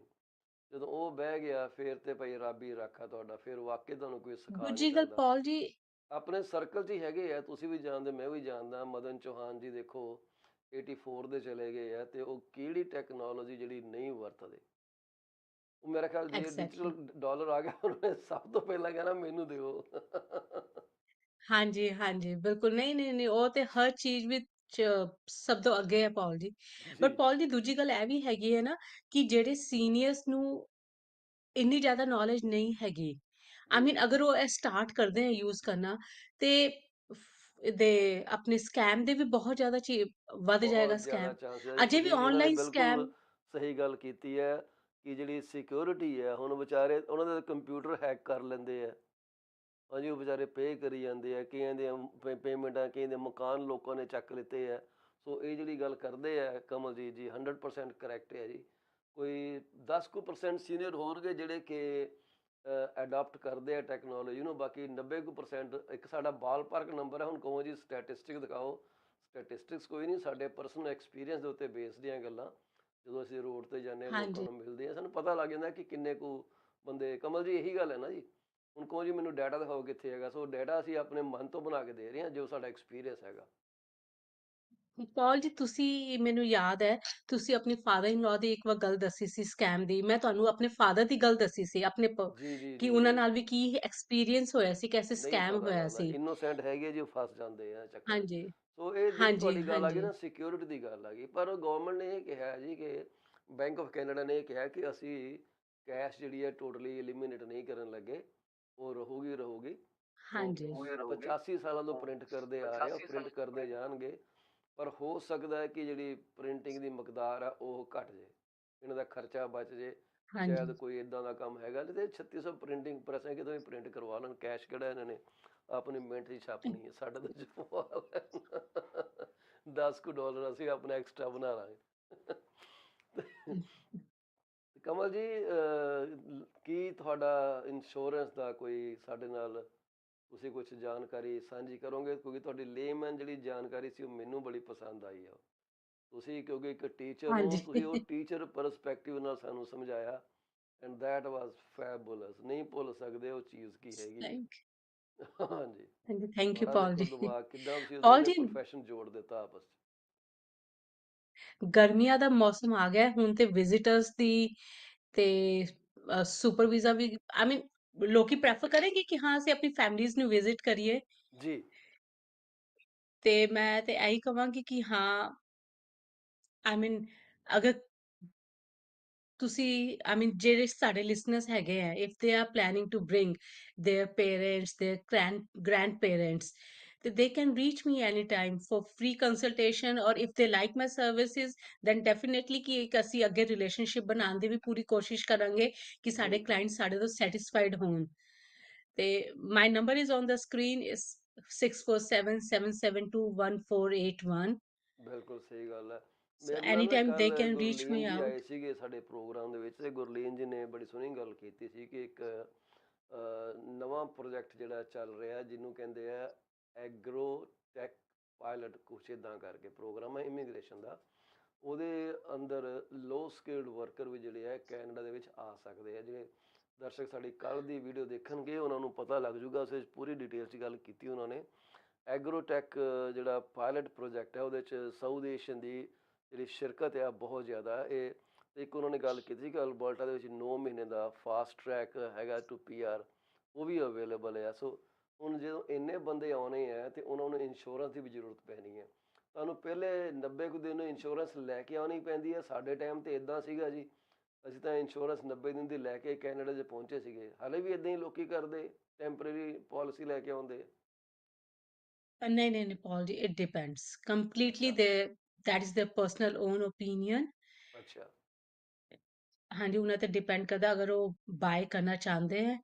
ਜਦੋਂ ਉਹ ਬਹਿ ਗਿਆ ਫਿਰ ਤੇ ਭਾਈ ਰੱਬ ਹੀ ਰਾਖਾ ਤੁਹਾਡਾ, ਫਿਰ ਵਾਕਈ ਤੁਹਾਨੂੰ ਕੋਈ ਸਿਖਾ ਨਹੀਂ ਦੂਜੀ ਗੱਲ ਸਕਦਾ। ਪੌਲ ਜੀ, ਆਪਣੇ ਸਰਕਲ 'ਚ ਹੀ ਹੈਗੇ ਆ, ਤੁਸੀਂ ਵੀ ਜਾਣਦੇ, ਮੈਂ ਵੀ ਜਾਣਦਾ। ਮਦਨ ਚੌਹਾਨ ਜੀ ਦੇਖੋ 84 ਦੇ ਚਲੇ ਗਏ ਆ, ਤੇ ਉਹ ਕਿਹੜੀ ਟੈਕਨੋਲੋਜੀ ਜਿਹੜੀ ਨਹੀਂ ਵਰਤਦੇ। ਉਹ ਮੇਰਾ ਖਿਆਲ ਜੇ ਐਗਜ਼ੈਕਟਲੀ, ਡਿਜੀਟਲ ਡਾਲਰ ਆ ਗਿਆ, ਉਹਨੇ ਸਭ ਤੋਂ ਪਹਿਲਾਂ ਕਹਿਣਾ ਮੈਨੂੰ ਦਿਓ। ਹਾਂਜੀ ਹਾਂਜੀ ਬਿਲਕੁਲ, ਨਹੀਂ ਨਹੀਂ ਨਹੀਂ, ਉਹ ਤੇ ਹਰ ਚੀਜ਼ ਵਿੱਚ ਸਭ ਤੋਂ ਅੱਗੇ ਹੈ ਪੌਲ ਜੀ। ਬਟ ਜੀ ਪੌਲ ਜੀ ਦੂਜੀ ਗੱਲ ਇਹ ਵੀ ਹੈਗੀ ਹੈ ਨਾ, ਕਿ ਜਿਹੜੇ ਸੀਨੀਅਰਸ ਨੂੰ ਇੰਨੀ ਜ਼ਿਆਦਾ ਨੌਲੇਜ ਨਹੀਂ ਹੈਗੀ, ਆਈ ਜੀ ਮੀਨ ਅਗਰ ਉਹ ਇਹ ਸਟਾਰਟ ਕਰਦੇ ਆ ਯੂਜ਼ ਕਰਨਾ, ਤੇ ਦੇ ਆਪਣੇ ਸਕੈਮ ਦੇ ਵੀ ਬਹੁਤ ਜ਼ਿਆਦਾ ਵੱਧ ਜਾਏਗਾ ਬਹੁਤ ਜ਼ਿਆਦਾ ਸਕੈਮ। ਚਾਂਸ ਹੈ ਜੀ। ਅਜੇ ਵੀ ਇਹਨਾਂ ਨੇ ਆਨਲਾਈਨ ਬਿਲਕੁਲ ਸਕੈਮ। ਸਹੀ ਗੱਲ ਕੀਤੀ ਹੈ ਕਿ ਜਿਹੜੀ ਸਿਕਿਉਰਿਟੀ ਹੈ, ਹੁਣ ਵਿਚਾਰੇ ਉਹਨਾਂ ਦੇ ਕੰਪਿਊਟਰ ਹੈਕ ਕਰ ਲੈਂਦੇ ਆ। ਹਾਂਜੀ ਉਹ ਵਿਚਾਰੇ ਪੇ ਕਰੀ ਜਾਂਦੇ ਆ, ਕਈਆਂ ਦੀਆਂ ਪੇਮੈਂਟਾਂ, ਕਈਆਂ ਦੇ ਮਕਾਨ ਲੋਕਾਂ ਨੇ ਚੱਕ ਲਿੱਤੇ ਆ। ਸੋ ਇਹ ਜਿਹੜੀ ਗੱਲ ਕਰਦੇ ਆ ਕਮਲਜੀਤ ਜੀ 100% ਕਰੈਕਟ ਹੈ ਜੀ। ਕੋਈ 10% ਸੀਨੀਅਰ ਹੋਣਗੇ ਜਿਹੜੇ ਕਿ ਅਡਾਪਟ ਕਰਦੇ ਆ ਟੈਕਨੋਲੋਜੀ ਨੂੰ, ਬਾਕੀ 90% ਇੱਕ ਸਾਡਾ ਬਾਲ ਪਾਰਕ ਨੰਬਰ ਹੈ। ਹੁਣ ਕਹੋ ਜੀ ਸਟੈਟਿਸਟਿਕ ਦਿਖਾਓ, ਸਟੈਟਿਸਟਿਕਸ ਕੋਈ ਨਹੀਂ, ਸਾਡੇ ਪਰਸਨਲ ਐਕਸਪੀਰੀਅੰਸ ਦੇ ਉੱਤੇ ਬੇਸ ਦੀਆਂ ਗੱਲਾਂ। ਜਦੋਂ ਅਸੀਂ ਰੋਡ 'ਤੇ ਜਾਂਦੇ ਹਾਂ, ਲੋਕਾਂ ਹਾਂਜੀ ਨੂੰ ਮਿਲਦੇ ਹਾਂ, ਸਾਨੂੰ ਪਤਾ ਲੱਗ ਜਾਂਦਾ ਕਿ ਕਿੰਨੇ ਕੁ ਬੰਦੇ। ਕਮਲ ਜੀ ਇਹੀ ਗੱਲ ਹੈ ਨਾ ਜੀ, ਹੁਣ ਕਹੋ ਜੀ ਮੈਨੂੰ ਡਾਟਾ ਦਿਖਾਓ ਕਿੱਥੇ ਹੈਗਾ। ਸੋ ਡਾਟਾ ਅਸੀਂ ਆਪਣੇ ਮਨ ਤੋਂ ਬਣਾ ਕੇ ਦੇ ਰਹੇ ਹਾਂ, ਜੋ ਸਾਡਾ ਐਕਸਪੀਰੀਅੰਸ ਹੈਗਾ। ਪੌਲ ਜੀ, ਤੁਸੀਂ, ਮੈਨੂੰ ਯਾਦ ਹੈ ਤੁਸੀਂ ਆਪਣੀ ਫਾਦਰ ਇਨ ਲਾਅ ਦੀ ਇੱਕ ਵਾਰ ਗੱਲ ਦੱਸੀ ਸੀ ਸਕੈਮ ਦੀ, ਮੈਂ ਤੁਹਾਨੂੰ ਆਪਣੇ ਫਾਦਰ ਦੀ ਗੱਲ ਦੱਸੀ ਸੀ ਆਪਣੇ ਜੀ ਜੀ ਕਿ ਜੀ ਉਹਨਾਂ ਜੀ। ਨਾਲ ਵੀ ਕੀ ਐਕਸਪੀਰੀਅੰਸ ਹੋਇਆ ਸੀ, ਕੈਸੇ ਨਹੀਂ ਸਕੈਮ ਪਤਾ ਹੋਇਆ ਲੱਗਦਾ, ਸੀ। ਇਨੋਸੈਂਟ ਹੈਗੇ ਜੀ, ਉਹ ਫਸ ਜਾਂਦੇ ਆ ਚੱਕਰਾਂ 'ਚ। ਹਾਂਜੀ ਸੋ ਇਹ ਜਿਹੜੀ ਹਾਂਜੀ ਤੁਹਾਡੀ ਗੱਲ ਆ ਗਈ ਹਾਂਜੀ ਨਾ, ਸਿਕਿਉਰਿਟੀ ਦੀ ਗੱਲ ਆ ਗਈ, ਪਰ ਗਵਰਨਮੈਂਟ ਨੇ ਇਹ ਕਿਹਾ ਜੀ ਕਿ ਬੈਂਕ ਆਫ ਕੈਨੇਡਾ ਨੇ ਇਹ ਕਿਹਾ ਕਿ ਅਸੀਂ ਕੈਸ਼ ਜਿਹੜੀ ਹੈ ਟੋਟਲੀ ਐਲੀਮੀਨੇਟ ਨਹੀਂ ਕਰਨ ਲੱਗੇ, ਉਹ ਰਹੂਗੀ। ਉਹ ਹਾਂਜੀ 85 ਸਾਲਾਂ ਤੋਂ ਪ੍ਰਿੰਟ ਕਰਦੇ ਆ ਰਹੇ ਆ, ਪ੍ਰਿੰਟ ਕਰਦੇ ਜਾਣਗੇ। ਪਰ ਹੋ ਸਕਦਾ ਹੈ ਕਿ ਜਿਹੜੀ ਪ੍ਰਿੰਟਿੰਗ ਦੀ ਮਕਦਾਰ ਆ ਉਹ ਘਟ ਜੇ, ਇਹਨਾਂ ਦਾ ਖਰਚਾ ਬਚ ਜੇ। ਸ਼ਾਇਦ ਹਾਂਜੀ ਕੋਈ ਇਦਾਂ ਦਾ ਕੰਮ ਹੈਗਾ, ਨਹੀਂ ਤੇ 3600 ਪ੍ਰਿੰਟਿੰਗ ਪ੍ਰੈਸਾਂ ਕਿਤੋਂ ਵੀ ਪ੍ਰਿੰਟ ਕਰਵਾ ਲੈਣ। ਕੈਸ਼ ਕਿਹੜਾ ਇਹਨਾਂ ਨੇ ਆਪਣੀ ਮਿੰਟ 'ਚ ਛਾਪਣੀ ਹੈ। ਸਾਡਾ ਤਾਂ ਜਵਾਬ $10 ਅਸੀਂ ਆਪਣਾ ਐਕਸਟਰਾ ਬਣਾ ਲਾਂਗੇ। ਕਮਲ ਜੀ ਕੀ ਤੁਹਾਡਾ ਇੰਸ਼ੋਰੈਂਸ ਦਾ ਕੋਈ ਸਾਡੇ ਨਾਲ ਤੁਸੀਂ ਕੁਝ ਜਾਣਕਾਰੀ ਸਾਂਝੀ ਕਰੋਗੇ? ਕਿਉਂਕਿ ਤੁਹਾਡੀ ਲੇਮੈਨ ਜਿਹੜੀ ਜਾਣਕਾਰੀ ਸੀ ਉਹ ਮੈਨੂੰ ਬੜੀ ਪਸੰਦ ਆਈ ਆ। ਤੁਸੀਂ ਕਿਉਂਕਿ ਇੱਕ ਟੀਚਰ ਹੋ, ਹਾਂਜੀ ਤੁਸੀਂ ਉਹ ਟੀਚਰ ਪਰਸਪੈਕਟਿਵ ਨਾਲ ਸਾਨੂੰ ਸਮਝਾਇਆ, ਐਂਡ ਦੈਟ ਵਾਜ਼ ਫੈਬੂਲਸ। ਨਹੀਂ ਭੁੱਲ ਸਕਦੇ ਉਹ ਚੀਜ਼ ਕੀ ਹੈਗੀ ਹੈ। ਥੈਂਕ ਹਾਂਜੀ ਥੈਂਕ ਯੂ ਤੁਹਾਡਾ ਪੌਲ ਦੇਖੋ ਜੀ। ਦਿਮਾਗ ਕਿੱਦਾਂ, ਤੁਸੀਂ ਪੌਲ ਦੋਨੇ ਜੀ, ਪ੍ਰੋਫੈਸ਼ਨ ਜੋੜ ਦਿੱਤਾ ਆਪਸ 'ਚ। ਗਰਮੀਆਂ ਦਾ ਮੌਸਮ ਆ ਗਿਆ ਹੁਣ, ਤੇ ਵਿਜ਼ਿਟਰਸ ਦੀ ਤੇ ਸੁਪਰ ਵੀਜ਼ਾ ਵੀ, ਆਈ ਮੀਨ ਲੋਕੀ ਪ੍ਰੈਫਰ ਕਰਨਗੇ ਕਿ ਹਾਂ ਅਸੀਂ ਆਪਣੀ ਫੈਮਲੀਜ਼ ਨੂੰ ਵਿਜ਼ਿਟ ਕਰੀਏ, ਜੀ ਤੇ ਮੈਂ ਤੇ ਇਹੀ ਕਹਾਂਗੀ ਕਿ ਹਾਂ ਆਈ ਮੀਨ ਅਗਰ ਤੁਸੀਂ ਆਈ ਮੀਨ ਜਿਹੜੇ ਸਾਡੇ ਲਿਸਨਰਸ ਹੈਗੇ ਆ, if they are planning to bring their parents, their grandparents, ਤੇ they can reach me anytime for free consultation, or if they like my services, then definitely ਕਿ ਇੱਕ ਅਸੀਂ ਅੱਗੇ ਰਿਲੇਸ਼ਨਸ਼ਿਪ ਬਣਾਉਣ ਦੀ ਵੀ ਪੂਰੀ ਕੋਸ਼ਿਸ਼ ਕਰਾਂਗੇ ਕਿ ਜੀ ਸਾਡੇ ਕਲਾਇੰਟ ਸਾਡੇ ਤੋਂ ਸੈਟੀਸਫਾਈਡ ਹੋਣ। ਤੇ my number is on the screen is 6477721481, ਬਿਲਕੁਲ ਸਹੀ ਗੱਲ ਹੈ। so ਮੇਰੇ ਨਾਲ ਨਾ anytime they ਕੱਲ can reach me ਗੁਰਲੀਨ ਜੀ ਆਏ out. ਸੀਗੇ ਸਾਡੇ ਪ੍ਰੋਗਰਾਮ ਦੇ ਵਿੱਚ, ਤੇ ਗੁਰਲੀਨ ਜੀ ਨੇ ਬੜੀ ਸੋਹਣੀ ਗੱਲ ਕੀਤੀ ਸੀ ਕਿ ਇੱਕ ਨਵਾਂ ਪ੍ਰੋਜੈਕਟ ਜਿਹੜਾ ਚੱਲ ਰਿਹਾ ਜਿਹਨੂੰ ਕਹਿੰਦੇ ਆ ਐਗਰੋ ਟੈਕ ਪਾਇਲਟ, ਕੁਛ ਇੱਦਾਂ ਕਰਕੇ ਪ੍ਰੋਗਰਾਮ ਹੈ ਇਮੀਗ੍ਰੇਸ਼ਨ ਦਾ। ਉਹਦੇ ਅੰਦਰ ਲੋ ਸਕਿਲਡ ਵਰਕਰ ਵੀ ਜਿਹੜੇ ਆ ਕੈਨੇਡਾ ਦੇ ਵਿੱਚ ਆ ਸਕਦੇ ਆ। ਜਿਹੜੇ ਦਰਸ਼ਕ ਸਾਡੀ ਕੱਲ੍ਹ ਦੀ ਵੀਡੀਓ ਦੇਖਣਗੇ ਉਹਨਾਂ ਨੂੰ ਪਤਾ ਲੱਗ ਜੂਗਾ, ਉਸ ਵਿੱਚ ਪੂਰੀ ਡਿਟੇਲ 'ਚ ਗੱਲ ਕੀਤੀ ਉਹਨਾਂ ਨੇ। ਐਗਰੋਟੈਕ ਜਿਹੜਾ ਪਾਇਲਟ ਪ੍ਰੋਜੈਕਟ ਹੈ ਉਹਦੇ 'ਚ ਸਾਊਥ ਏਸ਼ੀਅਨ ਦੀ ਜਿਹੜੀ ਸ਼ਿਰਕਤ ਆ ਬਹੁਤ ਜ਼ਿਆਦਾ। ਇਹ ਇੱਕ ਉਹਨਾਂ ਨੇ ਗੱਲ ਕੀਤੀ ਕਿ ਅਲਬਰਟਾ ਦੇ ਵਿੱਚ 9 ਮਹੀਨੇ ਦਾ ਫਾਸਟ ਟਰੈਕ ਹੈਗਾ ਟੂ PR, ਉਹ ਵੀ ਅਵੇਲੇਬਲ ਆ। ਸੋ ਹੁਣ ਜਦੋਂ ਇੰਨੇ ਬੰਦੇ ਆਉਣੇ ਆ ਤੇ ਉਹਨਾਂ ਨੂੰ ਇੰਸ਼ੋਰੈਂਸ ਦੀ ਵੀ ਜ਼ਰੂਰਤ ਪੈਣੀ ਹੈ। ਤੁਹਾਨੂੰ ਪਹਿਲੇ 90 ਕੁ ਦਿਨ ਇੰਸ਼ੋਰੈਂਸ ਲੈ ਕੇ ਆਉਣੀ ਪੈਂਦੀ ਹੈ। ਸਾਡੇ ਟਾਈਮ ਤੇ ਇੱਦਾਂ ਸੀਗਾ ਜੀ, ਅਸੀਂ ਤਾਂ ਇੰਸ਼ੋਰੈਂਸ 90 ਦਿਨ ਦੀ ਲੈ ਕੇ ਕੈਨੇਡਾ 'ਚ ਪਹੁੰਚੇ ਸੀਗੇ। ਹਾਲੇ ਵੀ ਇੱਦਾਂ ਹੀ ਲੋਕੀ ਕਰਦੇ, ਟੈਂਪਰੇਰੀ ਪਾਲਿਸੀ ਲੈ ਕੇ ਆਉਂਦੇ। ਨਹੀਂ ਨਹੀਂ ਨਹੀਂ Pal ji, it depends completely ਅੱਛਾ ਦੇ, that is their personal own opinion। ਅੱਛਾ ਹਾਂਜੀ, ਉਹਨਾਂ ਤੇ ਡਿਪੈਂਡ ਕਰਦਾ। ਅਗਰ ਉਹ ਬਾਏ ਕਰਨਾ ਚਾਹੁੰਦੇ ਹੈ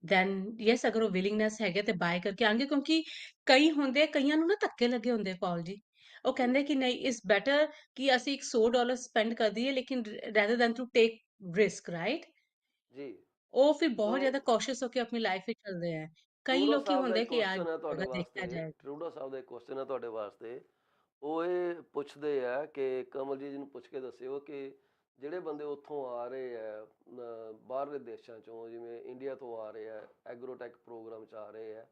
ਦੈਨ ਯੈਸ, ਅਗਰ ਉਹ ਵਿਲਿੰਗਨੈਸ ਹੈਗੇ ਤੇ ਬਾਏ ਕਰਕੇ ਆਣਗੇ, ਕਿਉਂਕਿ ਕਈ ਹੁੰਦੇ, ਕਈਆਂ ਨੂੰ ਨਾ ਧੱਕੇ ਲੱਗੇ ਹੁੰਦੇ ਪਾਲ ਜੀ। ਉਹ ਜੀ ਕਹਿੰਦੇ ਕਿ ਨਹੀਂ, ਇਸ ਬੈਟਰ ਕਿ ਅਸੀਂ ਇੱਕ $100 ਸਪੈਂਡ ਕਰ ਦਈਏ, ਲੇਕਿਨ rather than to take risk, right. ਜੀ। ਉਹ ਫਿਰ ਸੋ ਬਹੁਤ ਜ਼ਿਆਦਾ ਕੌਸ਼ੀਅਸ ਹੋ ਕੇ ਆਪਣੀ ਲਾਈਫ ਵਿੱਚ ਚੱਲਦੇ ਆ। ਕਈ ਟਰੂਡੋ ਲੋਕੀ ਸਾਹਿਬ ਦਾ ਹੁੰਦੇ ਇੱਕ ਕਿ ਯਾਰ ਕੁਐਸਚਨ ਹੈ ਤੁਹਾਡੇ ਜਾਏਗਾ, ਦੇਖਿਆ ਵਾਸਤੇ, ਜਾਏਗਾ। ਟਰੂਡੋ ਸਾਹਿਬ ਦਾ ਇੱਕ ਕੁਐਸਚਨ ਹੈ ਤੁਹਾਡੇ ਵਾਸਤੇ। ਉਹ ਇਹ ਪੁੱਛਦੇ ਆ ਕਿ ਕਮਲਜੀਤ ਜੀ ਨੂੰ ਪੁੱਛ ਕੇ ਦੱਸਿਓ ਕਿ ਜਿਹੜੇ ਬੰਦੇ ਉੱਥੋਂ ਆ ਰਹੇ ਆ ਬਾਹਰਲੇ ਦੇਸ਼ਾਂ ਚੋਂ, ਜਿਵੇਂ ਇੰਡੀਆ ਤੋਂ ਆ ਰਹੇ ਆ, ਐਗਰੋਟੈਕ ਪ੍ਰੋਗਰਾਮ 'ਚ ਆ ਰਹੇ ਆ,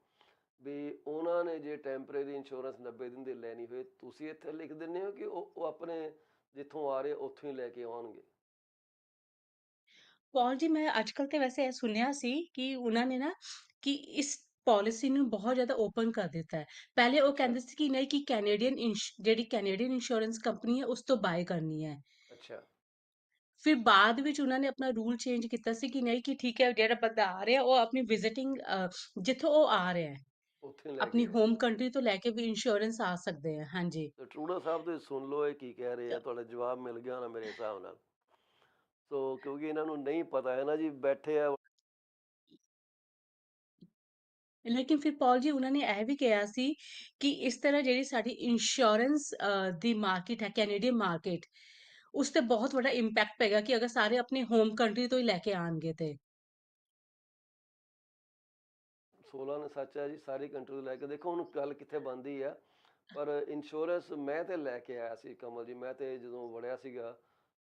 ਵੀ ਉਹਨਾਂ ਨੇ ਜੇ ਟੈਂਪਰੇਰੀ ਇੰਸ਼ੋਰੈਂਸ 90 ਦਿਨ ਦੀ ਲੈਣੀ ਹੋਏ, ਤੁਸੀਂ ਇੱਥੇ ਲਿਖ ਦਿੰਦੇ ਹੋ ਕਿ ਉਹ ਆਪਣੇ ਜਿੱਥੋਂ ਆ ਰਹੇ ਉੱਥੋਂ ਹੀ ਲੈ ਕੇ ਆਉਣਗੇ? ਪੌਲ ਜੀ, ਮੈਂ ਅੱਜ-ਕੱਲ੍ਹ ਤੇ ਵੈਸੇ ਇਹ ਸੁਣਿਆ ਸੀ ਕਿ ਉਹਨਾਂ ਨੇ ਨਾ ਕਿ ਇਸ ਪਾਲਿਸੀ ਨੂੰ ਬਹੁਤ ਜ਼ਿਆਦਾ ਓਪਨ ਕਰ ਦਿੱਤਾ ਹੈ। ਪਹਿਲੇ ਉਹ ਅੱਛਾ ਕਹਿੰਦੇ ਸੀ ਕਿ ਨਹੀਂ, ਕਿ ਜਿਹੜੀ ਕੈਨੇਡੀਅਨ ਇੰਸ਼ੋਰੈਂਸ ਕੰਪਨੀ ਹੈ ਉਸ ਤੋਂ ਬਾਏ ਕਰਨੀ ਹੈ। ਅੱਛਾ ਫਿਰ ਬਾਅਦ ਵਿੱਚ ਉਹਨਾਂ ਨੇ ਆਪਣਾ ਰੂਲ ਚੇਂਜ ਕੀਤਾ ਸੀ ਕਿ ਨਹੀਂ, ਕਿ ਠੀਕ ਹੈ, ਜਿਹੜਾ ਬੰਦਾ ਆ ਰਿਹਾ ਉਹ ਆਪਣੀ ਵਿਜ਼ਿਟਿੰਗ, ਜਿੱਥੋਂ ਉਹ ਆ ਰਿਹਾ ਹੈ, ਉੱਥੇ ਹੀ ਲੈ ਆਪਣੀ ਕੇ ਆਏ। ਹੋਮ ਕੰਟਰੀ ਤੋਂ ਲੈ ਕੇ ਵੀ ਇੰਸ਼ੋਰੈਂਸ ਆ ਸਕਦੇ ਆ। ਹਾਂਜੀ। ਤੇ ਟਰੂਡੋ ਸਾਹਿਬ ਤੁਸੀਂ ਸੁਣ ਲਓ ਇਹ ਕੀ ਕਹਿ ਰਹੇ ਆ, ਤੁਹਾਡਾ ਜਵਾਬ ਮਿਲ ਗਿਆ ਹੋਣਾ ਮੇਰੇ ਹਿਸਾਬ ਨਾਲ। ਸੋ ਕਿਉਂਕਿ ਇਹਨਾਂ ਨੂੰ ਨਹੀਂ ਪਤਾ ਹੈ ਨਾ ਜੀ, ਬੈਠੇ ਆ। ਲੇਕਿਨ ਫਿਰ ਪੌਲ ਜੀ, ਉਹਨਾਂ ਨੇ ਇਹ ਵੀ ਕਿਹਾ ਸੀ ਕਿ ਇਸ ਤਰ੍ਹਾਂ ਜਿਹੜੀ ਸਾਡੀ ਇੰਸ਼ੋਰੈਂਸ ਦੀ ਮਾਰਕੀਟ ਹੈ, ਕੈਨੇਡੀਅਨ ਮਾਰਕੀਟ, ਉਸ ਤੇ ਬਹੁਤ ਵੱਡਾ ਇੰਪੈਕਟ ਪਏਗਾ ਕਿ ਅਗਰ ਸਾਰੇ ਆਪਣੀ ਹੋਮ ਕੰਟਰੀ ਤੋਂ ਹੀ ਲੈ ਕੇ ਆਣਗੇ ਤੇ। 16 ਨੇ ਸੱਚ ਹੈ ਜੀ, ਸਾਰੀ ਕੰਟਰੀ ਤੋਂ ਲੈ ਕੇ ਦੇਖੋ ਹੁਣ ਗੱਲ ਕਿੱਥੇ ਬਣਦੀ ਆ। ਪਰ ਇੰਸ਼ੋਰੈਂਸ ਮੈਂ ਤੇ ਲੈ ਕੇ ਆਇਆ ਸੀ ਕਮਲ ਜੀ, ਮੈਂ ਤੇ ਜਦੋਂ ਵੜਿਆ ਸੀਗਾ,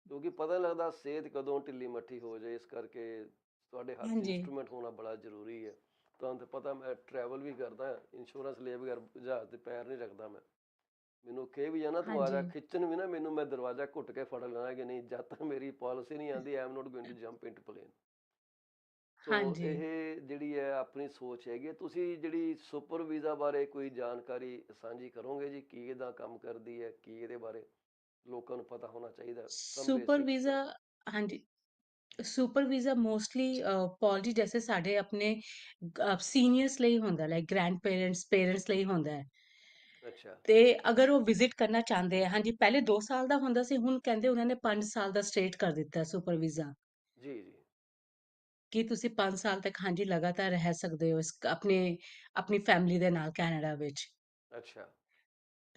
ਕਿਉਂਕਿ ਪਤਾ ਨਹੀਂ ਲੱਗਦਾ ਸਿਹਤ ਕਦੋਂ ਢਿੱਲੀ ਮੱਠੀ ਹੋ ਜਾਏ, ਇਸ ਕਰਕੇ ਤੁਹਾਡੇ ਹੱਥ 'ਚ ਹਾਂਜੀ, ਇੰਸਟਰੂਮੈਂਟ ਹੋਣਾ ਬੜਾ ਜ਼ਰੂਰੀ ਹੈ। ਤੁਹਾਨੂੰ ਤਾਂ ਪਤਾ ਮੈਂ ਟਰੈਵਲ ਵੀ ਕਰਦਾ, ਇੰਸ਼ੋਰੈਂਸ ਲਏ ਬਗੈਰ ਜਹਾਜ਼ 'ਤੇ ਪੈਰ ਨਹੀਂ ਰੱਖਦਾ ਮੈਂ। ਮੈਨੂੰ ਕਹੇ ਵੀ ਜਾਣਾ ਤੂੰ ਆ ਜਾ, ਹਾਂਜੀ, ਖਿੱਚਣ ਵੀ ਨਾ ਮੈਨੂੰ, ਮੈਂ ਦਰਵਾਜ਼ਾ ਘੁੱਟ ਕੇ ਫੜ ਲੈਣਾ ਕਿ ਨਹੀਂ, ਜਦ ਤੱਕ ਮੇਰੀ ਪਾਲਿਸੀ ਨਹੀਂ ਆਉਂਦੀ I am not going to jump into plane. So ਹਾਂਜੀ। ਇਹ ਜਿਹੜੀ ਹੈ ਆਪਣੀ ਸੋਚ ਹੈਗੀ ਹੈ। ਤੁਸੀਂ ਜਿਹੜੀ ਸੁਪਰ ਵੀਜ਼ਾ ਬਾਰੇ ਕੋਈ ਜਾਣਕਾਰੀ ਸਾਂਝੀ ਕਰੋਗੇ ਜੀ, ਕੀ ਇਹਦਾ ਕੰਮ ਕਰਦੀ ਹੈ, ਕੀ ਇਹਦੇ ਬਾਰੇ ਲੋਕਾਂ ਨੂੰ ਪਤਾ ਹੋਣਾ ਚਾਹੀਦਾ, ਸਮ ਸੁਪਰ ਬੇਸਿਕਸ। ਵੀਜ਼ਾ, ਹਾਂਜੀ, ਸੁਪਰ ਵੀਜ਼ਾ ਮੋਸਟਲੀ ਪੌਲ ਜੀ, ਜੈਸੇ ਸਾਡੇ ਆਪਣੇ ਸੀਨੀਅਰਸ ਲਈ ਹੁੰਦਾ, ਲਾਈਕ ਗ੍ਰੈਂਡ ਪੇਰੈਂਟਸ, ਪੇਰੈਂਟਸ ਲਈ ਹੁੰਦਾ ਹੈ। ਅੱਛਾ ਤੇ ਅਗਰ ਉਹ ਵਿਜ਼ਿਟ ਕਰਨਾ ਚਾਹੁੰਦੇ ਆ, ਹਾਂਜੀ, ਪਹਿਲੇ 2 ਸਾਲ ਦਾ ਹੁੰਦਾ ਸੀ, ਹੁਣ ਕਹਿੰਦੇ ਉਹਨਾਂ ਨੇ 5 ਸਾਲ ਦਾ ਸਟ੍ਰੇਟ ਕਰ ਦਿੱਤਾ ਸੁਪਰ ਵੀਜ਼ਾ, ਜੀ ਜੀ ਕਿ ਤੁਸੀਂ 5 ਸਾਲ ਤੱਕ, ਹਾਂਜੀ, ਲਗਾਤਾਰ ਰਹਿ ਸਕਦੇ ਹੋ ਇਸ ਆਪਣੀ ਫੈਮਿਲੀ ਦੇ ਨਾਲ ਕੈਨੇਡਾ ਵਿੱਚ। ਅੱਛਾ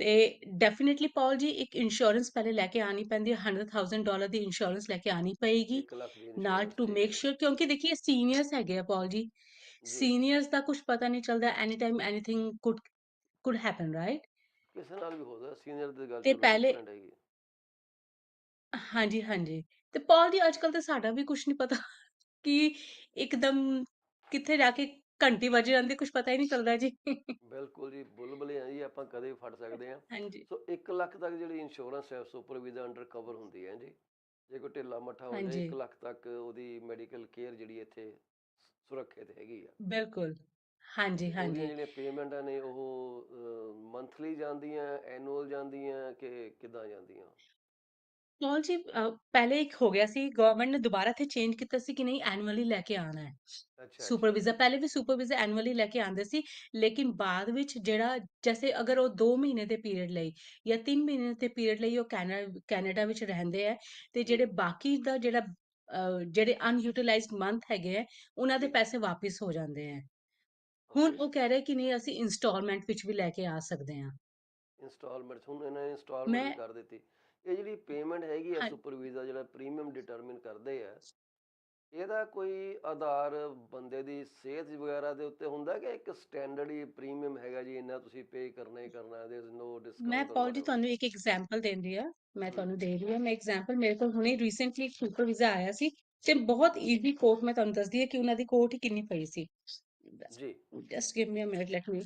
ਤੇ ਡੈਫੀਨਿਟਲੀ ਪਾਲ ਜੀ, ਇੱਕ ਇੰਸ਼ੋਰੈਂਸ ਪਹਿਲੇ ਲੈ ਕੇ ਆਣੀ ਪੈਂਦੀ ਹੈ। $100,000 ਦੀ ਇੰਸ਼ੋਰੈਂਸ ਲੈ ਕੇ ਆਣੀ ਪਏਗੀ 1 ਲੱਖ ਦੀ ਨਾਲ, ਇੰਸ਼ੋਰੈਂਸ, ਟੂ ਠੀਕ ਮੇਕ ਹੈ ਸ਼ੋਰ, ਕਿਉਂਕਿ ਦੇਖੀਏ ਸੀਨੀਅਰਸ ਹੈਗੇ ਆ ਪਾਲ ਜੀ, ਜੀ। ਸੀਨੀਅਰਸ ਦਾ ਕੁਝ ਪਤਾ ਨਹੀਂ ਚੱਲਦਾ, any time anything could happen, right. ਕਿਸੇ ਨਾਲ ਵੀ ਹੋ ਸਕਦਾ, ਸੀਨੀਅਰ ਦੀ ਗੱਲ ਤੇ ਚਲੋ ਪਹਿਲੇ, ਡਿਫਰੈਂਟ ਹੈਗੀ। ਹਾਂਜੀ ਹਾਂਜੀ, ਤੇ ਪਾਲ ਜੀ ਅੱਜ ਕੱਲ ਤਾਂ ਸਾਡਾ ਵੀ ਕੁਝ ਨਹੀਂ ਪਤਾ ਕਿ ਇੱਕਦਮ ਕਿੱਥੇ ਜਾ ਕੇ ਘੰਟੀ ਵੱਜ ਜਾਂਦੀ, ਕੁਝ ਪਤਾ ਹੀ ਨਹੀਂ ਚੱਲਦਾ ਜੀ। ਬਿਲਕੁਲ ਜੀ, ਬੁਲਬੁਲੇ ਆ ਜੀ, ਆਪਾਂ ਕਦੇ ਵੀ ਫੜ ਸਕਦੇ ਹਾਂ। ਹਾਂਜੀ, ਸੋ 1 ਲੱਖ ਤੱਕ ਜਿਹੜੀ ਇੰਸ਼ੋਰੈਂਸ ਹੈ ਸੁਪਰ ਵੀਜ਼ਾ ਅੰਡਰ ਕਵਰ ਹੁੰਦੀ ਹੈ ਜੀ। ਜੇ ਕੋਈ ਢਿੱਲਾ ਮੱਠਾ ਹੋ ਜਾਏ, ਹਾਂਜੀ, 1 ਲੱਖ ਤੱਕ ਉਹਦੀ ਮੈਡੀਕਲ ਕੇਅਰ ਜਿਹੜੀ ਇੱਥੇ ਸੁਰੱਖਿਅਤ ਹੈਗੀ ਆ। ਬਿਲਕੁਲ, ਹਾਂਜੀ ਤੇ ਉਹਦੀਆਂ ਹਾਂਜੀ। ਜਿਹੜੀਆਂ ਪੇਮੈਂਟਾਂ ਨੇ ਉਹ ਮੰਥਲੀ ਜਾਂਦੀਆਂ, ਐਨੂਅਲ ਜਾਂਦੀਆਂ ਕਿ ਕਿੱਦਾਂ ਜਾਂਦੀਆਂ? ਪੌਲ ਜੀ ਪਹਿਲੇ ਇੱਕ ਹੋ ਗਿਆ ਸੀ, ਗਵਰਨਮੈਂਟ ਨੇ ਦੁਬਾਰਾ ਇੱਥੇ ਚੇਂਜ ਕੀਤਾ ਸੀ ਕਿ ਨਹੀਂ ਐਨੂਅਲੀ ਲੈ ਕੇ ਆਉਣਾ ਹੈ ਅੱਛਾ ਸੁਪਰ ਅੱਛਾ ਵੀਜ਼ਾ। ਪਹਿਲੇ ਵੀ ਸੁਪਰ ਵੀਜ਼ਾ ਐਨੂਅਲੀ ਲੈ ਕੇ ਆਉਂਦੇ ਸੀ, ਲੇਕਿਨ ਬਾਅਦ ਵਿੱਚ ਜਿਹੜਾ ਜੈਸੇ ਅਗਰ ਉਹ 2 ਮਹੀਨੇ ਦੇ ਪੀਰੀਅਡ ਲਈ ਜਾਂ 3 ਮਹੀਨੇ ਦੇ ਪੀਰੀਅਡ ਲਈ ਉਹ ਕੈਨੇਡਾ ਵਿੱਚ ਰਹਿੰਦੇ ਹੈ, ਤੇ ਜੀ ਜਿਹੜੇ ਬਾਕੀ ਦਾ ਜਿਹੜਾ ਜਿਹੜੇ ਅਨਯੂਟਿਲਾਈਜ਼ਡ ਮੰਥ ਹੈਗੇ ਹੈ, ਉਹਨਾਂ ਦੇ ਜੀ ਪੈਸੇ ਵਾਪਿਸ ਹੋ ਜਾਂਦੇ ਹੈ। ਹੁਣ ਓਕੇ। ਉਹ ਕਹਿ ਰਹੇ ਕਿ ਨਹੀਂ ਅਸੀਂ ਇੰਸਟਾਲਮੈਂਟ ਵਿੱਚ ਵੀ ਲੈ ਕੇ ਆ ਸਕਦੇ ਹਾਂ। ਇੰਸਟਾਲਮੈਂਟ ਹੁਣ ਇਹਨਾਂ ਨੇ ਇੰਸਟਾਲਮੈਂਟ ਵੀ ਮੈਂ ਕਰ ਦਿੱਤੀ। ਇਹ ਜਿਹੜੀ ਪੇਮੈਂਟ ਹੈਗੀ ਆ ਹਾਂ ਸੁਪਰ ਵੀਜ਼ਾ ਜਿਹੜਾ ਪ੍ਰੀਮੀਅਮ ਡਿਟਰਮਿਨ ਕਰਦੇ ਆ, ਇਹਦਾ ਕੋਈ ਆਧਾਰ ਬੰਦੇ ਦੀ ਸਿਹਤ ਵਗੈਰਾ ਦੇ ਉੱਤੇ ਹੁੰਦਾ ਕਿ ਇੱਕ ਸਟੈਂਡਰਡ ਹੀ ਪ੍ਰੀਮੀਅਮ ਹੈਗਾ ਜੀ ਇੰਨਾ ਤੁਸੀਂ ਪੇ ਕਰਨਾ ਹੀ ਕਰਨਾ, ਦੇयर इज नो ਮੈਂ ਡਿਸਕਾਊਂਟ ਔਰ ਪੌਲ ਜੀ ਵਟਐਵਰ। ਤੁਹਾਨੂੰ ਇੱਕ ਐਗਜ਼ਾਮਪਲ ਦਿੰਦੀ ਆ। ਮੈਂ ਹੂੰ ਤੁਹਾਨੂੰ ਦੇ ਰਹੀ ਹਾਂ, ਮੈਂ ਐਗਜ਼ਾਮਪਲ ਮੇਰੇ ਕੋਲ ਹੁਣੇ ਰੀਸੈਂਟਲੀ ਇੱਕ ਸੁਪਰ ਵੀਜ਼ਾ ਆਇਆ ਸੀ, ਤੇ ਬਹੁਤ ਈਜ਼ੀ ਕੋਟ ਮੈਂ ਤੁਹਾਨੂੰ ਦੱਸਦੀ ਹਾਂ ਕਿ ਉਹਨਾਂ ਦੀ ਕੋਟ ਹੀ ਕਿੰਨੀ ਪਈ ਸੀ। ਜੀ just give me a minute, let me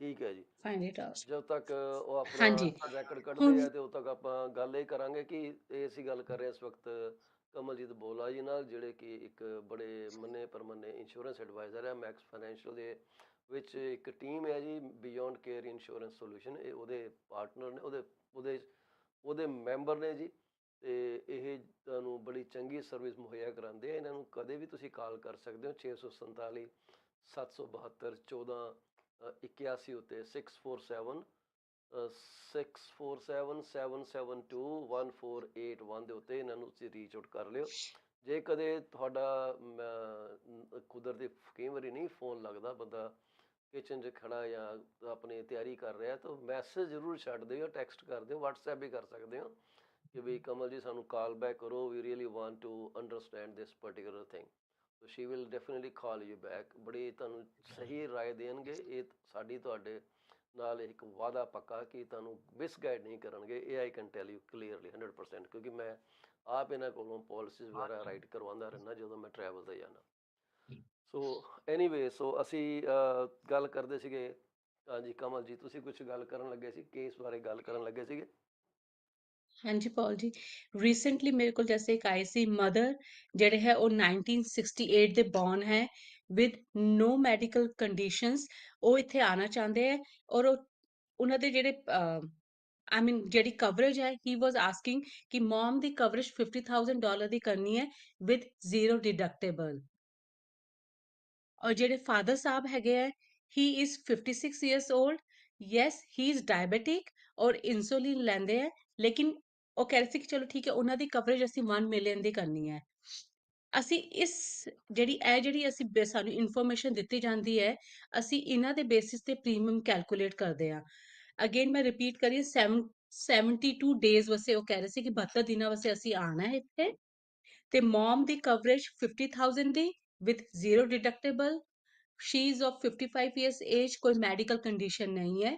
ਠੀਕ ਹੈ ਜੀ। Find it out. ਜਦ ਤੱਕ ਉਹ ਆਪਣਾ ਹਾਂਜੀ ਰੈਕਡ ਕੱਢਦੇ ਹੁਣ ਆ ਤੇ ਉਦੋਂ ਤੱਕ ਆਪਾਂ ਗੱਲ ਇਹ ਕਰਾਂਗੇ ਕਿ ਇਹ ਅਸੀਂ ਗੱਲ ਕਰ ਰਹੇ ਹਾਂ ਇਸ ਵਕਤ ਕਮਲਜੀਤ ਬੋਲਾ ਜੀ ਨਾਲ, ਜਿਹੜੇ ਕਿ ਇੱਕ ਬੜੇ ਮੰਨੇ ਪਰਮੰਨੇ ਇੰਸ਼ੋਰੈਂਸ ਐਡਵਾਈਜ਼ਰ ਹੈ ਮੈਕਸ ਫਾਈਨੈਂਸ਼ੀਅਲ ਦੇ ਵਿੱਚ। ਇੱਕ ਟੀਮ ਹੈ ਜੀ ਬਿਯੋਂਡ ਕੇਅਰ ਇੰਸ਼ੋਰੈਂਸ ਸੋਲਿਊਸ਼ਨ, ਇਹ ਉਹਦੇ ਪਾਰਟਨਰ ਨੇ, ਉਹਦੇ ਉਹਦੇ ਮੈਂਬਰ ਨੇ ਜੀ। ਤੇ ਇਹ ਤੁਹਾਨੂੰ ਬੜੀ ਚੰਗੀ ਸਰਵਿਸ ਮੁਹੱਈਆ ਕਰਾਉਂਦੇ ਆ। ਇਹਨਾਂ ਨੂੰ ਕਦੇ ਵੀ ਤੁਸੀਂ ਕਾਲ ਕਰ ਸਕਦੇ ਹੋ 647 772 14 81 ਉੱਤੇ 647 647 772 1481 ਦੇ ਉੱਤੇ ਇਹਨਾਂ ਨੂੰ ਤੁਸੀਂ ਰੀਚ ਆਊਟ ਕਰ ਲਿਓ। ਜੇ ਕਦੇ ਤੁਹਾਡਾ ਕੁਦਰਤੀ ਕਈ ਵਾਰੀ ਨਹੀਂ ਫੋਨ ਲੱਗਦਾ, ਬੰਦਾ ਕਿਚਨ 'ਚ ਖੜਾ ਜਾਂ ਆਪਣੀ ਤਿਆਰੀ ਕਰ ਰਿਹਾ, ਤਾਂ ਮੈਸੇਜ ਜ਼ਰੂਰ ਛੱਡ ਦਿਓ, ਟੈਕਸਟ ਕਰ ਦਿਓ, ਵਟਸਐਪ ਵੀ ਕਰ ਸਕਦੇ ਹੋ ਕਿ ਵੀ ਕਮਲ ਜੀ ਸਾਨੂੰ ਕਾਲ ਬੈਕ ਕਰੋ, we really want to understand this particular thing. So she will definitely call you back. ਬੜੀ ਤੁਹਾਨੂੰ ਸਹੀ ਰਾਏ ਦੇਣਗੇ। ਇਹ ਸਾਡੀ ਤੁਹਾਡੇ ਨਾਲ ਇੱਕ ਵਾਅਦਾ ਪੱਕਾ ਕਿ ਤੁਹਾਨੂੰ ਮਿਸਗਾਈਡ ਨਹੀਂ ਕਰਨਗੇ। ਇਹ I can tell you clearly 100%, ਕਿਉਂਕਿ ਮੈਂ ਆਪ ਇਹਨਾਂ ਕੋਲੋਂ ਪੋਲਿਸੀਜ਼ ਵਗੈਰਾ ਰਾਈਟ ਕਰਵਾਉਂਦਾ ਰਹਿੰਦਾ ਜਦੋਂ ਮੈਂ ਟਰੈਵਲ 'ਤੇ ਜਾਣਾ। ਸੋ ਐਨੀਵੇ, ਸੋ ਅਸੀਂ ਗੱਲ ਕਰਦੇ ਸੀਗੇ। ਹਾਂਜੀ ਕਮਲ ਜੀ, ਤੁਸੀਂ ਕੁਝ ਗੱਲ ਕਰਨ ਲੱਗੇ ਸੀ, ਕੇਸ ਬਾਰੇ ਗੱਲ ਕਰਨ ਲੱਗੇ ਸੀਗੇ। ਹਾਂਜੀ ਪੌਲ ਜੀ, ਰੀਸੈਂਟਲੀ ਮੇਰੇ ਕੋਲ ਜੈਸੇ ਇੱਕ ਆਏ ਸੀ ਮਦਰ, ਜਿਹੜੇ ਹੈ ਉਹ 1968 ਦੇ ਬੌਰਨ ਹੈ, ਵਿਦ ਨੋ ਮੈਡੀਕਲ ਕੰਡੀਸ਼ਨਸ। ਉਹ ਇੱਥੇ ਆਣਾ ਚਾਹੁੰਦੇ ਹੈ, ਔਰ ਉਹਨਾਂ ਦੇ ਜਿਹੜੇ ਆਈ ਮੀਨ ਜਿਹੜੀ ਕਵਰੇਜ ਹੈ, ਹੀ ਵਾਜ਼ ਆਸਕਿੰਗ ਕਿ ਮਮ ਦੀ ਕਵਰੇਜ $50,000 ਦੀ ਕਰਨੀ ਹੈ ਵਿਦ ਜ਼ੀਰੋ ਡਿਡਕਟੇਬਲ। ਔਰ ਜਿਹੜੇ ਫਾਦਰ ਸਾਹਿਬ ਹੈਗੇ ਹੈ, ਹੀ is 56 years old, yes he is diabetic ਔਰ ਇਨਸੂਲਿਨ ਲੈਂਦੇ ਹੈ, ਲੇਕਿਨ ਉਹ ਕਹਿ ਰਹੇ ਸੀ ਕਿ ਚਲੋ ਠੀਕ ਹੈ ਉਹਨਾਂ ਦੀ ਕਵਰੇਜ ਅਸੀਂ 1 ਮਿਲੀਅਨ ਦੀ ਕਰਨੀ ਹੈ। ਅਸੀਂ ਇਸ ਜਿਹੜੀ ਅਸੀਂ ਸਾਨੂੰ ਇਨਫੋਰਮੇਸ਼ਨ ਦਿੱਤੀ ਜਾਂਦੀ ਹੈ, ਅਸੀਂ ਇਹਨਾਂ ਦੇ ਬੇਸਿਸ ਤੇ ਪ੍ਰੀਮੀਅਮ ਕੈਲਕੂਲੇਟ ਕਰਦੇ ਹਾਂ। ਅਗੇਨ ਮੈਂ ਰਿਪੀਟ ਕਰੀ, 72 ਡੇਜ਼ ਵਾਸਤੇ ਉਹ ਕਹਿ ਰਹੇ ਸੀ ਕਿ 72 ਦਿਨਾਂ ਵਾਸਤੇ ਅਸੀਂ ਆਣਾ ਹੈ ਇੱਥੇ, ਤੇ ਮਮ ਦੀ coverage 50,000 the with zero deductible. She is of 55 years age, ਕੋਈ ਮੈਡੀਕਲ ਕੰਡੀਸ਼ਨ ਨਹੀਂ ਹੈ।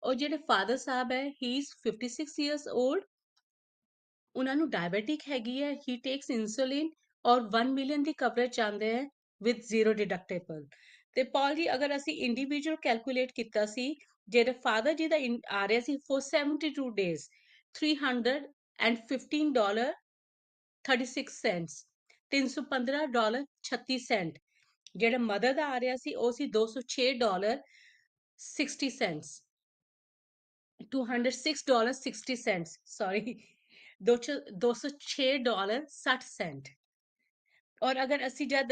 ਔਰ ਜਿਹੜੇ ਫਾਦਰ ਸਾਹਿਬ ਹੈ, ਹੀ ਇਜ਼ 56 years old, ਉਹਨਾਂ ਨੂੰ ਡਾਇਬੀਟਿਕ ਹੈਗੀ ਹੈ, ਹੀ ਟੇਕਸ ਇਨਸੂਲਿਨ, ਔਰ 1 ਮਿਲੀਅਨ ਦੀ ਕਵਰੇਜ ਚਾਹੁੰਦੇ ਹੈ ਵਿਦ ਜ਼ੀਰੋ ਡਿਡਕਟੇਬਲ। ਤੇ ਪੌਲ ਜੀ ਅਗਰ ਅਸੀਂ ਇੰਡੀਵਿਜੂਅਲ ਕੈਲਕੂਲੇਟ ਕੀਤਾ ਸੀ, ਜਿਹੜੇ ਫਾਦਰ ਜੀ ਦਾ ਆ ਰਿਹਾ ਸੀ ਫॉर 72 ਡੇਜ਼ $315 36 cents, $315 36 cent। ਜਿਹੜਾ ਮਦਰ ਦਾ ਆ ਰਿਹਾ ਸੀ ਉਹ ਸੀ $206 60 cents, $206 60 cents, ਸੌਰੀ, $206 60 cent। ਔਰ ਅਗਰ ਅਸੀਂ ਜਦ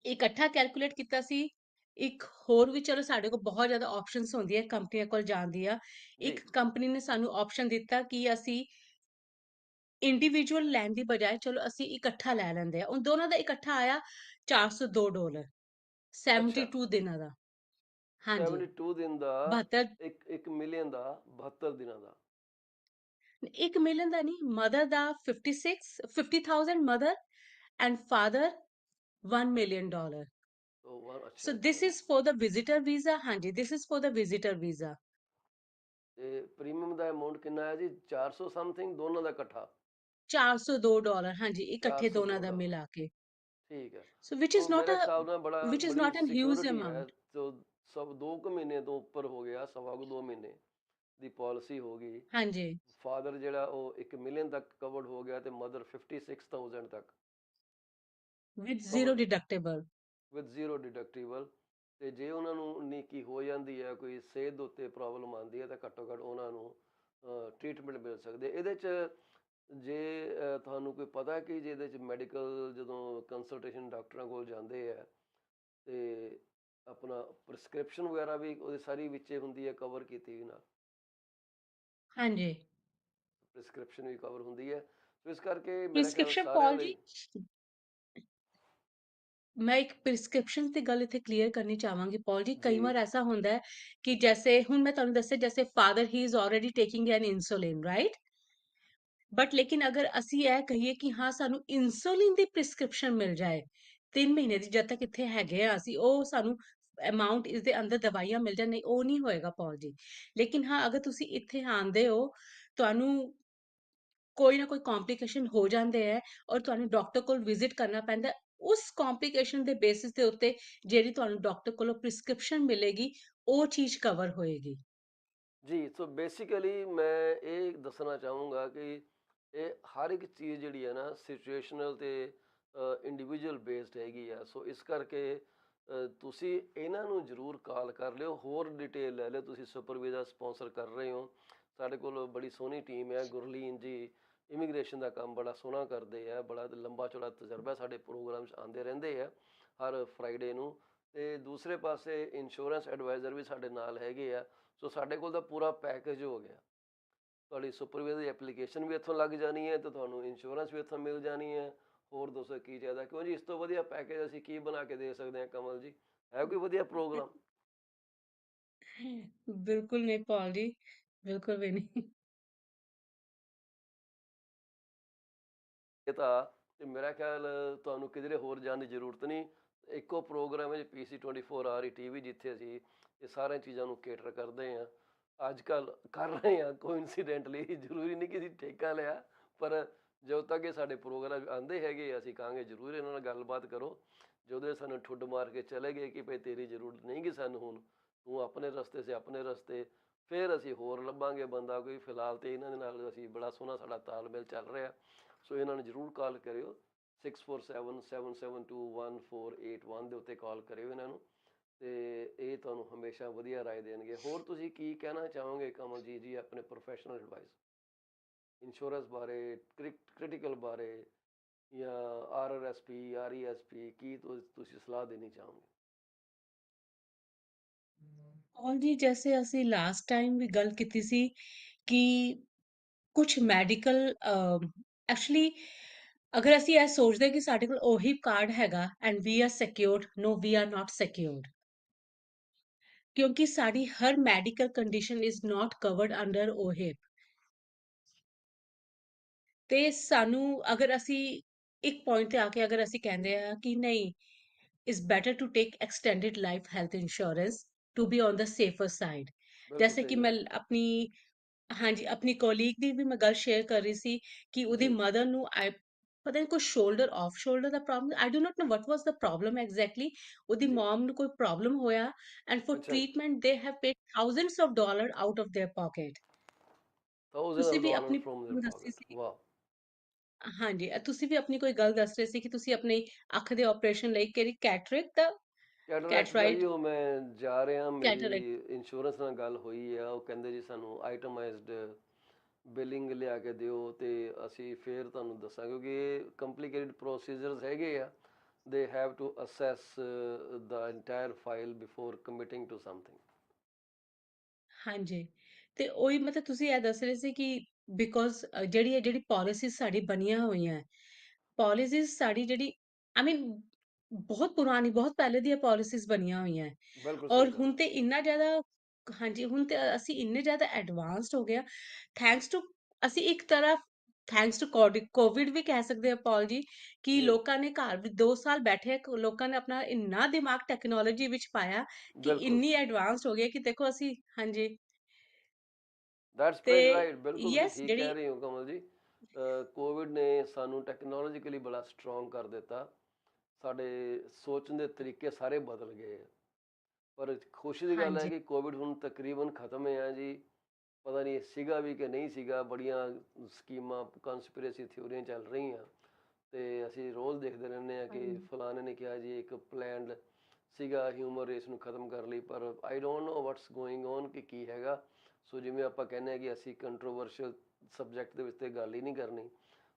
ਇਕੱਠਾ ਕੈਲਕੂਲੇਟ ਕੀਤਾ ਸੀ, ਇੱਕ ਹੋਰ ਵੀ ਚਲੋ ਸਾਡੇ ਕੋਲ ਬਹੁਤ ਜ਼ਿਆਦਾ ਆਪਸ਼ਨਸ ਹੁੰਦੀਆਂ ਕੰਪਨੀਆਂ ਕੋਲ ਜਾਣ ਦੀਆਂ, ਜੀ ਇੱਕ ਕੰਪਨੀ ਨੇ ਸਾਨੂੰ ਆਪਸ਼ਨ ਦਿੱਤਾ ਕਿ ਅਸੀਂ ਇੰਡੀਵਿਜੂਅਲ ਲੈਣ ਦੀ ਬਜਾਏ ਚਲੋ ਅਸੀਂ ਇਕੱਠਾ ਲੈ ਲੈਂਦੇ ਆ। ਉਨ ਦੋਨਾਂ ਦਾ ਇਕੱਠਾ ਆਇਆ $402, ਅੱਛਾ, 72 ਦਿਨਾਂ ਦਾ। ਹਾਂਜੀ 72 ਦਿਨ ਦਾ, 72, ਇੱਕ ਮਿਲੀਅਨ ਦਾ 72 ਦਿਨਾਂ ਦਾ। 1 ਮਿਲੀਅਨ ਦਾ ਨਹੀਂ, ਮਦਰ ਦਾ 50,000 ਮਦਰ ਐਂਡ ਫਾਦਰ $1 million। ਅੱਛਾ ਸੋ ਅੱਛਾ। This is for the visitor visa. ਹਾਂਜੀ this is for the visitor visa. ਤੇ ਪ੍ਰੀਮੀਅਮ ਦਾ ਅਮਾਉਂਟ ਕਿੰਨਾ ਹੈ ਜੀ? 400 ਸਮਥਿੰਗ ਦੋਨਾਂ ਦਾ ਇਕੱਠਾ? $402, ਹਾਂਜੀ ਇਕੱਠੇ ਦੋਨਾਂ ਦਾ $402। ਮਿਲਾ ਕੇ। ਠੀਕ ਹੈ। ਸੋ ਵਿਚ ਸੋ ਇਜ਼ ਨਾਟ ਮੇਰੇ ਅ ਹਿਸਾਬ ਨਾਲ ਵਿਚ ਇਜ਼ ਬੜੀ ਨਾਟ ਐਨ ਹਿਊਜ ਸਿਕਿਉਰਿਟੀ ਹੈ। ਅਮਾਉਂਟ। ਸੋ ਸਭ 2 ਕੁ ਮਹੀਨੇ ਤੋਂ ਉੱਪਰ ਹੋ ਗਿਆ, ਸਵਾ ਕੁ 2 ਮਹੀਨੇ ਦੀ ਪਾਲਿਸੀ ਹੋ ਗਈ। ਹਾਂਜੀ ਫਾਦਰ ਜਿਹੜਾ ਉਹ 1 ਮਿਲੀਅਨ ਤੱਕ ਕਵਰਡ ਹੋ ਗਿਆ ਤੇ ਮਦਰ 56,000 ਤੱਕ with zero covered deductible. With zero deductible. ਤੇ ਜੇ ਉਹਨਾਂ ਨੂੰ ਨੀਕੀ ਹੋ ਜਾਂਦੀ ਹੈ, ਕੋਈ ਸਿਹਤ ਦੇ ਉੱਤੇ ਪ੍ਰੋਬਲਮ ਆਉਂਦੀ ਹੈ, ਤਾਂ ਘੱਟੋ ਘੱਟ ਉਹਨਾਂ ਨੂੰ ਟ੍ਰੀਟਮੈਂਟ ਮਿਲ ਸਕਦੀ ਹੈ। ਇਹਦੇ 'ਚ ਜੇ ਤੁਹਾਨੂੰ ਕੋਈ ਪਤਾ ਕਿ ਜੇ ਇਹਦੇ 'ਚ ਮੈਡੀਕਲ ਜਦੋਂ ਕੰਸਲਟੇਸ਼ਨ ਡਾਕਟਰਾਂ ਕੋਲ ਜਾਂਦੇ ਆ ਤੇ ਆਪਣਾ ਪ੍ਰਿਸਕ੍ਰਿਪਸ਼ਨ ਵਗੈਰਾ ਵੀ ਉਹਦੀ ਸਾਰੀ ਵਿੱਚੇ ਹੁੰਦੀ ਹੈ ਕਵਰ ਕੀਤੀ ਵੀ ਨਾਲ, ਹਾਂਜੀ। ਪ੍ਰਿਸਕ੍ਰਿਪਸ਼ਨ ਵੀ ਕਵਰ ਹੁੰਦੀ ਹੈ। ਸੋ ਇਸ ਕਰਕੇ ਮੇਰਾ ਖਿਆਲ ਪ੍ਰਿਸਕ੍ਰਿਪਸ਼ਨ ਸਾਰਿਆਂ ਪੌਲ ਲਈ। ਜੀ, ਮੈਂ ਇੱਕ ਪ੍ਰਿਸਕ੍ਰਿਪਸ਼ਨ ਦੀ ਗੱਲ ਇੱਥੇ ਕਲੀਅਰ ਕਰਨੀ ਚਾਹਾਂਗੀ ਪੌਲ ਜੀ। ਜੀ ਕਈ ਵਾਰ ਐਸਾ ਹੁੰਦਾ ਹੈ ਕਿ ਜੈਸੇ ਹੁਣ ਮੈਂ ਤੁਹਾਨੂੰ ਦੱਸਿਆ, ਜੈਸੇ father he is already taking N insulin, right? But ਲੇਕਿਨ ਅਗਰ ਅਸੀਂ ਇਹ ਕਹੀਏ ਕਿ ਹਾਂ ਸਾਨੂੰ ਇਨਸੂਲਿਨ ਦੀ ਪ੍ਰਿਸਕ੍ਰਿਪਸ਼ਨ ਮਿਲ ਜਾਏ 3 ਮਹੀਨੇ ਦੀ, ਜਦ ਤੱਕ ਇੱਥੇ ਹੈਗੇ ਆ ਅਸੀਂ, ਉਹ ਸਾਨੂੰ ਅਮਾਉਂਟ ਇਸ ਦੇ ਅੰਦਰ ਦਵਾਈਆਂ ਮਿਲ ਜਾਣ, ਨਹੀਂ ਉਹ ਨਹੀਂ ਹੋਏਗਾ ਪੌਲ ਜੀ। ਲੇਕਿਨ ਹਾਂ, ਅਗਰ ਤੁਸੀਂ ਇੱਥੇ ਆਂਦੇ ਹੋ, ਤੁਹਾਨੂੰ ਕੋਈ ਨਾ ਕੋਈ ਕੰਪਲਿਕੇਸ਼ਨ ਹੋ ਜਾਂਦੇ ਹੈ ਔਰ ਤੁਹਾਨੂੰ ਡਾਕਟਰ ਕੋਲ ਵਿਜ਼ਿਟ ਕਰਨਾ ਪੈਂਦਾ ਹੈ। ਉਸ ਕੰਪਲਿਕੇਸ਼ਨ ਦੇ ਬੇਸਿਸ ਦੇ ਉੱਤੇ ਜਿਹੜੀ ਤੁਹਾਨੂੰ ਡਾਕਟਰ ਕੋਲੋਂ ਪ੍ਰਿਸਕ੍ਰਿਪਸ਼ਨ ਮਿਲੇਗੀ, ਉਹ ਚੀਜ਼ ਕਵਰ ਹੋਏਗੀ। ਜੀ, ਸੋ ਬੇਸਿਕਲੀ ਮੈਂ ਇਹ ਦੱਸਣਾ ਚਾਹੂੰਗਾ ਕਿ ਇਹ ਹਰ ਇੱਕ ਚੀਜ਼ ਜਿਹੜੀ ਹੈ ਨਾ ਸਿਚੁਏਸ਼ਨਲ ਤੇ ਇੰਡੀਵਿਜੂਅਲ ਬੇਸਡ ਹੈਗੀ ਆ। ਸੋ ਇਸ ਕਰਕੇ ਤੁਸੀਂ ਇਹਨਾਂ ਨੂੰ ਜ਼ਰੂਰ ਕਾਲ ਕਰ ਲਿਓ, ਹੋਰ ਡਿਟੇਲ ਲੈ ਲਿਓ। ਤੁਸੀਂ ਸੁਪਰਵਾਈਜ਼ਰ ਸਪਾਂਸਰ ਕਰ ਰਹੇ ਹੋ, ਸਾਡੇ ਕੋਲ ਬੜੀ ਸੋਹਣੀ ਟੀਮ ਹੈ। ਗੁਰਲੀਨ ਜੀ ਇਮੀਗ੍ਰੇਸ਼ਨ ਦਾ ਕੰਮ ਬੜਾ ਸੋਹਣਾ ਕਰਦੇ ਆ, ਬੜਾ ਲੰਬਾ ਚੌੜਾ ਤਜਰਬਾ, ਸਾਡੇ ਪ੍ਰੋਗਰਾਮਸ ਆਉਂਦੇ ਰਹਿੰਦੇ ਆ ਹਰ ਫਰਾਈਡੇ ਨੂੰ। ਤੇ ਦੂਸਰੇ ਪਾਸੇ ਇੰਸ਼ੋਰੈਂਸ ਐਡਵਾਈਜ਼ਰ ਵੀ ਸਾਡੇ ਨਾਲ ਹੈਗੇ ਆ। ਸੋ ਸਾਡੇ ਕੋਲ ਤਾਂ ਪੂਰਾ ਪੈਕੇਜ ਹੋ ਗਿਆ। ਤੁਹਾਡੀ ਸੁਪਰਵਾਈਜ਼ਰ ਦੀ ਐਪਲੀਕੇਸ਼ਨ ਵੀ ਇੱਥੋਂ ਲੱਗ ਜਾਣੀ ਹੈ ਤੇ ਤੁਹਾਨੂੰ ਇੰਸ਼ੋਰੈਂਸ ਵੀ ਇੱਥੋਂ ਮਿਲ ਜਾਣੀ ਹੈ। ਹੋਰ ਦੱਸੋ ਕੀ ਚਾਹੀਦਾ? ਕਿਉਂ ਜੀ, ਇਸ ਤੋਂ ਵਧੀਆ ਪੈਕੇਜ ਅਸੀਂ ਕੀ ਬਣਾ ਕੇ ਦੇ ਸਕਦੇ ਹਾਂ? ਕਮਲ ਜੀ, ਹੈ ਕੋਈ ਵਧੀਆ ਪ੍ਰੋਗਰਾਮ? ਬਿਲਕੁਲ ਨਹੀਂ ਪੌਲ ਜੀ, ਬਿਲਕੁਲ ਵੀ ਨਹੀਂ। ਇਹ ਤਾਂ ਤੇ ਮੇਰਾ ਖਿਆਲ ਤੁਹਾਨੂੰ ਕਿਧਰੇ ਹੋਰ ਜਾਣ ਦੀ ਜ਼ਰੂਰਤ ਨਹੀਂ। ਇੱਕੋ ਪ੍ਰੋਗਰਾਮ ਹੈ PC24RE TV, ਜਿੱਥੇ ਅਸੀਂ ਇਹ ਸਾਰੀਆਂ ਚੀਜ਼ਾਂ ਨੂੰ ਕੇਟਰ ਕਰਦੇ ਹਾਂ। ਅੱਜ ਕੱਲ੍ਹ ਕਰ ਰਹੇ ਹਾਂ ਕੋਇਨਸੀਡੈਂਟਲੀ, ਜ਼ਰੂਰੀ ਨਹੀਂ ਕਿ ਅਸੀਂ ਠੇਕਾ ਲਿਆ, ਪਰ ਜਦੋਂ ਤੱਕ ਇਹ ਸਾਡੇ ਪ੍ਰੋਗਰਾਮ ਆਉਂਦੇ ਹੈਗੇ ਅਸੀਂ ਕਹਾਂਗੇ ਜ਼ਰੂਰ ਇਹਨਾਂ ਨਾਲ ਗੱਲਬਾਤ ਕਰੋ। ਜਦੋਂ ਇਹ ਸਾਨੂੰ ਠੁੱਡ ਮਾਰ ਕੇ ਚਲੇ ਗਏ ਕਿ ਭਾਈ ਤੇਰੀ ਜ਼ਰੂਰਤ ਨਹੀਂ ਗੀ ਸਾਨੂੰ ਹੁਣ, ਤੂੰ ਆਪਣੇ ਰਸਤੇ ਸੇ ਆਪਣੇ ਰਸਤੇ, ਫਿਰ ਅਸੀਂ ਹੋਰ ਲੱਭਾਂਗੇ ਬੰਦਾ ਕੋਈ। ਫਿਲਹਾਲ ਤੇ ਇਹਨਾਂ ਦੇ ਨਾਲ ਅਸੀਂ ਬੜਾ ਸੋਹਣਾ ਸਾਡਾ ਤਾਲਮੇਲ ਚੱਲ ਰਿਹਾ। ਸੋ ਇਹਨਾਂ ਨੂੰ ਜ਼ਰੂਰ ਕਾਲ ਕਰਿਓ, 6477721481 ਦੇ ਉੱਤੇ ਕਾਲ ਕਰਿਓ ਇਹਨਾਂ ਨੂੰ, ਤੇ ਇਹ ਤੁਹਾਨੂੰ ਹਮੇਸ਼ਾ ਵਧੀਆ ਰਾਏ ਦੇਣਗੇ। ਹੋਰ ਤੁਸੀਂ ਕੀ ਕਹਿਣਾ ਚਾਹੋਗੇ ਕਮਲਜੀਤ ਜੀ ਆਪਣੇ ਪ੍ਰੋਫੈਸ਼ਨਲ ਐਡਵਾਈਸ ਇੰਸ਼ੋਰੈਂਸ ਬਾਰੇ, ਕ੍ਰਿਟੀਕਲ ਬਾਰੇ, ਜਾਂ RRSP RESP, ਕੀ ਤੁਸੀਂ ਸਲਾਹ ਦੇਣੀ ਚਾਹੋਗੇ? ਪੌਲ ਜੀ, ਜੈਸੇ ਅਸੀਂ ਲਾਸਟ ਟਾਈਮ ਵੀ ਗੱਲ ਕੀਤੀ ਸੀ ਕਿ ਕੁਝ ਮੈਡੀਕਲ ਐਕਚੁਅਲੀ ਅਗਰ ਅਸੀਂ ਇਹ ਸੋਚਦੇ ਕਿ ਸਾਡੇ ਕੋਲ ਉਹੀ ਕਾਰਡ ਹੈਗਾ and we are secured, no we are not secured, ਕਿਉਂਕਿ ਸਾਡੀ ਹਰ medical condition is not covered under OHIP। ਤੇ ਸਾਨੂੰ ਅਗਰ ਅਸੀਂ ਇੱਕ ਪੁਆਇੰਟ ਤੇ ਆ ਕੇ ਅਗਰ ਅਸੀਂ ਕਹਿੰਦੇ ਆ ਕਿ ਨਹੀਂ, it's better to take extended life health insurance to be on the safer side। ਬਿਲਕੁਲ ਜੈਸੇ ਸਹੀ ਕਿ ਗੱਲ ਮੈਂ ਹੈ। ਆਪਣੀ, ਹਾਂਜੀ, ਆਪਣੀ ਕੋਲੀਗ ਦੀ ਵੀ ਮੈਂ ਗੱਲ ਸ਼ੇਅਰ ਕਰ ਰਹੀ ਸੀ ਕਿ ਉਹਦੀ ਜੀ ਮਦਰ ਨੂੰ ਪਤਾ ਨਹੀਂ ਕੋਈ ਸ਼ੋਲਡਰ ਆਫ ਸ਼ੋਲਡਰ ਦਾ problem, I do not know what was the problem exactly। ਉਹਦੀ ਜੀ, ਮਮ ਨੂੰ ਕੋਈ ਪ੍ਰੋਬਲਮ ਹੋਇਆ ਐਂਡ ਫॉर ਅੱਛਾ ਜੀ, treatment they have paid thousands of dollar out of their pocket। ਤੁਸੀਂ ਵੀ $1000 ਆਪਣੀ from their ਗੱਲ ਦੱਸੀ pocket, ਸੀ, ਵਾਹ। ਹਾਂਜੀ, ਤੁਸੀਂ ਵੀ ਆਪਣੀ ਕੋਈ ਗੱਲ ਦੱਸ ਰਹੇ ਸੀ ਕਿ ਤੁਸੀਂ ਆਪਣੀ ਅੱਖ ਦੇ ਆਪਰੇਸ਼ਨ ਲਈ ਕਿਹੜੀ ਕੈਟਰੈਕਟ ਦਾ, ਕੈਟਰੈਕਟ ਦਾ ਜੀ, ਕੈਟਰਾਈਟ, ਉਹ ਮੈਂ ਜਾ ਰਿਹਾ, ਮੇਰੀ ਕੈਟਰੈਕਟ। ਇੰਸ਼ੋਰੈਂਸ ਨਾਲ ਗੱਲ ਹੋਈ ਆ। ਉਹ ਕਹਿੰਦੇ ਜੀ ਸਾਨੂੰ ਆਈਟਮਾਈਜ਼ਡ ਬਿਲਿੰਗ ਲਿਆ ਕੇ ਦਿਓ ਤੇ ਅਸੀਂ ਫਿਰ ਤੁਹਾਨੂੰ ਦੱਸਾਂਗੇ, ਕਿਉਂਕਿ ਇਹ ਕੰਪਲਿਕੇਟਡ ਪ੍ਰੋਸੀਜਰਸ ਹੈਗੇ ਆ। They have to assess the entire file before committing to something. ਹਾਂਜੀ, ਤੇ ਉਹੀ ਮਤਲਬ ਤੁਸੀਂ ਇਹ ਦੱਸ ਰਹੇ ਸੀ ਕਿ ਬਿਕੋਜ਼ ਜਿਹੜੀ ਪਾਲਿਸੀਜ਼ ਸਾਡੀ ਬਣੀਆਂ ਹੋਈਆਂ, ਪਾਲਿਸੀਜ਼ ਸਾਡੀ ਜਿਹੜੀ, ਆਈ ਮੀਨ ਬਹੁਤ ਪੁਰਾਣੀ, ਬਹੁਤ ਪਹਿਲੇ ਦੀਆਂ ਪਾਲਿਸੀਜ਼ ਬਣੀਆਂ ਹੋਈਆਂ ਬਿਲਕੁਲ ਔਰ ਸਹੀ ਗੱਲ ਹੁਣ ਹੈ। ਤੇ ਇੰਨਾ ਜ਼ਿਆਦਾ, ਹਾਂਜੀ, ਹੁਣ ਤੇ ਅਸੀਂ ਇੰਨੇ ਜ਼ਿਆਦਾ ਐਡਵਾਂਸਡ ਹੋ ਗਿਆ, ਥੈਂਕਸ ਟੂ, ਅਸੀਂ ਇੱਕ ਤਰਫ ਥੈਂਕਸ ਟੂ ਕੋਵਿਡ ਵੀ ਕਹਿ ਸਕਦੇ ਹਾਂ ਪੌਲ ਜੀ, ਕਿ ਜੀ ਲੋਕਾਂ ਨੇ ਘਰ ਵੀ 2 ਸਾਲ ਬੈਠੇ, ਲੋਕਾਂ ਨੇ ਆਪਣਾ ਇੰਨਾ ਦਿਮਾਗ ਟੈਕਨੋਲੋਜੀ ਵਿੱਚ ਪਾਇਆ ਕਿ ਬਿਲਕੁਲ, ਇੰਨੀ ਐਡਵਾਂਸਡ ਹੋ ਗਈ ਕਿ ਦੇਖੋ ਅਸੀਂ, ਹਾਂਜੀ, ਦੈਟਸ ਤੇ ਪ੍ਰੀਟੀ ਰਾਈਟ, ਬਿਲਕੁਲ ਤੁਸੀਂ ਯੈਸ ਠੀਕ ਜਿਹੜੀ, ਕਹਿ ਰਹੇ ਹੋ ਕਮਲ ਜੀ। ਕੋਵਿਡ ਨੇ ਸਾਨੂੰ ਟੈਕਨੋਲੋਜੀਕਲੀ ਬੜਾ ਸਟਰੋਂਗ ਕਰ ਦਿੱਤਾ, ਸਾਡੇ ਸੋਚਣ ਦੇ ਤਰੀਕੇ ਸਾਰੇ ਬਦਲ ਗਏ ਆ। ਪਰ ਖੁਸ਼ੀ ਦੀ ਗੱਲ ਹੈ ਹਾਂਜੀ, ਕਿ ਕੋਵਿਡ ਹੁਣ ਤਕਰੀਬਨ ਖਤਮ ਹੈ ਜੀ। ਪਤਾ ਨਹੀਂ ਸੀਗਾ ਵੀ ਕਿ ਨਹੀਂ ਸੀਗਾ, ਬੜੀਆਂ ਸਕੀਮਾਂ, ਕੰਸਪੀਰੇਸੀ ਥਿਊਰੀਆਂ ਚੱਲ ਰਹੀਆਂ ਤੇ ਅਸੀਂ ਰੋਜ਼ ਦੇਖਦੇ ਰਹਿੰਦੇ ਹਾਂ ਕਿ ਹਾਂਜੀ, ਫਲਾਣੇ ਨੇ ਕਿਹਾ ਜੀ ਇੱਕ ਪਲੈਨਡ ਸੀਗਾ ਹਿਊਮਰ ਰੇਸ ਨੂੰ ਖਤਮ ਕਰਨ ਲਈ, ਪਰ I don't know what's going on ਕਿ ਕੀ ਹੈਗਾ। ਸੋ ਜਿਵੇਂ ਆਪਾਂ ਕਹਿੰਦੇ ਹਾਂ ਕਿ ਅਸੀਂ ਕੰਟਰੋਵਰਸ਼ੀਅਲ ਸਬਜੈਕਟ ਦੇ ਵਿੱਚ ਤੇ ਗੱਲ ਹੀ ਨਹੀਂ ਕਰਨੀ,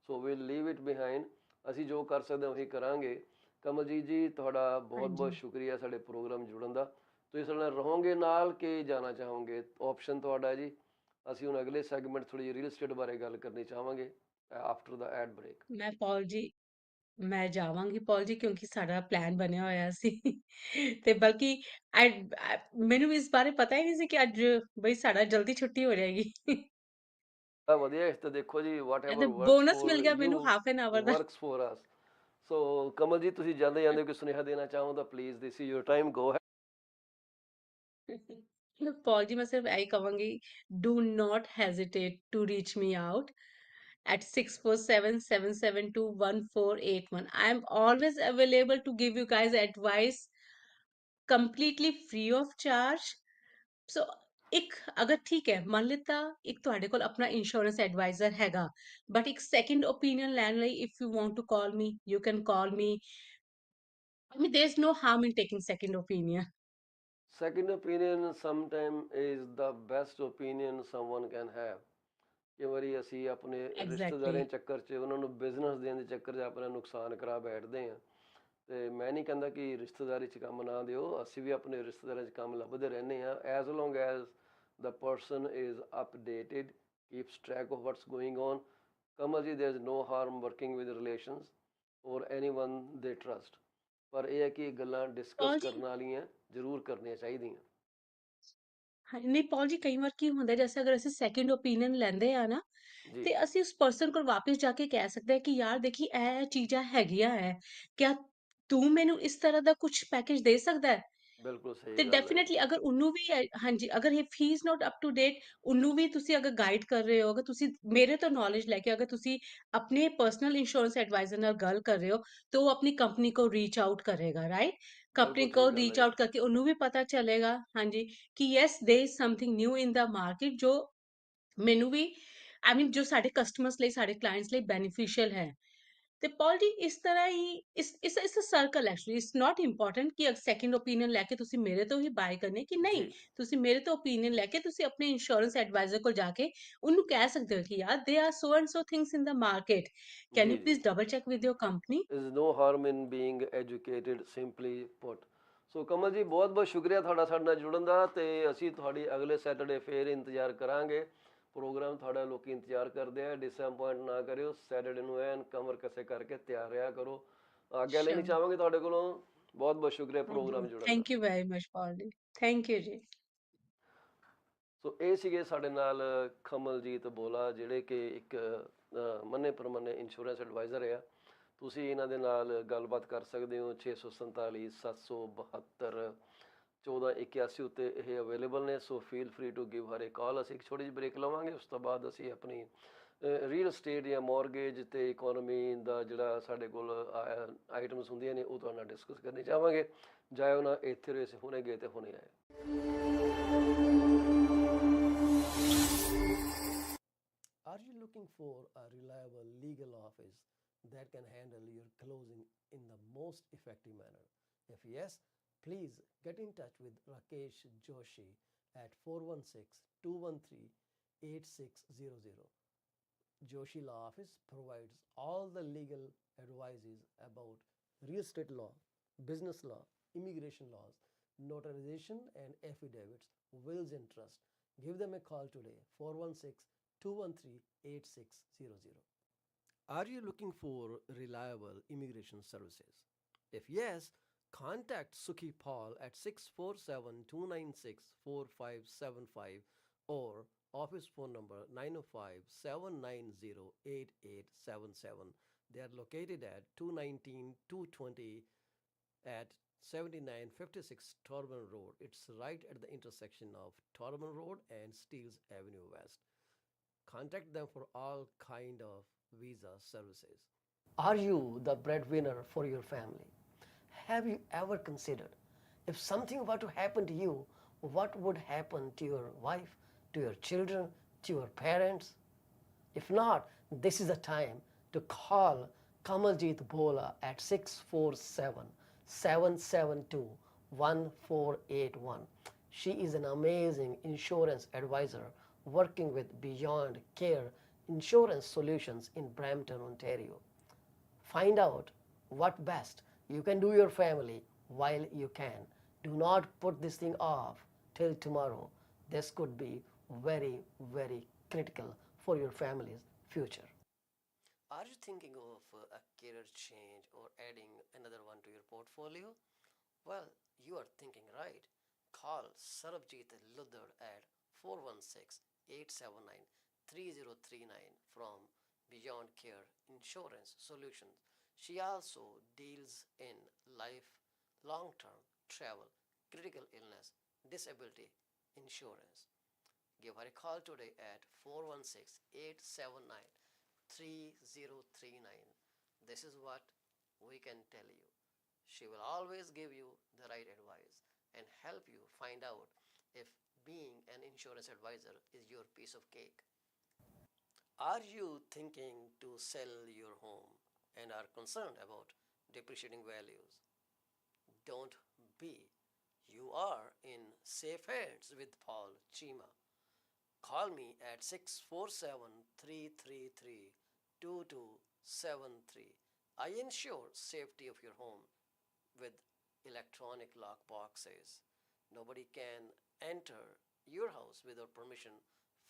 ਸੋ ਵੀਲ ਲੀਵ ਇਟ ਬਿਹਾਈਂਡ। ਅਸੀਂ ਜੋ ਕਰ ਸਕਦੇ ਹਾਂ ਉਹੀ ਕਰਾਂਗੇ। ਕਮਲਜੀਤ ਜੀ ਤੁਹਾਡਾ ਬਹੁਤ ਬਹੁਤ ਹਾਂਜੀ। ਸ਼ੁਕਰੀਆ ਸਾਡੇ ਪ੍ਰੋਗਰਾਮ ਜੁੜਨ ਦਾ। ਤੁਸੀਂ ਸਾਡੇ ਨਾਲ ਰਹੋਗੇ ਨਾਲ ਕਿ ਜਾਣਾ ਚਾਹੋਗੇ, ਆਪਸ਼ਨ ਤੁਹਾਡਾ ਜੀ। ਅਸੀਂ ਹੁਣ ਅਗਲੇ ਸੈਗਮੈਂਟ ਥੋੜ੍ਹੀ ਜਿਹੀ ਰੀਅਲ ਸਟੇਟ ਬਾਰੇ ਗੱਲ ਕਰਨੀ ਚਾਹਾਂਗੇ ਆਫਟਰ ਦਾ ਐਡ ਬ੍ਰੇਕ। ਮੈਂ ਪੌਲ ਜੀ ਮੈਂ ਜਾਵਾਂਗੀ ਪੌਲ ਜੀ, ਕਿਉਂਕਿ ਸਾਡਾ ਪਲਾਨ ਬਣਿਆ ਹੋਇਆ ਸੀ। ਤੇ ਬਲਕਿ ਮੈਨੂੰ ਇਸ ਬਾਰੇ ਪਤਾ ਹੀ ਨਹੀਂ ਸੀ ਕਿ ਅੱਜ ਬਈ ਸਾਡਾ ਜਲਦੀ ਛੁੱਟੀ ਹੋ ਜਾਏਗੀ। ਤਾਂ ਵਧੀਆ, ਇਸ ਤੇ ਦੇਖੋ ਜੀ ਵਾਟ ਇਹ ਐਵਰ ਤਾਂ ਵਰਕਸ ਬੋਨਸ ਮਿਲ ਫॉर ਗਿਆ ਯੂ ਮੈਨੂੰ ਹਾਫ ਐਨ ਆਵਰ ਦਾ। Works for us. So Kamal ji ਤੁਸੀਂ ਜਾਂਦੇ ਜਾਂਦੇ ਕੋਈ ਸੁਨੇਹਾ ਦੇਣਾ ਚਾਹੋ ਤਾਂ please this is your time, go. Paul ji ਮੈਂ ਸਿਰਫ ਇਹੀ ਕਵਾਂਗੀ, do not hesitate to reach me out at 647-772-1481. I am always available to give you guys advice completely free of charge. So ਇੱਕ ਅਗਰ ਠੀਕ ਹੈ ਮੰਨ ਲਿੱਤਾ ਇੱਕ ਤੁਹਾਡੇ ਕੋਲ ਆਪਣਾ ਇੰਸ਼ੋਰੈਂਸ ਐਡਵਾਈਜ਼ਰ ਹੈਗਾ, ਬਟ ਇੱਕ ਸੈਕਿੰਡ ਓਪੀਨੀਅਨ ਲੈਣ ਲਈ if you want to call me you can call me. I mean there's no harm in taking second opinion. Second opinion sometime is the best opinion someone can have. ਕਈ ਵਾਰੀ ਅਸੀਂ ਆਪਣੇ ਰਿਸ਼ਤੇਦਾਰਾਂ Exactly. ਦੇ ਚੱਕਰ 'ਚ ਉਹਨਾਂ ਨੂੰ ਬਿਜ਼ਨਸ ਦੇਣ ਦੇ ਚੱਕਰ 'ਚ ਆਪਣਾ ਨੁਕਸਾਨ ਕਰਾ ਬੈਠਦੇ ਹਾਂ। ਤੇ ਮੈਂ ਨਹੀਂ ਕਹਿੰਦਾ ਕਿ ਰਿਸ਼ਤੇਦਾਰੀ 'ਚ ਕੰਮ ਨਾ ਦਿਓ, ਅਸੀਂ ਵੀ ਆਪਣੇ ਰਿਸ਼ਤੇਦਾਰਾਂ 'ਚ ਕੰਮ ਲੱਭਦੇ ਰਹਿੰਦੇ ਹਾਂ, as long as the person is updated, keeps track of what's going on. Kamal ji, there's no harm working with relations or anyone they trust. ਪਰ ਇਹ ਹੈ ਕਿ ਗੱਲਾਂ ਡਿਸਕਸ Paul ji, ਕਰਨ ਵਾਲੀਆਂ ਜ਼ਰੂਰ ਕਰਨੀਆਂ ਚਾਹੀਦੀਆਂ। ਹਾਂ ਨਹੀਂ ਪੌਲ ਜੀ ਕਈ ਵਾਰ ਕੀ ਹੁੰਦਾ ਜੈਸੇ ਅਗਰ ਅਸੀਂ ਸੈਕਿੰਡ ਓਪੀਨੀਅਨ ਲੈਂਦੇ ਆ ਨਾ, ਜੀ ਤੇ ਅਸੀਂ ਉਸ ਪਰਸਨ ਕੋਲ ਵਾਪਸ ਜਾ ਕੇ ਕਹਿ ਸਕਦੇ ਹਾਂ ਕਿ ਯਾਰ ਦੇਖੀ ਇਹ ਚੀਜ਼ਾਂ ਹੈਗੀਆਂ ਹੈ, ਕਿਆ ਤੂੰ ਮੈਨੂੰ ਇਸ ਤਰ੍ਹਾਂ ਦਾ ਕੁਝ ਪੈਕੇਜ ਦੇ ਸਕਦਾ ਹੈ? ਬਿਲਕੁਲ ਤੇ ਸਹੀ ਗੱਲ ਹੈ। ਡੈਫੀਨਿਟਲੀ ਅਗਰ ਉਹਨੂੰ ਵੀ ਹਾਂਜੀ ਅਗਰ if he is not up to date, ਉਹਨੂੰ ਵੀ ਤੁਸੀਂ ਅਗਰ ਗਾਈਡ ਕਰ ਰਹੇ ਹੋ, ਅਗਰ ਤੁਸੀਂ ਮੇਰੇ ਤੋਂ ਨੌਲੇਜ ਲੈ ਕੇ ਅਗਰ ਤੁਸੀਂ ਆਪਣੇ ਪਰਸਨਲ ਇੰਸ਼ੋਰੈਂਸ ਐਡਵਾਈਜ਼ਰ ਨਾਲ ਗੱਲ ਕਰ ਰਹੇ ਹੋ, ਤਾਂ ਉਹ ਆਪਣੀ ਕੰਪਨੀ ਕੋ ਰੀਚ ਆਊਟ ਕਰੇਗਾ, ਰਾਈਟ? ਕੰਪਨੀ ਬਿਲਕੁਲ ਕੋ ਠੀਕ ਗੱਲ ਹੈ ਰੀਚ ਜੀ। ਆਊਟ ਕਰਕੇ ਉਹਨੂੰ ਵੀ ਪਤਾ ਚੱਲੇਗਾ, ਹਾਂਜੀ, ਕਿ yes there is something new in the market ਜੋ ਮੈਨੂੰ ਵੀ ਆਈ ਮੀਨ ਜੋ ਸਾਡੇ ਕਸਟਮਰਸ ਲਈ ਸਾਡੇ ਕਲਾਇੰਟਸ ਲਈ ਬੈਨੀਫੀਸ਼ੀਅਲ ਹੈ। ਤੇ ਪੌਲ ਜੀ ਇਸ ਤਰ੍ਹਾਂ ਹੀ ਇਸ circle actually it's not important ਕਿ ਸੈਕਿੰਡ ਓਪੀਨੀਅਨ ਲੈ ਕੇ ਤੁਸੀਂ ਮੇਰੇ ਤੋਂ ਹੀ ਬਾਏ ਕਰਨੇ ਕਿ ਨਹੀਂ, ਜੀ ਤੁਸੀਂ ਮੇਰੇ ਤੋਂ ਓਪੀਨੀਅਨ ਲੈ ਕੇ ਤੁਸੀਂ ਆਪਣੇ ਇੰਸ਼ੋਰੈਂਸ ਐਡਵਾਈਜ਼ਰ ਕੋਲ ਜਾ ਕੇ ਉਹਨੂੰ ਕਹਿ ਸਕਦੇ ਹੋ ਕਿ ਯਾਰ they are so and so things in the market, can you ਜੀ ਜੀ। Please double check with your company. is no harm in being educated, simply put. ਸੋ ਕਮਲ ਜੀ ਬਹੁਤ ਬਹੁਤ ਸ਼ੁਕਰੀਆ ਤੁਹਾਡਾ ਸਾਡੇ ਨਾਲ ਜੁੜਨ ਦਾ, ਤੇ ਅਸੀਂ ਤੁਹਾਡੀ ਅਗਲੇ ਸੈਟਰਡੇ ਫੇਰ ਇੰਤਜ਼ਾਰ ਕਰਾਂਗੇ। ਪ੍ਰੋਗਰਾਮ ਤੁਹਾਡਾ ਲੋਕੀ ਇੰਤਜ਼ਾਰ ਕਰਦੇ ਆ, ਡਿਸਅਪੁਆਇੰਟ ਨਾ ਕਰਿਓ। ਸੈਟਰਡੇ ਨੂੰ ਐਨ ਕਮਰ ਕਸੇ ਕਰਕੇ ਤਿਆਰ ਰਿਹਾ ਕਰੋ। ਆਗਿਆ ਲੈਣੀ ਸ਼ੋਰ, ਚਾਹਾਂਗੇ ਤੁਹਾਡੇ ਕੋਲੋਂ। ਬਹੁਤ ਬਹੁਤ ਸ਼ੁਕਰੀਆ ਹਾਂਜੀ, ਪ੍ਰੋਗਰਾਮ ਜੁੜਨ ਦਾ। ਥੈਂਕ ਯੂ ਵੈਰੀ ਮਚ ਪੌਲ ਜੀ, ਥੈਂਕ ਯੂ ਜੀ। ਸੋ ਇਹ ਸੀਗੇ ਸਾਡੇ ਨਾਲ ਕਮਲਜੀਤ ਬੋਲਾ, ਜਿਹੜੇ ਕਿ ਇੱਕ ਮੰਨੇ ਪ੍ਰਮੰਨੇ ਇੰਸ਼ੋਰੈਂਸ ਐਡਵਾਈਜ਼ਰ ਆ। ਤੁਸੀਂ ਇਹਨਾਂ ਦੇ ਨਾਲ ਗੱਲਬਾਤ ਕਰ ਸਕਦੇ ਹੋ 647 772 1481 ਉੱਤੇ ਇਹ ਅਵੇਲੇਬਲ ਨੇ। ਸੋ feel free to give her ਏ ਕਾਲ। ਅਸੀਂ ਇੱਕ ਛੋਟੀ ਜਿਹੀ ਬ੍ਰੇਕ ਲਵਾਂਗੇ, ਉਸ ਤੋਂ ਬਾਅਦ ਅਸੀਂ ਆਪਣੀ ਰੀਅਲ ਸਟੇਟ ਜਾਂ ਮੌਰਗੇਜ ਤੇ ਇਕੋਨਮੀ ਦਾ ਜਿਹੜਾ ਸਾਡੇ ਕੋਲ ਆਈਟਮਸ ਹੁੰਦੀਆਂ ਨੇ ਉਹ ਤੁਹਾਡੇ ਨਾਲ ਡਿਸਕਸ ਕਰਨੀ ਚਾਹਾਂਗੇ। ਜਾਇਓ ਨਾ, ਇੱਥੇ ਰਹੇ ਹੁਣੇ ਗਏ ਤੇ ਹੁਣੇ ਆਏ। Are you looking for a reliable legal office that can handle your closing in the most effective manner? If yes, please get in touch with Rakesh Joshi at 416-213-8600. Joshi Law Office provides all the legal advices about real estate law, business law, immigration laws, notarization and affidavits, wills and trust. Give them a call today, 416-213-8600. Are you looking for reliable immigration services? If yes, contact Sukhi Paul at 647-296-4575 or office phone number 905-790-8877. They are located at 219-220 at 7956 Torban Road. It's right at the intersection of Torban Road and Steeles Avenue West. Contact them for all kind of visa services. Are you the breadwinner for your family? Have you ever considered if something were to happen to you, what would happen to your wife, to your children, to your parents? If not, this is the time to call Kamaljeet Bola at 647-772 1481. She is an amazing insurance advisor working with Beyond Care Insurance Solutions in Brampton, Ontario. Find out what best you can do your family while you can. Do not put this thing off till tomorrow. This could be very, very critical for your family's future. Are you thinking of a career change or adding another one to your portfolio? Well, you are thinking right. Call Sarabjit Luddar at 416-879-3039 from Beyond Care Insurance Solutions. She also deals in life, long-term travel, critical illness, disability insurance. Give her a call today at 416-879-3039. This is what we can tell you. She will always give you the right advice and help you find out if being an insurance advisor is your piece of cake. Are you thinking to sell your home and are concerned about depreciating values? Don't be. You are in safe hands with Paul Chima. Call me at 647-333-2273. I ensure safety of your home with electronic lock boxes. Nobody can enter your house without permission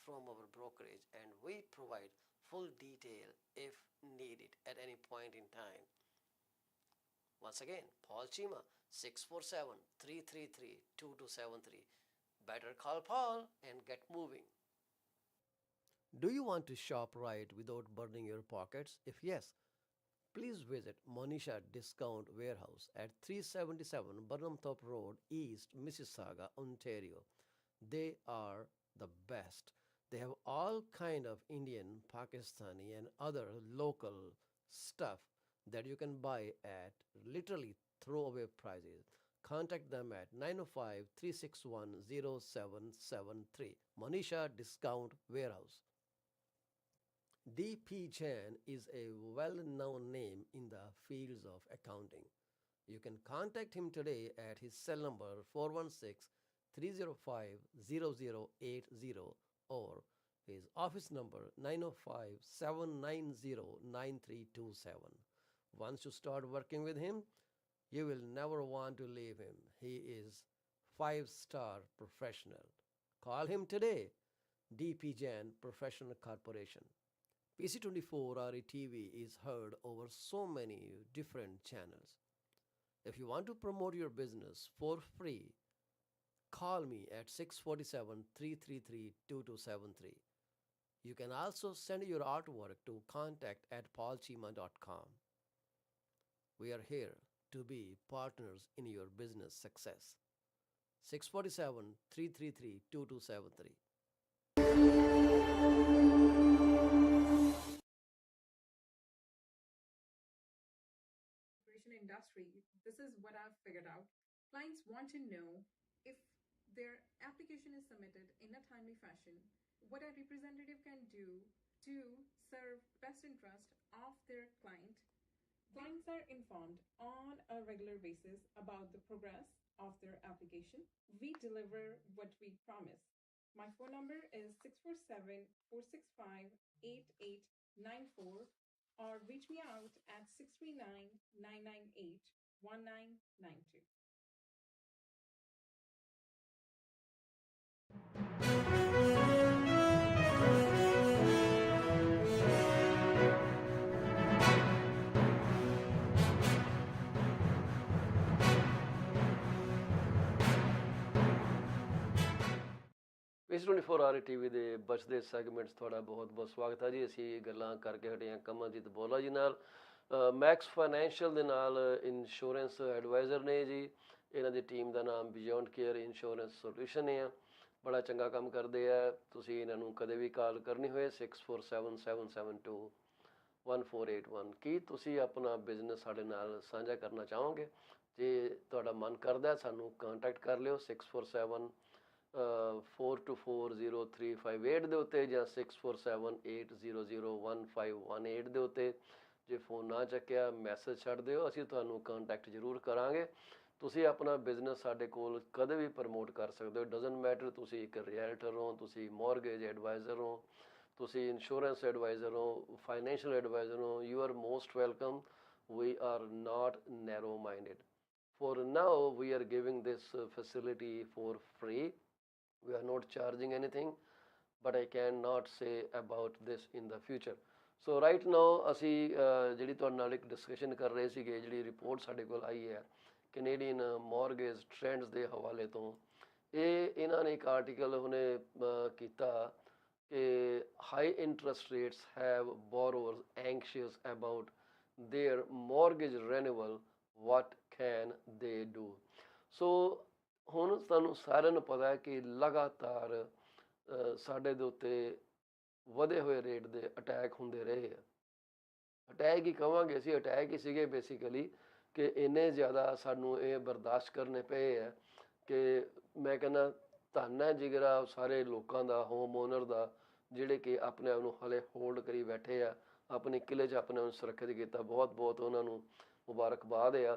from our brokerage, and we provide full detail if needed at any point in time. Once again, Paul Chima, 647-333-2273. Better call Paul and get moving. Do you want to shop right without burning your pockets? If yes, please visit Monisha Discount Warehouse at 377 Burnhamthorpe Road, East Mississauga, Ontario. They are the best. They have all kind of Indian, Pakistani and other local stuff that you can buy at literally throwaway prices. Contact them at 905-361-0773. Monisha Discount Warehouse. DP-An is a well-known name in the fields of accounting. You can contact him today at his cell number 416-305-0080 or his office number 905-790-9327. Once you start working with him, you will never want to leave him. He is 5-star professional. Call him today. DP-An Professional Corporation. PC24RETV is heard over so many different channels. If you want to promote your business for free, call me at 647-333-2273. You can also send your artwork to contact@paulchima.com. We are here to be partners in your business success. 647-333-2273. Industry, this is what I've figured out. Clients want to know if their application is submitted in a timely fashion, what a representative can do to serve best interest of their client. Clients are informed on a regular basis about the progress of their application. We deliver what we promise. My phone number is 647-465-8894 or reach me out at 639-998-1992. PC24RETV ਦੇ ਬਚਦੇ segments ਤੁਹਾਡਾ ਬਹੁਤ-ਬਹੁਤ ਸਵਾਗਤ ਹੈ ਜੀ। ਅਸੀਂ ਗੱਲਾਂ ਕਰਕੇ ਹਟੇ ਹਾਂ ਕਮਲਜੀਤ ਬੋਲਾ ਜੀ ਨਾਲ, ਮੈਕਸ ਫਾਈਨੈਂਸ਼ੀਅਲ ਦੇ ਨਾਲ ਇੰਸ਼ੋਰੈਂਸ ਐਡਵਾਈਜ਼ਰ ਨੇ ਜੀ। ਇਹਨਾਂ ਦੀ ਟੀਮ ਦਾ ਨਾਮ ਬਿਯੋਂਡ ਕੇਅਰ ਇੰਸ਼ੋਰੈਂਸ ਸੋਲਿਊਸ਼ਨ ਹੈ। ਬੜਾ ਚੰਗਾ ਕੰਮ ਕਰਦੇ ਆ। ਤੁਸੀਂ ਇਹਨਾਂ ਨੂੰ ਕਦੇ ਵੀ ਕਾਲ ਕਰਨੀ ਹੋਏ 6477721481। ਕੀ ਤੁਸੀਂ ਆਪਣਾ ਬਿਜ਼ਨਸ ਸਾਡੇ ਨਾਲ ਸਾਂਝਾ ਕਰਨਾ ਚਾਹੋਗੇ? ਜੇ ਤੁਹਾਡਾ ਮਨ ਕਰਦਾ ਸਾਨੂੰ ਕੰਟੈਕਟ ਕਰ ਲਿਓ 647-424-0358 ਦੇ ਉੱਤੇ ਜਾਂ 6478001518 ਦੇ ਉੱਤੇ। ਜੇ ਫੋਨ ਨਾ ਚੱਕਿਆ ਮੈਸੇਜ ਛੱਡ ਦਿਓ, ਅਸੀਂ ਤੁਹਾਨੂੰ ਕੰਟੈਕਟ ਜ਼ਰੂਰ ਕਰਾਂਗੇ। ਤੁਸੀਂ ਆਪਣਾ ਬਿਜ਼ਨਸ ਸਾਡੇ ਕੋਲ ਕਦੇ ਵੀ ਪ੍ਰਮੋਟ ਕਰ ਸਕਦੇ ਹੋ। ਡਜ਼ਨਟ ਮੈਟਰ ਤੁਸੀਂ ਇੱਕ ਰੀਅਲਟਰ ਹੋ, ਤੁਸੀਂ ਮੌਰਗੇਜ ਐਡਵਾਈਜ਼ਰ ਹੋ, ਤੁਸੀਂ ਇੰਸ਼ੋਰੈਂਸ ਐਡਵਾਈਜ਼ਰ ਹੋ, ਫਾਈਨੈਂਸ਼ੀਅਲ ਐਡਵਾਈਜ਼ਰ ਹੋ, you are most welcome. We are not narrow minded. For now, we are giving this facility for free. We are not charging anything, but I cannot say about this in the future. So right now ਅਸੀਂ ਜਿਹੜੀ ਤੁਹਾਡੇ ਨਾਲ ਇੱਕ discussion ਕਰ ਰਹੇ ਸੀਗੇ, ਜਿਹੜੀ report ਸਾਡੇ ਕੋਲ ਆਈ ਹੈ ਕੈਨੇਡੀਅਨ ਮੌਰਗੇਜ ਟ੍ਰੈਂਡਸ ਦੇ ਹਵਾਲੇ ਤੋਂ, ਇਹਨਾਂ ਨੇ ਇੱਕ ਆਰਟੀਕਲ ਹੁਣੇ ਕੀਤਾ ਕਿ high interest rates have borrowers anxious about their mortgage renewal, what can they do? So ਹੁਣ ਸਾਨੂੰ ਸਾਰਿਆਂ ਨੂੰ ਪਤਾ ਹੈ ਕਿ ਲਗਾਤਾਰ ਸਾਡੇ ਦੇ ਉੱਤੇ ਵਧੇ ਹੋਏ ਰੇਟ ਦੇ ਅਟੈਕ ਹੁੰਦੇ ਰਹੇ ਆ। ਅਟੈਕ ਹੀ ਕਹਾਂਗੇ ਅਸੀਂ, ਅਟੈਕ ਹੀ ਸੀਗੇ ਬੇਸਿਕਲੀ, ਕਿ ਇੰਨੇ ਜ਼ਿਆਦਾ ਸਾਨੂੰ ਇਹ ਬਰਦਾਸ਼ਤ ਕਰਨੇ ਪਏ ਆ ਕਿ ਮੈਂ ਕਹਿੰਦਾ ਧੰਨ ਹੈ ਜਿਗਰਾ ਸਾਰੇ ਲੋਕਾਂ ਦਾ, ਹੋਮ ਓਨਰ ਦਾ, ਜਿਹੜੇ ਕਿ ਆਪਣੇ ਆਪ ਨੂੰ ਹਲੇ ਹੋਲਡ ਕਰੀ ਬੈਠੇ ਆ, ਆਪਣੇ ਕਿਲੇ 'ਚ ਆਪਣੇ ਨੂੰ ਸੁਰੱਖਿਅਤ ਕੀਤਾ। ਬਹੁਤ ਬਹੁਤ ਉਹਨਾਂ ਨੂੰ ਮੁਬਾਰਕਬਾਦ ਆ।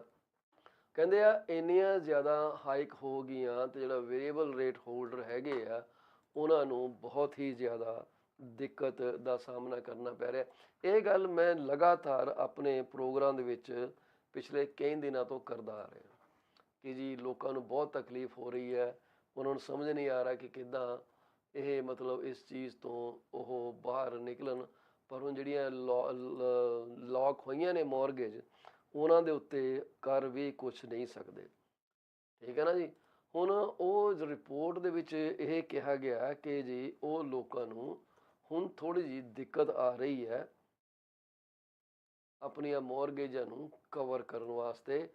ਕਹਿੰਦੇ ਆ ਇੰਨੀਆਂ ਜ਼ਿਆਦਾ ਹਾਈਕ ਹੋ ਗਈਆਂ ਤੇ ਜਿਹੜਾ ਵੇਰੀਏਬਲ ਰੇਟ ਹੋਲਡਰ ਹੈਗੇ ਆ ਉਹਨਾਂ ਨੂੰ ਬਹੁਤ ਹੀ ਜ਼ਿਆਦਾ ਦਿੱਕਤ ਦਾ ਸਾਹਮਣਾ ਕਰਨਾ ਪੈ ਰਿਹਾ। ਇਹ ਗੱਲ ਮੈਂ ਲਗਾਤਾਰ ਆਪਣੇ ਪ੍ਰੋਗਰਾਮ ਦੇ ਵਿੱਚ ਪਿਛਲੇ ਕਈ ਦਿਨਾਂ ਤੋਂ ਕਰਦਾ ਆ ਰਿਹਾ ਕਿ ਜੀ ਲੋਕਾਂ ਨੂੰ ਬਹੁਤ ਤਕਲੀਫ ਹੋ ਰਹੀ ਹੈ, ਉਹਨਾਂ ਨੂੰ ਸਮਝ ਨਹੀਂ ਆ ਰਿਹਾ ਕਿ ਕਿੱਦਾਂ ਇਹ ਮਤਲਬ ਇਸ ਚੀਜ਼ ਤੋਂ ਉਹ ਬਾਹਰ ਨਿਕਲਣ। ਪਰ ਹੁਣ ਜਿਹੜੀਆਂ ਲੌਕ ਹੋਈਆਂ ਨੇ ਮੌਰਗੇਜ, ਉਹਨਾਂ ਦੇ ਉੱਤੇ ਕਰ ਵੀ ਕੁਛ ਨਹੀਂ ਸਕਦੇ। ਠੀਕ ਹੈ ਨਾ ਜੀ। ਹੁਣ ਉਹ ਰਿਪੋਰਟ ਦੇ ਵਿੱਚ ਇਹ ਕਿਹਾ ਗਿਆ ਕਿ ਜੀ ਉਹ ਲੋਕਾਂ ਨੂੰ ਹੁਣ ਥੋੜ੍ਹੀ ਜਿਹੀ ਦਿੱਕਤ ਆ ਰਹੀ ਹੈ ਆਪਣੀਆਂ ਮੌਰਗੇਜਾਂ ਨੂੰ ਕਵਰ ਕਰਨ ਵਾਸਤੇ।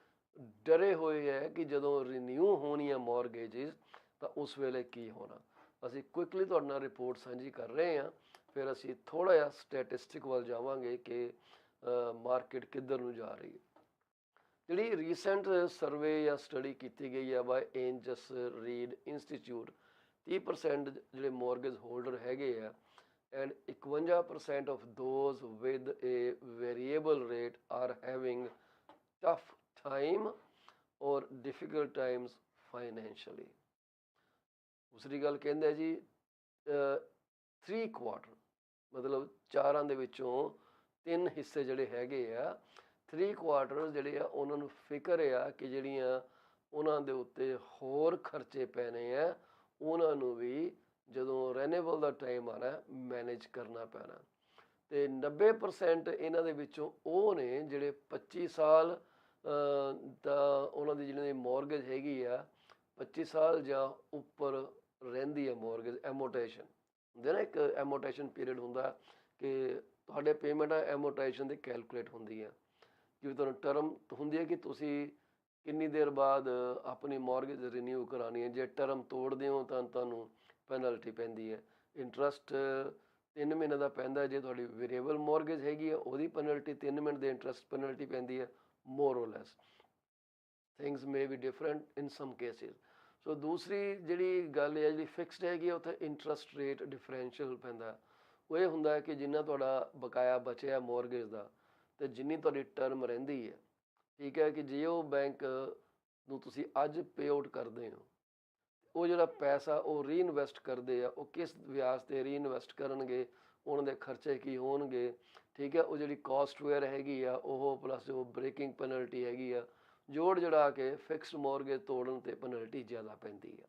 ਡਰੇ ਹੋਏ ਹੈ ਕਿ ਜਦੋਂ ਰੀਨਿਊ ਹੋਣੀਆਂ ਮੌਰਗੇਜਿਸ ਤਾਂ ਉਸ ਵੇਲੇ ਕੀ ਹੋਣਾ। ਅਸੀਂ ਕੁਇਕਲੀ ਤੁਹਾਡੇ ਨਾਲ ਰਿਪੋਰਟ ਸਾਂਝੀ ਕਰ ਰਹੇ ਹਾਂ, ਫਿਰ ਅਸੀਂ ਥੋੜ੍ਹਾ ਜਿਹਾ ਸਟੈਟਿਸਟਿਕ ਵੱਲ ਜਾਵਾਂਗੇ ਕਿ ਮਾਰਕੀਟ ਕਿੱਧਰ ਨੂੰ ਜਾ ਰਹੀ ਹੈ। ਜਿਹੜੀ ਰੀਸੈਂਟ ਸਰਵੇ ਜਾਂ ਸਟੱਡੀ ਕੀਤੀ ਗਈ ਹੈ ਬਾਏ ਏਂਜਸ ਰੀਡ ਇੰਸਟੀਚਿਊਟ, 30% ਜਿਹੜੇ ਮੌਰਗੇਜ ਹੋਲਡਰ ਹੈਗੇ ਆ and 51% of those with A variable rate R having tough time ਔਰ ਡਿਫਿਕਲਟ ਟਾਈਮਸ ਫਾਈਨੈਂਸ਼ੀਅਲੀ। ਦੂਸਰੀ ਗੱਲ ਕਹਿੰਦੇ ਜੀ 3/4 ਮਤਲਬ ਚਾਰਾਂ ਦੇ ਵਿੱਚੋਂ 3 ਹਿੱਸੇ ਜਿਹੜੇ ਹੈਗੇ ਆ, 3/4 ਜਿਹੜੇ ਆ ਉਹਨਾਂ ਨੂੰ ਫਿਕਰ ਆ ਕਿ ਜਿਹੜੀਆਂ ਉਹਨਾਂ ਦੇ ਉੱਤੇ ਹੋਰ ਖਰਚੇ ਪੈਣੇ ਆ ਉਹਨਾਂ ਨੂੰ ਵੀ ਜਦੋਂ ਰੈਨੇਬਲ ਦਾ ਟਾਈਮ ਆਉਣਾ ਮੈਨੇਜ ਕਰਨਾ ਪੈਣਾ। ਅਤੇ 90% ਇਹਨਾਂ ਦੇ ਵਿੱਚੋਂ ਉਹ ਨੇ ਜਿਹੜੇ 25 ਸਾਲ ਤਾਂ ਉਹਨਾਂ ਦੀ ਜਿਹੜੀ ਮੌਰਗੇਜ ਹੈਗੀ ਆ 25 ਸਾਲ ਜਾਂ ਉੱਪਰ ਰਹਿੰਦੀ ਹੈ ਮੌਰਗੇਜ। ਐਮੋਟੇਸ਼ਨ ਹੁੰਦੇ ਨਾ, ਇੱਕ ਐਮੋਟੇਸ਼ਨ ਪੀਰੀਅਡ ਹੁੰਦਾ ਕਿ ਤੁਹਾਡੇ ਪੇਮੈਂਟਾਂ ਐਮੋਟੇਸ਼ਨ ਦੇ ਕੈਲਕੂਲੇਟ ਹੁੰਦੀ ਆ। ਜਿਵੇਂ ਤੁਹਾਨੂੰ ਟਰਮ ਹੁੰਦੀ ਹੈ ਕਿ ਤੁਸੀਂ ਕਿੰਨੀ ਦੇਰ ਬਾਅਦ ਆਪਣੀ ਮੌਰਗੇਜ ਰੀਨਿਊ ਕਰਾਉਣੀ ਹੈ। ਜੇ ਟਰਮ ਤੋੜਦੇ ਹੋ ਤਾਂ ਤੁਹਾਨੂੰ ਪੈਨਲਟੀ ਪੈਂਦੀ ਹੈ। ਇੰਟਰਸਟ 3 ਮਹੀਨੇ ਦਾ ਪੈਂਦਾ। ਜੇ ਤੁਹਾਡੀ ਵੇਰੀਏਬਲ ਮੌਰਗੇਜ ਹੈਗੀ ਆ ਉਹਦੀ ਪੈਨਲਟੀ 3 ਮਹੀਨੇ ਦੇ ਇੰਟਰਸਟ ਪੈਨਲਟੀ ਪੈਂਦੀ ਹੈ। More or less things may be different in some cases. So ਦੂਸਰੀ ਜਿਹੜੀ ਗੱਲ ਹੈ ਜਿਹੜੀ ਫਿਕਸਡ ਹੈਗੀ ਆ ਉੱਥੇ ਇੰਟਰਸਟ ਰੇਟ ਡਿਫਰੈਂਸ਼ੀਅਲ ਪੈਂਦਾ। ਉਹ ਇਹ ਹੁੰਦਾ ਹੈ ਕਿ ਜਿੰਨਾ ਤੁਹਾਡਾ ਬਕਾਇਆ ਬਚਿਆ ਮੌਰਗੇਜ ਦਾ ਅਤੇ ਜਿੰਨੀ ਤੁਹਾਡੀ ਟਰਮ ਰਹਿੰਦੀ ਹੈ, ਠੀਕ ਹੈ, ਕਿ ਜੇ ਉਹ ਬੈਂਕ ਨੂੰ ਤੁਸੀਂ ਅੱਜ ਪੇ ਆਊਟ ਕਰਦੇ ਹੋ, ਉਹ ਜਿਹੜਾ ਪੈਸਾ ਉਹ ਰੀਇਨਵੈਸਟ ਕਰਦੇ ਆ, ਉਹ ਕਿਸ ਵਿਆਜ 'ਤੇ ਰੀਇਨਵੈਸਟ ਕਰਨਗੇ, ਉਹਨਾਂ ਦੇ ਖਰਚੇ ਕੀ ਹੋਣਗੇ, ਠੀਕ ਹੈ, ਉਹ ਜਿਹੜੀ ਕਾਸਟਵੇਅਰ ਹੈਗੀ ਆ ਉਹ ਪਲੱਸ ਉਹ ਬ੍ਰੇਕਿੰਗ ਪੈਨਲਟੀ ਹੈਗੀ ਆ, ਜੋੜ ਜੜਾ ਕੇ ਫਿਕਸਡ ਮੌਰਗੇਜ ਤੋੜਨ 'ਤੇ ਪੈਨਲਟੀ ਜ਼ਿਆਦਾ ਪੈਂਦੀ ਹੈ।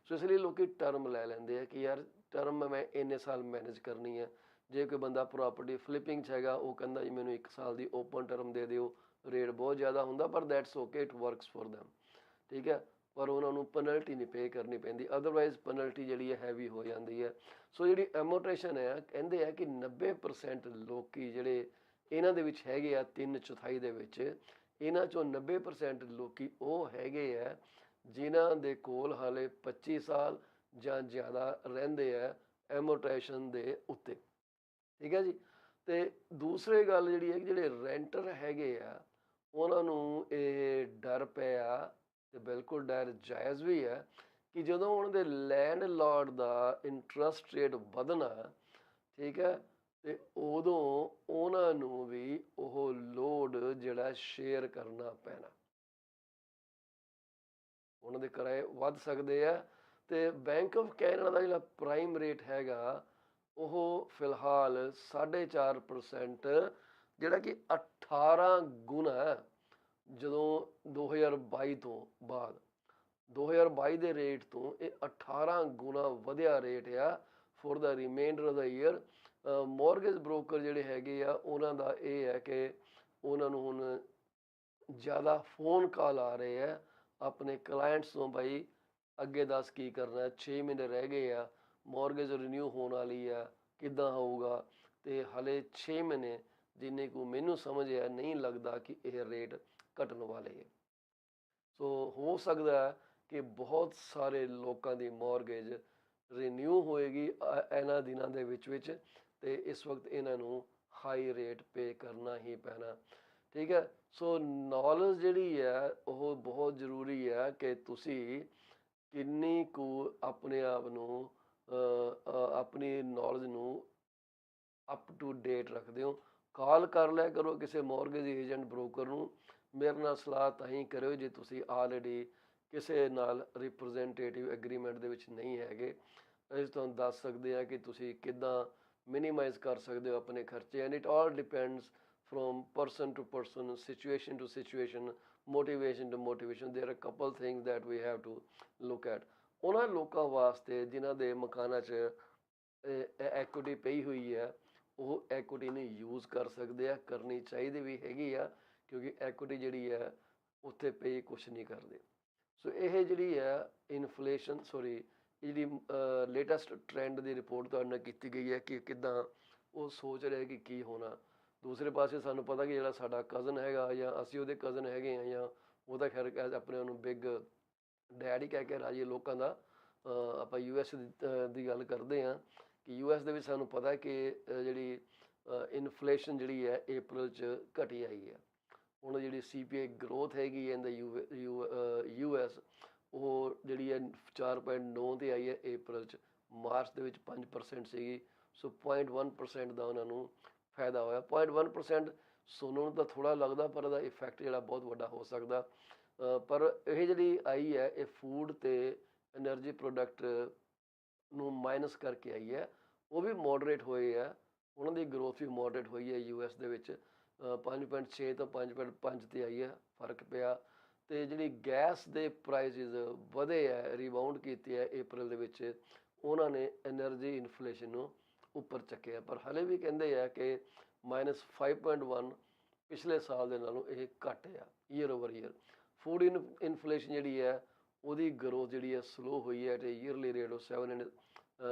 ਸੋ ਇਸ ਲਈ ਲੋਕ ਟਰਮ ਲੈ ਲੈਂਦੇ ਆ ਕਿ ਯਾਰ ਟਰਮ ਮੈਂ ਇੰਨੇ ਸਾਲ ਮੈਨੇਜ ਕਰਨੀ ਹੈ। ਜੇ ਕੋਈ ਬੰਦਾ ਪ੍ਰੋਪਰਟੀ ਫਲਿੱਪਿੰਗ 'ਚ ਹੈਗਾ ਉਹ ਕਹਿੰਦਾ ਜੀ ਮੈਨੂੰ 1 ਸਾਲ ਦੀ ਓਪਨ ਟਰਮ ਦੇ ਦਿਓ, ਰੇਟ ਬਹੁਤ ਜ਼ਿਆਦਾ ਹੁੰਦਾ ਪਰ that's okay, it works for them, ਠੀਕ ਹੈ, ਪਰ ਉਹਨਾਂ ਨੂੰ ਪੈਨਲਟੀ ਨਹੀਂ ਪੇ ਕਰਨੀ ਪੈਂਦੀ। ਅਦਰਵਾਈਜ਼ ਪੈਨਲਟੀ ਜਿਹੜੀ ਹੈ ਹੈਵੀ ਹੋ ਜਾਂਦੀ ਹੈ। ਸੋ ਜਿਹੜੀ ਐਮੋਟੇਸ਼ਨ ਹੈ ਕਹਿੰਦੇ ਆ ਕਿ 90% ਲੋਕ ਜਿਹੜੇ ਇਹਨਾਂ ਦੇ ਵਿੱਚ ਹੈਗੇ ਆ 3/4 ਦੇ ਵਿੱਚ, ਇਹਨਾਂ 'ਚੋਂ 90% ਲੋਕ ਉਹ ਹੈਗੇ ਆ ਜਿਨ੍ਹਾਂ ਦੇ ਕੋਲ ਹਾਲੇ 25 ਸਾਲ ਜਾਂ ਜ਼ਿਆਦਾ ਰਹਿੰਦੇ ਆ ਐਮੋਟੇਸ਼ਨ ਦੇ ਉੱਤੇ, ਠੀਕ ਹੈ ਜੀ। ਅਤੇ ਦੂਸਰੀ ਗੱਲ ਜਿਹੜੀ ਹੈ ਕਿ ਜਿਹੜੇ ਰੈਂਟਰ ਹੈਗੇ ਆ ਉਹਨਾਂ ਨੂੰ ਇਹ ਡਰ ਪਿਆ, ਅਤੇ ਬਿਲਕੁਲ ਡਰ ਜਾਇਜ਼ ਵੀ ਹੈ, ਕਿ ਜਦੋਂ ਉਹਨਾਂ ਦੇ ਲੈਂਡ ਲਾਰਡ ਦਾ ਇੰਟਰਸਟ ਰੇਟ ਵਧਣਾ, ਠੀਕ ਹੈ, ਅਤੇ ਉਦੋਂ ਉਹਨਾਂ ਨੂੰ ਵੀ ਉਹ ਲੋਡ ਜਿਹੜਾ ਸ਼ੇਅਰ ਕਰਨਾ ਪੈਣਾ। ਉਹਨਾਂ ਦੇ ਕਿਰਾਏ ਵੱਧ ਸਕਦੇ ਆ। ਤੇ ਬੈਂਕ ਆਫ ਕੈਨੇਡਾ ਦਾ ਜਿਹੜਾ ਪ੍ਰਾਈਮ ਰੇਟ ਹੈਗਾ ਉਹ ਫਿਲਹਾਲ 4.5%, ਜਿਹੜਾ ਕਿ 18 ਗੁਣਾ ਹੈ ਜਦੋਂ 2022 ਤੋਂ ਬਾਅਦ। 2022 ਦੇ ਰੇਟ ਤੋਂ ਇਹ 18 ਗੁਣਾ ਵਧਿਆ ਰੇਟ ਆ for the remainder of the year. Mortgage broker ਜਿਹੜੇ ਹੈਗੇ ਆ ਉਹਨਾਂ ਦਾ ਇਹ ਹੈ ਕਿ ਉਹਨਾਂ ਨੂੰ ਹੁਣ ਜ਼ਿਆਦਾ ਫੋਨ ਕਾਲ ਆ ਰਹੇ ਆ ਆਪਣੇ ਕਲਾਇੰਟਸ ਤੋਂ, ਭਾਈ ਅੱਗੇ ਦੱਸ ਕੀ ਕਰਨਾ, 6 ਮਹੀਨੇ ਰਹਿ ਗਏ ਆ, ਮੌਰਗੇਜ ਰਿਨਿਊ ਹੋਣ ਵਾਲੀ ਆ, ਕਿੱਦਾਂ ਹੋਊਗਾ। ਤੇ ਹਲੇ 6 ਮਹੀਨੇ ਜਿੰਨੇ ਕੁ ਮੈਨੂੰ ਸਮਝ ਆ ਨਹੀਂ ਲੱਗਦਾ ਕਿ ਇਹ ਰੇਟ ਘਟਣ ਵਾਲੇ ਹੈ। ਸੋ ਹੋ ਸਕਦਾ ਹੈ ਕਿ ਬਹੁਤ ਸਾਰੇ ਲੋਕਾਂ ਦੀ ਮੌਰਗੇਜ ਰਿਨਿਊ ਹੋਏਗੀ ਇਹਨਾਂ ਦਿਨਾਂ ਦੇ ਵਿੱਚ ਤੇ ਇਸ ਵਕਤ ਇਹਨਾਂ ਨੂੰ ਹਾਈ ਰੇਟ ਪੇ ਕਰਨਾ ਹੀ ਪੈਣਾ। ਠੀਕ ਹੈ। ਸੋ ਨੌਲੇਜ ਜਿਹੜੀ ਹੈ ਉਹ ਬਹੁਤ ਜ਼ਰੂਰੀ ਹੈ ਕਿ ਤੁਸੀਂ ਕਿੰਨੀ ਕੁ ਆਪਣੇ ਆਪ ਨੂੰ ਆਪਣੀ ਨੌਲੇਜ ਨੂੰ ਅਪ ਟੂ ਡੇਟ ਰੱਖਦੇ ਹੋ। ਕਾਲ ਕਰ ਲਿਆ ਕਰੋ ਕਿਸੇ ਮੌਰਗੇਜ ਏਜੰਟ ਬ੍ਰੋਕਰ ਨੂੰ। ਮੇਰੇ ਨਾਲ ਸਲਾਹ ਤਾਂ ਹੀ ਕਰਿਓ ਜੇ ਤੁਸੀਂ ਆਲਰੇਡੀ ਕਿਸੇ ਨਾਲ ਰਿਪਰੈਜ਼ੈਂਟੇਟਿਵ ਐਗਰੀਮੈਂਟ ਦੇ ਵਿੱਚ ਨਹੀਂ ਹੈਗੇ। ਅਸੀਂ ਤੁਹਾਨੂੰ ਦੱਸ ਸਕਦੇ ਹਾਂ ਕਿ ਤੁਸੀਂ ਕਿੱਦਾਂ ਮਿਨੀਮਾਈਜ਼ ਕਰ ਸਕਦੇ ਹੋ ਆਪਣੇ ਖਰਚੇ। And it all depends from person to person, situation to situation, motivation to motivation. There are a couple things that we have to look at. ਉਹਨਾਂ ਲੋਕਾਂ ਵਾਸਤੇ ਜਿਨ੍ਹਾਂ ਦੇ ਮਕਾਨਾਂ 'ਚ ਐਕੁਇਟੀ ਪਈ ਹੋਈ ਹੈ ਉਹ ਐਕੁਇਟੀ ਨੂੰ ਯੂਜ਼ ਕਰ ਸਕਦੇ ਆ, ਕਰਨੀ ਚਾਹੀਦੀ ਵੀ ਹੈਗੀ ਆ, ਕਿਉਂਕਿ ਐਕੁਇਟੀ ਜਿਹੜੀ ਹੈ ਉੱਥੇ ਪੇ ਕੁਛ ਨਹੀਂ ਕਰਦੇ। ਸੋ ਇਹ ਜਿਹੜੀ ਹੈ ਇਨਫਲੇਸ਼ਨ ਇਹ ਜਿਹੜੀ ਲੇਟੈਸਟ ਟ੍ਰੈਂਡ ਦੀ ਰਿਪੋਰਟ ਤੁਹਾਡੇ ਨਾਲ ਕੀਤੀ ਗਈ ਹੈ ਕਿ ਕਿੱਦਾਂ ਉਹ ਸੋਚ ਰਹੇ ਕਿ ਕੀ ਹੋਣਾ। ਦੂਸਰੇ ਪਾਸੇ ਸਾਨੂੰ ਪਤਾ ਕਿ ਜਿਹੜਾ ਸਾਡਾ ਕਜ਼ਨ ਹੈਗਾ ਜਾਂ ਅਸੀਂ ਉਹਦੇ ਕਜ਼ਨ ਹੈਗੇ ਹਾਂ ਜਾਂ ਉਹਦਾ ਖੈਰ ਆਪਣੇ ਉਹਨੂੰ ਬਿਗ ਡੈਡ ਹੀ ਕਹਿ ਕੇ ਰਾਜੀ ਲੋਕਾਂ ਦਾ। ਆਪਾਂ US ਦੀ ਗੱਲ ਕਰਦੇ ਹਾਂ ਕਿ US ਦੇ ਵਿੱਚ ਸਾਨੂੰ ਪਤਾ ਕਿ ਜਿਹੜੀ ਇਨਫਲੇਸ਼ਨ ਜਿਹੜੀ ਹੈ April 'ਚ ਘਟੀ ਆਈ ਹੈ। ਹੁਣ ਜਿਹੜੀ CPI ਗਰੋਥ ਹੈਗੀ ਹੈ ਇਨ ਦਾ US ਉਹ ਜਿਹੜੀ ਹੈ 4.9 'ਤੇ ਆਈ ਹੈ April 'ਚ। ਮਾਰਚ ਦੇ ਵਿੱਚ 5% ਸੀਗੀ। ਸੋ 0.1% ਦਾ ਉਹਨਾਂ ਨੂੰ ਫਾਇਦਾ ਹੋਇਆ। 0.1% ਸੁਣਨ ਨੂੰ ਤਾਂ ਥੋੜ੍ਹਾ ਲੱਗਦਾ ਪਰ ਇਹਦਾ ਇਫੈਕਟ ਜਿਹੜਾ ਬਹੁਤ ਵੱਡਾ ਹੋ ਸਕਦਾ। ਪਰ ਇਹ ਜਿਹੜੀ ਆਈ ਹੈ ਇਹ ਫੂਡ ਅਤੇ ਐਨਰਜੀ ਪ੍ਰੋਡਕਟ ਨੂੰ ਮਾਈਨਸ ਕਰਕੇ ਆਈ ਹੈ। ਉਹ ਵੀ ਮੋਡਰੇਟ ਹੋਏ ਹੈ, ਉਹਨਾਂ ਦੀ ਗਰੋਥ ਵੀ ਮੋਡਰੇਟ ਹੋਈ ਹੈ US ਦੇ ਵਿੱਚ। 5.6 ਤੋਂ 5.5 'ਤੇ ਆਈ ਹੈ, ਫਰਕ ਪਿਆ। ਅਤੇ ਜਿਹੜੀ ਗੈਸ ਦੇ ਪ੍ਰਾਈਸਿਸ ਵਧੇ ਹੈ, ਰੀਬਾਊਂਡ ਕੀਤੇ ਹੈ April ਦੇ ਵਿੱਚ, ਉਹਨਾਂ ਨੇ ਐਨਰਜੀ ਇਨਫਲੇਸ਼ਨ ਨੂੰ ਉੱਪਰ ਚੱਕਿਆ। ਪਰ ਹਲੇ ਵੀ ਕਹਿੰਦੇ ਆ ਕਿ -5.1 ਪਿਛਲੇ ਸਾਲ ਦੇ ਨਾਲੋਂ ਇਹ ਘੱਟ ਆ year over year. Food inflation ਜਿਹੜੀ ਹੈ ਉਹਦੀ ਗਰੋਥ ਜਿਹੜੀ ਹੈ ਸਲੋ ਹੋਈ ਹੈ ਅਤੇ yearly rate of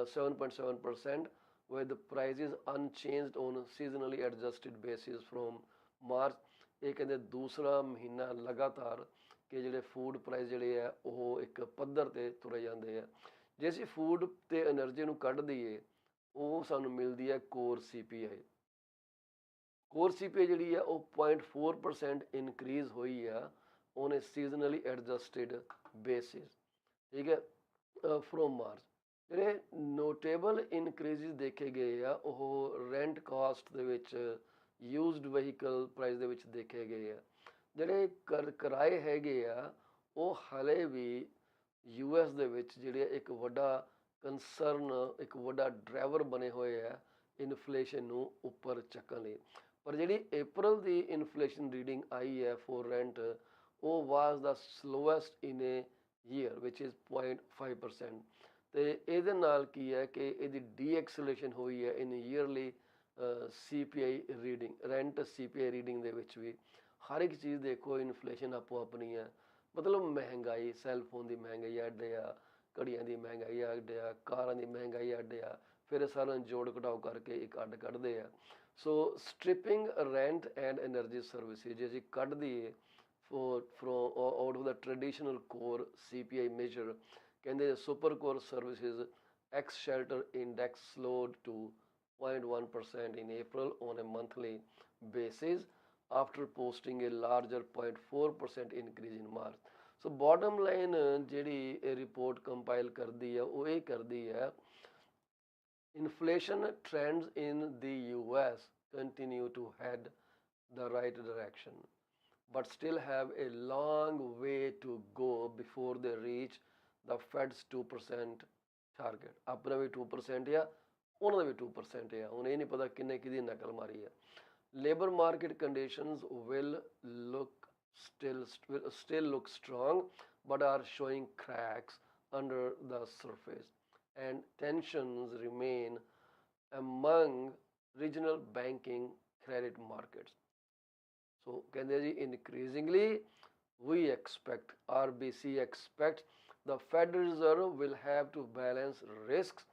7.7% with prices unchanged on seasonally adjusted basis from March। ਇਹ ਕਹਿੰਦੇ ਦੂਸਰਾ ਮਹੀਨਾ ਲਗਾਤਾਰ ਕਿ ਜਿਹੜੇ ਫੂਡ ਪ੍ਰਾਈਸ ਜਿਹੜੇ ਆ ਉਹ ਇੱਕ ਪੱਧਰ 'ਤੇ ਤੁਰੇ ਜਾਂਦੇ ਆ। ਜੇ ਅਸੀਂ ਫੂਡ ਅਤੇ ਐਨਰਜੀ ਨੂੰ ਕੱਢ ਦਈਏ ਉਹ ਸਾਨੂੰ ਮਿਲਦੀ ਹੈ ਕੋਰ CPI। ਕੋਰ CPI ਜਿਹੜੀ ਆ ਉਹ 0.4% ਇਨਕਰੀਜ਼ ਹੋਈ ਆ ਔਨ ਏ ਸੀਜ਼ਨਲੀ ਐਡਜਸਟਿਡ ਬੇਸਿਸ। ਠੀਕ ਹੈ, ਫਰੋਮ ਮਾਰਚ। ਜਿਹੜੇ ਨੋਟੇਬਲ ਇਨਕਰੀਜ਼ਿਸ ਦੇਖੇ ਗਏ ਆ ਉਹ ਰੈਂਟ ਕਾਸਟ ਦੇ ਵਿੱਚ, ਯੂਜ਼ਡ ਵਹੀਕਲ ਪ੍ਰਾਈਸ ਦੇ ਵਿੱਚ ਦੇਖੇ ਗਏ ਆ। ਜਿਹੜੇ ਕਿਰਾਏ ਹੈਗੇ ਆ ਉਹ ਹਾਲੇ ਵੀ US ਦੇ ਵਿੱਚ ਜਿਹੜੇ ਇੱਕ ਵੱਡਾ ਕੰਸਰਨ, ਇੱਕ ਵੱਡਾ ਡਰਾਈਵਰ ਬਣੇ ਹੋਏ ਆ ਇਨਫਲੇਸ਼ਨ ਨੂੰ ਉੱਪਰ ਚੱਕਣ ਲਈ। ਪਰ ਜਿਹੜੀ April ਦੀ ਇਨਫਲੇਸ਼ਨ ਰੀਡਿੰਗ ਆਈ ਹੈ ਫੋਰ ਰੈਂਟ ਉਹ ਵਾਜ਼ ਦਾ slowest in A year which is 0.5%। ਅਤੇ ਇਹਦੇ ਨਾਲ ਕੀ ਹੈ ਕਿ ਇਹਦੀ ਡੀਐਕਸਲੇਸ਼ਨ ਹੋਈ ਹੈ in early CPI reading, rent CPI reading ਦੇ ਵਿੱਚ ਵੀ। ਹਰ ਇੱਕ ਚੀਜ਼ ਦੇਖੋ ਇਨਫਲੇਸ਼ਨ ਆਪੋ ਆਪਣੀ ਹੈ। ਮਤਲਬ ਮਹਿੰਗਾਈ, ਸੈੱਲਫੋਨ ਦੀ ਮਹਿੰਗਾਈ ਅੱਡ ਆ, ਘੜੀਆਂ ਦੀ ਮਹਿੰਗਾਈ ਅੱਡ ਆ, ਕਾਰਾਂ ਦੀ ਮਹਿੰਗਾਈ ਅੱਡ ਆ, ਫਿਰ ਇਹ ਸਾਰਿਆਂ ਨੂੰ ਜੋੜ ਘਟਾਓ ਕਰਕੇ ਇੱਕ ਅੱਡ ਕੱਢਦੇ ਆ। So stripping rent and energy services ਜੇ ਅਸੀਂ ਕੱਢ ਦਈਏ from out of the traditional core CPI major, ਕਹਿੰਦੇ super core services ex shelter index slowed to 0.1% in April on a monthly basis after posting a larger 0.4% increase in March। So bottom line ਜਿਹੜੀ ਇਹ report compile ਕਰਦੀ ਹੈ ਉਹ ਇਹ ਕਰਦੀ ਹੈ inflation trends in the US continue to head the right direction। but still have a long way to go before they reach the Fed's 2% target. ਆਪਣਾ ਵੀ 2% ਆ, ਉਹਨਾਂ ਦਾ ਵੀ 2% ਆ। ਹੁਣ ਇਹ ਨਹੀਂ ਪਤਾ ਕਿੰਨੇ ਕਿਹਦੀ ਨਕਲ ਮਾਰੀ ਆ। Labor market conditions will still look strong, but are showing cracks under the surface, and tensions remain among regional banking credit markets. So ਕਹਿੰਦੇ ਜੀ increasingly we expect, RBC expects, the Federal Reserve will have to balance risks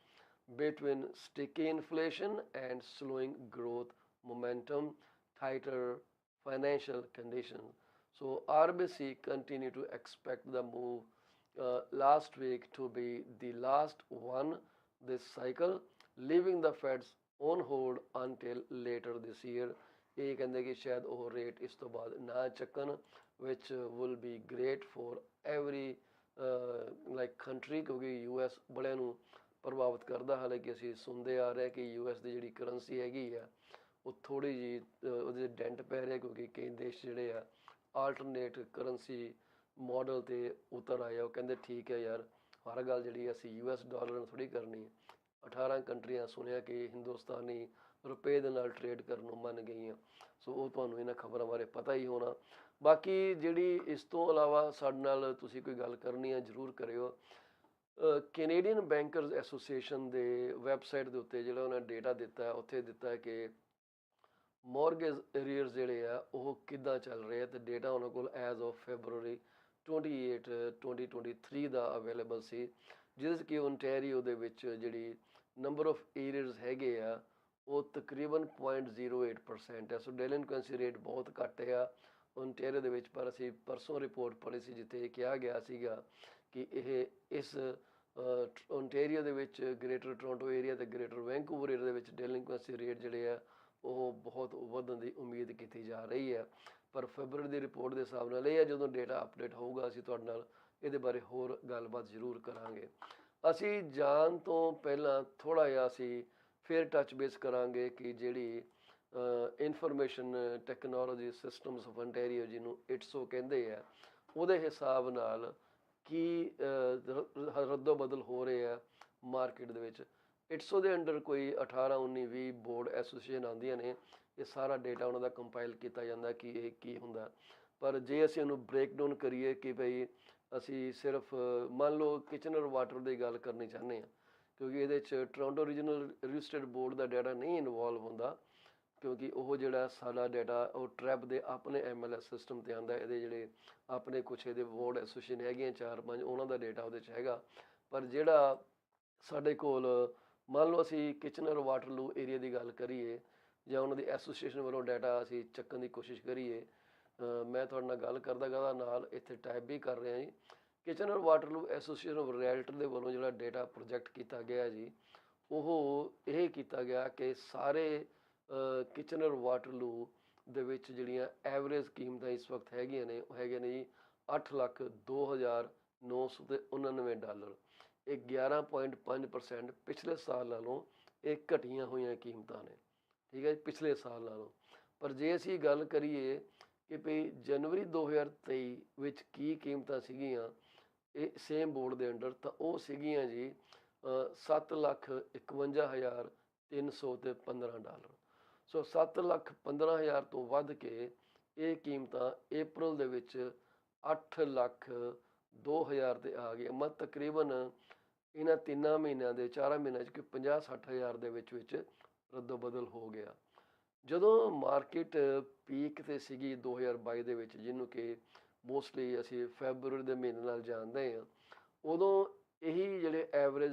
between sticky inflation and slowing growth momentum, tighter financial conditions. So RBC continue to expect the move last week to be the last one this cycle, leaving the Feds on hold until later this year. ਇਹ ਕਹਿੰਦੇ ਕਿ ਸ਼ਾਇਦ ਉਹ rate ਇਸ ਤੋਂ ਬਾਅਦ ਨਾ ਚੱਕਣ, which will be great for every like country, ਕਿਉਂਕਿ US ਬੜਿਆਂ ਨੂੰ ਪ੍ਰਭਾਵਿਤ ਕਰਦਾ। ਹਾਲਾਂਕਿ ਅਸੀਂ ਸੁਣਦੇ ਆ ਰਹੇ ਕਿ US ਦੀ ਜਿਹੜੀ ਕਰੰਸੀ ਹੈਗੀ ਆ ਉਹ ਥੋੜ੍ਹੀ ਜਿਹੀ ਉਹਦੇ ਡੈਂਟ ਪੈ ਰਿਹਾ, ਕਿਉਂਕਿ ਕਈ ਦੇਸ਼ ਜਿਹੜੇ ਆ ਆਲਟਰਨੇਟ ਕਰੰਸੀ ਮਾਡਲ 'ਤੇ ਉਤਰ ਆਏ ਆ। ਉਹ ਕਹਿੰਦੇ ਠੀਕ ਹੈ ਯਾਰ, ਹਰ ਗੱਲ ਜਿਹੜੀ ਅਸੀਂ US ਡਾਲਰ ਨਾਲ ਥੋੜ੍ਹੀ ਕਰਨੀ ਹੈ। 18 ਕੰਟਰੀਆਂ ਸੁਣਿਆ ਕਿ ਹਿੰਦੁਸਤਾਨੀ ਰੁਪਏ ਦੇ ਨਾਲ ਟਰੇਡ ਕਰਨ ਨੂੰ ਮੰਨ ਗਈਆਂ। ਸੋ ਉਹ ਤੁਹਾਨੂੰ ਇਹਨਾਂ ਖਬਰਾਂ ਬਾਰੇ ਪਤਾ ਹੀ ਹੋਣਾ। ਬਾਕੀ ਜਿਹੜੀ ਇਸ ਤੋਂ ਇਲਾਵਾ ਸਾਡੇ ਨਾਲ ਤੁਸੀਂ ਕੋਈ ਗੱਲ ਕਰਨੀ ਹੈ ਜ਼ਰੂਰ ਕਰਿਓ। ਕੈਨੇਡੀਅਨ ਬੈਂਕਰਸ ਐਸੋਸੀਏਸ਼ਨ ਦੇ ਵੈਬਸਾਈਟ ਦੇ ਉੱਤੇ ਜਿਹੜਾ ਉਹਨਾਂ ਡੇਟਾ ਦਿੱਤਾ, ਉੱਥੇ ਦਿੱਤਾ ਕਿ ਮੌਰਗੇਜ ਅਰੀਅਰਸ ਜਿਹੜੇ ਆ ਉਹ ਕਿੱਦਾਂ ਚੱਲ ਰਹੇ ਆ, ਅਤੇ ਡੇਟਾ ਉਹਨਾਂ ਕੋਲ ਐਜ਼ ਆਫ February 28, 2023 ਦਾ ਅਵੇਲੇਬਲ ਸੀ, ਜਿਹਦੇ 'ਚ ਕਿ ਓਨਟੈਰੀਓ ਦੇ ਵਿੱਚ ਜਿਹੜੀ ਨੰਬਰ ਆਫ ਏਰੀਅਰਸ ਹੈਗੇ ਆ ਉਹ ਤਕਰੀਬਨ 0.08% ਹੈ। ਸੋ ਡੈਲਿਨਕੁਐਂਸੀ ਰੇਟ ਬਹੁਤ ਘੱਟ ਆ ਓਨਟੈਰੀਓ ਦੇ ਵਿੱਚ। ਪਰ ਅਸੀਂ ਪਰਸੋਂ ਰਿਪੋਰਟ ਪੜ੍ਹੀ ਸੀ ਜਿੱਥੇ ਕਿਹਾ ਗਿਆ ਸੀਗਾ ਕਿ ਇਹ ਇਸ ਓਨਟੈਰੀਓ ਦੇ ਵਿੱਚ ਗ੍ਰੇਟਰ ਟੋਰਾਂਟੋ ਏਰੀਆ ਅਤੇ ਗ੍ਰੇਟਰ ਵੈਂਕੂਵਰ ਏਰੀਆ ਦੇ ਵਿੱਚ ਡੈਲਿਨਕੁਐਂਸੀ ਰੇਟ ਜਿਹੜੇ ਆ ਉਹ ਬਹੁਤ ਵਧਣ ਦੀ ਉਮੀਦ ਕੀਤੀ ਜਾ ਰਹੀ ਹੈ। ਪਰ ਫੈਬਰਵਰੀ ਦੀ ਰਿਪੋਰਟ ਦੇ ਹਿਸਾਬ ਨਾਲ ਇਹ ਹੈ, ਜਦੋਂ ਡੇਟਾ ਅਪਡੇਟ ਹੋਊਗਾ ਅਸੀਂ ਤੁਹਾਡੇ ਨਾਲ ਇਹਦੇ ਬਾਰੇ ਹੋਰ ਗੱਲਬਾਤ ਜ਼ਰੂਰ ਕਰਾਂਗੇ। ਅਸੀਂ ਜਾਣ ਤੋਂ ਪਹਿਲਾਂ ਥੋੜ੍ਹਾ ਜਿਹਾ ਅਸੀਂ ਫਿਰ ਟੱਚ ਬੇਸ ਕਰਾਂਗੇ ਕਿ ਜਿਹੜੀ ਇਨਫੋਰਮੇਸ਼ਨ ਟੈਕਨੋਲੋਜੀ ਸਿਸਟਮਸ ਆਫ ਓਨਟੈਰੀਓ, ਜਿਹਨੂੰ ITSO ਕਹਿੰਦੇ ਆ, ਉਹਦੇ ਹਿਸਾਬ ਨਾਲ ਕੀ ਰੱਦੋ ਬਦਲ ਹੋ ਰਹੇ ਆ ਮਾਰਕੀਟ ਦੇ ਵਿੱਚ। ITSO ਦੇ ਅੰਡਰ ਕੋਈ 18, 19, 20 ਬੋਰਡ ਐਸੋਸੀਏਸ਼ਨ ਆਉਂਦੀਆਂ ਨੇ। ਇਹ ਸਾਰਾ ਡੇਟਾ ਉਹਨਾਂ ਦਾ ਕੰਪਾਈਲ ਕੀਤਾ ਜਾਂਦਾ ਕਿ ਇਹ ਕੀ ਹੁੰਦਾ। ਪਰ ਜੇ ਅਸੀਂ ਉਹਨੂੰ ਬ੍ਰੇਕਡਾਊਨ ਕਰੀਏ ਕਿ ਭਈ ਅਸੀਂ ਸਿਰਫ ਮੰਨ ਲਓ ਕਿਚਨ ਔਰ ਵਾਟਰ ਦੀ ਗੱਲ ਕਰਨੀ ਚਾਹੁੰਦੇ ਹਾਂ, ਕਿਉਂਕਿ ਇਹਦੇ 'ਚ Toronto regional real estate board ਦਾ ਡਾਟਾ ਨਹੀਂ ਇਨਵੋਲਵ ਹੁੰਦਾ, ਕਿਉਂਕਿ ਉਹ ਜਿਹੜਾ ਸਾਡਾ ਡਾਟਾ ਉਹ ਟਰੈਪ ਦੇ ਆਪਣੇ MLS ਸਿਸਟਮ 'ਤੇ ਆਉਂਦਾ। ਇਹਦੇ ਜਿਹੜੇ ਆਪਣੇ ਕੁਛ ਇਹਦੇ ਬੋਰਡ ਐਸੋਸੀਏਸ਼ਨ ਹੈਗੀਆਂ 4-5, ਉਹਨਾਂ ਦਾ ਡੇਟਾ ਉਹਦੇ 'ਚ ਹੈਗਾ। ਪਰ ਜਿਹੜਾ ਸਾਡੇ ਕੋਲ ਮੰਨ ਲਓ ਅਸੀਂ ਕਿਚਨ ਔਰ ਵਾਟਰਲੂ ਏਰੀਆ ਦੀ ਗੱਲ ਕਰੀਏ ਜਾਂ ਉਹਨਾਂ ਦੀ ਐਸੋਸੀਏਸ਼ਨ ਵੱਲੋਂ ਡਾਟਾ ਅਸੀਂ ਚੱਕਣ ਦੀ ਕੋਸ਼ਿਸ਼ ਕਰੀਏ, ਮੈਂ ਤੁਹਾਡੇ ਨਾਲ ਗੱਲ ਕਰਦਾ ਨਾਲ ਇੱਥੇ ਟਾਈਪ ਵੀ ਕਰ ਰਿਹਾ ਜੀ। ਕਿਚਨ ਔਰ ਵਾਟਰਲੂ ਐਸੋਸੀਏਸ਼ਨ ਆਫ ਰਿਐਲਟਰ ਦੇ ਵੱਲੋਂ ਜਿਹੜਾ ਡੇਟਾ ਪ੍ਰੋਜੈਕਟ ਕੀਤਾ ਗਿਆ ਜੀ, ਉਹ ਇਹ ਕੀਤਾ ਗਿਆ ਕਿ ਸਾਰੇ ਕਿਚਨ ਔਰ ਵਾਟਰਲੂ ਦੇ ਵਿੱਚ ਜਿਹੜੀਆਂ ਐਵਰੇਜ ਕੀਮਤਾਂ ਇਸ ਵਕਤ ਹੈਗੀਆਂ ਨੇ ਉਹ ਹੈਗੇ ਨੇ ਜੀ $8,02,999। ਇਹ 11.5% ਪਿਛਲੇ ਸਾਲ ਨਾਲੋਂ ਇਹ ਘਟੀਆਂ ਹੋਈਆਂ ਕੀਮਤਾਂ ਨੇ, ਠੀਕ ਹੈ ਜੀ, ਪਿਛਲੇ ਸਾਲ ਨਾਲੋਂ। ਪਰ ਜੇ ਅਸੀਂ ਗੱਲ ਕਰੀਏ ਕਿ ਭਈ ਜਨਵਰੀ 2023 ਵਿੱਚ ਕੀ ਕੀਮਤਾਂ ਸੀਗੀਆਂ ਇਹ ਸੇਮ ਬੋਰਡ ਦੇ ਅੰਡਰ, ਤਾਂ ਉਹ ਸੀਗੀਆਂ ਜੀ $7,51,315। ਸੋ $7,15,000 ਤੋਂ ਵੱਧ ਕੇ ਇਹ ਕੀਮਤਾਂ April ਦੇ ਵਿੱਚ $8,02,000 ਤੇ ਆ ਗਈਆਂ। ਮਤ ਤਕਰੀਬਨ ਇਹਨਾਂ 3 ਮਹੀਨਿਆਂ ਦੇ 4 ਮਹੀਨਿਆਂ 'ਚ ਕਿ 50-60,000 ਦੇ ਵਿੱਚ ਰੱਦੋ ਬਦਲ ਹੋ ਗਿਆ। ਜਦੋਂ ਮਾਰਕੀਟ ਪੀਕ 'ਤੇ ਸੀਗੀ 2022 ਦੇ ਵਿੱਚ, ਜਿਹਨੂੰ ਕਿ ਮੋਸਟਲੀ ਅਸੀਂ ਫੈਬਰਵਰੀ ਦੇ ਮਹੀਨੇ ਨਾਲ ਜਾਣਦੇ ਹਾਂ, ਉਦੋਂ ਇਹੀ ਜਿਹੜੇ ਐਵਰੇਜ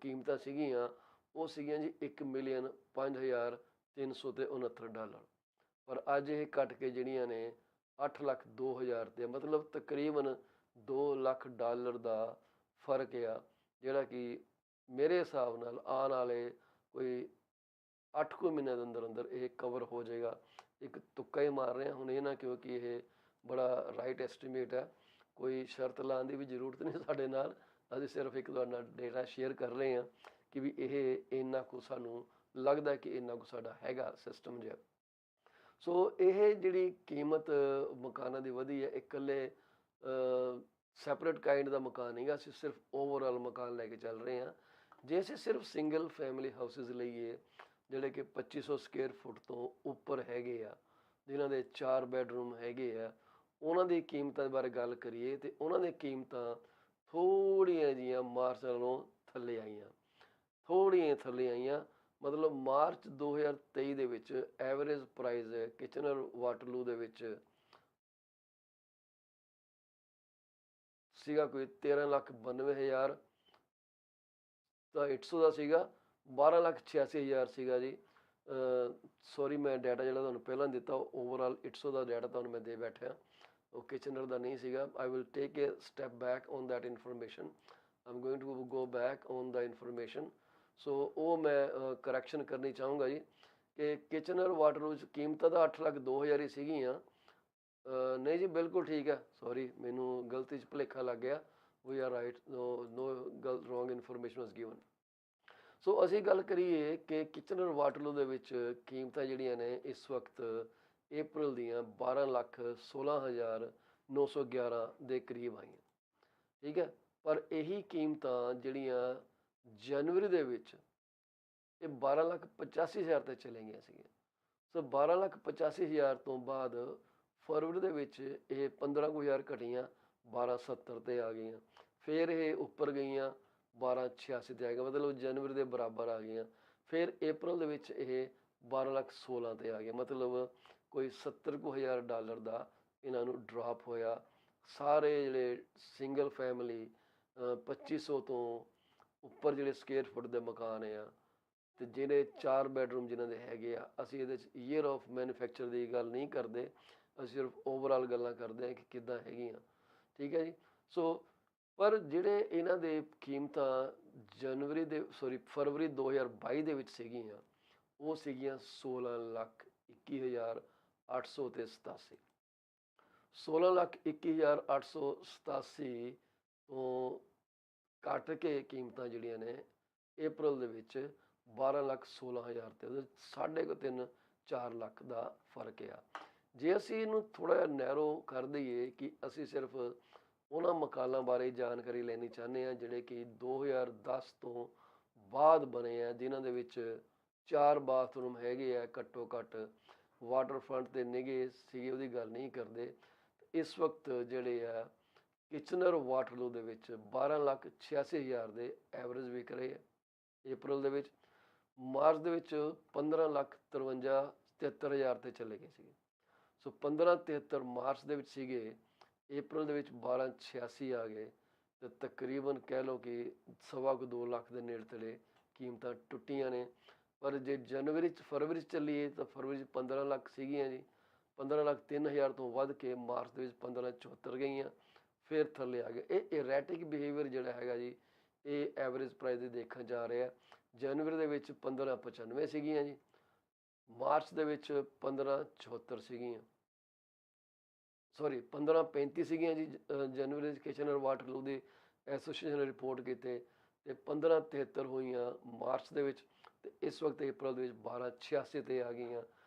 ਕੀਮਤਾਂ ਸੀਗੀਆਂ ਉਹ ਸੀਗੀਆਂ ਜੀ $1,05,369। ਪਰ ਅੱਜ ਇਹ ਘਟ ਕੇ ਜਿਹੜੀਆਂ ਨੇ $8,02,000 ਤੇ, ਮਤਲਬ ਤਕਰੀਬਨ $2,00,000 ਦਾ ਫਰਕ ਆ, ਜਿਹੜਾ ਕਿ ਮੇਰੇ ਹਿਸਾਬ ਨਾਲ ਆਉਣ ਵਾਲੇ ਕੋਈ 8 ਕੁ ਮਹੀਨਿਆਂ ਦੇ ਅੰਦਰ ਅੰਦਰ ਇਹ ਕਵਰ ਹੋ ਜਾਏਗਾ। ਇੱਕ ਤੁੱਕਾ ਹੀ ਮਾਰ ਰਹੇ ਹਾਂ ਹੁਣ, ਇਹ ਨਾ ਕਿਉਂਕਿ ਇਹ ਬੜਾ ਰਾਈਟ ਐਸਟੀਮੇਟ ਹੈ, ਕੋਈ ਸ਼ਰਤ ਲਾਉਣ ਦੀ ਵੀ ਜ਼ਰੂਰਤ ਨਹੀਂ ਸਾਡੇ ਨਾਲ। ਅਸੀਂ ਸਿਰਫ ਇੱਕ ਤੁਹਾਡੇ ਨਾਲ ਡੇਟਾ ਸ਼ੇਅਰ ਕਰ ਰਹੇ ਹਾਂ ਕਿ ਵੀ ਇਹ ਇੰਨਾ ਕੁ ਸਾਨੂੰ ਲੱਗਦਾ ਕਿ ਇੰਨਾ ਕੁ ਸਾਡਾ ਹੈਗਾ ਸਿਸਟਮ ਜਿਹਾ। ਸੋ ਇਹ ਜਿਹੜੀ ਕੀਮਤ ਮਕਾਨਾਂ ਦੀ ਵਧੀ ਹੈ, ਇਕੱਲੇ ਸੈਪਰੇਟ ਕਾਈਂਡ ਦਾ ਮਕਾਨ ਨਹੀਂਗਾ, ਅਸੀਂ ਸਿਰਫ ਓਵਰਆਲ ਮਕਾਨ ਲੈ ਕੇ ਚੱਲ ਰਹੇ ਹਾਂ। ਜੇ ਅਸੀਂ ਸਿਰਫ ਸਿੰਗਲ ਫੈਮਿਲੀ ਹਾਊਸਿਸ ਲਈਏ ਜਿਹੜੇ ਕਿ 2500 ਸਕੁਅਰ ਫੁੱਟ ਤੋਂ ਉੱਪਰ ਹੈਗੇ ਆ, ਜਿਨ੍ਹਾਂ ਦੇ 4 ਬੈਡਰੂਮ ਹੈਗੇ ਆ, ਉਹਨਾਂ ਦੀ ਕੀਮਤਾਂ ਬਾਰੇ ਗੱਲ ਕਰੀਏ ਤੇ ਉਹਨਾਂ ਦੀਆਂ ਕੀਮਤਾਂ ਥੋੜ੍ਹੀਆਂ ਜਿਹੀਆਂ ਮਾਰਚ ਨਾਲੋਂ ਥੱਲੇ ਆਈਆਂ, ਥੋੜ੍ਹੀਆਂ ਥੱਲੇ ਆਈਆਂ। ਮਤਲਬ ਮਾਰਚ 2023 ਦੇ ਵਿੱਚ ਐਵਰੇਜ ਪ੍ਰਾਈਸ ਕਿਚਨਰ ਵਾਟਰਲੂ ਦੇ ਵਿੱਚ ਸੀਗਾ ਕੋਈ 13,92,000 ਤਾਂ 800 ਦਾ ਸੀਗਾ, 12,86,000 ਸੀਗਾ ਜੀ। ਸੌਰੀ, ਮੈਂ ਡਾਟਾ ਜਿਹੜਾ ਤੁਹਾਨੂੰ ਪਹਿਲਾਂ ਦਿੱਤਾ ਓਵਰਆਲ 800 ਦਾ ਡਾਟਾ ਤੁਹਾਨੂੰ ਮੈਂ ਦੇ ਬੈਠਿਆ, ਉਹ ਕਿਚਨਰ ਦਾ ਨਹੀਂ ਸੀਗਾ। I will take a step back on that information, I am going to go back on the information. So ਉਹ ਮੈਂ ਕਰੈਕਸ਼ਨ ਕਰਨੀ ਚਾਹੂੰਗਾ ਜੀ ਕਿ ਕਿਚਨਰ ਵਾਟਰਲੂ 'ਚ ਕੀਮਤਾਂ ਤਾਂ 8,02,000 ਹੀ ਸੀਗੀਆਂ। ਨਹੀਂ ਜੀ, ਬਿਲਕੁਲ ਠੀਕ ਹੈ, ਸੌਰੀ ਮੈਨੂੰ ਗਲਤੀ 'ਚ ਭੁਲੇਖਾ ਲੱਗ ਗਿਆ। ਵੀ ਆਰ ਰਾਈਟ, ਨੋ ਗਲਤ ਰੋਂਗ ਇਨਫੋਰਮੇਸ਼ਨ ਵਾਸ ਗਿਵਨ। ਸੋ ਅਸੀਂ ਗੱਲ ਕਰੀਏ ਕਿ ਕਿਚਨਰ ਵਾਟਰਲੂ ਦੇ ਵਿੱਚ ਕੀਮਤਾਂ ਜਿਹੜੀਆਂ ਨੇ ਇਸ ਵਕਤ ਅਪ੍ਰੈਲ ਦੀਆਂ 12,16,911 ਦੇ ਕਰੀਬ ਆਈਆਂ, ਠੀਕ ਹੈ। ਪਰ ਇਹੀ ਕੀਮਤਾਂ ਜਿਹੜੀਆਂ ਜਨਵਰੀ ਦੇ ਵਿੱਚ ਇਹ 12,85,000 ਤੇ ਚਲੇ ਗਈਆਂ ਸੀਗੀਆਂ। ਸੋ 12,85,000 ਤੋਂ ਬਾਅਦ ਫਰਵਰੀ ਦੇ ਵਿੱਚ ਇਹ 15,000 ਘਟੀਆਂ, 12,70 ਤੇ ਆ ਗਈਆਂ। ਫਿਰ ਇਹ ਉੱਪਰ ਗਈਆਂ, 12,86 ਤੇ ਆ ਗਈਆਂ, ਮਤਲਬ ਜਨਵਰੀ ਦੇ ਬਰਾਬਰ ਆ ਗਈਆਂ। ਫਿਰ ਅਪ੍ਰੈਲ ਦੇ ਵਿੱਚ ਇਹ 12,16,000 ਤੇ ਆ ਗਏ, ਮਤਲਬ ਕੋਈ $70,000 ਦਾ ਇਹਨਾਂ ਨੂੰ ਡਰਾਪ ਹੋਇਆ। ਸਾਰੇ ਜਿਹੜੇ ਸਿੰਗਲ ਫੈਮਿਲੀ 2500 ਤੋਂ ਉੱਪਰ ਜਿਹੜੇ ਸਕੁਅਰ ਫੁੱਟ ਦੇ ਮਕਾਨ ਆ ਤੇ ਜਿਹੜੇ 4 ਬੈਡਰੂਮ ਜਿਨ੍ਹਾਂ ਦੇ ਹੈਗੇ ਆ, ਅਸੀਂ ਇਹਦੇ 'ਚ ਈਅਰ ਆਫ ਮੈਨੂਫੈਕਚਰ ਦੀ ਗੱਲ ਨਹੀਂ ਕਰਦੇ, ਅਸੀਂ ਸਿਰਫ ਓਵਰਆਲ ਗੱਲਾਂ ਕਰਦੇ ਹਾਂ ਕਿ ਕਿੱਦਾਂ ਹੈਗੀਆਂ, ਠੀਕ ਹੈ ਜੀ। ਸੋ ਪਰ ਜਿਹੜੇ ਇਹਨਾਂ ਦੇ ਕੀਮਤਾਂ ਫਰਵਰੀ 2022 ਦੇ ਵਿੱਚ ਸੀਗੀਆਂ, ਉਹ ਸੀਗੀਆਂ 16,21,887। 16,21,887 ਤੋਂ ਘੱਟ ਕੇ ਕੀਮਤਾਂ ਜਿਹੜੀਆਂ ਨੇ ਅਪ੍ਰੈਲ ਦੇ ਵਿੱਚ 12,16,000 ਤੇ 3.5-4 ਲੱਖ ਦਾ ਫਰਕ ਆ। ਜੇ ਅਸੀਂ ਇਹਨੂੰ ਥੋੜ੍ਹਾ ਜਿਹਾ ਨੈਰੋ ਕਰ ਦਈਏ ਕਿ ਅਸੀਂ ਸਿਰਫ ਉਹਨਾਂ ਮਕਾਨਾਂ ਬਾਰੇ ਜਾਣਕਾਰੀ ਲੈਣੀ ਚਾਹੁੰਦੇ ਹਾਂ ਜਿਹੜੇ ਕਿ 2010 ਤੋਂ ਬਾਅਦ ਬਣੇ ਆ, ਜਿਨ੍ਹਾਂ ਦੇ ਵਿੱਚ 4 ਬਾਥਰੂਮ ਹੈਗੇ ਆ ਘੱਟੋ ਘੱਟ, ਵਾਟਰ ਫਰੰਟ 'ਤੇ ਨਿਗੇ ਸੀਗੇ, ਉਹਦੀ ਗੱਲ ਨਹੀਂ ਕਰਦੇ। ਇਸ ਵਕਤ ਜਿਹੜੇ ਆ ਕਿਚਨਰ ਵਾਟਰਲੂ ਦੇ ਵਿੱਚ 12,86,000 ਦੇ ਐਵਰੇਜ ਵਿਕ ਰਹੇ ਆ ਅਪ੍ਰੈਲ ਦੇ ਵਿੱਚ। ਮਾਰਚ ਦੇ ਵਿੱਚ 15,53,73,000 ਤੇ ਚਲੇ ਗਏ ਸੀਗੇ। ਸੋ 15,73 ਮਾਰਚ ਦੇ ਵਿੱਚ ਸੀਗੇ, ਅਪ੍ਰੈਲ ਦੇ ਵਿੱਚ 12,86 ਆ ਗਏ ਤੇ ਤਕਰੀਬਨ ਕਹਿ ਲਓ ਕਿ 2.25 ਲੱਖ ਦੇ ਨੇੜੇ ਤੇੜੇ ਕੀਮਤਾਂ ਟੁੱਟੀਆਂ ਨੇ। ਪਰ ਜੇ ਫਰਵਰੀ 'ਚ ਚੱਲੀਏ ਤਾਂ ਫਰਵਰੀ 'ਚ 15 ਲੱਖ ਸੀਗੀਆਂ ਜੀ, 15,03,000 ਤੋਂ ਵੱਧ ਕੇ ਮਾਰਚ ਦੇ ਵਿੱਚ 15,74 ਗਈਆਂ, ਫਿਰ ਥੱਲੇ ਆ ਗਏ। ਇਹ ਇਰੈਟਿਕ ਬਿਹੇਵੀਅਰ ਜਿਹੜਾ ਹੈਗਾ ਜੀ, ਇਹ ਐਵਰੇਜ ਪ੍ਰਾਈਸ ਦੇ ਦੇਖਣ ਜਾ ਰਿਹਾ। ਜਨਵਰੀ ਦੇ ਵਿੱਚ 15,95 ਸੀਗੀਆਂ ਜੀ, ਮਾਰਚ ਦੇ ਵਿੱਚ 15,74 ਸੀਗੀਆਂ, 15,35 ਸੀਗੀਆਂ ਜੀ ਜਨਵਰੀ ਵਿੱਚ ਕਿਚਨਰ ਵਾਟਰਲੂ ਦੀ ਐਸੋਸੀਏਸ਼ਨ ਨੇ ਰਿਪੋਰਟ ਕੀਤੇ, ਤੇ 15,73 ਹੋਈਆਂ ਮਾਰਚ ਦੇ ਵਿੱਚ, ਤੇ ਇਸ ਵਕਤ ਅਪ੍ਰੈਲ ਦੇ ਵਿੱਚ 12,86 ਤੇ ਆ ਗਈਆਂ।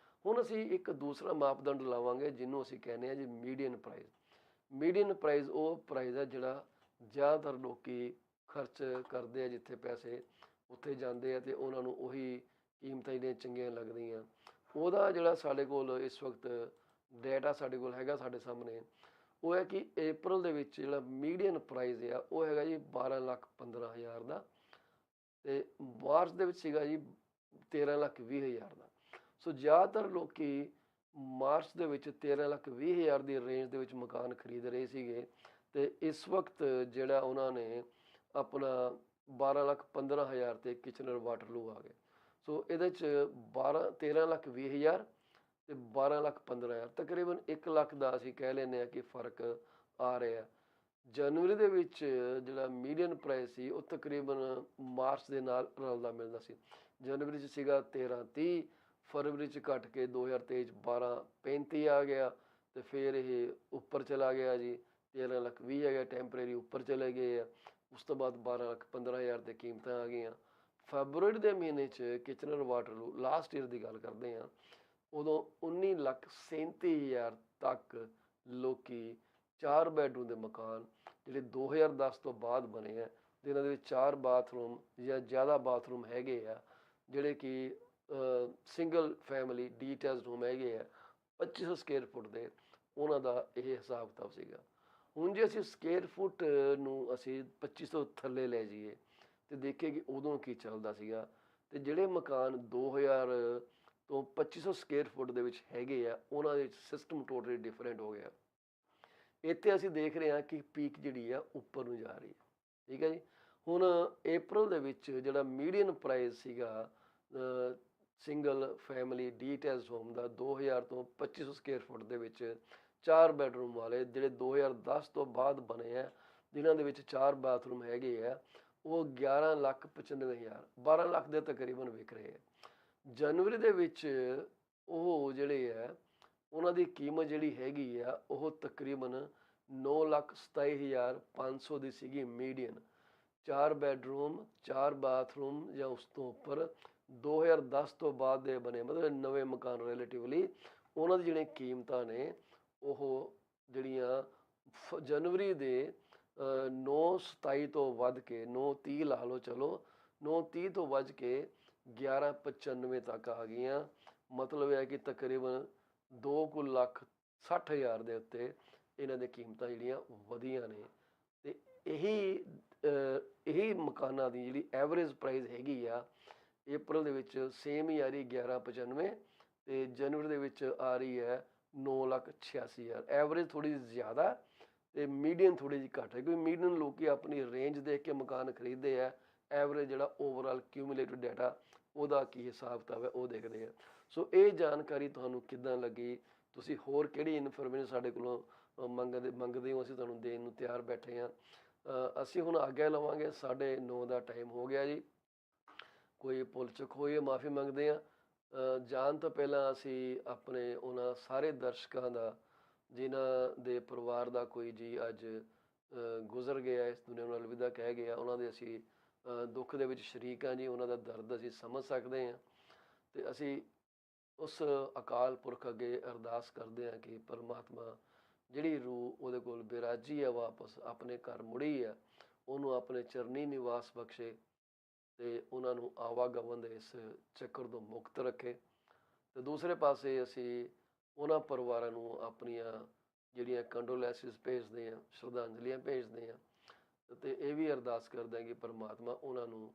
ਹੁਣ ਅਸੀਂ ਇੱਕ ਦੂਸਰਾ ਮਾਪਦੰਡ ਲਾਵਾਂਗੇ ਜਿਹਨੂੰ ਅਸੀਂ ਕਹਿੰਦੇ ਹਾਂ ਜੀ ਮੀਡੀਅਨ ਪ੍ਰਾਈਸ। ਮੀਡੀਅਨ ਪ੍ਰਾਈਸ ਉਹ ਪ੍ਰਾਈਸ ਹੈ ਜਿਹੜਾ ਜ਼ਿਆਦਾਤਰ ਲੋਕੀ ਖਰਚ ਕਰਦੇ ਆ, ਜਿੱਥੇ ਪੈਸੇ ਉੱਥੇ ਜਾਂਦੇ ਆ ਤੇ ਉਹਨਾਂ ਨੂੰ ਉਹੀ ਕੀਮਤਾਂ ਜਿਹੜੀਆਂ ਚੰਗੀਆਂ ਲੱਗਦੀਆਂ। ਉਹਦਾ ਜਿਹੜਾ ਸਾਡੇ ਕੋਲ ਇਸ ਵਕਤ ਡੇਟਾ ਸਾਡੇ ਕੋਲ ਹੈਗਾ ਸਾਡੇ ਸਾਹਮਣੇ, ਉਹ ਹੈ ਕਿ ਅਪ੍ਰੈਲ ਦੇ ਵਿੱਚ ਜਿਹੜਾ ਮੀਡੀਅਨ ਪ੍ਰਾਈਸ ਆ ਉਹ ਹੈਗਾ ਜੀ 12,15,000 ਦਾ, ਤੇ ਮਾਰਚ ਦੇ ਵਿੱਚ ਸੀਗਾ ਜੀ 13,20,000 ਦਾ। ਸੋ ਜ਼ਿਆਦਾਤਰ ਲੋਕੀ ਮਾਰਚ ਦੇ ਵਿੱਚ 13,20,000 ਦੀ ਰੇਂਜ ਦੇ ਵਿੱਚ ਮਕਾਨ ਖਰੀਦ ਰਹੇ ਸੀਗੇ, ਤੇ ਇਸ ਵਕਤ ਜਿਹੜਾ ਉਹਨਾਂ ਨੇ ਆਪਣਾ 12,15,000 ਤੇ ਕਿਚਨਰ ਵਾਟਰਲੂ ਆ ਗਏ। ਸੋ ਇਹਦੇ 'ਚ 13,20,000 ਤੇ 12,15,000, ਤਕਰੀਬਨ 1 ਲੱਖ ਦਾ ਅਸੀਂ ਕਹਿ ਲੈਂਦੇ ਹਾਂ ਕਿ ਫਰਕ ਆ ਰਿਹਾ। ਜਨਵਰੀ ਦੇ ਵਿੱਚ ਜਿਹੜਾ ਮੀਡੀਅਨ ਪ੍ਰਾਈਸ ਸੀ ਉਹ ਤਕਰੀਬਨ ਮਾਰਚ ਦੇ ਨਾਲ ਰਲਦਾ ਮਿਲਦਾ ਸੀ। ਜਨਵਰੀ 'ਚ ਸੀਗਾ 13,30, ਫਰਵਰੀ 'ਚ ਘਟ ਕੇ 2023 'ਚ 12,35 ਆ ਗਿਆ, ਤੇ ਫਿਰ ਇਹ ਉੱਪਰ ਚਲਾ ਗਿਆ ਜੀ, 13,20,000 ਹੈਗਾ, ਟੈਂਪਰੇਰੀ ਉੱਪਰ ਚਲੇ ਗਏ ਆ। ਉਸ ਤੋਂ ਬਾਅਦ 12,15,000 ਤੇ ਕੀਮਤਾਂ ਆ ਗਈਆਂ। ਫੈਬਰਵਰੀ ਦੇ ਮਹੀਨੇ 'ਚ ਕਿਚਨਰ ਵਾਟਰਲੂ ਲਾਸਟ ਈਅਰ ਦੀ ਗੱਲ ਕਰਦੇ ਹਾਂ ਉਦੋਂ 19,37,000 ਤੱਕ ਲੋਕੀ 4 ਬੈਡਰੂਮ ਦੇ ਮਕਾਨ ਜਿਹੜੇ 2010 ਤੋਂ ਬਾਅਦ ਬਣੇ ਆ, ਜਿਨ੍ਹਾਂ ਦੇ ਵਿੱਚ 4 ਬਾਥਰੂਮ ਜਾਂ ਜ਼ਿਆਦਾ ਬਾਥਰੂਮ ਹੈਗੇ ਆ, ਜਿਹੜੇ ਕਿ ਸਿੰਗਲ ਫੈਮਿਲੀ ਡੀਟੈਚਡ ਰੂਮ ਹੈਗੇ ਆ 2500 ਸਕੁਅਰ ਫੁੱਟ ਦੇ, ਉਹਨਾਂ ਦਾ ਇਹ ਹਿਸਾਬ ਕਿਤਾਬ ਸੀਗਾ। ਹੁਣ ਜੇ ਅਸੀਂ ਸਕੁਅਰ ਫੁੱਟ ਨੂੰ ਅਸੀਂ 2500 ਥੱਲੇ ਲੈ ਜਾਈਏ ਤੇ ਦੇਖੀਏ ਕਿ ਉਦੋਂ ਕੀ ਚੱਲਦਾ ਸੀਗਾ, ਤੇ ਜਿਹੜੇ ਮਕਾਨ 2000 ਤੋਂ 2500 ਸਕੁਅਰ ਫੁੱਟ ਦੇ ਵਿੱਚ ਹੈਗੇ ਆ, ਉਹਨਾਂ ਦੇ ਸਿਸਟਮ ਟੋਟਲੀ ਡਿਫਰੈਂਟ ਹੋ ਗਿਆ। ਇੱਥੇ ਅਸੀਂ ਦੇਖ ਰਹੇ ਹਾਂ ਕਿ ਪੀਕ ਜਿਹੜੀ ਆ ਉੱਪਰ ਨੂੰ ਜਾ ਰਹੀ ਹੈ। ਠੀਕ ਹੈ ਜੀ। ਹੁਣ April ਦੇ ਵਿੱਚ ਜਿਹੜਾ ਮੀਡੀਅਨ ਪ੍ਰਾਈਸ ਸੀਗਾ ਸਿੰਗਲ ਫੈਮਿਲੀ ਡੀਟੈਚਡ ਹੋਮ ਦਾ 2000 ਤੋਂ 2500 ਸਕੁਅਰ ਫੁੱਟ ਦੇ ਵਿੱਚ 4 ਬੈਡਰੂਮ ਵਾਲੇ, ਜਿਹੜੇ 2010 ਤੋਂ ਬਾਅਦ ਬਣੇ ਆ, ਜਿਨ੍ਹਾਂ ਦੇ ਵਿੱਚ 4 ਬਾਥਰੂਮ ਹੈਗੇ ਆ, ਉਹ 11,95,000 12 ਲੱਖ ਦੇ ਤਕਰੀਬਨ ਵਿਕ ਰਹੇ ਆ। ਜਨਵਰੀ ਦੇ ਵਿੱਚ ਉਹ ਜਿਹੜੇ ਆ ਉਹਨਾਂ ਦੀ ਕੀਮਤ ਜਿਹੜੀ ਹੈਗੀ ਆ ਉਹ ਤਕਰੀਬਨ 9,27,500 ਦੀ ਸੀਗੀ ਮੀਡੀਅਨ। 4 ਬੈਡਰੂਮ 4 ਬਾਥਰੂਮ ਜਾਂ ਉਸ ਤੋਂ ਉੱਪਰ 2010 ਤੋਂ ਬਾਅਦ ਦੇ ਬਣੇ, ਮਤਲਬ ਨਵੇਂ ਮਕਾਨ ਰਿਲੇਟਿਵਲੀ, ਉਹਨਾਂ ਦੀ ਜਿਹੜੀਆਂ ਕੀਮਤਾਂ ਨੇ ਉਹ ਜਿਹੜੀਆਂ ਜਨਵਰੀ ਦੇ 9,27 ਤੋਂ ਵੱਧ ਕੇ 9,30 ਲਾ ਲਓ, ਚਲੋ 9,30 ਤੋਂ ਵੱਧ ਕੇ 11,95 ਤੱਕ ਆ ਗਈਆਂ। ਮਤਲਬ ਹੈ ਕਿ ਤਕਰੀਬਨ 2,60,000 ਦੇ ਉੱਤੇ ਇਹਨਾਂ ਦੀਆਂ ਕੀਮਤਾਂ ਜਿਹੜੀਆਂ ਵਧੀਆਂ ਨੇ। ਤੇ ਇਹੀ ਮਕਾਨਾਂ ਦੀ ਜਿਹੜੀ ਐਵਰੇਜ ਪ੍ਰਾਈਸ ਹੈਗੀ ਆ April ਦੇ ਵਿੱਚ ਸੇਮ ਹੀ ਆ ਰਹੀ 11,95, ਤੇ ਜਨਵਰੀ ਦੇ ਵਿੱਚ ਆ ਰਹੀ ਹੈ 9,86,000। ਐਵਰੇਜ ਥੋੜ੍ਹੀ ਜਿਹੀ ਜ਼ਿਆਦਾ ਤੇ ਮੀਡੀਅਨ ਥੋੜ੍ਹੀ ਜਿਹੀ ਘੱਟ ਹੈ, ਕਿਉਂਕਿ ਮੀਡੀਅਨ ਲੋਕੀ ਆਪਣੀ ਰੇਂਜ ਦੇਖ ਕੇ ਮਕਾਨ ਖਰੀਦਦੇ ਆ। ਐਵਰੇਜ ਜਿਹੜਾ ਓਵਰਆਲ ਕਿਊਮੂਲੇਟਿਵ ਡਾਟਾ ਉਹਦਾ ਕੀ ਹਿਸਾਬ ਕਿਤਾਬ ਹੈ ਉਹ ਦੇਖਦੇ ਆ। ਸੋ ਇਹ ਜਾਣਕਾਰੀ ਤੁਹਾਨੂੰ ਕਿੱਦਾਂ ਲੱਗੀ? ਤੁਸੀਂ ਹੋਰ ਕਿਹੜੀ ਇਨਫੋਰਮੇਸ਼ਨ ਸਾਡੇ ਕੋਲੋਂ ਮੰਗਦੇ ਹੋ? ਅਸੀਂ ਤੁਹਾਨੂੰ ਦੇਣ ਨੂੰ ਤਿਆਰ ਬੈਠੇ ਹਾਂ। ਅਸੀਂ ਹੁਣ ਆਗਿਆ ਲਵਾਂਗੇ, 9:30 ਦਾ ਟਾਈਮ ਹੋ ਗਿਆ ਜੀ। ਕੋਈ ਭੁੱਲ ਚੁੱਕ ਹੋਈ ਹੈ ਮਾਫੀ ਮੰਗਦੇ ਹਾਂ। ਜਾਣ ਤੋਂ ਪਹਿਲਾਂ ਅਸੀਂ ਆਪਣੇ ਉਹਨਾਂ ਸਾਰੇ ਦਰਸ਼ਕਾਂ ਦਾ ਜਿਨ੍ਹਾਂ ਦੇ ਪਰਿਵਾਰ ਦਾ ਕੋਈ ਜੀ ਅੱਜ ਗੁਜ਼ਰ ਗਿਆ, ਇਸ ਦੁਨੀਆ ਨੂੰ ਅਲਵਿਦਾ ਕਹਿ ਗਿਆ, ਉਹਨਾਂ ਦੇ ਅਸੀਂ ਦੁੱਖ ਦੇ ਵਿੱਚ ਸ਼ਰੀਕ ਹਾਂ ਜੀ। ਉਹਨਾਂ ਦਾ ਦਰਦ ਅਸੀਂ ਸਮਝ ਸਕਦੇ ਹਾਂ, ਤੇ ਅਸੀਂ ਉਸ ਅਕਾਲ ਪੁਰਖ ਅੱਗੇ ਅਰਦਾਸ ਕਰਦੇ ਹਾਂ ਕਿ ਪਰਮਾਤਮਾ ਜਿਹੜੀ ਰੂਹ ਉਹਦੇ ਕੋਲ ਬਿਰਾਜੀ ਹੈ ਵਾਪਸ ਆਪਣੇ ਘਰ ਮੁੜੀ ਹੈ, ਉਹਨੂੰ ਆਪਣੇ ਚਰਨੀ ਨਿਵਾਸ ਬਖਸ਼ੇ ਤੇ ਉਹਨਾਂ ਨੂੰ ਆਵਾਗਮਨ ਦੇ ਇਸ ਚੱਕਰ ਤੋਂ ਮੁਕਤ ਰੱਖੇ। ਤੇ ਦੂਸਰੇ ਪਾਸੇ ਅਸੀਂ ਉਹਨਾਂ ਪਰਿਵਾਰਾਂ ਨੂੰ ਆਪਣੀਆਂ ਜਿਹੜੀਆਂ ਕੰਡੋਲੈਂਸਿਸ ਭੇਜਦੇ ਹਾਂ, ਸ਼ਰਧਾਂਜਲੀਆਂ ਭੇਜਦੇ ਹਾਂ, ਤੇ ਇਹ ਵੀ ਅਰਦਾਸ ਕਰਦੇ ਹਾਂ ਕਿ ਪਰਮਾਤਮਾ ਉਹਨਾਂ ਨੂੰ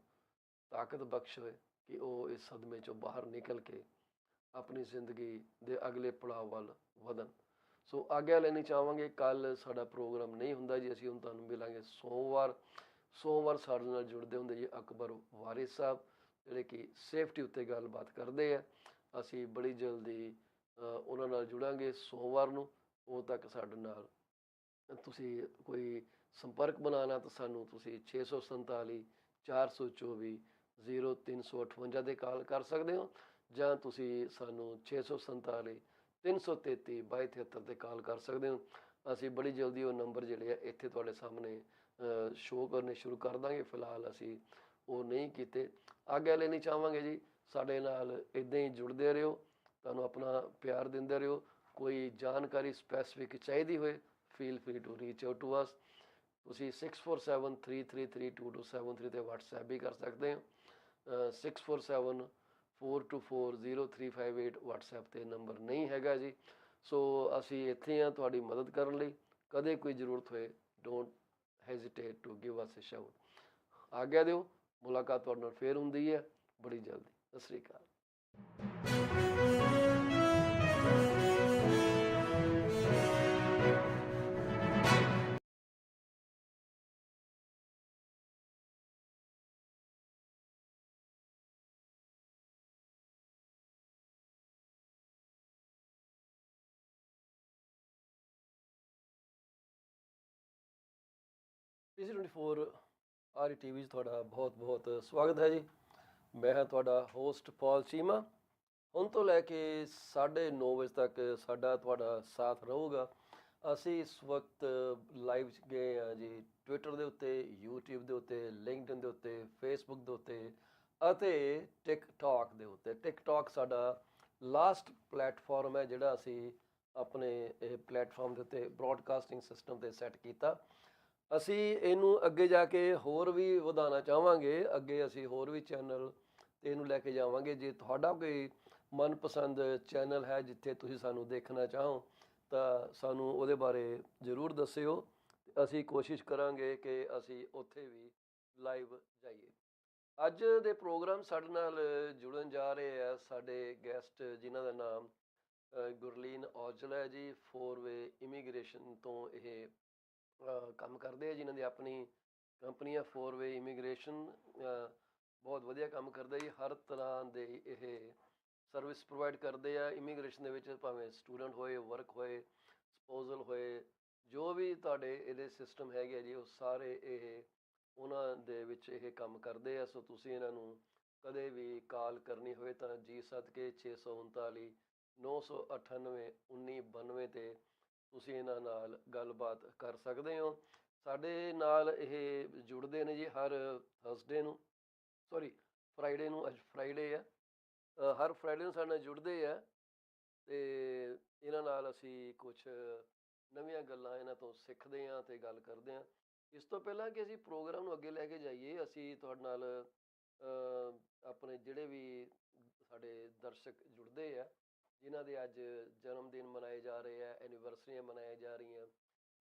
ਤਾਕਤ ਬਖਸ਼ੇ ਕਿ ਉਹ ਇਸ ਸਦਮੇ 'ਚੋਂ ਬਾਹਰ ਨਿਕਲ ਕੇ ਆਪਣੀ ਜ਼ਿੰਦਗੀ ਦੇ ਅਗਲੇ ਪੜਾਅ ਵੱਲ ਵਧਣ। ਸੋ ਆਗਿਆ ਲੈਣੀ ਚਾਹਾਂਗੇ। ਕੱਲ੍ਹ ਸਾਡਾ ਪ੍ਰੋਗਰਾਮ ਨਹੀਂ ਹੁੰਦਾ ਜੀ। ਅਸੀਂ ਹੁਣ ਤੁਹਾਨੂੰ ਮਿਲਾਂਗੇ ਸੋਮਵਾਰ ਸਾਡੇ ਨਾਲ ਜੁੜਦੇ ਹੁੰਦੇ ਜੀ ਅਕਬਰ ਵਾਰਿਸ ਸਾਹਿਬ, ਜਿਹੜੇ ਕਿ ਸੇਫਟੀ ਉੱਤੇ ਗੱਲਬਾਤ ਕਰਦੇ ਆ। ਅਸੀਂ ਬੜੀ ਜਲਦੀ ਉਹਨਾਂ ਨਾਲ ਜੁੜਾਂਗੇ ਸੋਮਵਾਰ ਨੂੰ। ਉਦੋਂ ਤੱਕ ਸਾਡੇ ਨਾਲ ਤੁਸੀਂ ਕੋਈ ਸੰਪਰਕ ਬਣਾਉਣਾ ਤਾਂ ਸਾਨੂੰ ਤੁਸੀਂ 647 424 0358 'ਤੇ ਕਾਲ ਕਰ ਸਕਦੇ ਹੋ, ਜਾਂ ਤੁਸੀਂ ਸਾਨੂੰ 647 333 2273 'ਤੇ ਕਾਲ ਕਰ ਸਕਦੇ ਹੋ। ਅਸੀਂ ਬੜੀ ਜਲਦੀ ਉਹ ਨੰਬਰ ਜਿਹੜੇ ਆ ਇੱਥੇ ਤੁਹਾਡੇ ਸਾਹਮਣੇ ਸ਼ੋਅ ਕਰਨੇ ਸ਼ੁਰੂ ਕਰ ਦਾਂਗੇ। ਫਿਲਹਾਲ ਅਸੀਂ ਉਹ ਨਹੀਂ ਕੀਤੇ। ਆਗਿਆ ਲੈਣੀ ਚਾਹਾਂਗੇ ਜੀ। ਸਾਡੇ ਨਾਲ ਇੱਦਾਂ ਹੀ ਜੁੜਦੇ ਰਹੋ, ਤੁਹਾਨੂੰ ਆਪਣਾ ਪਿਆਰ ਦਿੰਦੇ ਰਹੋ। ਕੋਈ ਜਾਣਕਾਰੀ ਸਪੈਸੀਫਿਕ ਚਾਹੀਦੀ ਹੋਏ, feel free to reach out to us. ਤੁਸੀਂ 6473332273 'ਤੇ WhatsApp ਵੀ ਕਰ ਸਕਦੇ ਹੋ। 6474240358 WhatsApp 'ਤੇ ਨੰਬਰ ਨਹੀਂ ਹੈਗਾ ਜੀ। ਸੋ ਅਸੀਂ ਇੱਥੇ ਹਾਂ ਤੁਹਾਡੀ ਮਦਦ ਕਰਨ ਲਈ। ਕਦੇ ਕੋਈ ਜ਼ਰੂਰਤ ਹੋਏ, don't hesitate to give us a shout. ਆਗਿਆ ਦਿਓ, ਮੁਲਾਕਾਤ ਤੁਹਾਡੇ ਨਾਲ ਫੇਰ ਹੁੰਦੀ ਹੈ ਬੜੀ ਜਲਦੀ। ਸਤਿ ਸ਼੍ਰੀ ਅਕਾਲ। PC24RETV 'ਚ ਤੁਹਾਡਾ ਬਹੁਤ ਸਵਾਗਤ ਹੈ ਜੀ। ਮੈਂ ਹਾਂ ਤੁਹਾਡਾ ਹੋਸਟ ਪੌਲ ਚੀਮਾ। ਹੁਣ ਤੋਂ ਲੈ ਕੇ 9:30 ਵਜੇ ਤੱਕ ਸਾਡਾ ਤੁਹਾਡਾ ਸਾਥ ਰਹੂਗਾ। ਅਸੀਂ ਇਸ ਵਕਤ ਲਾਈਵ ਗਏ ਹਾਂ ਜੀ ਟਵਿੱਟਰ ਦੇ ਉੱਤੇ, YouTube ਦੇ ਉੱਤੇ, ਲਿੰਕਡਇਨ ਦੇ ਉੱਤੇ, ਫੇਸਬੁੱਕ ਦੇ ਉੱਤੇ ਅਤੇ ਟਿਕਟੌਕ ਦੇ ਉੱਤੇ। ਟਿਕਟੌਕ ਸਾਡਾ ਲਾਸਟ ਪਲੇਟਫਾਰਮ ਹੈ ਜਿਹੜਾ ਅਸੀਂ ਆਪਣੇ ਇਹ ਪਲੇਟਫਾਰਮ ਦੇ ਉੱਤੇ ਬ੍ਰੌਡਕਾਸਟਿੰਗ ਸਿਸਟਮ ਤੇ ਸੈੱਟ ਕੀਤਾ। ਅਸੀਂ ਇਹਨੂੰ ਅੱਗੇ ਜਾ ਕੇ ਹੋਰ ਵੀ ਵਧਾਉਣਾ ਚਾਹਾਂਗੇ, ਅੱਗੇ ਅਸੀਂ ਹੋਰ ਵੀ ਚੈਨਲ ਤੇ ਇਹਨੂੰ ਲੈ ਕੇ ਜਾਵਾਂਗੇ। ਜੇ ਤੁਹਾਡਾ ਕੋਈ ਮਨਪਸੰਦ ਚੈਨਲ ਹੈ ਜਿੱਥੇ ਤੁਸੀਂ ਸਾਨੂੰ ਦੇਖਣਾ ਚਾਹੋ ਤਾਂ ਸਾਨੂੰ ਉਹਦੇ ਬਾਰੇ ਜ਼ਰੂਰ ਦੱਸਿਓ। ਅਸੀਂ ਕੋਸ਼ਿਸ਼ ਕਰਾਂਗੇ ਕਿ ਅਸੀਂ ਉੱਥੇ ਵੀ ਲਾਈਵ ਜਾਈਏ। ਅੱਜ ਦੇ ਪ੍ਰੋਗਰਾਮ ਸਾਡੇ ਨਾਲ ਜੁੜਨ ਜਾ ਰਹੇ ਆ ਸਾਡੇ ਗੈਸਟ, ਜਿਨ੍ਹਾਂ ਦਾ ਨਾਮ ਗੁਰਲੀਨ ਔਜਲਾ ਹੈ ਜੀ। 4ਵੇ ਇਮੀਗ੍ਰੇਸ਼ਨ ਤੋਂ ਇਹ ਕੰਮ ਕਰਦੇ ਆ, ਜਿਨ੍ਹਾਂ ਦੀ ਆਪਣੀ ਕੰਪਨੀ ਆ 4ਵੇ ਇਮੀਗ੍ਰੇਸ਼ਨ। ਬਹੁਤ ਵਧੀਆ ਕੰਮ ਕਰਦਾ ਜੀ, ਹਰ ਤਰ੍ਹਾਂ ਦੇ ਇਹ ਸਰਵਿਸ ਪ੍ਰੋਵਾਈਡ ਕਰਦੇ ਆ ਇਮੀਗ੍ਰੇਸ਼ਨ ਦੇ ਵਿੱਚ, ਭਾਵੇਂ ਸਟੂਡੈਂਟ ਹੋਏ, ਵਰਕ ਹੋਏ, ਸਪੋਜ਼ਲ ਹੋਏ, ਜੋ ਵੀ ਤੁਹਾਡੇ ਇਹਦੇ ਸਿਸਟਮ ਹੈਗੇ ਜੀ ਉਹ ਸਾਰੇ ਇਹ ਉਹਨਾਂ ਦੇ ਵਿੱਚ ਇਹ ਕੰਮ ਕਰਦੇ ਆ। ਸੋ ਤੁਸੀਂ ਇਹਨਾਂ ਨੂੰ ਕਦੇ ਵੀ ਕਾਲ ਕਰਨੀ ਹੋਵੇ ਤਾਂ ਜੀ ਸਦਕੇ 639 998 1992 ਤੇ ਤੁਸੀਂ ਇਹਨਾਂ ਨਾਲ ਗੱਲਬਾਤ ਕਰ ਸਕਦੇ ਹੋ। ਸਾਡੇ ਨਾਲ ਇਹ ਜੁੜਦੇ ਨੇ ਜੀ ਹਰ ਥਰਸਡੇ ਨੂੰ, ਸੌਰੀ ਫਰਾਈਡੇ ਨੂੰ, ਅੱਜ ਫਰਾਈਡੇ ਆ, ਹਰ ਫਰਾਈਡੇ ਨੂੰ ਸਾਡੇ ਨਾਲ ਜੁੜਦੇ ਆ ਤੇ ਇਹਨਾਂ ਨਾਲ ਅਸੀਂ ਕੁਛ ਨਵੀਆਂ ਗੱਲਾਂ ਇਹਨਾਂ ਤੋਂ ਸਿੱਖਦੇ ਹਾਂ ਤੇ ਗੱਲ ਕਰਦੇ ਹਾਂ। ਇਸ ਤੋਂ ਪਹਿਲਾਂ ਕਿ ਅਸੀਂ ਪ੍ਰੋਗਰਾਮ ਨੂੰ ਅੱਗੇ ਲੈ ਕੇ ਜਾਈਏ, ਅਸੀਂ ਤੁਹਾਡੇ ਨਾਲ ਆਪਣੇ ਜਿਹੜੇ ਵੀ ਸਾਡੇ ਦਰਸ਼ਕ ਜੁੜਦੇ ਆ, ਜਿਨ੍ਹਾਂ ਦੇ ਅੱਜ ਜਨਮ ਦਿਨ ਮਨਾਏ ਜਾ ਰਹੇ ਆ, ਐਨੀਵਰਸਰੀਆਂ ਮਨਾਈਆਂ ਜਾ ਰਹੀਆਂ,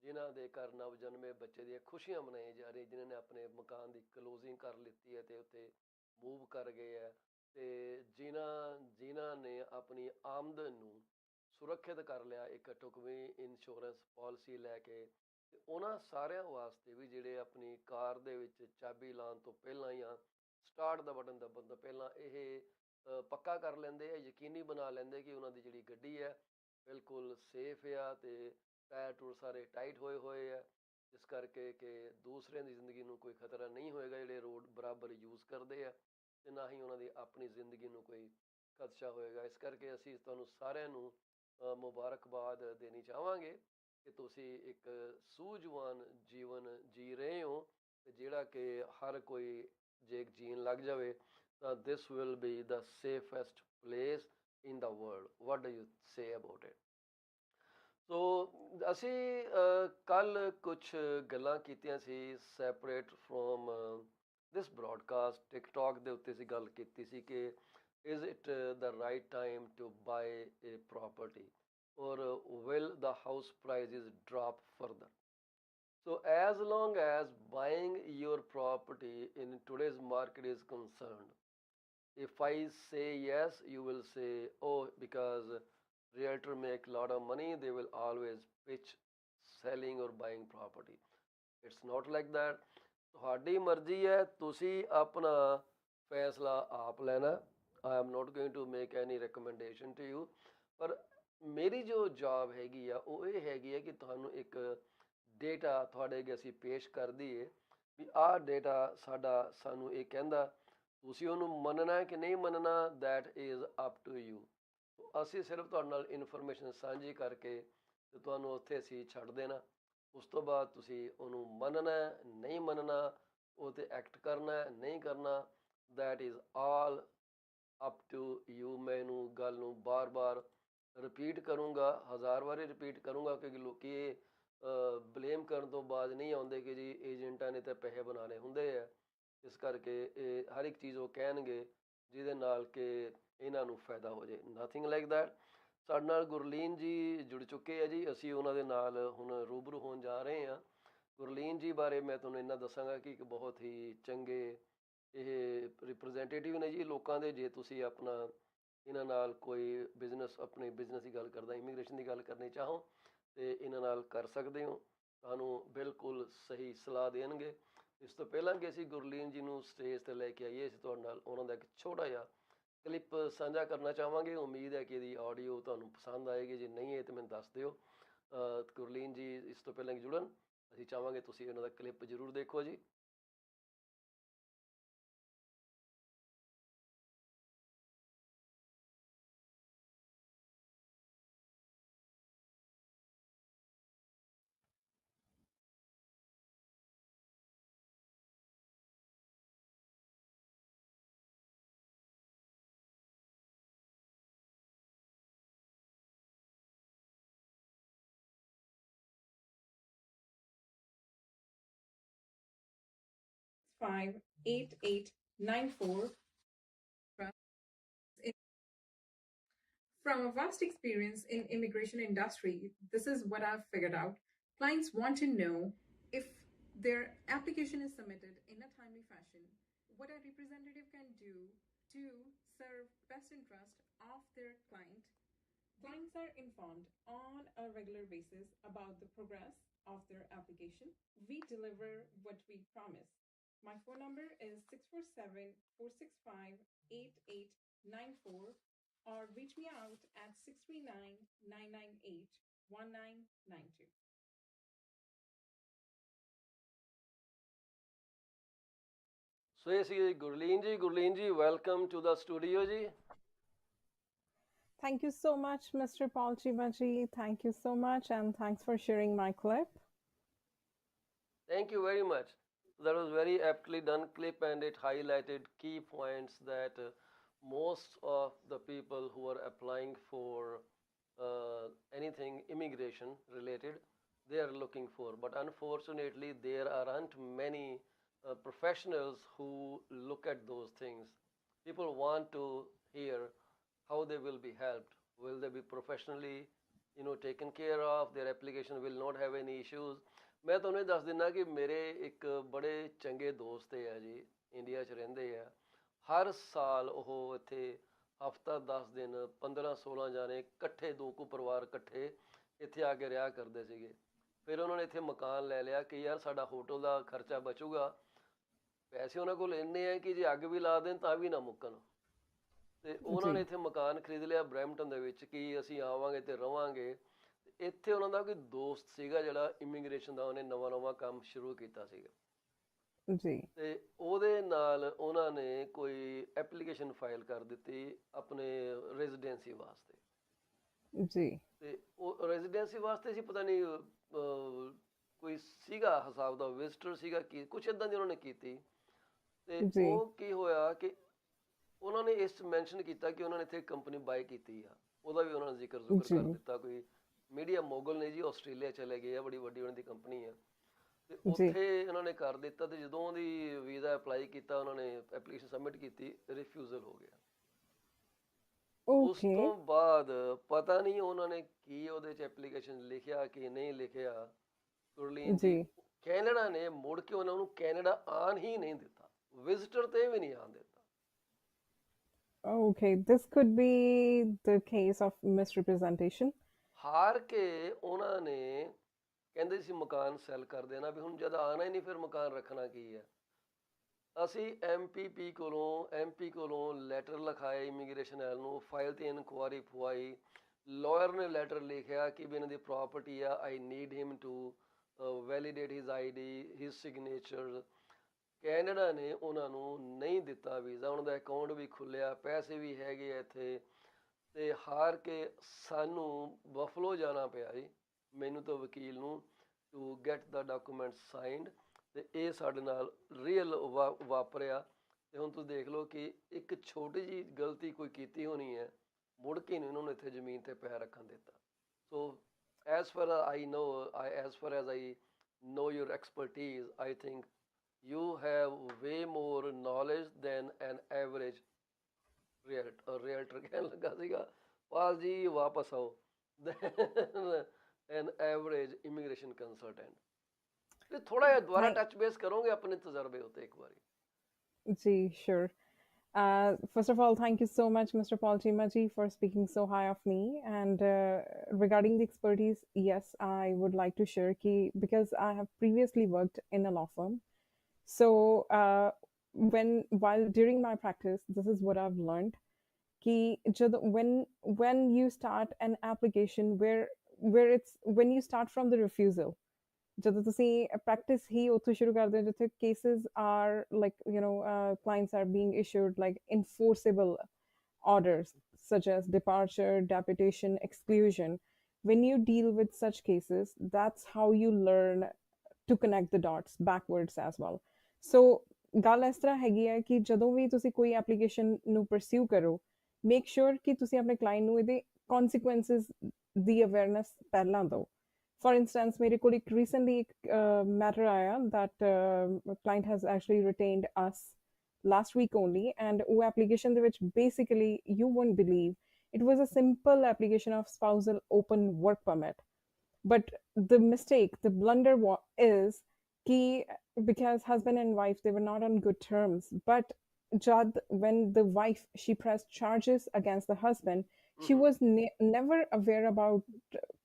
ਜਿਨ੍ਹਾਂ ਦੇ ਘਰ ਨਵ ਜਨਮੇ ਬੱਚੇ ਦੀਆਂ ਖੁਸ਼ੀਆਂ ਮਨਾਈਆਂ ਜਾ ਰਹੀਆਂ, ਜਿਨ੍ਹਾਂ ਨੇ ਆਪਣੇ ਮਕਾਨ ਦੀ ਕਲੋਜ਼ਿੰਗ ਕਰ ਲਿੱਤੀ ਹੈ ਤੇ ਉੱਥੇ ਮੂਵ ਕਰ ਗਏ ਹੈ, ਤੇ ਜਿਨ੍ਹਾਂ ਨੇ ਆਪਣੀ ਆਮਦਨ ਨੂੰ ਸੁਰੱਖਿਅਤ ਕਰ ਲਿਆ ਇੱਕ ਢੁਕਵੀਂ ਇੰਸ਼ੋਰੈਂਸ ਪਾਲਿਸੀ ਲੈ ਕੇ। ਤੇ ਉਹਨਾਂ ਸਾਰਿਆਂ ਵਾਸਤੇ ਵੀ ਜਿਹੜੇ ਆਪਣੀ ਕਾਰ ਦੇ ਵਿੱਚ ਚਾਬੀ ਲਾਉਣ ਤੋਂ ਪਹਿਲਾਂ ਜਾਂ ਸਟਾਰਟ ਦਾ ਬਟਨ ਦੱਬਣ ਤੋਂ ਪਹਿਲਾਂ ਇਹ ਪੱਕਾ ਕਰ ਲੈਂਦੇ ਆ, ਯਕੀਨੀ ਬਣਾ ਲੈਂਦੇ ਕਿ ਉਹਨਾਂ ਦੀ ਜਿਹੜੀ ਗੱਡੀ ਹੈ ਬਿਲਕੁਲ ਸੇਫ ਆ ਤੇ ਟਾਇਰ ਟੂਰ ਸਾਰੇ ਟਾਈਟ ਹੋਏ ਹੋਏ ਆ, ਜਿਸ ਕਰਕੇ ਕਿ ਦੂਸਰਿਆਂ ਦੀ ਜ਼ਿੰਦਗੀ ਨੂੰ ਕੋਈ ਖਤਰਾ ਨਹੀਂ ਹੋਏਗਾ ਜਿਹੜੇ ਰੋਡ ਬਰਾਬਰ ਯੂਜ਼ ਕਰਦੇ ਆ, ਤੇ ਨਾ ਹੀ ਉਹਨਾਂ ਦੀ ਆਪਣੀ ਜ਼ਿੰਦਗੀ ਨੂੰ ਕੋਈ ਖਦਸ਼ਾ ਹੋਏਗਾ। ਇਸ ਕਰਕੇ ਅਸੀਂ ਤੁਹਾਨੂੰ ਸਾਰਿਆਂ ਨੂੰ ਮੁਬਾਰਕਬਾਦ ਦੇਣੀ ਚਾਹਾਂਗੇ ਕਿ ਤੁਸੀਂ ਇੱਕ ਸੂਝਵਾਨ ਜੀਵਨ ਜੀ ਰਹੇ ਹੋ, ਤੇ ਜਿਹੜਾ ਕਿ ਹਰ ਕੋਈ ਜੇ ਜੀਣ ਲੱਗ ਜਾਵੇ ਤਾਂ this will be the safest place in the world. What do you say about it? So ਅਸੀਂ ਕੱਲ੍ਹ ਕੁਛ ਗੱਲਾਂ ਕੀਤੀਆਂ ਸੀ separate from this broadcast. TikTok ਦੇ ਉੱਤੇ ਅਸੀਂ ਗੱਲ ਕੀਤੀ ਸੀ ਕਿ is it the right time to buy a property, or will the house prices drop further? So as long as buying your property in today's market is concerned, if I say yes, you will say, oh, because realtor make a lot of money, they will always pitch selling or buying property. It's not like that. ਤੁਹਾਡੀ ਮਰਜ਼ੀ ਹੈ, ਤੁਸੀਂ ਆਪਣਾ ਫੈਸਲਾ ਆਪ ਲੈਣਾ। I am not going to make any recommendation to you, ਪਰ ਮੇਰੀ ਜੋ ਜੌਬ ਹੈਗੀ ਆ ਉਹ ਇਹ ਹੈਗੀ ਹੈ ਕਿ ਤੁਹਾਨੂੰ ਇੱਕ ਡੇਟਾ ਤੁਹਾਡੇ ਅੱਗੇ ਅਸੀਂ ਪੇਸ਼ ਕਰ ਦਈਏ ਵੀ ਆਹ ਡੇਟਾ ਸਾਨੂੰ ਇਹ ਕਹਿੰਦਾ, ਤੁਸੀਂ ਉਹਨੂੰ ਮੰਨਣਾ ਕਿ ਨਹੀਂ ਮੰਨਣਾ, that is up to you। ਅਸੀਂ ਸਿਰਫ ਤੁਹਾਡੇ ਨਾਲ ਇਨਫੋਰਮੇਸ਼ਨ ਸਾਂਝੀ ਕਰਕੇ ਤੇ ਤੁਹਾਨੂੰ ਉੱਥੇ ਅਸੀਂ ਛੱਡ ਦੇਣਾ। ਉਸ ਤੋਂ ਬਾਅਦ ਤੁਸੀਂ ਉਹਨੂੰ ਮੰਨਣਾ ਨਹੀਂ ਮੰਨਣਾ, ਉਹ 'ਤੇ ਐਕਟ ਕਰਨਾ ਨਹੀਂ ਕਰਨਾ, that is all up to you. ਮੈਂ ਇਹਨੂੰ ਗੱਲ ਨੂੰ ਬਾਰ-ਬਾਰ ਰਿਪੀਟ ਕਰੂੰਗਾ, 1000 ਵਾਰੀ ਰਿਪੀਟ ਕਰੂੰਗਾ, ਕਿਉਂਕਿ ਲੋਕ ਇਹ ਬਲੇਮ ਕਰਨ ਤੋਂ ਬਾਅਦ ਨਹੀਂ ਆਉਂਦੇ ਕਿ ਜੀ ਏਜੰਟਾਂ ਨੇ ਤਾਂ ਪੈਸੇ ਬਣਾਉਣੇ ਹੁੰਦੇ ਆ। ਇਸ ਕਰਕੇ ਇਹ ਹਰ ਇੱਕ ਚੀਜ਼ ਉਹ ਕਹਿਣਗੇ ਜਿਹਦੇ ਨਾਲ ਕਿ ਇਹਨਾਂ ਨੂੰ ਫਾਇਦਾ ਹੋ ਜਾਏ। Nothing like that. ਸਾਡੇ ਨਾਲ ਗੁਰਲੀਨ ਜੀ ਜੁੜ ਚੁੱਕੇ ਆ ਜੀ, ਅਸੀਂ ਉਹਨਾਂ ਦੇ ਨਾਲ ਹੁਣ ਰੂਬਰੂ ਹੋਣ ਜਾ ਰਹੇ ਹਾਂ। ਗੁਰਲੀਨ ਜੀ ਬਾਰੇ ਮੈਂ ਤੁਹਾਨੂੰ ਇੰਨਾ ਦੱਸਾਂਗਾ ਕਿ ਇੱਕ ਬਹੁਤ ਹੀ ਚੰਗੇ ਇਹ ਰਿਪਰੈਜ਼ੈਂਟੇਟਿਵ ਨੇ ਜੀ ਲੋਕਾਂ ਦੇ। ਜੇ ਤੁਸੀਂ ਆਪਣਾ ਇਹਨਾਂ ਨਾਲ ਕੋਈ ਬਿਜ਼ਨਸ, ਆਪਣੇ ਬਿਜ਼ਨਸ ਦੀ ਗੱਲ ਕਰਦਾ, ਇਮੀਗ੍ਰੇਸ਼ਨ ਦੀ ਗੱਲ ਕਰਨੀ ਚਾਹੋ ਤੇ ਇਹਨਾਂ ਨਾਲ ਕਰ ਸਕਦੇ ਹੋ, ਤੁਹਾਨੂੰ ਬਿਲਕੁਲ ਸਹੀ ਸਲਾਹ ਦੇਣਗੇ। ਇਸ ਤੋਂ ਪਹਿਲਾਂ ਕਿ ਅਸੀਂ ਗੁਰਲੀਨ ਜੀ ਨੂੰ ਸਟੇਜ 'ਤੇ ਲੈ ਕੇ ਆਈਏ, ਅਸੀਂ ਤੁਹਾਡੇ ਨਾਲ ਉਹਨਾਂ ਦਾ ਇੱਕ ਛੋਟਾ ਜਿਹਾ ਕਲਿੱਪ ਸਾਂਝਾ ਕਰਨਾ ਚਾਹਾਂਗੇ। ਉਮੀਦ ਹੈ ਕਿ ਇਹਦੀ ਆਡੀਓ ਤੁਹਾਨੂੰ ਪਸੰਦ ਆਏਗੀ, ਜੇ ਨਹੀਂ ਹੈ ਤਾਂ ਮੈਨੂੰ ਦੱਸ ਦਿਓ। ਗੁਰਲੀਨ ਜੀ ਇਸ ਤੋਂ ਪਹਿਲਾਂ ਕਿ ਜੁੜਨ, ਅਸੀਂ ਚਾਹਾਂਗੇ ਤੁਸੀਂ ਇਹਨਾਂ ਦਾ ਕਲਿੱਪ ਜ਼ਰੂਰ ਦੇਖੋ ਜੀ। PC24RETV-An From a vast experience in immigration industry, this is what I've figured out. Clients want to know if their application is submitted in a timely fashion, what a representative can do to serve best interest of their client. Clients are informed on a regular basis about the progress of their application. We deliver what we promise. My phone number is 647-465-8894 or reach me out at 639-998-1992. ਸੋ ਇਹ ਸੀ ਗੁਰਲੀਨ ਜੀ welcome to the studio ਜੀ। Thank you so much, Mr. Paul Chimaji. Thank you so much, and thanks for sharing my clip. Thank you very much. That was very aptly done clip, and it highlighted key points that most of the people who are applying for anything immigration related, they are looking for. But unfortunately, there aren't many professionals who look at those things. People want to hear how they will be helped. Will they be professionally, taken care of? Their application will not have any issues. ਮੈਂ ਤੁਹਾਨੂੰ ਇਹ ਦੱਸ ਦਿੰਦਾ ਕਿ ਮੇਰੇ ਇੱਕ ਬੜੇ ਚੰਗੇ ਦੋਸਤ ਆ ਜੀ, ਇੰਡੀਆ 'ਚ ਰਹਿੰਦੇ ਆ। ਹਰ ਸਾਲ ਉਹ ਇੱਥੇ ਹਫ਼ਤਾ 10 ਦਿਨ 15-16 ਜਾਣੇ ਇਕੱਠੇ, ਦੋ ਕੁ ਪਰਿਵਾਰ ਇਕੱਠੇ ਇੱਥੇ ਆ ਕੇ ਰਿਹਾ ਕਰਦੇ ਸੀਗੇ। ਫਿਰ ਉਹਨਾਂ ਨੇ ਇੱਥੇ ਮਕਾਨ ਲੈ ਲਿਆ ਕਿ ਯਾਰ ਸਾਡਾ ਹੋਟਲ ਦਾ ਖਰਚਾ ਬਚੂਗਾ। ਪੈਸੇ ਉਹਨਾਂ ਕੋਲ ਇੰਨੇ ਆ ਕਿ ਜੇ ਅੱਗ ਵੀ ਲਾ ਦੇਣ ਤਾਂ ਵੀ ਨਾ ਮੁੱਕਣ। ਤੇ ਉਹਨਾਂ ਨੇ ਇੱਥੇ ਮਕਾਨ ਖਰੀਦ ਲਿਆ ਬਰੈਂਪਟਨ ਦੇ ਵਿੱਚ ਕਿ ਅਸੀਂ ਆਵਾਂਗੇ ਤੇ ਰਵਾਂਗੇ। ਇੱਥੇ ਉਹਨਾਂ ਦਾ ਕੋਈ ਦੋਸਤ ਸੀਗਾ ਜਿਹੜਾ ਇਮੀਗ੍ਰੇਸ਼ਨ ਦਾ, ਉਹਨੇ ਨਵਾਂ ਕੰਮ ਸ਼ੁਰੂ ਕੀਤਾ ਸੀਗਾ ਜੀ, ਤੇ ਉਹਦੇ ਨਾਲ ਉਹਨਾਂ ਨੇ ਕੋਈ ਐਪਲੀਕੇਸ਼ਨ ਫਾਈਲ ਕਰ ਦਿੱਤੀ ਆਪਣੇ ਰੈਜ਼ੀਡੈਂਸੀ ਵਾਸਤੇ ਜੀ। ਤੇ ਉਹ ਰੈਜ਼ੀਡੈਂਸੀ ਵਾਸਤੇ ਸੀ, ਪਤਾ ਨਹੀਂ ਕੋਈ ਸੀਗਾ ਹਿਸਾਬ ਦਾ, ਵਿਜ਼ਟਰ ਸੀਗਾ, ਕੀ ਕੁਛ ਇੱਦਾਂ ਦੀ ਉਹਨਾਂ ਨੇ ਕੀਤੀ। ਤੇ ਉਹ ਕੀ ਹੋਇਆ ਕਿ ਉਹਨਾਂ ਨੇ ਇਸ ਮੈਂਸ਼ਨ ਕੀਤਾ ਕਿ ਉਹਨਾਂ ਨੇ ਇੱਥੇ ਕੰਪਨੀ ਬਾਏ ਕੀਤੀ ਆ। ਉਹਦਾ ਵੀ ਉਹਨਾਂ ਨੇ ਜ਼ਿਕਰ ਕਰ ਦਿੱਤਾ। ਕੋਈ ਮੀਡੀਆ ਮੋਗਲ ਨੇ ਜੀ, ਆਸਟ੍ਰੇਲੀਆ ਚਲੇ ਗਏ ਆ, ਬੜੀ ਵੱਡੀ ਉਹਨਾਂ ਦੀ ਕੰਪਨੀ ਆ, ਤੇ ਉੱਥੇ ਉਹਨਾਂ ਨੇ ਕਰ ਦਿੱਤਾ। ਤੇ ਜਦੋਂ ਉਹਦੀ ਵੀਜ਼ਾ ਅਪਲਾਈ ਕੀਤਾ, ਉਹਨਾਂ ਨੇ ਐਪਲੀਕੇਸ਼ਨ ਸਬਮਿਟ ਕੀਤੀ, ਰਿਫਿਊਜ਼ਲ ਹੋ ਗਿਆ। ਉਸ ਤੋਂ ਬਾਅਦ ਪਤਾ ਨਹੀਂ ਉਹਨਾਂ ਨੇ ਕੀ ਉਹਦੇ 'ਚ ਐਪਲੀਕੇਸ਼ਨ ਲਿਖਿਆ ਕਿ ਨਹੀਂ ਲਿਖਿਆ। ਗੁਰਲੀਨ ਜੀ, ਕੈਨੇਡਾ ਨੇ ਮੁੜ ਕੇ ਉਹਨਾਂ ਨੂੰ ਕੈਨੇਡਾ ਆਉਣ ਹੀ ਨਹੀਂ ਦਿੱਤਾ, ਵਿਜ਼ਟਰ ਤੇ ਵੀ ਨਹੀਂ ਆਉਣ ਦਿੱਤਾ। Okay, this could be the case of misrepresentation. ਹਾਰ ਕੇ ਉਹਨਾਂ ਨੇ ਕਹਿੰਦੇ ਸੀ ਮਕਾਨ ਸੈੱਲ ਕਰ ਦੇਣਾ, ਵੀ ਹੁਣ ਜਦ ਆਉਣਾ ਹੀ ਨਹੀਂ ਫਿਰ ਮਕਾਨ ਰੱਖਣਾ ਕੀ ਹੈ। ਅਸੀਂ ਐਮਪੀ ਕੋਲੋਂ ਲੈਟਰ ਲਿਖਾਏ ਇਮੀਗ੍ਰੇਸ਼ਨ ਵਾਲ ਨੂੰ, ਫਾਈਲ ਤੇ ਇਨਕੁਆਰੀ ਪਵਾਈ। ਲਾਇਰ ਨੇ ਲੈਟਰ ਲਿਖਿਆ ਕਿ ਵੀ ਇਹਨਾਂ ਦੀ ਪ੍ਰੋਪਰਟੀ ਆ, I need him to validate his ID, his signature. Canada ਨੇ ਉਹਨਾਂ ਨੂੰ ਨਹੀਂ ਦਿੱਤਾ ਵੀਜ਼ਾ। ਉਹਨਾਂ ਦਾ ਅਕਾਊਂਟ ਵੀ ਖੁੱਲਿਆ, ਪੈਸੇ ਵੀ ਹੈਗੇ ਆ ਇੱਥੇ। ਤੇ ਹਾਰ ਕੇ ਸਾਨੂੰ ਬਫਲੋ ਜਾਣਾ ਪਿਆ ਜੀ, ਮੈਨੂੰ ਤਾਂ ਵਕੀਲ ਨੂੰ, to get the document signed. ਤੇ ਇਹ ਸਾਡੇ ਨਾਲ ਰੀਅਲ ਵਾਪਰਿਆ। ਤੇ ਹੁਣ ਤੁਸੀਂ ਦੇਖ ਲਓ ਕਿ ਇੱਕ ਛੋਟੀ ਜਿਹੀ ਗਲਤੀ ਕੋਈ ਕੀਤੀ ਹੋਣੀ ਹੈ, ਮੁੜ ਕੇ ਨਹੀਂ ਉਹਨਾਂ ਨੂੰ ਇੱਥੇ ਜ਼ਮੀਨ ਤੇ ਪੈਰ ਰੱਖਣ ਦਿੱਤਾ। ਸੋ as far as I know your expertise, I think you have way more knowledge than an average realtor ਕਹਿਣ ਲੱਗਾ ਸੀਗਾ ਪਾਲ ਜੀ, ਵਾਪਸ ਆਓ, an average immigration consultant। ਤੇ ਥੋੜਾ ਜਿਹਾ ਦੁਬਾਰਾ ਟੱਚ ਬੇਸ ਕਰੋਗੇ ਆਪਣੇ ਤਜਰਬੇ ਉੱਤੇ ਇੱਕ ਵਾਰੀ? ਜੀ, sure. First of all, thank you so much, Mr. Paul Chimaji, for speaking so high of me. And regarding the expertise, yes, I would like to share because I have previously worked in a law firm. So during my practice, this is what I've learned. When you start an application when you start from the refusal, ਜਦੋਂ ਤੁਸੀਂ practice ਹੀ ਉੱਥੋਂ ਸ਼ੁਰੂ ਕਰਦੇ ਹੋ ਜਿੱਥੇ cases are like clients are being issued like enforceable orders such as departure, deputation, exclusion. When you deal with such cases, that's how you learn to connect the dots backwards as well. So ਗੱਲ ਇਸ ਤਰ੍ਹਾਂ ਹੈਗੀ ਹੈ ਕਿ ਜਦੋਂ ਵੀ ਤੁਸੀਂ ਕੋਈ application ਨੂੰ ਪਰਸਿਊ ਕਰੋ, ਮੇਕ ਸ਼ੋਰ ਕਿ ਤੁਸੀਂ ਆਪਣੇ ਕਲਾਇੰਟ ਨੂੰ ਇਹਦੇ ਕਨਸੀਕੁਐਂਸਿਸ ਦੀ ਅਵੇਅਰਨੈਸ ਪਹਿਲਾਂ ਦਿਓ। For instance, ਮੇਰੇ ਕੋਲ ਇੱਕ recently matter ਆਇਆ that client has actually retained us last week only, and ਉਹ application ਦੇ ਵਿੱਚ basically you won't believe it was a simple application of spousal open work permit. But the mistake, the blunder is ki, because husband and wife, they were not on good terms, but jad when the wife, she pressed charges against the husband, she was never aware about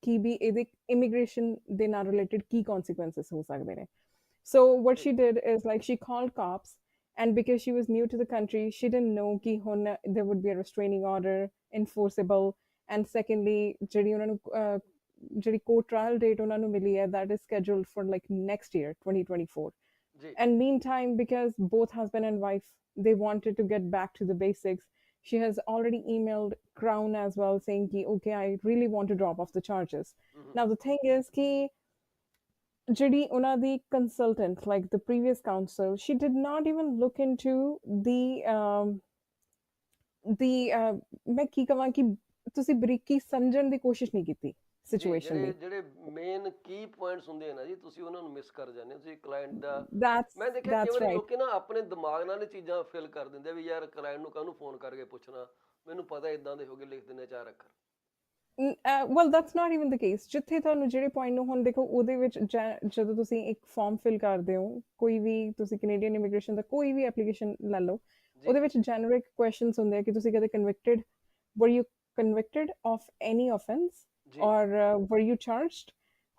ki bhi ਇਹਦੇ immigration ਦੇ ਨਾਲ related ਕੀ consequences ਹੋ ਸਕਦੇ ਨੇ. So what she did is like she called cops, and because she was new to the country, she didn't know ki ਹੁਣ there would be a restraining order enforceable, and secondly ਜਿਹੜੀ ਉਹਨਾਂ ਨੂੰ ਜਿਹੜੀ court trial date ਉਹਨਾਂ ਨੂੰ ਮਿਲੀ ਹੈ, that is scheduled for like next year 2024. And meantime, because both husband and wife, they wanted to get back to the basics, she has already emailed Crown as well saying ki, okay, I really want to drop off the charges. Now the thing is ki ਜਿਹੜੀ ਉਹਨਾਂ ਦੀ consultant, like the previous counsel, she did not even look into the ਮੈਂ ਕੀ ਕਹਾਂ ਕਿ ਤੁਸੀਂ ਬਰੀਕੀ ਸਮਝਣ ਦੀ ਕੋਸ਼ਿਸ਼ ਨਹੀਂ ਕੀਤੀ ਸਿਚੁਏਸ਼ਨ ਦੀ. ਜਿਹੜੇ ਮੇਨ ਕੀ ਪੁਆਇੰਟਸ ਹੁੰਦੇ ਆ ਨਾ ਜੀ, ਤੁਸੀਂ ਉਹਨਾਂ ਨੂੰ ਮਿਸ ਕਰ ਜਾਂਦੇ ਹੋ. ਤੁਸੀਂ ਕਲਾਇੰਟ ਦਾ ਮੈਂ ਦੇਖਿਆ that's ਕਈ ਵਾਰੀ right. ਲੋਕੀ ਨਾ ਆਪਣੇ ਦਿਮਾਗ ਨਾਲ ਇਹ ਚੀਜ਼ਾਂ ਫਿਲ ਕਰ ਦਿੰਦੇ ਆ ਵੀ ਯਾਰ ਕਲਾਇੰਟ ਨੂੰ ਕਾਹਨੂੰ ਫੋਨ ਕਰਕੇ ਪੁੱਛਣਾ, ਮੈਨੂੰ ਪਤਾ ਇਦਾਂ ਦੇ ਹੋਗੇ, ਲਿਖ ਦਿੰਦੇ 4 ਅੱਖਰ. well that's not even the case. ਜਿੱਥੇ ਤੁਹਾਨੂੰ ਜਿਹੜੇ ਪੁਆਇੰਟ ਨੂੰ ਹੁਣ ਦੇਖੋ, ਉਹਦੇ ਵਿੱਚ ਜਦੋਂ ਤੁਸੀਂ ਇੱਕ ਫਾਰਮ ਫਿਲ ਕਰਦੇ ਹੋ, ਕੋਈ ਵੀ ਤੁਸੀਂ ਕੈਨੇਡੀਅਨ ਇਮੀਗ੍ਰੇਸ਼ਨ ਦਾ ਕੋਈ ਵੀ ਐਪਲੀਕੇਸ਼ਨ ਲੈ ਲਓ, ਉਹਦੇ ਵਿੱਚ ਜੈਨਰਿਕ ਕੁਐਸਚਨਸ ਹੁੰਦੇ ਆ ਕਿ ਤੁਸੀਂ ਕਦੇ convicted, were you convicted of any offense or were you charged?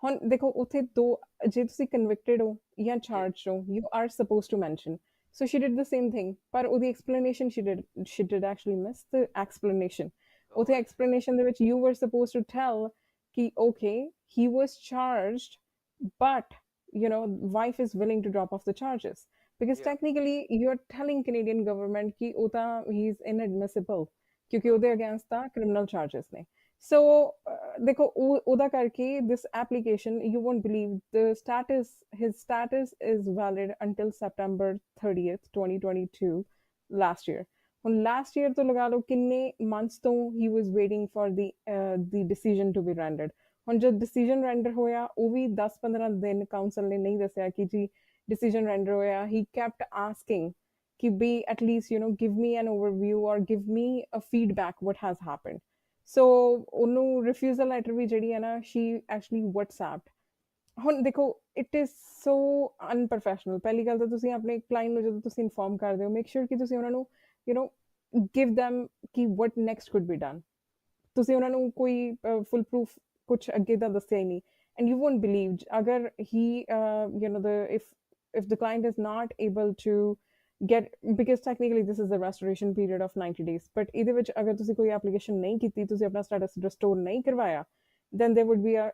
ਹੁਣ ਦੇਖੋ ਉੱਥੇ ਦੋ, ਜੇ ਤੁਸੀਂ ਕਨਵਿਕਟਡ ਹੋ ਜਾਂ ਚਾਰਜਡ ਹੋ, you are supposed to mention. So she did the same thing, ਪਰ ਉਹਦੀ explanation she did actually miss the explanation. ਉੱਥੇ explanation ਦੇ ਵਿੱਚ you were supposed to tell ਕਿ okay, he was charged, but you know, wife is willing to drop off the charges, because technically you're telling Canadian government कि ਉਹ ਤਾਂ he is inadmissible ਕਿਉਂਕਿ ਉਹਦੇ against ਤਾਂ criminal charges ਨੇ. So ਦੇਖੋ ਉਹਦਾ ਕਰਕੇ this application, you won't believe the status, his status is valid until September 30th 2022 last year. ਹੁਣ last year ਤੋਂ ਲਗਾ ਲਓ ਕਿੰਨੇ months ਤੋਂ he was waiting for the decision to be rendered. ਹੁਣ ਜਦ decision render ਹੋਇਆ, ਉਹ ਵੀ 10-15 ਦਿਨ council ਨੇ ਨਹੀਂ ਦੱਸਿਆ ਕਿ ਜੀ decision render ਹੋਇਆ. He kept asking ਕਿ be at least, you know, give me an overview or give me a feedback what has happened. So ਉਹਨੂੰ refusal letter ਵੀ ਜਿਹੜੀ ਹੈ ਨਾ, she actually WhatsApped. ਹੁਣ ਦੇਖੋ it is so unprofessional. ਪਹਿਲੀ ਗੱਲ ਤਾਂ ਤੁਸੀਂ ਆਪਣੇ client ਨੂੰ ਜਦੋਂ ਤੁਸੀਂ inform ਕਰਦੇ ਹੋ, make sure ਕਿ ਤੁਸੀਂ ਉਹਨਾਂ ਨੂੰ, you know, give them ਕਿ what next could be done. ਤੁਸੀਂ ਉਹਨਾਂ ਨੂੰ ਕੋਈ full proof ਕੁਛ ਅੱਗੇ ਦਾ ਦੱਸਿਆ ਹੀ ਨਹੀਂ. And you won't believe, ਅਗਰ he you know, if the client is not able to get, because technically this is a restoration period of 90 days, but ਇਹਦੇ ਵਿੱਚ ਅਗਰ ਤੁਸੀਂ ਕੋਈ application ਨਹੀਂ ਕੀਤੀ, ਤੁਸੀਂ ਆਪਣਾ status restore ਨਹੀਂ ਕਰਵਾਇਆ, then there would be a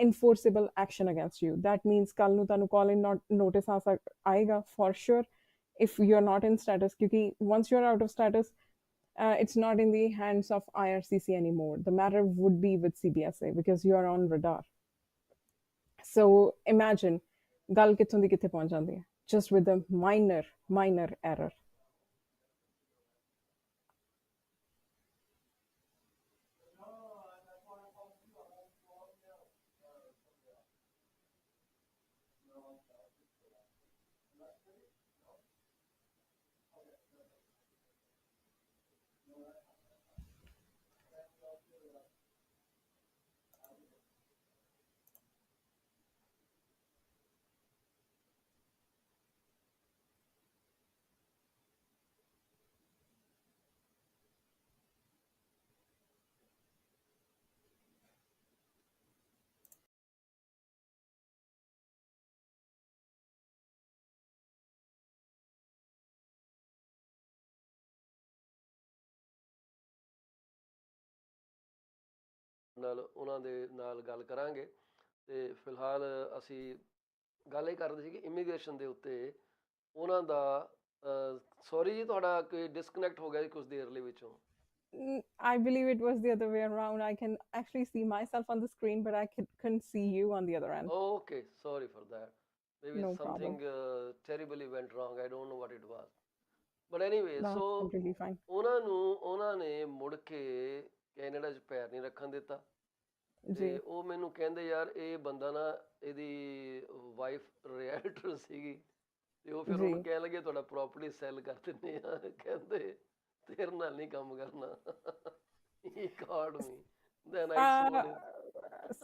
enforceable action against you. That means ਕੱਲ ਨੂੰ ਤੁਹਾਨੂੰ call in notice ਆਏਗਾ for sure if you're not in status, ਕਿਉਂਕਿ once you're out of status, it's not in the hands of IRCC anymore. The matter would be with CBSA because you are on radar. So imagine ਗੱਲ ਕਿੱਥੋਂ ਦੀ ਕਿੱਥੇ ਪਹੁੰਚ ਜਾਂਦੀ ਹੈ just with a minor error. ਨਾਲ ਉਹਨਾਂ ਦੇ ਨਾਲ ਗੱਲ ਕਰਾਂਗੇ ਤੇ ਫਿਲਹਾਲ ਅਸੀਂ ਗੱਲ ਇਹ ਕਰਦੇ ਸੀ ਕਿ ਇਮੀਗ੍ਰੇਸ਼ਨ ਦੇ ਉੱਤੇ ਉਹਨਾਂ ਦਾ ਸੌਰੀ ਜੀ, ਤੁਹਾਡਾ ਕੋਈ ਡਿਸਕਨੈਕਟ ਹੋ ਗਿਆ ਜੀ ਕੁਝ ਦੇਰ ਲਈ ਵਿੱਚੋਂ. I believe it was the other way around. I can actually see myself on the screen, but I couldn't see you on the other end. Okay, sorry for that. Maybe No something terribly went wrong. I don't know what it was. But anyway, That's so completely fine. ਉਹਨਾਂ ਨੇ ਮੁੜ ਕੇ Canada 'ਚ ਪੈਰ ਨਹੀਂ ਰੱਖਣ ਦਿੱਤਾ. ਤੇ ਜੀ ਉਹ ਮੈਨੂੰ ਕਹਿੰਦੇ ਯਾਰ ਇਹ ਬੰਦਾ ਨਾ, ਇਹਦੀ ਵਾਈਫ ਰਿਐਲਟਰ ਸੀਗੀ, ਤੇ ਉਹ ਫਿਰ ਜੀ ਉਹਨੂੰ ਕਹਿਣ ਲੱਗੇ ਤੁਹਾਡਾ ਪ੍ਰੋਪਰਟੀ ਸੈੱਲ ਕਰ ਦਿੰਦੇ ਆ, ਕਹਿੰਦੇ ਤੇਰੇ ਨਾਲ ਨਹੀਂ ਕੰਮ ਕਰਨਾ। He called me. Then I uh, told him.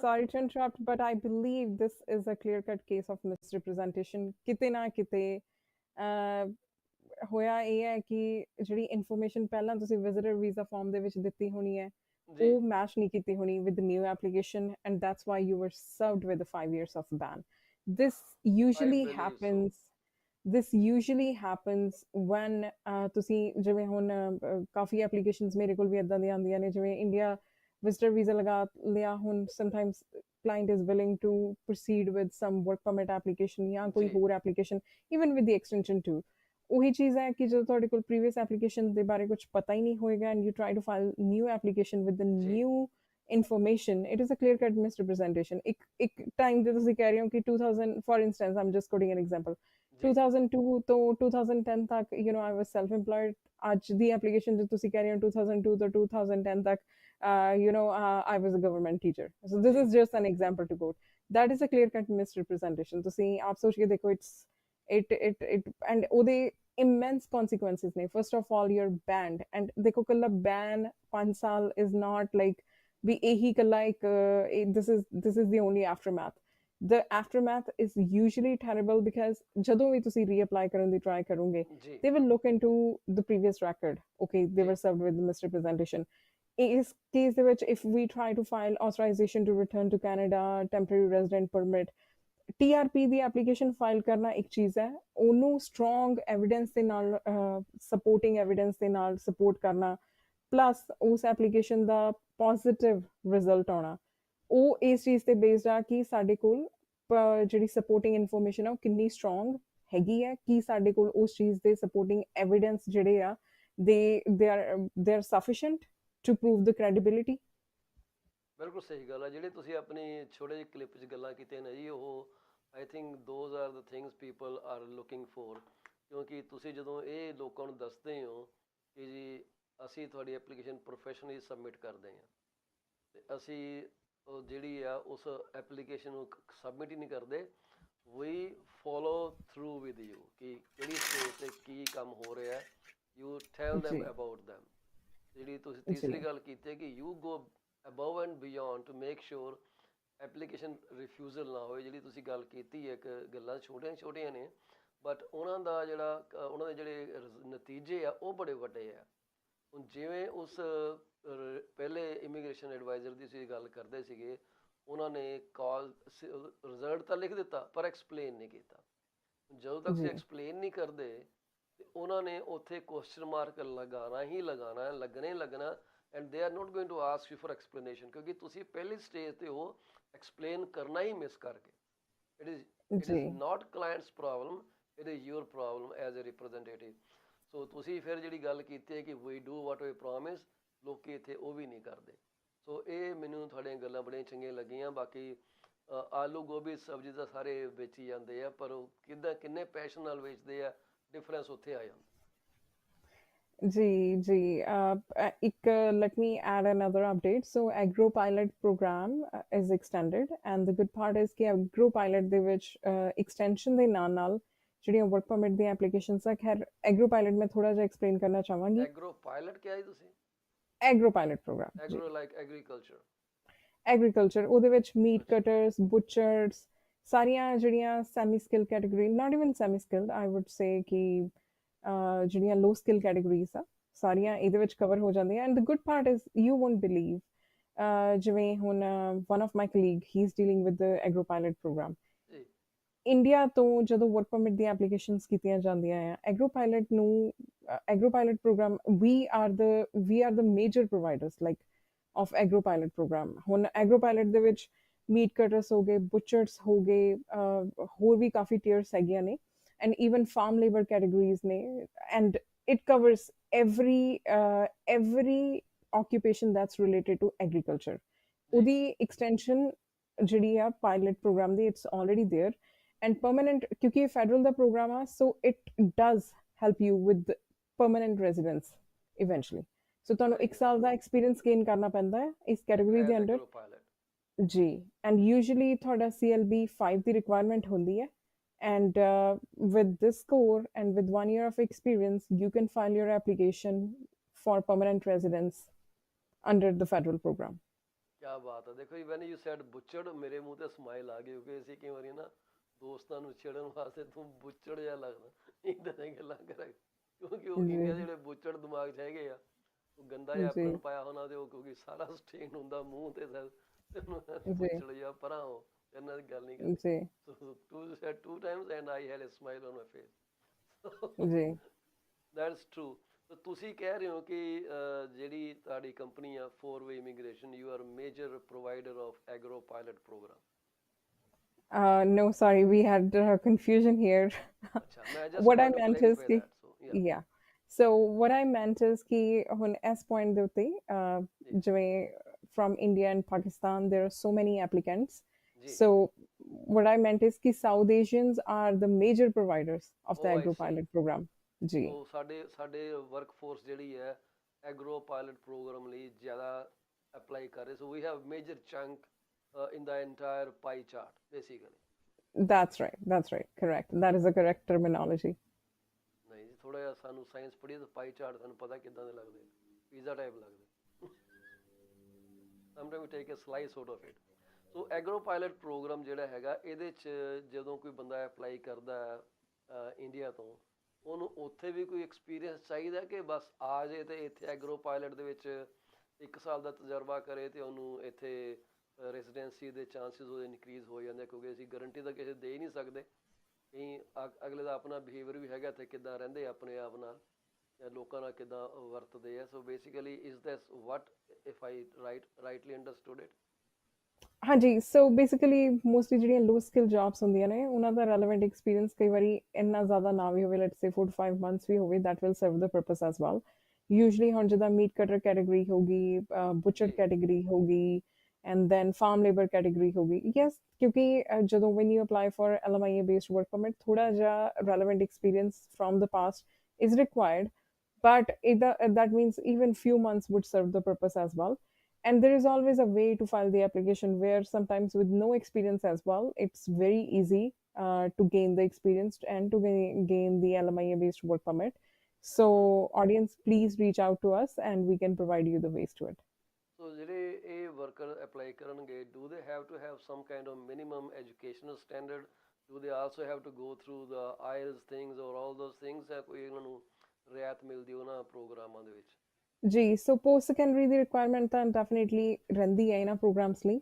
sorry to interrupt, but I believe this is a clear-cut case of misrepresentation ਕਿਤੇ ਨਾ ਕਿਤੇ। ਹੋਇਆ ਇਹ ਹੈ ਕਿ ਜਿਹੜੀ ਇਨਫੋਰਮੇਸ਼ਨ ਪਹਿਲਾਂ ਤੁਸੀਂ ਵਿਜ਼ਿਟਰ ਵੀਜ਼ਾ ਫਾਰਮ ਦੇ ਵਿੱਚ ਦਿੱਤੀ ਹੋਣੀ ਹੈ, ਜੀ ਉਹ ਮੈਚ ਨਹੀਂ ਕੀਤੀ ਹੋਣੀ with the new application, and that's why you were served with the 5 years of ban. This I usually believe so. happens when ਤੁਸੀਂ ਜਿਵੇਂ ਹੁਣ ਕਾਫੀ ਐਪਲੀਕੇਸ਼ਨਸ ਮੇਰੇ ਕੋਲ ਵੀ ਇਦਾਂ ਦੀਆਂ ਆਉਂਦੀਆਂ ਨੇ, ਜਿਵੇਂ ਇੰਡੀਆ ਵਿਜ਼ਟਰ ਵੀਜ਼ਾ ਲਗਾ ਲਿਆ, ਹੁਣ sometimes client is willing to proceed with some work permit application ਜਾਂ ਕੋਈ ਜੀ ਹੋਰ application, even with the extension too. ਉਹੀ ਚੀਜ਼ ਹੈ ਕਿ ਜਦੋਂ ਤੁਹਾਡੇ ਕੋਲ ਪ੍ਰੀਵੀਅਸ ਐਪਲੀਕੇਸ਼ਨ ਦੇ ਬਾਰੇ ਕੁਝ ਪਤਾ ਹੀ ਨਹੀਂ ਹੋਏਗਾ and you try to file new application with the ਜੀ new information, it is a clear cut misrepresentation. ਇੱਕ ਟਾਈਮ ਤੇ ਤੁਸੀਂ ਕਹਿ ਰਹੇ ਹੋ ਕਿ 2000 for instance I'm just coating N example, ਜੀ 2002 ਤੋਂ 2010 ਤੱਕ ਆਈ ਵਾਸ ਸੈਲਫ ਇੰਪਲੋਇਡ। ਅੱਜ ਦੀ ਐਪਲੀਕੇਸ਼ਨ ਜੋ ਤੁਸੀਂ ਕਹਿ ਰਹੇ ਹੋ 2002 ਤੋਂ 2010 ਤੱਕ I was a government teacher. So this ਜੀ is just an example to quote. That is a clear cut misrepresentation. ਤੁਸੀਂ ਆਪ ਸੋਚ ਕੇ ਦੇਖੋ, it and ਉਹਦੇ immense consequences ne. First of all, you're banned, and dekho kalla ban 5 saal is not like we ehi kalla ek this is the only aftermath. The aftermath is usually terrible because ਜਦੋਂ ਵੀ ਤੁਸੀਂ reapply ਕਰਨ ਦੀ try ਕਰੋਗੇ, ਜੀ they will look into the previous record. Okay, they ਜੀ were served with misrepresentation. ਇਸ case ਦੇ ਵਿੱਚ if we try to file authorization to return to Canada, temporary resident permit, TRP the application file ਕਰਨਾ ਇੱਕ ਚੀਜ਼ ਹੈ, ਉਹਨੂੰ strong evidence ਦੇ ਨਾਲ ਸਪੋਰਟਿੰਗ ਐਵੀਡੈਂਸ ਦੇ ਨਾਲ ਸਪੋਰਟ ਕਰਨਾ, ਪਲੱਸ ਉਸ ਐਪਲੀਕੇਸ਼ਨ ਦਾ ਪੋਜ਼ਿਟਿਵ ਰਿਜ਼ਲਟ ਆਉਣਾ, ਉਹ ਇਸ ਚੀਜ਼ ਤੇ ਬੇਸਡ ਆ ਕਿ ਸਾਡੇ ਕੋਲ ਜਿਹੜੀ ਸਪੋਰਟਿੰਗ ਇਨਫੋਰਮੇਸ਼ਨ ਆ ਉਹ ਕਿੰਨੀ ਸਟਰੋਂਗ ਹੈਗੀ ਹੈ, ਕਿ ਸਾਡੇ ਕੋਲ ਉਸ ਚੀਜ਼ ਦੇ ਸਪੋਰਟਿੰਗ ਐਵੀਡੈਂਸ ਜਿਹੜੇ ਆ they are sufficient to prove the credibility. ਬਿਲਕੁਲ ਸਹੀ ਗੱਲ ਆ। ਜਿਹੜੇ ਤੁਸੀਂ ਆਪਣੀ ਛੋਟੇ ਜਿਹੇ ਕਲਿੱਪ 'ਚ ਗੱਲਾਂ ਕੀਤੀਆਂ ਨੇ ਜੀ, ਉਹ I think those are the things people are looking for. ਕਿਉਂਕਿ ਤੁਸੀਂ ਜਦੋਂ ਇਹ ਲੋਕਾਂ ਨੂੰ ਦੱਸਦੇ ਹੋ ਕਿ ਜੀ ਅਸੀਂ ਤੁਹਾਡੀ ਐਪਲੀਕੇਸ਼ਨ ਪ੍ਰੋਫੈਸ਼ਨਲੀ ਸਬਮਿਟ ਕਰਦੇ ਹਾਂ, ਅਤੇ ਅਸੀਂ ਉਹ ਜਿਹੜੀ ਆ ਉਸ ਐਪਲੀਕੇਸ਼ਨ ਨੂੰ ਸਬਮਿਟ ਹੀ ਨਹੀਂ ਕਰਦੇ, ਵੀ ਫੋਲੋ ਥਰੂ ਵਿਦ ਯੂ ਕਿ ਕਿਹੜੀ ਸਟੇਜ 'ਤੇ ਕੀ ਕੰਮ ਹੋ ਰਿਹਾ, you tell them about them. ਜਿਹੜੀ ਤੁਸੀਂ ਤੀਸਰੀ ਗੱਲ ਕੀਤੀ ਹੈ ਕਿ you go above and beyond to make sure application refusal ਨਾ ਹੋਏ। ਜਿਹੜੀ ਤੁਸੀਂ ਗੱਲ ਕੀਤੀ ਹੈ, ਇੱਕ ਗੱਲਾਂ ਛੋਟੀਆਂ ਛੋਟੀਆਂ ਨੇ, ਬਟ ਉਹਨਾਂ ਦਾ ਜਿਹੜਾ ਉਹਨਾਂ ਦੇ ਜਿਹੜੇ ਨਤੀਜੇ ਆ ਉਹ ਬੜੇ ਵੱਡੇ ਆ। ਹੁਣ ਜਿਵੇਂ ਉਸ ਪਹਿਲੇ ਇਮੀਗ੍ਰੇਸ਼ਨ ਐਡਵਾਈਜ਼ਰ ਦੀ ਤੁਸੀਂ ਗੱਲ ਕਰਦੇ ਸੀਗੇ, ਉਹਨਾਂ ਨੇ ਕਾਲ ਰਿਜ਼ਲਟ ਤਾਂ ਲਿਖ ਦਿੱਤਾ ਪਰ ਐਕਸਪਲੇਨ ਨਹੀਂ ਕੀਤਾ। ਜਦੋਂ ਤੱਕ ਤੁਸੀਂ ਐਕਸਪਲੇਨ ਨਹੀਂ ਕਰਦੇ ਤੇ ਉਹਨਾਂ ਨੇ ਉੱਥੇ ਕੁਐਸਚਨ ਮਾਰਕ ਲਗਾਉਣਾ ਹੀ ਲਗਾਉਣਾ, ਲੱਗਣਾ ਹੀ ਲੱਗਣਾ, and they are not going to ask you for explanation, ਕਿਉਂਕਿ ਤੁਸੀਂ ਪਹਿਲੀ ਸਟੇਜ 'ਤੇ ਉਹ ਐਕਸਪਲੇਨ ਕਰਨਾ ਹੀ ਮਿਸ ਕਰ ਗਏ। It is not clients problem, it is your problem as a representative. So ਤੁਸੀਂ ਫਿਰ ਜਿਹੜੀ ਗੱਲ ਕੀਤੀ ਹੈ ਕਿ ਵੀ ਡੂ ਵਾਟ ਵੀ ਪ੍ਰੋਮਿਸ, ਲੋਕੀ ਇੱਥੇ ਉਹ ਵੀ ਨਹੀਂ ਕਰਦੇ। ਸੋ ਇਹ ਮੈਨੂੰ ਤੁਹਾਡੀਆਂ ਗੱਲਾਂ ਬੜੀਆਂ ਚੰਗੀਆਂ ਲੱਗੀਆਂ। ਬਾਕੀ ਆਲੂ ਗੋਭੀ ਸਬਜ਼ੀ ਤਾਂ ਸਾਰੇ ਵੇਚੀ ਜਾਂਦੇ ਆ, ਪਰ ਉਹ ਕਿੰਨੇ ਪੈਸ਼ਨ ਨਾਲ ਵੇਚਦੇ ਆ, ਡਿਫਰੈਂਸ ਉੱਥੇ ਆ ਜਾਂਦਾ। जी, let me add another update. So agro pilot program is extended, and the good part is कि agro pilot ਦੇ ਵਿੱਚ extension ਦੇ ਨਾਲ ਜਿਹੜੀਆਂ work permit ਦੀਆਂ applications ਆ, ਖੈਰ agro pilot ਮੈਂ ਥੋੜਾ ਜਿਹਾ explain ਕਰਨਾ ਚਾਹਾਂਗੀ। agro pilot ਕਿਹਾ ਜੀ ਤੁਸੀਂ? agro pilot program, agro like agriculture ਉਹਦੇ ਵਿੱਚ meat cutters, butchers, ਸਾਰੀਆਂ ਜਿਹੜੀਆਂ semi skilled category, not even semi skilled, I would say ਕਿ ਜਿਹੜੀਆਂ low skill categories ਆ, ਸਾਰੀਆਂ ਇਹਦੇ ਵਿੱਚ ਕਵਰ ਹੋ ਜਾਂਦੀਆਂ। And the good part is you won't believe, ਜਿਵੇਂ ਹੁਣ one of my colleague, he is dealing with the agro pilot program. India ਤੋਂ ਜਦੋਂ ਵਰਕ ਪਰਮਿਟ ਦੀਆਂ ਐਪਲੀਕੇਸ਼ਨਸ ਕੀਤੀਆਂ ਜਾਂਦੀਆਂ ਆ, agro pilot program, we are the major providers like of agro pilot program. ਹੁਣ agro pilot ਦੇ ਵਿੱਚ meat ਕਟਰਸ ਹੋ ਗਏ, ਬੁਚਰਸ ਹੋ ਗਏ, ਹੋਰ ਵੀ ਕਾਫੀ ਟੀਅਰਸ ਹੈਗੀਆਂ ਨੇ, and even farm labor categories ne, and it covers every occupation that's related to agriculture. Udi extension jehdi a pilot program di, it's already there and permanent, kyunki federal da program a, so it does help you with permanent residence eventually. So ਤੁਹਾਨੂੰ 1 ਸਾਲ ਦਾ experience gain ਕਰਨਾ ਪੈਂਦਾ ਹੈ ਇਸ category ਦੇ under ਜੀ and usually ਤੁਹਾਡਾ CLB 5 ਦੀ requirement ਹੁੰਦੀ ਹੈ and with this score and with 1 year of experience you can file your application for permanent residence under the federal program. ਕਿਆ ਬਾਤ ਹੈ। ਦੇਖੋ ਜੀ ਵੈਨ ਯੂ ਸੈਡ ਬੁੱਚੜ ਮੇਰੇ ਮੂੰਹ ਤੇ ਸਮਾਈਲ ਆ ਗਈ ਕਿਉਂਕਿ ਅਸੀਂ ਕਈ ਵਾਰੀ ਨਾ ਦੋਸਤਾਂ ਨੂੰ ਛੇੜਨ ਵਾਸਤੇ ਤੂੰ ਬੁੱਚੜ ਜਿਹਾ ਲੱਗਦਾ ਇਦਾਂ ਦੀਆਂ ਗੱਲਾਂ ਕਰਾਂ ਕਿਉਂਕਿ ਉਹ ਜੀ ਇੰਡੀਆ ਦੇ ਜਿਹੜੇ ਬੁੱਚੜ ਦਿਮਾਗ 'ਚ ਹੈਗੇ ਆ ਉਹ ਗੰਦਾ ਜਿਹਾ ਜੀ ਐਪਰਨ ਪਾਇਆ ਹੋਣਾ ਤੇ ਉਹ ਕਿਉਂਕਿ ਸਾਰਾ ਸਟੇਨ ਹੁੰਦਾ ਮੂੰਹ ਤੇ ਜੀ ਬੁੱਚੜ ਜਿਹਾ ਪਰਾਂ ਹੋ ਇਹਨਾਂ ਦੀ ਗੱਲ ਨਹੀਂ ਕਰਨੀ। ਜੀ So two said two times and I had a smile on my face. ਜੀ That's true. So ਤੁਸੀਂ ਕਹਿ ਰਹੇ ਹੋ ਕਿ ਜਿਹੜੀ ਤੁਹਾਡੀ ਕੰਪਨੀ ਆ 4-way immigration you are major provider of agro pilot program. No, sorry, we had confusion here. ਅੱਛਾ ਮੈਂ just What I want to meant is clarify ki, that. So yeah. yeah. So what I meant is ki ਹੁਣ ਇਸ point ਦੇ ਉੱਤੇ ਜੀ ਜਿਵੇਂ from India and Pakistan there are so many applicants. ਜੀ So what I meant is ki South Asians are the major providers of the Oh, I agro see. pilot program. ਜੀ ਸੋ ਸਾਡੇ workforce ਜਿਹੜੀ ਹੈ agro pilot programme ਲਈ ਜ਼ਿਆਦਾ apply ਕਰ ਰਹੇ so we have major chunk in the entire pie chart basically. that's right, correct, that is the correct terminology. ਨਹੀਂ ਜੀ ਥੋੜਾ ਜਿਹਾ ਸਾਨੂੰ ਸਾਇੰਸ ਪੜ੍ਹੀ ਤਾਂ ਪਾਈ ਚਾਰਟ ਸਾਨੂੰ ਪਤਾ ਕਿੱਦਾਂ ਦੇ ਲੱਗਦੇ ਪੀਜ਼ਾ ਟਾਈਪ ਲੱਗਦੇ sometime we take a slice out of it. So agro pilot program ਜਿਹੜਾ ਹੈਗਾ ਇਹਦੇ 'ਚ ਜਦੋਂ ਕੋਈ ਬੰਦਾ ਅਪਲਾਈ ਕਰਦਾ ਇੰਡੀਆ ਤੋਂ ਉਹਨੂੰ ਉੱਥੇ ਵੀ ਕੋਈ ਐਕਸਪੀਰੀਅੰਸ ਚਾਹੀਦਾ ਕਿ ਬਸ ਆ ਜੇ ਤੇ ਇੱਥੇ ਐਗਰੋ ਪਾਇਲਟ ਦੇ ਵਿੱਚ 1 ਸਾਲ ਦਾ ਤਜਰਬਾ ਕਰੇ ਤੇ ਉਹਨੂੰ ਇੱਥੇ ਰੈਜ਼ੀਡੈਂਸੀ ਦੇ ਚਾਂਸਿਸ ਉਹਦੇ ਇਨਕਰੀਜ਼ ਹੋ ਜਾਂਦੇ ਕਿਉਂਕਿ ਅਸੀਂ ਗਾਰੰਟੀ ਤਾਂ ਕਿਸੇ ਦੇ ਹੀ ਨਹੀਂ ਸਕਦੇ ਕਈ ਅਗਲੇ ਦਾ ਆਪਣਾ ਬਿਹੇਵੀਅਰ ਵੀ ਹੈਗਾ ਤੇ ਕਿੱਦਾਂ ਰਹਿੰਦੇ ਆਪਣੇ ਆਪ ਨਾਲ ਜਾਂ ਲੋਕਾਂ ਨਾਲ ਕਿੱਦਾਂ ਵਰਤਦੇ ਆ। So basically is this what if I rightly understood it. ਹਾਂਜੀ ਸੋ ਬੇਸਿਕਲੀ ਮੋਸਟਲੀ ਜਿਹੜੀਆਂ ਲੋ ਸਕਿਲ ਜੌਬਸ ਹੁੰਦੀਆਂ ਨੇ ਉਹਨਾਂ ਦਾ ਰੈਲੇਵੈਂਟ ਐਕਸਪੀਰੀਅੰਸ ਕਈ ਵਾਰੀ ਇੰਨਾ ਜ਼ਿਆਦਾ ਨਾ ਵੀ ਹੋਵੇ ਲੈਟਸ ਸੇ 4 to 5 months ਵੀ ਹੋਵੇ that will serve the purpose as well. Usually ਹੁਣ ਜਿੱਦਾਂ ਮੀਟ ਕਟਰ ਕੈਟੇਗਰੀ ਹੋ ਗਈ ਬੁਚਰ ਜੀ ਕੈਟੇਗਰੀ ਹੋ ਗਈ and then farm labor category ਹੋ ਗਈ yes ਕਿਉਂਕਿ ਜਦੋਂ when you apply for LMIA based work permit ਥੋੜਾ ਜਿਹਾ relevant experience from the past is required but that means even few months would serve the purpose as well. And there is always a way to file the application where sometimes with no experience as well it's very easy to gain the experience and to gain the LMIA based work permit. So audience please reach out to us and we can provide you the ways to it. So ਜਿਹੜੇ ਇਹ worker apply ਕਰਨਗੇ do they have to have some kind of minimum educational standard do they also have to go through the IELTS things or all ਦੋਸ things ਹੈ ਕੋਈ ਇਹਨਾਂ ਨੂੰ ਰਿਆਇਤ ਮਿਲਦੀ ਉਹਨਾਂ ਪ੍ਰੋਗਰਾਮਾਂ ਦੇ ਵਿੱਚ? ਜੀ ਸੋ ਪੋਸਟ ਸੈਕੰਡਰੀ ਦੀ ਰਿਕੁਆਇਰਮੈਂਟ ਤਾਂ ਡੈਫੀਨੇਟਲੀ ਰਹਿੰਦੀ ਹੈ ਇਹਨਾਂ ਪ੍ਰੋਗਰਾਮਸ ਲਈ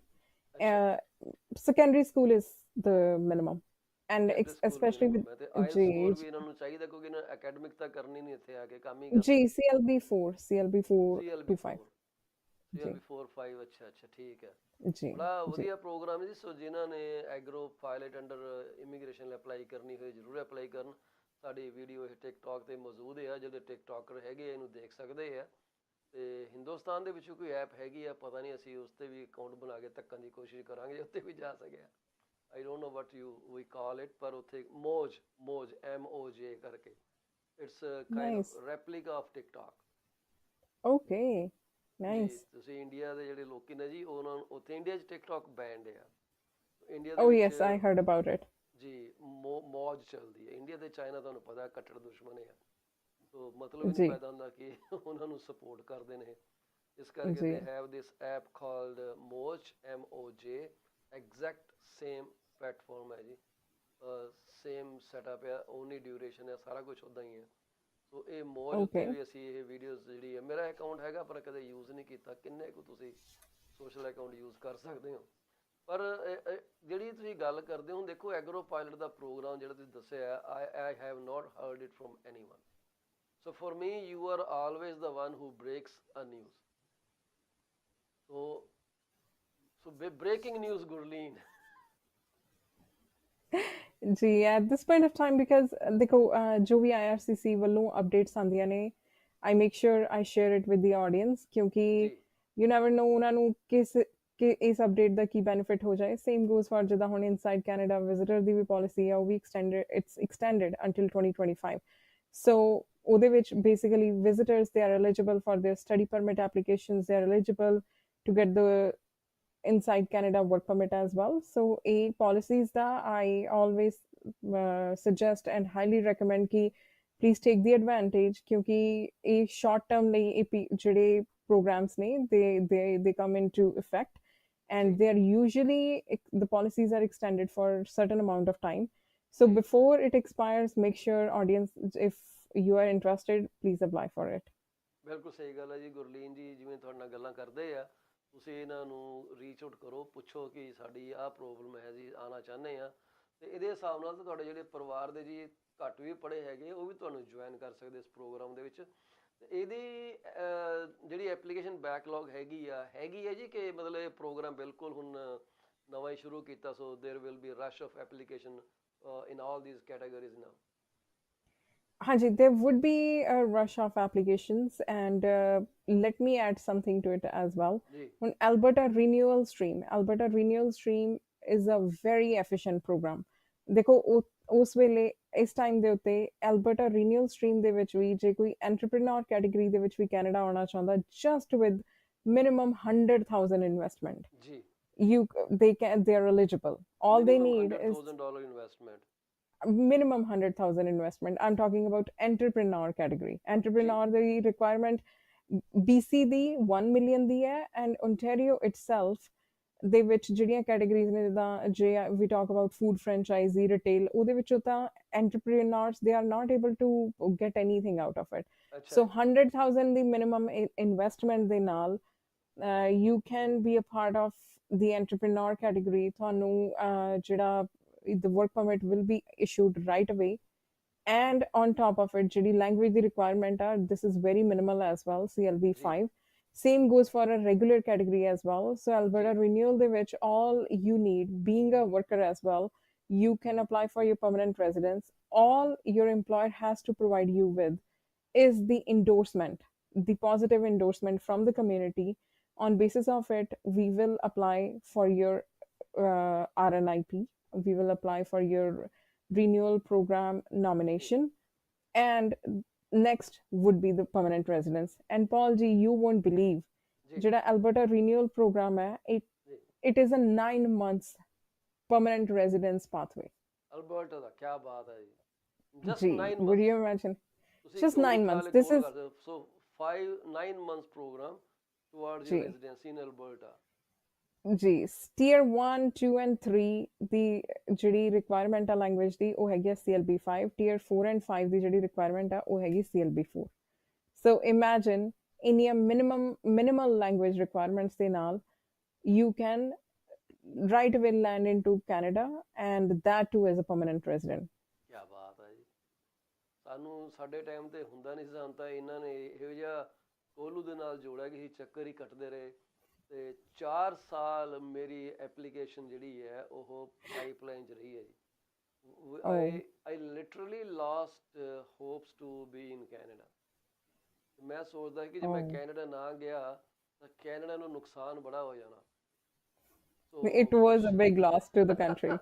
secondary school is the minimum and especially with ਤੇ ਆਇਲਸ ਜੀ ਸਕੋਰ ਵੀ ਇਹਨਾਂ ਨੂੰ ਚਾਹੀਦਾ ਕਿਉਂਕਿ ਇਹਨਾਂ ਅਕੈਡਮਿਕ ਤਾਂ ਕਰਨੀ ਨਹੀਂ ਇੱਥੇ ਆ ਕੇ ਕੰਮ ਹੀ ਕਰਨਾ। ਜੀ CLB 4 CLB to 5 4 CLB 4 5 ਅੱਛਾ ਅੱਛਾ ਠੀਕ ਹੈ ਜੀ ਬੜਾ ਜੀ ਵਧੀਆ ਪ੍ਰੋਗਰਾਮ ਹੈ ਜੀ। ਸੋ ਜਿਨ੍ਹਾਂ ਨੇ agro pilot under immigration apply ਕਰਨੀ ਹੋਏ ਜ਼ਰੂਰ ਅਪਲਾਈ ਕਰਨ। ਸਾਡੀ ਵੀਡੀਓ ਇਹ ਟਿਕਟੋਕ ਤੇ ਮੌਜੂਦ ਆ ਜਿਹੜੇ ਟਿਕਟੋਕਰ ਹੈਗੇ ਆ ਇਹਨੂੰ ਦੇਖ ਸਕਦੇ ਆ ਤੇ ਹਿੰਦੁਸਤਾਨ ਦੇ ਵਿੱਚ ਕੋਈ ਐਪ ਹੈਗੀ ਆ ਪਤਾ ਨਹੀਂ ਅਸੀਂ ਉਸ ਤੇ ਵੀ ਅਕਾਊਂਟ ਬਣਾ ਕੇ ਧੱਕਣ ਦੀ ਕੋਸ਼ਿਸ਼ ਕਰਾਂਗੇ ਜੇ ਉੱਤੇ ਵੀ ਜਾ ਸਕਿਆ। I don't know what you we call it ਪਰ ਉੱਥੇ ਮੋਜ MOJ ਕਰਕੇ it's kind nice of replica of TikTok. okay ਜੀ nice ਤੁਸੀਂ ਇੰਡੀਆ ਦੇ ਜਿਹੜੇ ਲੋਕੀ ਨੇ ਜੀ ਉਹਨਾਂ ਨੂੰ ਉੱਥੇ ਇੰਡੀਆ 'ਚ ਟਿਕਟੋਕ ਬੈਂਡ ਆ ਇੰਡੀਆ ਦੇ oh ਵਿੱਚ yes I heard about it ਜੀ ਮੌਜ ਚੱਲਦੀ ਹੈ। ਇੰਡੀਆ ਤੇ ਚਾਈਨਾ ਤੁਹਾਨੂੰ ਪਤਾ ਕੱਟੜ ਦੁਸ਼ਮਣ ਆ ਸੋ ਮਤਲਬ ਹੀ ਨਹੀਂ ਜੀ ਪੈਦਾ ਹੁੰਦਾ ਕਿ ਉਹਨਾਂ ਨੂੰ ਸਪੋਰਟ ਕਰਦੇ ਨੇ ਇਸ ਕਰਕੇ ਜੀ they have this app called Moj MOJ exact same platform ਹੈ ਜੀ ਸੇਮ ਸੈਟਅਪ ਆ ਓਨਲੀ ਡਿਊਰੇਸ਼ਨ ਹੈ ਸਾਰਾ ਕੁਝ ਉੱਦਾਂ ਹੀ ਹੈ। ਸੋ ਇਹ ਮੌਜ ਉੱਤੇ okay ਵੀ ਅਸੀਂ ਇਹ ਵੀਡੀਓਜ਼ ਜਿਹੜੀ ਹੈ ਮੇਰਾ ਅਕਾਊਂਟ ਹੈਗਾ ਪਰ ਕਦੇ ਯੂਜ਼ ਨਹੀਂ ਕੀਤਾ ਕਿੰਨੇ ਕੁ ਤੁਸੀਂ ਸੋਸ਼ਲ ਅਕਾਊਂਟ ਯੂਜ਼ ਕਰ ਸਕਦੇ ਹੋ ਪਰ ਜਿਹੜੀ ਤੁਸੀਂ ਗੱਲ ਕਰਦੇ ਹੋ ਦੇਖੋ ਐਗਰੋ ਪਾਇਲਟ ਦਾ ਪ੍ਰੋਗਰਾਮ ਜਿਹੜਾ ਤੁਸੀਂ ਦੱਸਿਆ I have not heard it from anyone. So for me you are always the one who breaks a news. So breaking news Gurleen. ਜੀ at this point of time because ਦੇਖੋ ਜੋ ਵੀ IRCC ਵੱਲੋਂ updates ਆਉਂਦੀਆਂ ਨੇ I make sure I share it with the audience ਕਿਉਂਕਿ ਜੀ you never know ਉਹਨਾਂ ਨੂੰ ਕਿ ਇਸ ਅਪਡੇਟ ਦਾ ਕੀ ਬੈਨੀਫਿਟ ਹੋ ਜਾਏ same goes for ਜਿੱਦਾਂ ਹੁਣ ਇਨਸਾਈਡ ਕੈਨੇਡਾ ਵਿਜ਼ਿਟਰ ਦੀ ਵੀ ਪਾਲਿਸੀ ਆ ਉਹ ਵੀ extended until 2025 so ਉਹਦੇ ਵਿੱਚ basically visitors they are eligible for their study permit applications they are eligible to get the inside Canada work permit as well. So a policies that I always suggest and highly recommend कि please take the advantage क्योंकि a short term ਲਈ ਇਹ ਜਿਹੜੇ programs ਨੇ they come into effect and they are usually the policies are extended for certain amount of time. So before it expires, make sure audience, if you are interested, please apply for it. ਬਿਲਕੁਲ ਸਹੀ ਗੱਲ ਹੈ ਜੀ ਗੁਰਲੀਨ ਜੀ, ਜਿਵੇਂ ਤੁਹਾਡੇ ਨਾਲ ਗੱਲਾਂ ਕਰਦੇ ਆ, ਤੁਸੀਂ ਇਹਨਾਂ ਨੂੰ ਰੀਚ ਆਊਟ ਕਰੋ, ਪੁੱਛੋ ਕਿ ਸਾਡੀ ਆਹ ਪ੍ਰੋਬਲਮ ਹੈ ਜੀ, ਆਉਣਾ ਚਾਹੁੰਦੇ ਆ, ਤੇ ਇਹਦੇ ਹਿਸਾਬ ਨਾਲ ਤਾਂ ਤੁਹਾਡੇ ਜਿਹੜੇ ਪਰਿਵਾਰ ਦੇ ਜੀ ਘੱਟ ਵੀ ਪੜ੍ਹੇ ਹੈਗੇ ਉਹ ਵੀ ਤੁਹਾਨੂੰ ਜੁਆਇਨ ਕਰ ਸਕਦੇ ਇਸ ਪ੍ਰੋਗਰਾਮ ਦੇ ਵਿੱਚ। ਤੇ ਇਹਦੀ ਜਿਹੜੀ ਐਪਲੀਕੇਸ਼ਨ ਬੈਕਲੌਗ ਹੈਗੀ ਹੈ ਜੀ ਕਿ ਮਤਲਬ ਇਹ ਪ੍ਰੋਗਰਾਮ ਬਿਲਕੁਲ ਹੁਣ ਨਵਾਂ ਹੀ ਸ਼ੁਰੂ ਕੀਤਾ, ਸੋ ਦੇਰ will be rush of application in all these categories now? Hanji, there would be a rush of applications, and let me add something to it as well. On Alberta Renewal Stream is a very efficient program. देखो उस वेले इस time ਦੇ ਉੱਤੇ Alberta Renewal Stream ਦੇ ਵਿੱਚ ਵੀ ਜੇ ਕੋਈ entrepreneur category ਦੇ ਵਿੱਚ ਵੀ ਕੈਨੇਡਾ ਆਉਣਾ ਚਾਹੁੰਦਾ, just with minimum 100,000 investment, they are eligible. All they need is $100,000 investment. Minimum 100,000 investment. I'm talking about entrepreneur category. Entrepreneur the requirement BC the 1 million ਦੀ ਹੈ, and Ontario itself ਦੇ ਵਿੱਚ ਜਿਹੜੀਆਂ categories ਨੇ, ਜਿੱਦਾਂ ਜੇ we talk about food franchisee, retail, ਉਹਦੇ ਵਿੱਚੋਂ ਤਾਂ entrepreneurs they are not able to get anything out of it. So 100,000 the minimum investment ਦੇ ਨਾਲ you can be a part of the entrepreneur category. ਤੁਹਾਨੂੰ ਜਿਹੜਾ the work permit will be issued right away, and on top of it ਜਿਹੜੀ language the requirement are, this is very minimal as well, CLB 5. Same goes for a regular category as well. So Alberta Renewal ਦੇ ਵਿੱਚ all you need, being a worker as well, you can apply for your permanent residence. All your employer has to provide you with is the endorsement, the positive endorsement from the community. On basis of it, we will apply for your RNIP, we will apply for your renewal program nomination, and next would be the permanent residence. And Paul ji, you won't believe jada Alberta renewal program hai, it is a 9 months permanent residence pathway. Alberta da kya baat hai ji, just ji, 9 months. Would you imagine? Just 9 months. This is so 9 months program towards your residency in Alberta. Ji tier 1 2 and 3 ਦੀ ਜਿਹੜੀ requirement ਆ language ਦੀ ਉਹ ਹੈਗੀ CLB 5, tier 4 and 5 ਦੀ ਜਿਹੜੀ requirement ਆ ਉਹ ਹੈਗੀ CLB 4. So imagine ਇੰਨੀਆਂ minimal language requirements ਦੇ ਨਾਲ you can right away land into Canada, and that too as a permanent resident. ਕੀ ਬਾਤ ਹੈ ਜੀ, ਸਾਨੂੰ ਸਾਡੇ ਟਾਈਮ ਤੇ ਹੁੰਦਾ ਨਹੀਂ ਸੀ, ਸਾਨੂੰ ਤਾਂ ਇਹਨਾਂ ਨੇ ਇਹੋ ਜਿਹਾ ਕੋਲੂ ਦੇ ਨਾਲ ਜੋੜਿਆ ਕਿ ਚੱਕਰ ਹੀ ਕੱਟਦੇ ਰਹੇ, ਤੇ 4 ਸਾਲ ਮੇਰੀ ਐਪਲੀਕੇਸ਼ਨ ਜਿਹੜੀ ਹੈ ਉਹ ਪਾਈਪਲਾਈਨ 'ਚ ਰਹੀ ਹੈ ਜੀ। I literally lost hopes to be in Canada. ਮੈਂ ਸੋਚਦਾ ਕਿ ਜੇ ਮੈਂ ਕੈਨੇਡਾ ਨਾ ਗਿਆ ਤਾਂ ਕੈਨੇਡਾ ਨੂੰ ਨੁਕਸਾਨ ਬੜਾ ਹੋ ਜਾਣਾ। It was a big loss to the country,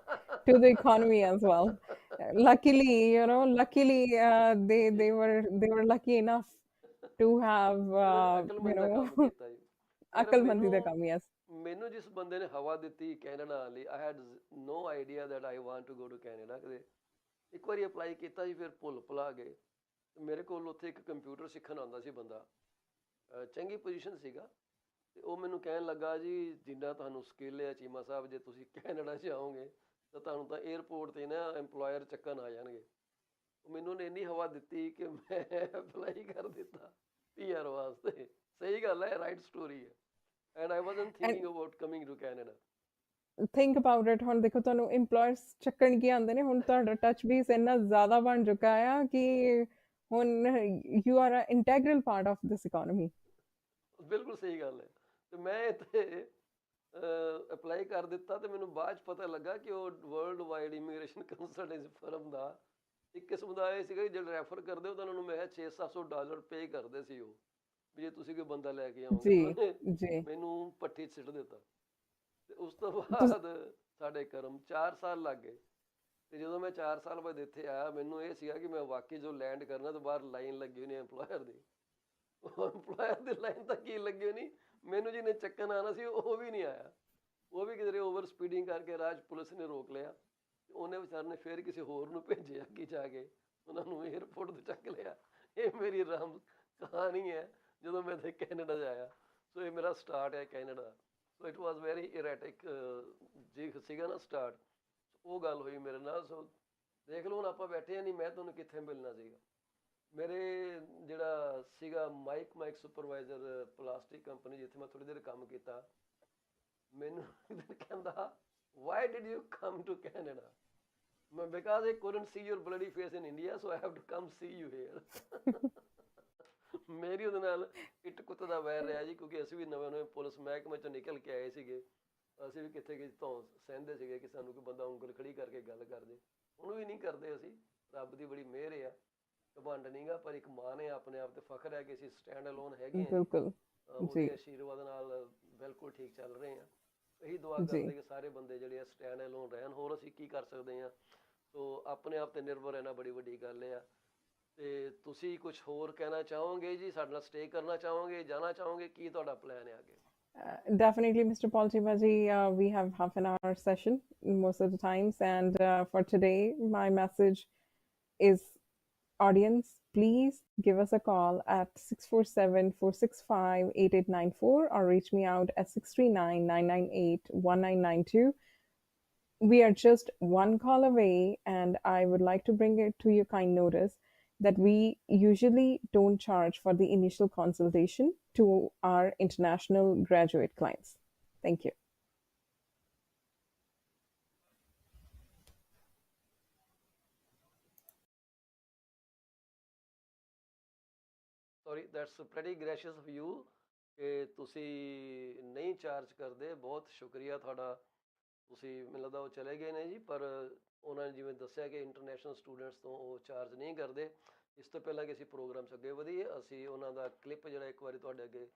to the economy as well. Luckily, they were lucky enough to have ਅਕਲਮੰਦੀ ਦਾ ਕੰਮ। ਯੈਸ, ਮੈਨੂੰ ਜਿਸ ਬੰਦੇ ਨੇ ਹਵਾ ਦਿੱਤੀ ਕੈਨੇਡਾ ਲਈ, I had no idea that I want to go to Canada. ਕਦੇ ਇੱਕ ਵਾਰੀ ਅਪਲਾਈ ਕੀਤਾ ਸੀ, ਫਿਰ ਭੁਲਾ ਗਏ। ਮੇਰੇ ਕੋਲ ਉੱਥੇ ਇੱਕ ਕੰਪਿਊਟਰ ਸਿੱਖਣ ਆਉਂਦਾ ਸੀ ਬੰਦਾ, ਚੰਗੀ ਪੋਜੀਸ਼ਨ ਸੀਗਾ, ਤੇ ਉਹ ਮੈਨੂੰ ਕਹਿਣ ਲੱਗਾ ਜੀ ਜਿੰਨਾ ਤੁਹਾਨੂੰ ਸਕਿੱਲ ਹੈ ਚੀਮਾ ਸਾਹਿਬ, ਜੇ ਤੁਸੀਂ ਕੈਨੇਡਾ 'ਚ ਆਓਗੇ ਤਾਂ ਤੁਹਾਨੂੰ ਤਾਂ ਏਅਰਪੋਰਟ 'ਤੇ ਨਾ EMPLOYER ਚੱਕਣ ਆ ਜਾਣਗੇ। ਮੈਨੂੰ ਉਹਨੇ ਇੰਨੀ ਹਵਾ ਦਿੱਤੀ ਕਿ ਮੈਂ ਅਪਲਾਈ ਕਰ ਦਿੱਤਾ PR ਵਾਸਤੇ। ਸਹੀ ਗੱਲ ਹੈ, ਰਾਈਟ ਸਟੋਰੀ ਹੈ। And I wasn't thinking about coming to Canada. Think about it. ਹੁਣ ਦੇਖੋ ਤੁਹਾਨੂੰ EMPLOYERS ਚੱਕਣ ਕੀ ਆਉਂਦੇ ਨੇ, ਹੁਣ ਤੁਹਾਡਾ ਟੱਚ ਬੇਸ ਇੰਨਾ ਜ਼ਿਆਦਾ ਬਣ ਚੁੱਕਾ ਆ ਕਿ ਹੁਣ you are an integral part of this economy. ਬਿਲਕੁਲ ਸਹੀ ਗੱਲ ਹੈ। ਤੇ ਮੈਂ ਇੱਥੇ ਅਪਲਾਈ ਕਰ ਦਿੱਤਾ, ਤੇ ਮੈਨੂੰ ਬਾਅਦ 'ਚ ਪਤਾ ਲੱਗਾ ਕਿ ਉਹ world wide immigration consultancy firm ਦਾ ਇੱਕ ਕਿਸਮ ਦਾ ਇਹ ਸੀਗਾ ਜਿਹੜੇ ਰੈਫਰ ਕਰਦੇ ਉਹਨਾਂ ਨੂੰ ਮੈਂ $600-700 ਪੇ ਕਰਦੇ ਸੀ ਉਹ, ਵੀ ਜੇ ਤੁਸੀਂ ਕੋਈ ਬੰਦਾ ਲੈ ਕੇ ਆਓਗੇ। ਮੈਨੂੰ ਭੱਠੀ 'ਚ ਸਿੱਟ ਦਿੱਤਾ। ਤੇ ਉਸ ਤੋਂ ਬਾਅਦ ਸਾਡੇ ਕਰਮ 4 ਸਾਲ ਲੱਗ ਗਏ, ਤੇ ਜਦੋਂ ਮੈਂ 4 ਸਾਲ ਬਾਅਦ ਇੱਥੇ ਆਇਆ, ਮੈਨੂੰ ਇਹ ਸੀਗਾ ਕਿ ਮੈਂ ਵਾਕਈ ਜੋ ਲੈਂਡ ਕਰਨਾ, ਤਾਂ ਬਾਹਰ ਲਾਈਨ ਲੱਗੀ ਹੋਈ EMPLOYER ਦੀ। EMPLOYER ਦੀ ਲਾਈਨ ਤਾਂ ਕੀ ਲੱਗੀ ਹੋਣੀ, ਮੈਨੂੰ ਜਿਹਨੇ ਚੱਕਣ ਆਉਣਾ ਸੀ ਉਹ ਵੀ ਨਹੀਂ ਆਇਆ। ਉਹ ਵੀ ਕਿਧਰੇ ਓਵਰ ਸਪੀਡਿੰਗ ਕਰਕੇ ਰਾਜ ਪੁਲਿਸ ਨੇ ਰੋਕ ਲਿਆ। ਉਹਨੇ ਵਿਚਾਰ ਨੇ ਫਿਰ ਕਿਸੇ ਹੋਰ ਨੂੰ ਭੇਜਿਆ ਅੱਗੇ ਜਾ ਕੇ, ਉਹਨਾਂ ਨੂੰ 에ਅਰਪੋਰਟ ਤੇ ਚੱਕ ਲਿਆ। ਇਹ ਮੇਰੀ ਰਾਮ ਕਹਾਣੀ ਹੈ ਜਦੋਂ ਮੈਂ ਇੱਥੇ ਕੈਨੇਡਾ ਜਾਇਆ। ਸੋ ਇਹ ਮੇਰਾ ਸਟਾਰਟ ਹੈ Canada. So it was very erratic ਜੀ ਸੀਗਾ ਨਾ ਸਟਾਰਟ। ਉਹ ਗੱਲ ਹੋਈ ਮੇਰੇ ਨਾਲ। ਸੋ ਦੇਖ ਲਓ ਹੁਣ ਆਪਾਂ ਬੈਠੇ ਆ, ਨਹੀਂ ਮੈਂ ਤੁਹਾਨੂੰ ਕਿੱਥੇ ਮਿਲਣਾ ਸੀਗਾ। ਮੇਰੇ ਜਿਹੜਾ ਸੀਗਾ ਮਾਈਕ ਸੁਪਰਵਾਈਜ਼ਰ ਪਲਾਸਟਿਕ ਕੰਪਨੀ ਜਿੱਥੇ ਮੈਂ ਥੋੜ੍ਹੀ ਦੇਰ ਕੰਮ ਕੀਤਾ, ਮੈਨੂੰ ਕਹਿੰਦਾ why did you come to Canada? Because I couldn't see your bloody face in India, so I have to come see you here. ਮੇਰੀ ਉਹਦੇ ਨਾਲ ਇੱਟ ਕੁੱਤ ਦਾ ਵੈਰ ਰਿਹਾ ਜੀ, ਕਿਉਂਕਿ ਅਸੀਂ ਵੀ ਨਵੇਂ ਨਵੇਂ ਪੁਲਿਸ ਮਹਿਕਮੇ ਚੋਂ ਨਿਕਲ ਕੇ ਆਏ ਸੀਗੇ। ਅਸੀਂ ਵੀ ਕਿੱਥੇ ਕਿਤੇ ਤੋਂ ਸਹਿੰਦੇ ਸੀਗੇ ਕਿ ਸਾਨੂੰ ਕੋਈ ਬੰਦਾ ਉਂਗਲ ਖੜੀ ਕਰਕੇ ਗੱਲ ਕਰ ਦੇ। ਹੁਣ ਵੀ ਨਹੀਂ ਕਰਦੇ ਅਸੀਂ, ਰੱਬ ਦੀ ਬੜੀ ਮਿਹਰ ਆ, ਘਮੰਡ ਨਹੀਂਗਾ, ਪਰ ਇੱਕ ਮਾਣ ਹੈ ਆਪਣੇ ਆਪ ਤੇ ਫਖਰ ਹੈ ਕਿ ਅਸੀਂ ਸਟੈਂਡ ਅਲੋਨ ਹੈਗੇ ਹਾਂ। ਬਿਲਕੁਲ ਉਹਦੇ ਜੀ ਆਸ਼ੀਰਵਾਦ ਨਾਲ ਬਿਲਕੁਲ ਠੀਕ ਚੱਲ ਰਹੇ ਹਾਂ। ਇਹੀ ਦੁਆ ਜੀ ਕਰਦੇ ਕਿ ਸਾਰੇ ਬੰਦੇ ਜਿਹੜੇ ਆ ਸਟੈਂਡ ਅਲੋਨ ਰਹਿਣ। ਹੋਰ ਅਸੀਂ ਕੀ ਕਰ ਸਕਦੇ ਹਾਂ। ਸੋ ਆਪਣੇ ਆਪ ਤੇ ਨਿਰਭਰ ਰਹਿਣਾ ਬੜੀ ਵੱਡੀ ਗੱਲ ਆ। ਤੇ ਤੁਸੀਂ ਕੁਝ ਹੋਰ ਕਹਿਣਾ ਚਾਹੋਗੇ ਜੀ? ਸਾਡੇ ਨਾਲ ਸਟੇ ਕਰਨਾ ਚਾਹੋਗੇ, ਜਾਣਾ ਚਾਹੋਗੇ? ਕੀ ਤੁਹਾਡਾ ਪਲਾਨ ਹੈ ਅੱਗੇ? Definitely, Mr. Paul Chimaji, we have half an hour session most of the times. And for today, my message is, audience, please give us a call at 647-465-8894 or reach me out at 639-998-1992. We are just one call away, and I would like to bring it to your kind notice that we usually don't charge for the initial consultation to our international graduate clients. Thank you. Sorry, that's pretty gracious of you ਕਿ ਤੁਸੀਂ ਨਹੀਂ charge ਕਰਦੇ। ਬਹੁਤ ਸ਼ੁਕਰੀਆ ਤੁਹਾਡਾ। ਤੁਸੀਂ ਮੈਨੂੰ ਲੱਗਦਾ ਉਹ ਚਲੇ ਗਏ ਨੇ ਜੀ, ਪਰ ਉਹਨਾਂ ਨੇ ਜਿਵੇਂ ਦੱਸਿਆ ਕਿ ਇੰਟਰਨੈਸ਼ਨਲ ਸਟੂਡੈਂਟਸ ਤੋਂ ਉਹ ਚਾਰਜ ਨਹੀਂ ਕਰਦੇ। ਇਸ ਤੋਂ ਪਹਿਲਾਂ ਕਿ ਅਸੀਂ ਪ੍ਰੋਗਰਾਮ 'ਚ ਅੱਗੇ ਵਧੀਏ, ਅਸੀਂ ਉਹਨਾਂ ਦਾ ਕਲਿੱਪ ਜਿਹੜਾ ਇੱਕ ਵਾਰੀ ਤੁਹਾਡੇ ਅੱਗੇ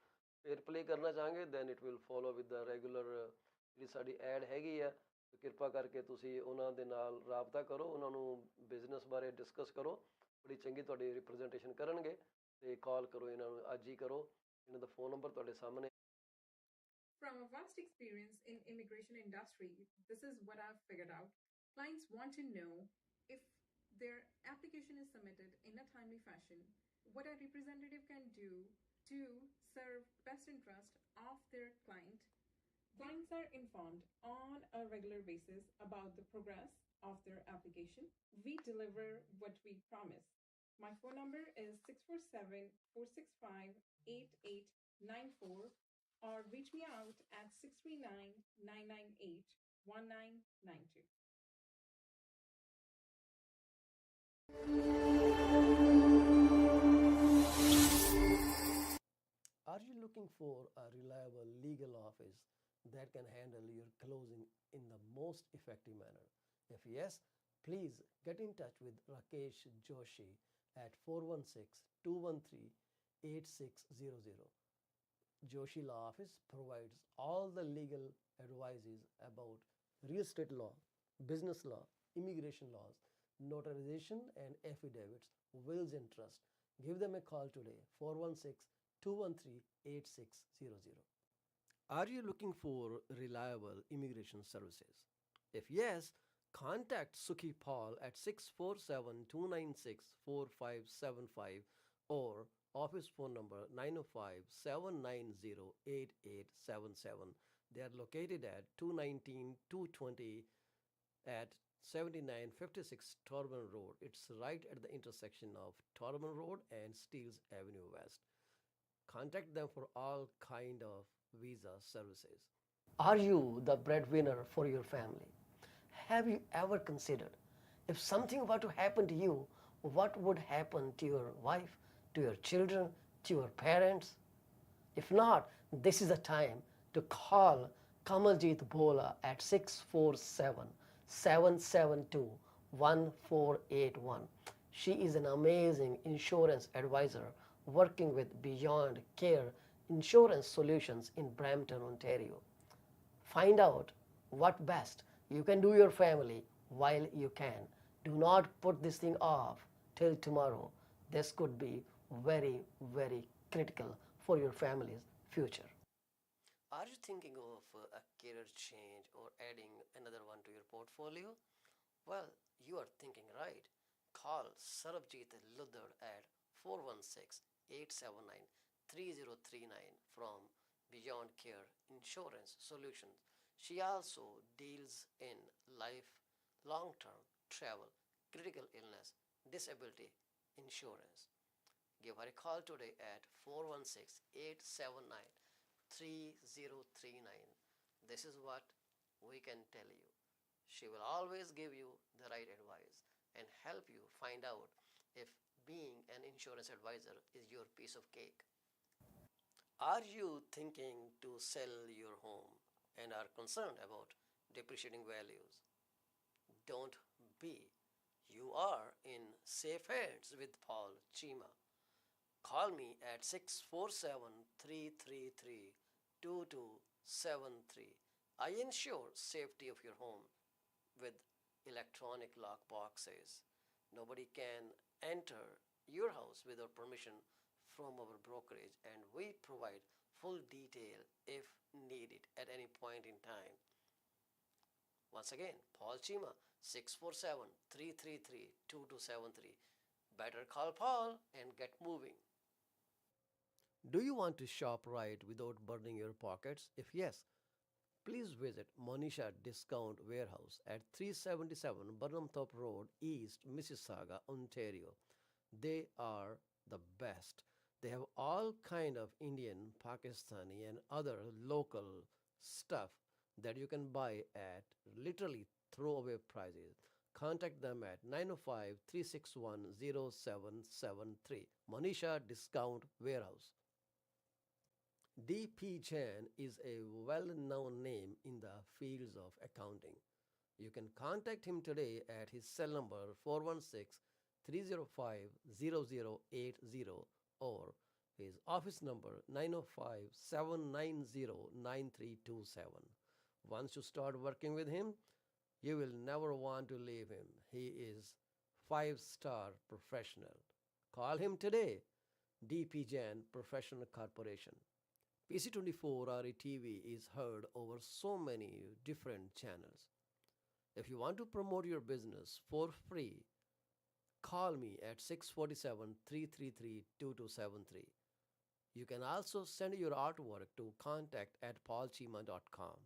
ਫੇਰ ਪਲੇ ਕਰਨਾ ਚਾਹਾਂਗੇ। Then it will follow with the regular ਜਿਹੜੀ ਸਾਡੀ ਐਡ ਹੈਗੀ ਆ। ਕਿਰਪਾ ਕਰਕੇ ਤੁਸੀਂ ਉਹਨਾਂ ਦੇ ਨਾਲ ਰਾਬਤਾ ਕਰੋ, ਉਹਨਾਂ ਨੂੰ ਬਿਜ਼ਨਸ ਬਾਰੇ ਡਿਸਕਸ ਕਰੋ। ਬੜੀ ਚੰਗੀ ਤੁਹਾਡੀ ਰਿਪਰਜੈਂਟੇਸ਼ਨ ਕਰਨਗੇ। ਤੇ ਕਾਲ ਕਰੋ ਇਹਨਾਂ ਨੂੰ, ਅੱਜ ਹੀ ਕਰੋ। ਇਹਨਾਂ ਦਾ ਫੋਨ ਨੰਬਰ ਤੁਹਾਡੇ ਸਾਹਮਣੇ। From a vast experience in immigration industry, this is what I've figured out. Clients want to know if their application is submitted in a timely fashion, what a representative can do to serve best interest of their client. Clients are informed on a regular basis about the progress of their application. We deliver what we promise. My phone number is 647-465-8894 or reach me out at 639-998-1992. Are you looking for a reliable legal office that can handle your closing in the most effective manner? If yes, please get in touch with Rakesh Joshi at 416-213-8600. Joshi Law Office provides all the legal advices about real estate law, business law, immigration laws, notarization and affidavits, wills and trust. Give them a call today, 416-213-8600. Are you looking for reliable immigration services? If yes, contact Sukhi Paul at 647-296-4575 or office phone number 905-790-8877. They are located at 219-220 at 7956 Torban Road. It's right at the intersection of Torban Road and Steeles Avenue West. Contact them for all kind of visa services. Are you the breadwinner for your family? Have you ever considered if something were to happen to you, what would happen to your wife, to your children, to your parents? If not, this is the time to call Kamaljeet Bola at 647-772-1481. She is an amazing insurance advisor working with Beyond Care Insurance Solutions in Brampton, Ontario. Find out what best you can do your family while you can. Do not put this thing off till tomorrow. This could be very, very critical for your family's future. Are you thinking of a career change or adding another one to your portfolio? Well, you are thinking right. Call Sarabjit Luddar at 416-879-3039 from Beyond Care Insurance Solutions. She also deals in life, long-term travel, critical illness, disability insurance. Give her a call today at 416-879-3039. This is what we can tell you. She will always give you the right advice and help you find out if being an insurance advisor is your piece of cake. Are you thinking to sell your home and are concerned about depreciating values? Don't be. You are in safe hands with Paul Chima. Call me at 647-333-2273. I ensure safety of your home with electronic lock boxes. Nobody can enter your house without permission from our brokerage, and we provide full detail if needed at any point in time. Once again, Paul Chima, 647-333-2273. Better call Paul and get moving. Do you want to shop right without burning your pockets? If yes, please visit Monisha Discount Warehouse at 377 Burnhamthorpe Road, East Mississauga, Ontario. They are the best. They have all kind of Indian, Pakistani and other local stuff that you can buy at literally throwaway prices. Contact them at 905-361-0773. Monisha Discount Warehouse. D.P. Jain is a well-known name in the fields of accounting. You can contact him today at his cell number 416-305-0080 or his office number 905-790-9327. Once you start working with him, you will never want to leave him. He is 5-star professional. Call him today. D.P. Jain Professional Corporation. PC24RETV is heard over so many different channels. If you want to promote your business for free, call me at 647-333-2273. You can also send your artwork to contact@paulchima.com.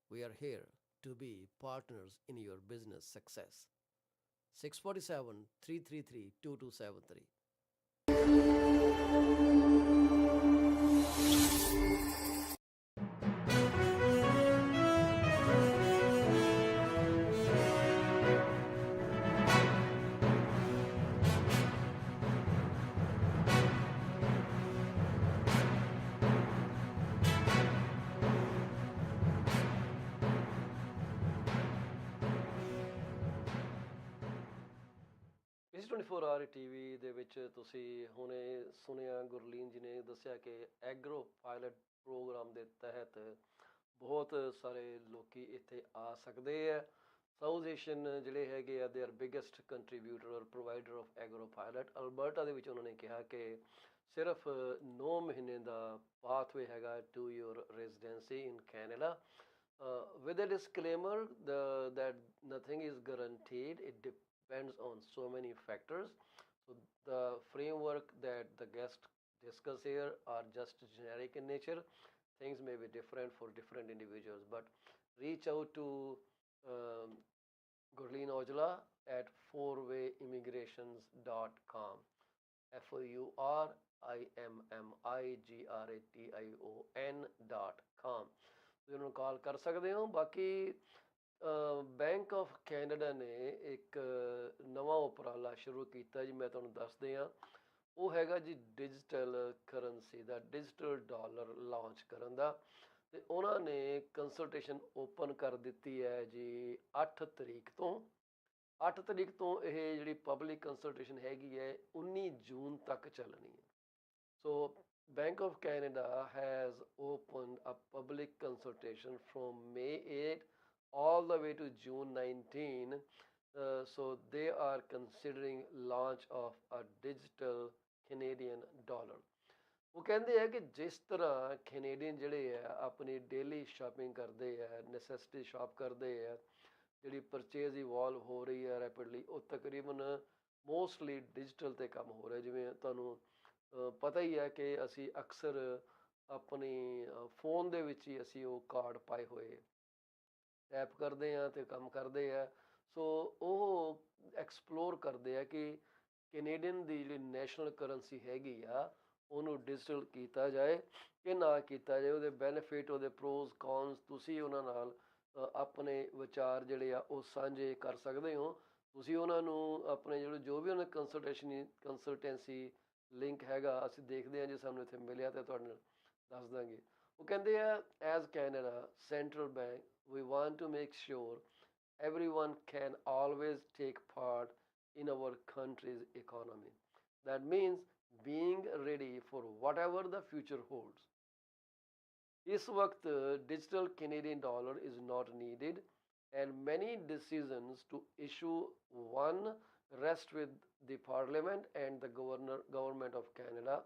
We are here to be partners in your business success. 647-333-2273. PC24R TV ਦੇ ਵਿੱਚ ਤੁਸੀਂ ਹੁਣੇ ਸੁਣਿਆ ਗੁਰਲੀਨ ਜੀ ਨੇ ਦੱਸਿਆ ਕਿ agro pilot programme ਦੇ ਤਹਿਤ ਬਹੁਤ ਸਾਰੇ ਲੋਕੀ ਇੱਥੇ ਆ ਸਕਦੇ ਆ। ਸਾਊਥ ਏਸ਼ੀਅਨ ਜਿਹੜੇ ਹੈਗੇ ਆ ਦੇ ਆਰ ਬਿਗੇਸਟ ਕੰਟਰੀਬਿਊਟਰ ਔਰ provider of agro pilot. Alberta ਦੇ ਵਿੱਚ ਉਹਨਾਂ ਨੇ ਕਿਹਾ ਕਿ ਸਿਰਫ 9 ਮਹੀਨੇ ਦਾ ਪਾਥਵੇ ਹੈਗਾ to your residency in Canada. With a disclaimer that nothing is guaranteed, it depends on so many factors. So the framework that the guests discuss here are just generic in nature. Things may be different for different individuals, but reach out to Gurleen Ojala at fourwayimmigrations.com. fourwimmigration.com ਤੁਸੀਂ ਉਹਨਾਂ ਨੂੰ ਕਾਲ ਕਰ ਸਕਦੇ ਹੋ। ਬਾਕੀ bank of Canada ਨੇ ਇੱਕ ਨਵਾਂ ਉਪਰਾਲਾ ਸ਼ੁਰੂ ਕੀਤਾ ਜੀ, ਮੈਂ ਤੁਹਾਨੂੰ ਦੱਸਦੇ ਹਾਂ। ਉਹ ਹੈਗਾ ਜੀ ਡਿਜੀਟਲ ਕਰੰਸੀ ਦਾ, ਡਿਜੀਟਲ ਡਾਲਰ ਲਾਂਚ ਕਰਨ ਦਾ। ਅਤੇ ਉਹਨਾਂ ਨੇ ਕੰਸਲਟੇਸ਼ਨ ਓਪਨ ਕਰ ਦਿੱਤੀ ਹੈ ਜੀ 8 ਤਰੀਕ ਤੋਂ। 8 ਤਰੀਕ ਤੋਂ ਇਹ ਜਿਹੜੀ ਪਬਲਿਕ ਕੰਸਲਟੇਸ਼ਨ ਹੈਗੀ ਹੈ 19 ਜੂਨ ਤੱਕ ਚੱਲਣੀ ਹੈ। ਸੋ Bank of Canada has opened a public consultation from May 8 all the way to June 19. So they are considering launch of a digital Canadian dollar. ਉਹ ਕਹਿੰਦੇ ਆ ਕਿ ਜਿਸ ਤਰ੍ਹਾਂ ਕੈਨੇਡੀਅਨ ਜਿਹੜੇ ਆ ਆਪਣੀ ਡੇਲੀ ਸ਼ਾਪਿੰਗ ਕਰਦੇ ਆ, ਨੈਸੈਸਿਟੀ ਸ਼ਾਪ ਕਰਦੇ ਆ, ਜਿਹੜੀ ਪਰਚੇਜ਼ ਇਵੋਲਵ ਹੋ ਰਹੀ ਹੈ ਰੈਪਿਡਲੀ, ਉਹ ਤਕਰੀਬਨ ਮੋਸਟਲੀ ਡਿਜੀਟਲ 'ਤੇ ਕੰਮ ਹੋ ਰਿਹਾ। ਜਿਵੇਂ ਤੁਹਾਨੂੰ ਪਤਾ ਹੀ ਹੈ ਕਿ ਅਸੀਂ ਅਕਸਰ ਆਪਣੀ ਫੋਨ ਦੇ ਵਿੱਚ ਹੀ ਅਸੀਂ ਉਹ ਕਾਰਡ ਪਾਏ ਹੋਏ ਟੈਪ ਕਰਦੇ ਆ ਅਤੇ ਕੰਮ ਕਰਦੇ ਆ। ਸੋ ਉਹ ਐਕਸਪਲੋਰ ਕਰਦੇ ਆ ਕਿ ਕੈਨੇਡੀਅਨ ਦੀ ਜਿਹੜੀ ਨੈਸ਼ਨਲ ਕਰੰਸੀ ਹੈਗੀ ਆ ਉਹਨੂੰ ਡਿਜੀਟਲ ਕੀਤਾ ਜਾਏ ਕਿ ਨਾ ਕੀਤਾ ਜਾਏ, ਉਹਦੇ ਬੈਨੀਫਿਟ, ਉਹਦੇ ਪ੍ਰੋਜ਼ ਕੌਨਸ ਤੁਸੀਂ ਉਹਨਾਂ ਨਾਲ ਆਪਣੇ ਵਿਚਾਰ ਜਿਹੜੇ ਆ ਉਹ ਸਾਂਝੇ ਕਰ ਸਕਦੇ ਹੋ। ਤੁਸੀਂ ਉਹਨਾਂ ਨੂੰ ਆਪਣੇ ਜਿਹੜੇ ਜੋ ਵੀ ਉਹਨਾਂ ਕੰਸਲਟੈਂਸੀ ਲਿੰਕ ਹੈਗਾ, ਅਸੀਂ ਦੇਖਦੇ ਹਾਂ ਜੇ ਸਾਨੂੰ ਇੱਥੇ ਮਿਲਿਆ ਤਾਂ ਤੁਹਾਡੇ ਨਾਲ ਦੱਸ ਦਾਂਗੇ। ਉਹ ਕਹਿੰਦੇ ਆ as Canada central bank we want to make sure everyone can always take part in our country's economy. That means being ready for whatever the future holds. इस वक्त digital Canadian dollar is not needed and many decisions to issue one rest with the parliament and the government of Canada.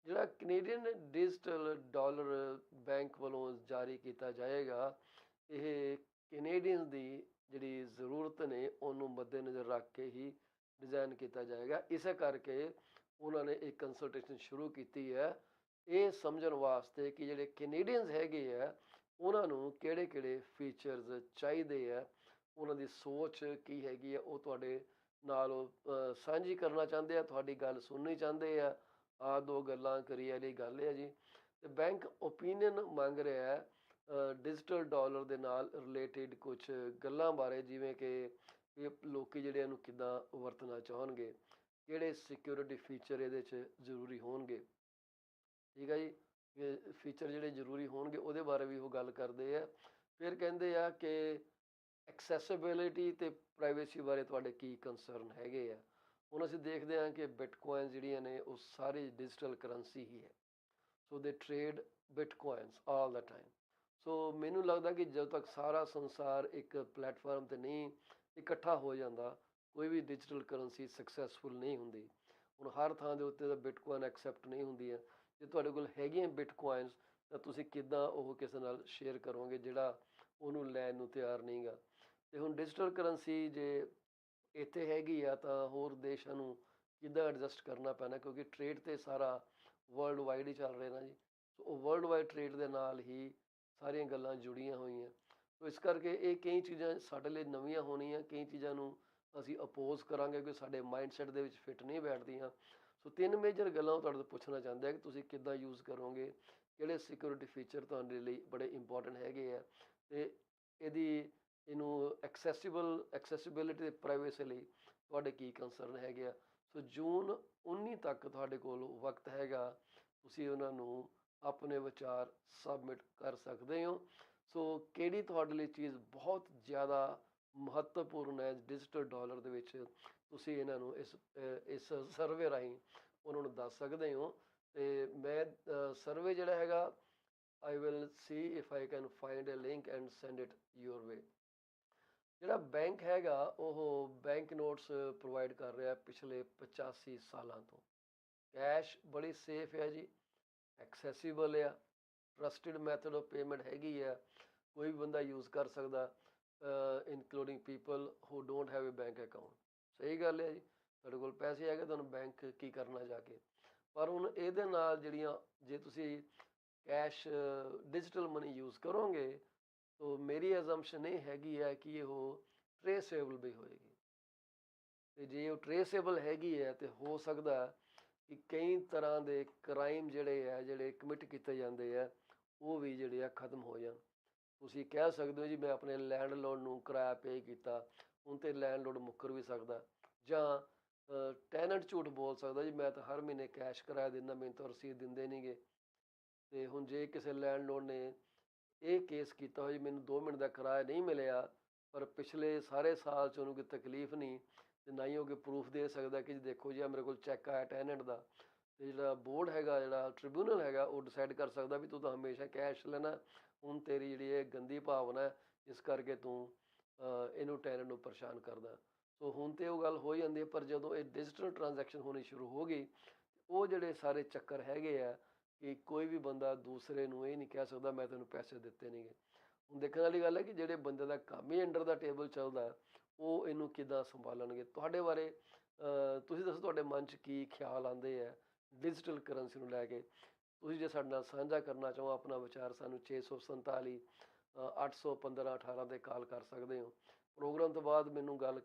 ਜਿਹੜਾ Canadian digital dollar bank ਵੱਲੋਂ ਜਾਰੀ ਕੀਤਾ ਜਾਏਗਾ, ਇਹ Canadians ਦੀ ਜਿਹੜੀ ਜ਼ਰੂਰਤ ਨੇ ਉਹਨੂੰ ਮੱਦੇਨਜ਼ਰ ਰੱਖ ਕੇ ਹੀ ਡਿਜ਼ਾਈਨ ਕੀਤਾ ਜਾਏਗਾ। ਇਸੇ ਕਰਕੇ ਉਹਨਾਂ ਨੇ ਇੱਕ ਕੰਸਲਟੇਸ਼ਨ ਸ਼ੁਰੂ ਕੀਤੀ ਹੈ ਇਹ ਸਮਝਣ ਵਾਸਤੇ ਕਿ ਜਿਹੜੇ ਕੈਨੇਡੀਅਨਸ ਹੈਗੇ ਆ ਉਹਨਾਂ ਨੂੰ ਕਿਹੜੇ ਕਿਹੜੇ ਫੀਚਰਸ ਚਾਹੀਦੇ ਆ, ਉਹਨਾਂ ਦੀ ਸੋਚ ਕੀ ਹੈਗੀ ਆ, ਉਹ ਤੁਹਾਡੇ ਨਾਲ ਸਾਂਝੀ ਕਰਨਾ ਚਾਹੁੰਦੇ ਆ, ਤੁਹਾਡੀ ਗੱਲ ਸੁਣਨੀ ਚਾਹੁੰਦੇ ਆ। ਆਹ ਦੋ ਗੱਲਾਂ ਕਰੀ ਵਾਲੀ ਗੱਲ ਹੈ ਜੀ। ਤੇ ਬੈਂਕ ਓਪੀਨੀਅਨ ਮੰਗ ਰਿਹਾ ਹੈ ਡਿਜੀਟਲ ਡਾਲਰ ਦੇ ਨਾਲ ਰਿਲੇਟਿਡ ਕੁਝ ਗੱਲਾਂ ਬਾਰੇ, ਜਿਵੇਂ ਕਿ ਇਹ ਲੋਕੀ ਜਿਹੜੇ ਇਹਨੂੰ ਕਿੱਦਾਂ ਵਰਤਣਾ ਚਾਹਣਗੇ, ਕਿਹੜੇ ਸਿਕਿਉਰਿਟੀ ਫੀਚਰ ਇਹਦੇ 'ਚ ਜ਼ਰੂਰੀ ਹੋਣਗੇ। ਠੀਕ ਹੈ ਜੀ, ਫੀਚਰ ਜਿਹੜੇ ਜ਼ਰੂਰੀ ਹੋਣਗੇ ਉਹਦੇ ਬਾਰੇ ਵੀ ਉਹ ਗੱਲ ਕਰਦੇ ਆ। ਫਿਰ ਕਹਿੰਦੇ ਆ ਕਿ ਐਕਸੈਸਿਬਿਲਿਟੀ ਅਤੇ ਪ੍ਰਾਈਵੇਸੀ ਬਾਰੇ ਤੁਹਾਡੇ ਕੀ ਕੰਸਰਨ ਹੈਗੇ ਆ। ਹੁਣ ਅਸੀਂ ਦੇਖਦੇ ਹਾਂ ਕਿ ਬਿਟਕੋਇਨ ਜਿਹੜੀਆਂ ਨੇ ਉਹ ਸਾਰੀ ਡਿਜੀਟਲ ਕਰੰਸੀ ਹੀ ਹੈ। ਸੋ ਦੇ ਟ੍ਰੇਡ ਬਿਟਕੋਇਨਸ ਆਲ ਦਾ ਟਾਈਮ। ਸੋ ਮੈਨੂੰ ਲੱਗਦਾ ਕਿ ਜਦੋਂ ਤੱਕ ਸਾਰਾ ਸੰਸਾਰ ਇੱਕ ਪਲੇਟਫਾਰਮ 'ਤੇ ਨਹੀਂ ਇਕੱਠਾ ਹੋ ਜਾਂਦਾ, ਕੋਈ ਵੀ ਡਿਜੀਟਲ ਕਰੰਸੀ ਸਕਸੈਸਫੁਲ ਨਹੀਂ ਹੁੰਦੀ। ਹੁਣ ਹਰ ਥਾਂ ਦੇ ਉੱਤੇ ਤਾਂ ਬਿਟਕੋਇਨ ਐਕਸੈਪਟ ਨਹੀਂ ਹੁੰਦੀ ਹੈ। ਜੇ ਤੁਹਾਡੇ ਕੋਲ ਹੈਗੀਆਂ ਬਿਟਕੋਇਨਸ ਤਾਂ ਤੁਸੀਂ ਕਿੱਦਾਂ ਉਹ ਕਿਸੇ ਨਾਲ ਸ਼ੇਅਰ ਕਰੋਗੇ ਜਿਹੜਾ ਉਹਨੂੰ ਲੈਣ ਨੂੰ ਤਿਆਰ ਨਹੀਂ ਗਾ। ਅਤੇ ਹੁਣ ਡਿਜੀਟਲ ਕਰੰਸੀ ਜੇ ਇੱਥੇ ਹੈਗੀ ਆ ਤਾਂ ਹੋਰ ਦੇਸ਼ਾਂ ਨੂੰ ਕਿੱਦਾਂ ਐਡਜਸਟ ਕਰਨਾ ਪੈਣਾ, ਕਿਉਂਕਿ ਟ੍ਰੇਡ ਤੇ ਸਾਰਾ ਵਰਲਡ ਵਾਈਡ ਹੀ ਚੱਲ ਰਿਹਾ ਨਾ ਜੀ। ਸੋ ਉਹ ਵਰਲਡ ਵਾਈਡ ਟ੍ਰੇਡ ਦੇ ਨਾਲ ਹੀ ਸਾਰੀਆਂ ਗੱਲਾਂ ਜੁੜੀਆਂ ਹੋਈਆਂ। ਸੋ ਇਸ ਕਰਕੇ ਇਹ ਕਈ ਚੀਜ਼ਾਂ ਸਾਡੇ ਲਈ ਨਵੀਆਂ ਹੋਣੀਆਂ, ਕਈ ਚੀਜ਼ਾਂ ਨੂੰ ਅਸੀਂ ਅਪੋਜ਼ ਕਰਾਂਗੇ ਕਿ ਸਾਡੇ ਮਾਈਂਡਸੈਟ ਦੇ ਵਿੱਚ ਫਿੱਟ ਨਹੀਂ ਬੈਠਦੀਆਂ। ਸੋ ਤਿੰਨ ਮੇਜਰ ਗੱਲਾਂ ਤੁਹਾਡੇ ਤੋਂ ਪੁੱਛਣਾ ਚਾਹੁੰਦੇ ਆ ਕਿ ਤੁਸੀਂ ਕਿੱਦਾਂ ਯੂਜ਼ ਕਰੋਗੇ, ਕਿਹੜੇ ਸਿਕਿਉਰਿਟੀ ਫੀਚਰ ਤੁਹਾਡੇ ਲਈ ਬੜੇ ਇੰਪੋਰਟੈਂਟ ਹੈਗੇ ਆ, ਅਤੇ ਇਹਨੂੰ ਐਕਸੈਸਿਬਿਲਿਟੀ ਅਤੇ ਪ੍ਰਾਈਵੇਸੀ ਲਈ ਤੁਹਾਡੇ ਕੀ ਕੰਸਰਨ ਹੈਗੇ ਆ। ਸੋ ਜੂਨ 19 ਤੱਕ ਤੁਹਾਡੇ ਕੋਲ ਵਕਤ ਹੈਗਾ, ਤੁਸੀਂ ਉਹਨਾਂ ਨੂੰ ਆਪਣੇ ਵਿਚਾਰ ਸਬਮਿਟ ਕਰ ਸਕਦੇ ਹੋ। ਸੋ ਕਿਹੜੀ ਤੁਹਾਡੇ ਲਈ ਚੀਜ਼ ਬਹੁਤ ਜ਼ਿਆਦਾ ਮਹੱਤਵਪੂਰਨ ਹੈ ਡਿਜੀਟਲ ਡਾਲਰ ਦੇ ਵਿੱਚ, ਤੁਸੀਂ ਇਹਨਾਂ ਨੂੰ ਇਸ ਸਰਵੇ ਰਾਹੀਂ ਉਹਨਾਂ ਨੂੰ ਦੱਸ ਸਕਦੇ ਹੋ। ਅਤੇ ਮੈਂ ਸਰਵੇ ਜਿਹੜਾ ਹੈਗਾ I will see if I can find a link and send it your way. ਜਿਹੜਾ ਬੈਂਕ ਹੈਗਾ ਉਹ ਬੈਂਕ ਨੋਟਸ ਪ੍ਰੋਵਾਈਡ ਕਰ ਰਿਹਾ ਪਿਛਲੇ 85 ਸਾਲਾਂ ਤੋਂ। ਕੈਸ਼ ਬੜੀ ਸੇਫ ਹੈ ਜੀ, ਐਕਸੈਸੀਬਲ ਆ, ਟਰਸਟਿਡ ਮੈਥਡ ਆਫ ਪੇਮੈਂਟ ਹੈਗੀ ਆ, ਕੋਈ ਵੀ ਬੰਦਾ ਯੂਜ਼ ਕਰ ਸਕਦਾ, including people who don't have A bank account. ਸਹੀ ਗੱਲ ਹੈ ਜੀ, ਤੁਹਾਡੇ ਕੋਲ ਪੈਸੇ ਹੈਗੇ, ਤੁਹਾਨੂੰ ਬੈਂਕ ਕੀ ਕਰਨਾ ਜਾ ਕੇ। ਪਰ ਹੁਣ ਇਹਦੇ ਨਾਲ ਜਿਹੜੀਆਂ ਜੇ ਤੁਸੀਂ ਕੈਸ਼ ਡਿਜੀਟਲ ਮਨੀ ਯੂਜ਼ ਕਰੋਗੇ ਤਾਂ ਮੇਰੀ ਐਜ਼ੰਪਸ਼ਨ ਇਹ ਹੈਗੀ ਹੈ ਕਿ ਉਹ ਟਰੇਸੇਬਲ ਵੀ ਹੋਏਗੀ। ਅਤੇ ਜੇ ਉਹ ਟਰੇਸੇਬਲ ਹੈਗੀ ਹੈ ਤਾਂ ਹੋ ਸਕਦਾ ਕਿ ਕਈ ਤਰ੍ਹਾਂ ਦੇ ਕ੍ਰਾਈਮ ਜਿਹੜੇ ਕਮਿਟ ਕੀਤੇ ਜਾਂਦੇ ਆ ਉਹ ਵੀ ਜਿਹੜੇ ਆ ਖਤਮ ਹੋ ਜਾਣ। ਤੁਸੀਂ ਕਹਿ ਸਕਦੇ ਹੋ ਜੀ ਮੈਂ ਆਪਣੇ ਲੈਂਡਲੋਡ ਨੂੰ ਕਿਰਾਇਆ ਪੇ ਕੀਤਾ, ਹੁਣ ਤਾਂ ਲੈਂਡਲੋਡ ਮੁੱਕਰ ਵੀ ਸਕਦਾ, ਜਾਂ ਟੈਨੈਂਟ ਝੂਠ ਬੋਲ ਸਕਦਾ ਜੀ ਮੈਂ ਤਾਂ ਹਰ ਮਹੀਨੇ ਕੈਸ਼ ਕਿਰਾਇਆ ਦਿੰਦਾ, ਮੈਨੂੰ ਤਾਂ ਰਸੀਦ ਦਿੰਦੇ ਨਹੀਂ ਗੇ। ਅਤੇ ਹੁਣ ਜੇ ਕਿਸੇ ਲੈਂਡਲੋਡ ਨੇ ਇਹ ਕੇਸ ਕੀਤਾ ਹੋਇਆ ਜੀ ਮੈਨੂੰ 2 ਮਿੰਟ ਦਾ ਕਿਰਾਇਆ ਨਹੀਂ ਮਿਲਿਆ, ਪਰ ਪਿਛਲੇ ਸਾਰੇ ਸਾਲ 'ਚ ਉਹਨੂੰ ਕੋਈ ਤਕਲੀਫ ਨਹੀਂ, ਅਤੇ ਨਾ ਹੀ ਉਹ ਕੋਈ ਪ੍ਰੂਫ ਦੇ ਸਕਦਾ ਕਿ ਜੀ ਦੇਖੋ ਜੀ ਮੇਰੇ ਕੋਲ ਚੈੱਕ ਆਇਆ ਟੈਨੈਂਟ ਦਾ। ਅਤੇ ਜਿਹੜਾ ਬੋਰਡ ਹੈਗਾ, ਜਿਹੜਾ ਟ੍ਰਿਬਿਊਨਲ ਹੈਗਾ, ਉਹ ਡਿਸਾਈਡ ਕਰ ਸਕਦਾ ਵੀ ਤੂੰ ਤਾਂ ਹਮੇਸ਼ਾ ਕੈਸ਼ ਲੈਣਾ, ਹੁਣ ਤੇਰੀ ਜਿਹੜੀ ਇਹ ਗੰਦੀ ਭਾਵਨਾ ਹੈ ਇਸ ਕਰਕੇ ਤੂੰ ਇਹਨੂੰ ਟੈਨੈਂਟ ਨੂੰ ਪਰੇਸ਼ਾਨ ਕਰਦਾ। ਸੋ ਹੁਣ ਤਾਂ ਉਹ ਗੱਲ ਹੋ ਜਾਂਦੀ ਹੈ, ਪਰ ਜਦੋਂ ਇਹ ਡਿਜੀਟਲ ਟ੍ਰਾਂਜੈਕਸ਼ਨ ਹੋਣੀ ਸ਼ੁਰੂ ਹੋ ਗਈ ਉਹ ਜਿਹੜੇ ਸਾਰੇ ਚੱਕਰ ਹੈਗੇ ਆ ਕਿ ਕੋਈ ਵੀ ਬੰਦਾ ਦੂਸਰੇ ਨੂੰ ਇਹ ਨਹੀਂ ਕਹਿ ਸਕਦਾ ਮੈਂ ਤੈਨੂੰ ਪੈਸੇ ਦਿੱਤੇ ਨਹੀਂਗੇ। ਹੁਣ ਦੇਖਣ ਵਾਲੀ ਗੱਲ ਹੈ ਕਿ ਜਿਹੜੇ ਬੰਦੇ ਦਾ ਕੰਮ ਹੀ ਅੰਡਰ ਦਾ ਟੇਬਲ ਚੱਲਦਾ ਉਹ ਇਹਨੂੰ ਕਿੱਦਾਂ ਸੰਭਾਲਣਗੇ। ਤੁਹਾਡੇ ਬਾਰੇ ਤੁਸੀਂ ਦੱਸੋ, ਤੁਹਾਡੇ ਮਨ 'ਚ ਕੀ ਖਿਆਲ ਆਉਂਦੇ ਆ ਡਿਜੀਟਲ ਕਰੰਸੀ ਨੂੰ ਲੈ ਕੇ? ਤੁਸੀਂ ਜੇ ਸਾਡੇ ਨਾਲ ਸਾਂਝਾ ਕਰਨਾ ਚਾਹੋ ਆਪਣਾ ਵਿਚਾਰ, ਸਾਨੂੰ 647 815 18 'ਤੇ ਕਾਲ ਕਰ ਸਕਦੇ ਹੋ। ਪ੍ਰੋਗਰਾਮ ਤੋਂ ਬਾਅਦ ਮੇਰੇ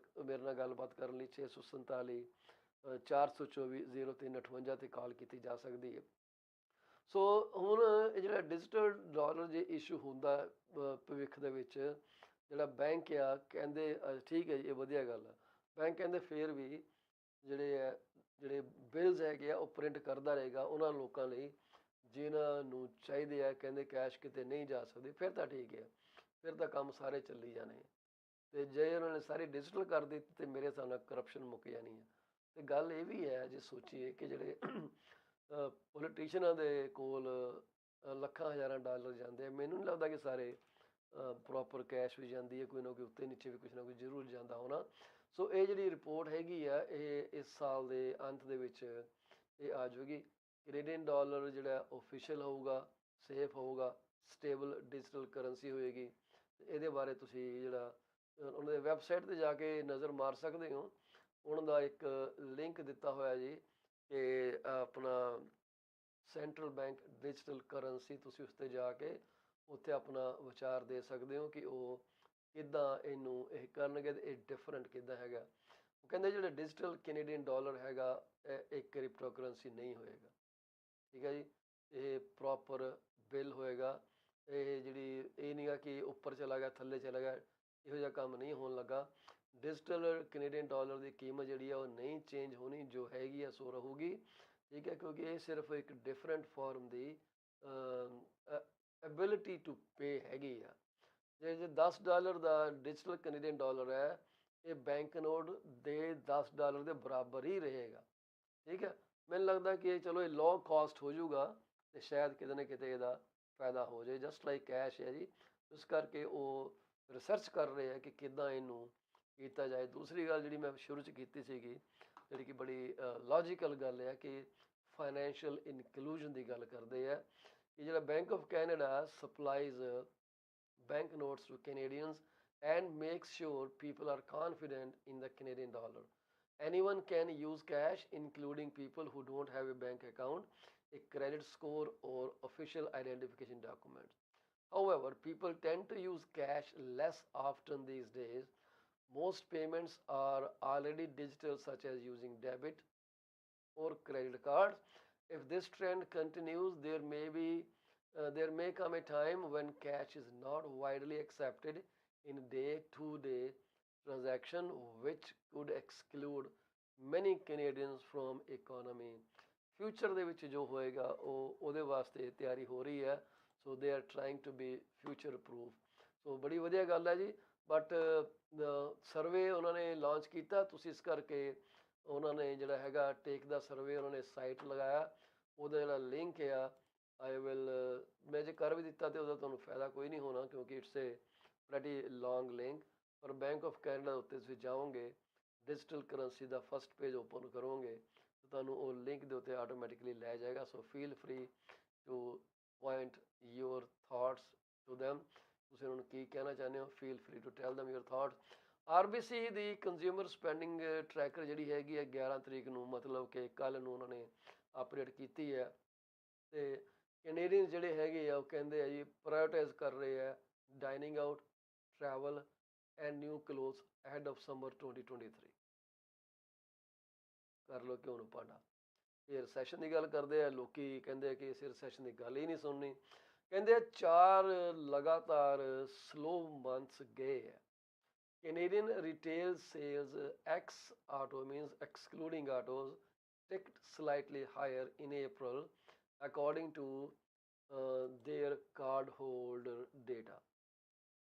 ਨਾਲ ਗੱਲਬਾਤ ਕਰਨ ਲਈ 647 424 0358 'ਤੇ ਕਾਲ ਕੀਤੀ ਜਾ ਸਕਦੀ ਹੈ। ਸੋ ਹੁਣ ਇਹ ਜਿਹੜਾ ਡਿਜੀਟਲ ਡਾਲਰ ਜੇ ਇਸ਼ੂ ਹੁੰਦਾ ਭਵਿੱਖ ਦੇ ਵਿੱਚ, ਜਿਹੜਾ ਬੈਂਕ ਆ ਕਹਿੰਦੇ ਠੀਕ ਹੈ ਜੀ, ਇਹ ਵਧੀਆ ਗੱਲ ਆ। ਬੈਂਕ ਕਹਿੰਦੇ ਫਿਰ ਵੀ ਜਿਹੜੇ ਬਿਲਸ ਹੈਗੇ ਆ ਉਹ ਪ੍ਰਿੰਟ ਕਰਦਾ ਰਹੇਗਾ ਉਹਨਾਂ ਲੋਕਾਂ ਲਈ ਜਿਨ੍ਹਾਂ ਨੂੰ ਚਾਹੀਦੇ ਆ। ਕਹਿੰਦੇ ਕੈਸ਼ ਕਿਤੇ ਨਹੀਂ ਜਾ ਸਕਦੇ, ਫਿਰ ਤਾਂ ਠੀਕ ਹੈ, ਫਿਰ ਤਾਂ ਕੰਮ ਸਾਰੇ ਚੱਲੀ ਜਾਣੇ। ਅਤੇ ਜੇ ਉਹਨਾਂ ਨੇ ਸਾਰੀ ਡਿਜੀਟਲ ਕਰ ਦਿੱਤੀ ਤਾਂ ਮੇਰੇ ਹਿਸਾਬ ਨਾਲ ਕਰਪਸ਼ਨ ਮੁੱਕ ਜਾਣੀ ਹੈ। ਅਤੇ ਗੱਲ ਇਹ ਵੀ ਹੈ ਜੇ ਸੋਚੀਏ ਕਿ ਜਿਹੜੇ ਪੋਲੀਟੀਸ਼ੀਅਨਾਂ ਦੇ ਕੋਲ ਲੱਖਾਂ ਹਜ਼ਾਰਾਂ ਡਾਲਰ ਜਾਂਦੇ ਆ, ਮੈਨੂੰ ਨਹੀਂ ਲੱਗਦਾ ਕਿ ਸਾਰੇ ਪ੍ਰੋਪਰ ਕੈਸ਼ ਵੀ ਜਾਂਦੀ ਹੈ, ਕੋਈ ਨਾ ਕੋਈ ਉੱਤੇ ਨੀਚੇ ਵੀ ਕੁਛ ਨਾ ਕੁਛ ਜ਼ਰੂਰ ਜਾਂਦਾ ਹੋਣਾ। ਸੋ ਇਹ ਜਿਹੜੀ ਰਿਪੋਰਟ ਹੈਗੀ ਆ ਇਹ ਇਸ ਸਾਲ ਦੇ ਅੰਤ ਦੇ ਵਿੱਚ ਇਹ ਆ ਜਾਊਗੀ। ਕੈਨੇਡੀਅਨ ਡਾਲਰ ਜਿਹੜਾ ਓਫੀਸ਼ੀਅਲ ਹੋਊਗਾ, ਸੇਫ ਹੋਊਗਾ, ਸਟੇਬਲ ਡਿਜੀਟਲ ਕਰੰਸੀ ਹੋਏਗੀ। ਇਹਦੇ ਬਾਰੇ ਤੁਸੀਂ ਜਿਹੜਾ ਉਹਨਾਂ ਦੇ ਵੈਬਸਾਈਟ 'ਤੇ ਜਾ ਕੇ ਨਜ਼ਰ ਮਾਰ ਸਕਦੇ ਹੋ। ਉਹਨਾਂ ਦਾ ਇੱਕ ਲਿੰਕ ਦਿੱਤਾ ਹੋਇਆ ਜੀ ਕਿ ਆਪਣਾ ਸੈਂਟਰਲ ਬੈਂਕ ਡਿਜੀਟਲ ਕਰੰਸੀ, ਤੁਸੀਂ ਉਸ 'ਤੇ ਜਾ ਕੇ ਉੱਥੇ ਆਪਣਾ ਵਿਚਾਰ ਦੇ ਸਕਦੇ ਹੋ ਕਿ ਉਹ ਕਿੱਦਾਂ ਇਹਨੂੰ ਇਹ ਕਰਨਗੇ ਅਤੇ ਇਹ ਡਿਫਰੈਂਟ ਕਿੱਦਾਂ ਹੈਗਾ। ਉਹ ਕਹਿੰਦੇ ਜਿਹੜਾ ਡਿਜੀਟਲ ਕੈਨੇਡੀਅਨ ਡਾਲਰ ਹੈਗਾ ਇਹ ਇੱਕ ਕ੍ਰਿਪਟੋ ਕਰੰਸੀ ਨਹੀਂ ਹੋਏਗਾ, ਠੀਕ ਹੈ ਜੀ। ਇਹ ਪ੍ਰੋਪਰ ਬਿੱਲ ਹੋਏਗਾ। ਇਹ ਜਿਹੜੀ ਇਹ ਨਹੀਂਗਾ ਕਿ ਉੱਪਰ ਚਲਾ ਗਿਆ ਥੱਲੇ ਚਲਾ ਗਿਆ, ਇਹੋ ਜਿਹਾ ਕੰਮ ਨਹੀਂ ਹੋਣ ਲੱਗਾ। ਡਿਜੀਟਲ ਕੈਨੇਡੀਅਨ ਡਾਲਰ ਦੀ ਕੀਮਤ ਜਿਹੜੀ ਆ ਉਹ ਨਹੀਂ ਚੇਂਜ ਹੋਣੀ, ਜੋ ਹੈਗੀ ਆ ਸੋ ਰਹੂਗੀ, ਠੀਕ ਹੈ। ਕਿਉਂਕਿ ਇਹ ਸਿਰਫ ਇੱਕ different farm the ability to pay ਹੈਗੀ ਆ। ਜੇ $10 ਦਾ ਡਿਜੀਟਲ ਕੈਨੇਡੀਅਨ ਡਾਲਰ ਹੈ, ਇਹ ਬੈਂਕ ਨੋਟ ਦੇ $10 ਦੇ ਬਰਾਬਰ ਹੀ ਰਹੇਗਾ, ਠੀਕ ਹੈ। ਮੈਨੂੰ ਲੱਗਦਾ ਕਿ ਚਲੋ ਇਹ ਲੋ ਕਾਸਟ ਹੋ ਜਾਊਗਾ ਅਤੇ ਸ਼ਾਇਦ ਕਿਤੇ ਨਾ ਕਿਤੇ ਇਹਦਾ ਫਾਇਦਾ ਹੋ ਜਾਏ, ਜਸਟ ਲਾਈਕ ਕੈਸ਼ ਹੈ ਜੀ। ਇਸ ਕਰਕੇ ਉਹ ਰਿਸਰਚ ਕਰ ਰਹੇ ਆ ਕਿ ਕਿੱਦਾਂ ਇਹਨੂੰ ਕੀਤਾ ਜਾਏ। ਦੂਸਰੀ ਗੱਲ ਜਿਹੜੀ ਮੈਂ ਸ਼ੁਰੂ 'ਚ ਕੀਤੀ ਸੀਗੀ, ਜਿਹੜੀ ਕਿ ਬੜੀ ਲੌਜੀਕਲ ਗੱਲ ਹੈ ਕਿ ਫਾਈਨੈਂਸ਼ੀਅਲ ਇਨਕਲੂਜਨ ਦੀ ਗੱਲ ਕਰਦੇ ਆ ਕਿ ਜਿਹੜਾ bank of Canada supplies bank notes to Canadians and makes sure people are confident in the Canadian dollar. Anyone can use cash, including people who don't have a bank account, a credit score, or official identification documents. However, people tend to use cash less often these days. Most payments are already digital, such as using debit or credit cards. If this trend continues, there may come a time when cash is not widely accepted in day-to-day transaction, which could exclude many Canadians from economy. Future ਦੇ ਵਿੱਚ ਜੋ ਹੋਏਗਾ ਉਹ ਉਹਦੇ ਵਾਸਤੇ ਤਿਆਰੀ ਹੋ ਰਹੀ ਹੈ। So they are trying to be future proof. So ਬੜੀ ਵਧੀਆ ਗੱਲ ਹੈ ਜੀ। ਬਟ ਸਰਵੇ ਉਹਨਾਂ ਨੇ ਲਾਂਚ ਕੀਤਾ, ਤੁਸੀਂ ਇਸ ਕਰਕੇ ਉਹਨਾਂ ਨੇ ਜਿਹੜਾ ਹੈਗਾ ਟੇਕ ਦਾ ਸਰਵੇ ਉਹਨਾਂ ਨੇ ਸਾਈਟ ਲਗਾਇਆ, ਉਹਦਾ ਜਿਹੜਾ ਲਿੰਕ ਆ ਮੈਂ ਜੇ ਕਰ ਵੀ ਦਿੱਤਾ ਤਾਂ ਉਹਦਾ ਤੁਹਾਨੂੰ ਫਾਇਦਾ ਕੋਈ ਨਹੀਂ ਹੋਣਾ ਕਿਉਂਕਿ it's A pretty long link. ਪਰ ਬੈਂਕ ਆਫ ਕੈਨੇਡਾ ਉੱਤੇ ਤੁਸੀਂ ਜਾਓਗੇ, ਡਿਜੀਟਲ ਕਰੰਸੀ ਦਾ ਫਸਟ ਪੇਜ ਓਪਨ ਕਰੋਗੇ ਤਾਂ ਤੁਹਾਨੂੰ ਉਹ ਲਿੰਕ ਦੇ ਉੱਤੇ ਆਟੋਮੈਟਿਕਲੀ ਲੈ ਜਾਏਗਾ। So feel free to point your thoughts to them. ਤੁਸੀਂ ਉਹਨਾਂ ਨੂੰ ਕੀ ਕਹਿਣਾ ਚਾਹੁੰਦੇ ਹੋ, feel free to tell them your thoughts. RBC ਦੀ ਕੰਜ਼ਿਊਮਰ ਸਪੈਂਡਿੰਗ ਟਰੈਕਰ ਜਿਹੜੀ ਹੈਗੀ ਹੈ 11 ਤਰੀਕ ਨੂੰ, ਮਤਲਬ ਕਿ ਕੱਲ੍ਹ ਨੂੰ ਉਹਨਾਂ ਨੇ ਅਪਡੇਟ ਕੀਤੀ ਹੈ। ਅਤੇ ਕੈਨੇਡੀਅਨ ਜਿਹੜੇ ਹੈਗੇ ਆ ਉਹ ਕਹਿੰਦੇ ਆ ਜੀ ਪ੍ਰਾਇਓਰਟਾਈਜ਼ ਕਰ ਰਹੇ ਆ dining out, travel and new cloth ahead of summer 2023। ਕਰ ਲਓ ਕਿਉਂ ਨੂੰ ਪਾਡਾ। ਇਹ ਰਿਸੈਸ਼ਨ ਦੀ ਗੱਲ ਕਰਦੇ ਆ, ਲੋਕੀ ਕਹਿੰਦੇ ਆ ਕਿ ਇਸ ਰਿਸੈਸ਼ਨ ਦੀ ਗੱਲ ਹੀ ਨਹੀਂ ਸੁਣਨੀ। ਕਹਿੰਦੇ 4 ਲਗਾਤਾਰ ਸਲੋ ਮੰਥਸ ਗਏ ਆ। Canadian retail sales ex auto means excluding autos ticked slightly higher in April according to their cardholder data.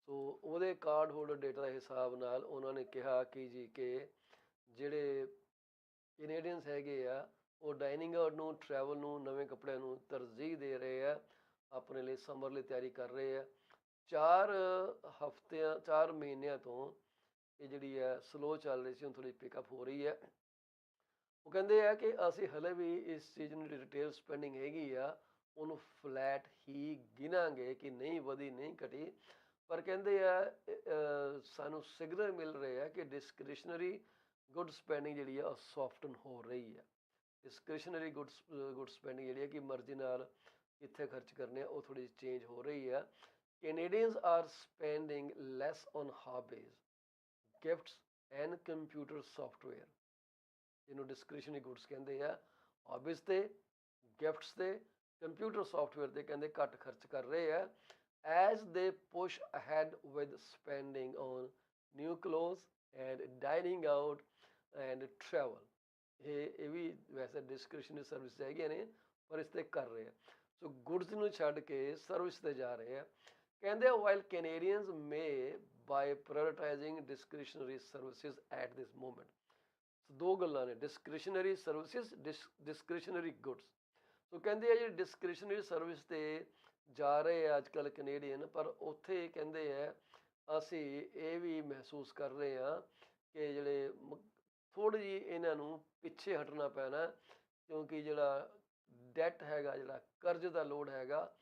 ਸੋ ਉਹਦੇ ਕਾਰਡ ਹੋਲਡਰ ਡੇਟਾ ਦੇ ਹਿਸਾਬ ਨਾਲ ਉਹਨਾਂ ਨੇ ਕਿਹਾ ਕਿ ਜੀ ਕਿ ਜਿਹੜੇ ਕੈਨੇਡੀਅਨਸ ਹੈਗੇ ਆ ਉਹ ਡਾਈਨਿੰਗ ਆਊਟ ਨੂੰ, ਟਰੈਵਲ ਨੂੰ, ਨਵੇਂ ਕੱਪੜਿਆਂ ਨੂੰ ਤਰਜੀਹ ਦੇ ਰਹੇ ਆ, ਆਪਣੇ ਲਈ ਸਮਰ ਲਈ ਤਿਆਰੀ ਕਰ ਰਹੇ ਆ। 4 ਮਹੀਨਿਆਂ ਤੋਂ ਇਹ ਜਿਹੜੀ ਹੈ ਸਲੋ ਚੱਲ ਰਹੀ ਸੀ, ਹੁਣ ਥੋੜ੍ਹੀ ਪਿਕਅਪ ਹੋ ਰਹੀ ਹੈ। ਉਹ ਕਹਿੰਦੇ ਆ ਕਿ ਅਸੀਂ ਹਲੇ ਵੀ ਇਸ ਚੀਜ਼ ਨੂੰ ਰਿਟੇਲ ਸਪੈਂਡਿੰਗ ਹੈਗੀ ਆ ਉਹਨੂੰ ਫਲੈਟ ਹੀ ਗਿਣਾਂਗੇ ਕਿ ਨਹੀਂ ਵਧੀ ਨਹੀਂ ਘਟੀ, ਪਰ ਕਹਿੰਦੇ ਆ ਸਾਨੂੰ ਸਿਗਨਲ ਮਿਲ ਰਹੇ ਆ ਕਿ ਡਿਸਕ੍ਰਿਸ਼ਨਰੀ ਗੁੱਡ ਸਪੈਂਡਿੰਗ ਜਿਹੜੀ ਆ ਉਹ ਸੌਫਟਨ ਹੋ ਰਹੀ ਆ। ਡਿਸਕ੍ਰਿਸ਼ਨਰੀ ਗੁੱਡ ਸਪੈਂਡਿੰਗ ਜਿਹੜੀ ਹੈ ਕਿ ਮਰਜ਼ੀ ਨਾਲ ਕਿੱਥੇ ਖਰਚ ਕਰਨੇ ਆ ਉਹ ਥੋੜੀ ਜਿਹੀ ਚੇਂਜ ਹੋ ਰਹੀ ਆ। Canadians are spending less on hobbies, gifts and computer software, ਜਿਹਨੂੰ ਡਿਸਕ੍ਰਿਸ਼ਨਰੀ ਗੁੱਡਸ ਕਹਿੰਦੇ ਆ। ਹਾਬੀਜ਼ ਤੇ, ਗਿਫਟਸ ਤੇ, ਕੰਪਿਊਟਰ ਸੌਫਟਵੇਅਰ ਤੇ ਕਹਿੰਦੇ ਘੱਟ ਖਰਚ ਕਰ ਰਹੇ ਆ as they push ahead with spending on new clothes and dining out and travel। ਇਹ ਵੀ ਵੈਸੇ ਡਿਸਕ੍ਰਿਸ਼ਨਰੀ ਸਰਵਿਸ ਹੈਗੀਆਂ ਨੇ ਪਰ ਇਸ ਤੇ ਕਰ ਰਹੇ ਆ। ਸੋ ਗੁੱਡਸ ਨੂੰ ਛੱਡ ਕੇ ਸਰਵਿਸ ਤੇ ਜਾ ਰਹੇ ਆ। ਕਹਿੰਦੇ while Canadians may by prioritizing discretionary services at this moment। ਸੋ ਦੋ ਗੱਲਾਂ ਨੇ, ਡਿਸਕ੍ਰਿਸ਼ਨਰੀ ਸਰਵਿਸਿਜ਼, ਡਿਸਕ੍ਰਿਸ਼ਨਰੀ ਗੁੱਡਸ। ਸੋ ਕਹਿੰਦੇ ਆ ਜਿਹੜੀ ਡਿਸਕ੍ਰਿਸ਼ਨਰੀ ਸਰਵਿਸ ਤੇ ਜਾ ਰਹੇ ਆ ਅੱਜ ਕੱਲ੍ਹ ਕੈਨੇਡੀਅਨ, ਪਰ ਉੱਥੇ ਕਹਿੰਦੇ ਆ ਅਸੀਂ ਇਹ ਵੀ ਮਹਿਸੂਸ ਕਰ ਰਹੇ ਹਾਂ ਕਿ ਜਿਹੜੇ ਥੋੜ੍ਹੀ ਜਿਹੀ ਇਹਨਾਂ ਨੂੰ ਪਿੱਛੇ ਹਟਣਾ ਪੈਣਾ, ਕਿਉਂਕਿ ਜਿਹੜਾ ਡੈਟ ਹੈਗਾ, ਜਿਹੜਾ ਕਰਜ਼ ਦਾ ਲੋਡ ਹੈਗਾ,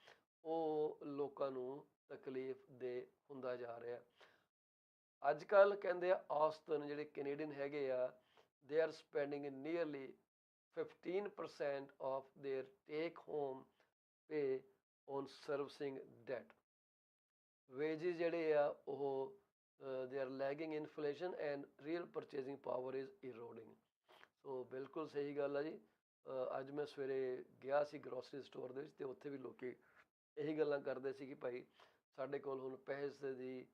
ਉਹ ਲੋਕਾਂ ਨੂੰ ਤਕਲੀਫ ਦੇ ਹੁੰਦਾ ਜਾ ਰਿਹਾ। ਅੱਜ ਕੱਲ੍ਹ ਕਹਿੰਦੇ ਆ ਔਸਤਨ ਜਿਹੜੇ ਕੈਨੇਡੀਅਨ ਹੈਗੇ ਆ they are spending nearly 15% of their take home pay on servicing debt। wages ਜਿਹੜੇ ਆ ਉਹ they are lagging inflation and real purchasing power is eroding। ਸੋ ਬਿਲਕੁਲ ਸਹੀ ਗੱਲ ਆ ਜੀ। ਅੱਜ ਮੈਂ ਸਵੇਰੇ ਗਿਆ ਸੀ ਗਰੋਸਰੀ ਸਟੋਰ ਦੇ ਵਿੱਚ ਤੇ ਉੱਥੇ ਵੀ ਲੋਕੀ ਇਹੀ ਗੱਲਾਂ ਕਰਦੇ ਸੀ ਕਿ ਭਾਈ ਸਾਡੇ ਕੋਲ ਹੁਣ ਪੈਸੇ ਦੀ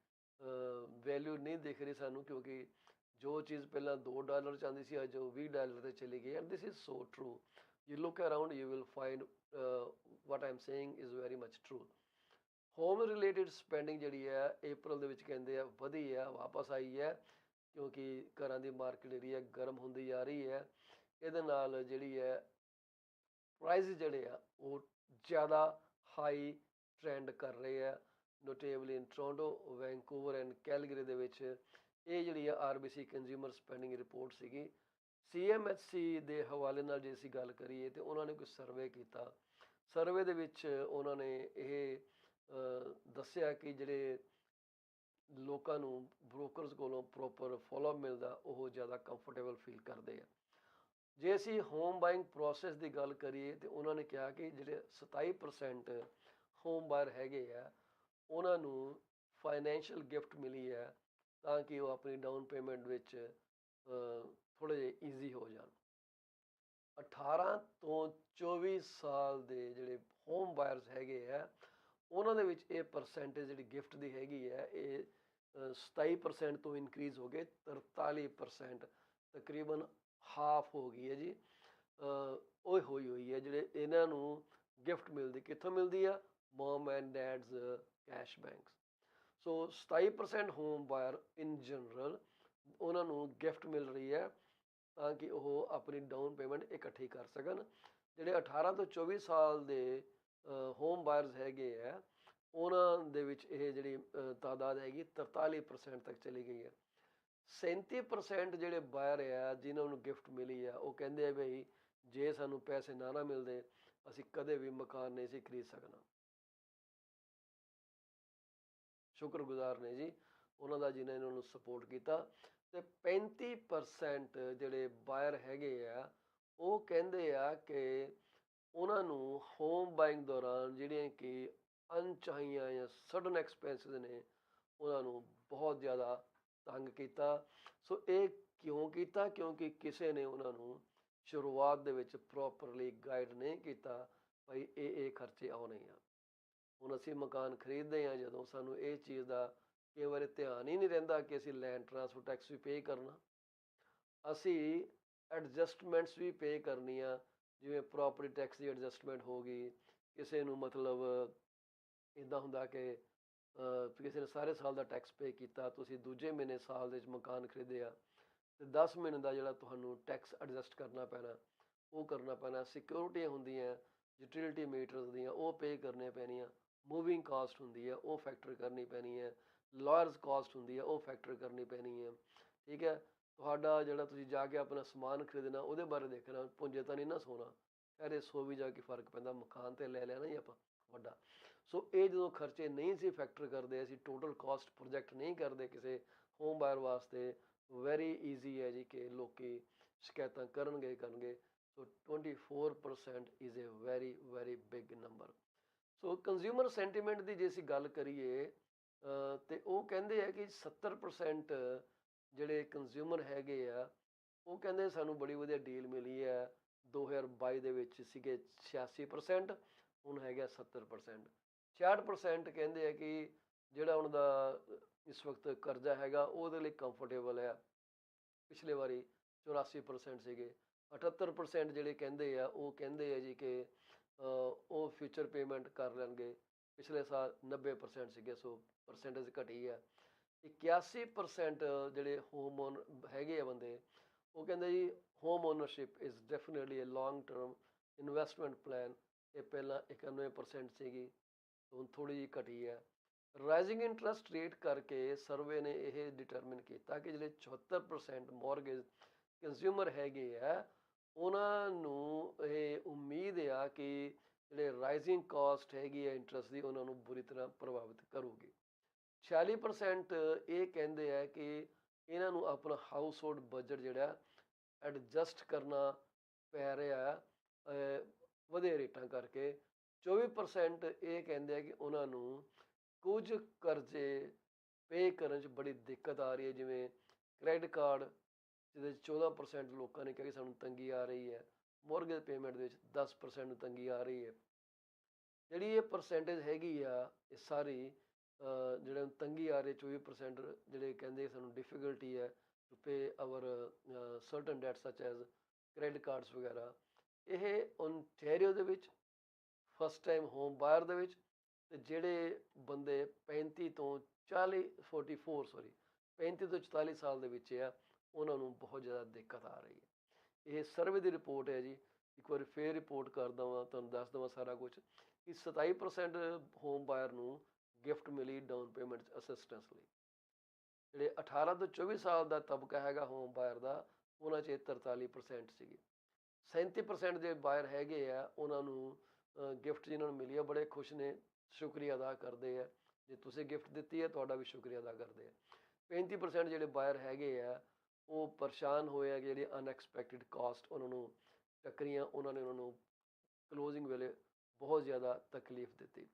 ਵੈਲਿਊ ਨਹੀਂ ਦਿਖ ਰਹੀ ਸਾਨੂੰ, ਕਿਉਂਕਿ ਜੋ ਚੀਜ਼ ਪਹਿਲਾਂ $2 ਚ ਆਉਂਦੀ ਸੀ ਅੱਜ ਉਹ $20 ਤੇ ਚਲੀ ਗਈ। And this is so true. You look around you will find what I'm saying is very much true। Home related spending ਜਿਹੜੀ ਹੈ April ਦੇ ਵਿੱਚ ਕਹਿੰਦੇ ਆ ਵਧੀ ਆ, ਵਾਪਸ ਆਈ ਹੈ, ਕਿਉਂਕਿ ਘਰਾਂ ਦੀ ਮਾਰਕੀਟ ਜਿਹੜੀ ਹੈ ਗਰਮ ਹੁੰਦੀ ਜਾ ਰਹੀ ਹੈ। ਇਹਦੇ ਨਾਲ ਜਿਹੜੀ ਹੈ ਪ੍ਰਾਈਸ ਜਿਹੜੇ ਆ ਉਹ ਜ਼ਿਆਦਾ ਹਾਈ ਟ੍ਰੈਂਡ ਕਰ ਰਹੇ ਆ। ਨੋਟੇਬਲੀ ਇਨ ਟੋਰਾਂਟੋ, ਵੈਂਕੂਵਰ ਐਂਡ ਕੈਲਗਰੀ ਦੇ ਵਿੱਚ ਇਹ ਜਿਹੜੀ ਆ RBC ਕੰਜ਼ਿਊਮਰ ਸਪੈਂਡਿੰਗ ਰਿਪੋਰਟ ਸੀਗੀ। CMHC ਦੇ ਹਵਾਲੇ ਨਾਲ ਜੇ ਅਸੀਂ ਗੱਲ ਕਰੀਏ ਤੇ ਉਹਨਾਂ ਨੇ ਕੋਈ ਸਰਵੇ ਕੀਤਾ। ਸਰਵੇ ਦੇ ਵਿੱਚ ਉਹਨਾਂ ਨੇ ਇਹ ਦੱਸਿਆ ਕਿ ਜਿਹੜੇ ਲੋਕਾਂ ਨੂੰ ਬ੍ਰੋਕਰਸ ਕੋਲੋਂ ਪ੍ਰੋਪਰ ਫੋਲੋਅਪ ਮਿਲਦਾ ਉਹ ਜ਼ਿਆਦਾ ਕੰਫਰਟੇਬਲ ਫੀਲ ਕਰਦੇ ਆ। ਜੇ ਅਸੀਂ ਹੋਮ ਬਾਇੰਗ ਪ੍ਰੋਸੈਸ ਦੀ ਗੱਲ ਕਰੀਏ ਤੇ ਉਹਨਾਂ ਨੇ ਕਿਹਾ ਕਿ ਜਿਹੜੇ 27% ਹੋਮ ਬਾਇਰ ਹੈਗੇ ਆ ਉਹਨਾਂ ਨੂੰ ਫਾਈਨੈਂਸ਼ੀਅਲ ਗਿਫਟ ਮਿਲੀ ਹੈ ਤਾਂ ਕਿ ਉਹ ਆਪਣੀ ਡਾਊਨ ਪੇਮੈਂਟ ਵਿੱਚ ਥੋੜ੍ਹੇ ਜਿਹੇ ਈਜ਼ੀ ਹੋ ਜਾਣ। 18 ਤੋਂ 24 ਸਾਲ ਦੇ ਜਿਹੜੇ ਹੋਮ ਬਾਇਰਸ ਹੈਗੇ ਆ ਉਹਨਾਂ ਦੇ ਵਿੱਚ ਇਹ ਪਰਸੈਂਟੇਜ ਜਿਹੜੀ ਗਿਫਟ ਦੀ ਹੈਗੀ ਹੈ ਇਹ 27% ਤੋਂ ਇਨਕਰੀਜ਼ ਹੋ ਗਏ 43%, ਤਕਰੀਬਨ ਹਾਫ ਹੋ ਗਈ ਹੈ ਜੀ। ਉਹ ਹੋਈ ਹੈ ਜਿਹੜੇ ਇਹਨਾਂ ਨੂੰ ਗਿਫਟ ਮਿਲਦੀ। ਕਿੱਥੋਂ ਮਿਲਦੀ ਆ? Mum and dad's cash banks. So 27% home buyer in general ਉਹਨਾਂ ਨੂੰ ਗਿਫਟ ਮਿਲ ਰਹੀ ਹੈ ਤਾਂ ਕਿ ਉਹ ਆਪਣੀ ਡਾਊਨ ਪੇਮੈਂਟ ਇਕੱਠੀ ਕਰ ਸਕਣ। ਜਿਹੜੇ 18 ਤੋਂ 24 ਸਾਲ ਦੇ ਹੋਮ ਬਾਇਰਸ ਹੈਗੇ ਆ ਉਹਨਾਂ ਦੇ ਵਿੱਚ ਇਹ ਜਿਹੜੀ ਤਾਦਾਦ ਹੈਗੀ 43% ਤੱਕ ਚਲੀ ਗਈ ਹੈ। 37% ਜਿਹੜੇ ਬਾਇਰ ਆ ਜਿਨ੍ਹਾਂ ਨੂੰ ਗਿਫਟ ਮਿਲੀ ਆ ਉਹ ਕਹਿੰਦੇ ਆ ਬਈ ਜੇ ਸਾਨੂੰ ਪੈਸੇ ਨਾ ਮਿਲਦੇ ਅਸੀਂ ਕਦੇ ਵੀ ਮਕਾਨ ਨਹੀਂ ਸੀ ਖਰੀਦ ਸਕਣਾ। ਸ਼ੁਕਰਗੁਜ਼ਾਰ ਨੇ ਜੀ ਉਹਨਾਂ ਦਾ ਜਿਨ੍ਹਾਂ ਇਹਨਾਂ ਨੂੰ ਸਪੋਰਟ ਕੀਤਾ। ਤੇ 35% ਜਿਹੜੇ ਬਾਇਰ ਹੈਗੇ ਆ ਉਹ ਕਹਿੰਦੇ ਆ ਕਿ ਉਹਨਾਂ ਨੂੰ ਹੋਮ ਬਾਇੰਗ ਦੌਰਾਨ ਜਿਹੜੀਆਂ ਕਿ ਅਣਚਾਹੀਆਂ ਜਾਂ ਸਡਨ ਐਕਸਪੈਂਸਿਸ ਨੇ ਉਹਨਾਂ ਨੂੰ ਬਹੁਤ ਜ਼ਿਆਦਾ ਤੰਗ ਕੀਤਾ। ਸੋ ਇਹ ਕਿਉਂ ਕੀਤਾ? ਕਿਉਂਕਿ ਕਿਸੇ ਨੇ ਉਹਨਾਂ ਨੂੰ ਸ਼ੁਰੂਆਤ ਦੇ ਵਿੱਚ ਪ੍ਰੋਪਰਲੀ ਗਾਈਡ ਨਹੀਂ ਕੀਤਾ ਭਾਈ ਇਹ ਖਰਚੇ ਆਉਣੇ ਆ। ਹੁਣ ਅਸੀਂ ਮਕਾਨ ਖਰੀਦਦੇ ਹਾਂ ਜਦੋਂ ਸਾਨੂੰ ਇਹ ਚੀਜ਼ ਦਾ ਕਈ ਵਾਰੀ ਧਿਆਨ ਹੀ ਨਹੀਂ ਰਹਿੰਦਾ ਕਿ ਅਸੀਂ ਲੈਂਡ ਟਰਾਂਸਫਰ ਟੈਕਸ ਵੀ ਪੇ ਕਰਨਾ, ਅਸੀਂ ਐਡਜਸਟਮੈਂਟਸ ਵੀ ਪੇ ਕਰਨੀਆਂ, ਜਿਵੇਂ ਪ੍ਰੋਪਰਟੀ ਟੈਕਸ ਦੀ ਐਡਜਸਟਮੈਂਟ ਹੋ ਗਈ। ਕਿਸੇ ਨੂੰ ਮਤਲਬ ਇੱਦਾਂ ਹੁੰਦਾ ਕਿ ਕਿਸੇ ਨੇ ਸਾਰੇ ਸਾਲ ਦਾ ਟੈਕਸ ਪੇ ਕੀਤਾ, ਤੁਸੀਂ ਦੂਜੇ ਮਹੀਨੇ ਸਾਲ ਦੇ ਵਿੱਚ ਮਕਾਨ ਖਰੀਦਿਆ ਅਤੇ 10 ਮਹੀਨੇ ਦਾ ਜਿਹੜਾ ਤੁਹਾਨੂੰ ਟੈਕਸ ਐਡਜਸਟ ਕਰਨਾ ਪੈਣਾ ਉਹ ਕਰਨਾ ਪੈਣਾ। ਸਿਕਿਉਰਿਟੀਆਂ ਹੁੰਦੀਆਂ, ਯੂਟਿਲਿਟੀ ਮੀਟਰਸ ਦੀਆਂ ਉਹ ਪੇ ਕਰਨੀਆਂ ਪੈਣੀਆਂ, ਮੂਵਿੰਗ ਕਾਸਟ ਹੁੰਦੀ ਹੈ ਉਹ ਫੈਕਟਰ ਕਰਨੀ ਪੈਣੀ ਹੈ, ਲਾਇਰਸ ਕਾਸਟ ਹੁੰਦੀ ਹੈ ਉਹ ਫੈਕਟਰ ਕਰਨੀ ਪੈਣੀ ਹੈ। ਠੀਕ ਹੈ। ਤੁਹਾਡਾ ਜਿਹੜਾ ਤੁਸੀਂ ਜਾ ਕੇ ਆਪਣਾ ਸਮਾਨ ਖਰੀਦਣਾ ਉਹਦੇ ਬਾਰੇ ਦੇਖਣਾ, ਪੁੰਜੇ ਤਾਂ ਨਹੀਂ ਨਾ ਸੋਣਾ, ਅਰੇ ਸੋ ਵੀ ਜਾ ਕੇ ਫਰਕ ਪੈਂਦਾ, ਮਕਾਨ ਤੇ ਲੈ ਲਿਆ ਨਾ ਜੀ ਆਪਾਂ ਵੱਡਾ। ਸੋ ਇਹ ਜਦੋਂ ਖਰਚੇ ਨਹੀਂ ਸੀ ਫੈਕਟਰ ਕਰਦੇ, ਅਸੀਂ ਟੋਟਲ ਕਾਸਟ ਪ੍ਰੋਜੈਕਟ ਨਹੀਂ ਕਰਦੇ ਕਿਸੇ ਹੋਮ ਬਾਇਰ ਵਾਸਤੇ, ਵੈਰੀ ਈਜ਼ੀ ਹੈ ਜੀ ਕਿ ਲੋਕੀ ਸ਼ਿਕਾਇਤਾਂ ਕਰਨਗੇ। ਸੋ 24% is a very very big number. So consumer sentiment ਦੀ ਜੇ ਅਸੀਂ ਗੱਲ ਕਰੀਏ ਤੇ ਉਹ ਕਹਿੰਦੇ ਆ ਕਿ 70% ਜਿਹੜੇ ਕੰਜ਼ਿਊਮਰ ਹੈਗੇ ਆ ਉਹ ਕਹਿੰਦੇ ਸਾਨੂੰ ਬੜੀ ਵਧੀਆ ਡੀਲ ਮਿਲੀ ਹੈ। 2022 ਦੇ ਵਿੱਚ ਸੀਗੇ 86%, ਹੁਣ ਹੈਗਾ 70%। 66% ਕਹਿੰਦੇ ਆ ਕਿ ਜਿਹੜਾ ਉਹਨਾਂ ਦਾ ਇਸ ਵਕਤ ਕਰਜ਼ਾ ਹੈਗਾ ਉਹਦੇ ਲਈ ਕੰਫਰਟੇਬਲ ਹੈ, ਪਿਛਲੇ ਵਾਰੀ 84% ਸੀਗੇ। 78% ਜਿਹੜੇ ਕਹਿੰਦੇ ਆ ਉਹ ਕਹਿੰਦੇ ਆ ਜੀ ਕਿ ਉਹ ਫਿਊਚਰ ਪੇਮੈਂਟ ਕਰ ਲੈਣਗੇ, ਪਿਛਲੇ ਸਾਲ 90% ਸੀਗੇ, ਸੋ ਪਰਸੈਂਟੇਜ ਘਟੀ ਹੈ। 81% ਜਿਹੜੇ ਹੋਮ ਓਨ ਹੈਗੇ ਆ ਬੰਦੇ, ਉਹ ਕਹਿੰਦੇ ਜੀ home ownership is definitely a long term investment plan. ਇਹ ਪਹਿਲਾਂ 91% ਸੀਗੀ, ਹੁਣ ਥੋੜ੍ਹੀ ਜਿਹੀ ਘਟੀ ਹੈ। ਰਾਈਜ਼ਿੰਗ ਇੰਟਰਸਟ ਰੇਟ ਕਰਕੇ ਸਰਵੇ ਨੇ ਇਹ ਡਿਟਰਮਿਨ ਕੀਤਾ ਕਿ ਜਿਹੜੇ 74% ਮੌਰਗੇਜ ਕੰਜ਼ਿਊਮਰ ਹੈਗੇ ਆ ਉਹਨਾਂ ਨੂੰ ਇਹ ਉਮੀਦ ਆ ਕਿ ਜਿਹੜੇ ਰਾਈਜ਼ਿੰਗ ਕਾਸਟ ਹੈਗੀ ਹੈ ਇੰਟਰਸਟ ਦੀ ਉਹਨਾਂ ਨੂੰ ਬੁਰੀ ਤਰ੍ਹਾਂ ਪ੍ਰਭਾਵਿਤ ਕਰੂਗੀ। 46% ਇਹ ਕਹਿੰਦੇ ਆ ਕਿ ਇਹਨਾਂ ਨੂੰ ਆਪਣਾ ਹਾਊਸ ਹੋਲਡ ਬਜਟ ਜਿਹੜਾ ਐਡਜਸਟ ਕਰਨਾ ਪੈ ਰਿਹਾ ਵਧੇ ਰੇਟਾਂ ਕਰਕੇ। 24% ਇਹ ਕਹਿੰਦੇ ਆ ਕਿ ਉਹਨਾਂ ਨੂੰ ਕੁਝ ਕਰਜ਼ੇ ਪੇ ਕਰਨ 'ਚ ਬੜੀ ਦਿੱਕਤ ਆ ਰਹੀ ਹੈ, ਜਿਵੇਂ ਕ੍ਰੈਡਿਟ ਕਾਰਡ ਜਿਹਦੇ 'ਚ 14% ਲੋਕਾਂ ਨੇ ਕਿਹਾ ਕਿ ਸਾਨੂੰ ਤੰਗੀ ਆ ਰਹੀ ਹੈ, ਮੋਰਗੇਜ ਪੇਮੈਂਟ ਦੇ ਵਿੱਚ 10% ਨੂੰ ਤੰਗੀ ਆ ਰਹੀ ਹੈ। ਜਿਹੜੀ ਇਹ ਪਰਸੈਂਟੇਜ ਹੈਗੀ ਆ ਇਹ ਸਾਰੀ ਜਿਹੜੇ ਤੰਗੀ ਆ ਰਹੀ 24% ਜਿਹੜੇ ਕਹਿੰਦੇ ਸਾਨੂੰ ਡਿਫੀਕਲਟੀ ਹੈ to pay our certain debt such as credit cards ਵਗੈਰਾ। ਇਹ ਓਨਟਾਰੀਓ ਦੇ ਵਿੱਚ ਫਸਟ ਟਾਈਮ ਹੋਮ ਬਾਇਰ ਦੇ ਵਿੱਚ, ਤੇ ਜਿਹੜੇ ਬੰਦੇ 35 ਤੋਂ 44 ਸਾਲ ਦੇ ਵਿੱਚ ਆ ਉਹਨਾਂ ਨੂੰ ਬਹੁਤ ਜ਼ਿਆਦਾ ਦਿੱਕਤ ਆ ਰਹੀ ਹੈ। ਇਹ ਸਰਵੇ ਦੀ ਰਿਪੋਰਟ ਹੈ ਜੀ, ਇੱਕ ਵਾਰੀ ਫੇਰ ਰਿਪੋਰਟ ਕਰ ਦੇਵਾਂ, ਤੁਹਾਨੂੰ ਦੱਸ ਦੇਵਾਂ ਸਾਰਾ ਕੁਝ ਕਿ 27% ਹੋਮ ਬਾਇਰ ਨੂੰ ਗਿਫਟ ਮਿਲੀ ਡਾਊਨ ਪੇਮੈਂਟ ਅਸਿਸਟੈਂਸ ਲਈ। ਜਿਹੜੇ 18 ਤੋਂ 24 ਸਾਲ ਦਾ ਤਬਕਾ ਹੈਗਾ ਹੋਮ ਬਾਇਰ ਦਾ, ਉਹਨਾਂ 'ਚ 43% ਸੀਗੇ। 37% ਦੇ ਬਾਇਰ ਹੈਗੇ ਆ ਉਹਨਾਂ ਨੂੰ ਗਿਫਟ ਜਿਹਨਾਂ ਨੂੰ ਮਿਲੀ ਆ ਬੜੇ ਖੁਸ਼ ਨੇ, ਸ਼ੁਕਰੀਆ ਅਦਾ ਕਰਦੇ ਆ, ਜੇ ਤੁਸੀਂ ਗਿਫਟ ਦਿੱਤੀ ਹੈ ਤੁਹਾਡਾ ਵੀ ਸ਼ੁਕਰੀਆ ਅਦਾ ਕਰਦੇ ਆ। 35% ਜਿਹੜੇ ਬਾਇਰ ਹੈਗੇ ਆ ਉਹ ਪਰੇਸ਼ਾਨ ਹੋਏ ਆ ਕਿ ਜਿਹੜੀ ਅਨਐਕਸਪੈਕਟਿਡ ਕਾਸਟ ਉਹਨਾਂ ਨੂੰ ਟੱਕਰੀਆਂ, ਉਹਨਾਂ ਨੇ ਉਹਨਾਂ ਨੂੰ ਕਲੋਜ਼ਿੰਗ ਵੇਲੇ ਬਹੁਤ ਜ਼ਿਆਦਾ ਤਕਲੀਫ ਦਿੱਤੀ।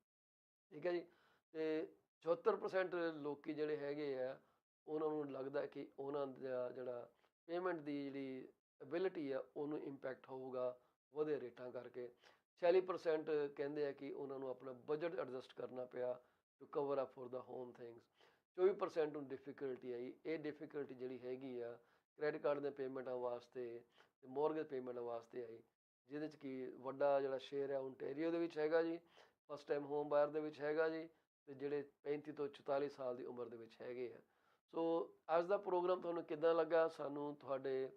ਠੀਕ ਹੈ ਜੀ। ਤੇ 74% ਲੋਕੀ ਜਿਹੜੇ ਹੈਗੇ ਆ ਉਹਨਾਂ ਨੂੰ ਲੱਗਦਾ ਕਿ ਉਹਨਾਂ ਦਾ ਜਿਹੜਾ ਪੇਮੈਂਟ ਦੀ ਜਿਹੜੀ ਐਬਿਲਿਟੀ ਆ ਉਹਨੂੰ ਇੰਪੈਕਟ ਹੋਊਗਾ ਵਧੇ ਰੇਟਾਂ ਕਰਕੇ। 46% ਕਹਿੰਦੇ ਆ ਕਿ ਉਹਨਾਂ ਨੂੰ ਆਪਣਾ ਬਜਟ ਐਡਜਸਟ ਕਰਨਾ ਪਿਆ to cover up for the home things. 24% ਨੂੰ ਡਿਫਿਕਲਟੀ ਆਈ। ਇਹ ਡਿਫਿਕਲਟੀ ਜਿਹੜੀ ਹੈਗੀ ਆ ਕ੍ਰੈਡਿਟ ਕਾਰਡ ਦੇ ਪੇਮੈਂਟਾਂ ਵਾਸਤੇ ਤੇ ਮੋਰਗੇਜ ਪੇਮੈਂਟ ਵਾਸਤੇ ਆਈ, ਜਿਹਦੇ 'ਚ ਕਿ ਵੱਡਾ ਜਿਹੜਾ ਸ਼ੇਅਰ ਹੈ ਓਨਟਾਰੀਓ ਦੇ ਵਿੱਚ ਹੈਗਾ ਜੀ, ਫਸਟ ਟਾਈਮ ਹੋਮ ਬਾਇਰ ਦੇ ਵਿੱਚ ਹੈਗਾ ਜੀ, ਤੇ ਜਿਹੜੇ 35 ਤੋਂ 44 ਸਾਲ ਦੀ ਉਮਰ ਦੇ ਵਿੱਚ ਹੈਗੇ ਆ। ਸੋ ਅੱਜ ਦਾ ਪ੍ਰੋਗਰਾਮ ਤੁਹਾਨੂੰ ਕਿੱਦਾਂ ਲੱਗਾ? ਸਾਨੂੰ ਤੁਹਾਡੇ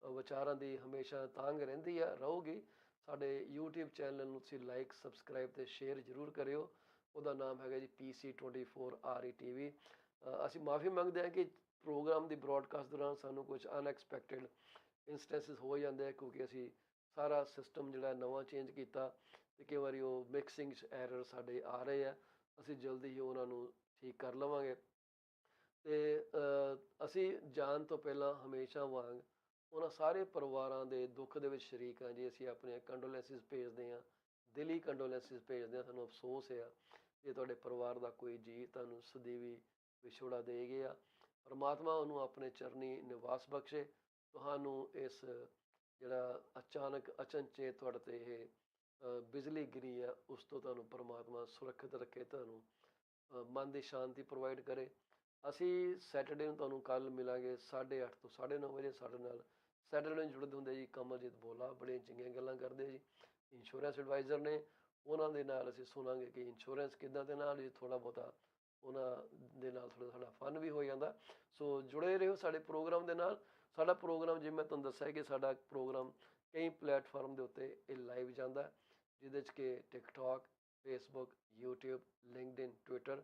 ਵਿਚਾਰਾਂ ਦੀ ਹਮੇਸ਼ਾ ਤਾਂਘ ਰਹਿੰਦੀ ਆ, ਰਹੂਗੀ। ਸਾਡੇ YouTube ਚੈਨਲ ਨੂੰ ਤੁਸੀਂ ਲਾਈਕ, ਸਬਸਕ੍ਰਾਈਬ ਤੇ ਸ਼ੇਅਰ ਜ਼ਰੂਰ ਕਰਿਓ। ਉਹਦਾ ਨਾਮ ਹੈਗਾ ਜੀ PC24RETV। ਅਸੀਂ ਮਾਫੀ ਮੰਗਦੇ ਹਾਂ ਕਿ ਪ੍ਰੋਗਰਾਮ ਦੀ ਬ੍ਰੌਡਕਾਸਟ ਦੌਰਾਨ ਸਾਨੂੰ ਕੁਝ ਅਨਐਕਸਪੈਕਟਿਡ ਇੰਸਟੈਂਸਿਸ ਹੋ ਜਾਂਦੇ ਆ, ਕਿਉਂਕਿ ਅਸੀਂ ਸਾਰਾ ਸਿਸਟਮ ਜਿਹੜਾ ਨਵਾਂ ਚੇਂਜ ਕੀਤਾ ਤੇ ਕਈ ਵਾਰੀ ਉਹ ਮਿਕਸਿੰਗ ਐਰਰ ਸਾਡੇ ਆ ਰਹੇ ਆ। ਅਸੀਂ ਜਲਦੀ ਹੀ ਉਹਨਾਂ ਨੂੰ ਠੀਕ ਕਰ ਲਵਾਂਗੇ। ਤੇ ਅਸੀਂ ਜਾਣ ਤੋਂ ਪਹਿਲਾਂ ਹਮੇਸ਼ਾ ਵਾਂਗ ਉਹਨਾਂ ਸਾਰੇ ਪਰਿਵਾਰਾਂ ਦੇ ਦੁੱਖ ਦੇ ਵਿੱਚ ਸ਼ਰੀਕ ਹਾਂ ਜੀ। ਅਸੀਂ ਆਪਣੇ ਕੰਡੋਲੈਂਸਿਸ ਭੇਜਦੇ ਹਾਂ, ਦਿਲੀ ਕੰਡੋਲੈਂਸਿਸ ਭੇਜਦੇ ਹਾਂ। ਸਾਨੂੰ ਅਫਸੋਸ ਆ ਜੇ ਤੁਹਾਡੇ ਪਰਿਵਾਰ ਦਾ ਕੋਈ ਜੀ ਤੁਹਾਨੂੰ ਸਦੀਵੀ ਵਿਛੋੜਾ ਦੇ ਗਿਆ। ਪਰਮਾਤਮਾ ਉਹਨੂੰ ਆਪਣੇ ਚਰਨੀ ਨਿਵਾਸ ਬਖਸ਼ੇ। ਤੁਹਾਨੂੰ ਇਸ ਜਿਹੜਾ ਅਚਾਨਕ ਅਚਨਚੇਤ ਤੁਹਾਡੇ 'ਤੇ ਇਹ ਬਿਜਲੀ ਗਿਰੀ ਆ ਉਸ ਤੋਂ ਤੁਹਾਨੂੰ ਪਰਮਾਤਮਾ ਸੁਰੱਖਿਅਤ ਰੱਖੇ, ਤੁਹਾਨੂੰ ਮਨ ਦੀ ਸ਼ਾਂਤੀ ਪ੍ਰੋਵਾਈਡ ਕਰੇ। ਅਸੀਂ ਸੈਟਰਡੇ ਨੂੰ ਤੁਹਾਨੂੰ ਕੱਲ੍ਹ ਮਿਲਾਂਗੇ 8:30 ਤੋਂ 9:30 ਵਜੇ। ਸਾਡੇ ਨਾਲ ਸੈਟਰਡੇ ਨੂੰ ਜੁੜਦੇ ਹੁੰਦੇ ਜੀ ਕਮਲਜੀਤ ਬੋਲਾ, ਬੜੀਆਂ ਚੰਗੀਆਂ ਗੱਲਾਂ ਕਰਦੇ ਜੀ, ਇੰਸ਼ੋਰੈਂਸ ਐਡਵਾਈਜ਼ਰ ਨੇ। ਉਹਨਾਂ ਦੇ ਨਾਲ ਅਸੀਂ ਸੁਣਾਂਗੇ ਕਿ ਇੰਸ਼ੋਰੈਂਸ ਕਿੱਦਾਂ ਦੇ ਨਾਲ ਜੀ ਥੋੜ੍ਹਾ ਬਹੁਤਾ ਉਹਨਾਂ ਦੇ ਨਾਲ ਥੋੜ੍ਹਾ ਸਾਡਾ ਫਨ ਵੀ ਹੋ ਜਾਂਦਾ। ਸੋ ਜੁੜੇ ਰਹੋ ਸਾਡੇ ਪ੍ਰੋਗਰਾਮ ਦੇ ਨਾਲ। ਸਾਡਾ ਪ੍ਰੋਗਰਾਮ ਜਿਵੇਂ ਮੈਂ ਤੁਹਾਨੂੰ ਦੱਸਿਆ ਕਿ ਸਾਡਾ ਪ੍ਰੋਗਰਾਮ ਕਈ ਪਲੇਟਫਾਰਮ ਦੇ ਉੱਤੇ ਇਹ ਲਾਈਵ ਜਾਂਦਾ, ਜਿਹਦੇ 'ਚ ਕਿ TikTok, Facebook, YouTube, LinkedIn, Twitter,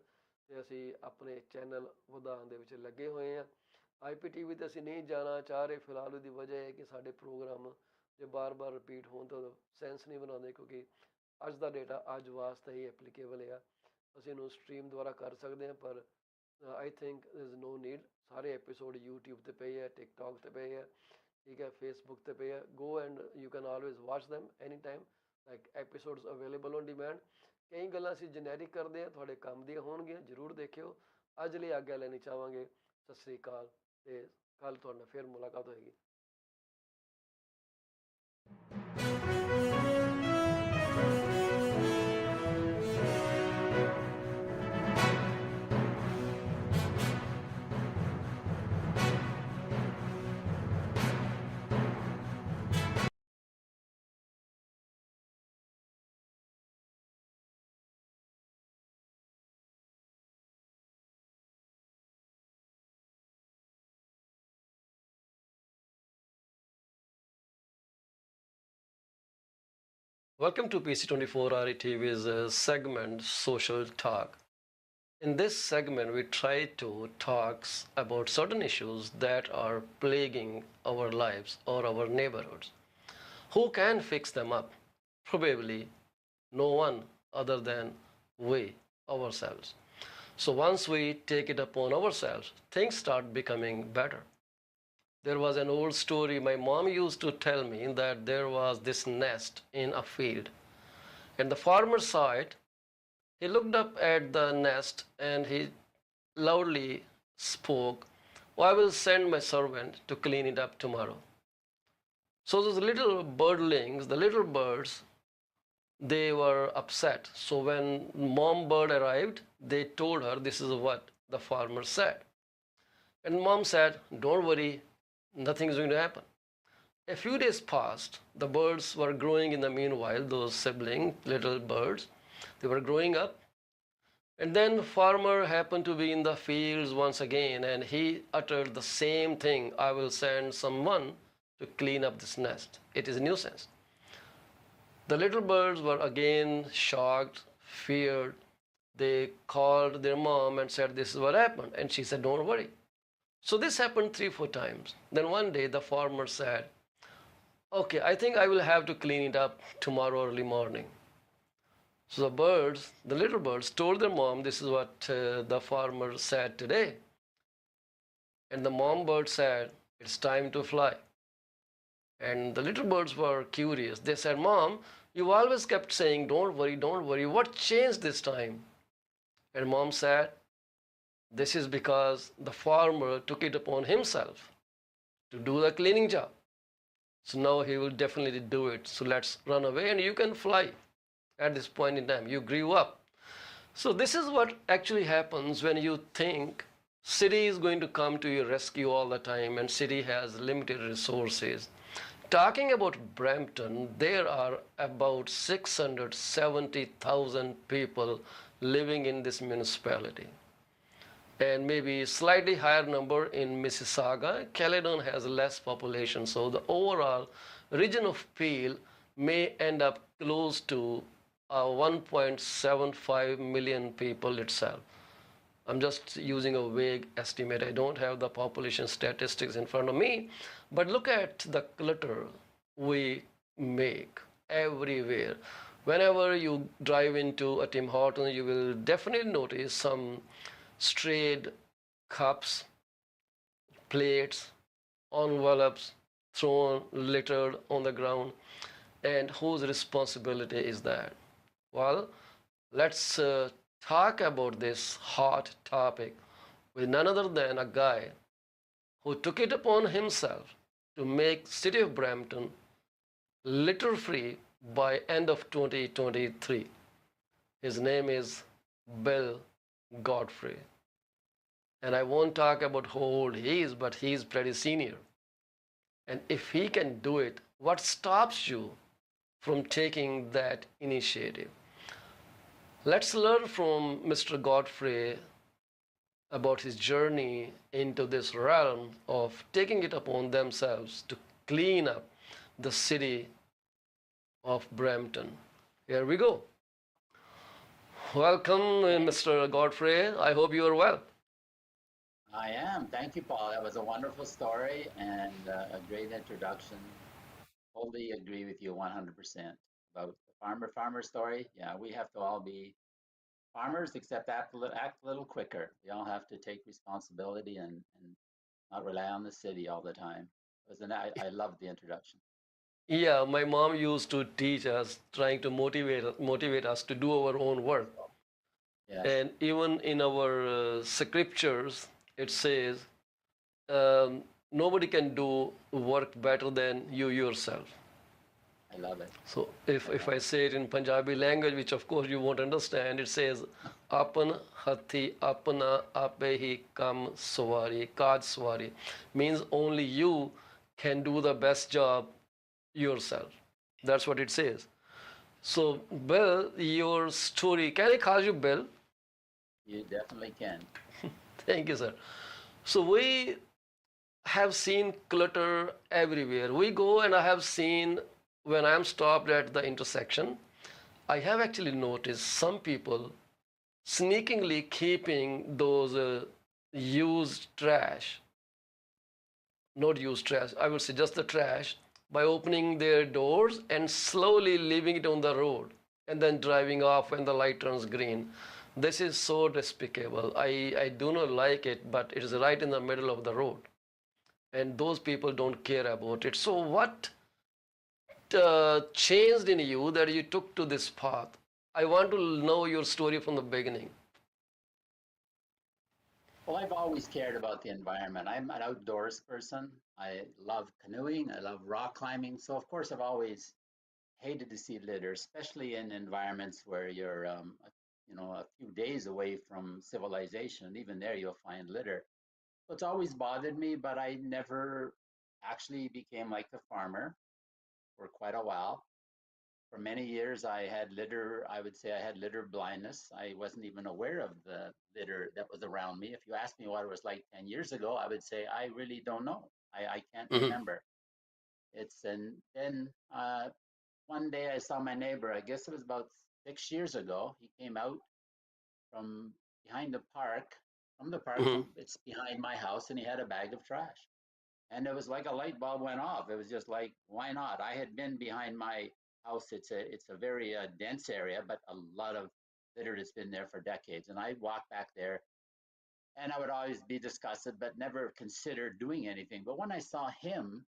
ਅਤੇ ਅਸੀਂ ਆਪਣੇ ਚੈਨਲ ਵਧਾਉਣ ਦੇ ਵਿੱਚ ਲੱਗੇ ਹੋਏ ਹਾਂ। IPTV ਤੇ ਅਸੀਂ ਨਹੀਂ ਜਾਣਾ ਚਾਹ ਰਹੇ ਫਿਲਹਾਲ। ਉਹਦੀ ਵਜ੍ਹਾ ਹੈ ਕਿ ਸਾਡੇ ਪ੍ਰੋਗਰਾਮ ਜੇ ਬਾਰ-ਬਾਰ ਰਿਪੀਟ ਹੋਣ ਤਾਂ ਸੈਂਸ ਨਹੀਂ ਬਣਾਉਂਦੇ, ਕਿਉਂਕਿ ਅੱਜ ਦਾ ਡੇਟਾ ਅੱਜ ਵਾਸਤੇ ਹੀ ਐਪਲੀਕੇਬਲ ਹੈ। ਅਸੀਂ ਇਹਨੂੰ ਸਟ੍ਰੀਮ ਦੁਆਰਾ ਕਰ ਸਕਦੇ ਹਾਂ, ਪਰ I think there is no need। ਸਾਰੇ ਐਪੀਸੋਡ YouTube ਤੇ ਪਏ ਹੈ, TikTok ਤੇ ਪਏ ਹੈ, ਠੀਕ ਹੈ, Facebook ਤੇ ਪਏ ਹੈ। Go and you can always watch them any time, like episodes available on demand. ਕਈ ਗੱਲਾਂ ਅਸੀਂ ਜਨੈਰਿਕ ਕਰਦੇ ਹਾਂ, ਤੁਹਾਡੇ ਕੰਮ ਦੀਆਂ ਹੋਣਗੀਆਂ, ਜ਼ਰੂਰ ਦੇਖਿਓ। ਅੱਜ ਲਈ ਆਗਿਆ ਲੈਣੀ ਚਾਹਾਂਗੇ। ਸਤਿ ਸ੍ਰੀ ਅਕਾਲ, ਤੇ ਕੱਲ੍ਹ ਤੁਹਾਡੇ ਨਾਲ ਫਿਰ ਮੁਲਾਕਾਤ ਹੋਏਗੀ। Welcome to PC24RETV's segment Social Talk. In this segment, we try to talk about certain issues that are plaguing our lives or our neighborhoods. Who can fix them up? Probably no one other than we ourselves. So once we take it upon ourselves, things start becoming better. There was an old story my mom used to tell me, that there was this nest in a field, and the farmer saw it. He looked up at the nest and he loudly spoke, "I will send my servant to clean it up tomorrow." So those little birdlings, the little birds, they were upset. So when mom bird arrived, they told her this is what the farmer said. And mom said, "Don't worry, nothing is going to happen." A few days passed. The birds were growing in the meanwhile, those sibling little birds. They were growing up. And then farmer happened to be in the fields once again, and he uttered the same thing, "I will send someone to clean up this nest. It is a nuisance." The little birds were again shocked, feared. They called their mom and said, "This is what happened." And she said, "Don't worry." So this happened 3-4 times. Then one day the farmer said, "Okay, I think I will have to clean it up tomorrow early morning." So the birds, the little birds, told their mom, "This is what the farmer said today." And the mom bird said, "It's time to fly." And the little birds were curious. They said, "Mom, you always kept saying, 'Don't worry, don't worry. What changed this time?" And mom said, "This is because the farmer took it upon himself to do the cleaning job. So now he will definitely do it. So let's run away and you can fly at this point in time. You grew up." So this is what actually happens when you think city is going to come to your rescue all the time, and city has limited resources. Talking about Brampton, there are about 670,000 people living in this municipality, and maybe slightly higher number in Mississauga. Caledon has less population, so the overall region of Peel may end up close to 1.75 million people itself. I'm just using a vague estimate. I don't have the population statistics in front of me, but look at the clutter we make everywhere. Whenever you drive into a Tim Hortons, you will definitely notice some strayed cups, plates, envelopes thrown, littered on the ground. And whose responsibility is that? Well, let's talk about this hot topic with none other than a guy who took it upon himself to make city of Brampton litter free by end of 2023. His name is Bill Godfrey. And I won't talk about how old he is, but he's pretty senior. And if he can do it, what stops you from taking that initiative? Let's learn from Mr. Godfrey about his journey into this realm of taking it upon themselves to clean up the city of Brampton. Here we go. Welcome, Mr. Godfrey. I hope you are well. I am. Thank you, Paul. That was a wonderful story and a great introduction. Totally agree with you 100% about the farmer story. Yeah, we have to all be farmers, except act a little quicker. We all have to take responsibility and not rely on the city all the time. I loved the introduction. Yeah, my mom used to teach us, trying to motivate us to do our own work. Yes, And even in our scriptures, it says, nobody can do work better than you yourself. I love it. So if I say it in Punjabi language, which of course you won't understand, it says, Apan hathi apna ape hi kam swari, kaj swari, means only you can do the best job yourself. That's what it says. So, Bill, your story, can I call you Bill? You definitely can. Thank you, sir. So, we have seen clutter everywhere. We go, and I have seen when I'm stopped at the intersection, I have actually noticed some people sneakingly keeping those used trash, not used trash, I would say just the trash, by opening their doors and slowly leaving it on the road and then driving off when the light turns green. This is so despicable. I do not like it, but it is right in the middle of the road. And those people don't care about it. So, what changed in you that you took to this path? I want to know your story from the beginning. Well, I've always cared about the environment. I'm an outdoors person. I love canoeing. I love rock climbing. So, of course, I've always hated to see litter, especially in environments where you're, a few days away from civilization. Even there, you'll find litter. So it's always bothered me, but I never actually became like the farmer for quite a while. For many years, I had litter, I would say I had litter blindness. I wasn't even aware of the litter that was around me. If you asked me what it was like 10 years ago, I would say, I really don't know. I can't Mm-hmm. remember. And then one day I saw my neighbor, I guess it was about 6 years ago. He came out from behind the park, from the park, Mm-hmm. it's behind my house, and he had a bag of trash. And it was like a light bulb went off. It was just like, why not? I had been behind my house. It's a very dense area, but a lot of litter has been there for decades. And I walked back there, and I would always be disgusted, but never consider doing anything. But when I saw him,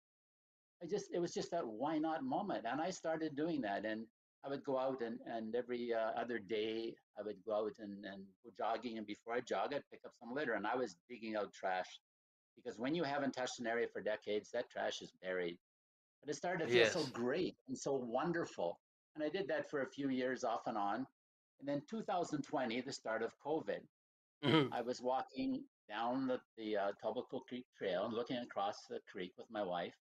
it was just that why not moment. And I started doing that. And I would go out and every other day I would go out and go jogging. And before I jog, I'd pick up some litter, and I was digging out trash because when you haven't touched an area for decades, that trash is buried. But it started to feel so Yes. great and so wonderful. And I did that for a few years off and on. And then 2020, the start of COVID, Mm-hmm. I was walking down the Tobico Creek Trail and looking across the creek with my wife,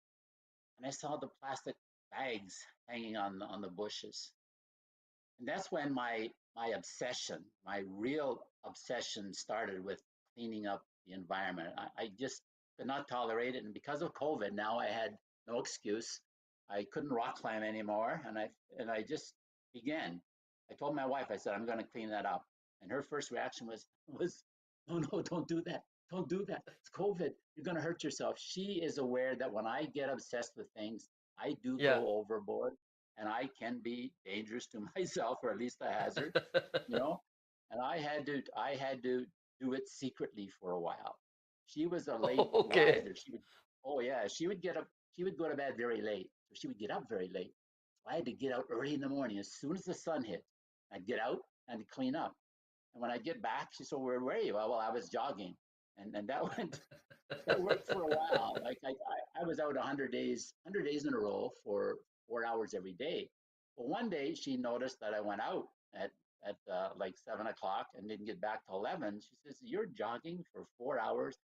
and I saw the plastic bags hanging on the bushes. And that's when my obsession, my real obsession, started with cleaning up the environment. I just could not tolerate it, and because of COVID, now I had no excuse. I couldn't rock climb anymore, and I just began. I told my wife, I said, I'm going to clean that up, and her first reaction was, no, don't do that, don't do that. It's COVID. You're going to hurt yourself. She is aware that when I get obsessed with things, I do Yeah. go overboard, and I can be dangerous to myself, or at least a hazard, you know. And I had to do it secretly for a while. She was a late Okay. riser. Oh yeah, she would get up. She would go to bed very late, so she would get up very late. So I had to get out early in the morning. As soon as the sun hit, I'd get out and clean up. And when I get back, she said, "Where were you?" Well, I was jogging, and that that worked for a while. Like I was out 100 days in a row for 4 hours every day. Well, one day she noticed that I went out at like 7 o'clock and didn't get back till 11. She says, "You're jogging for 4 hours."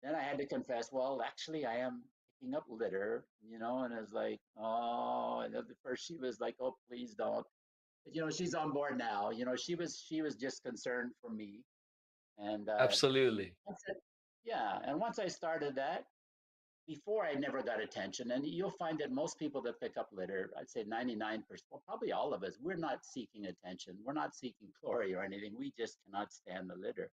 Then I had to confess, well, actually, I am picking up litter, and I was like, oh, and at first she was like, oh, please don't. But, she's on board now. She was just concerned for me. And Absolutely. once I, yeah, and once I started that, before I never got attention. And you'll find that most people that pick up litter, I'd say 99%, well, probably all of us, we're not seeking attention. We're not seeking glory or anything. We just cannot stand the litter.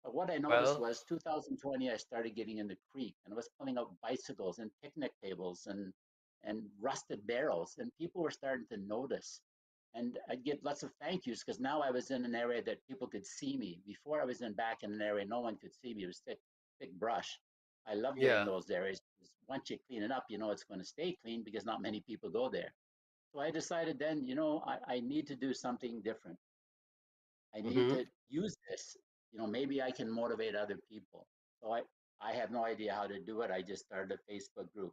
But what I noticed Well, was 2020, I started getting in the creek and I was pulling out bicycles and picnic tables and rusted barrels, and people were starting to notice. And I'd get lots of thank yous because now I was in an area that people could see me. Before I was in back in an area no one could see me. It was thick brush. I love getting yeah. those areas because once you clean it up, you know it's going to stay clean because not many people go there. So I decided then, I need to do something different. I need Mm-hmm. to use this. Maybe I can motivate other people. So I have no idea how to do it. I just started a Facebook group,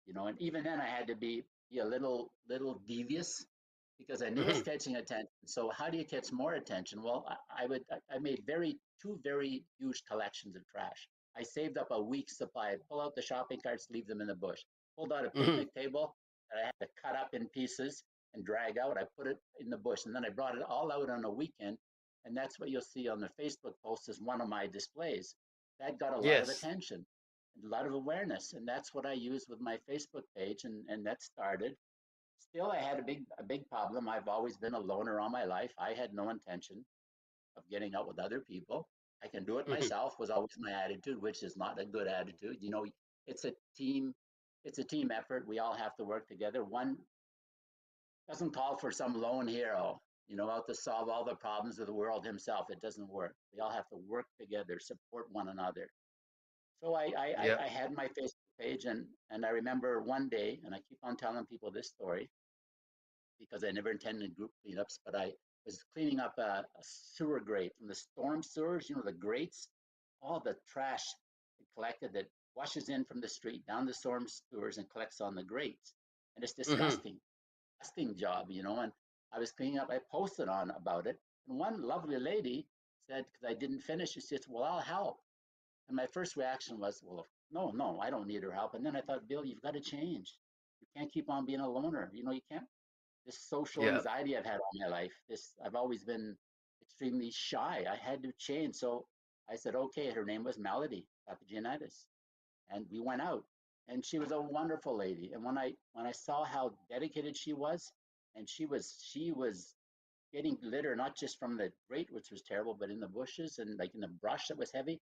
and even then I had to be a little devious because I knew it was Mm-hmm. catching attention. So how do you catch more attention? Well, I made two very huge collections of trash. I saved up a week's supply. I'd pull out the shopping carts, leave them in the bush. Pulled out a Mm-hmm. picnic table that I had to cut up in pieces and drag out. I put it in the bush, and then I brought it all out on a weekend. And that's what you'll see on the Facebook post is one of my displays. That got a lot of Yes. attention, a lot of awareness, and that's what I use with my Facebook page, and that started. Still, I had a big problem. I've always been a loner all my life. I had no intention of getting out with other people. I can do it Mm-hmm. myself was always my attitude, which is not a good attitude. It's a team, it's a team effort. We all have to work together. One doesn't call for some lone hero, out to solve all the problems of the world himself. It doesn't work. We all have to work together, support one another. So Yeah. I had my Facebook page, and I remember one day, and I keep on telling people this story because I never intended group cleanups, but I was cleaning up a sewer grate from the storm sewers, the grates, all the trash collected that washes in from the street down the storm sewers and collects on the grates. And it's Mm-hmm. disgusting job, and I was cleaning up, I posted on about it. And one lovely lady said, because I didn't finish, she said, well, I'll help. And my first reaction was, well, no, I don't need her help. And then I thought, Bill, you've got to change. You can't keep on being a loner. You can't. This social Yeah. anxiety I've had all my life. I've always been extremely shy. I had to change. So I said, okay. Her name was Melody Papagiannidis, and we went out. And she was a wonderful lady. And when I saw how dedicated she was, and she was getting litter not just from the grate, which was terrible, but in the bushes and like in the brush that was heavy.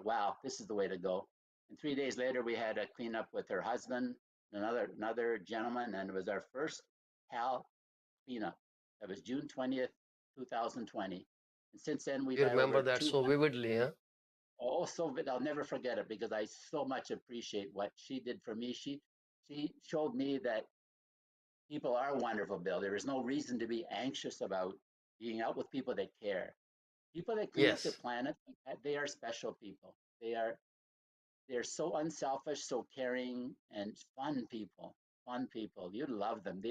Wow, this is the way to go. And 3 days later, we had a cleanup with her husband, another gentleman, and it was our first PAL cleanup. That was June 20th, 2020. And since then, we've You had remember over that so 200. vividly, huh? Oh, so I'll never forget it because I so much appreciate what she did for me. She showed me that people are wonderful, Bill. There is no reason to be anxious about being out with people that care. People that clean up the Yes. planet, they are special people. They're so unselfish, so caring, and fun people. Fun people. You love them.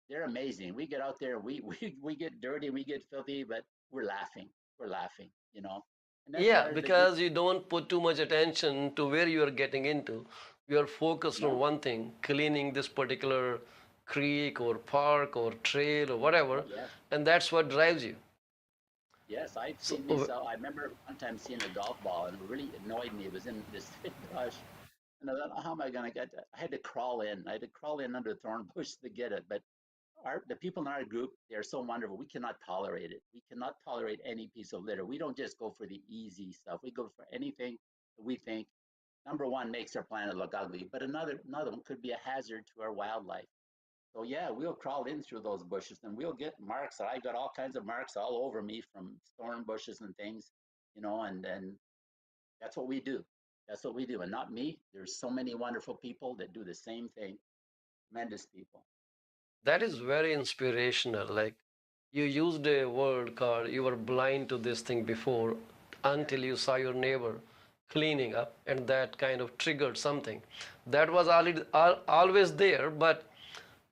They're amazing. We get out there, we get dirty, we get filthy, but we're laughing. We're laughing. And that's Yeah, part of the group. because you don't put too much attention to where you are getting into. You are focused on No, one thing, cleaning this particular creek or park or trail or oh whatever, yes, and that's what drives you. yes. I've So, seen myself. I remember one time seeing a golf ball, and it really annoyed me. It was in this thick brush, and I thought, how am I going to get that? I had to crawl in. I had to crawl in under the thorn bush to get it. But the people in our group, they're so wonderful. We cannot tolerate it. We cannot tolerate any piece of litter. We don't just go for the easy stuff. We go for anything that we think, number one, makes our planet look ugly, but another one could be a hazard to our wildlife. So yeah, we'll crawl in through those bushes and we'll get marks. I got all kinds of marks all over me from thorn bushes and things, and that's what we do. That's what we do. And not me. There's so many wonderful people that do the same thing. Tremendous people. that is very inspirational. Like you used a word called you were blind to this thing before Yes. until you saw your neighbor cleaning up, and that kind of triggered something. That was always there, but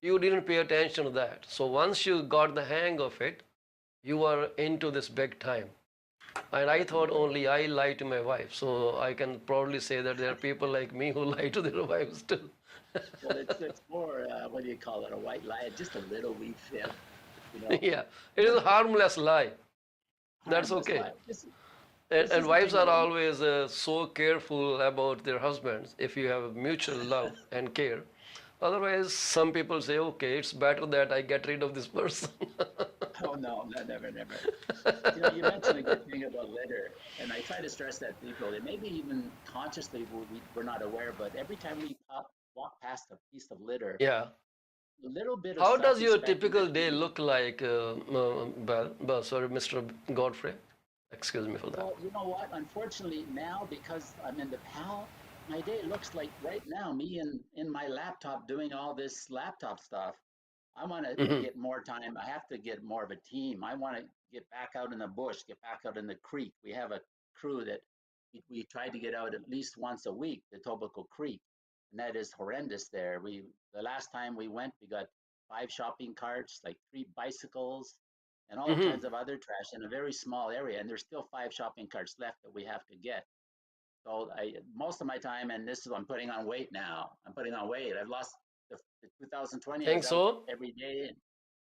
you didn't pay attention to that. So once you got the hang of it, you were into this big time. And I thought Definitely. only I lie to my wife. So I can proudly say that there are people like me who lie to their wives too. Well, it's more what do you call it? A white lie, just a little wee fib. Yeah, it is a harmless lie. That's Harmless okay. lie. This And is the wives thing are about always so careful about their husbands if you have mutual love and care. Otherwise, some people say, okay, it's better that I get rid of this person. Oh no, no, never, never. You mentioned a good thing about litter, and I try to stress that people, and maybe even consciously we're not aware, but every time we walk past a piece of litter, Yeah. a little bit of How does your self-respect in typical that day community. look like, sorry, Mr. Godfrey? Excuse me for that. Well, you know what? Unfortunately, now because I'm in the PAL, my day looks like right now me in my laptop doing all this laptop stuff. I want to Hmm. get more time. I have to get more of a team. I want to get back out in the bush, get back out in the creek. We have a crew that we try to get out at least once a week, the Tobico Creek, and that is horrendous there. The last time we went, we got 5 shopping carts, like 3 bicycles, and all Hmm. kinds of other trash in a very small area. And there's still 5 shopping carts left that we have to get. So most of my time, and this is I'm putting on weight now. I'm putting on weight. I've lost the 2020. I Think was out so? every day and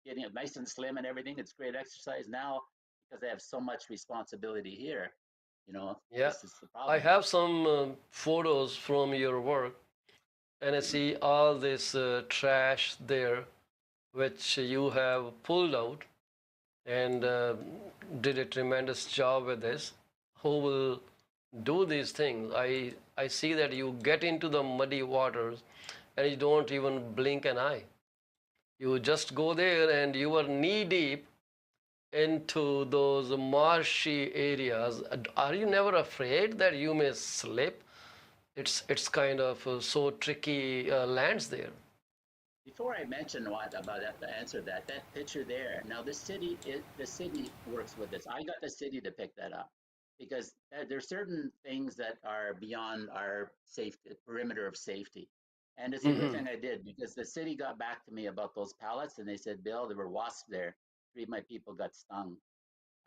getting it nice and slim and everything. It's great exercise now because I have so much responsibility here. Yeah. This is the I problem. have some photos from your work, and I see all this trash there, which you have pulled out and did a tremendous job with this. Who will do these things? I see that you get into the muddy waters and you don't even blink an eye. You just go there and you are knee deep into those marshy areas. Are you never afraid that you may slip? It's kind of so tricky lands there. Before I mention what about that, to answer that picture there. Now the city works with this. I got the city to pick that up because there's certain things that are beyond our safety perimeter of safety, and it's a good Hmm. thing I did because the city got back to me about those pallets and they said, Bill, there were wasps there. 3 of my people got stung.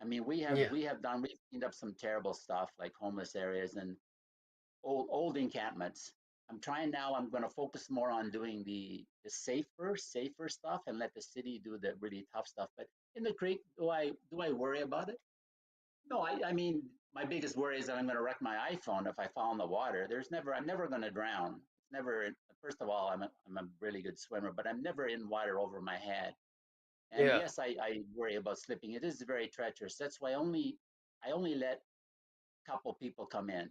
I mean, Yeah. we've cleaned up some terrible stuff like homeless areas and old encampments. I'm trying now. I'm going to focus more on doing the safer stuff and let the city do the really tough stuff. But in the creek, do I worry about it? No, I mean my biggest worry is that I'm going to wreck my iPhone if I fall in the water. I'm never going to drown. It's never. First of all, I'm a really good swimmer, but I'm never in water over my head. And Yeah. yes, I worry about slipping. It is very treacherous. That's why I only let couple people come in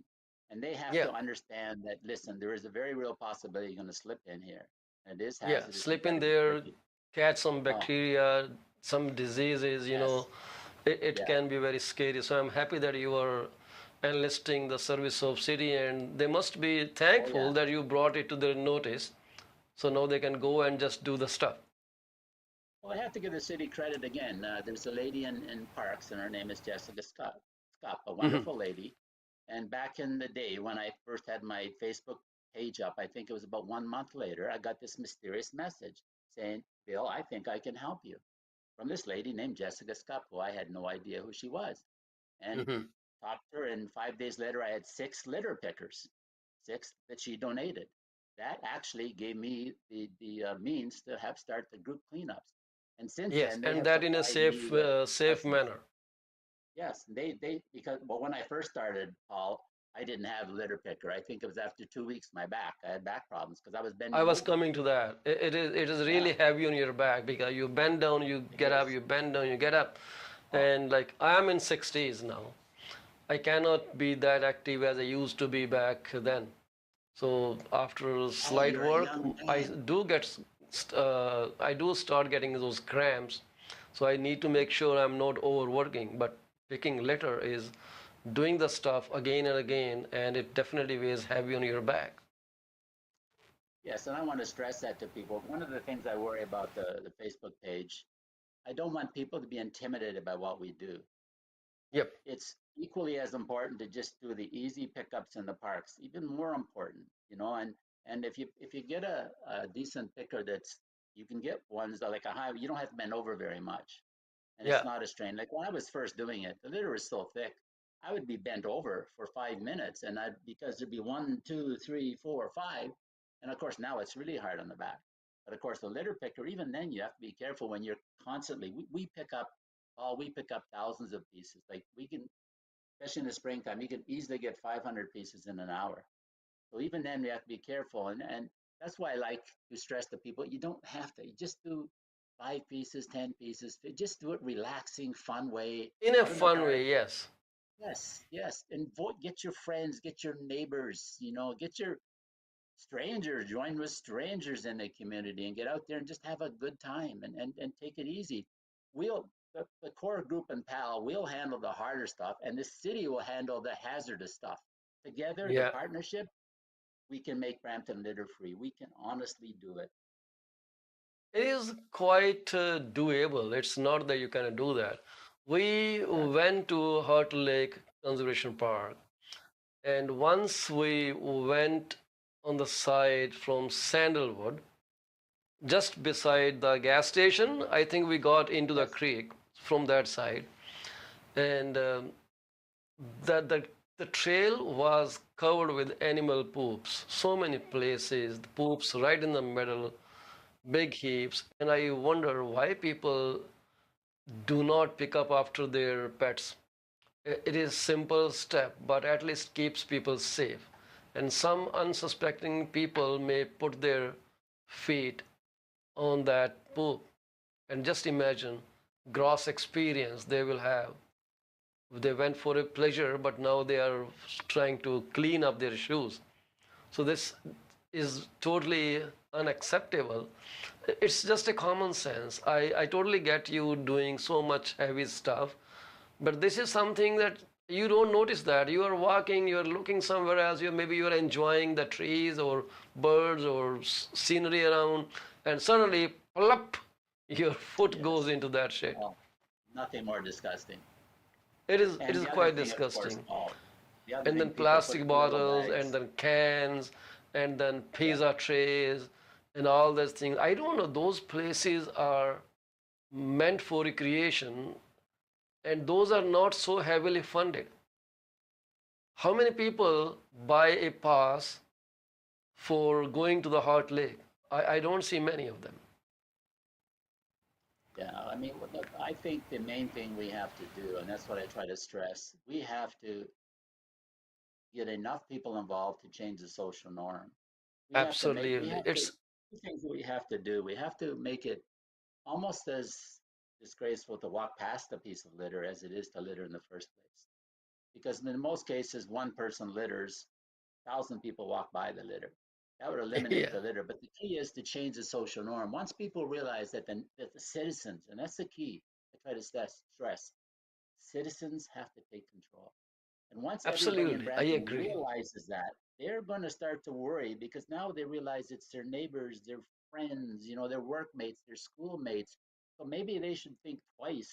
and they have Yeah. to understand that listen, there is a very real possibility you're going to slip in here and it is Yeah. hazardous. You Slip got in to be there, careful. catch some Oh bacteria, some diseases, yes, it yeah, can be very scary. So I'm happy that you are enlisting the service of city, and they must be oh yeah. thankful that you brought it to their notice. So now they can go and just do the stuff. Well, I have to give the city credit again. There's a lady in parks and her name is Jessica Scott, a Hmm. wonderful lady. And back in the day when I first had my Facebook page up, I think it was about 1 month later, I got this mysterious message saying, Bill, I think I can help you, from this lady named Jessica Scott, who I had no idea who she was. And Hmm. talked to her, and 5 days later, I had 6 litter pickers, 6 that she donated. That actually gave me the means to have start the group cleanups. And since Yes, then, they and have that in a supplied me with safe license. manner. Yes, they because well, when I first started, Paul, I didn't have a litter picker. I think it was after 2 weeks, I had back problems because I was I bending was over. coming to that. It is Yeah, really heavy on your back because you bend down, you it get up, is. you bend down, you get up, Oh, and like I'm in 60s now. I cannot be that active as I used to be back then. So after oh, slight you're a work, young I man. do get, I do start getting those cramps. So I need to make sure I'm not overworking. But picking litter is doing the stuff again and again, and it definitely weighs heavy on your back. Yes, and I want to stress that to people. One of the things I worry about the Facebook page, I don't want people to be intimidated by what we do. Yep. It's equally as important to just do the easy pickups in the parks, even more important, and if you get a decent picker that's you can get ones that like a high, you don't have to bend over very much and it's Yeah. not a strain. Like when I was first doing it, the litter was so thick, I would be bent over for 5 minutes and I because there'd be one, two, three, four, five. And of course now it's really hard on the back. But of course the litter picker, even then you have to be careful when you're constantly we pick up thousands of pieces. Like we can, especially in the springtime, you can easily get 500 pieces in an hour. So even then, we have to be careful, and that's why I like to stress to people: you don't have to. You just do. 5 pieces, 10 pieces. Just do it relaxing, fun way. In a Out in the fun park. way, yes. Yes, yes. And get your friends, get your neighbors, get your strangers, join with strangers in the community and get out there and just have a good time and take it easy. The core group and PAL will handle the harder stuff, and the city will handle the hazardous stuff. Together, the Yeah. partnership, we can make Brampton litter free. We can honestly do it. It is quite doable. It's not that you cannot do that. We went to Heart Lake Conservation Park, and once we went on the side from Sandalwood, just beside the gas station. I think we got into the creek from that side, and the trail was covered with animal poops. So many places, the poops right in the middle, big heaps, and I wonder why people do not pick up after their pets. It is simple step, but at least keeps people safe. And some unsuspecting people may put their feet on that poop, and just imagine gross experience they will have. They went for a pleasure, but now they are trying to clean up their shoes. So this is totally unacceptable. It's just a common sense. I totally get you doing so much heavy stuff, but this is something that you don't notice. That you are walking, you are looking somewhere else, maybe you are enjoying the trees or birds or scenery around, and suddenly plop, your foot goes into that shit. Well, nothing more disgusting. It is And the other quite thing, of course, disgusting. the other And thing, then people plastic put little bottles, bags. and then cans, and then pizza trays, and all those things. I don't know. Those places are meant for recreation, and those are not so heavily funded. How many people buy a pass for going to the Heart Lake? I don't see many of them. Yeah, I mean, look, I think the main thing we have to do, and that's what I try to stress, we have to get enough people involved to change the social norm. We Absolutely. have to, It's two things that we have to do. We have to make it almost as disgraceful to walk past a piece of litter as it is to litter in the first place. Because in most cases, one person litters, 1,000 people walk by the litter. That would eliminate yeah, the litter. But the key is to change the social norm. Once people realize that the citizens, and that's the key, I try to stress, citizens have to take control. And once everybody in absolutely. I Brampton agree. realizes that, they're going to start to worry because now they realize it's their neighbors, their friends, their workmates, their schoolmates. So maybe they should think twice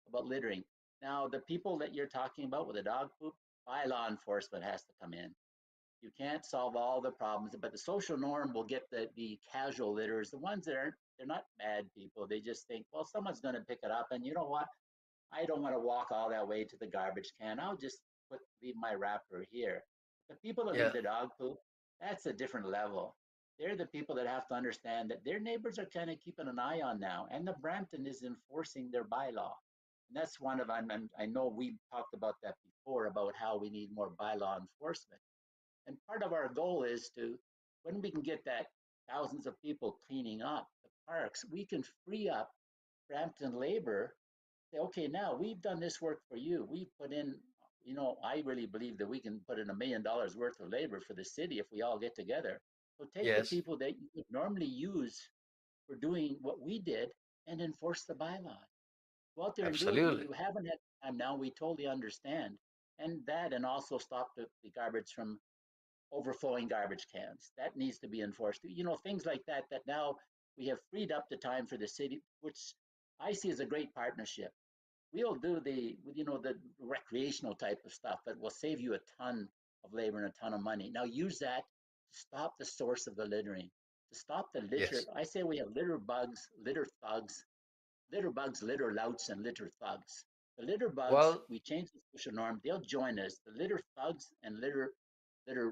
about littering. Now, the people that you're talking about with the dog poop, by law enforcement has to come in. You can't solve all the problems, but the social norm will get the casual litters, the ones that they're not bad people. They just think, well, someone's going to pick it up, and you know what? I don't want to walk all that way to the garbage can. I'll just leave my wrapper here. The people that Yeah, leave the dog poop, that's a different level. They're the people that have to understand that their neighbors are kind of keeping an eye on now, and the Brampton is enforcing their bylaw. And that's one of, I know we talked about that before about how we need more bylaw enforcement. And part of our goal is to, when we can get that thousands of people cleaning up the parks, we can free up Brampton labor. Say, okay, now we've done this work for you. We put in, I really believe that we can put in $1 million worth of labor for the city if we all get together. So take the yes, people that you would normally use for doing what we did and enforce the bylaw. Go out there and do it. absolutely. You haven't had time now. We totally understand. And also stop the garbage from overflowing garbage cans. That needs to be enforced. Things like that, that now we have freed up the time for the city, which I see as a great partnership. We'll do the recreational type of stuff, but we'll save you a ton of labor and a ton of money. Now use that to stop the source of the littering, to stop the litter. Yes. I say we have litter bugs, litter thugs, litter louts, and litter thugs. The litter bugs, Well, we change the social norm. They'll join us. The litter thugs and litter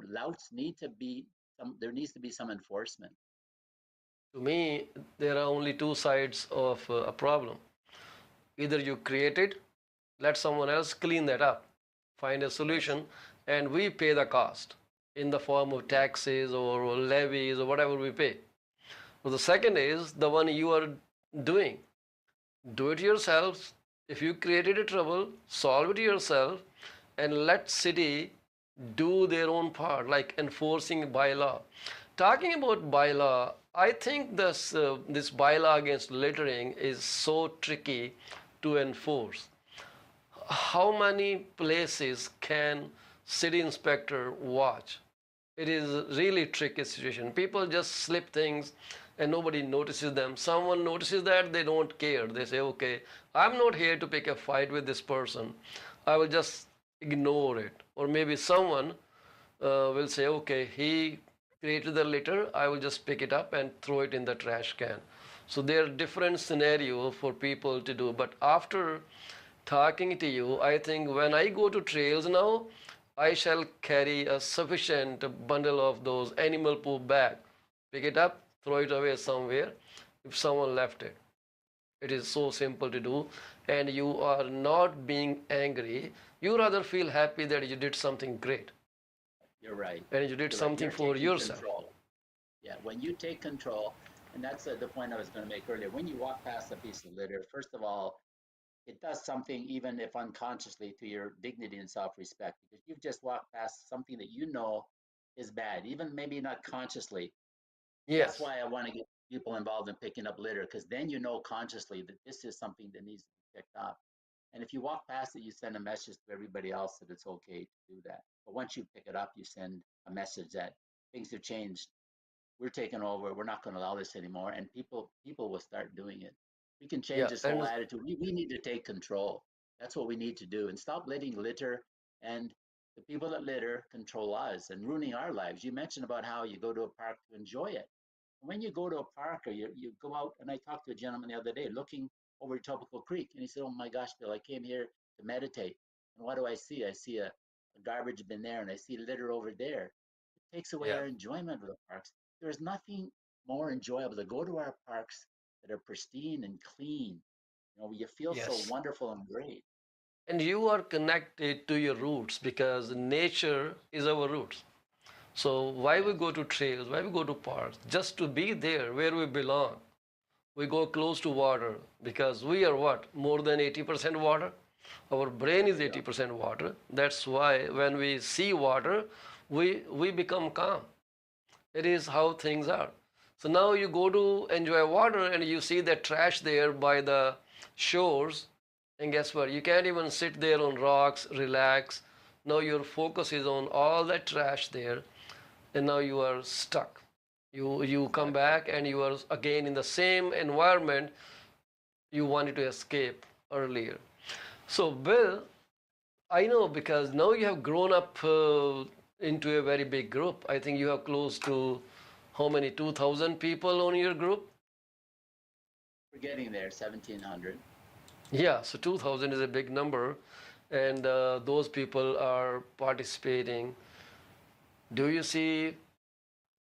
louts there needs to be some enforcement. to me, there are only two sides of a problem. Either you create it, let someone else clean that up, find a Yes. solution, and we pay the cost in the form of taxes or levies or whatever we pay. Well, the second is the one you are doing. Do it yourselves. If you created a trouble, solve it yourself, and let city do their own part, like enforcing bylaw. Talking about bylaw, I think this bylaw against littering is so tricky to enforce. How many places can city inspector watch? It is really tricky situation. People just slip things and nobody notices them. Someone notices that, they don't care. They say, okay, I'm not here to pick a fight with this person. I will just ignore it. Or maybe someone will say, okay, he created the litter, I will just pick it up and throw it in the trash can. So there are different scenarios for people to do. But after talking to you, I think when I go to trails now, I shall carry a sufficient bundle of those animal poop bag. Pick it up, throw it away somewhere if someone left it. It is so simple to do, and you are not being angry. You rather feel happy that you did something great. You're right. And you did You're right. something You're for taking yourself. control. Yeah, when you take control, and that's the point I was going to make earlier. When you walk past a piece of litter, first of all, it does something, even if unconsciously, to your dignity and self-respect, because you've just walked past something that you know is bad, even maybe not consciously. That's Yes. why I want to get people involved in picking up litter, because then you know consciously that this is something that needs to be picked up. And if you walk past it, you send a message to everybody else that it's okay to do that. But once you pick it up, you send a message that things have changed. We're taking over. We're not going to allow this anymore. And people will start doing it. We can change Yeah. this whole And attitude. We need to take control. That's what we need to do, and stop letting litter and the people that litter control us and ruining our lives. You mentioned about how you go to a park to enjoy it. When you go to a park or you go out, and I talked to a gentleman the other day looking over Etobicoke Creek, and he said, "Oh my gosh, Bill, I came here to meditate, and what do I see? I see a garbage bin there, and I see litter over there." It takes away yeah. our enjoyment of the parks. There's nothing more enjoyable to go to our parks that are pristine and clean. You know, you feel so Yes. wonderful and great. And you are connected to your roots because nature is our roots. So why we Yes. go to trails, why we go to parks? Just to be there where we belong. We go close to water because we are what? More than 80% water. Our brain is Yeah. 80% water. That's why when we see water, we become calm. It is how things are. So now you go to enjoy water and you see that trash there by the shores, and guess what? You can't even sit there on rocks, relax. Now your focus is on all that trash there, and now you are stuck. You come Exactly. back and you are again in the same environment you wanted to escape earlier. So Bill, I know because now you have grown up into a very big group. I think you have close to how many? 2,000 people on your group? We're getting there, 1,700. Yeah, so 2,000 is a big number, and those people are participating. Do you see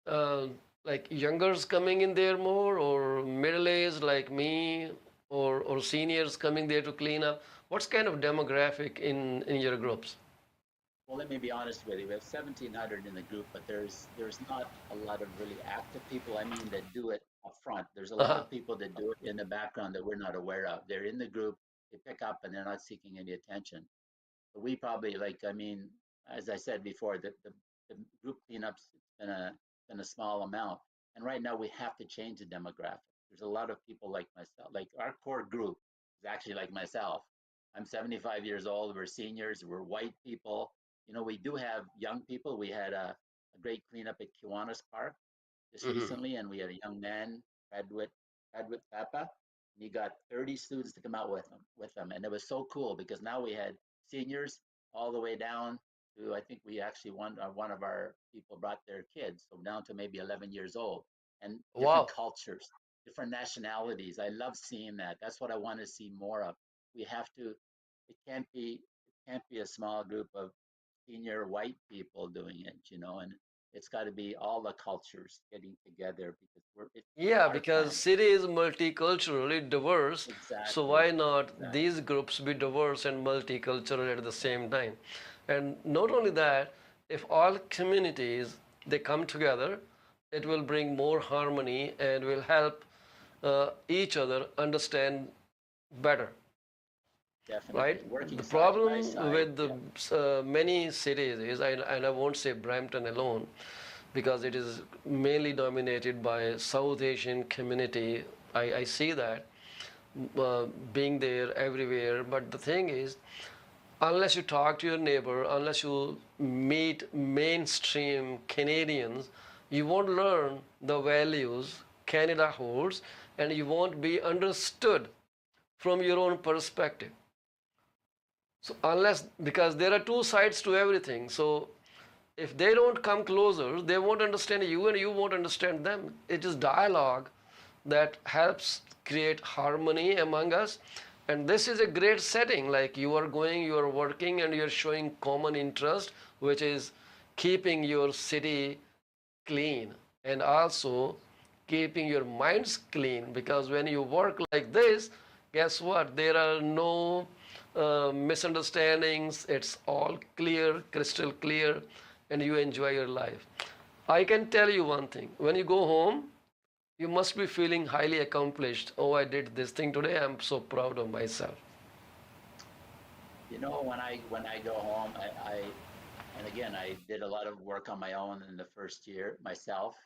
uh, like youngers coming in there more, or middle-aged like me, or seniors coming there to clean up? What's kind of demographic in your groups? Well, let me be honest with you. We have 1,700 in the group, but there's not a lot of really active people. I mean, that do it up front. There's a lot Uh-huh. of people that do it in the background that we're not aware of. They're in the group, they pick up, and they're not seeking any attention. But we probably, like, I mean, as I said before, the group cleanups, it's been a small amount, and right now we have to change the demographic. There's a lot of people like myself. Like our core group is actually like myself. I'm 75 years old. We're seniors. We're white people. You know, we do have young people. We had a great cleanup at Kiwanis Park just Hmm. recently, and we had a young man, Fredwit Papa, and he got 30 students to come out with them, and it was so cool because now we had seniors all the way down to, I think we actually one of our people brought their kids, so down to maybe 11 years old, and different Wow. cultures, different nationalities. I love seeing that. That's what I want to see more of. We have to. It can't be a small group of senior white people doing it, and it's got to be all the cultures getting together because it's Yeah, our because planet. city is multiculturally diverse, so Exactly. why not Exactly. these groups be diverse and multicultural at the same time? And not only that, if all communities they come together, it will bring more harmony and will help each other understand better, Definitely. right? Working The side by problem side. with the many cities is, and I won't say Brampton alone, because it is mainly dominated by South Asian community. I see that being there everywhere. But the thing is, unless you talk to your neighbor, unless you meet mainstream Canadians, you won't learn the values Canada holds, and you won't be understood from your own perspective. So unless, because there are two sides to everything. So if they don't come closer, they won't understand you and you won't understand them. It is dialogue that helps create harmony among us. And this is a great setting. Like you are going, you are working, and you're showing common interest, which is keeping your city clean and also keeping your minds clean. Because when you work like this, guess what? There are no misunderstandings. It's all clear, crystal clear, and you enjoy your life. I can tell you one thing: when you go home, you must be feeling highly accomplished. Oh, I did this thing today. I'm so proud of myself. You know, when I go home, and again, I did a lot of work on my own in the first year myself,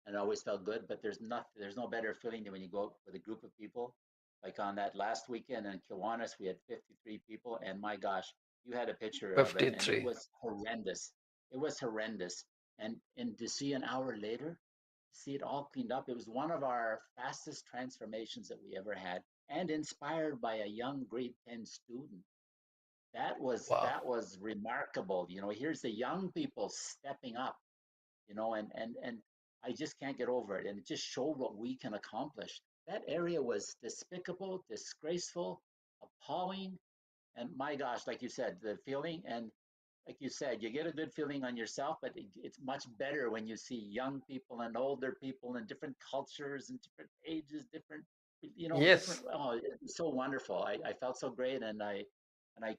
and I always felt good. But there's no better feeling than when you go out with a group of people. Like on that last weekend in Kiwanis, we had 53 people, and my gosh, you had a picture of it, and it 53. was horrendous. It was horrendous, and to see an hour later, see it all cleaned up. It was one of our fastest transformations that we ever had, and inspired by a young grade 10 student. Wow. That was remarkable. You know, here's the young people stepping up, you know, and I just can't get over it. And it just showed what we can accomplish. That area was despicable, disgraceful, appalling. And my gosh, like you said, the feeling, and like you said, you get a good feeling on yourself, but it's much better when you see young people and older people and different cultures and different ages, different, you know, different. Yes, Oh, it's so wonderful. I felt so great, and I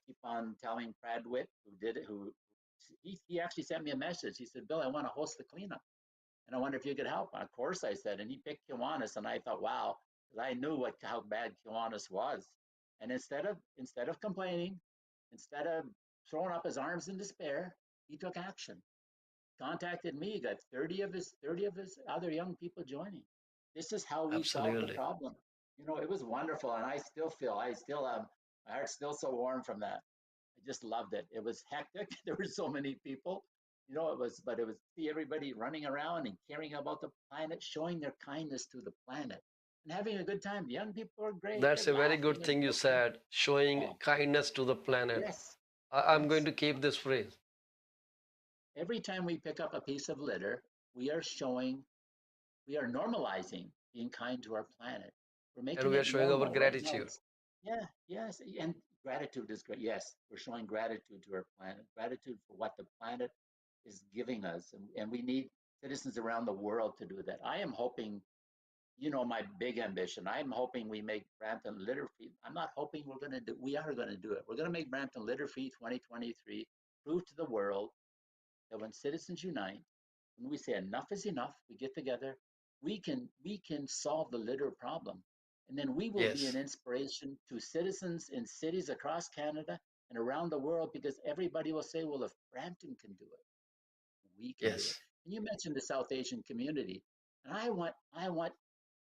keep on telling Brad Witt, who did it, who he actually sent me a message. He said, "Bill, I want to host the cleanup, and I wonder if you could help." Of course, I said, and he picked Kiwanis, and I thought, wow, because I knew how bad Kiwanis was. And instead of complaining, instead of throwing up his arms in despair, he took action. Contacted me, got 30 of his other young people joining. This is how we solve the absolutely. problem. You know, it was wonderful, and I still am, my heart's still so warm from that. I just loved it. It was hectic. There were so many people. You know, but it was see everybody running around and caring about the planet, showing their kindness to the planet, and having a good time. The young people are great. They're That's a very good laughing and thing you joking. said, showing Oh, kindness to the planet. yes, I'm going yes. to keep this phrase. Every time we pick up a piece of litter, we are showing, we are normalizing being kind to our planet. We're And making we are it showing our normal right now. gratitude. Yeah, yes, and gratitude is great. Yes, we're showing gratitude to our planet, gratitude for what the planet is giving us, and we need citizens around the world to do that. I am hoping, you know, my big ambition. I'm hoping we make Brampton litter free. I'm not hoping we're going to do. We are going to do it. We're going to make Brampton litter free 2023. Prove to the world that when citizens unite, when we say enough is enough, we get together, we can solve the litter problem. And then we will be an Yes, inspiration to citizens in cities across Canada and around the world because everybody will say, well, if Brampton can do it, we can do it. yes, And you mentioned the South Asian community. And I want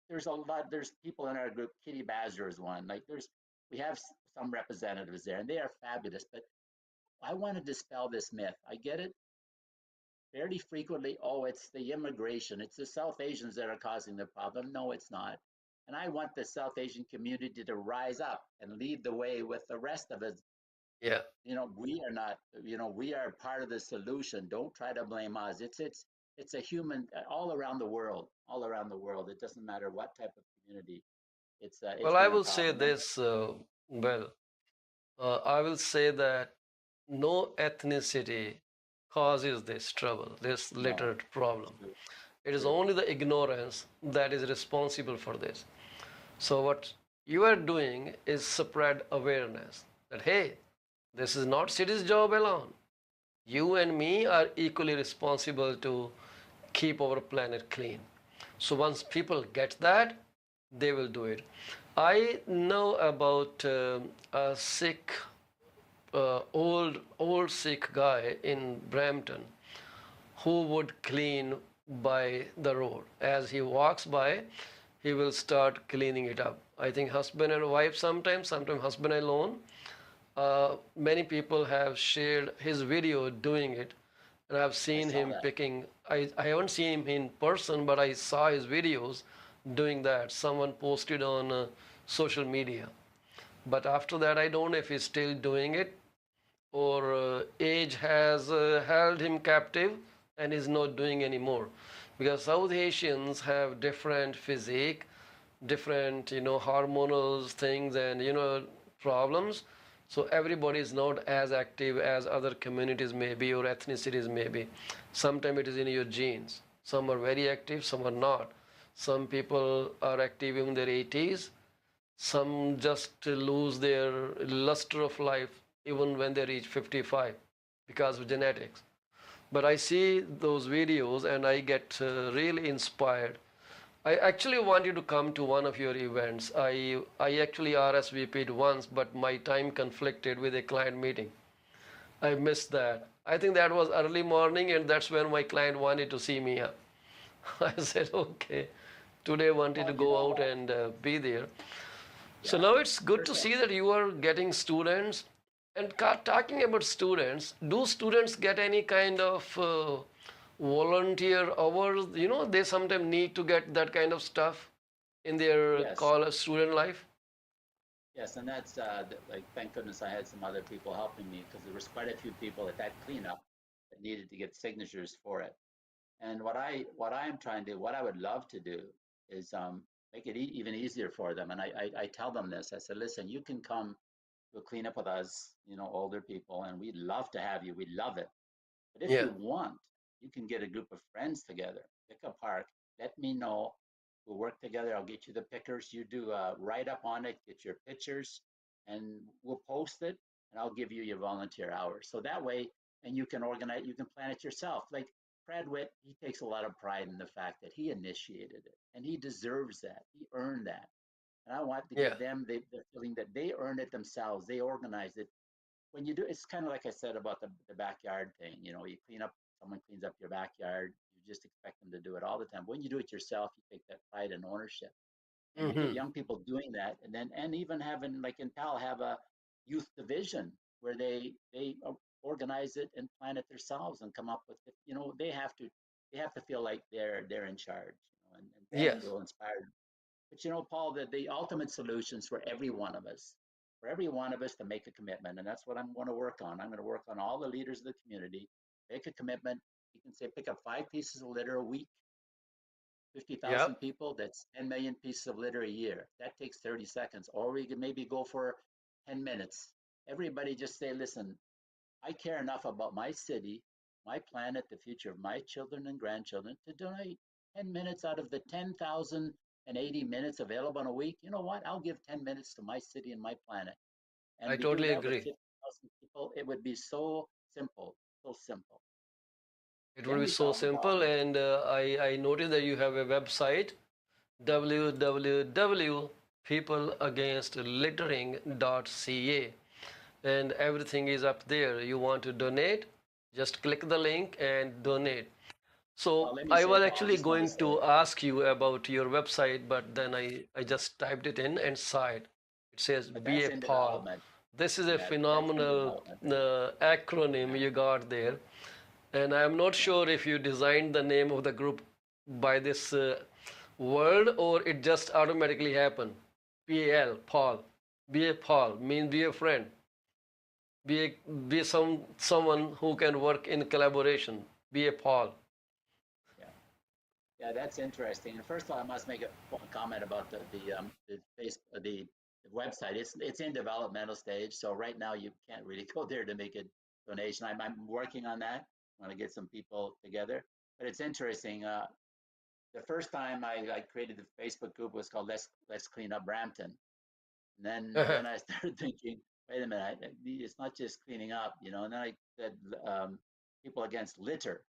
there's people in our group, Kitty Bazzer is one. Like we have some representatives there and they are fabulous, but I want to dispel this myth. I get it fairly frequently, oh, it's the immigration, it's the South Asians that are causing the problem. No, it's not. And I want the South Asian community to rise up and lead the way with the rest of us. yeah. You know, we are not, you know, we are part of the solution. Don't try to blame us. It's a human all around the world, all around the world. It doesn't matter what type of community. It's Well, I been a will say problem. And this, I will say that no ethnicity causes this trouble, this no, littered problem. true, It is true. only the ignorance that is responsible for this. So, what you are doing is spread awareness that, hey, this is not city's job alone. You and me are equally responsible to keep our planet clean. So, once people get that, they will do it. I know about a Sikh, old Sikh guy in Brampton who would clean by the road. As he walks by, he will start cleaning it up. I think husband and wife sometimes husband alone. Many people have shared his video doing it, and I've I seen saw him that. picking. I haven't seen him in person, but I saw his videos doing that. Someone posted on social media. But after that, I don't know if he's still doing it or age has held him captive and is not doing anymore. Because South Asians have different physique, different hormonal things and problems. So everybody is not as active as other communities may be or ethnicities may be. Sometimes it is in your genes. Some are very active, some are not. Some people are active in their 80s, some just lose their luster of life even when they reach 55 because of genetics. But I see those videos and I get really inspired. I actually wanted to come to one of your events. I actually RSVP'd once, but my time conflicted with a client meeting. I missed that. I think that was early morning, and that's when my client wanted to see me. I said, okay, today I wanted to Well, you go know out what? and be there. So Yeah. now it's good to First of see that you are getting students. And talking about students, do students get any kind of volunteer hours? They sometimes need to get that kind of stuff in their yes, college student life. yes, and that's like thank goodness I had some other people helping me because there was quite a few people at that cleanup that needed to get signatures for it. And what I am trying to what I would love to do is make it even easier for them. And I tell them this. I said, listen, you can come to a cleanup with us, older people, and we'd love to have you. We love it. But if Yeah, you want, you can get a group of friends together, pick a park, let me know. We'll work together. I'll get you the pickers. You do a write up on it, get your pictures, and we'll post it, and I'll give you your volunteer hours. So that way, and you can organize, you can plan it yourself. Like Brad Witt, he takes a lot of pride in the fact that he initiated it, and he deserves that. He earned that. And I want to yeah, give them the feeling that they earned it themselves. They organized it when you do, it's kind of like I said about the backyard thing. You clean up, someone cleans up your backyard. You just expect them to do it all the time. When you do it yourself, you take that pride and ownership, and you get mm-hmm. young people doing that, and even having like in PAL have a youth division where they organize it and plan it themselves and come up with it. They have to feel like they're in charge, and Yes, they'll inspire. But Paul, the ultimate solutions for every one of us to make a commitment, and that's what I'm going to work on. I'm going to work on all the leaders of the community, make a commitment. You can say pick up 5 pieces of litter a week, yeah, 50,000 people, that's 10 million pieces of litter a year. That takes 30 seconds. Or we could maybe go for 10 minutes. Everybody just say, listen, I care enough about my city, my planet, the future of my children and grandchildren to donate 10 minutes out of the 10,080 minutes available in a week. You know what? I'll give 10 minutes to my city and my planet. And I we do totally that with agree. 50,000 people. It would be so simple, so simple. It would Then be we so solve the simple, problem. and I noticed that you have a website, www.peopleagainstlittering.ca, and everything is up there. You want to donate, just click the link and donate. Well, So let me I say, was Paul, I actually just want to going say, to ask you about your website, but then I just typed it in and saw it. It says but Be that's a in Paul. development. This is a Yeah, that's in phenomenal development. acronym Yeah. you got there. And I'm not Yeah. sure if you designed the name of the group by this word or it just automatically happened. PAL, Paul. Be a Paul means be a friend. Be someone who can work in collaboration. Be a Paul. Yeah. Yeah, that's interesting. And first of all, I must make a comment about the website. It's in developmental stage, so right now you can't really go there to make a donation. I'm working on that. I want to get some people together. But it's interesting. The first time I created the Facebook group was called Let's Clean Up Brampton. And then I started thinking, wait a minute, it's not just cleaning up, And then I said people against litter.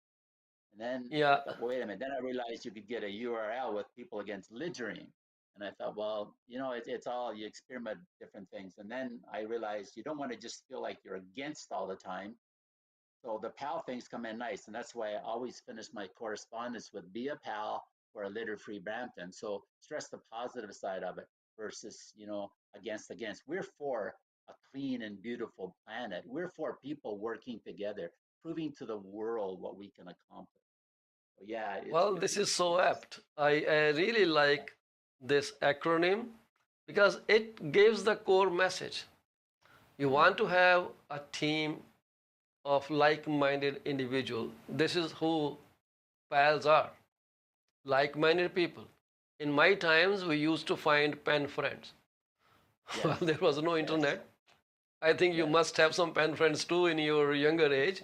And then I Yeah, thought, well, wait a minute. Then I realized you could get a URL with people against littering. And I thought, well, it's all, you experiment different things. And then I realized you don't want to just feel like you're against all the time. So the pal things come in nice. And that's why I always finish my correspondence with be a pal for a litter-free Brampton. So stress the positive side of it versus, against. We're for a clean and beautiful planet. We're for people working together, proving to the world what we can accomplish. So yeah, Well, this is so apt. I really like this acronym because it gives the core message. You want to have a team of like-minded individuals. This is who pals are, like-minded people. In my times, we used to find pen friends. Well, there was no internet. I think you must have some pen friends too in your younger age.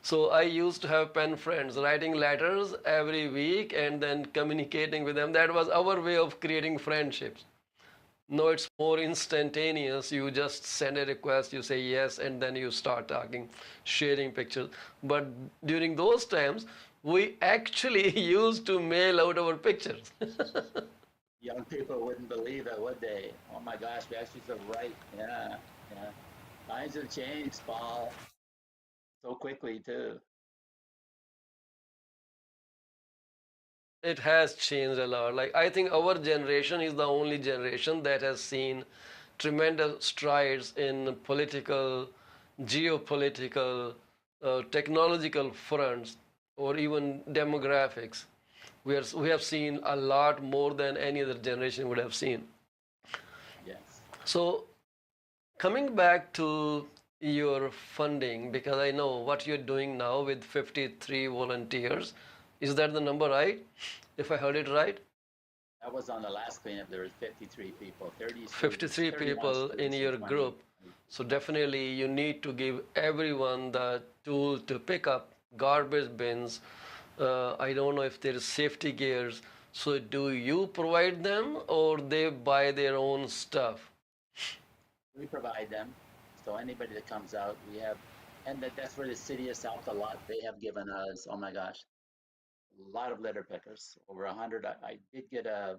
So I used to have pen friends, writing letters every week and then communicating with them. That was our way of creating friendships. No, it's more instantaneous. You just send a request, you say yes, and then you start talking, sharing pictures. But during those times, we actually used to mail out our pictures. Young people wouldn't believe it, would they? Oh my gosh, we actually said right. Yeah, yeah. Times have changed, Paul, so quickly too. It has changed a lot. Like, I think our generation is the only generation that has seen tremendous strides in political, geopolitical, technological fronts, or even demographics. We have seen a lot more than any other generation would have seen. Yes. So, coming back to your funding, because I know what you're doing now with 53 volunteers. Is that the number right? If I heard it right? That was on the last cleanup. There was 53 people, 30 students, 53 31 people in students your and 20. group. So definitely you need to give everyone the tool to pick up garbage bins. I don't know if there is safety gears. So do you provide them or they buy their own stuff? We provide them. So anybody that comes out, we have, and that's where the city has helped a lot. They have given us, oh my gosh, a lot of litter pickers, over 100. I did get a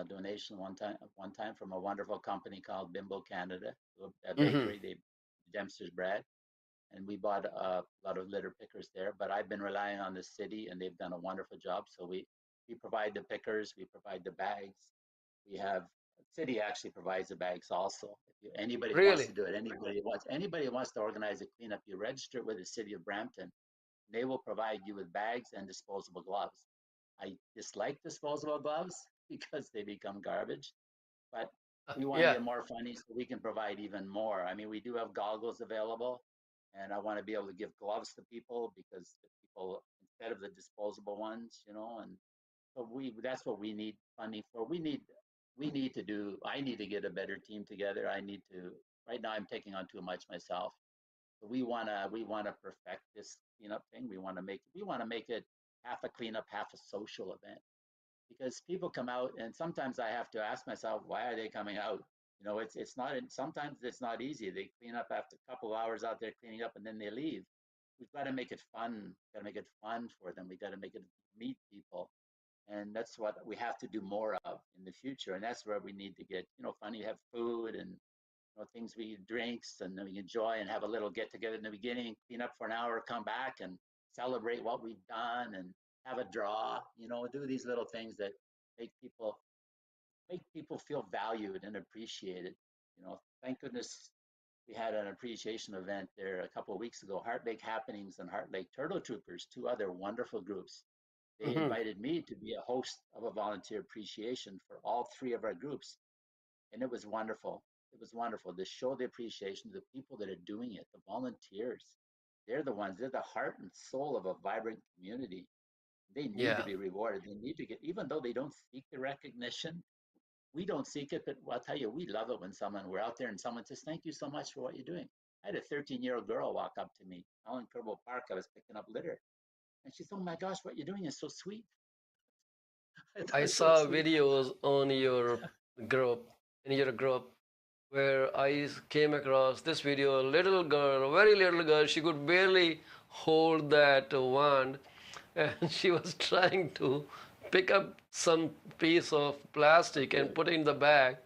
donation one time from a wonderful company called Bimbo Canada, a Mm-hmm. bakery, they Dempster's bread, and we bought a lot of litter pickers there. But I've been relying on the city, and they've done a wonderful job. So we provide the pickers, we provide the bags. We have city actually provides the bags also. If anybody wants Really? to do it, anybody wants to organize a cleanup, you register with the city of Brampton. They will provide you with bags and disposable gloves. I dislike disposable gloves because they become garbage, but we want to Yeah. get more funding so we can provide even more. I mean, we do have goggles available, and I want to be able to give gloves to people because the people, instead of the disposable ones, and so that's what we need funding for. We need to do, I need to get a better team together. Right now I'm taking on too much myself. So we wanna perfect this cleanup thing. We wanna make it half a cleanup, half a social event. Because people come out, and sometimes I have to ask myself, why are they coming out? It's not, sometimes it's not easy. They clean up after a couple of hours out there cleaning up and then they leave. We've got to make it fun. Got to make it fun for them. We got to make it meet people, and that's what we have to do more of in the future. And that's where we need to get, funny, have food and things we drinks, and then we enjoy and have a little get together in the beginning, clean up for an hour, come back and celebrate what we've done and have a draw, do these little things that make people make people feel valued and appreciated. Thank goodness we had an appreciation event there a couple of weeks ago. Heart Lake Happenings and Heart Lake Turtle Troopers, two other wonderful groups. They Mm-hmm. invited me to be a host of a volunteer appreciation for all three of our groups, and it was wonderful. It was wonderful to show the appreciation to the people that are doing it, the volunteers. They're the heart and soul of a vibrant community. They need to Yeah. be rewarded. They need to get, even though they don't seek the recognition, we don't seek it, but I'll tell you, we love it when we're out there and someone says, thank you so much for what you're doing. I had a 13-year-old girl walk up to me out in Kerbal Park. I was picking up litter. And she said, oh my gosh, what you're doing is so sweet. I thought it I was so saw sweet. videos on your group, in your group, where I came across this video, a little girl, a very little girl, she could barely hold that wand, and she was trying to pick up some piece of plastic and put it in the bag,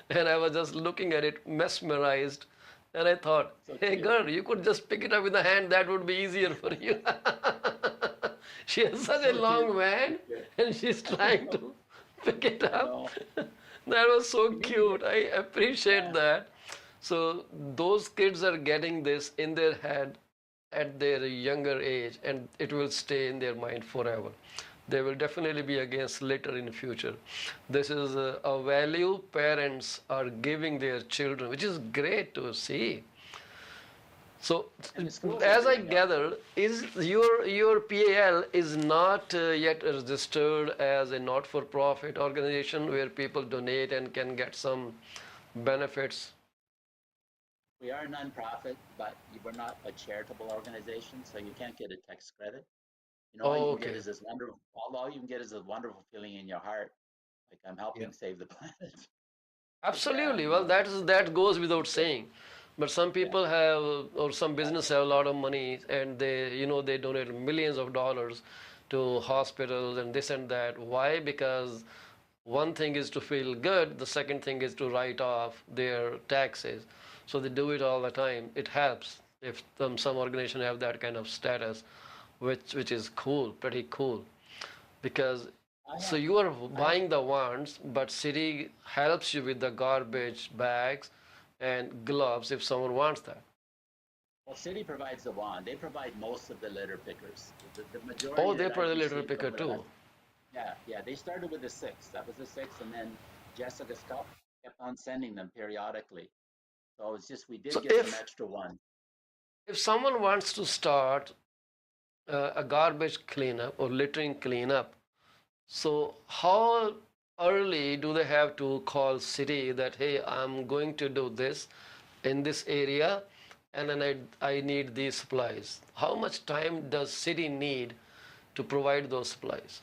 and I was just looking at it, mesmerized, and I thought, So hey cute. girl, you could just pick it up with the hand, that would be easier for you. She has such a So cute. long van, Yeah. and she's trying to pick it I up. know. That was so We need to cute. get, I appreciate yeah. that. So those kids are getting this in their head at their younger age, and it will stay in their mind forever. They will definitely be against litter in the future. This is a value parents are giving their children, which is great to see. So, And the schools are as I doing that. gather, is your PAL is not yet registered as a not-for-profit organization where people donate and can get some benefits? We are a nonprofit, but we're not a charitable organization, so you can't get a tax credit. You know, all you Oh, can get okay. is this wonderful, all you can get is a wonderful feeling in your heart, like I'm Yeah. helping save the planet. But Absolutely. you Well, know, that goes without yeah, saying. But some yeah, people have, or some business have a lot of money, and they donate millions of dollars to hospitals and this and that. Why? Because one thing is to feel good. The second thing is to write off their taxes. So they do it all the time. It helps if some organization have that kind of status, which is cool, pretty cool, because I so have, you are I have. buying the wands, but city helps you with the garbage bags and gloves if someone wants that. Well, city provides the wand. They provide most of the litter pickers. The Oh, majority they that put I've a litter received picker over the too. last, yeah, yeah, they started with the six. That was the six, and then Jessica Scup kept on sending them periodically. So it's just we did So get some extra ones. if someone wants to start a garbage cleanup or littering cleanup, so how early do they have to call city that, hey, I'm going to do this in this area, and then I need these supplies? How much time does city need to provide those supplies?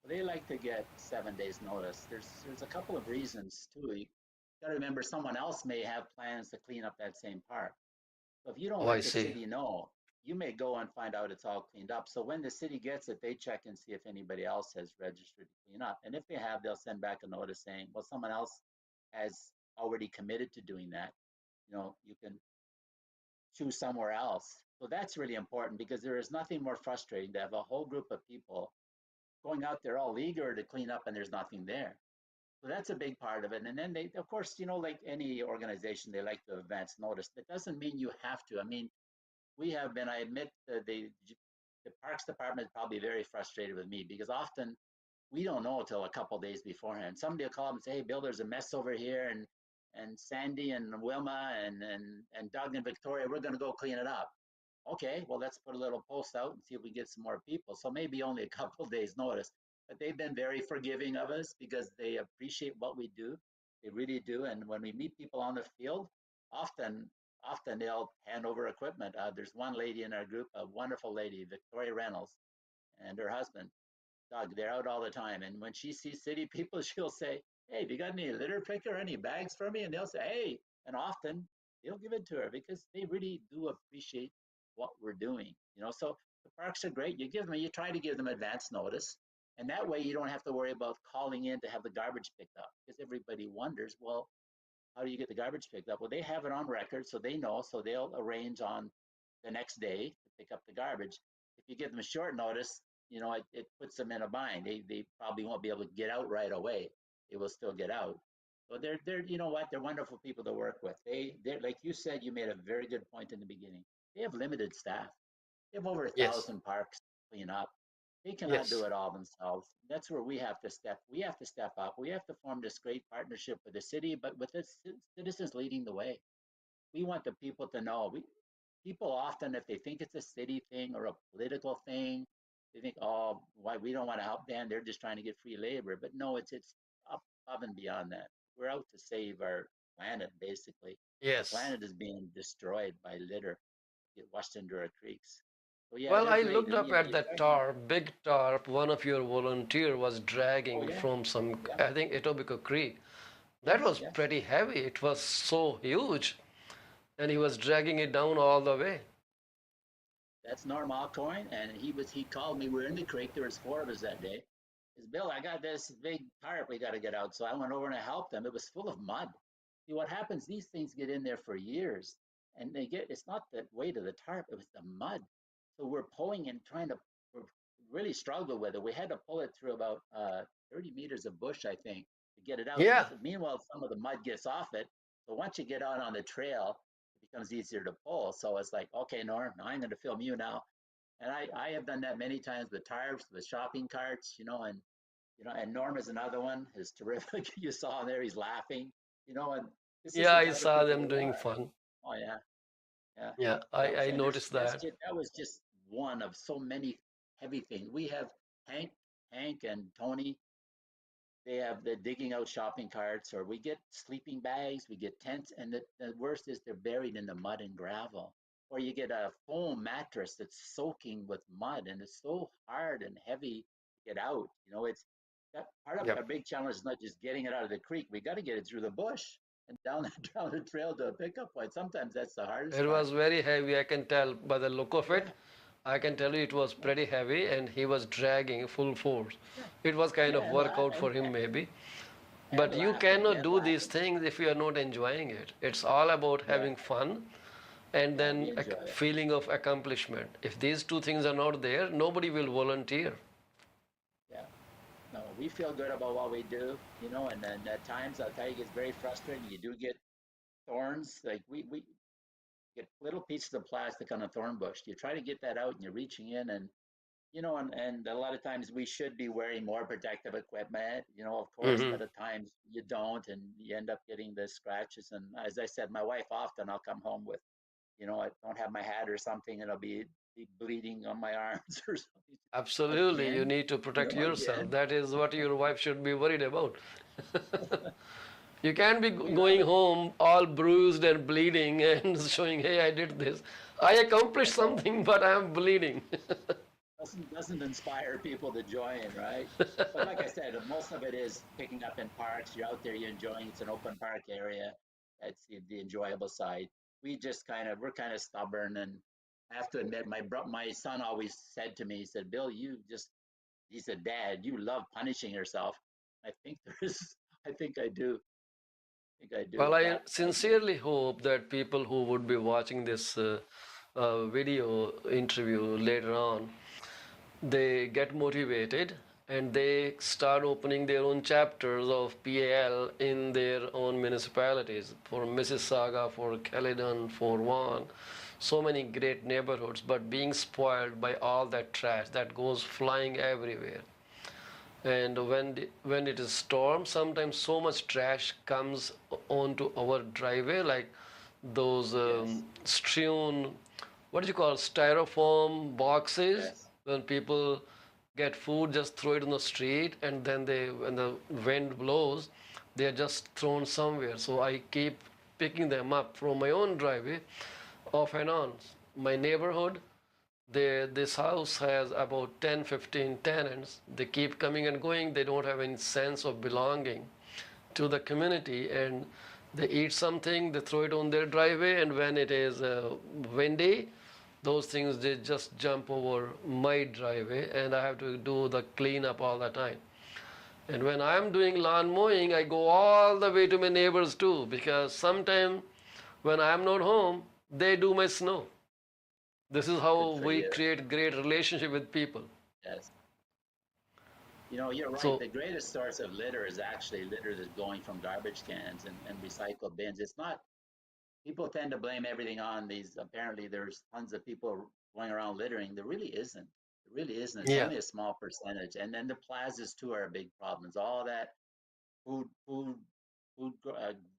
They like to get 7 days notice. There's a couple of reasons too. You got to remember someone else may have plans to clean up that same park. So if you don't Oh, I let the see. city know, you may go and find out it's all cleaned up. So when the city gets it, they check and see if anybody else has registered to clean up. And if they have, they'll send back a notice saying, well, someone else has already committed to doing that. You know, you can choose somewhere else. So that's really important because there is nothing more frustrating to have a whole group of people going out there all eager to clean up and there's nothing there. So that's a big part of it. And then they, of course, you know, like any organization, they like to advance notice. That doesn't mean you have to. I mean, we have been, I admit, the Parks Department is probably very frustrated with me because often we don't know until a couple days beforehand. Somebody will call them and say, hey, Bill, there's a mess over here. And Sandy and Wilma and Doug and Victoria, we're going to go clean it up. Okay, well, let's put a little post out and see if we get some more people. So maybe only a couple days notice, but they've been very forgiving of us because they appreciate what we do. They really do. And when we meet people on the field, often, often they'll hand over equipment. There's one lady in our group, a wonderful lady, Victoria Reynolds, and her husband, Doug. They're out all the time. And when she sees city people, she'll say, hey, have you got any litter picker, any bags for me? And they'll say, hey, and often they'll give it to her because they really do appreciate what we're doing. You know, so the parks are great. You try to give them advance notice. And that way you don't have to worry about calling in to have the garbage picked up because everybody wonders, well, how do you get the garbage picked up? Well, they have it on record, so they know, so they'll arrange on the next day to pick up the garbage. If you give them a short notice, you know, it puts them in a bind. They probably won't be able to get out right away. They will still get out. So they're you know what, they're wonderful people to work with. They're like you said, you made a very good point in the beginning. They have limited staff. They have over a Yes. thousand parks to clean up. They cannot do Yes. it all themselves. That's where we have to step up. We have to form this great partnership with the city, but with the citizens leading the way. We want the people to know. People often, if they think it's a city thing or a political thing, they think, oh, why we don't want to help them. They're just trying to get free labor. But no, it's up above and beyond that. We're out to save our planet, basically. Our Yes. planet is being destroyed by litter, get washed into our creeks. So yeah, Well, they're I great. looked And up yeah, at that tarp, big tarp, one of your volunteer was oh dragging yeah, from some, yeah, I think, Etobicoke Creek. That yes, was yes. pretty heavy. It was so huge, and he was dragging it down all the way. That's Norm Alcoin, and he called me. We were in the creek. There was four of us that day, Is Bill, I got this big tarp we got to get out. So I went over and I helped them. It was full of mud. See what happens? These things get in there for years, and it's not the weight of the tarp; it was the mud. So we're pulling and trying to we're really struggle with it. We had to pull it through about 30 meters of bush, I think, to get it out. Yeah. Meanwhile, some of the mud gets off it. So once you get out on the trail, it becomes easier to pull. So it's like, okay, Norm, now I'm going to film you now. And I have done that many times with tarps, with shopping carts, and Norm is another one, is terrific. You saw him there, he's laughing, and this is Yeah, the I type of saw people them we doing are. fun. Oh yeah, yeah. Yeah, So I and noticed that. that was just one of so many heavy things. We have Hank and Tony, they have the digging out shopping carts, or we get sleeping bags, we get tents, and the worst is they're buried in the mud and gravel. Or you get a foam mattress that's soaking with mud, and it's so hard and heavy to get out. It's that part of Yep. our big challenge is not just getting it out of the creek. We got to get it through the bush and down down the trail to a pickup point. Sometimes that's the hardest It part. was very heavy, I can tell by the look of it. Yeah, I can tell you it was yeah, pretty heavy and he was dragging full force. yeah, It was kind yeah, of workout for him maybe. But you laughing cannot and do these laughing. things if you are not enjoying it. It's all about Yeah, having fun and yeah, we then a enjoy it. feeling of accomplishment. If these two things are not there, nobody will volunteer. Yeah. No, we feel good about what we do, and then at times I'll tell you, it gets very frustrating. You do get thorns. Like we get little pieces of plastic on a thorn bush. You try to get that out and you're reaching in, and and a lot of times we should be wearing more protective equipment, of course, Hmm. but at times you don't, and you end up getting the scratches. And as I said, my wife, often I'll come home with, I don't have my hat or something, and I'll be bleeding on my arms or something. Absolutely, you Again, need to protect yourself. again. That is what your wife should be worried about. You can't be We love going it. home all bruised and bleeding and showing, hey, I did this. I accomplished No, something, but I'm bleeding. doesn't inspire people to join, right? But like I said, most of it is picking up in parks. You're out there, you're enjoying. It's an open park area. That's the enjoyable side. We're kind of stubborn, and I have to admit, my son always said to me, he said, "Bill, he said, Dad, you love punishing yourself." I think I think I do. I think I do. Well, I But sincerely hope that people who would be watching this video interview later on, they get motivated and they start opening their own chapters of PAL in their own municipalities. For Mississauga, for Caledon, for Vaughan, so many great neighborhoods, but being spoiled by all that trash that goes flying everywhere. And when it is storm, sometimes so much trash comes onto our driveway, like those yes, strewn, what do you call, styrofoam boxes. yes, When people get food, just throw it on the street, and then when the wind blows, they are just thrown somewhere. So I keep picking them up from my own driveway, off and on. My neighborhood, this house has about 10, 15 tenants. They keep coming and going. They don't have any sense of belonging to the community, and they eat something, they throw it on their driveway, and when it is windy, those things, they just jump over my driveway, and I have to do the cleanup all the time. And when I'm doing lawn mowing, I go all the way to my neighbors too, because sometimes when I'm not home, they do my snow. This is good how for we you. create great relationship with people. Yes. You're right. So, The greatest source of litter is actually litter that's going from garbage cans and recycle bins. It's not, people tend to blame everything on these. Apparently, there's tons of people going around littering. There really isn't. There really isn't. It's yeah. only a small percentage. And then the plazas, too, are a big problem. It's all that food, food,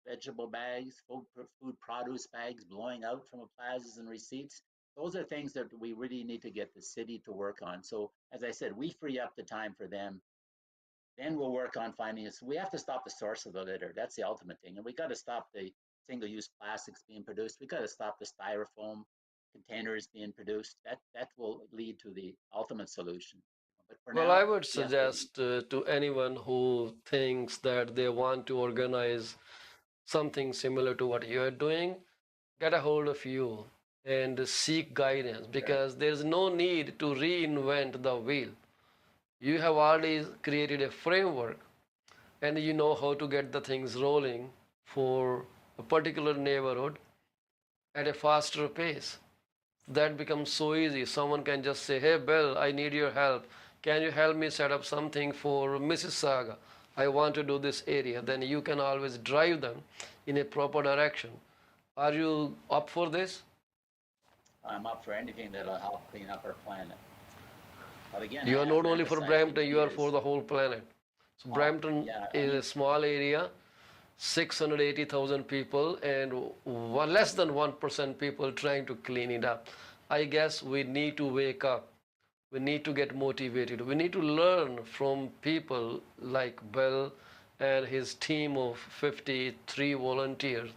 vegetable bags, food produce bags blowing out from the plazas and receipts. Those are things that we really need to get the city to work on. So, as I said, we free up the time for them, then we'll work on finding this. We have to stop the source of the litter. That's the ultimate thing. And we got to stop the single-use plastics being produced. We got to stop the styrofoam containers being produced. That will lead to the ultimate solution. But for Well, I now, would we have to. suggest to anyone who thinks that they want to organize something similar to what you're doing, get a hold of you and seek guidance, Sure. because there's no need to reinvent the wheel. You have already created a framework and you know how to get the things rolling for a particular neighborhood at a faster pace. That becomes so easy. Someone can just say, "Hey, Bill, I need your help. Can you help me set up something for Mississauga? I want to do this area." Then you can always drive them in a proper direction. Are you up for this? I'm up for anything that'll help clean up our planet. But again, You I are have not to only for emphasize the Brampton, you key are for is, the whole planet. So Brampton yeah, is a small area, 680,000 people, and less than 1% people trying to clean it up. I guess we need to wake up. We need to get motivated. We need to learn from people like Bill and his team of 53 volunteers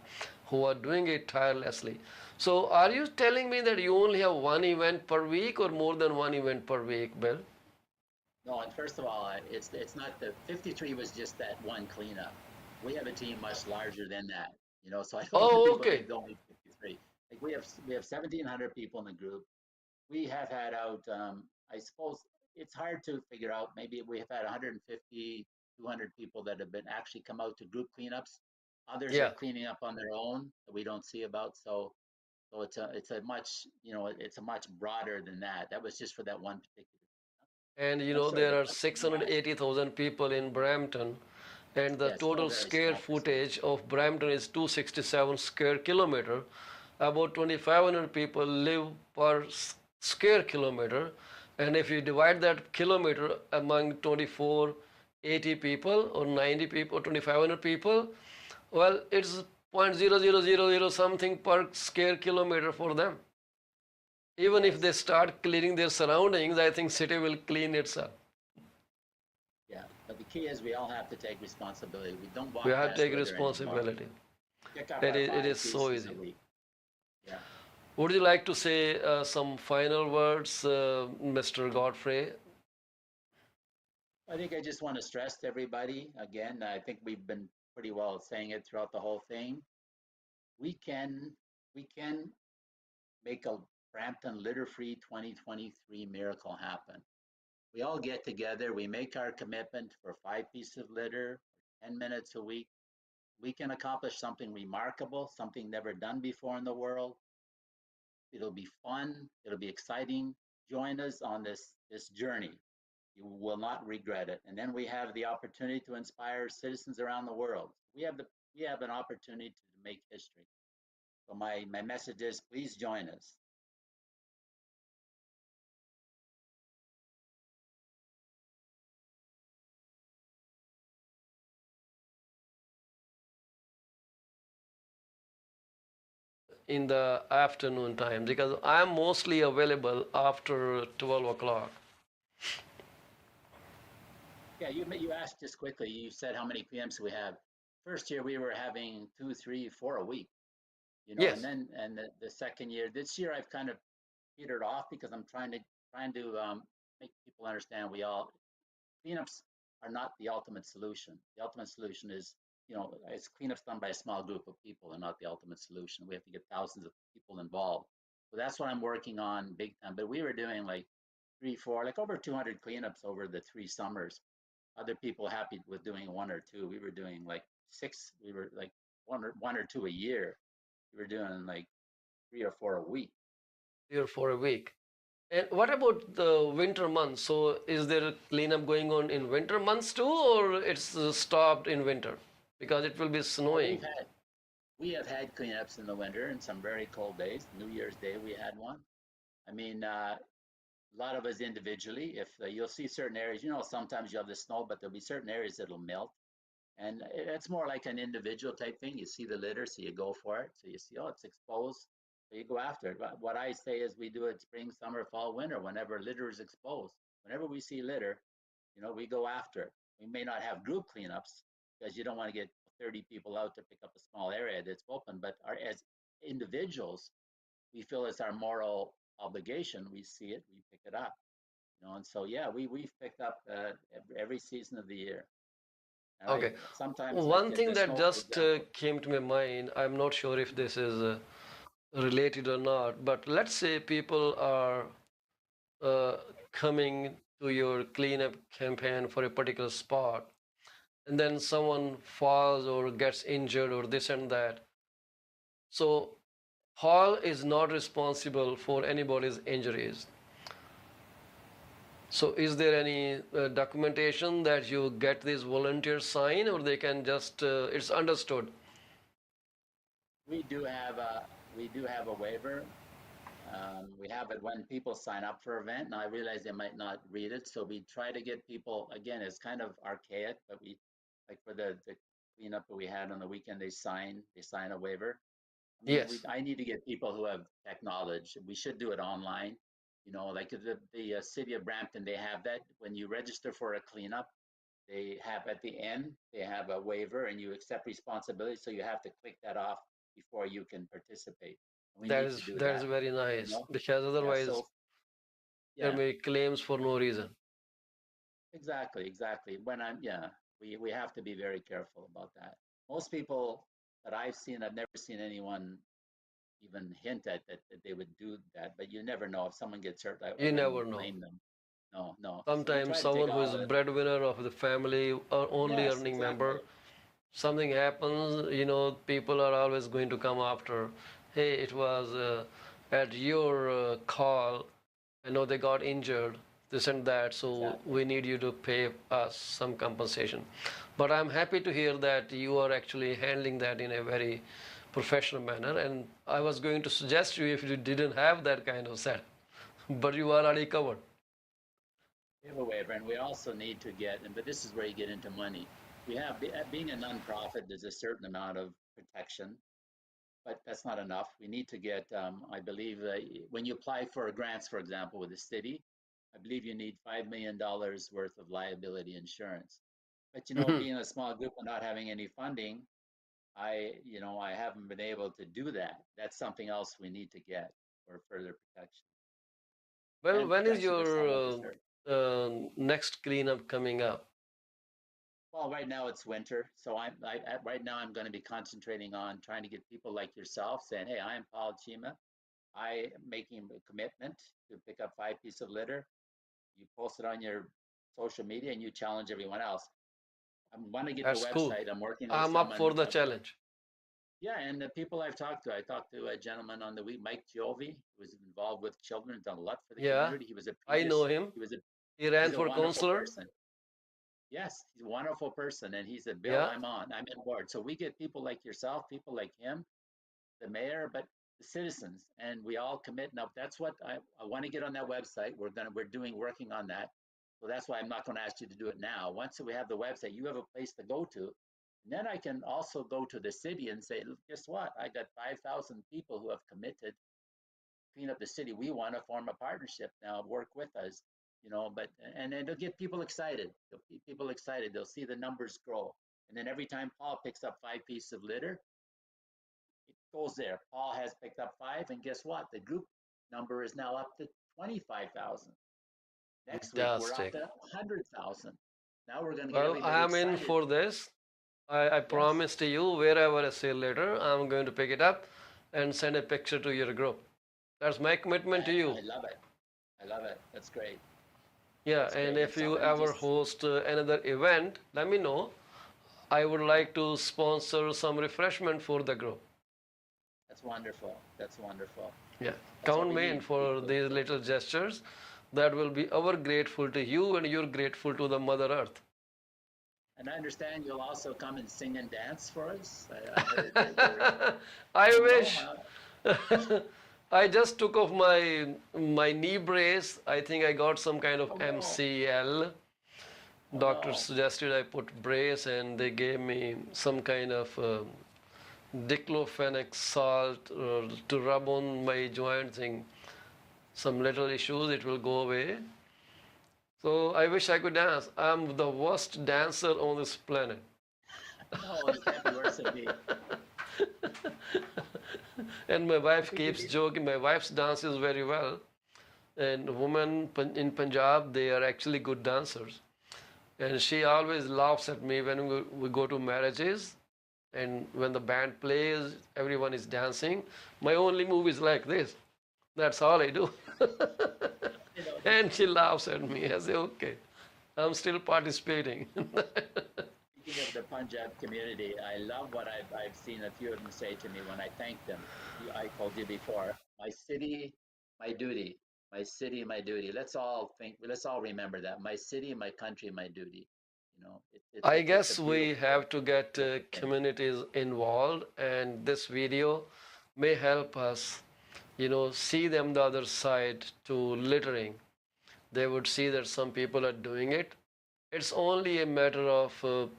who are doing it tirelessly. So, are you telling me that you only have one event per week or more than one event per week, Bill? no, and first of all, it's not the 53 was just that one cleanup. We have a team much larger than that, so I don't want Oh, people to okay. think only 53. Like we have 1,700 people in the group. We have had out, I suppose it's hard to figure out. Maybe we have had 150, 200 people that have been actually come out to group cleanups. Others are Yeah. cleaning up on their own that we don't see about. So it's a much broader than that. That was just for that one particular. And I'm sorry, there the are question you asked. 680,000 people in Brampton, and the Yeah, still a total very square small percentage. footage of Brampton is 267 square kilometer. About 2,500 people live per square kilometer, and if you divide that kilometer among 2480 people or 90 people, 2,500 people, well, it's 0.0000 something per square kilometer for them. Even if Yes. they start cleaning their surroundings, I think city will clean itself. Yeah, but the key is we all have to take responsibility. We don't We walk have to past take litter anymore. responsibility. Pick up It our is, it five is so pieces a easy. week. Yeah. Would you like to say some final words, Mr. Godfrey? I think I just want to stress to everybody again. I think we've been pretty well saying it throughout the whole thing. We can make a Brampton litter-free 2023 miracle happen. We all get together. We make our commitment for 5 pieces of litter, 10 minutes a week. We can accomplish something remarkable, something never done before in the world. It'll be fun. It'll be exciting. Join us on this journey. You will not regret it. And then we have the opportunity to inspire citizens around the world. We have an opportunity to make history. So my message is please join us. In the afternoon time because I'm mostly available after 12 o'clock. Yeah, you asked just quickly. You said how many cleanups we have. First year we were having 2, 3, 4 a week. And Yes. then the second year, this year I've kind of petered off because I'm trying to make people understand cleanups are not the ultimate solution. The ultimate solution is, it's cleanups done by a small group of people and not the ultimate solution. We have to get thousands of people involved. So that's what I'm working on big time. But we were doing like 3, 4, like over 200 cleanups over the 3 summers. Other people happy with doing 1 or 2. We were doing like 6. We were like one or 2 a year. We were doing like 3 or 4 a week. Here for a week. And what about the winter months? So is there a cleanup going on in winter months too, or it's stopped in winter because it will be Well, snowing? we have had cleanups in the winter and some very cold days. New Year's Day we had one. I mean, a lot of us individually. If you'll see certain areas, sometimes you have the snow, but there'll be certain areas that'll melt, and it's more like an individual type thing. You see the litter, so you go for it. So you see, oh, it's exposed, so you go after it. But what I say is, we do it spring, summer, fall, winter. Whenever litter is exposed, whenever we see litter, we go after it. We may not have group cleanups because you don't want to get 30 people out to pick up a small area that's open. But as individuals, we feel it's our moral obligation. We see it, we pick it up. And so yeah, we've picked up every season of the year. And I Okay. sometimes, like One thing the that snow, for just example. came to my mind, I'm not sure if this is related or not, but let's say people are uh, coming to your cleanup campaign for a particular spot, and then someone falls or gets injured or this and that. So hall is not responsible for anybody's injuries. So is there any documentation that you get this volunteer sign, or they can just it's understood? We do have a waiver. We have it when people sign up for an event, and I realize they might not read it, so we try to get people. Again, it's kind of archaic, but we like for the cleanup that we had on the weekend, they sign a waiver. I mean, Yes. I need to get people who have tech knowledge. We should do it online. You know, like the city of Brampton, they have that when you register for a cleanup, they have at the end, they have a waiver and you accept responsibility. So you have to click that off before you can participate. And we need to do That is that, very you nice know? because Yeah, otherwise so there yeah, may be claims for no reason. exactly. We have to be very careful about that. Most people that I've seen, I've never seen anyone even hint at that they would do that, but you never know if someone gets hurt. I You wouldn't never know. blame them. No, no. So we Sometimes try to take someone who all is the, breadwinner of the family or only yes, earning member, exactly. something happens, people are always going to come after. Hey, it was at your call. I know they got injured, this and that, so Exactly. we need you to pay us some compensation. But I'm happy to hear that you are actually handling that in a very professional manner. And I was going to suggest you if you didn't have that kind of set, but you are already covered. We have a waiver, and we also need to get, but this is where you get into money. We have, being a nonprofit, there's a certain amount of protection, but that's not enough. We need to get, I believe, when you apply for grants, for example, with the city, I believe you need $5 million worth of liability insurance. But being a small group and not having any funding, I haven't been able to do that. That's something else we need to get for further protection Well, and when is protection if someone your gets hurt. next cleanup coming up? Well, right now it's winter, so right now I'm going to be concentrating on trying to get people like yourself saying, "Hey, I am Paul Chima. I am making a commitment to pick up 5 pieces of litter." You post it on your social media and you challenge everyone else. I want to get the That's cool. website. I'm working with I'm up for someone. the challenge. Yeah, and the people I've talked to, I talked to a gentleman on the week, Mike Giove, who was involved with children, done a lot for the Yeah, community. He was a I know previous, him. he was a, He ran he's a for wonderful counselor. person. Yes, he's a wonderful person, and he said, "Bill, Yeah, I'm on board." So we get people like yourself, people like him, the mayor, but the citizens, and we all commit. Now, that's what I want to get on that website. We're working on that. So that's why I'm not going to ask you to do it now. Once we have the website, you have a place to go to. And then I can also go to the city and say, "Look, guess what? I got 5,000 people who have committed to clean up the city. We want to form a partnership now, work with us, but, and then it'll get people excited. They'll get people excited. They'll see the numbers grow. And then every time Paul picks up 5 pieces of litter, it goes there. Paul has picked up 5, and guess what? The group number is now up to 25,000. Next week, we're up fantastic. to 100,000. Now we're going to get Well, everybody I am in excited. for this. I Yes. promise to you, wherever I see a letter, I'm going to pick it up and send a picture to your group. That's my commitment to you. I love it. I love it. That's great. Yeah, That's and great. And if you somebody ever just, host another event, let me know. I would like to sponsor some refreshment for the group. that's wonderful. That's wonderful. Yeah, That's what count we me in need. for People. these little gestures. That will be our grateful to you, and you're grateful to the Mother Earth. And I understand you'll also come and sing and dance for us. I heard that you're, I no, wish. I just took off my knee brace. I think I got some kind of oh, no. MCL. Oh, Doctor no. suggested I put brace, and they gave me some kind of diclofenac salt to rub on my joint thing. Some little issues, it will go away. So I wish I could dance. I'm the worst dancer on this planet. No, you can't be worse than me. And my wife think you keeps need, joking. My wife's dances very well. And women in Punjab, they are actually good dancers. And she always laughs at me when we go to marriages. And when the band plays, everyone is dancing. My only move is like this. That's all I do. And she laughs at me. I say, okay, I'm still participating. Speaking of the Punjab community, I love what I've seen a few of them say to me when I thank them. I told you before, my city, my duty, my city, my duty. Let's all remember that. My city, my country, my duty. You know, I it's a guess we beautiful, have to get beautiful thing. communities involved, and this video may help us, see them the other side to littering. They would see that some people are doing it. It's only a matter of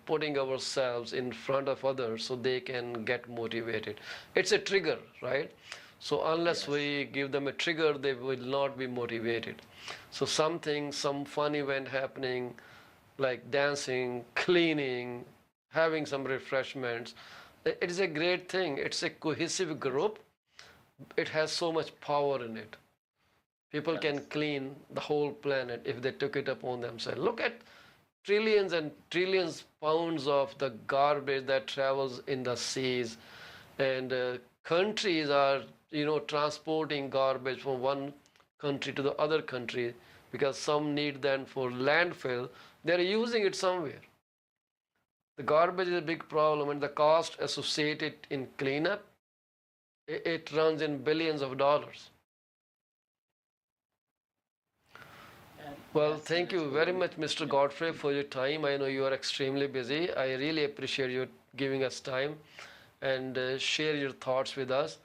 putting ourselves in front of others so they can get motivated. It's a trigger, right? So unless Yes. we give them a trigger, they will not be motivated. So some fun event happening, like dancing, cleaning, having some refreshments. It is a great thing. It's a cohesive group. It has so much power in it. People can Yes. clean the whole planet if they took it upon themselves. Look at trillions and trillions pounds of the garbage that travels in the seas, and countries are transporting garbage from one country to the other country because some need them for landfill. They're using it somewhere. The garbage is a big problem, and the cost associated in cleanup, it runs in billions of dollars. Well, Yes, thank you very much, Mr. Godfrey, for your time. I know you are extremely busy. I really appreciate you giving us time and share your thoughts with us.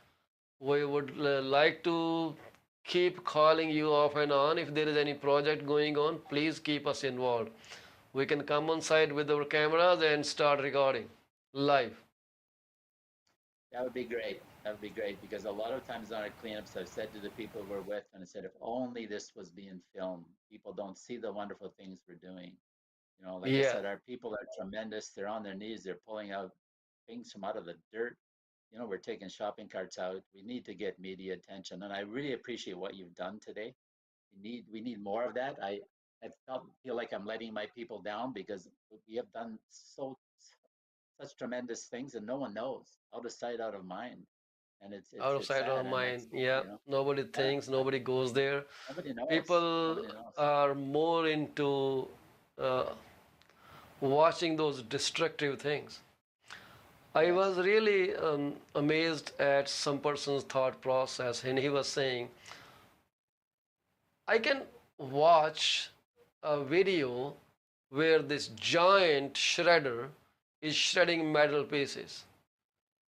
We would like to keep calling you off and on. If there is any project going on, please keep us involved. We can come on site with our cameras and start recording live. That would be great. That would be great because a lot of times on our cleanups, I've said to the people we're with, and I said, if only this was being filmed, people don't see the wonderful things we're doing. You know, like I Yeah. said, our people are tremendous. They're on their knees. They're pulling out things from out of the dirt. You know, we're taking shopping carts out. We need to get media attention, and I really appreciate what you've done today. We need more of that. Feel like I'm letting my people down because we have done such tremendous things, and no one knows. Out of sight, out of mind, and Out of it's sight, out of sad, and mind. it's Yeah. Nobody yeah, thinks, nobody goes there. nobody knows. People Nobody knows. are more into uh, watching those destructive things. I was really amazed at some person's thought process, and he was saying, I can watch a video where this giant shredder is shredding metal pieces,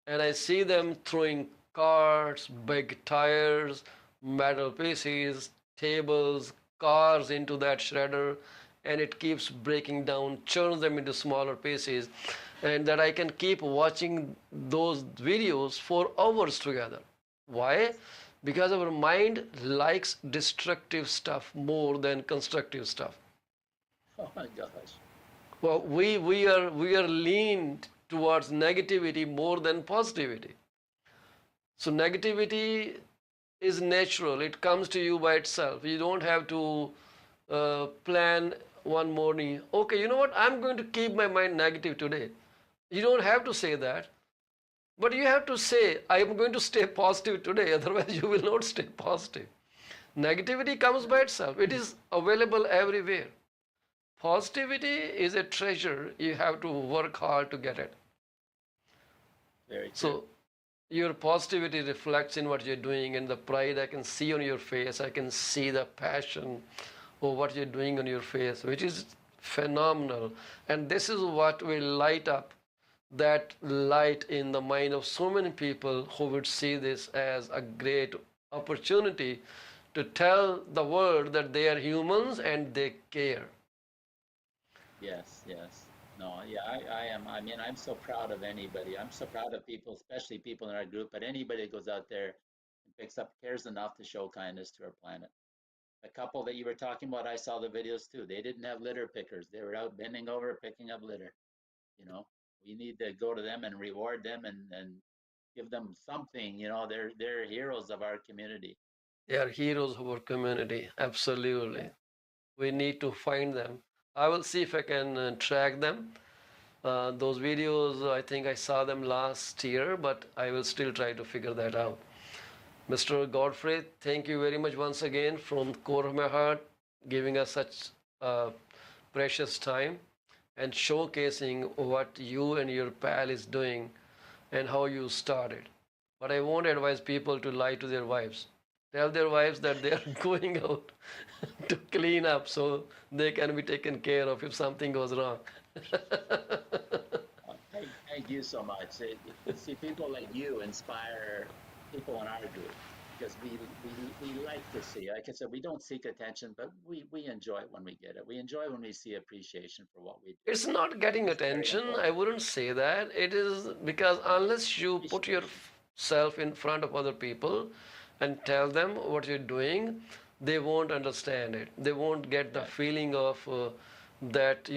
and I see them throwing carts, big tires, metal pieces, tables, cars into that shredder, and it keeps breaking down, churns them into smaller pieces, and that I can keep watching those videos for hours together. Why? Because our mind likes destructive stuff more than constructive stuff. Oh my gosh. Well, we are leaned towards negativity more than positivity. So negativity is natural. It comes to you by itself. You don't have to plan one morning. Okay, you know what? I'm going to keep my mind negative today. You don't have to say that. But you have to say, I am going to stay positive today. Otherwise, you will not stay positive. Negativity comes by itself. It is available everywhere. Positivity is a treasure. You have to work hard to get it. Very true. So your positivity reflects in what you're doing, and the pride I can see on your face. I can see the passion of what you're doing on your face, which is phenomenal. And this is what will light up that light in the mind of so many people who would see this as a great opportunity to tell the world that they are humans and they care. Yes, yes. No, yeah, I am. I mean, I'm so proud of anybody. I'm so proud of people, especially people in our group, but anybody that goes out there and cares enough to show kindness to our planet. The couple that you were talking about, I saw the videos too. They didn't have litter pickers. They were out bending over, picking up litter. You know, we need to go to them and reward them and give them something. You know, they're heroes of our community. They are heroes of our community. Absolutely. Yeah. We need to find them. I will see if I can track them. Those videos, I think I saw them last year, but I will still try to figure that out. Mr. Godfrey, thank you very much once again from the core of my heart. giving us such precious time and showcasing what you and your pal is doing and how you started. But I won't advise people to lie to their wives. Tell their wives that they are going out to clean up so they can be taken care of if something goes wrong. Thank you so much. See, people like you inspire people in our group because we like to see. Like I said, we don't seek attention, but we enjoy it when we get it. We enjoy when we see appreciation for what we do. It's not getting It's very attention. I important. wouldn't say that. It is because unless you put Appreciation. yourself in front of other people and tell them what you're doing, they won't understand it. They won't get the Right. feeling of that,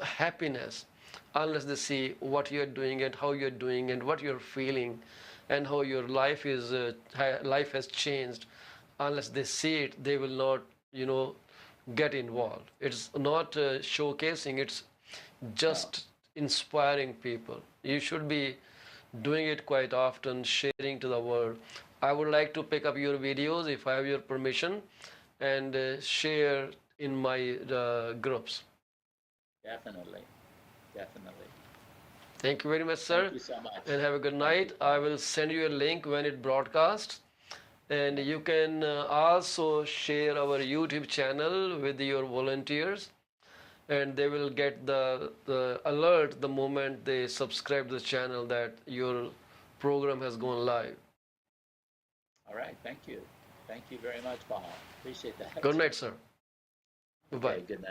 happiness unless they see what you're doing and how you're doing and what you're feeling and how your life has changed. Unless they see it, they will not, get involved. It's not showcasing, it's No. just inspiring people. You should be doing it quite often, sharing to the world. I would like to pick up your videos if I have your permission and share in my groups. Definitely. Definitely. Thank you very much, sir, Thank you so much. and have a good Thank night. you. I will send you a link when it broadcasts. And you can also share our YouTube channel with your volunteers, and they will get the alert the moment they subscribe the channel that your program has gone live. All right. Thank you. Thank you very much, Paul. Appreciate that. Good night, sir. Okay, Bye. good night.